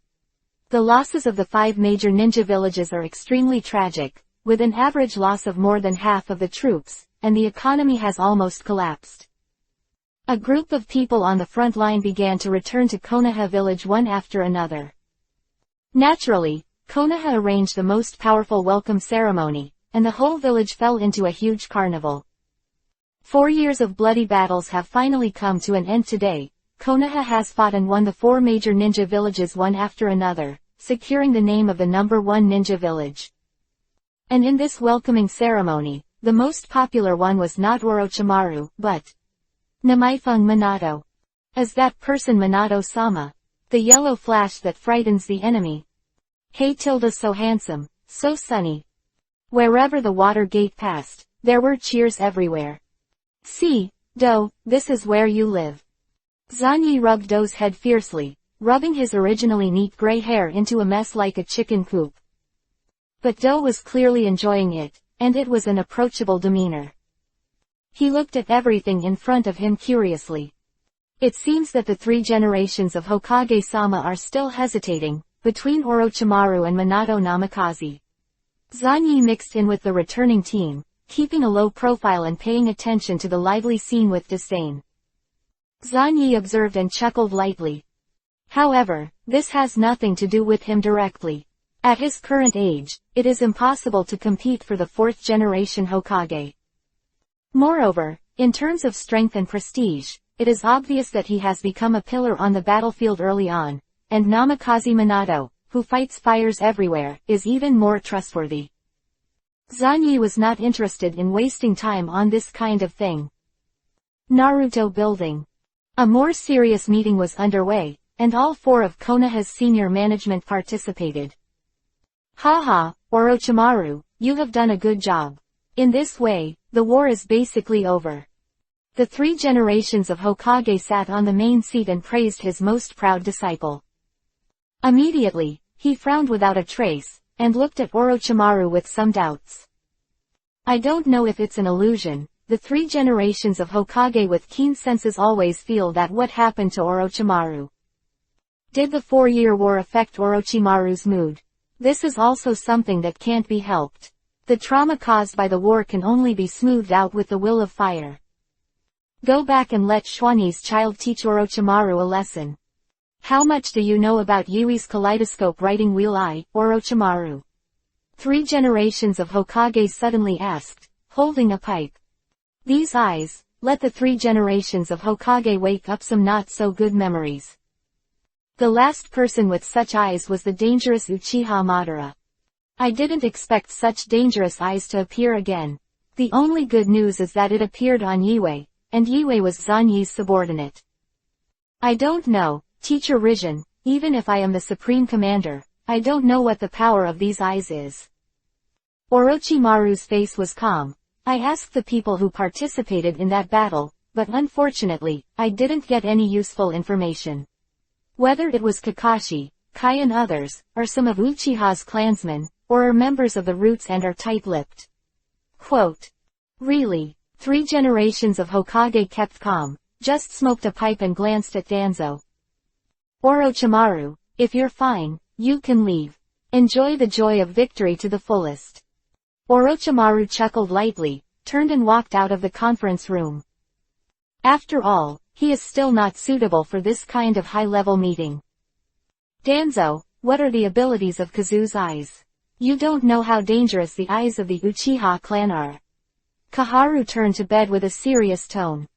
The losses of the 5 major ninja villages are extremely tragic, with an average loss of more than half of the troops, and the economy has almost collapsed. A group of people on the front line began to return to Konoha village one after another. Naturally, Konoha arranged the most powerful welcome ceremony, and the whole village fell into a huge carnival. 4 years of bloody battles have finally come to an end today. Konoha has fought and won the 4 major ninja villages one after another, securing the name of the #1 ninja village. And in this welcoming ceremony, the most popular one was not Orochimaru, but Namaifung Minato. Is that person Minato-sama? The yellow flash that frightens the enemy. Hey tilde so handsome, so sunny. Wherever the water gate passed, there were cheers everywhere. See, Do, this is where you live. Zanyi rubbed Do's head fiercely, rubbing his originally neat gray hair into a mess like a chicken coop. But Do was clearly enjoying it, and it was an approachable demeanor. He looked at everything in front of him curiously. It seems that the three generations of Hokage-sama are still hesitating, between Orochimaru and Minato Namikaze. Zanyi mixed in with the returning team, keeping a low profile and paying attention to the lively scene with disdain. Zanyi observed and chuckled lightly. However, this has nothing to do with him directly. At his current age, it is impossible to compete for the fourth generation Hokage. Moreover, in terms of strength and prestige, it is obvious that he has become a pillar on the battlefield early on, and Namikaze Minato, who fights fires everywhere, is even more trustworthy. Zanyi was not interested in wasting time on this kind of thing. Naruto Building. A more serious meeting was underway, and all four of Konoha's senior management participated. Haha, Orochimaru, you have done a good job. In this way, the war is basically over. The three generations of Hokage sat on the main seat and praised his most proud disciple. Immediately, he frowned without a trace, and looked at Orochimaru with some doubts. I don't know if it's an illusion, the three generations of Hokage with keen senses always feel that what happened to Orochimaru. Did the 4-year war affect Orochimaru's mood? This is also something that can't be helped. The trauma caused by the war can only be smoothed out with the will of fire. Go back and let Xuanyi's child teach Orochimaru a lesson. How much do you know about Yui's kaleidoscope writing wheel Orochimaru? 3 generations of Hokage suddenly asked, holding a pipe. These eyes, let the 3 generations of Hokage wake up some not-so-good memories. The last person with such eyes was the dangerous Uchiha Madara. I didn't expect such dangerous eyes to appear again. The only good news is that it appeared on Yue, and Yue was Zanyi's subordinate. I don't know, Teacher Rijin, even if I am the Supreme Commander, I don't know what the power of these eyes is. Orochimaru's face was calm. I asked the people who participated in that battle, but unfortunately, I didn't get any useful information. Whether it was Kakashi, Kai and others, or some of Uchiha's clansmen, or are members of the roots and are tight-lipped. Quote. Really? 3 generations of Hokage kept calm, just smoked a pipe and glanced at Danzo. Orochimaru, if you're fine, you can leave. Enjoy the joy of victory to the fullest. Orochimaru chuckled lightly, turned and walked out of the conference room. After all, he is still not suitable for this kind of high-level meeting. Danzo, what are the abilities of Kazu's eyes? You don't know how dangerous the eyes of the Uchiha clan are. Kaharu turned to bed with a serious tone.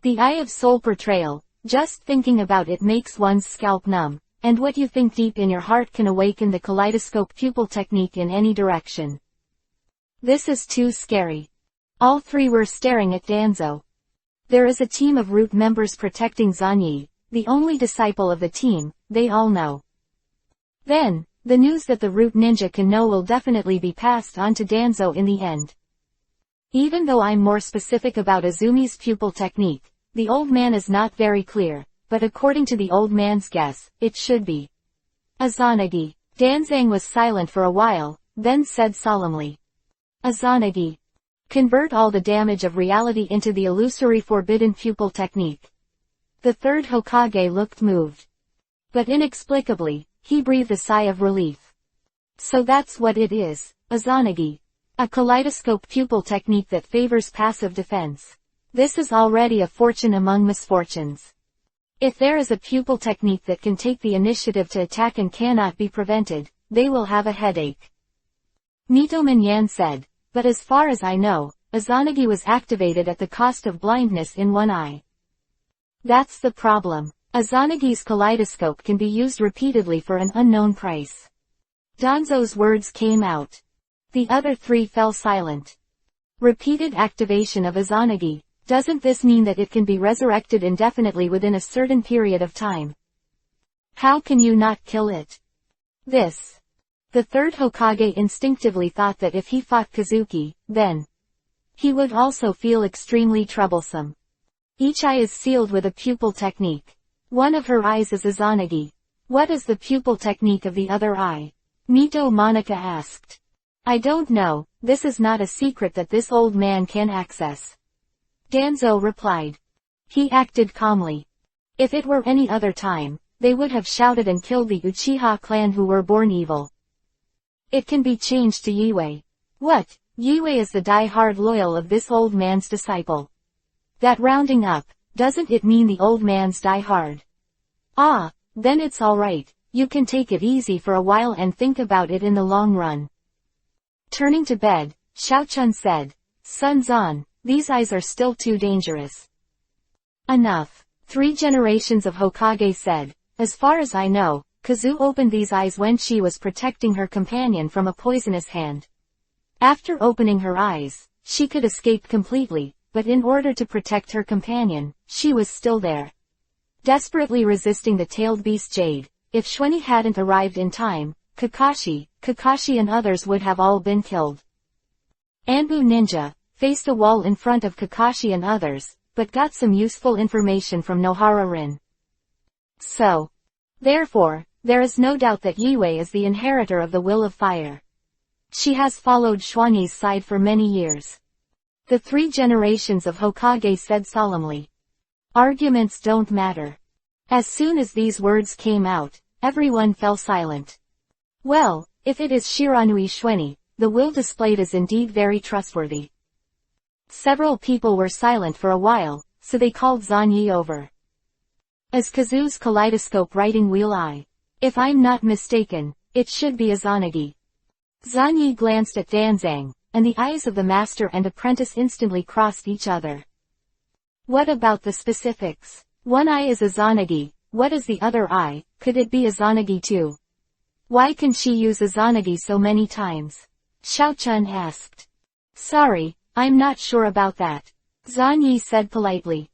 The eye of soul portrayal, just thinking about it makes one's scalp numb, and what you think deep in your heart can awaken the kaleidoscope pupil technique in any direction. This is too scary. All 3 were staring at Danzo. There is a team of root members protecting Zanyi, the only disciple of the team, they all know. Then, the news that the root ninja can know will definitely be passed on to Danzo in the end. Even though I'm more specific about Azumi's pupil technique, the old man is not very clear, but according to the old man's guess, it should be Izanagi. Danzang was silent for a while, then said solemnly. Izanagi. Convert all the damage of reality into the illusory forbidden pupil technique. The third Hokage looked moved. But inexplicably, he breathed a sigh of relief. So that's what it is, Izanagi. A kaleidoscope pupil technique that favors passive defense. This is already a fortune among misfortunes. If there is a pupil technique that can take the initiative to attack and cannot be prevented, they will have a headache. Mitoman Yan said, but as far as I know, Izanagi was activated at the cost of blindness in one eye. That's the problem. Izanagi's kaleidoscope can be used repeatedly for an unknown price. Danzo's words came out. The other 3 fell silent. Repeated activation of Izanagi. Doesn't this mean that it can be resurrected indefinitely within a certain period of time? How can you not kill it? This. The third Hokage instinctively thought that if he fought Kazuki, then he would also feel extremely troublesome. Each eye is sealed with a pupil technique. One of her eyes is Izanagi. What is the pupil technique of the other eye? Mito Monica asked. I don't know, this is not a secret that this old man can access. Danzo replied. He acted calmly. If it were any other time, they would have shouted and killed the Uchiha clan who were born evil. It can be changed to Yue. What? Yue is the die-hard loyal of this old man's disciple. That rounding up, doesn't it mean the old man's die-hard? Ah, then it's alright, you can take it easy for a while and think about it in the long run. Turning to bed, Xiaochun said, Sun Zan, these eyes are still too dangerous. Enough. 3 generations of Hokage said, as far as I know, Kazu opened these eyes when she was protecting her companion from a poisonous hand. After opening her eyes, she could escape completely, but in order to protect her companion, she was still there. Desperately resisting the tailed beast Jade. If Xuanyi hadn't arrived in time, Kakashi and others would have all been killed. Anbu Ninja faced a wall in front of Kakashi and others, but got some useful information from Nohara Rin. So, therefore, there is no doubt that Yue is the inheritor of the Will of Fire. She has followed Xuanyi's side for many years. The 3 generations of Hokage said solemnly. Arguments don't matter. As soon as these words came out, everyone fell silent. Well, if it is Shiranui Xuanyi, the will displayed is indeed very trustworthy. Several people were silent for a while, so they called Zanyi over. As Kazu's kaleidoscope writing wheel eye. If I'm not mistaken, it should be Izanagi. Zanyi glanced at Danzang, and the eyes of the master and apprentice instantly crossed each other. What about the specifics? One eye is Izanagi, what is the other eye? Could it be Izanagi too? Why can she use Izanagi so many times? Xiaochun asked. Sorry, I'm not sure about that. Zanyi said politely.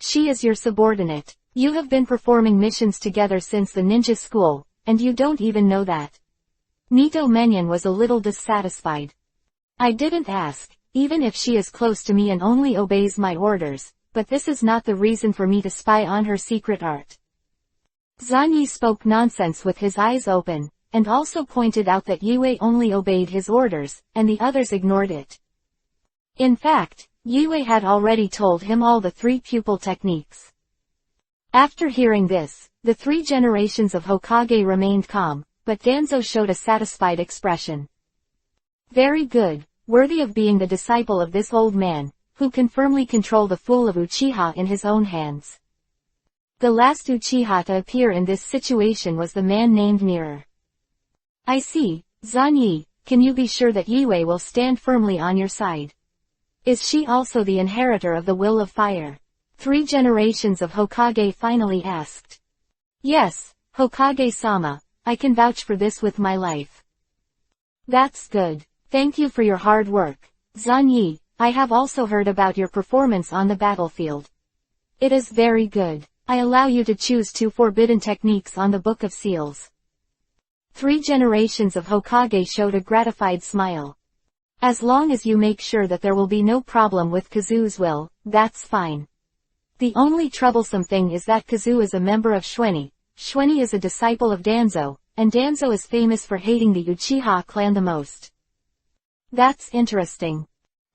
She is your subordinate. You have been performing missions together since the ninja school, and you don't even know that. Nito Menyon was a little dissatisfied. I didn't ask, even if she is close to me and only obeys my orders, but this is not the reason for me to spy on her secret art. Zanyi spoke nonsense with his eyes open, and also pointed out that Yue only obeyed his orders, and the others ignored it. In fact, Yue had already told him all the 3 pupil techniques. After hearing this, the 3 generations of Hokage remained calm, but Danzo showed a satisfied expression. Very good, worthy of being the disciple of this old man, who can firmly control the fool of Uchiha in his own hands. The last Uchiha to appear in this situation was the man named Mirror. I see, Zanyi, can you be sure that Yue will stand firmly on your side? Is she also the inheritor of the Will of Fire? 3 generations of Hokage finally asked. Yes, Hokage-sama, I can vouch for this with my life. That's good. Thank you for your hard work. Zanyi, I have also heard about your performance on the battlefield. It is very good. I allow you to choose 2 forbidden techniques on the Book of Seals. 3 generations of Hokage showed a gratified smile. As long as you make sure that there will be no problem with Kazu's will, that's fine. The only troublesome thing is that Kazu is a member of Xuanyi, Xuanyi is a disciple of Danzo, and Danzo is famous for hating the Uchiha clan the most. That's interesting.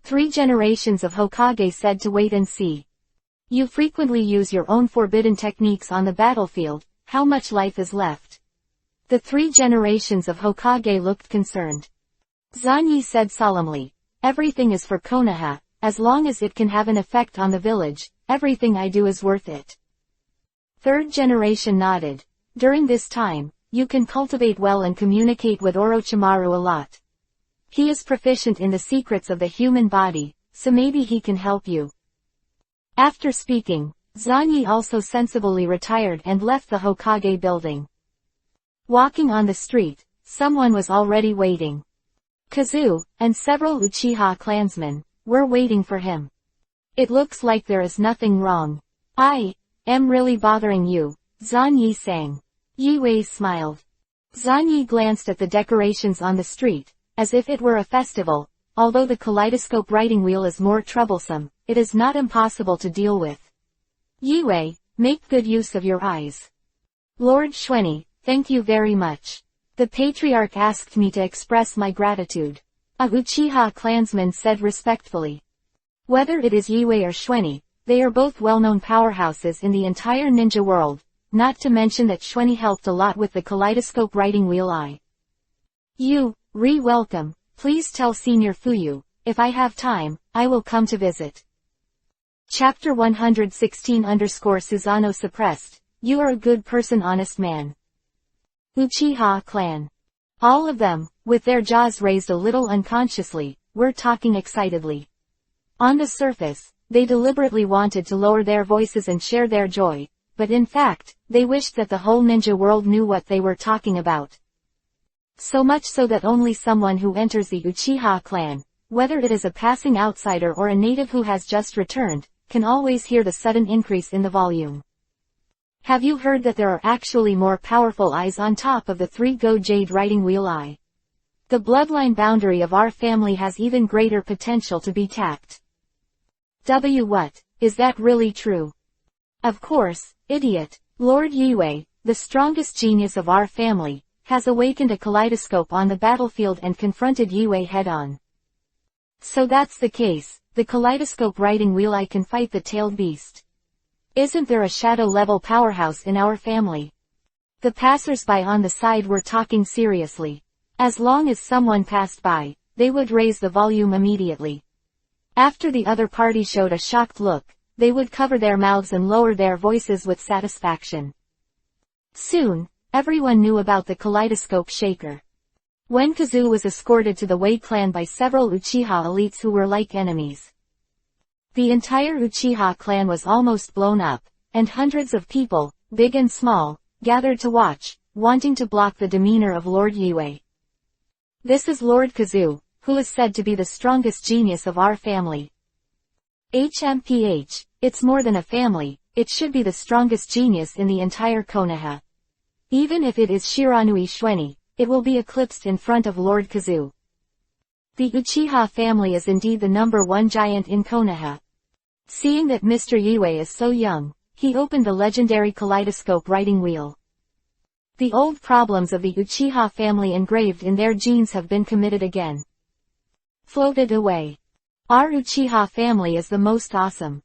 3 generations of Hokage said to wait and see. You frequently use your own forbidden techniques on the battlefield, how much life is left? The 3 generations of Hokage looked concerned. Zanyi said solemnly, everything is for Konoha, as long as it can have an effect on the village, everything I do is worth it. 3rd generation nodded. During this time, you can cultivate well and communicate with Orochimaru a lot. He is proficient in the secrets of the human body, so maybe he can help you. After speaking, Zanyi also sensibly retired and left the Hokage building. Walking on the street, someone was already waiting. Kazu, and several Uchiha clansmen, we're waiting for him. It looks like there is nothing wrong. I am really bothering you, Zan Yi sang. Yi Wei smiled. Zan Yi glanced at the decorations on the street, as if it were a festival. Although the kaleidoscope writing wheel is more troublesome, it is not impossible to deal with. Yi Wei, make good use of your eyes. Lord Xuanyi, thank you very much. The patriarch asked me to express my gratitude. A Uchiha clansman said respectfully. Whether it is Yi Wei or Xuanyi, they are both well-known powerhouses in the entire ninja world, not to mention that Xuanyi helped a lot with the kaleidoscope writing wheel. Welcome. Please tell Senior Fuyu, if I have time, I will come to visit. Chapter 116 Susano suppressed. You are a good person, honest man. Uchiha clan. All of them, with their jaws raised a little unconsciously, were talking excitedly. On the surface, they deliberately wanted to lower their voices and share their joy, but in fact, they wished that the whole ninja world knew what they were talking about. So much so that only someone who enters the Uchiha clan, whether it is a passing outsider or a native who has just returned, can always hear the sudden increase in the volume. Have you heard that there are actually more powerful eyes on top of the 3-go jade writing wheel eye? The bloodline boundary of our family has even greater potential to be tapped. What? Is that really true? Of course, idiot. Lord Yi Wei, the strongest genius of our family, has awakened a kaleidoscope on the battlefield and confronted Yi Wei head-on. So that's the case, the kaleidoscope writing wheel eye can fight the tailed beast. Isn't there a shadow-level powerhouse in our family? The passers-by on the side were talking seriously. As long as someone passed by, they would raise the volume immediately. After the other party showed a shocked look, they would cover their mouths and lower their voices with satisfaction. Soon, everyone knew about the kaleidoscope shaker. When Kazu was escorted to the Wei clan by several Uchiha elites who were like enemies. The entire Uchiha clan was almost blown up, and hundreds of people, big and small, gathered to watch, wanting to block the demeanor of Lord Yi Wei. This is Lord Kazu, who is said to be the strongest genius of our family. It's more than a family, it should be the strongest genius in the entire Konoha. Even if it is Shiranui Xuanyi, it will be eclipsed in front of Lord Kazu. The Uchiha family is indeed the #1 giant in Konoha. Seeing that Mr. Yi Wei is so young, he opened the legendary kaleidoscope writing wheel. The old problems of the Uchiha family engraved in their genes have been committed again. Floated away. Our Uchiha family is the most awesome.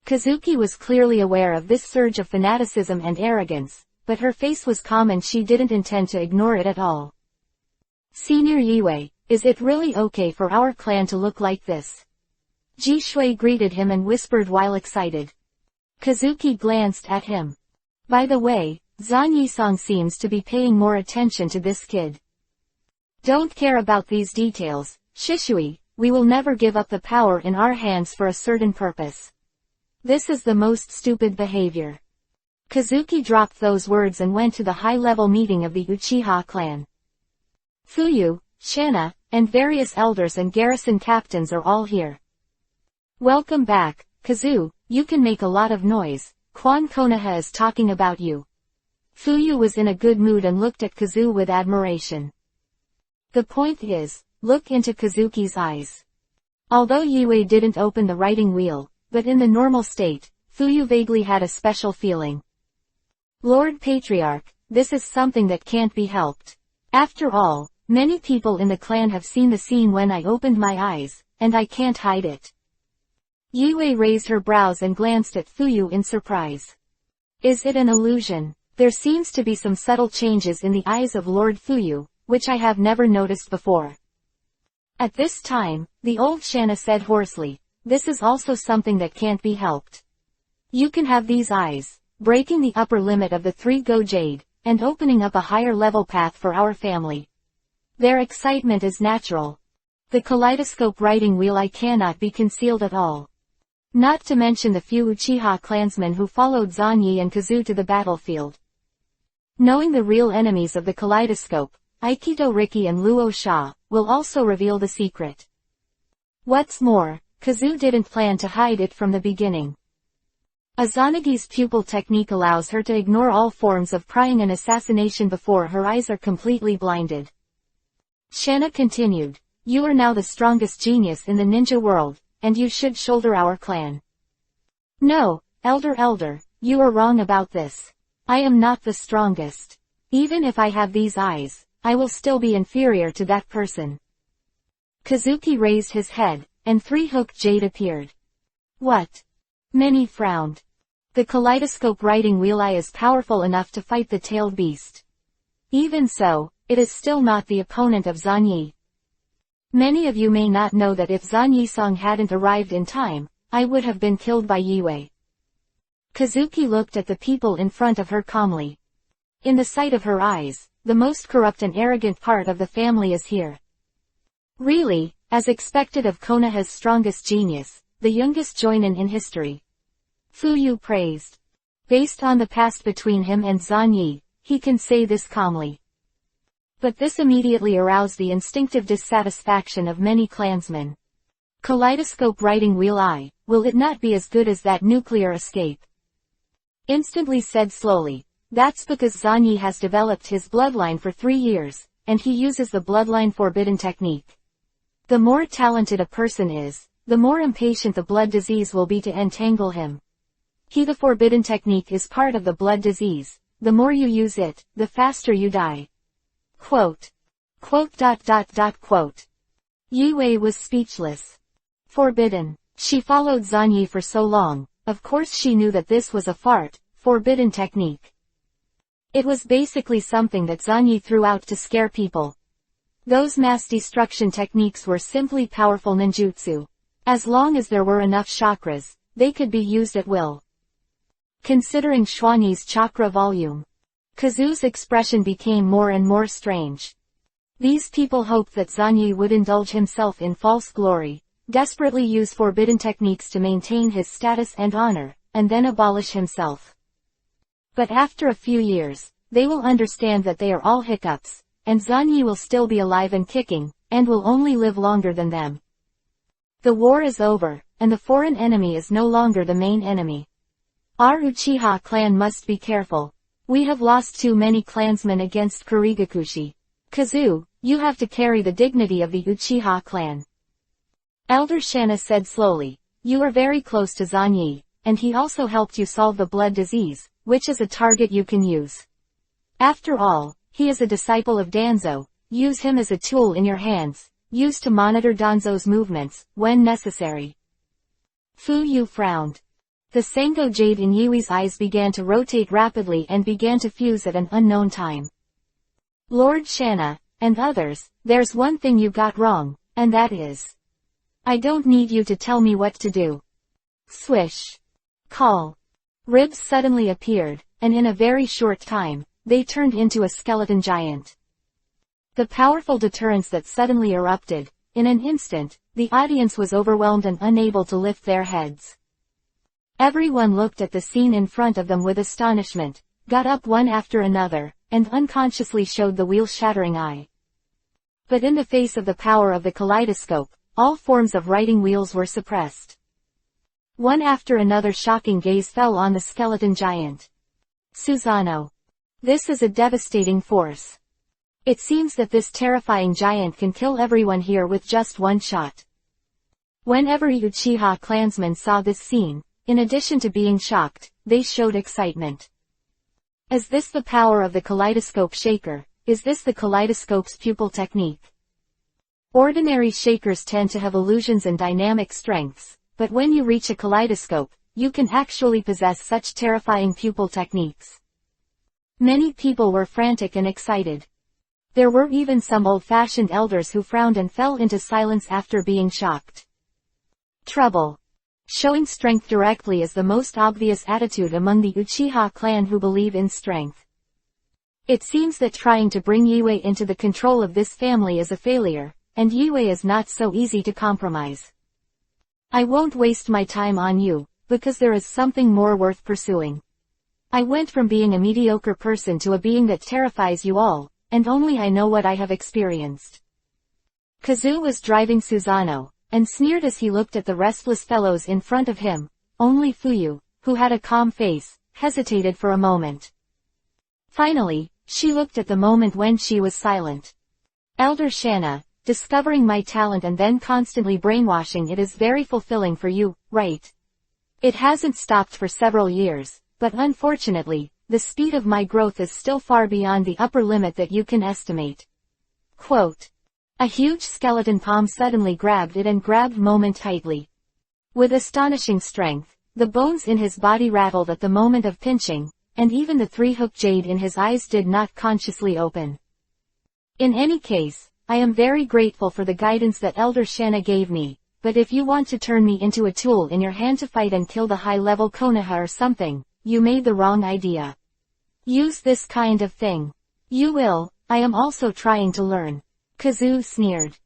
Kazuki was clearly aware of this surge of fanaticism and arrogance, but her face was calm and she didn't intend to ignore it at all. Senior Yi Wei, is it really okay for our clan to look like this? Ji Shui greeted him and whispered while excited. Kazuki glanced at him. By the way, Zan Yisong seems to be paying more attention to this kid. Don't care about these details, Shishui, we will never give up the power in our hands for a certain purpose. This is the most stupid behavior. Kazuki dropped those words and went to the high-level meeting of the Uchiha clan. Fuyu, Shanna, and various elders and garrison captains are all here. Welcome back, Kazu, you can make a lot of noise, Quan Konoha is talking about you. Fuyu was in a good mood and looked at Kazu with admiration. The point is, look into Kazuki's eyes. Although Yi Wei didn't open the writing wheel, but in the normal state, Fuyu vaguely had a special feeling. Lord Patriarch, this is something that can't be helped. After all, many people in the clan have seen the scene when I opened my eyes, and I can't hide it. Yi Wei raised her brows and glanced at Fuyu in surprise. Is it an illusion? There seems to be some subtle changes in the eyes of Lord Fuyu, which I have never noticed before. At this time, the old Shanna said hoarsely, this is also something that can't be helped. You can have these eyes, breaking the upper limit of the 3-go jade, and opening up a higher level path for our family. Their excitement is natural. The kaleidoscope writing wheel eye cannot be concealed at all. Not to mention the few Uchiha clansmen who followed Zanyi and Kazu to the battlefield. Knowing the real enemies of the kaleidoscope, Aikido Riki and Luo Sha, will also reveal the secret. What's more, Kazu didn't plan to hide it from the beginning. Azanagi's pupil technique allows her to ignore all forms of prying and assassination before her eyes are completely blinded. Shanna continued, "You are now the strongest genius in the ninja world, and you should shoulder our clan." "No, elder, you are wrong about this. I am not the strongest. Even if I have these eyes, I will still be inferior to that person." Kazuki raised his head, and three-hooked jade appeared. "What?" Many frowned. The kaleidoscope writing wheel eye is powerful enough to fight the tailed beast. Even so, it is still not the opponent of Zanyi. Many of you may not know that if Zanyi-song hadn't arrived in time, I would have been killed by Yue. Kazuki looked at the people in front of her calmly. In the sight of her eyes, the most corrupt and arrogant part of the family is here. Really, as expected of Konoha's strongest genius, the youngest joinin in history. Fuyu praised. Based on the past between him and Zanyi, he can say this calmly. But this immediately aroused the instinctive dissatisfaction of many clansmen. Kaleidoscope writing wheel eye, will it not be as good as that nuclear escape? Instantly said slowly, that's because Zanyi has developed his bloodline for 3 years, and he uses the bloodline forbidden technique. The more talented a person is, the more impatient the blood disease will be to entangle him. The forbidden technique is part of the blood disease. The more you use it, the faster you die. Quote. Yue was speechless. Forbidden. She followed Zanyi for so long, of course she knew that this was a forbidden technique. It was basically something that Zanyi threw out to scare people. Those mass destruction techniques were simply powerful ninjutsu. As long as there were enough chakras, they could be used at will. Considering Xuanyi's chakra volume, Kazu's expression became more and more strange. These people hoped that Zanyi would indulge himself in false glory, desperately use forbidden techniques to maintain his status and honor, and then abolish himself. But after a few years, they will understand that they are all hiccups, and Zanyi will still be alive and kicking, and will only live longer than them. The war is over, and the foreign enemy is no longer the main enemy. Our Uchiha clan must be careful. We have lost too many clansmen against Kurigakushi. Kazu, you have to carry the dignity of the Uchiha clan. Elder Shanna said slowly, you are very close to Zanyi, and he also helped you solve the blood disease, which is a target you can use. After all, he is a disciple of Danzo. Use him as a tool in your hands, used to monitor Danzo's movements, when necessary. Fuyu frowned. The Sengo jade in Yui's eyes began to rotate rapidly and began to fuse at an unknown time. Lord Shanna, and others, there's one thing you got wrong, and that is, I don't need you to tell me what to do. Swish. Call. Ribs suddenly appeared, and in a very short time, they turned into a skeleton giant. The powerful deterrence that suddenly erupted, in an instant, the audience was overwhelmed and unable to lift their heads. Everyone looked at the scene in front of them with astonishment, got up one after another, and unconsciously showed the wheel-shattering eye. But in the face of the power of the kaleidoscope, all forms of writing wheels were suppressed. One after another shocking gaze fell on the skeleton giant. Susano. This is a devastating force. It seems that this terrifying giant can kill everyone here with just one shot. Whenever Uchiha clansmen saw this scene, in addition to being shocked, they showed excitement. Is this the power of the kaleidoscope shaker? Is this the kaleidoscope's pupil technique? Ordinary shakers tend to have illusions and dynamic strengths, but when you reach a kaleidoscope, you can actually possess such terrifying pupil techniques. Many people were frantic and excited. There were even some old-fashioned elders who frowned and fell into silence after being shocked. Trouble. Showing strength directly is the most obvious attitude among the Uchiha clan who believe in strength. It seems that trying to bring Yue into the control of this family is a failure, and Yue is not so easy to compromise. I won't waste my time on you, because there is something more worth pursuing. I went from being a mediocre person to a being that terrifies you all, and only I know what I have experienced. Kazu was driving Susano, and sneered as he looked at the restless fellows in front of him. Only Fuyu, who had a calm face, hesitated for a moment. Finally, she looked at the moment when she was silent. Elder Shanna, discovering my talent and then constantly brainwashing it is very fulfilling for you, right? It hasn't stopped for several years, but unfortunately, the speed of my growth is still far beyond the upper limit that you can estimate. Quote. A huge skeleton palm suddenly grabbed it and grabbed Momo tightly. With astonishing strength, the bones in his body rattled at the moment of pinching, and even the three-hook jade in his eyes did not consciously open. In any case, I am very grateful for the guidance that Elder Shanna gave me, but if you want to turn me into a tool in your hand to fight and kill the high-level Konoha or something, you made the wrong idea. Use this kind of thing. You will, I am also trying to learn. Kazuo sneered.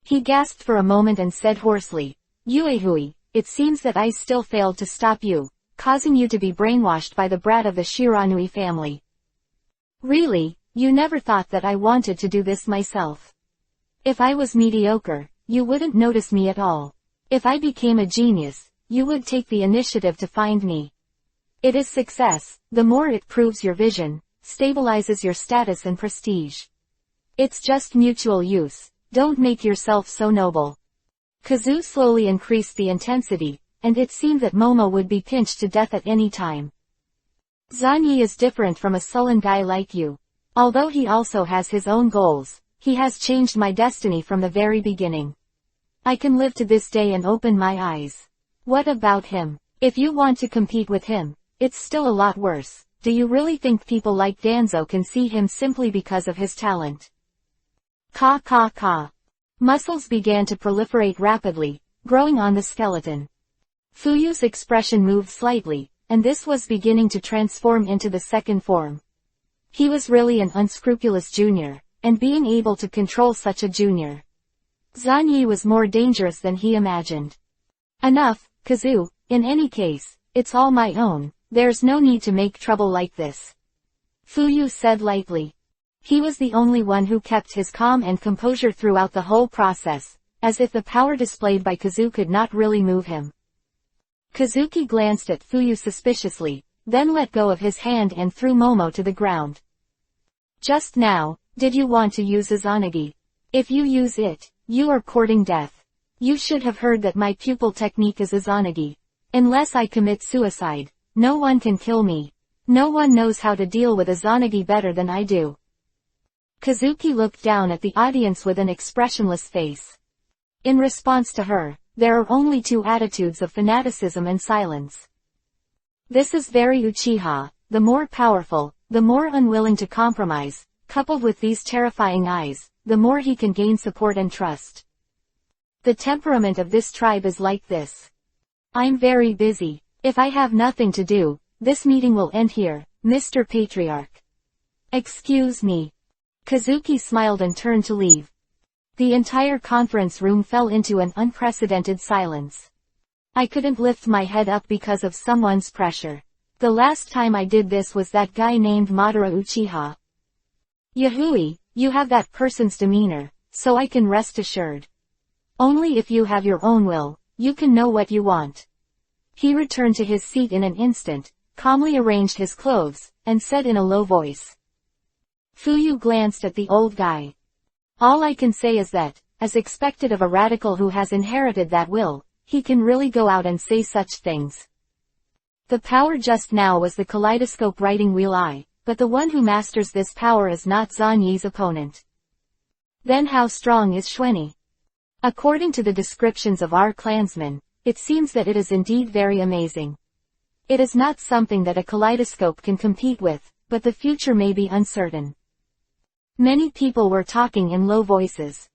He gasped for a moment and said hoarsely, Yuehui, it seems that I still failed to stop you, causing you to be brainwashed by the brat of the Shiranui family. Really, you never thought that I wanted to do this myself. If I was mediocre, you wouldn't notice me at all. If I became a genius, you would take the initiative to find me. It is success, the more it proves your vision, stabilizes your status and prestige. It's just mutual use, don't make yourself so noble. Kazuo slowly increased the intensity, and it seemed that Momo would be pinched to death at any time. Zanyi is different from a sullen guy like you. Although he also has his own goals, he has changed my destiny from the very beginning. I can live to this day and open my eyes. What about him? If you want to compete with him, it's still a lot worse. Do you really think people like Danzo can see him simply because of his talent? Ka ka ka. Muscles began to proliferate rapidly, growing on the skeleton. Fuyu's expression moved slightly, and this was beginning to transform into the second form. He was really an unscrupulous junior, and being able to control such a junior. Zanyi was more dangerous than he imagined. Enough, Kazuo, in any case, it's all my own, there's no need to make trouble like this. Fuyu said lightly. He was the only one who kept his calm and composure throughout the whole process, as if the power displayed by Kazuo could not really move him. Kazuki glanced at Fuyu suspiciously, then let go of his hand and threw Momo to the ground. Just now, did you want to use Izanagi? If you use it, you are courting death. You should have heard that my pupil technique is Izanagi. Unless I commit suicide, no one can kill me. No one knows how to deal with Izanagi better than I do. Kazuki looked down at the audience with an expressionless face. In response to her, there are only two attitudes of fanaticism and silence. This is very Uchiha, the more powerful, the more unwilling to compromise, coupled with these terrifying eyes, the more he can gain support and trust. The temperament of this tribe is like this. I'm very busy. If I have nothing to do, this meeting will end here, Mr. Patriarch. Excuse me. Kazuki smiled and turned to leave. The entire conference room fell into an unprecedented silence. I couldn't lift my head up because of someone's pressure. The last time I did this was that guy named Madara Uchiha. Yahui, you have that person's demeanor, so I can rest assured. Only if you have your own will, you can know what you want. He returned to his seat in an instant, calmly arranged his clothes, and said in a low voice. Fuyu glanced at the old guy. All I can say is that, as expected of a radical who has inherited that will, he can really go out and say such things. The power just now was the kaleidoscope writing wheel eye, but the one who masters this power is not Zanyi's opponent. Then how strong is Xuanyi? According to the descriptions of our clansmen, it seems that it is indeed very amazing. It is not something that a kaleidoscope can compete with, but the future may be uncertain. Many people were talking in low voices.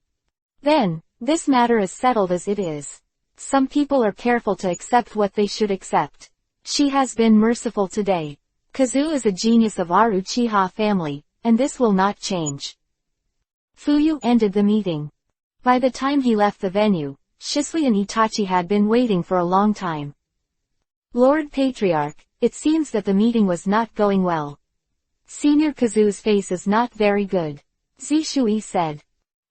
Then, this matter is settled as it is. Some people are careful to accept what they should accept. She has been merciful today. Kazuo is a genius of our Uchiha family, and this will not change. Fuyu ended the meeting. By the time he left the venue, Shisui and Itachi had been waiting for a long time. Lord Patriarch, it seems that the meeting was not going well. Senior Kazuo's face is not very good. Zishui said.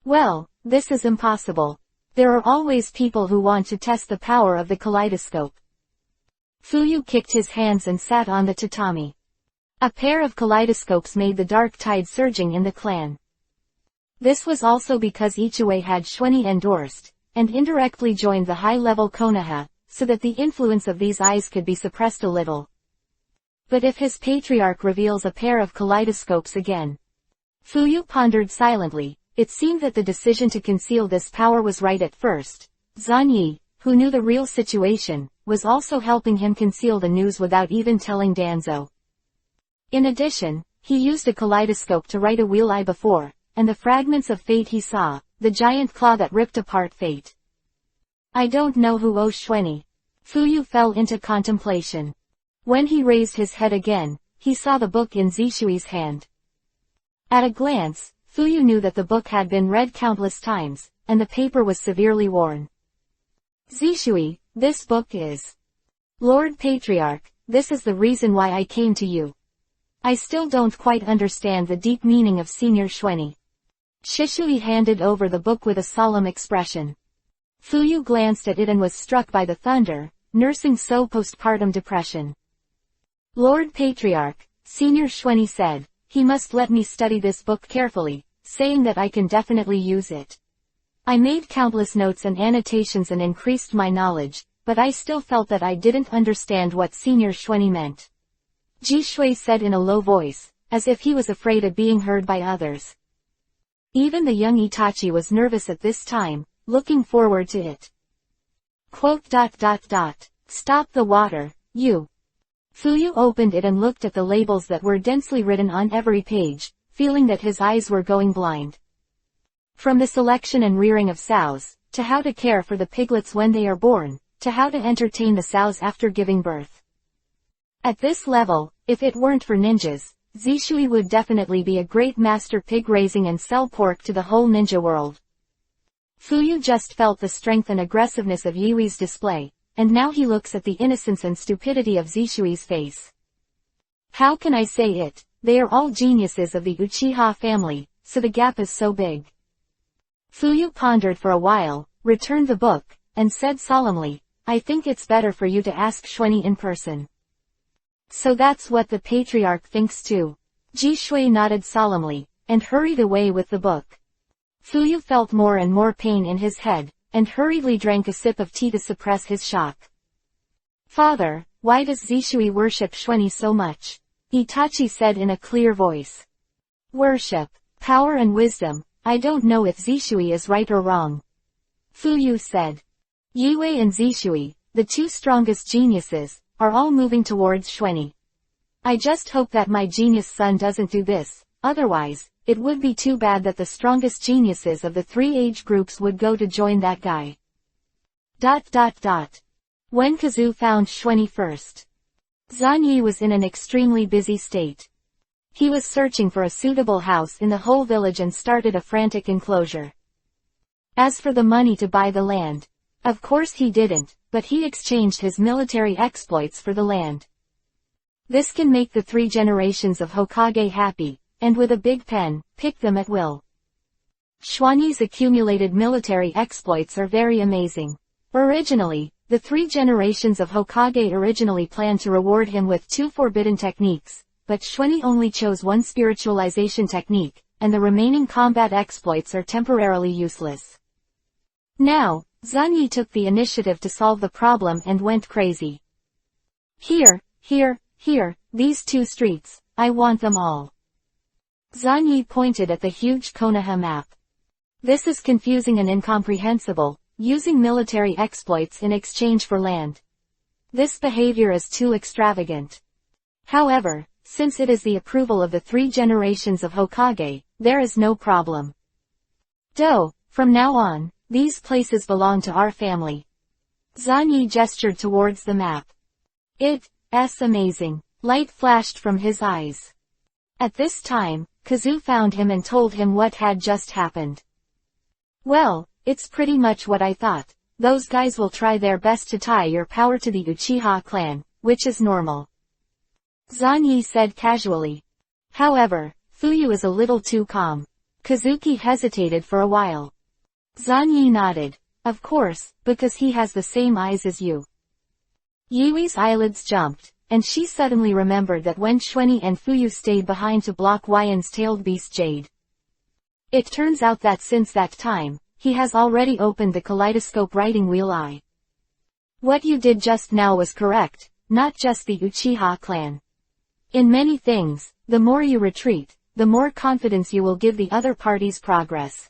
Well, this is impossible. There are always people who want to test the power of the kaleidoscope. Fuyu kicked his hands and sat on the tatami. A pair of kaleidoscopes made the dark tide surging in the clan. This was also because Ichue had Shueni endorsed, and indirectly joined the high-level Konoha, so that the influence of these eyes could be suppressed a little. But if his patriarch reveals a pair of kaleidoscopes again? Fuyu pondered silently. It seemed that the decision to conceal this power was right at first. Zanyi, who knew the real situation, was also helping him conceal the news without even telling Danzo. In addition, he used a kaleidoscope to write a wheel eye before, and the fragments of fate he saw, the giant claw that ripped apart fate. I don't know who owes Shueni. Fuyu fell into contemplation. When he raised his head again, he saw the book in Zishui's hand. At a glance, Fuyu knew that the book had been read countless times, and the paper was severely worn. Zishui, this book is. Lord Patriarch, this is the reason why I came to you. I still don't quite understand the deep meaning of Senior Shueni. Shishui handed over the book with a solemn expression. Fuyu glanced at it and was struck by the thunder, nursing so postpartum depression. Lord Patriarch, Senior Shueni said, he must let me study this book carefully, saying that I can definitely use it. I made countless notes and annotations and increased my knowledge, but I still felt that I didn't understand what Senior Shueni meant. Jishui said in a low voice, as if he was afraid of being heard by others. Even the young Itachi was nervous at this time, looking forward to it. Stop the water, you. Fuyu opened it and looked at the labels that were densely written on every page, feeling that his eyes were going blind. From the selection and rearing of sows, to how to care for the piglets when they are born, to how to entertain the sows after giving birth. At this level, if it weren't for ninjas, Zishui would definitely be a great master pig raising and sell pork to the whole ninja world. Fuyu just felt the strength and aggressiveness of Yui's display, and now he looks at the innocence and stupidity of Zishui's face. How can I say it? They are all geniuses of the Uchiha family, so the gap is so big. Fuyu pondered for a while, returned the book, and said solemnly, I think it's better for you to ask Shueni in person. So that's what the patriarch thinks too. Jishui nodded solemnly, and hurried away with the book. Fuyu felt more and more pain in his head, and hurriedly drank a sip of tea to suppress his shock. Father, why does Zishui worship Shueni so much? Itachi said in a clear voice. Worship, power and wisdom, I don't know if Zishui is right or wrong. Fuyu said. Yue and Zishui, the two strongest geniuses, are all moving towards Shueni. I just hope that my genius son doesn't do this, otherwise, it would be too bad that the strongest geniuses of the three age groups would go to join that guy. When Kazu found Shueni first. Zanyi was in an extremely busy state. He was searching for a suitable house in the whole village and started a frantic enclosure. As for the money to buy the land, of course he didn't, but he exchanged his military exploits for the land. This can make the three generations of Hokage happy, and with a big pen, pick them at will. Shuani's accumulated military exploits are very amazing. Originally, the three generations of Hokage originally planned to reward him with 2 forbidden techniques, but Shueni only chose one spiritualization technique, and the remaining combat exploits are temporarily useless. Now, Zanyi took the initiative to solve the problem and went crazy. Here, these 2 streets, I want them all. Zanyi pointed at the huge Konoha map. This is confusing and incomprehensible, using military exploits in exchange for land. This behavior is too extravagant. However, since it is the approval of the 3 generations of Hokage, there is no problem. From now on, these places belong to our family. Zanyi gestured towards the map. It's amazing. Light flashed from his eyes. At this time, Kazu found him and told him what had just happened. Well, it's pretty much what I thought. Those guys will try their best to tie your power to the Uchiha clan, which is normal. Zanyi said casually. However, Fuyu is a little too calm. Kazuki hesitated for a while. Zanyi nodded. Of course, because he has the same eyes as you. Yui's eyelids jumped, and she suddenly remembered that when Xuanyi and Fuyu stayed behind to block Huayan's tailed beast Jade. It turns out that since that time, he has already opened the kaleidoscope writing wheel eye. What you did just now was correct, not just the Uchiha clan. In many things, the more you retreat, the more confidence you will give the other party's progress.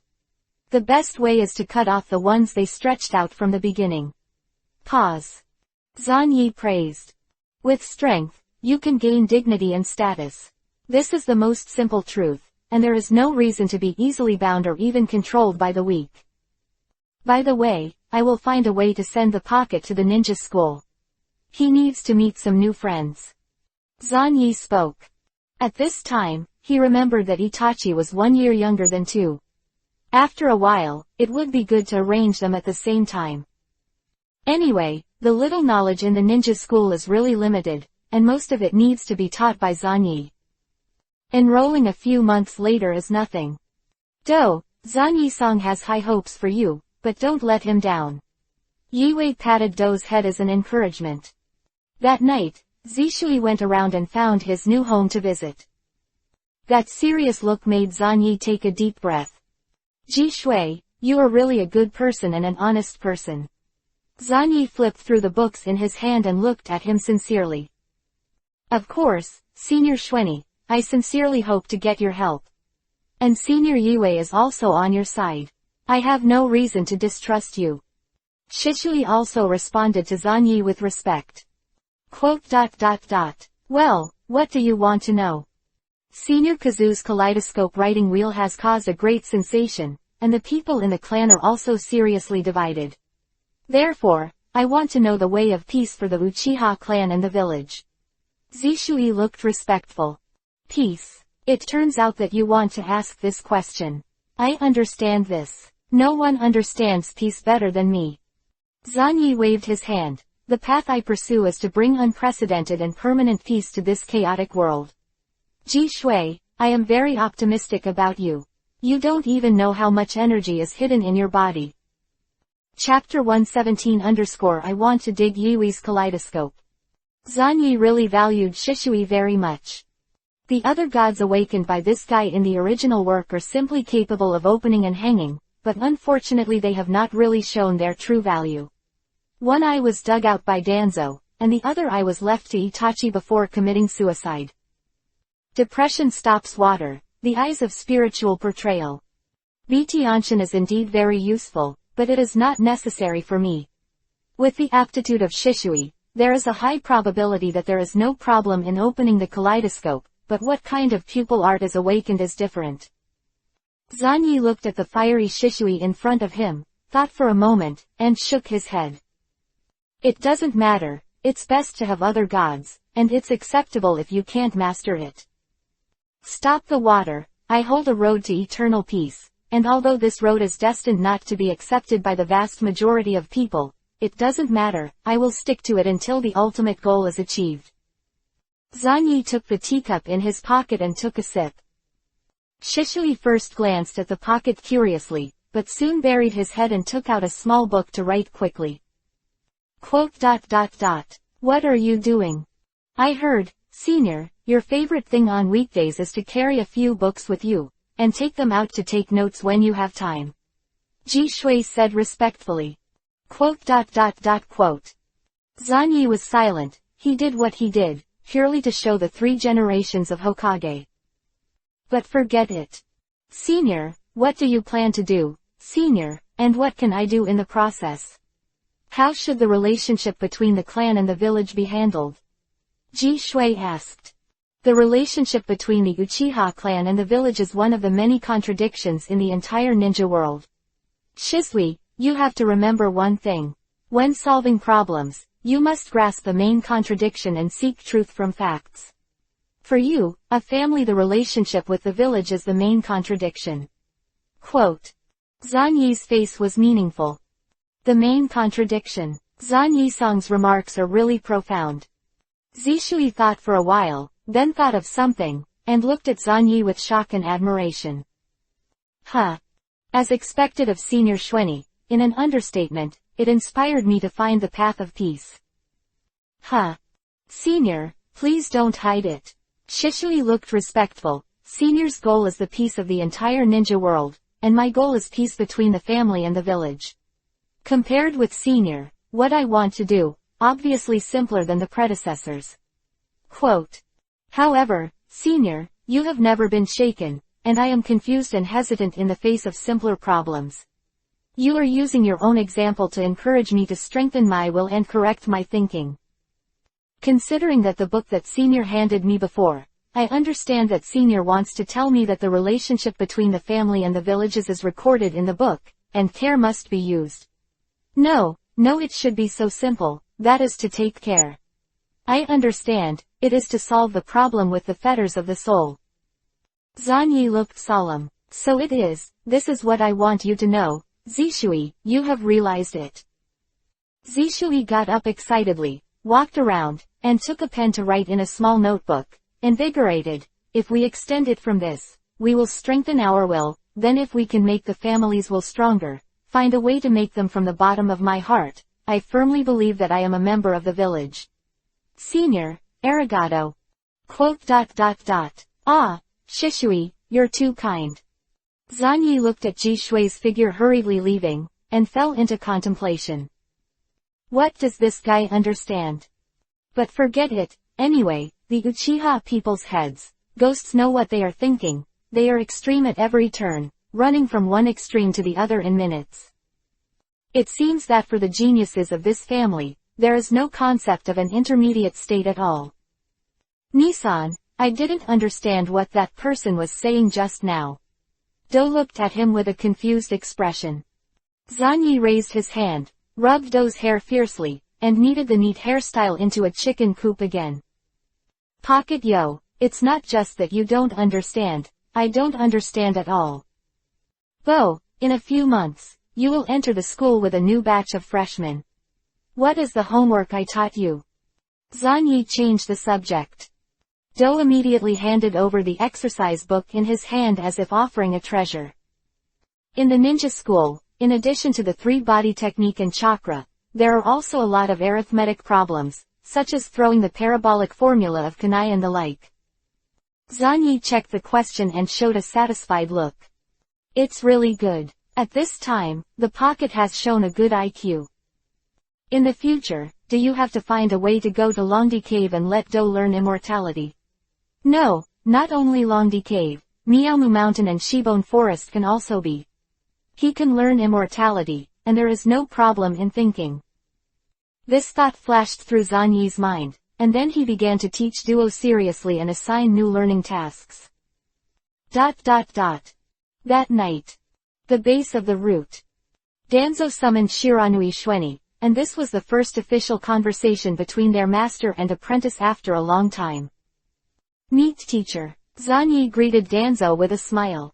The best way is to cut off the ones they stretched out from the beginning. Pause. Zan Yi praised. With strength, you can gain dignity and status. This is the most simple truth, and there is no reason to be easily bound or even controlled by the weak. By the way, I will find a way to send the pocket to the ninja school. He needs to meet some new friends. Zan Yi spoke. At this time, he remembered that Itachi was 1 year younger than 2. After a while, it would be good to arrange them at the same time. Anyway, the little knowledge in the ninja school is really limited, and most of it needs to be taught by Zan Yi. Enrolling a few months later is nothing. Zan Yi-song has high hopes for you, but don't let him down. Yiwei patted Do's head as an encouragement. That night, Zishui went around and found his new home to visit. That serious look made Zan Yi take a deep breath. Ji Shui, you are really a good person and an honest person. Zan Yi flipped through the books in his hand and looked at him sincerely. Of course, Senior Xuanyi, I sincerely hope to get your help. And Senior Yiwei is also on your side. I have no reason to distrust you. Shishui also responded to Zan Yi with respect. Well, what do you want to know? Senior Kazu's kaleidoscope writing wheel has caused a great sensation, and the people in the clan are also seriously divided. Therefore, I want to know the way of peace for the Uchiha clan and the village. Zishui looked respectful. Peace. It turns out that you want to ask this question. I understand this. No one understands peace better than me. Zan Yi waved his hand. The path I pursue is to bring unprecedented and permanent peace to this chaotic world. Ji Shui, I am very optimistic about you. You don't even know how much energy is hidden in your body. Chapter 117 I want to dig Yiwei's kaleidoscope. Zan Yi really valued Shishui very much. The other gods awakened by this guy in the original work are simply capable of opening and hanging, but unfortunately they have not really shown their true value. One eye was dug out by Danzo, and the other eye was left to Itachi before committing suicide. Depression stops water, the eyes of spiritual portrayal. Bitianshan is indeed very useful, but it is not necessary for me. With the aptitude of Shishui, there is a high probability that there is no problem in opening the kaleidoscope, but what kind of pupil art is awakened is different. Zan Yi looked at the fiery Shishui in front of him, thought for a moment, and shook his head. It doesn't matter, it's best to have other gods, and it's acceptable if you can't master it. Stop the water, I hold a road to eternal peace, and although this road is destined not to be accepted by the vast majority of people, it doesn't matter, I will stick to it until the ultimate goal is achieved. Zan Yi took the teacup in his pocket and took a sip. Shishui first glanced at the pocket curiously, but soon buried his head and took out a small book to write quickly. What are you doing? I heard, Senior, your favorite thing on weekdays is to carry a few books with you, and take them out to take notes when you have time. Ji Shui said respectfully. Zan Yi was silent. He did what he did, purely to show the 3 generations of Hokage. But forget it. Senior, what do you plan to do, Senior, and what can I do in the process? How should the relationship between the clan and the village be handled? Ji Shui asked. The relationship between the Uchiha clan and the village is one of the many contradictions in the entire ninja world. Shisui, you have to remember one thing. When solving problems, you must grasp the main contradiction and seek truth from facts. For you, a family, the relationship with the village is the main contradiction. Zan Yi's face was meaningful. The main contradiction. Zan Yi-sang's remarks are really profound. Zishui thought for a while, then thought of something, and looked at Zan Yi with shock and admiration. As expected of Senior Xuanyi, in an understatement, it inspired me to find the path of peace. Huh. Senior, please don't hide it. Shishui looked respectful. Senior's goal is the peace of the entire ninja world, and my goal is peace between the family and the village. Compared with Senior, what I want to do, obviously simpler than the predecessors. Quote. However, Senior, you have never been shaken, and I am confused and hesitant in the face of simpler problems. You are using your own example to encourage me to strengthen my will and correct my thinking. Considering that the book that Senior handed me before, I understand that Senior wants to tell me that the relationship between the family and the villages is recorded in the book, and care must be used. No, it should be so simple, that is to take care. I understand, it is to solve the problem with the fetters of the soul. Zanyi looked solemn. So it is, this is what I want you to know, Zishui, you have realized it. Zishui got up excitedly, walked around, and took a pen to write in a small notebook. Invigorated, if we extend it from this, we will strengthen our will, then if we can make the family's will stronger, find a way to make them from the bottom of my heart, I firmly believe that I am a member of the village. Senior, arigato. Quote. Ah, Shishui, you're too kind. Zanyi looked at Jishui's figure hurriedly leaving, and fell into contemplation. What does this guy understand? But forget it, anyway, the Uchiha people's heads, ghosts know what they are thinking, they are extreme at every turn, running from one extreme to the other in minutes. It seems that for the geniuses of this family, there is no concept of an intermediate state at all. Nissan, I didn't understand what that person was saying just now. Do looked at him with a confused expression. Zanyi raised his hand, rubbed Do's hair fiercely, and kneaded the neat hairstyle into a chicken coop again. Pocket yo, it's not just that you don't understand, I don't understand at all. Bo, in a few months, you will enter the school with a new batch of freshmen. What is the homework I taught you? Zanyi changed the subject. Do immediately handed over the exercise book in his hand as if offering a treasure. In the ninja school, in addition to the 3-body technique and chakra, there are also a lot of arithmetic problems, such as throwing the parabolic formula of kanai and the like. Zanyi checked the question and showed a satisfied look. It's really good. At this time, the pocket has shown a good IQ. In the future, do you have to find a way to go to Longdi Cave and let Do learn immortality? No, not only Longdi Cave, Miaomu Mountain and Shibone Forest can also be. He can learn immortality, and there is no problem in thinking. This thought flashed through Zanyi's mind, and then he began to teach Duo seriously and assign new learning tasks. That night. The base of the route. Danzo summoned Shiranui Shueni, and this was the first official conversation between their master and apprentice after a long time. Meet teacher. Zanyi greeted Danzo with a smile.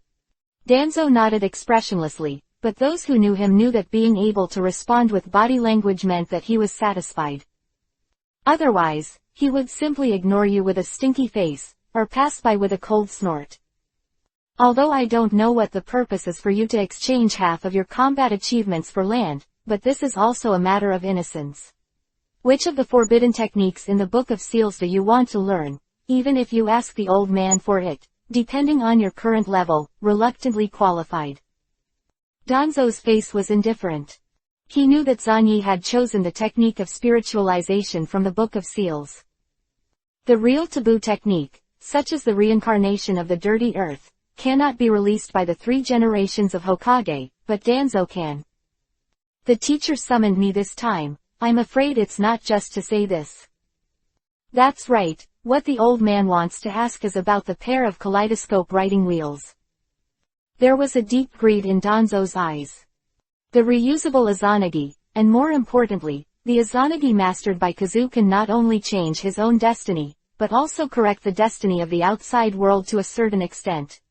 Danzo nodded expressionlessly, but those who knew him knew that being able to respond with body language meant that he was satisfied. Otherwise, he would simply ignore you with a stinky face, or pass by with a cold snort. Although I don't know what the purpose is for you to exchange half of your combat achievements for land, but this is also a matter of innocence. Which of the forbidden techniques in the Book of Seals do you want to learn, even if you ask the old man for it, depending on your current level, reluctantly qualified. Danzo's face was indifferent. He knew that Zanyi had chosen the technique of spiritualization from the Book of Seals. The real taboo technique, such as the reincarnation of the dirty earth, cannot be released by the 3 generations of Hokage, but Danzo can. The teacher summoned me this time, I'm afraid it's not just to say this. That's right, what the old man wants to ask is about the pair of kaleidoscope writing wheels. There was a deep greed in Danzo's eyes. The reusable Izanagi, and more importantly, the Izanagi mastered by Kazu can not only change his own destiny, but also correct the destiny of the outside world to a certain extent.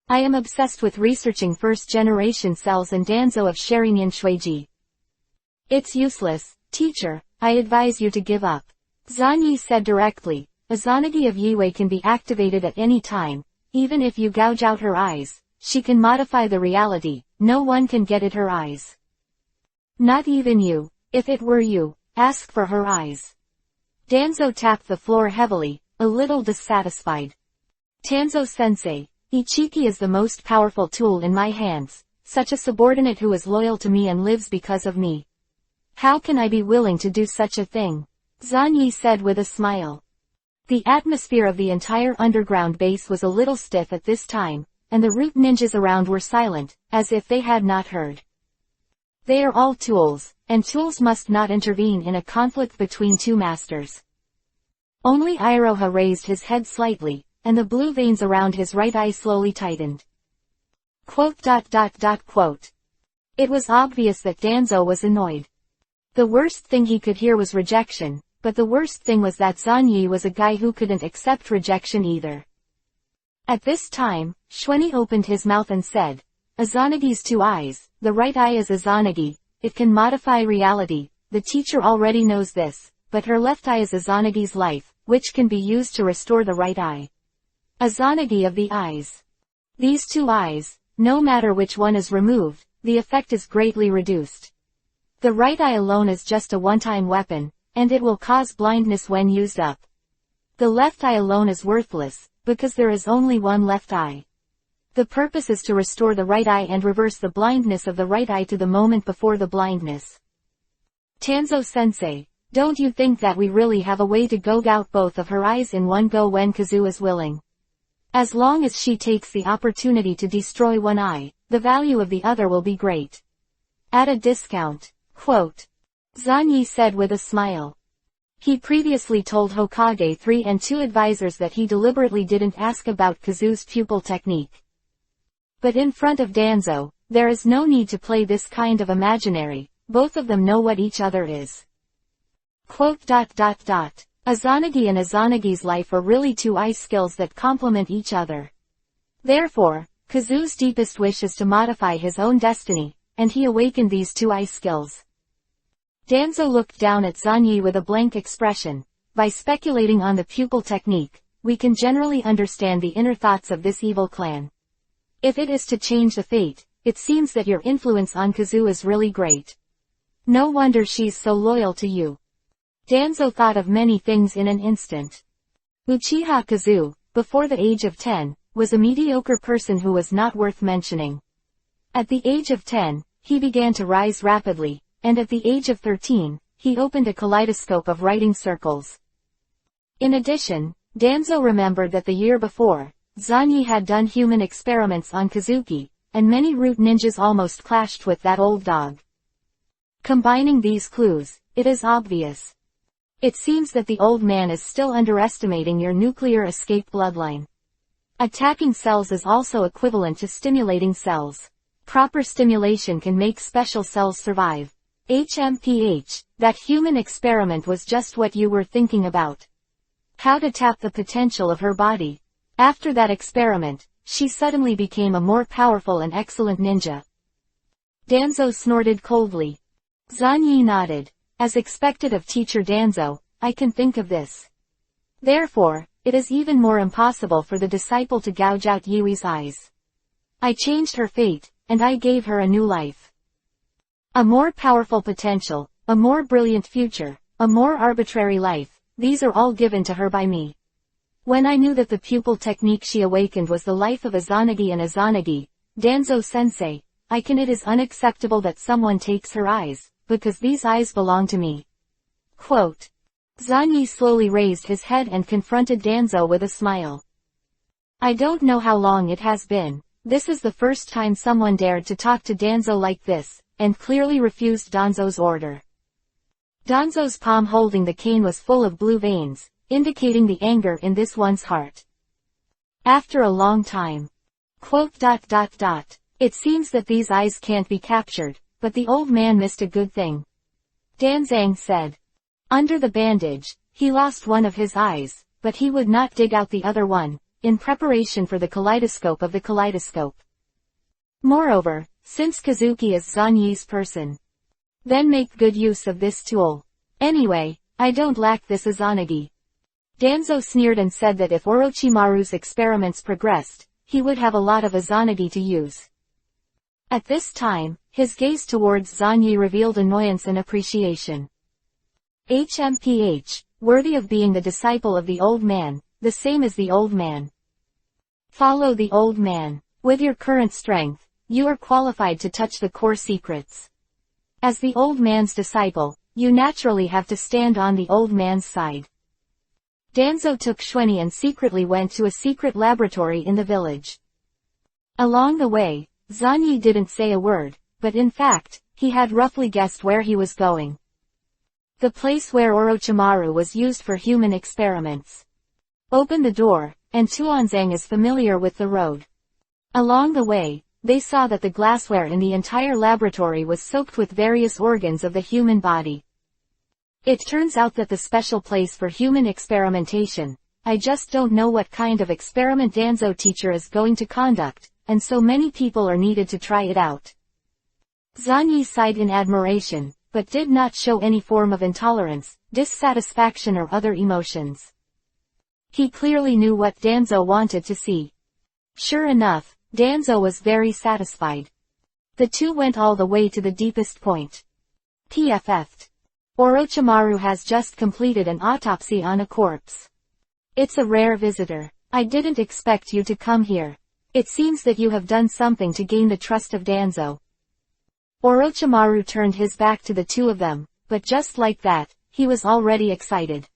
I am obsessed with researching first-generation cells and Danzo of Sharingan Shueiji. It's useless, teacher, I advise you to give up. Zanyi said directly, Izanagi of Yue can be activated at any time, even if you gouge out her eyes, she can modify the reality, no one can get at her eyes. Not even you. If it were you, ask for her eyes. Danzo tapped the floor heavily, a little dissatisfied. Tanzo-sensei, Ichiki is the most powerful tool in my hands, such a subordinate who is loyal to me and lives because of me. How can I be willing to do such a thing? Zanyi said with a smile. The atmosphere of the entire underground base was a little stiff at this time, and the root ninjas around were silent, as if they had not heard. They are all tools, and tools must not intervene in a conflict between two masters. Only Iroha raised his head slightly, and the blue veins around his right eye slowly tightened. Quote. It was obvious that Danzo was annoyed. The worst thing he could hear was rejection, but the worst thing was that Zanyi was a guy who couldn't accept rejection either. At this time, Shueni opened his mouth and said, Azanagi's two eyes, the right eye is Azanagi, it can modify reality, the teacher already knows this, but her left eye is Azanagi's life, which can be used to restore the right eye. Azanagi of the eyes. These two eyes, no matter which one is removed, the effect is greatly reduced. The right eye alone is just a one-time weapon, and it will cause blindness when used up. The left eye alone is worthless, because there is only one left eye. The purpose is to restore the right eye and reverse the blindness of the right eye to the moment before the blindness. Tanzo-sensei, don't you think that we really have a way to gouge out both of her eyes in one go when Kazu is willing? As long as she takes the opportunity to destroy one eye, the value of the other will be great. At a discount. Quote. Zanyi said with a smile. He previously told Hokage 3 and 2 advisors that he deliberately didn't ask about Kazu's pupil technique. But in front of Danzo, there is no need to play this kind of imaginary, both of them know what each other is. Quote. Azanagi and Azanagi's life are really two eye skills that complement each other. Therefore, Kazu's deepest wish is to modify his own destiny, and he awakened these two eye skills. Danzo looked down at Zanyi with a blank expression. By speculating on the pupil technique, we can generally understand the inner thoughts of this evil clan. If it is to change the fate, it seems that your influence on Kazu is really great. No wonder she's so loyal to you. Danzo thought of many things in an instant. Uchiha Kazu, before the age of 10, was a mediocre person who was not worth mentioning. At the age of 10, he began to rise rapidly, and at the age of 13, he opened a kaleidoscope of writing circles. In addition, Danzo remembered that the year before, Zanyi had done human experiments on Kazuki, and many root ninjas almost clashed with that old dog. Combining these clues, it is obvious. It seems that the old man is still underestimating your nuclear escape bloodline. Attacking cells is also equivalent to stimulating cells. Proper stimulation can make special cells survive. HMPH, that human experiment was just what you were thinking about. How to tap the potential of her body. After that experiment, she suddenly became a more powerful and excellent ninja. Danzo snorted coldly. Zanyi nodded. As expected of teacher Danzo, I can think of this. Therefore, it is even more impossible for the disciple to gouge out Yui's eyes. I changed her fate, and I gave her a new life. A more powerful potential, a more brilliant future, a more arbitrary life, these are all given to her by me. When I knew that the pupil technique she awakened was the life of Azanagi and Azanagi, Danzo-sensei, it is unacceptable that someone takes her eyes, because these eyes belong to me. Quote. Zanyi slowly raised his head and confronted Danzo with a smile. I don't know how long it has been. This is the first time someone dared to talk to Danzo like this, and clearly refused Danzo's order. Danzo's palm holding the cane was full of blue veins, indicating the anger in this one's heart. After a long time. Quote. It seems that these eyes can't be captured, but the old man missed a good thing. Danzang said. Under the bandage, he lost one of his eyes, but he would not dig out the other one, in preparation for the kaleidoscope of the kaleidoscope. Moreover, since Kazuki is Zanyi's person, then make good use of this tool. Anyway, I don't lack this Azanagi. Danzo sneered and said that if Orochimaru's experiments progressed, he would have a lot of Azanagi to use. At this time, his gaze towards Zanyi revealed annoyance and appreciation. HMPH, worthy of being the disciple of the old man, the same as the old man. Follow the old man. With your current strength, you are qualified to touch the core secrets. As the old man's disciple, you naturally have to stand on the old man's side. Danzo took Xuanyi and secretly went to a secret laboratory in the village. Along the way, Zanyi didn't say a word, but in fact, he had roughly guessed where he was going. The place where Orochimaru was used for human experiments. Open the door, and Tuanzang is familiar with the road. Along the way, they saw that the glassware in the entire laboratory was soaked with various organs of the human body. It turns out that the special place for human experimentation, I just don't know what kind of experiment Danzo teacher is going to conduct, and so many people are needed to try it out. Zanyi sighed in admiration, but did not show any form of intolerance, dissatisfaction or other emotions. He clearly knew what Danzo wanted to see. Sure enough, Danzo was very satisfied. The two went all the way to the deepest point. PFF. Orochimaru has just completed an autopsy on a corpse. It's a rare visitor. I didn't expect you to come here. It seems that you have done something to gain the trust of Danzo. Orochimaru turned his back to the two of them, but just like that, he was already excited.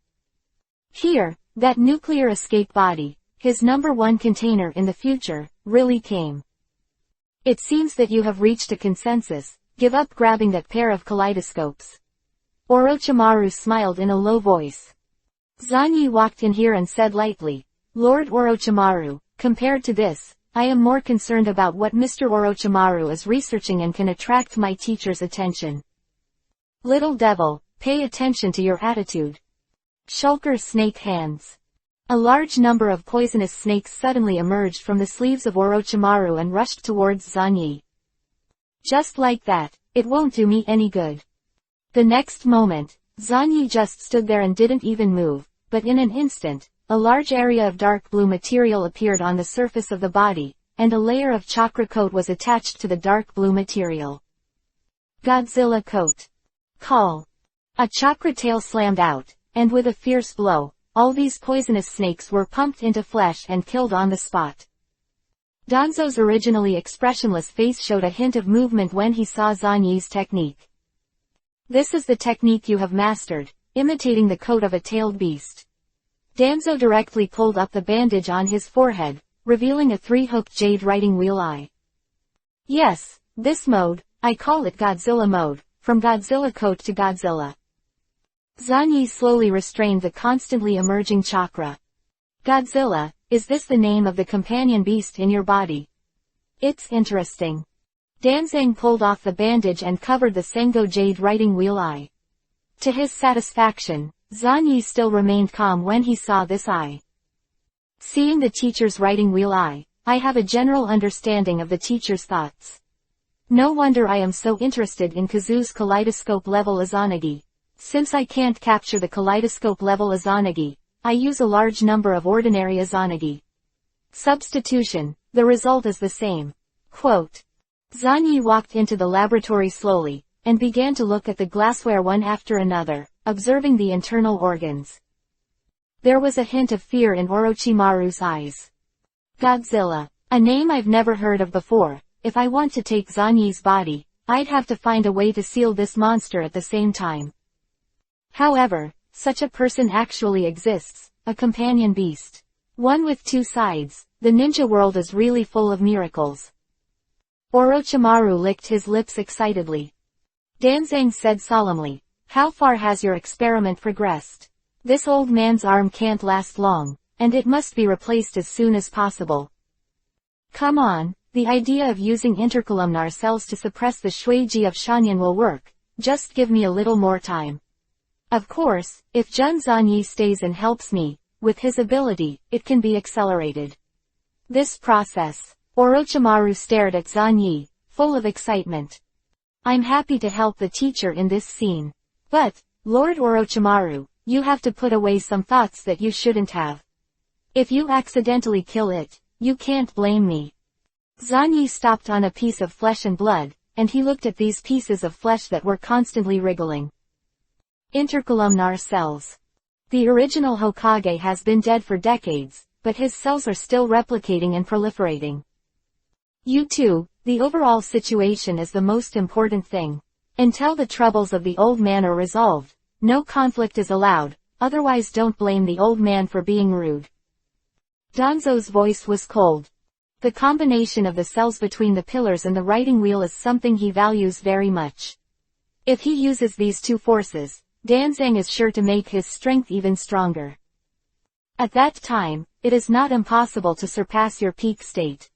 Here, that nuclear escape body, his #1 container in the future, really came. It seems that you have reached a consensus. Give up grabbing that pair of kaleidoscopes. Orochimaru smiled in a low voice. Zanyi walked in here and said lightly, Lord Orochimaru, compared to this, I am more concerned about what Mr. Orochimaru is researching and can attract my teacher's attention. Little devil, pay attention to your attitude. Shulker snake hands. A large number of poisonous snakes suddenly emerged from the sleeves of Orochimaru and rushed towards Zanyi. Just like that, it won't do me any good. The next moment, Zanyi just stood there and didn't even move, but in an instant, a large area of dark blue material appeared on the surface of the body, and a layer of chakra coat was attached to the dark blue material. Godzilla coat. Call. A chakra tail slammed out, and with a fierce blow, all these poisonous snakes were pumped into flesh and killed on the spot. Danzo's originally expressionless face showed a hint of movement when he saw Zanyi's technique. This is the technique you have mastered, imitating the coat of a tailed beast. Danzo directly pulled up the bandage on his forehead, revealing a 3-hooked jade writing wheel eye. Yes, this mode, I call it Godzilla mode, from Godzilla coat to Godzilla. Zanyi slowly restrained the constantly emerging chakra. Godzilla, is this the name of the companion beast in your body? It's interesting. Danzang pulled off the bandage and covered the Sengo jade writing wheel eye. To his satisfaction, Zanyi still remained calm when he saw this eye. Seeing the teacher's writing wheel eye, I have a general understanding of the teacher's thoughts. No wonder I am so interested in Kazu's kaleidoscope level Izanagi. Since I can't capture the kaleidoscope level Izanagi, I use a large number of ordinary Izanagi. Substitution, the result is the same. Quote. Zanyi walked into the laboratory slowly, and began to look at the glassware one after another, observing the internal organs. There was a hint of fear in Orochimaru's eyes. Godzilla, a name I've never heard of before. If I want to take Zanyi's body, I'd have to find a way to seal this monster at the same time. However, such a person actually exists, a companion beast. One with two sides. The ninja world is really full of miracles. Orochimaru licked his lips excitedly. Danzang said solemnly, how far has your experiment progressed? This old man's arm can't last long, and it must be replaced as soon as possible. Come on, the idea of using intercolumnar cells to suppress the shuiji of Shanyan will work, just give me a little more time. Of course, if Jun Zanyi stays and helps me, with his ability, it can be accelerated. This process. Orochimaru stared at Zanyi, full of excitement. I'm happy to help the teacher in this scene. But, Lord Orochimaru, you have to put away some thoughts that you shouldn't have. If you accidentally kill it, you can't blame me. Zanyi stopped on a piece of flesh and blood, and he looked at these pieces of flesh that were constantly wriggling. Intercolumnar cells. The original Hokage has been dead for decades, but his cells are still replicating and proliferating. U2, the overall situation is the most important thing. Until the troubles of the old man are resolved, no conflict is allowed, otherwise don't blame the old man for being rude. Danzo's voice was cold. The combination of the cells between the pillars and the writing wheel is something he values very much. If he uses these two forces, Danzang is sure to make his strength even stronger. At that time, it is not impossible to surpass your peak state.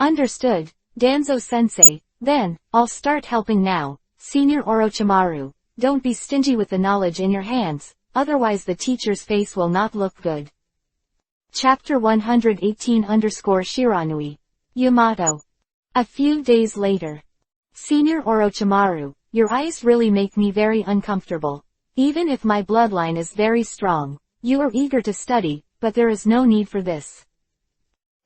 Understood, Danzo-sensei. Then, I'll start helping now. Senior Orochimaru, don't be stingy with the knowledge in your hands, otherwise the teacher's face will not look good. Chapter 118_Shiranui. Yamato. A few days later. Senior Orochimaru, your eyes really make me very uncomfortable. Even if my bloodline is very strong, you are eager to study, but there is no need for this.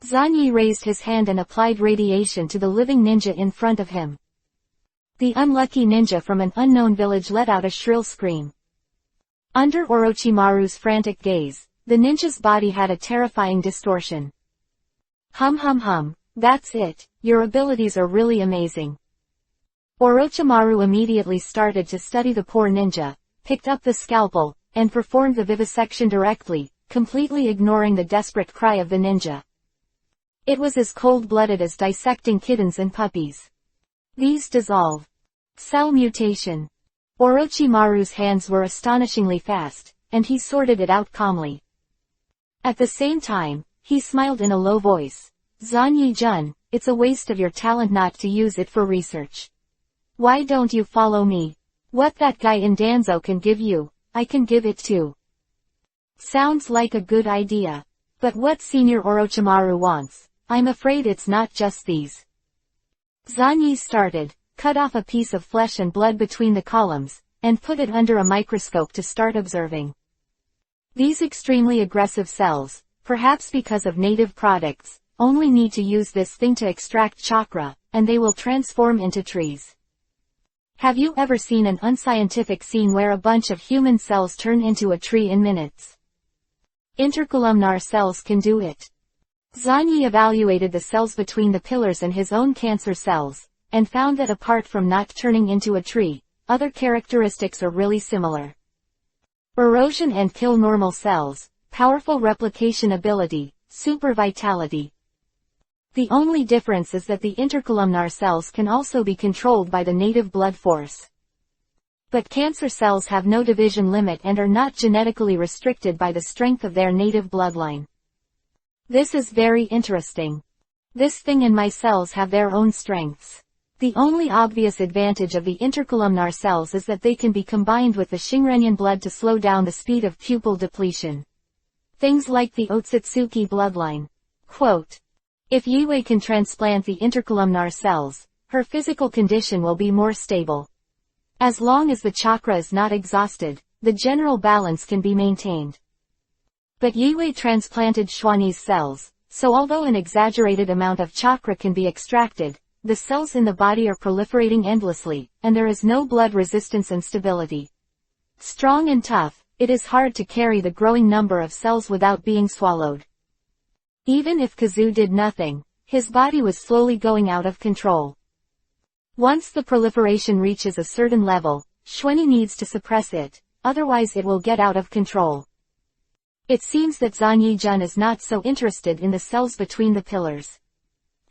Zanyi raised his hand and applied radiation to the living ninja in front of him. The unlucky ninja from an unknown village let out a shrill scream. Under Orochimaru's frantic gaze, the ninja's body had a terrifying distortion. Hum, that's it, your abilities are really amazing. Orochimaru immediately started to study the poor ninja, picked up the scalpel, and performed the vivisection directly, completely ignoring the desperate cry of the ninja. It was as cold-blooded as dissecting kittens and puppies. These dissolve. Cell mutation. Orochimaru's hands were astonishingly fast, and he sorted it out calmly. At the same time, he smiled in a low voice. Zanyi-jun, it's a waste of your talent not to use it for research. Why don't you follow me? What that guy in Danzo can give you, I can give it too. Sounds like a good idea. But what Senior Orochimaru wants, I'm afraid it's not just these. Zanyi started, cut off a piece of flesh and blood between the columns, and put it under a microscope to start observing. These extremely aggressive cells, perhaps because of native products, only need to use this thing to extract chakra, and they will transform into trees. Have you ever seen an unscientific scene where a bunch of human cells turn into a tree in minutes? Intercolumnar cells can do it. Zanyi evaluated the cells between the pillars and his own cancer cells, and found that apart from not turning into a tree, other characteristics are really similar. Erosion and kill normal cells, powerful replication ability, super vitality. The only difference is that the intercolumnar cells can also be controlled by the native blood force. But cancer cells have no division limit and are not genetically restricted by the strength of their native bloodline. This is very interesting. This thing and my cells have their own strengths. The only obvious advantage of the intercolumnar cells is that they can be combined with the Shinrenyan blood to slow down the speed of pupil depletion. Things like the Otsutsuki bloodline. Quote, if Yue can transplant the intercolumnar cells, her physical condition will be more stable. As long as the chakra is not exhausted, the general balance can be maintained. But Yue transplanted Xuani's cells, so although an exaggerated amount of chakra can be extracted, the cells in the body are proliferating endlessly, and there is no blood resistance and stability. Strong and tough, it is hard to carry the growing number of cells without being swallowed. Even if Kazu did nothing, his body was slowly going out of control. Once the proliferation reaches a certain level, Xuani needs to suppress it, otherwise it will get out of control. It seems that Zanyi-jun is not so interested in the cells between the pillars.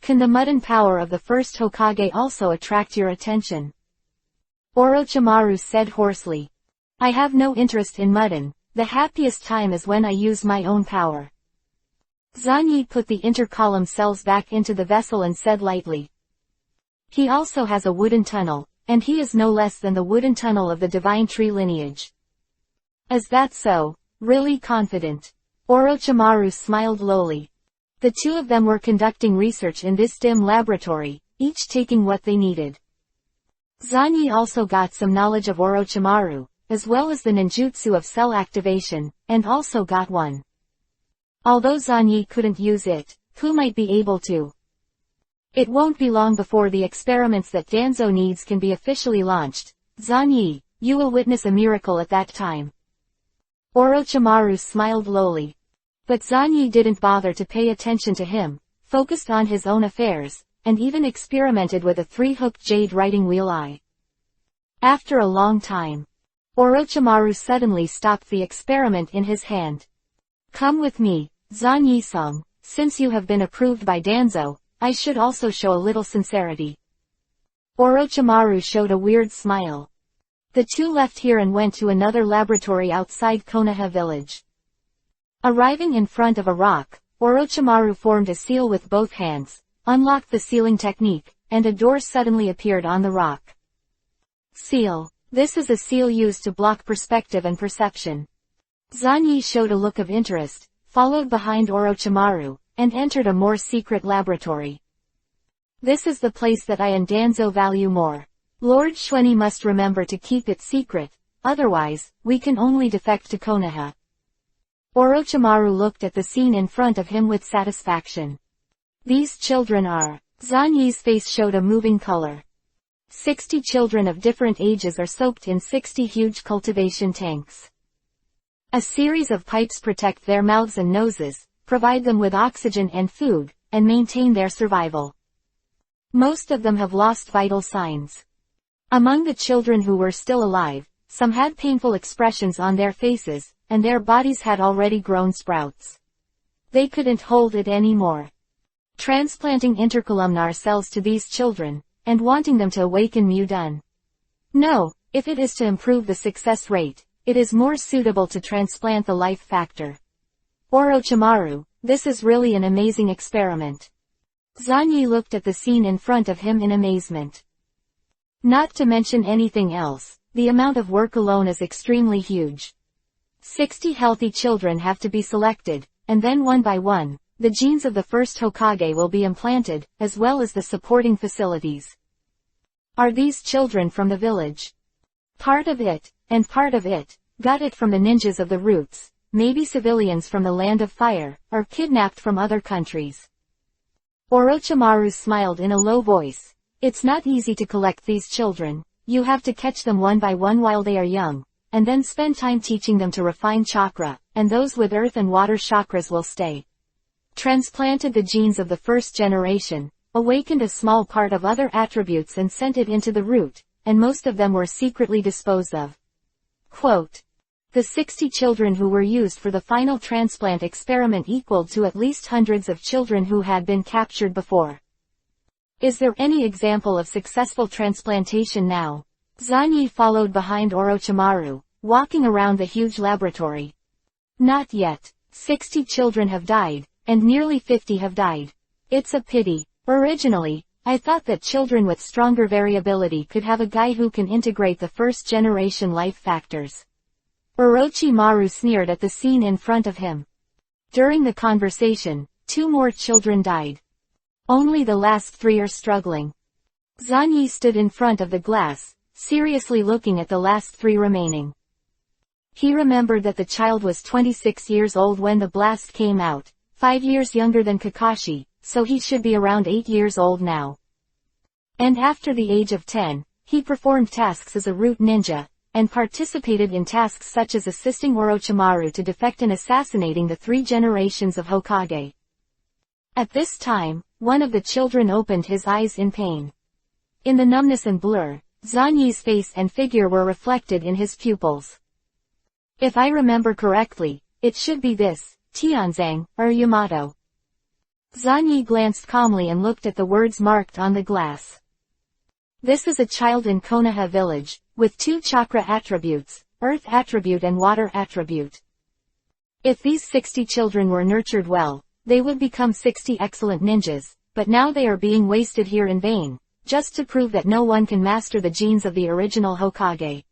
Can the Mudden power of the first Hokage also attract your attention? Orochimaru said hoarsely. I have no interest in Mudden, the happiest time is when I use my own power. Zanyi put the intercolumn cells back into the vessel and said lightly. He also has a wooden tunnel, and he is no less than the wooden tunnel of the divine tree lineage. Is that so? Really confident? Orochimaru smiled lowly. The two of them were conducting research in this dim laboratory, each taking what they needed. Zanyi also got some knowledge of Orochimaru, as well as the ninjutsu of cell activation, and also got one. Although Zanyi couldn't use it, who might be able to? It won't be long before the experiments that Danzo needs can be officially launched. Zanyi, you will witness a miracle at that time. Orochimaru smiled lowly. But Zanyi didn't bother to pay attention to him, focused on his own affairs, and even experimented with a 3-hooked jade writing wheel eye. After a long time, Orochimaru suddenly stopped the experiment in his hand. Come with me, Zanyi-san, since you have been approved by Danzo, I should also show a little sincerity. Orochimaru showed a weird smile. The two left here and went to another laboratory outside Konoha village. Arriving in front of a rock, Orochimaru formed a seal with both hands, unlocked the sealing technique, and a door suddenly appeared on the rock. Seal. This is a seal used to block perspective and perception. Zanyi showed a look of interest, followed behind Orochimaru, and entered a more secret laboratory. This is the place that I and Danzo value more. Lord Shueni must remember to keep it secret, otherwise, we can only defect to Konoha. Orochimaru looked at the scene in front of him with satisfaction. These children are... Zanyi's face showed a moving color. 60 children of different ages are soaked in 60 huge cultivation tanks. A series of pipes protect their mouths and noses, provide them with oxygen and food, and maintain their survival. Most of them have lost vital signs. Among the children who were still alive, some had painful expressions on their faces, and their bodies had already grown sprouts. They couldn't hold it anymore. Transplanting intercolumnar cells to these children, and wanting them to awaken Mudun. No, if it is to improve the success rate, it is more suitable to transplant the life factor. Orochimaru, this is really an amazing experiment. Zanyi looked at the scene in front of him in amazement. Not to mention anything else, the amount of work alone is extremely huge. 60 healthy children have to be selected, and then one by one, the genes of the first Hokage will be implanted, as well as the supporting facilities. Are these children from the village? Part of it, and part of it, got it from the ninjas of the roots, maybe civilians from the land of fire, or kidnapped from other countries. Orochimaru smiled in a low voice. It's not easy to collect these children, you have to catch them one by one while they are young, and then spend time teaching them to refine chakra, and those with earth and water chakras will stay. Transplanted the genes of the first generation, awakened a small part of other attributes and sent it into the root, and most of them were secretly disposed of. Quote. The 60 children who were used for the final transplant experiment equaled to at least hundreds of children who had been captured before. Is there any example of successful transplantation now? Zanyi followed behind Orochimaru, walking around the huge laboratory. Not yet. 60 children have died, and nearly 50 have died. It's a pity. Originally, I thought that children with stronger variability could have a guy who can integrate the first generation life factors. Orochimaru sneered at the scene in front of him. During the conversation, 2 more children died. Only the last 3 are struggling. Zanyi stood in front of the glass, seriously looking at the last 3 remaining. He remembered that the child was 26 years old when the blast came out, 5 years younger than Kakashi, so he should be around 8 years old now. And after the age of 10, he performed tasks as a root ninja, and participated in tasks such as assisting Orochimaru to defect and assassinating the 3 generations of Hokage. At this time, one of the children opened his eyes in pain. In the numbness and blur, Zanyi's face and figure were reflected in his pupils. If I remember correctly, it should be this, Tianzang, or Yamato. Zanyi glanced calmly and looked at the words marked on the glass. This is a child in Konoha village, with 2 chakra attributes, earth attribute and water attribute. If these 60 children were nurtured well, they would become 60 excellent ninjas, but now they are being wasted here in vain, just to prove that no one can master the genes of the original Hokage.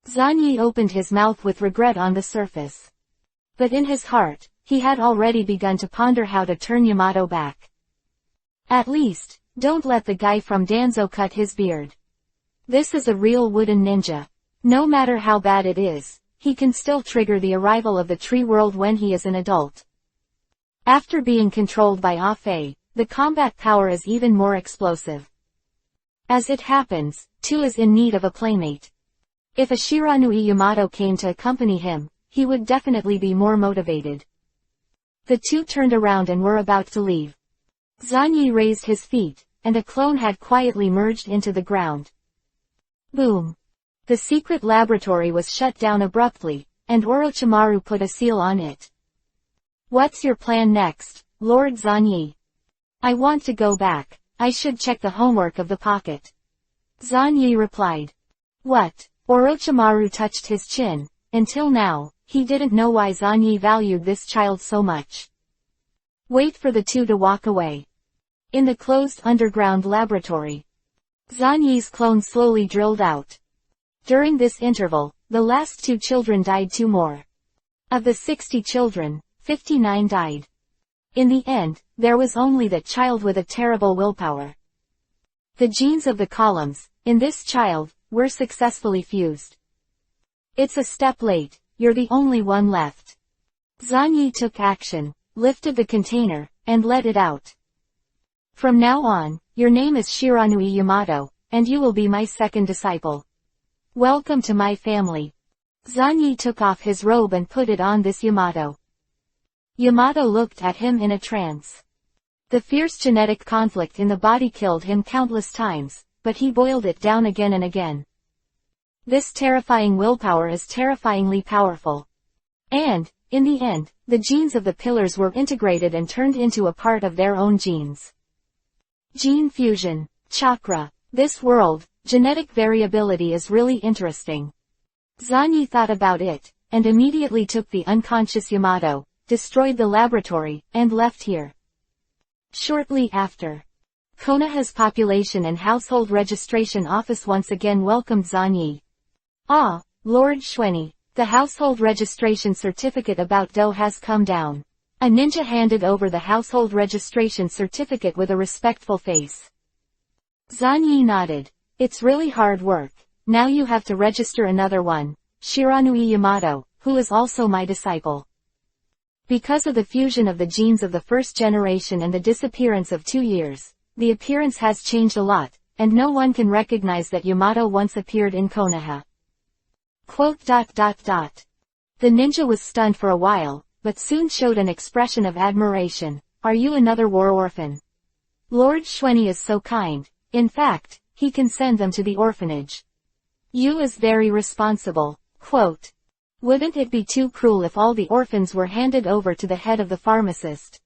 Zanyi opened his mouth with regret on the surface. But in his heart, he had already begun to ponder how to turn Yamato back. At least, don't let the guy from Danzo cut his beard. This is a real wooden ninja. No matter how bad it is, he can still trigger the arrival of the tree world when he is an adult. After being controlled by Afei, the the combat power is even more explosive. As it happens, 2 is in need of a playmate. If a Shiranui Yamato came to accompany him, he would definitely be more motivated. The 2 turned around and were about to leave. Zanyi raised his feet, and a clone had quietly merged into the ground. Boom! The secret laboratory was shut down abruptly, and Orochimaru put a seal on it. What's your plan next, Lord Zanyi? I want to go back. I should check the homework of the pocket. Zanyi replied. What? Orochimaru touched his chin. Until now, he didn't know why Zanyi valued this child so much. Wait for the 2 to walk away. In the closed underground laboratory, Zanyi's clone slowly drilled out. During this interval, the last 2 children died 2 more. Of the 60 children, 59 died. In the end, there was only that child with a terrible willpower. The genes of the columns, in this child, were successfully fused. It's a step late, you're the only one left. Zanyi took action, lifted the container, and let it out. From now on, your name is Shiranui Yamato, and you will be my second disciple. Welcome to my family. Zanyi took off his robe and put it on this Yamato. Yamato looked at him in a trance. The fierce genetic conflict in the body killed him countless times, but he boiled it down again and again. This terrifying willpower is terrifyingly powerful. And, in the end, the genes of the pillars were integrated and turned into a part of their own genes. Gene fusion, chakra, this world, genetic variability is really interesting. Zanyi thought about it, and immediately took the unconscious Yamato, destroyed the laboratory, and left here. Shortly after, Konoha's population and household registration office once again welcomed Zanyi. Ah, Lord Xueni, the household registration certificate about Do has come down. A ninja handed over the household registration certificate with a respectful face. Zanyi nodded. It's really hard work. Now you have to register another one, Shiranui Yamato, who is also my disciple. Because of the fusion of the genes of the first generation and the disappearance of 2 years, the appearance has changed a lot, and no one can recognize that Yamato once appeared in Konoha. The ninja was stunned for a while, but soon showed an expression of admiration. Are you another war orphan? Lord Xueni is so kind. In fact, he can send them to the orphanage. You is very responsible. Wouldn't it be too cruel if all the orphans were handed over to the head of the pharmacist?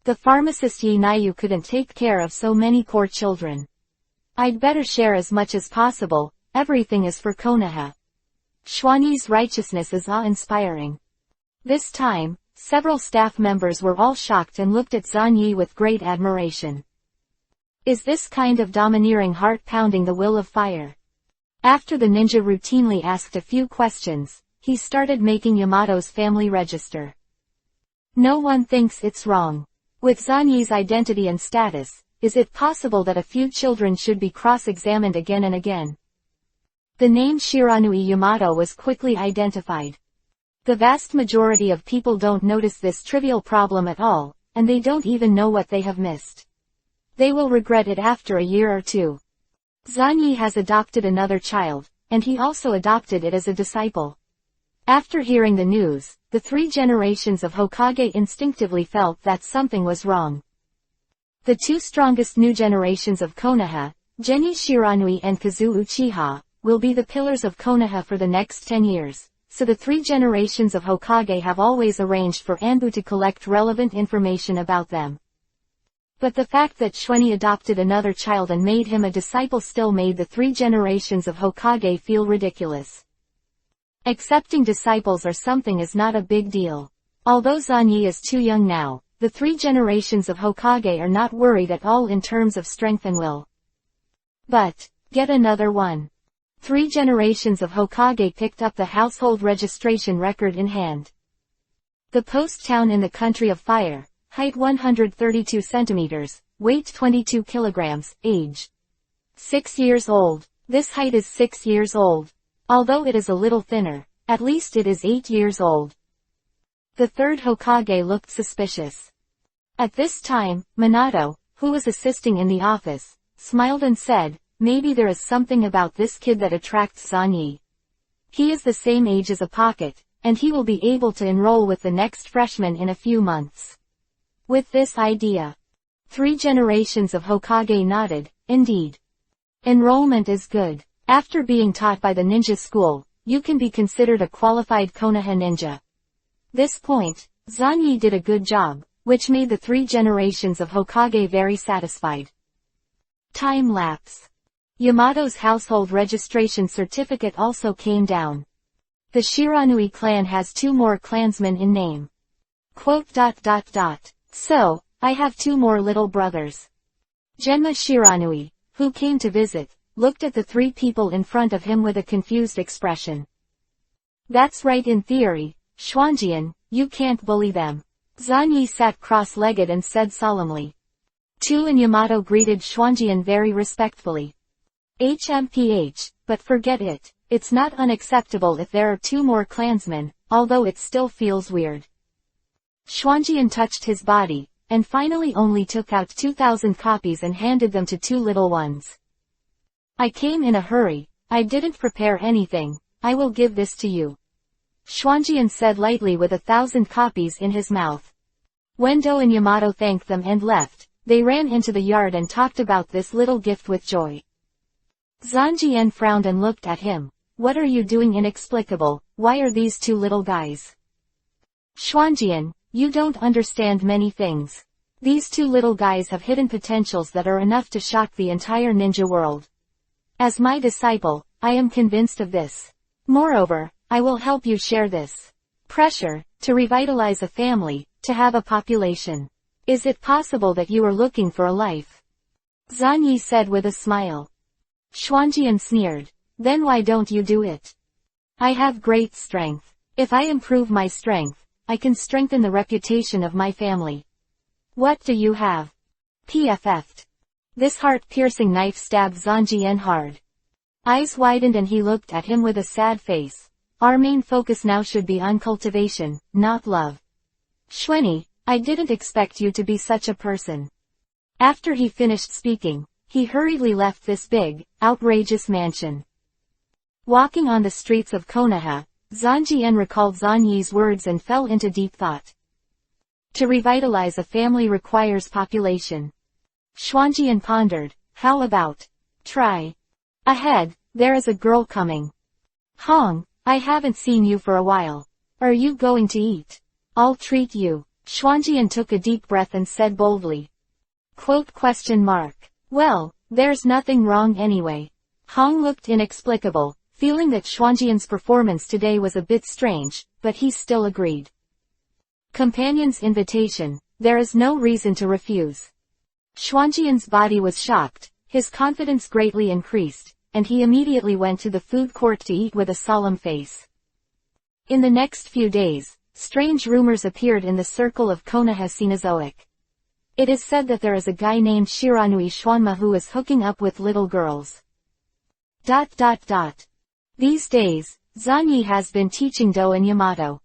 The pharmacist Yinayu couldn't take care of so many poor children. I'd better share as much as possible, everything is for Konoha. Xuani's righteousness is awe-inspiring. This time, several staff members were all shocked and looked at Zanyi with great admiration. Is this kind of domineering heart-pounding the will of fire? After the ninja routinely asked a few questions, he started making Yamato's family register. No one thinks it's wrong. With Zanyi's identity and status, is it possible that a few children should be cross-examined again and again? The name Shiranui Yamato was quickly identified. The vast majority of people don't notice this trivial problem at all, and they don't even know what they have missed. They will regret it after a year or 2. Zanyi has adopted another child, and he also adopted it as a disciple. After hearing the news, the 3 generations of Hokage instinctively felt that something was wrong. The 2 strongest new generations of Konoha, Geni Shiranui and Kazu Uchiha, will be the pillars of Konoha for the next 10 years, so the 3 generations of Hokage have always arranged for Anbu to collect relevant information about them. But the fact that Xueni adopted another child and made him a disciple still made the 3 generations of Hokage feel ridiculous. Accepting disciples or something is not a big deal. Although Zanyi is too young now, the 3 generations of Hokage are not worried at all in terms of strength and will. But, get another one. 3 generations of Hokage picked up the household registration record in hand. The post town in the country of fire, height 132 centimeters, weight 22 kilograms, age 6 years old. This height is 6 years old. Although it is a little thinner, at least it is 8 years old. The 3rd Hokage looked suspicious. At this time, Minato, who was assisting in the office, smiled and said, "Maybe there is something about this kid that attracts Zanyi. He is the same age as a pocket, and he will be able to enroll with the next freshman in a few months." With this idea, 3 generations of Hokage nodded. Indeed. Enrollment is good. After being taught by the ninja school, you can be considered a qualified Konoha ninja. This point, Zanyi did a good job, which made the 3 generations of Hokage very satisfied. Time lapse. Yamato's household registration certificate also came down. The Shiranui clan has 2 more clansmen in name. So, I have 2 more little brothers. Genma Shiranui, who came to visit, looked at the 3 people in front of him with a confused expression. That's right in theory, Xuanjian, you can't bully them. Zanyi sat cross-legged and said solemnly. Tu and Yamato greeted Xuanjian very respectfully. HMPH, but forget it, it's not unacceptable if there are 2 more clansmen, although it still feels weird. Xuanjian touched his body, and finally only took out 2,000 copies and handed them to 2 little ones. I came in a hurry, I didn't prepare anything, I will give this to you. Xuanjian said lightly with 1,000 copies in his mouth. When Do and Yamato thanked them and left, they ran into the yard and talked about this little gift with joy. Zanjian frowned and looked at him. What are you doing inexplicable, why are these 2 little guys? Xuanjian, you don't understand many things. These 2 little guys have hidden potentials that are enough to shock the entire ninja world. As my disciple, I am convinced of this. Moreover, I will help you share this pressure, to revitalize a family, to have a population. Is it possible that you are looking for a life? Zanyi said with a smile. Xuanjian sneered. Then why don't you do it? I have great strength. If I improve my strength, I can strengthen the reputation of my family. What do you have? PFF'd. This heart-piercing knife stabbed Zanjian hard. Eyes widened and he looked at him with a sad face. Our main focus now should be on cultivation, not love. Xueni, I didn't expect you to be such a person. After he finished speaking, he hurriedly left this big, outrageous mansion. Walking on the streets of Konoha, Zanjian recalled Zanyi's words and fell into deep thought. To revitalize a family requires population. Xuanjian pondered, how about? Try. Ahead, there is a girl coming. Hong, I haven't seen you for a while. Are you going to eat? I'll treat you. Xuanjian took a deep breath and said boldly. Well, there's nothing wrong anyway. Hong looked inexplicable, feeling that Xuanjian's performance today was a bit strange, but he still agreed. Companion's invitation, there is no reason to refuse. Xuanjian's body was shocked, his confidence greatly increased, and he immediately went to the food court to eat with a solemn face. In the next few days, strange rumors appeared in the circle of Konoha Cenozoic. It is said that there is a guy named Shiranui Xuanma who is hooking up with little girls. These days, Zanyi has been teaching Do and Yamato.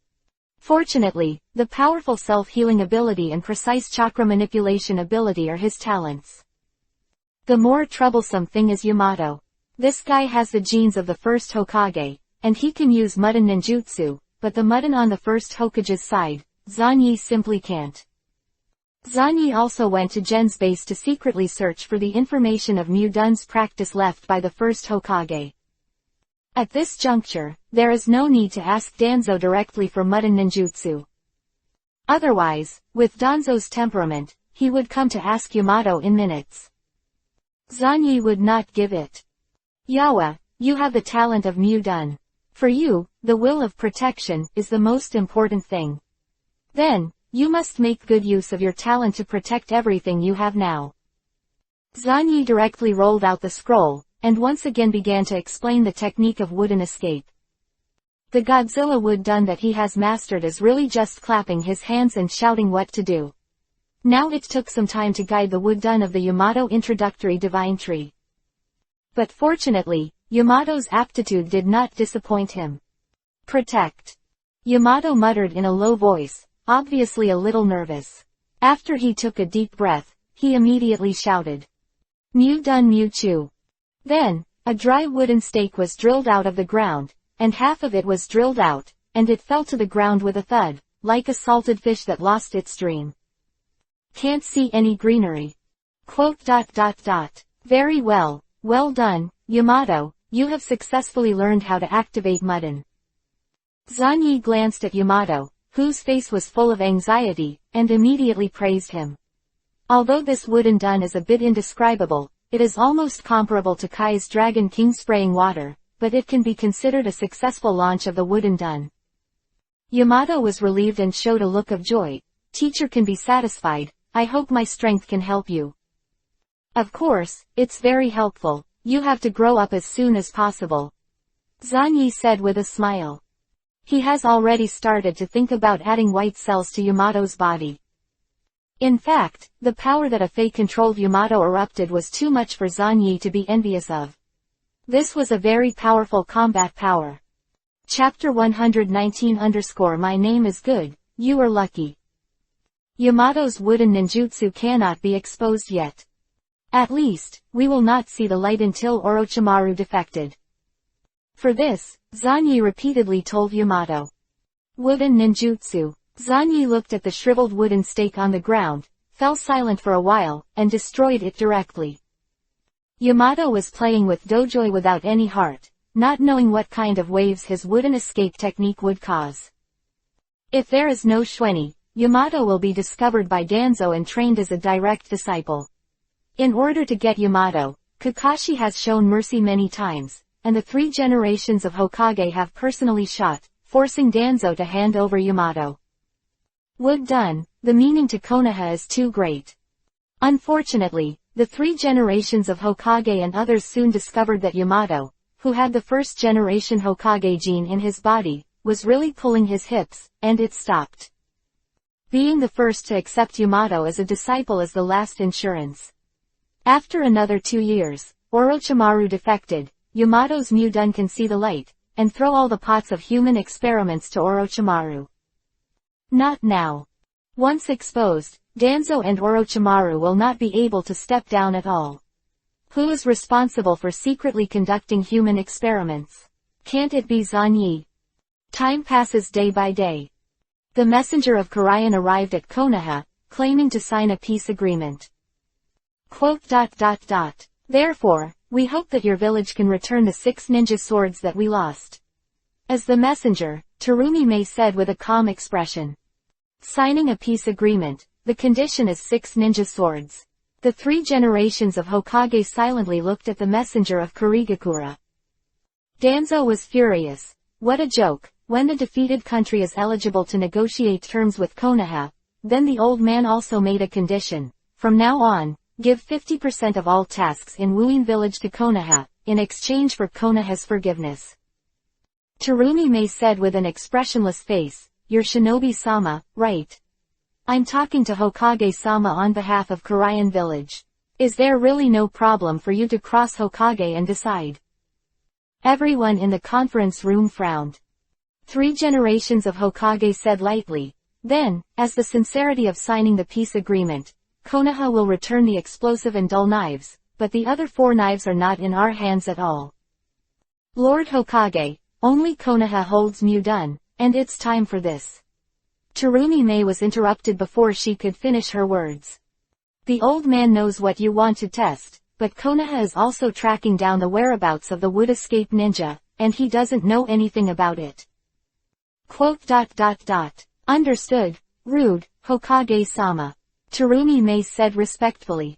Fortunately, the powerful self-healing ability and precise chakra manipulation ability are his talents. The more troublesome thing is Yamato. This guy has the genes of the first Hokage, and he can use Mudden ninjutsu, but the Mudden on the first Hokage's side, Zanyi simply can't. Zanyi also went to Gen's base to secretly search for the information of Mudun's practice left by the first Hokage. At this juncture, there is no need to ask Danzo directly for Mudden ninjutsu. Otherwise, with Danzo's temperament, he would come to ask Yamato in minutes. Zanyi would not give it. Yawa, you have the talent of Mudun. For you, the will of protection is the most important thing. Then, you must make good use of your talent to protect everything you have now. Zanyi directly rolled out the scroll, and once again began to explain the technique of wooden escape. The Godzilla wood done that he has mastered is really just clapping his hands and shouting what to do. Now it took some time to guide the wood done of the Yamato introductory divine tree. But fortunately, Yamato's aptitude did not disappoint him. Protect. Yamato muttered in a low voice, obviously a little nervous. After he took a deep breath, he immediately shouted. "Mu dun mu chu." Then, a dry wooden stake was drilled out of the ground, and half of it was drilled out, and it fell to the ground with a thud, like a salted fish that lost its stream. "Can't see any greenery." Very well, well done, Yamato, you have successfully learned how to activate Mudden. Zanyi glanced at Yamato, whose face was full of anxiety, and immediately praised him. Although this wooden dun is a bit indescribable, it is almost comparable to Kai's Dragon King spraying water, but it can be considered a successful launch of the wooden dun. Yamato was relieved and showed a look of joy. "Teacher can be satisfied, I hope my strength can help you." "Of course, it's very helpful, you have to grow up as soon as possible," Zanyi said with a smile. He has already started to think about adding white cells to Yamato's body. In fact, the power that a Fey-controlled Yamato erupted was too much for Zanyi to be envious of. This was a very powerful combat power. Chapter 119 My name is good, you are lucky. Yamato's wooden ninjutsu cannot be exposed yet. At least, we will not see the light until Orochimaru defected. For this, Zanyi repeatedly told Yamato. Wooden ninjutsu. Zanyi looked at the shriveled wooden stake on the ground, fell silent for a while, and destroyed it directly. Yamato was playing with Dojoy without any heart, not knowing what kind of waves his wooden escape technique would cause. If there is no Shueni, Yamato will be discovered by Danzo and trained as a direct disciple. In order to get Yamato, Kakashi has shown mercy many times, and the 3 generations of Hokage have personally shot, forcing Danzo to hand over Yamato. Wood done, the meaning to Konoha is too great. Unfortunately, the 3 generations of Hokage and others soon discovered that Yamato, who had the first generation Hokage gene in his body, was really pulling his hips, and it stopped. Being the first to accept Yamato as a disciple is the last insurance. After another 2 years, Orochimaru defected. Yamato's Mudun can see the light, and throw all the pots of human experiments to Orochimaru. Not now. Once exposed, Danzo and Orochimaru will not be able to step down at all. Who is responsible for secretly conducting human experiments? Can't it be Zanyi? Time passes day by day. The messenger of Karayan arrived at Konoha, claiming to sign a peace agreement. Therefore, we hope that your village can return the 6 ninja swords that we lost. As the messenger, Terumi Mei said with a calm expression. Signing a peace agreement, the condition is 6 ninja swords. The 3 generations of Hokage silently looked at the messenger of Kirigakura. Danzo was furious. What a joke, when the defeated country is eligible to negotiate terms with Konoha. Then the old man also made a condition. From now on, give 50% of all tasks in Wuin village to Konoha, in exchange for Konoha's forgiveness. Terumi Mei said with an expressionless face, "You're Shinobi-sama, right? I'm talking to Hokage-sama on behalf of Karayan village. Is there really no problem for you to cross Hokage and decide?" Everyone in the conference room frowned. 3 generations of Hokage said lightly. Then, as the sincerity of signing the peace agreement, Konoha will return the explosive and dull knives, but the other 4 knives are not in our hands at all. Lord Hokage, only Konoha holds Mudun, and it's time for this. Terumi Mei was interrupted before she could finish her words. The old man knows what you want to test, but Konoha is also tracking down the whereabouts of the wood escape ninja, and he doesn't know anything about it. Understood, rude, Hokage-sama. Terumi Mei said respectfully.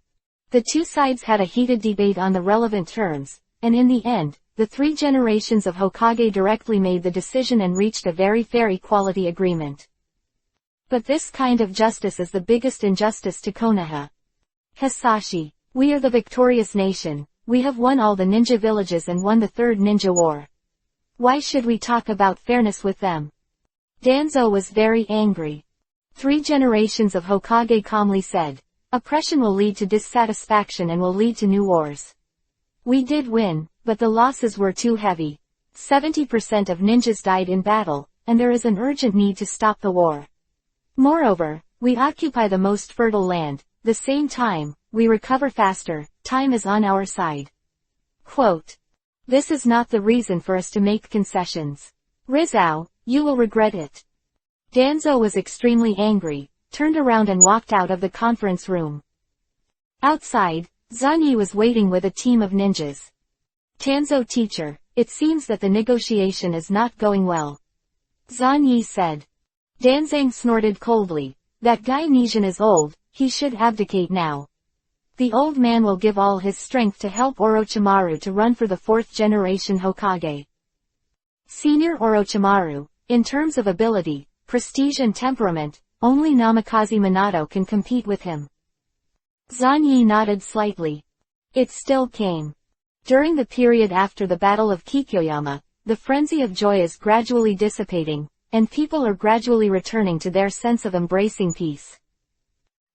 The 2 sides had a heated debate on the relevant terms, and in the end, the 3 generations of Hokage directly made the decision and reached a very fair equality agreement. But this kind of justice is the biggest injustice to Konoha. Hisashi, we are the victorious nation, we have won all the ninja villages and won the 3rd ninja war. Why should we talk about fairness with them? Danzo was very angry. 3 generations of Hokage calmly said, oppression will lead to dissatisfaction and will lead to new wars. We did win, but the losses were too heavy. 70% of ninjas died in battle, and there is an urgent need to stop the war. Moreover, we occupy the most fertile land, the same time, we recover faster, time is on our side. Quote. This is not the reason for us to make concessions. Rizao, you will regret it. Danzo was extremely angry, turned around and walked out of the conference room. Outside, Zanyi was waiting with a team of ninjas. Tanzo teacher, it seems that the negotiation is not going well. Zanyi said. Danzang snorted coldly. That guy Nijin is old, he should abdicate now. The old man will give all his strength to help Orochimaru to run for the 4th generation Hokage. Senior Orochimaru, in terms of ability, prestige and temperament, only Namikaze Minato can compete with him. Zanyi nodded slightly. It still came. During the period after the Battle of Kikyoyama, the frenzy of joy is gradually dissipating, and people are gradually returning to their sense of embracing peace.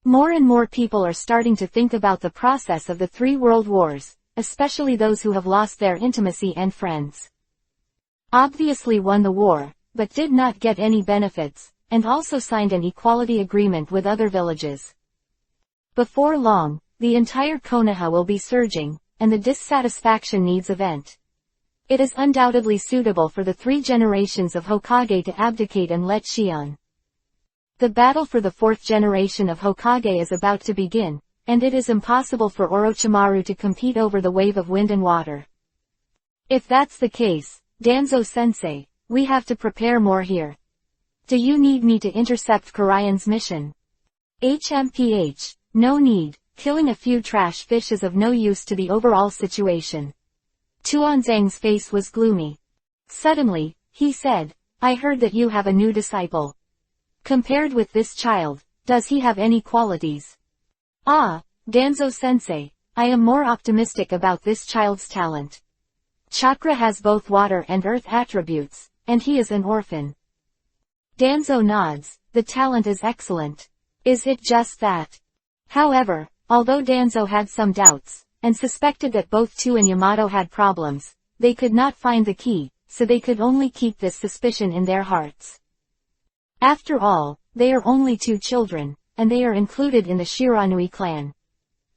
More and more people are starting to think about the process of the 3 world wars, especially those who have lost their intimacy and friends. Obviously won the war, but did not get any benefits, and also signed an equality agreement with other villages. Before long, the entire Konoha will be surging, and the dissatisfaction needs a vent. It is undoubtedly suitable for the 3 generations of Hokage to abdicate and let Shion. The battle for the 4th generation of Hokage is about to begin, and it is impossible for Orochimaru to compete over the wave of wind and water. If that's the case, Danzo-sensei, we have to prepare more here. Do you need me to intercept Karayan's mission? HMPH, no need, killing a few trash fish is of no use to the overall situation. Tuanzang's face was gloomy. Suddenly, he said, I heard that you have a new disciple. Compared with this child, does he have any qualities? Ah, Danzo-sensei, I am more optimistic about this child's talent. Chakra has both water and earth attributes, and he is an orphan. Danzo nods, the talent is excellent. Is it just that? However, although Danzo had some doubts, and suspected that both Tu and Yamato had problems, they could not find the key, so they could only keep this suspicion in their hearts. After all, they are only 2 children, and they are included in the Shiranui clan.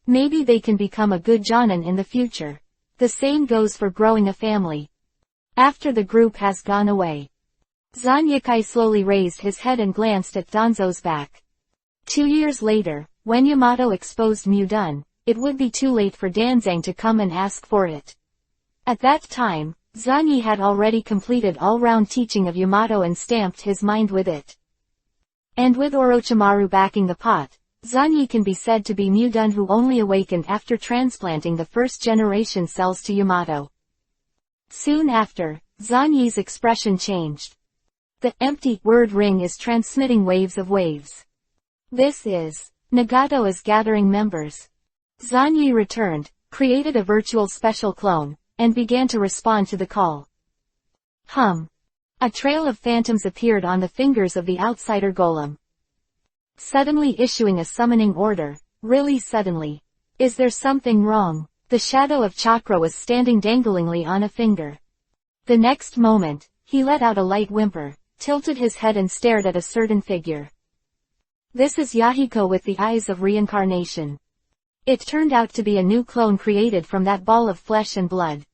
Maybe they can become a good Jonin in the future. The same goes for growing a family. After the group has gone away, Zanyakai slowly raised his head and glanced at Danzo's back. 2 years later, when Yamato exposed Mudun, it would be too late for Danzang to come and ask for it. At that time, Zanyi had already completed all-round teaching of Yamato and stamped his mind with it. And with Orochimaru backing the pot, Zanyi can be said to be Mudun who only awakened after transplanting the 1st generation cells to Yamato. Soon after, Zanyi's expression changed. The empty word ring is transmitting waves of waves. This is, Nagato is gathering members. Zanyi returned, created a virtual special clone, and began to respond to the call. A trail of phantoms appeared on the fingers of the outsider golem. Suddenly issuing a summoning order, really suddenly. Is there something wrong? The shadow of Chakra was standing danglingly on a finger. The next moment, he let out a light whimper, tilted his head and stared at a certain figure. This is Yahiko with the eyes of reincarnation. It turned out to be a new clone created from that ball of flesh and blood.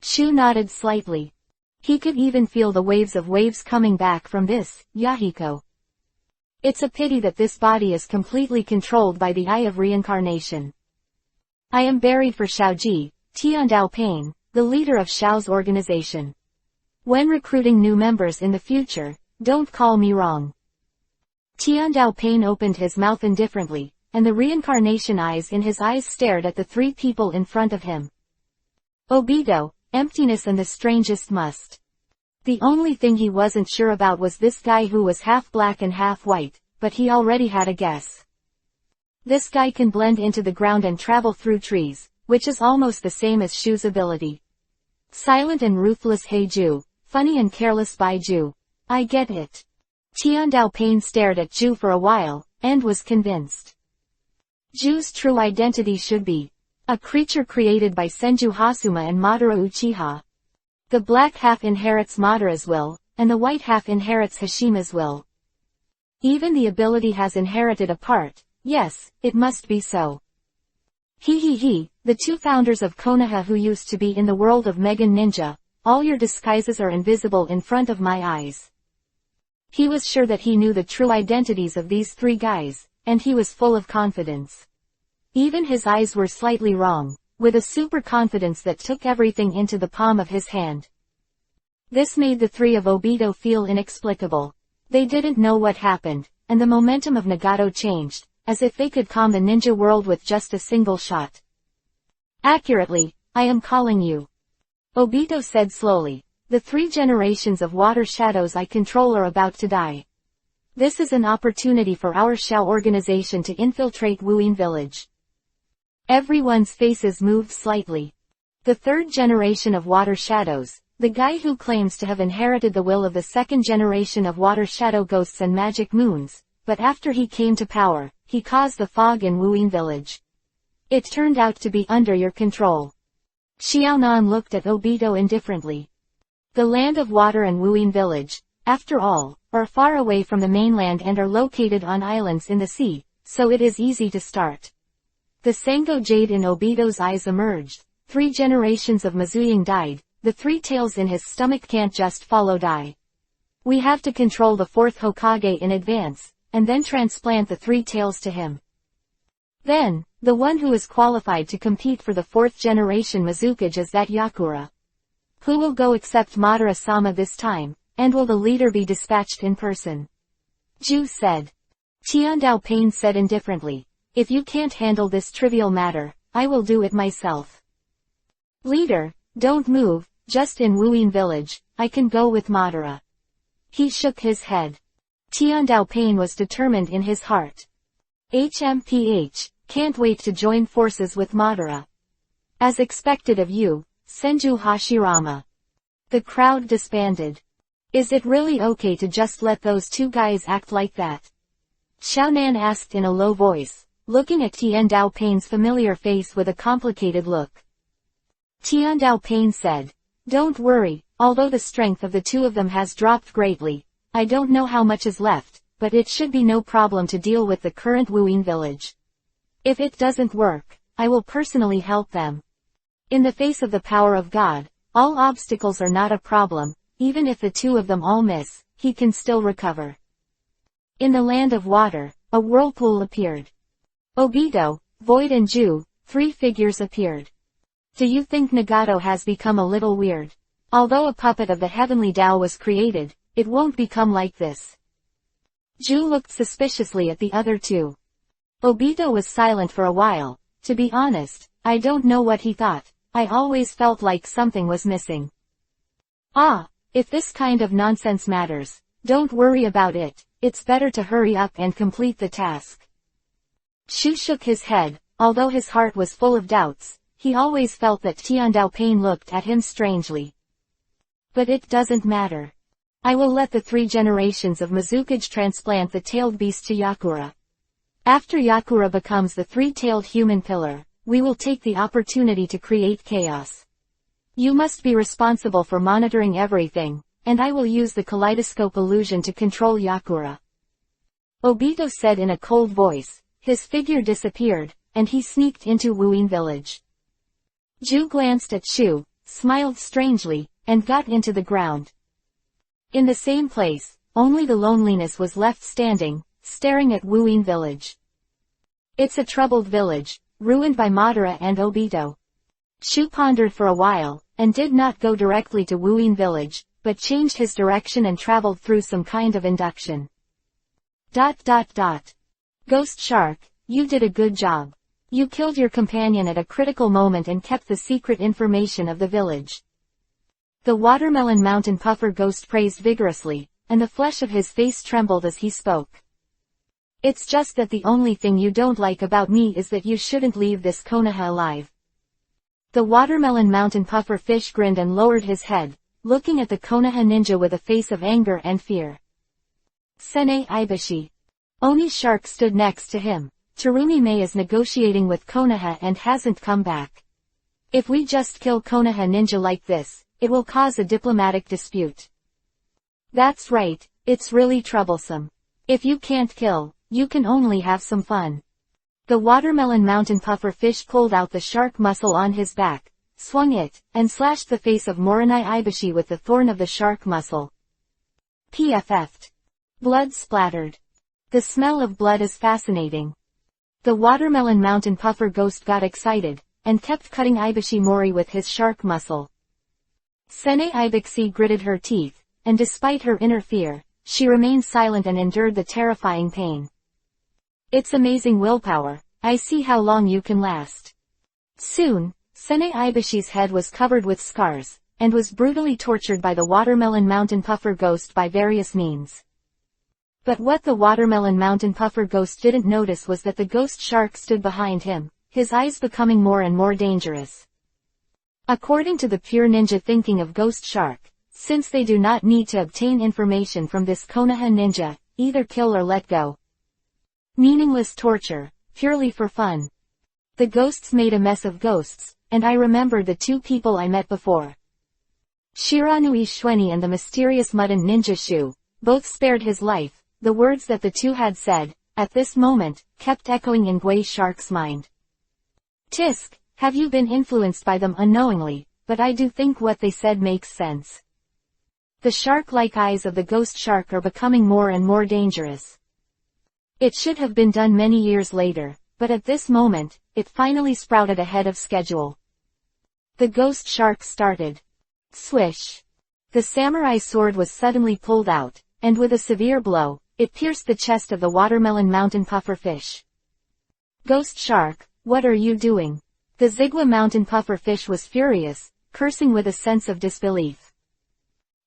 Shu nodded slightly. He could even feel the waves of waves coming back from this, Yahiko. It's a pity that this body is completely controlled by the eye of reincarnation. I am buried for Xiaoji, Tiandao Pain, the leader of Xiao's organization. When recruiting new members in the future, don't call me wrong. Tiandao Pain opened his mouth indifferently, and the reincarnation eyes in his eyes stared at the 3 people in front of him. Obito, emptiness and the strangest must. The only thing he wasn't sure about was this guy who was half black and half white, but he already had a guess. This guy can blend into the ground and travel through trees, which is almost the same as Shu's ability. Silent and ruthless Heiju, funny and careless Baiju. I get it. Tiandao Pain stared at Ju for a while, and was convinced. Ju's true identity should be a creature created by Senju Hasuma and Madara Uchiha. The black half inherits Madara's will, and the white half inherits Hashima's will. Even the ability has inherited a part, Yes, it must be so. He, the two founders of Konoha who used to be in the world of Megan Ninja, all your disguises are invisible in front of my eyes. He was sure that he knew the true identities of these three guys, and he was full of confidence. Even his eyes were slightly wrong, with a super confidence that took everything into the palm of his hand. This made the three of Obito feel inexplicable. They didn't know what happened, and the momentum of Nagato changed, as if they could calm the ninja world with just a single shot. Accurately, I am calling you. Obito said slowly. The 3 generations of water shadows I control are about to die. This is an opportunity for our Shao organization to infiltrate Wuyin village. Everyone's faces moved slightly. The 3rd generation of water shadows, the guy who claims to have inherited the will of the 2nd generation of water shadow ghosts and magic moons, but after he came to power, he caused the fog in Wuyin village. It turned out to be under your control. Xiaonan looked at Obito indifferently. The land of water and Wuyin village, after all, are far away from the mainland and are located on islands in the sea, so it is easy to start. The Sango jade in Obito's eyes emerged. 3 generations of Mizuying died, the 3 tails in his stomach can't just follow die. We have to control the 4th Hokage in advance, and then transplant the 3 tails to him. Then, the one who is qualified to compete for the 4th generation Mizukage is that Yakura. Who will go except Madara-sama this time, and will the leader be dispatched in person? Ju said. Tiandao Pain said indifferently. If you can't handle this trivial matter, I will do it myself. Leader, don't move, just in Wuyin village, I can go with Madara. He shook his head. Tiandao Pain was determined in his heart. HMPH, can't wait to join forces with Madara. As expected of you, Senju Hashirama. The crowd disbanded. Is it really okay to just let those 2 guys act like that? Xiaonan asked in a low voice, looking at Tiandao Pain's familiar face with a complicated look. Tiandao Pain said, don't worry, although the strength of the 2 of them has dropped greatly, I don't know how much is left, but it should be no problem to deal with the current Wuyin village. If it doesn't work, I will personally help them. In the face of the power of God, all obstacles are not a problem, even if the 2 of them all miss, he can still recover. In the land of water, a whirlpool appeared. Obito, Void and Ju, 3 figures appeared. Do you think Nagato has become a little weird? Although a puppet of the heavenly Tao was created, it won't become like this. Ju looked suspiciously at the other 2. Obito was silent for a while. To be honest, I don't know what he thought. I always felt like something was missing. Ah, if this kind of nonsense matters, don't worry about it, it's better to hurry up and complete the task. Shu shook his head, although his heart was full of doubts, he always felt that Tiandao Pain looked at him strangely. But it doesn't matter. I will let the 3 generations of Mizukage transplant the tailed beast to Yakura. After Yakura becomes the 3-tailed human pillar, we will take the opportunity to create chaos. You must be responsible for monitoring everything, and I will use the kaleidoscope illusion to control Yakura. Obito said in a cold voice. His figure disappeared, and he sneaked into Wuyin village. Ju glanced at Shu, smiled strangely, and got into the ground. In the same place, only the loneliness was left standing, staring at Wuyin village. It's a troubled village, ruined by Madara and Obito. Shu pondered for a while, and did not go directly to Wuyin village, but changed his direction and traveled through some kind of induction. Ghost Shark, you did a good job. You killed your companion at a critical moment and kept the secret information of the village. The Watermelon Mountain Puffer Ghost praised vigorously, and the flesh of his face trembled as he spoke. It's just that the only thing you don't like about me is that you shouldn't leave this Konoha alive. The Watermelon Mountain Puffer Fish grinned and lowered his head, looking at the Konoha ninja with a face of anger and fear. Sene Ibushi. Oni Shark stood next to him. Terumi Mei is negotiating with Konoha and hasn't come back. If we just kill Konoha ninja like this, it will cause a diplomatic dispute. That's right, it's really troublesome. If you can't kill, you can only have some fun. The watermelon mountain puffer fish pulled out the shark muscle on his back, swung it, and slashed the face of Morinai Ibushi with the thorn of the shark muscle. PFF'd. Blood splattered. The smell of blood is fascinating. The watermelon mountain puffer ghost got excited, and kept cutting Ibushi Mori with his shark muscle. Sene Ibushi gritted her teeth, and despite her inner fear, she remained silent and endured the terrifying pain. It's amazing willpower. I see how long you can last. Soon, Sene Ibushi's head was covered with scars, and was brutally tortured by the watermelon mountain puffer ghost by various means. But what the watermelon mountain puffer ghost didn't notice was that the ghost shark stood behind him, his eyes becoming more and more dangerous. According to the pure ninja thinking of ghost shark, since they do not need to obtain information from this Konoha ninja, either kill or let go. Meaningless torture, purely for fun. The ghosts made a mess of ghosts, and I remembered the two people I met before. Shiranui Shueni and the mysterious Mudden Ninja Shu, both spared his life. The words that the two had said, at this moment, kept echoing in Gui Shark's mind. Tisk, have you been influenced by them unknowingly, but I do think what they said makes sense. The shark-like eyes of the ghost shark are becoming more and more dangerous. It should have been done many years later, but at this moment, it finally sprouted ahead of schedule. The ghost shark started. Swish. The samurai sword was suddenly pulled out, and with a severe blow, it pierced the chest of the watermelon mountain puffer fish. Ghost shark, what are you doing? The Zigwa mountain puffer fish was furious, cursing with a sense of disbelief.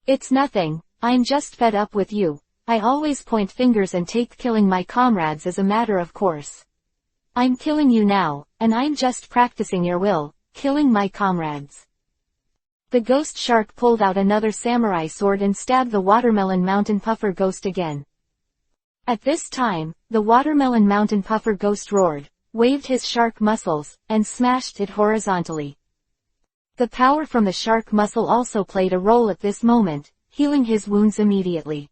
It's nothing, I'm just fed up with you. I always point fingers and take killing my comrades as a matter of course. I'm killing you now, and I'm just practicing your will, killing my comrades. The ghost shark pulled out another samurai sword and stabbed the watermelon mountain puffer ghost again. At this time, the watermelon mountain puffer ghost roared, waved his shark muscles, and smashed it horizontally. The power from the shark muscle also played a role at this moment, healing his wounds immediately.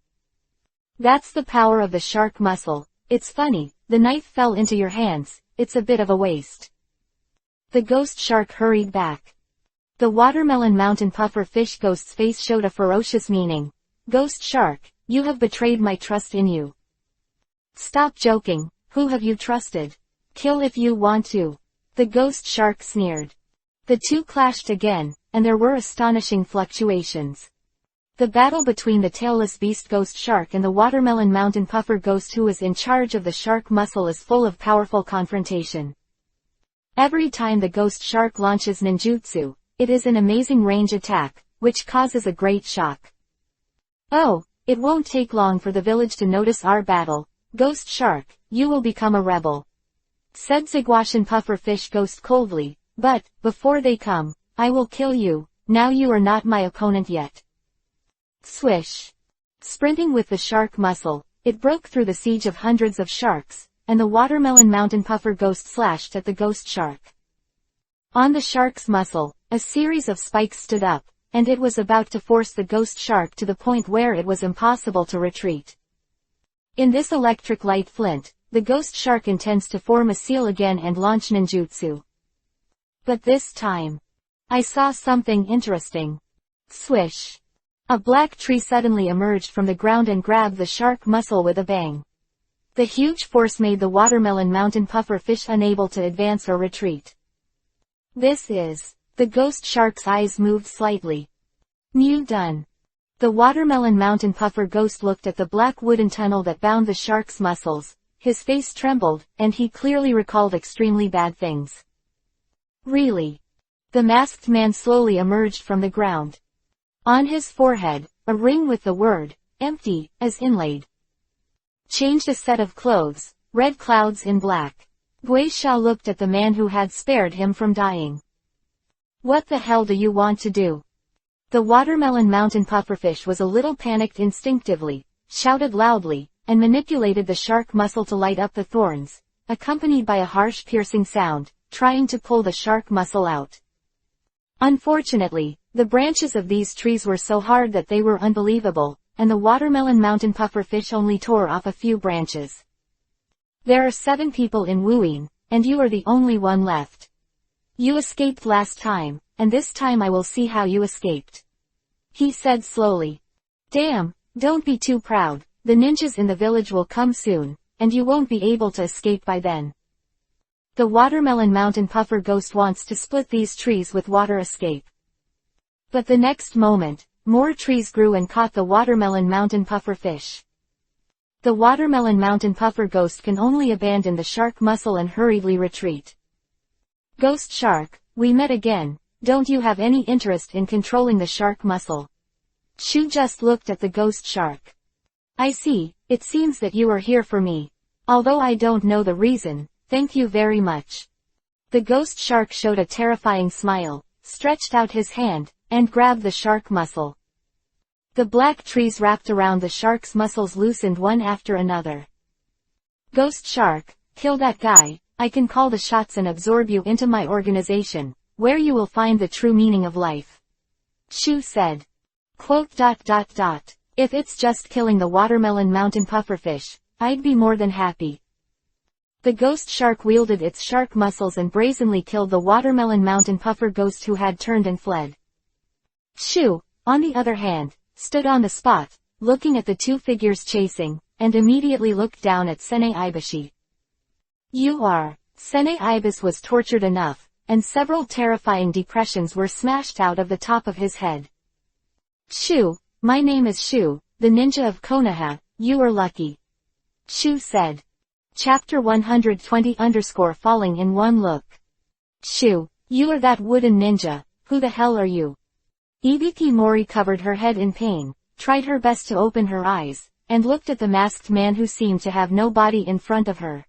That's the power of the shark muscle. It's funny, the knife fell into your hands, it's a bit of a waste. The ghost shark hurried back. The watermelon mountain puffer fish ghost's face showed a ferocious meaning. Ghost shark, you have betrayed my trust in you. Stop joking, who have you trusted? Kill if you want to. The ghost shark sneered. The two clashed again, and there were astonishing fluctuations. The battle between the tailless beast ghost shark and the watermelon mountain puffer ghost who was in charge of the shark muscle is full of powerful confrontation. Every time the ghost shark launches ninjutsu, it is an amazing range attack, which causes a great shock. Oh, it won't take long for the village to notice our battle. Ghost shark, you will become a rebel. Said Zigwashan puffer fish ghost coldly, but, before they come, I will kill you. Now you are not my opponent yet. Swish. Sprinting with the shark muscle, it broke through the siege of hundreds of sharks, and the watermelon mountain puffer ghost slashed at the ghost shark. On the shark's muscle, a series of spikes stood up, and it was about to force the ghost shark to the point where it was impossible to retreat. In this electric light flint, the ghost shark intends to form a seal again and launch ninjutsu. But this time, I saw something interesting. Swish. A black tree suddenly emerged from the ground and grabbed the shark muscle with a bang. The huge force made the watermelon mountain puffer fish unable to advance or retreat. This is. The ghost shark's eyes moved slightly. New done. The watermelon mountain puffer ghost looked at the black wooden tunnel that bound the shark's muscles. His face trembled, and he clearly recalled extremely bad things. Really? The masked man slowly emerged from the ground. On his forehead, a ring with the word, empty, as inlaid. Changed a set of clothes, red clouds in black. Gui Sha looked at the man who had spared him from dying. What the hell do you want to do? The watermelon mountain pufferfish was a little panicked instinctively, shouted loudly, and manipulated the shark muscle to light up the thorns, accompanied by a harsh piercing sound, trying to pull the shark muscle out. Unfortunately, the branches of these trees were so hard that they were unbelievable, and the watermelon mountain pufferfish only tore off a few branches. There are 7 people in Wuyin, and you are the only one left. You escaped last time, and this time I will see how you escaped. He said slowly. Damn, don't be too proud, the ninjas in the village will come soon, and you won't be able to escape by then. The watermelon mountain puffer ghost wants to split these trees with water escape. But the next moment, more trees grew and caught the watermelon mountain puffer fish. The watermelon mountain puffer ghost can only abandon the shark muscle and hurriedly retreat. Ghost shark, we met again, don't you have any interest in controlling the shark muscle? Shu just looked at the ghost shark. I see, it seems that you are here for me. Although I don't know the reason, thank you very much. The ghost shark showed a terrifying smile, stretched out his hand, and grabbed the shark muscle. The black trees wrapped around the shark's muscles loosened one after another. Ghost shark, kill that guy, I can call the shots and absorb you into my organization, where you will find the true meaning of life. Shu said. If it's just killing the watermelon mountain pufferfish, I'd be more than happy. The ghost shark wielded its shark muscles and brazenly killed the watermelon mountain puffer ghost who had turned and fled. Shu, on the other hand, stood on the spot, looking at the two figures chasing, and immediately looked down at Sene Ibushi. Sene Ibis was tortured enough, and several terrifying depressions were smashed out of the top of his head. Shu, my name is Shu, the ninja of Konoha, you are lucky. Shu said. Chapter 120 Falling in One Look. Shu, you are that wooden ninja, who the hell are you? Ibiki Mori covered her head in pain, tried her best to open her eyes, and looked at the masked man who seemed to have no body in front of her.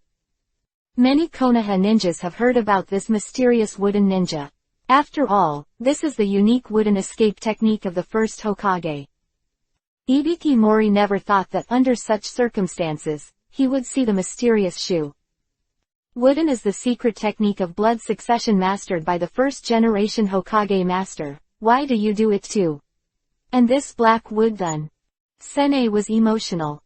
Many Konoha ninjas have heard about this mysterious wooden ninja. After all, this is the unique wooden escape technique of the first Hokage. Ibiki Mori never thought that under such circumstances, he would see the mysterious Shu. Wooden is the secret technique of blood succession mastered by the first-generation Hokage master. Why do you do it too? And this black wood done? Sene was emotional.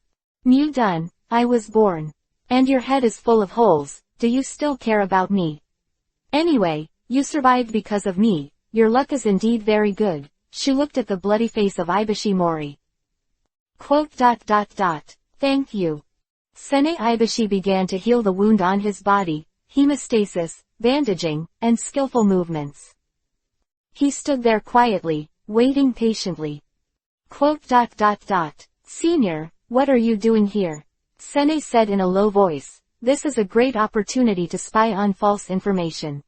Mu done, I was born. And your head is full of holes, do you still care about me? Anyway, you survived because of me, your luck is indeed very good. She looked at the bloody face of Ibushi Mori. Thank you. Sene Ibushi began to heal the wound on his body, hemostasis, bandaging, and skillful movements. He stood there quietly, waiting patiently. Senior, what are you doing here? Sene said in a low voice, this is a great opportunity to spy on false information.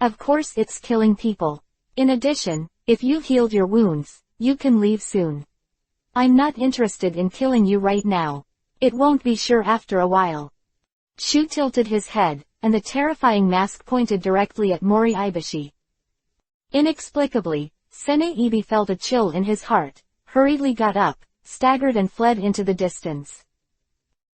Of course it's killing people. In addition, if you've healed your wounds, you can leave soon. I'm not interested in killing you right now. It won't be sure after a while. Shu tilted his head, and the terrifying mask pointed directly at Mori Ibushi. Inexplicably, Sene Ibi felt a chill in his heart, hurriedly got up, staggered and fled into the distance.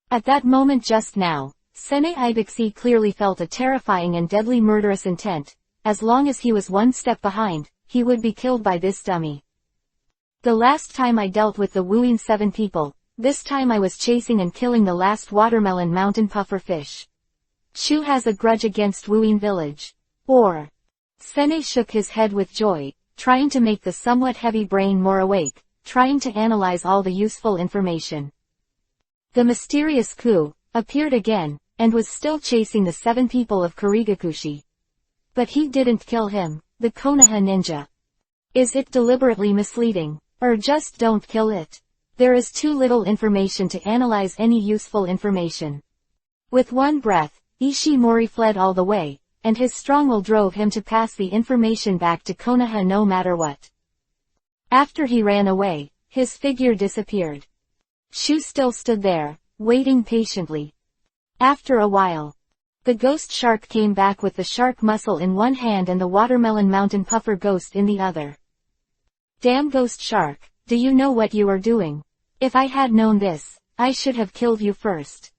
At that moment just now, Sene Ibushi clearly felt a terrifying and deadly murderous intent. As long as he was one step behind, he would be killed by this dummy. The last time I dealt with the Wuin 7 people, this time I was chasing and killing the last watermelon mountain puffer fish. Shu has a grudge against Wuin village. Or. Sene shook his head with joy, trying to make the somewhat heavy brain more awake, trying to analyze all the useful information. The mysterious Ku appeared again, and was still chasing the 7 people of Kurigakushi. But he didn't kill him, the Konoha ninja. Is it deliberately misleading? Or just don't kill it? There is too little information to analyze any useful information. With one breath, Ishimori fled all the way, and his strong will drove him to pass the information back to Konoha no matter what. After he ran away, his figure disappeared. Shu still stood there, waiting patiently. After a while, the ghost shark came back with the shark muscle in one hand and the watermelon mountain puffer ghost in the other. Damn ghost shark, do you know what you are doing? If I had known this, I should have killed you first.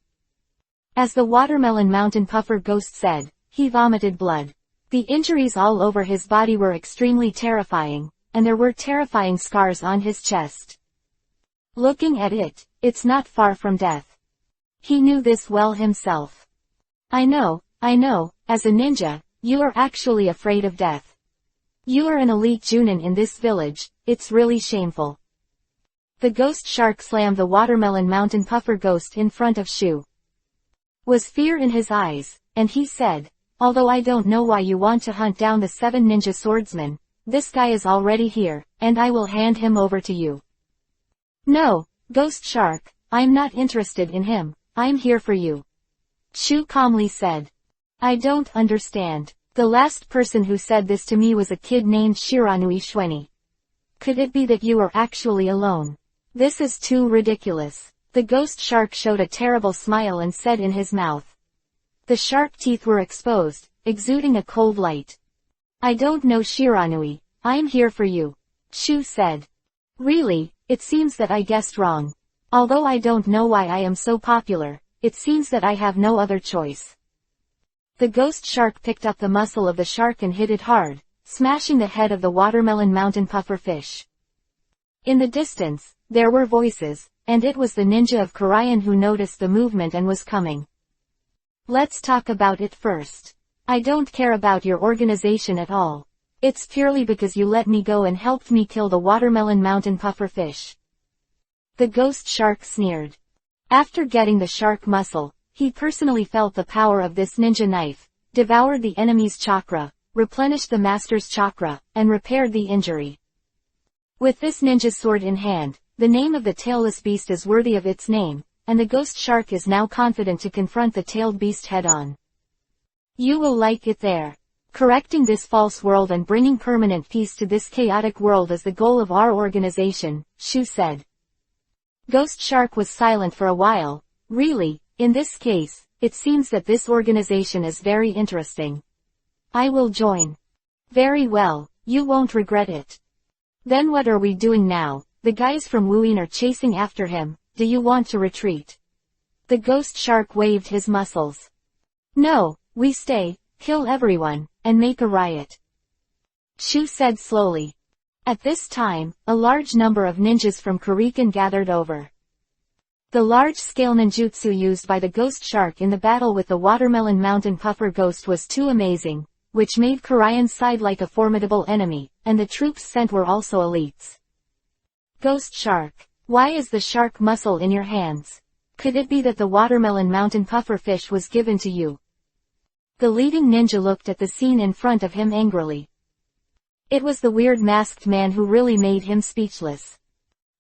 As the watermelon mountain puffer ghost said, he vomited blood. The injuries all over his body were extremely terrifying, and there were terrifying scars on his chest. Looking at it, it's not far from death. He knew this well himself. I know, I know, as a ninja, you are actually afraid of death. You are an elite Junin in this village, it's really shameful. The ghost shark slammed the watermelon mountain puffer ghost in front of Shu. Was fear in his eyes, and he said, although I don't know why you want to hunt down the 7 ninja swordsmen, this guy is already here, and I will hand him over to you. No, ghost shark, I'm not interested in him, I'm here for you. Shu calmly said. I don't understand. The last person who said this to me was a kid named Shiranui Shweni. Could it be that you are actually alone? This is too ridiculous. The ghost shark showed a terrible smile and said in his mouth. The shark teeth were exposed, exuding a cold light. I don't know Shiranui, I'm here for you. Shu said. Really, it seems that I guessed wrong. Although I don't know why I am so popular, it seems that I have no other choice. The ghost shark picked up the muscle of the shark and hit it hard, smashing the head of the watermelon mountain puffer fish. In the distance, there were voices, and it was the ninja of Korean who noticed the movement and was coming. Let's talk about it first. I don't care about your organization at all. It's purely because you let me go and helped me kill the watermelon mountain puffer fish. The ghost shark sneered. After getting the shark muscle, he personally felt the power of this ninja knife, devoured the enemy's chakra, replenished the master's chakra, and repaired the injury. With this ninja sword in hand, the name of the tailless beast is worthy of its name, and the ghost shark is now confident to confront the tailed beast head-on. You will like it there. Correcting this false world and bringing permanent peace to this chaotic world is the goal of our organization, Shu said. Ghost Shark was silent for a while. Really, in this case, it seems that this organization is very interesting. I will join. Very well, you won't regret it. Then what are we doing now? The guys from Wuyin are chasing after him. Do you want to retreat? The ghost shark waved his muscles. No, we stay, kill everyone, and make a riot. Shu said slowly. At this time, a large number of ninjas from Kurikan gathered over. The large-scale ninjutsu used by the ghost shark in the battle with the watermelon mountain puffer ghost was too amazing, which made Korean's side like a formidable enemy, and the troops sent were also elites. Ghost shark, why is the shark muscle in your hands? Could it be that the watermelon mountain puffer fish was given to you? The leading ninja looked at the scene in front of him angrily. It was the weird masked man who really made him speechless.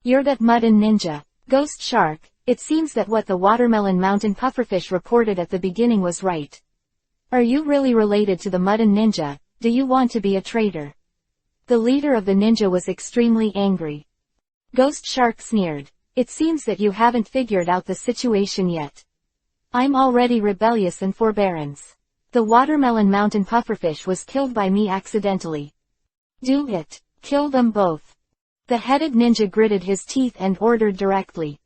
You're that Mudden ninja, ghost shark. It seems that what the watermelon mountain pufferfish reported at the beginning was right. Are you really related to the Mudden ninja? Do you want to be a traitor? The leader of the ninja was extremely angry. Ghost shark sneered. It seems that you haven't figured out the situation yet. I'm already rebellious and forbearance. The watermelon mountain pufferfish was killed by me accidentally. Do it. Kill them both. The headed ninja gritted his teeth and ordered directly.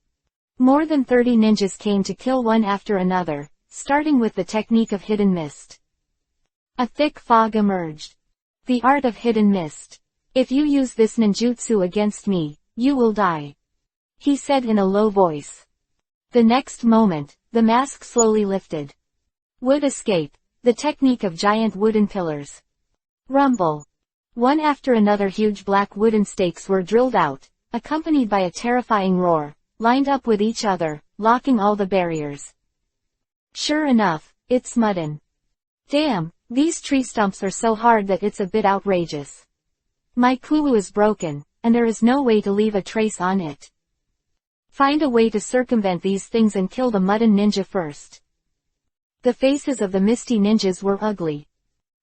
More than 30 ninjas came to kill one after another, starting with the technique of hidden mist. A thick fog emerged. The art of hidden mist. If you use this ninjutsu against me, you will die. He said in a low voice. The next moment, the mask slowly lifted. Wood escape. The technique of giant wooden pillars. Rumble. One after another huge black wooden stakes were drilled out, accompanied by a terrifying roar, lined up with each other, locking all the barriers. Sure enough, it's Mudden. Damn, these tree stumps are so hard that it's a bit outrageous. My Kulu is broken, and there is no way to leave a trace on it. Find a way to circumvent these things and kill the Mudden ninja first. The faces of the misty ninjas were ugly.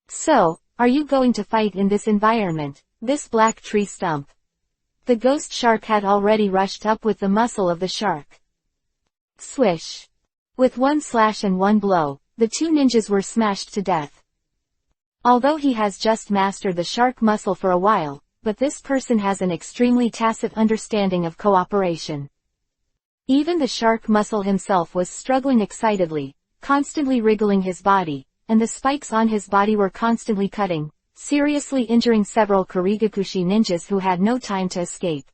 So, are you going to fight in this environment, this black tree stump? The ghost shark had already rushed up with the muscle of the shark. Swish. With one slash and one blow, the two ninjas were smashed to death. Although he has just mastered the shark muscle for a while, but this person has an extremely tacit understanding of cooperation. Even the shark muscle himself was struggling excitedly, constantly wriggling his body, and the spikes on his body were constantly cutting, seriously injuring several Kurigakushi ninjas who had no time to escape.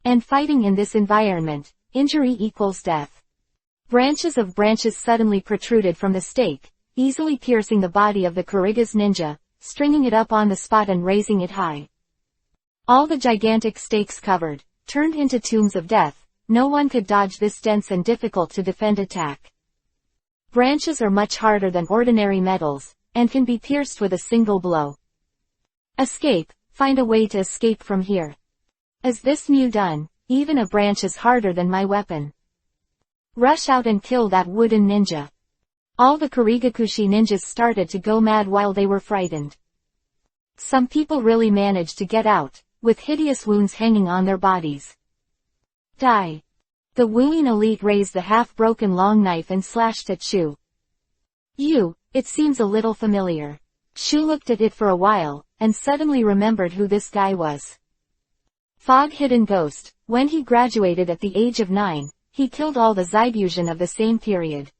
And fighting in this environment, injury equals death. Branches of branches suddenly protruded from the stake, easily piercing the body of the Kuriga's ninja, stringing it up on the spot and raising it high. All the gigantic stakes covered, turned into tombs of death. No one could dodge this dense and difficult to defend attack. Branches are much harder than ordinary metals, and can be pierced with a single blow. Escape, find a way to escape from here. Is this new done? Even a branch is harder than my weapon. Rush out and kill that wooden ninja. All the Kurigakushi ninjas started to go mad while they were frightened. Some people really managed to get out, with hideous wounds hanging on their bodies. Die. The Wuin elite raised the half-broken long knife and slashed at Shu. It seems a little familiar. Shu looked at it for a while, and suddenly remembered who this guy was. Fog-hidden ghost. When he graduated at the age of 9, he killed all the Zaibushin of the same period.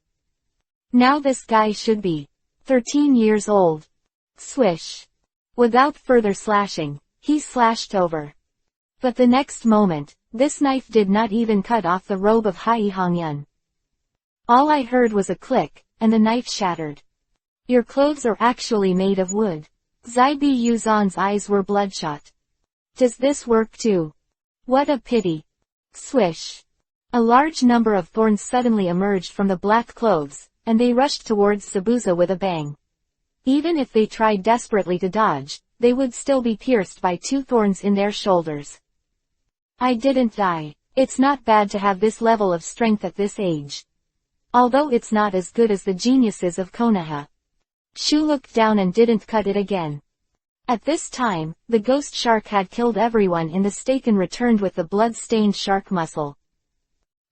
Now this guy should be 13 years old. Swish. Without further slashing, he slashed over. But the next moment, this knife did not even cut off the robe of Hai Hongyun. All I heard was a click, and the knife shattered. Your clothes are actually made of wood. Zaibi Yuzan's eyes were bloodshot. Does this work too? What a pity. Swish. A large number of thorns suddenly emerged from the black clothes, and they rushed towards Sabuza with a bang. Even if they tried desperately to dodge, they would still be pierced by 2 thorns in their shoulders. I didn't die. It's not bad to have this level of strength at this age. Although it's not as good as the geniuses of Konoha. Shu looked down and didn't cut it again. At this time, the ghost shark had killed everyone in the stake and returned with the blood-stained shark muscle.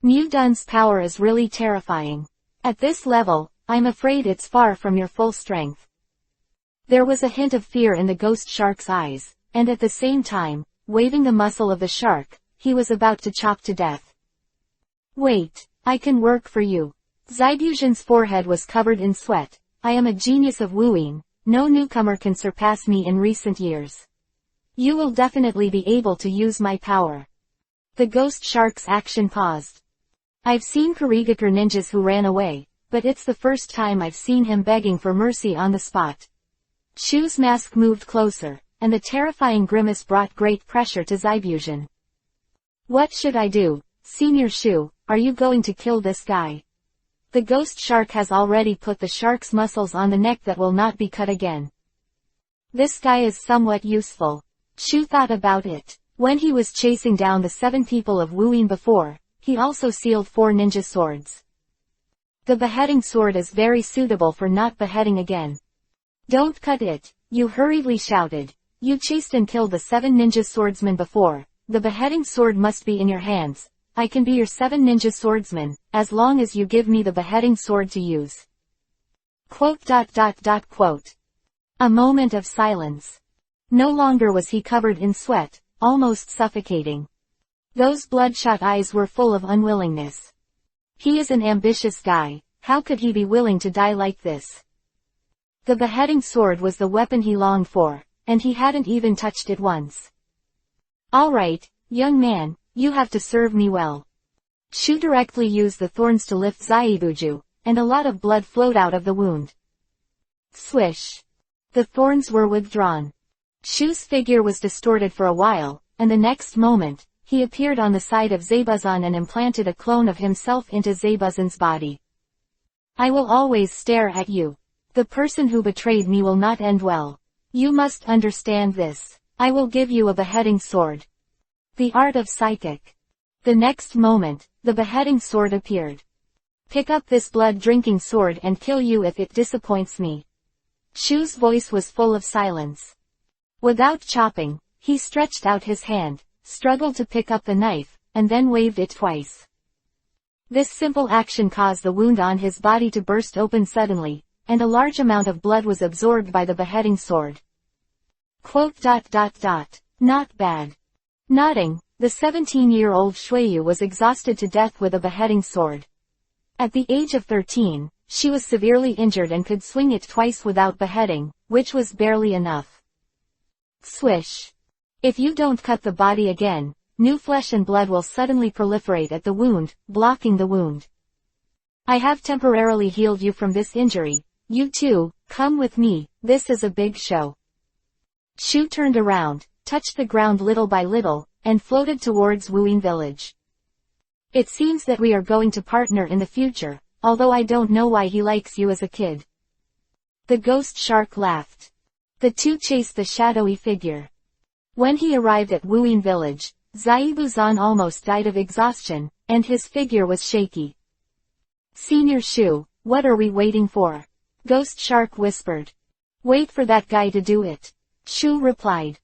Mu Dun's power is really terrifying. At this level, I'm afraid it's far from your full strength. There was a hint of fear in the ghost shark's eyes, and at the same time, waving the muscle of the shark, he was about to chop to death. Wait, I can work for you. Zaibushin's forehead was covered in sweat. I am a genius of wooing, no newcomer can surpass me in recent years. You will definitely be able to use my power. The ghost shark's action paused. I've seen Kurigaku ninjas who ran away, but it's the first time I've seen him begging for mercy on the spot. Shu's mask moved closer, and the terrifying grimace brought great pressure to Zaibushin. What should I do, Senior Shu? Are you going to kill this guy? The ghost shark has already put the shark's muscles on the neck that will not be cut again. This guy is somewhat useful. Shu thought about it. When he was chasing down the 7 people of Wuin before, he also sealed 4 ninja swords. The beheading sword is very suitable for not beheading again. Don't cut it, you hurriedly shouted. You chased and killed the 7 ninja swordsmen before. The beheading sword must be in your hands. I can be your 7 ninja swordsmen, as long as you give me the beheading sword to use. Quote. A moment of silence. No longer was he covered in sweat, almost suffocating. Those bloodshot eyes were full of unwillingness. He is an ambitious guy, how could he be willing to die like this? The beheading sword was the weapon he longed for, and he hadn't even touched it once. All right, young man, you have to serve me well. Shu directly used the thorns to lift Zaibuju, and a lot of blood flowed out of the wound. Swish. The thorns were withdrawn. Shu's figure was distorted for a while, and the next moment, he appeared on the side of Zaibuzan and implanted a clone of himself into Zaibuzan's body. I will always stare at you. The person who betrayed me will not end well. You must understand this. I will give you a beheading sword. The art of psychic. The next moment, the beheading sword appeared. Pick up this blood-drinking sword and kill you if it disappoints me. Shu's voice was full of silence. Without chopping, he stretched out his hand, struggled to pick up the knife, and then waved it twice. This simple action caused the wound on his body to burst open suddenly, and a large amount of blood was absorbed by the beheading sword. Quote. Not bad. Nodding, the 17-year-old Shuiyu was exhausted to death with a beheading sword. At the age of 13, she was severely injured and could swing it twice without beheading, which was barely enough. Swish. If you don't cut the body again, new flesh and blood will suddenly proliferate at the wound, blocking the wound. I have temporarily healed you from this injury. You too, come with me, this is a big show. Shu turned around, touched the ground little by little, and floated towards Wuyin village. It seems that we are going to partner in the future, although I don't know why he likes you as a kid. The ghost shark laughed. The two chased the shadowy figure. When he arrived at Wuyin village, Zaibuzan almost died of exhaustion, and his figure was shaky. Senior Shu, what are we waiting for? Ghost Shark whispered. Wait for that guy to do it. Shu replied. ...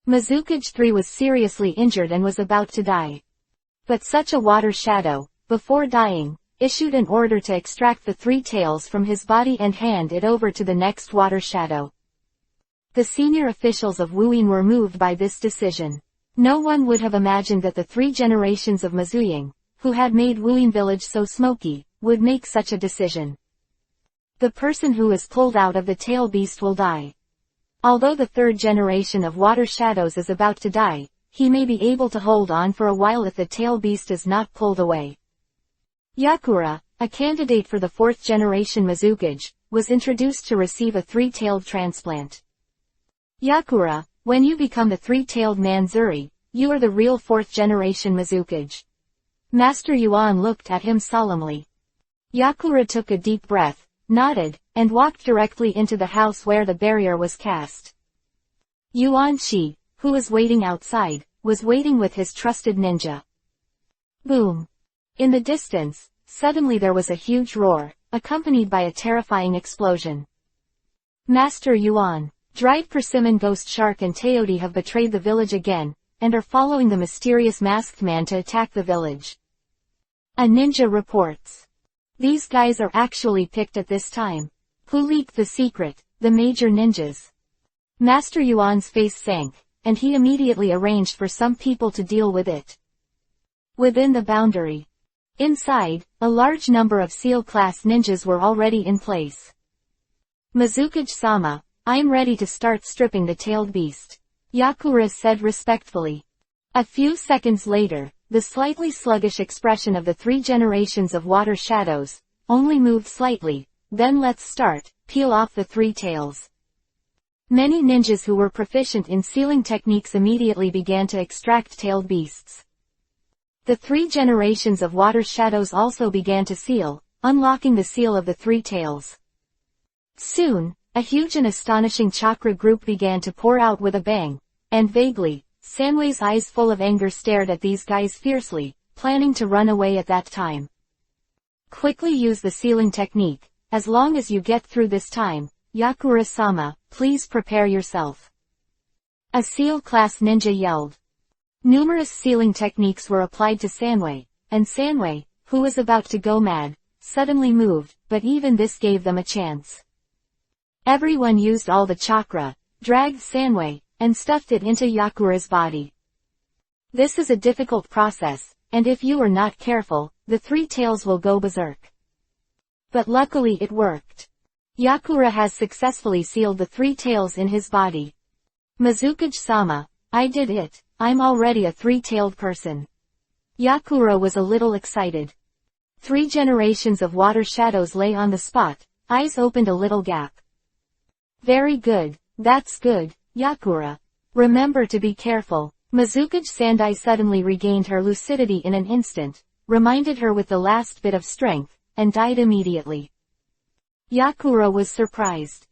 Mizukage 3 was seriously injured and was about to die. But such a water shadow, before dying, issued an order to extract the 3 tails from his body and hand it over to the next water shadow. The senior officials of Wuyin were moved by this decision. No one would have imagined that the 3 generations of Mizuying, who had made Wuyin village so smoky, would make such a decision. The person who is pulled out of the tail beast will die. Although the 3rd generation of water shadows is about to die, he may be able to hold on for a while if the tail beast is not pulled away. Yakura, a candidate for the 4th generation Mizukage, was introduced to receive a 3-tailed transplant. Yakura, when you become the 3-tailed Manzuri, you are the real 4th generation Mizukage. Master Yuan looked at him solemnly. Yakura took a deep breath, nodded, and walked directly into the house where the barrier was cast. Yuan Shi, who was waiting outside, was waiting with his trusted ninja. Boom! In the distance, suddenly there was a huge roar, accompanied by a terrifying explosion. Master Yuan, Dried Persimmon Ghost Shark and Teodi have betrayed the village again, and are following the mysterious masked man to attack the village. A ninja reports. These guys are actually picked at this time. Who leaked the secret? The major ninjas. Master Yuan's face sank, and he immediately arranged for some people to deal with it. Within the boundary. Inside, a large number of SEAL-class ninjas were already in place. Mizukage-sama, I'm ready to start stripping the tailed beast. Yakura said respectfully. A few seconds later, the slightly sluggish expression of the 3 generations of water shadows only moved slightly. Then let's start, peel off the 3 tails. Many ninjas who were proficient in sealing techniques immediately began to extract tailed beasts. The 3 generations of water shadows also began to seal, unlocking the seal of the 3 tails. Soon, a huge and astonishing chakra group began to pour out with a bang, and vaguely, Sanwei's eyes full of anger stared at these guys fiercely, planning to run away at that time. Quickly use the sealing technique, as long as you get through this time. Yakura-sama, please prepare yourself. A SEAL-class ninja yelled. Numerous sealing techniques were applied to Sanwei, and Sanwei, who was about to go mad, suddenly moved, but even this gave them a chance. Everyone used all the chakra, dragged Sanwei, and stuffed it into Yakura's body. This is a difficult process, and if you are not careful, the 3 tails will go berserk. But luckily it worked. Yakura has successfully sealed the 3 tails in his body. Mizukage-sama, I did it, I'm already a 3-tailed person. Yakura was a little excited. 3 generations of water shadows lay on the spot, eyes opened a little gap. Very good, that's good, Yakura. Remember to be careful. Mizukage-sandai suddenly regained her lucidity in an instant, reminded her with the last bit of strength, and died immediately. Yakura was surprised.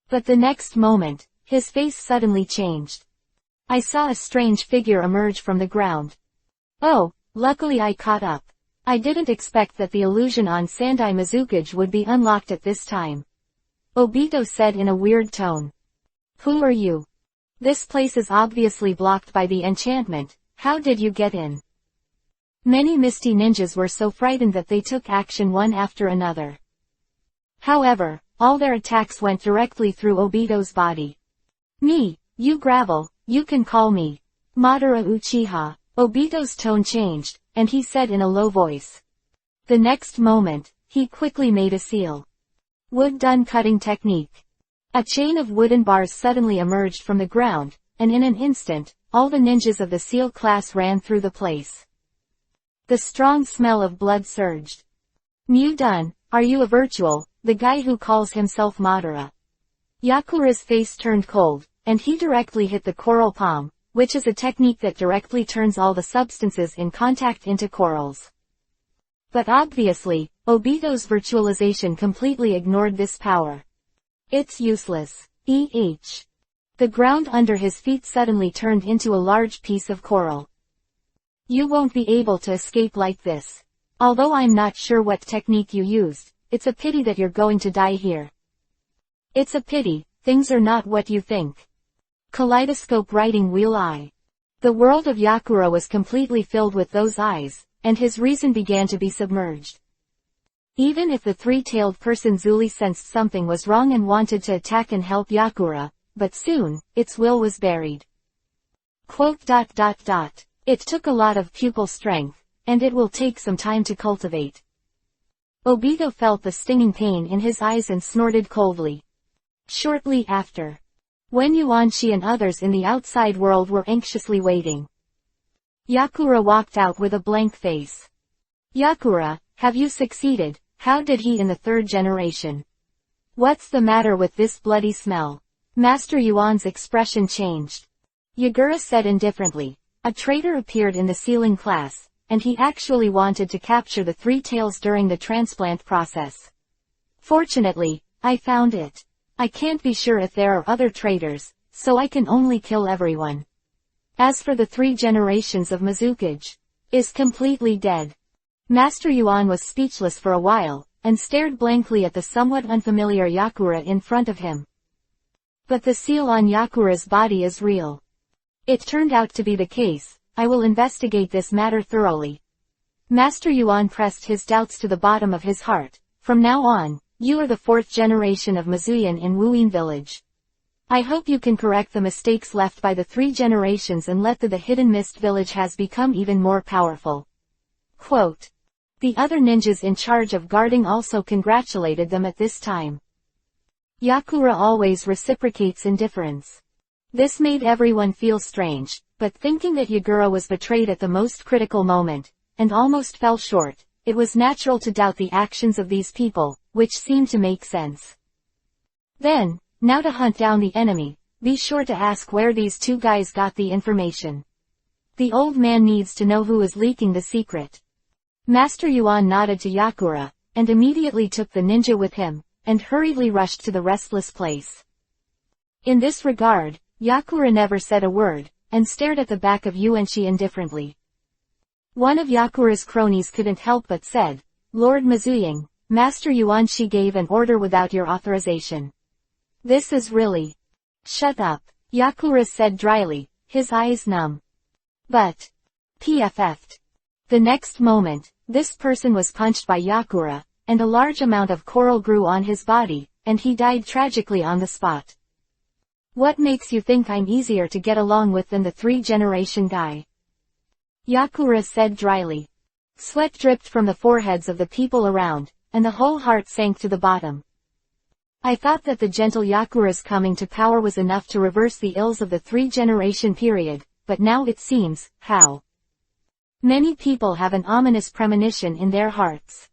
But the next moment, his face suddenly changed. I saw a strange figure emerge from the ground. Oh, luckily I caught up. I didn't expect that the illusion on Sandai Mizukage would be unlocked at this time. Obito said in a weird tone. Who are you? This place is obviously blocked by the enchantment, how did you get in? Many Misty ninjas were so frightened that they took action one after another. However, all their attacks went directly through Obito's body. Me, you Gravel, you can call me Madara Uchiha. Obito's tone changed, and he said in a low voice. The next moment, he quickly made a seal. Wood done cutting technique. A chain of wooden bars suddenly emerged from the ground, and in an instant, all the ninjas of the seal class ran through the place. The strong smell of blood surged. Mew done, are you a virtual, the guy who calls himself Madara? Yakura's face turned cold, and he directly hit the coral palm, which is a technique that directly turns all the substances in contact into corals. But obviously, Obito's virtualization completely ignored this power. It's useless. The ground under his feet suddenly turned into a large piece of coral. You won't be able to escape like this. Although I'm not sure what technique you used, it's a pity that you're going to die here. It's a pity, things are not what you think. Kaleidoscope writing wheel eye. The world of Yakura was completely filled with those eyes, and his reason began to be submerged. Even if the three-tailed person Zuli sensed something was wrong and wanted to attack and help Yakura, but soon, its will was buried. It took a lot of pupil strength, and it will take some time to cultivate. Obito felt the stinging pain in his eyes and snorted coldly. Shortly after, when Yuanshi and others in the outside world were anxiously waiting, Yakura walked out with a blank face. Yakura, have you succeeded? How did he in the third generation? What's the matter with this bloody smell? Master Yuan's expression changed. Yagura said indifferently, a traitor appeared in the sealing class, and he actually wanted to capture the three tails during the transplant process. Fortunately, I found it. I can't be sure if there are other traitors, so I can only kill everyone. As for the 3 generations of Mizukage, is completely dead. Master Yuan was speechless for a while, and stared blankly at the somewhat unfamiliar Yakura in front of him. But the seal on Yakura's body is real. It turned out to be the case. I will investigate this matter thoroughly. Master Yuan pressed his doubts to the bottom of his heart. From now on, you are the 4th generation of Mizuyan in Wuyin village. I hope you can correct the mistakes left by the 3 generations and let the Hidden Mist village has become even more powerful. Quote. The other ninjas in charge of guarding also congratulated them at this time. Yakura always reciprocates indifference. This made everyone feel strange, but thinking that Yagura was betrayed at the most critical moment, and almost fell short, it was natural to doubt the actions of these people, which seemed to make sense. Then, now to hunt down the enemy, be sure to ask where these 2 guys got the information. The old man needs to know who is leaking the secret. Master Yuan nodded to Yakura, and immediately took the ninja with him, and hurriedly rushed to the restless place. In this regard, Yakura never said a word, and stared at the back of Yuanshi indifferently. One of Yakura's cronies couldn't help but said, Lord Mizuying, Master Yuanshi gave an order without your authorization. This is really... Shut up, Yakura said dryly, his eyes numb. But... PFF'd. The next moment, this person was punched by Yakura, and a large amount of coral grew on his body, and he died tragically on the spot. What makes you think I'm easier to get along with than the 3-generation guy? Yakura said dryly. Sweat dripped from the foreheads of the people around, and the whole heart sank to the bottom. I thought that the gentle Yakura's coming to power was enough to reverse the ills of the 3-generation period, but now it seems, how? Many people have an ominous premonition in their hearts.